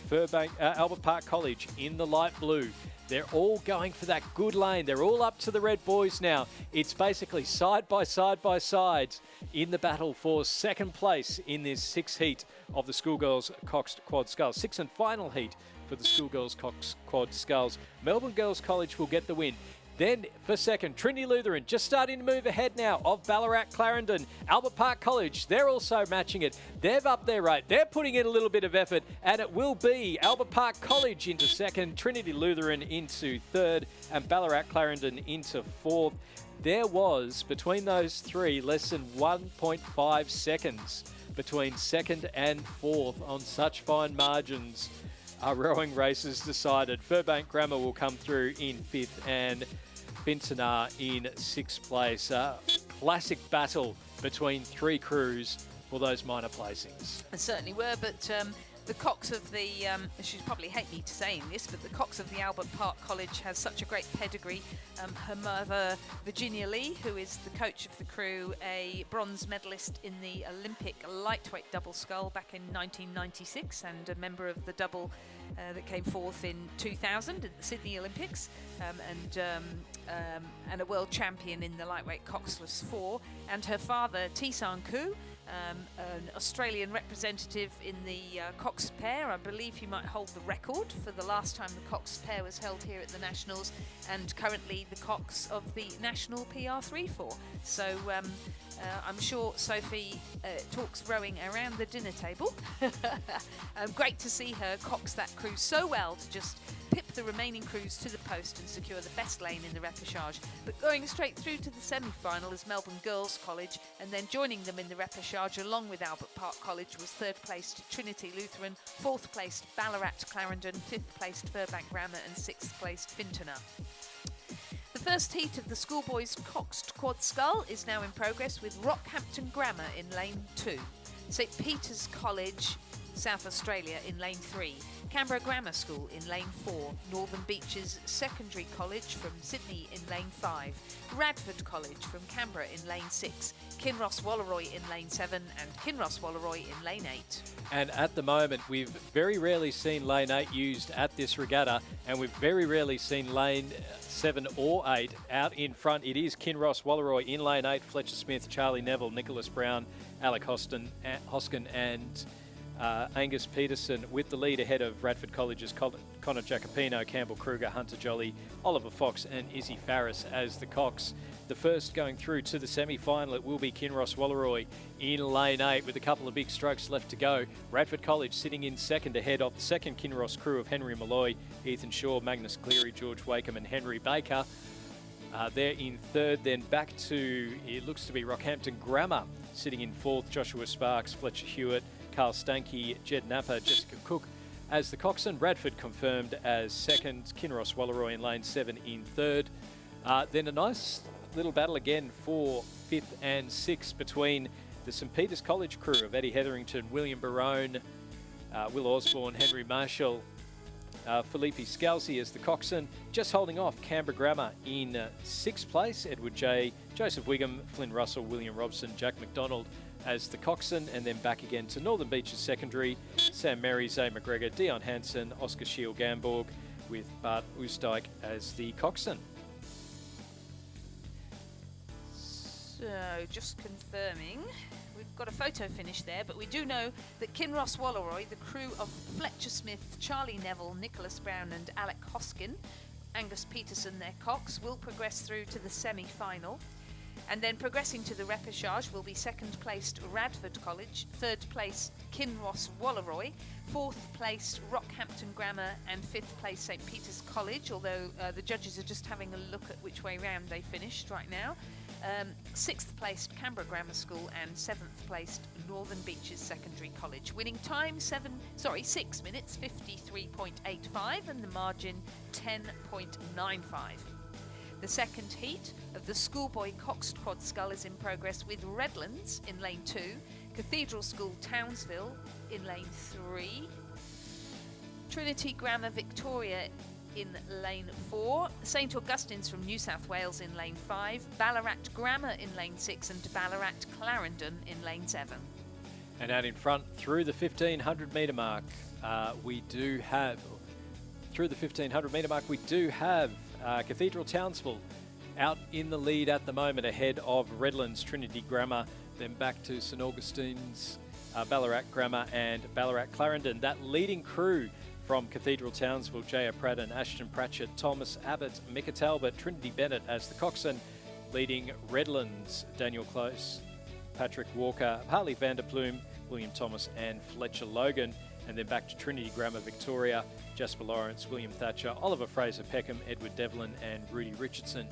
Albert Park College in the light blue. They're all going for that good lane. They're all up to the Red Boys now. It's basically side by side by side in the battle for second place in this sixth heat of the Schoolgirls Coxed Quad Sculls. Sixth and final heat for the Schoolgirls Coxed Quad Sculls. Melbourne Girls College will get the win. Then for second, Trinity Lutheran just starting to move ahead now of Ballarat Clarendon. Albert Park College, they're also matching it. They've upped their rate. They're putting in a little bit of effort, and it will be Albert Park College into second, Trinity Lutheran into third, and Ballarat Clarendon into fourth. There was, between those three, less than 1.5 seconds between second and fourth on such fine margins. Our rowing races decided. Furbank Grammar will come through in fifth and Fintanar in sixth place. Classic battle between three crews for those minor placings. It certainly were, but the Cox of the, she'd probably hate me to saying this, but the Cox of the Albert Park College has such a great pedigree. Her mother, Virginia Lee, who is the coach of the crew, a bronze medalist in the Olympic lightweight double scull back in 1996 and a member of the double that came forth in 2000 at the Sydney Olympics, and a world champion in the lightweight coxless 4. And her father, Tisan Koo, an Australian representative in the Cox pair. I believe he might hold the record for the last time the Cox pair was held here at the Nationals, and currently the Cox of the National PR3-4. So I'm sure Sophie talks rowing around the dinner table. Great to see her cox that crew so well to just pip the remaining crews to the post and secure the best lane in the repechage. But going straight through to the semi-final is Melbourne Girls College, and then joining them in the repechage along with Albert Park College was third placed Trinity Lutheran, fourth placed Ballarat Clarendon, fifth placed Furbank Grammar and sixth placed Fintanar. The first heat of the schoolboys coxed quad scull is now in progress with Rockhampton Grammar in lane 2, St Peter's College, South Australia in lane 3, Canberra Grammar School in lane 4, Northern Beaches Secondary College from Sydney in lane 5, Radford College from Canberra in lane 6, Kinross Walleroy in lane 7 and Kinross Walleroy in lane 8. And at the moment, we've very rarely seen lane 8 used at this regatta, and we've very rarely seen lane 7 or 8 out in front. It is Kinross Walleroy in lane 8, Fletcher Smith, Charlie Neville, Nicholas Brown, Alec Hoskin and Angus Peterson with the lead ahead of Radford College's Connor Jacopino, Campbell Kruger, Hunter Jolly, Oliver Fox and Izzy Farris as the Cox. The first going through to the semi-final, it will be Kinross Walleroy in lane 8 with a couple of big strokes left to go. Radford College sitting in second ahead of the second Kinross crew of Henry Malloy, Ethan Shaw, Magnus Cleary, George Wakeham and Henry Baker. They're in third, then back to, it looks to be Rockhampton Grammar sitting in fourth, Joshua Sparks, Fletcher Hewitt, Carl Stanky, Jed Napa, Jessica Cook as the coxswain. Radford confirmed as second, Kinross Walleroy in lane 7 in third. Then a nice little battle again for fifth and sixth between the St Peter's College crew of Eddie Hetherington, William Barone, Will Osborne, Henry Marshall, Felipe Scalzi as the coxswain. Just holding off Canberra Grammar in sixth place, Edward J, Joseph Wigham, Flynn Russell, William Robson, Jack McDonald as the coxswain, and then back again to Northern Beaches Secondary, Sam Merry, Zay McGregor, Dion Hansen, Oscar Shield Gamborg with Bart Oostdijk as the coxswain. So just confirming, we've got a photo finish there, but we do know that Kinross Walleroy, the crew of Fletcher Smith, Charlie Neville, Nicholas Brown and Alec Hoskin, Angus Peterson, their cox, will progress through to the semi-final. And then progressing to the repechage will be second placed Radford College, third placed Kinross Walleroy, fourth placed Rockhampton Grammar and fifth place St Peter's College, although the judges are just having a look at which way round they finished right now. Sixth placed Canberra Grammar School and seventh placed Northern Beaches Secondary College. Winning time 6 minutes 53.85 and the margin 10.95. The second heat of the schoolboy coxed quad scull is in progress with Redlands in lane 2, Cathedral School Townsville in lane 3, Trinity Grammar Victoria in lane 4, St Augustine's from New South Wales in lane 5, Ballarat Grammar in lane 6 and Ballarat Clarendon in lane 7. And out in front through the 1500 metre mark, we do have Cathedral Townsville out in the lead at the moment ahead of Redlands Trinity Grammar, then back to St Augustine's Ballarat Grammar and Ballarat Clarendon. That leading crew from Cathedral Townsville, Jaya Pratt and Ashton Pratchett, Thomas Abbott, Micah Talbot, Trinity Bennett as the coxswain, leading Redlands, Daniel Close, Patrick Walker, Harley Vanderplume, William Thomas and Fletcher Logan. And then back to Trinity Grammar Victoria, Jasper Lawrence, William Thatcher, Oliver Fraser Peckham, Edward Devlin and Rudy Richardson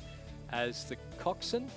as the coxswain.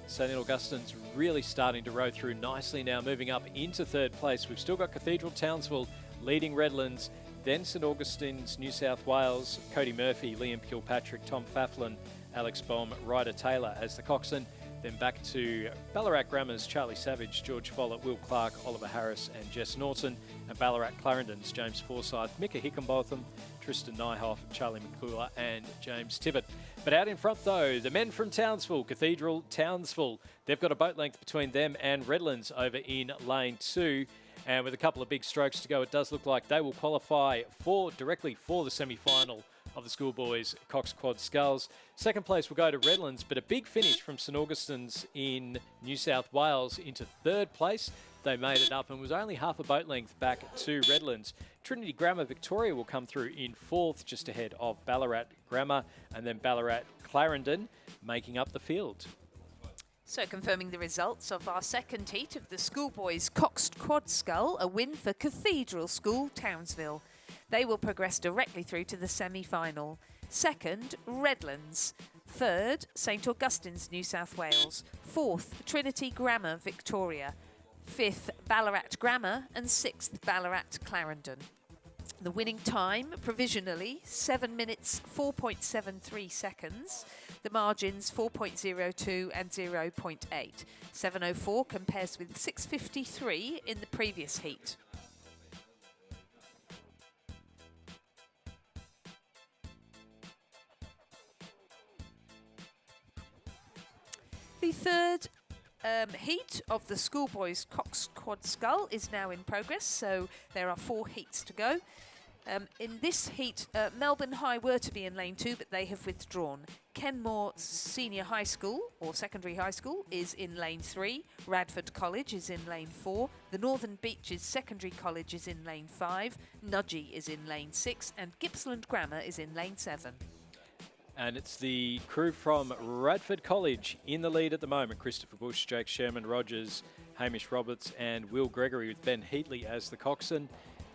St Augustine's really starting to row through nicely now, moving up into third place. We've still got Cathedral Townsville leading Redlands, then St Augustine's New South Wales, Cody Murphy, Liam Kilpatrick, Tom Faflin, Alex Baum, Ryder Taylor as the coxswain. Then back to Ballarat Grammar's Charlie Savage, George Follett, Will Clark, Oliver Harris and Jess Norton. And Ballarat Clarendon's James Forsyth, Micah Hickenbotham, Tristan Nyhoff, Charlie McClure and James Tibbett. But out in front though, the men from Townsville, Cathedral Townsville. They've got a boat length between them and Redlands over in lane 2. And with a couple of big strokes to go, it does look like they will qualify directly for the semi-final of the Schoolboys Cox Quad Sculls. Second place will go to Redlands, but a big finish from St Augustine's in New South Wales into third place. They made it up and was only half a boat length back to Redlands. Trinity Grammar Victoria will come through in fourth, just ahead of Ballarat Grammar, and then Ballarat Clarendon making up the field. So confirming the results of our second heat of the Schoolboys Cox Quad Scull, a win for Cathedral School Townsville. They will progress directly through to the semi-final. Second, Redlands. Third, St Augustine's New South Wales. Fourth, Trinity Grammar Victoria. Fifth, Ballarat Grammar. And sixth, Ballarat Clarendon. The winning time, provisionally, 7 minutes, 4.73 seconds. The margins, 4.02 and 0.8. 7:04 compares with 6:53 in the previous heat. The third heat of the Schoolboys Cox Quad Scull is now in progress, so there are 4 heats to go. In this heat, Melbourne High were to be in lane 2, but they have withdrawn. Kenmore Senior High School, or Secondary High School, is in lane 3. Radford College is in lane 4. The Northern Beaches Secondary College is in lane 5. Nudgee is in lane 6. And Gippsland Grammar is in lane 7. And it's the crew from Radford College in the lead at the moment. Christopher Bush, Jake Sherman Rogers, Hamish Roberts and Will Gregory with Ben Heatley as the coxswain.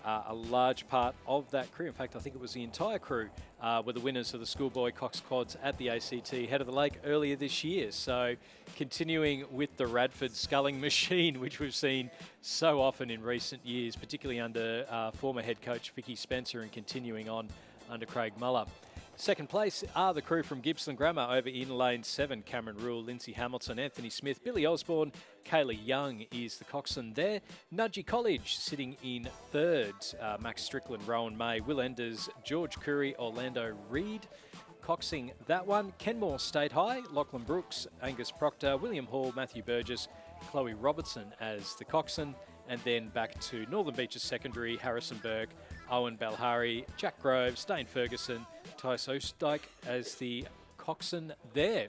A large part of that crew, in fact, I think it was the entire crew, were the winners of the Schoolboy Cox Quads at the ACT Head of the Lake earlier this year. So continuing with the Radford sculling machine, which we've seen so often in recent years, particularly under former head coach Vicky Spencer and continuing on under Craig Muller. Second place are the crew from Gippsland Grammar over in lane 7. Cameron Rule, Lindsay Hamilton, Anthony Smith, Billy Osborne, Kaylee Young is the coxswain there. Nudgee College sitting in third. Max Strickland, Rowan May, Will Enders, George Curry, Orlando Reed. Coxing that one. Kenmore State High, Lachlan Brooks, Angus Proctor, William Hall, Matthew Burgess, Chloe Robertson as the coxswain. And then back to Northern Beaches Secondary, Harrison Burke, Owen Balhari, Jack Groves, Dane Ferguson, Tice Oostdijk as the coxswain there.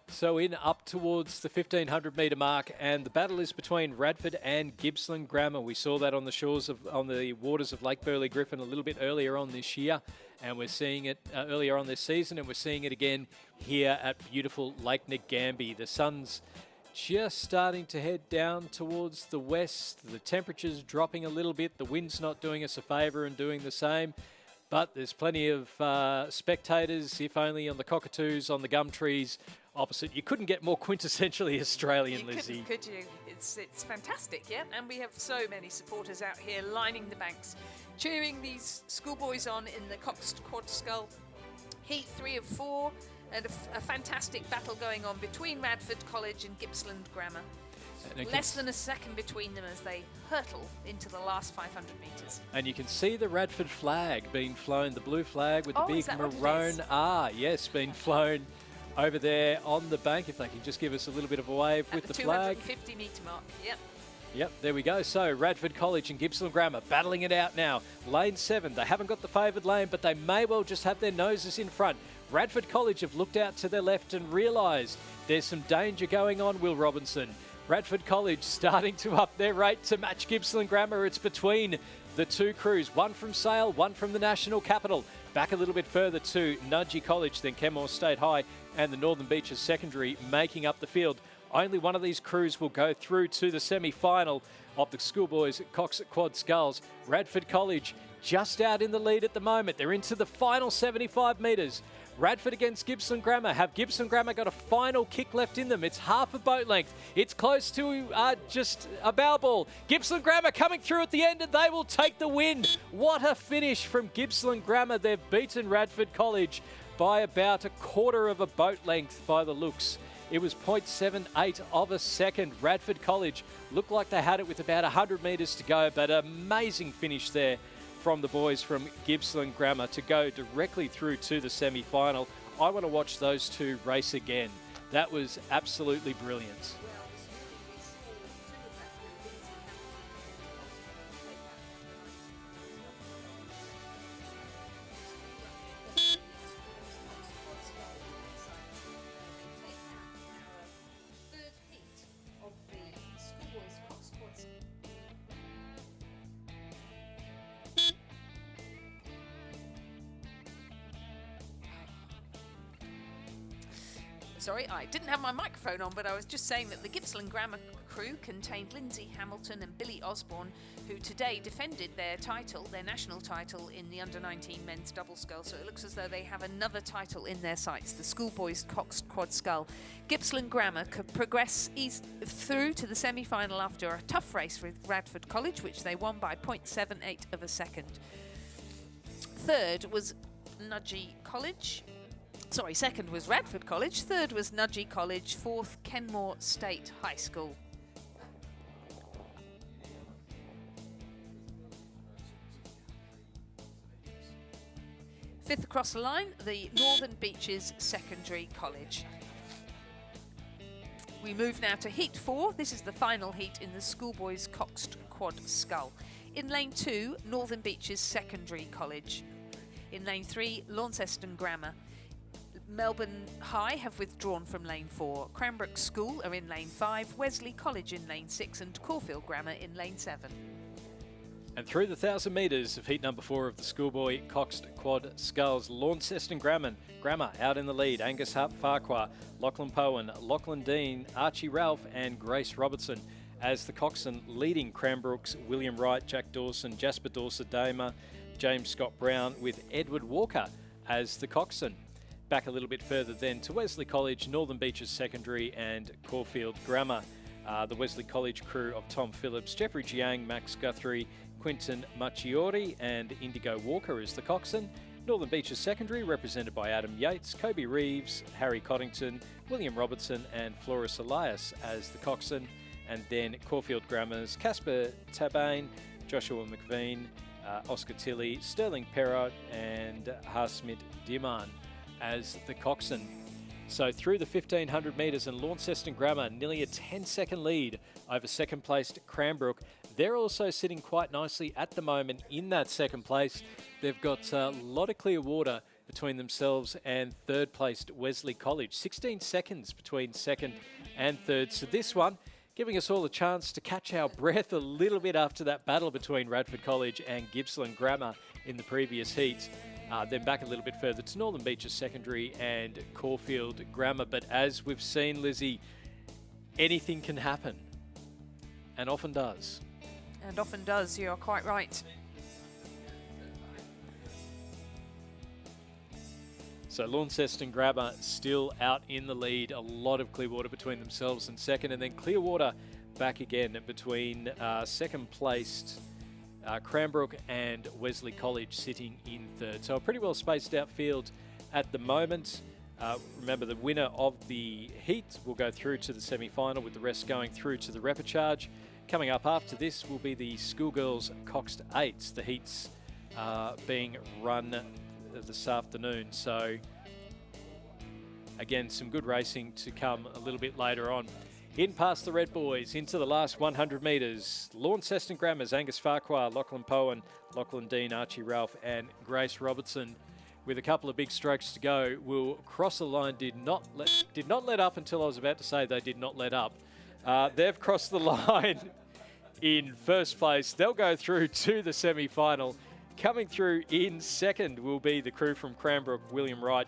So in up towards the 1500 metre mark, and the battle is between Radford and Gippsland Grammar. We saw that on the waters of Lake Burley Griffin a little bit earlier on this year, and we're seeing it earlier on this season, and we're seeing it again here at beautiful Lake Ngambie. The sun's just starting to head down towards the west. The temperature's dropping a little bit. The wind's not doing us a favour and doing the same. But there's plenty of spectators, if only on the cockatoos, on the gum trees opposite. You couldn't get more quintessentially Australian, Lizzie. Could you? It's fantastic, yeah? And we have so many supporters out here lining the banks, cheering these schoolboys on in the Cox Quad Scull. Heat 3 of 4. And a fantastic battle going on between Radford College and Gippsland Grammar. Less than a second between them as they hurtle into the last 500 metres. And you can see the Radford flag being flown, the blue flag with the big maroon R, yes, being flown over there on the bank. If they can just give us a little bit of a wave with the flag. 250 metre mark, yep. Yep, there we go. So Radford College and Gippsland Grammar battling it out now. Lane 7, they haven't got the favoured lane, but they may well just have their noses in front. Radford College have looked out to their left and realised there's some danger going on. Will Robinson Radford College starting to up their rate to match Gippsland Grammar. It's between the two crews, one from Sale, one from the National Capital. Back a little bit further to Nudgee College, then Kenmore State High and the Northern Beaches Secondary making up the field. Only one of these crews will go through to the semi-final of the schoolboys Cox Quad Sculls. Radford College just out in the lead at the moment. They're into the final 75 metres. Radford against Gippsland Grammar. Have Gippsland Grammar got a final kick left in them? It's half a boat length. It's close to just a bow ball. Gippsland Grammar coming through at the end and they will take the win. What a finish from Gippsland Grammar. They've beaten Radford College by about a quarter of a boat length by the looks. It was 0.78 of a second. Radford College looked like they had it with about 100 metres to go, but amazing finish there from the boys from Gippsland Grammar to go directly through to the semi-final. I want to watch those two race again. That was absolutely brilliant. Sorry, I didn't have my microphone on, but I was just saying that the Gippsland Grammar crew contained Lindsay Hamilton and Billy Osborne, who today defended their title, their national title, in the under-19 men's double scull. So it looks as though they have another title in their sights, the schoolboys Cox Quad Scull. Gippsland Grammar could progress through to the semi-final after a tough race with Radford College, which they won by 0.78 of a second. Third was Nudgee College. Sorry, second was Radford College, third was Nudgee College, fourth Kenmore State High School. Fifth across the line, the Northern Beaches Secondary College. We move now to Heat 4. This is the final heat in the schoolboys Coxed Quad Scull. In lane 2, Northern Beaches Secondary College. In lane 3, Launceston Grammar. Melbourne High have withdrawn from lane 4. Cranbrook School are in lane 5, Wesley College in lane 6 and Caulfield Grammar in lane 7. And through the 1,000 metres of heat number 4 of the schoolboy Coxed Quad Sculls, Launceston Grammar out in the lead. Angus Hart Farquhar, Lachlan Powen, Lachlan Dean, Archie Ralph and Grace Robertson as the coxswain leading Cranbrooks, William Wright, Jack Dawson, Jasper Dawson-Damer, James Scott Brown with Edward Walker as the coxswain. Back a little bit further then to Wesley College, Northern Beaches Secondary and Caulfield Grammar. The Wesley College crew of Tom Phillips, Jeffrey Jiang, Max Guthrie, Quinton Machiori and Indigo Walker is the coxswain. Northern Beaches Secondary represented by Adam Yates, Kobe Reeves, Harry Coddington, William Robertson and Floris Elias as the coxswain. And then Caulfield Grammar's Casper Tabane, Joshua McVean, Oscar Tilley, Sterling Perrott and Harsmit Diman as the coxswain. So through the 1,500 metres and Launceston Grammar, nearly a 10-second lead over second-placed Cranbrook. They're also sitting quite nicely at the moment in that second place. They've got a lot of clear water between themselves and third-placed Wesley College. 16 seconds between second and third. So this one giving us all a chance to catch our breath a little bit after that battle between Radford College and Gippsland Grammar in the previous heat. Then back a little bit further to Northern Beaches Secondary and Caulfield Grammar. But as we've seen, Lizzie, anything can happen, and often does. And often does, you are quite right. So Launceston Grammar still out in the lead. A lot of clear water between themselves and second, and then clear water back again between second-placed Cranbrook and Wesley College sitting in third. So a pretty well spaced out field at the moment. Remember, the winner of the heat will go through to the semi-final, with the rest going through to the repechage. Coming up after this will be the Schoolgirls Coxed Eights. The heats being run this afternoon. So again, some good racing to come a little bit later on. In past the Red Boys, into the last 100 metres. Launceston Grammar's Angus Farquhar, Lachlan Powen, Lachlan Dean, Archie Ralph and Grace Robertson, with a couple of big strokes to go, will cross the line. Did not let up until I was about to say they did not let up. They've crossed the line in first place. They'll go through to the semi-final. Coming through in second will be the crew from Cranbrook, William Wright,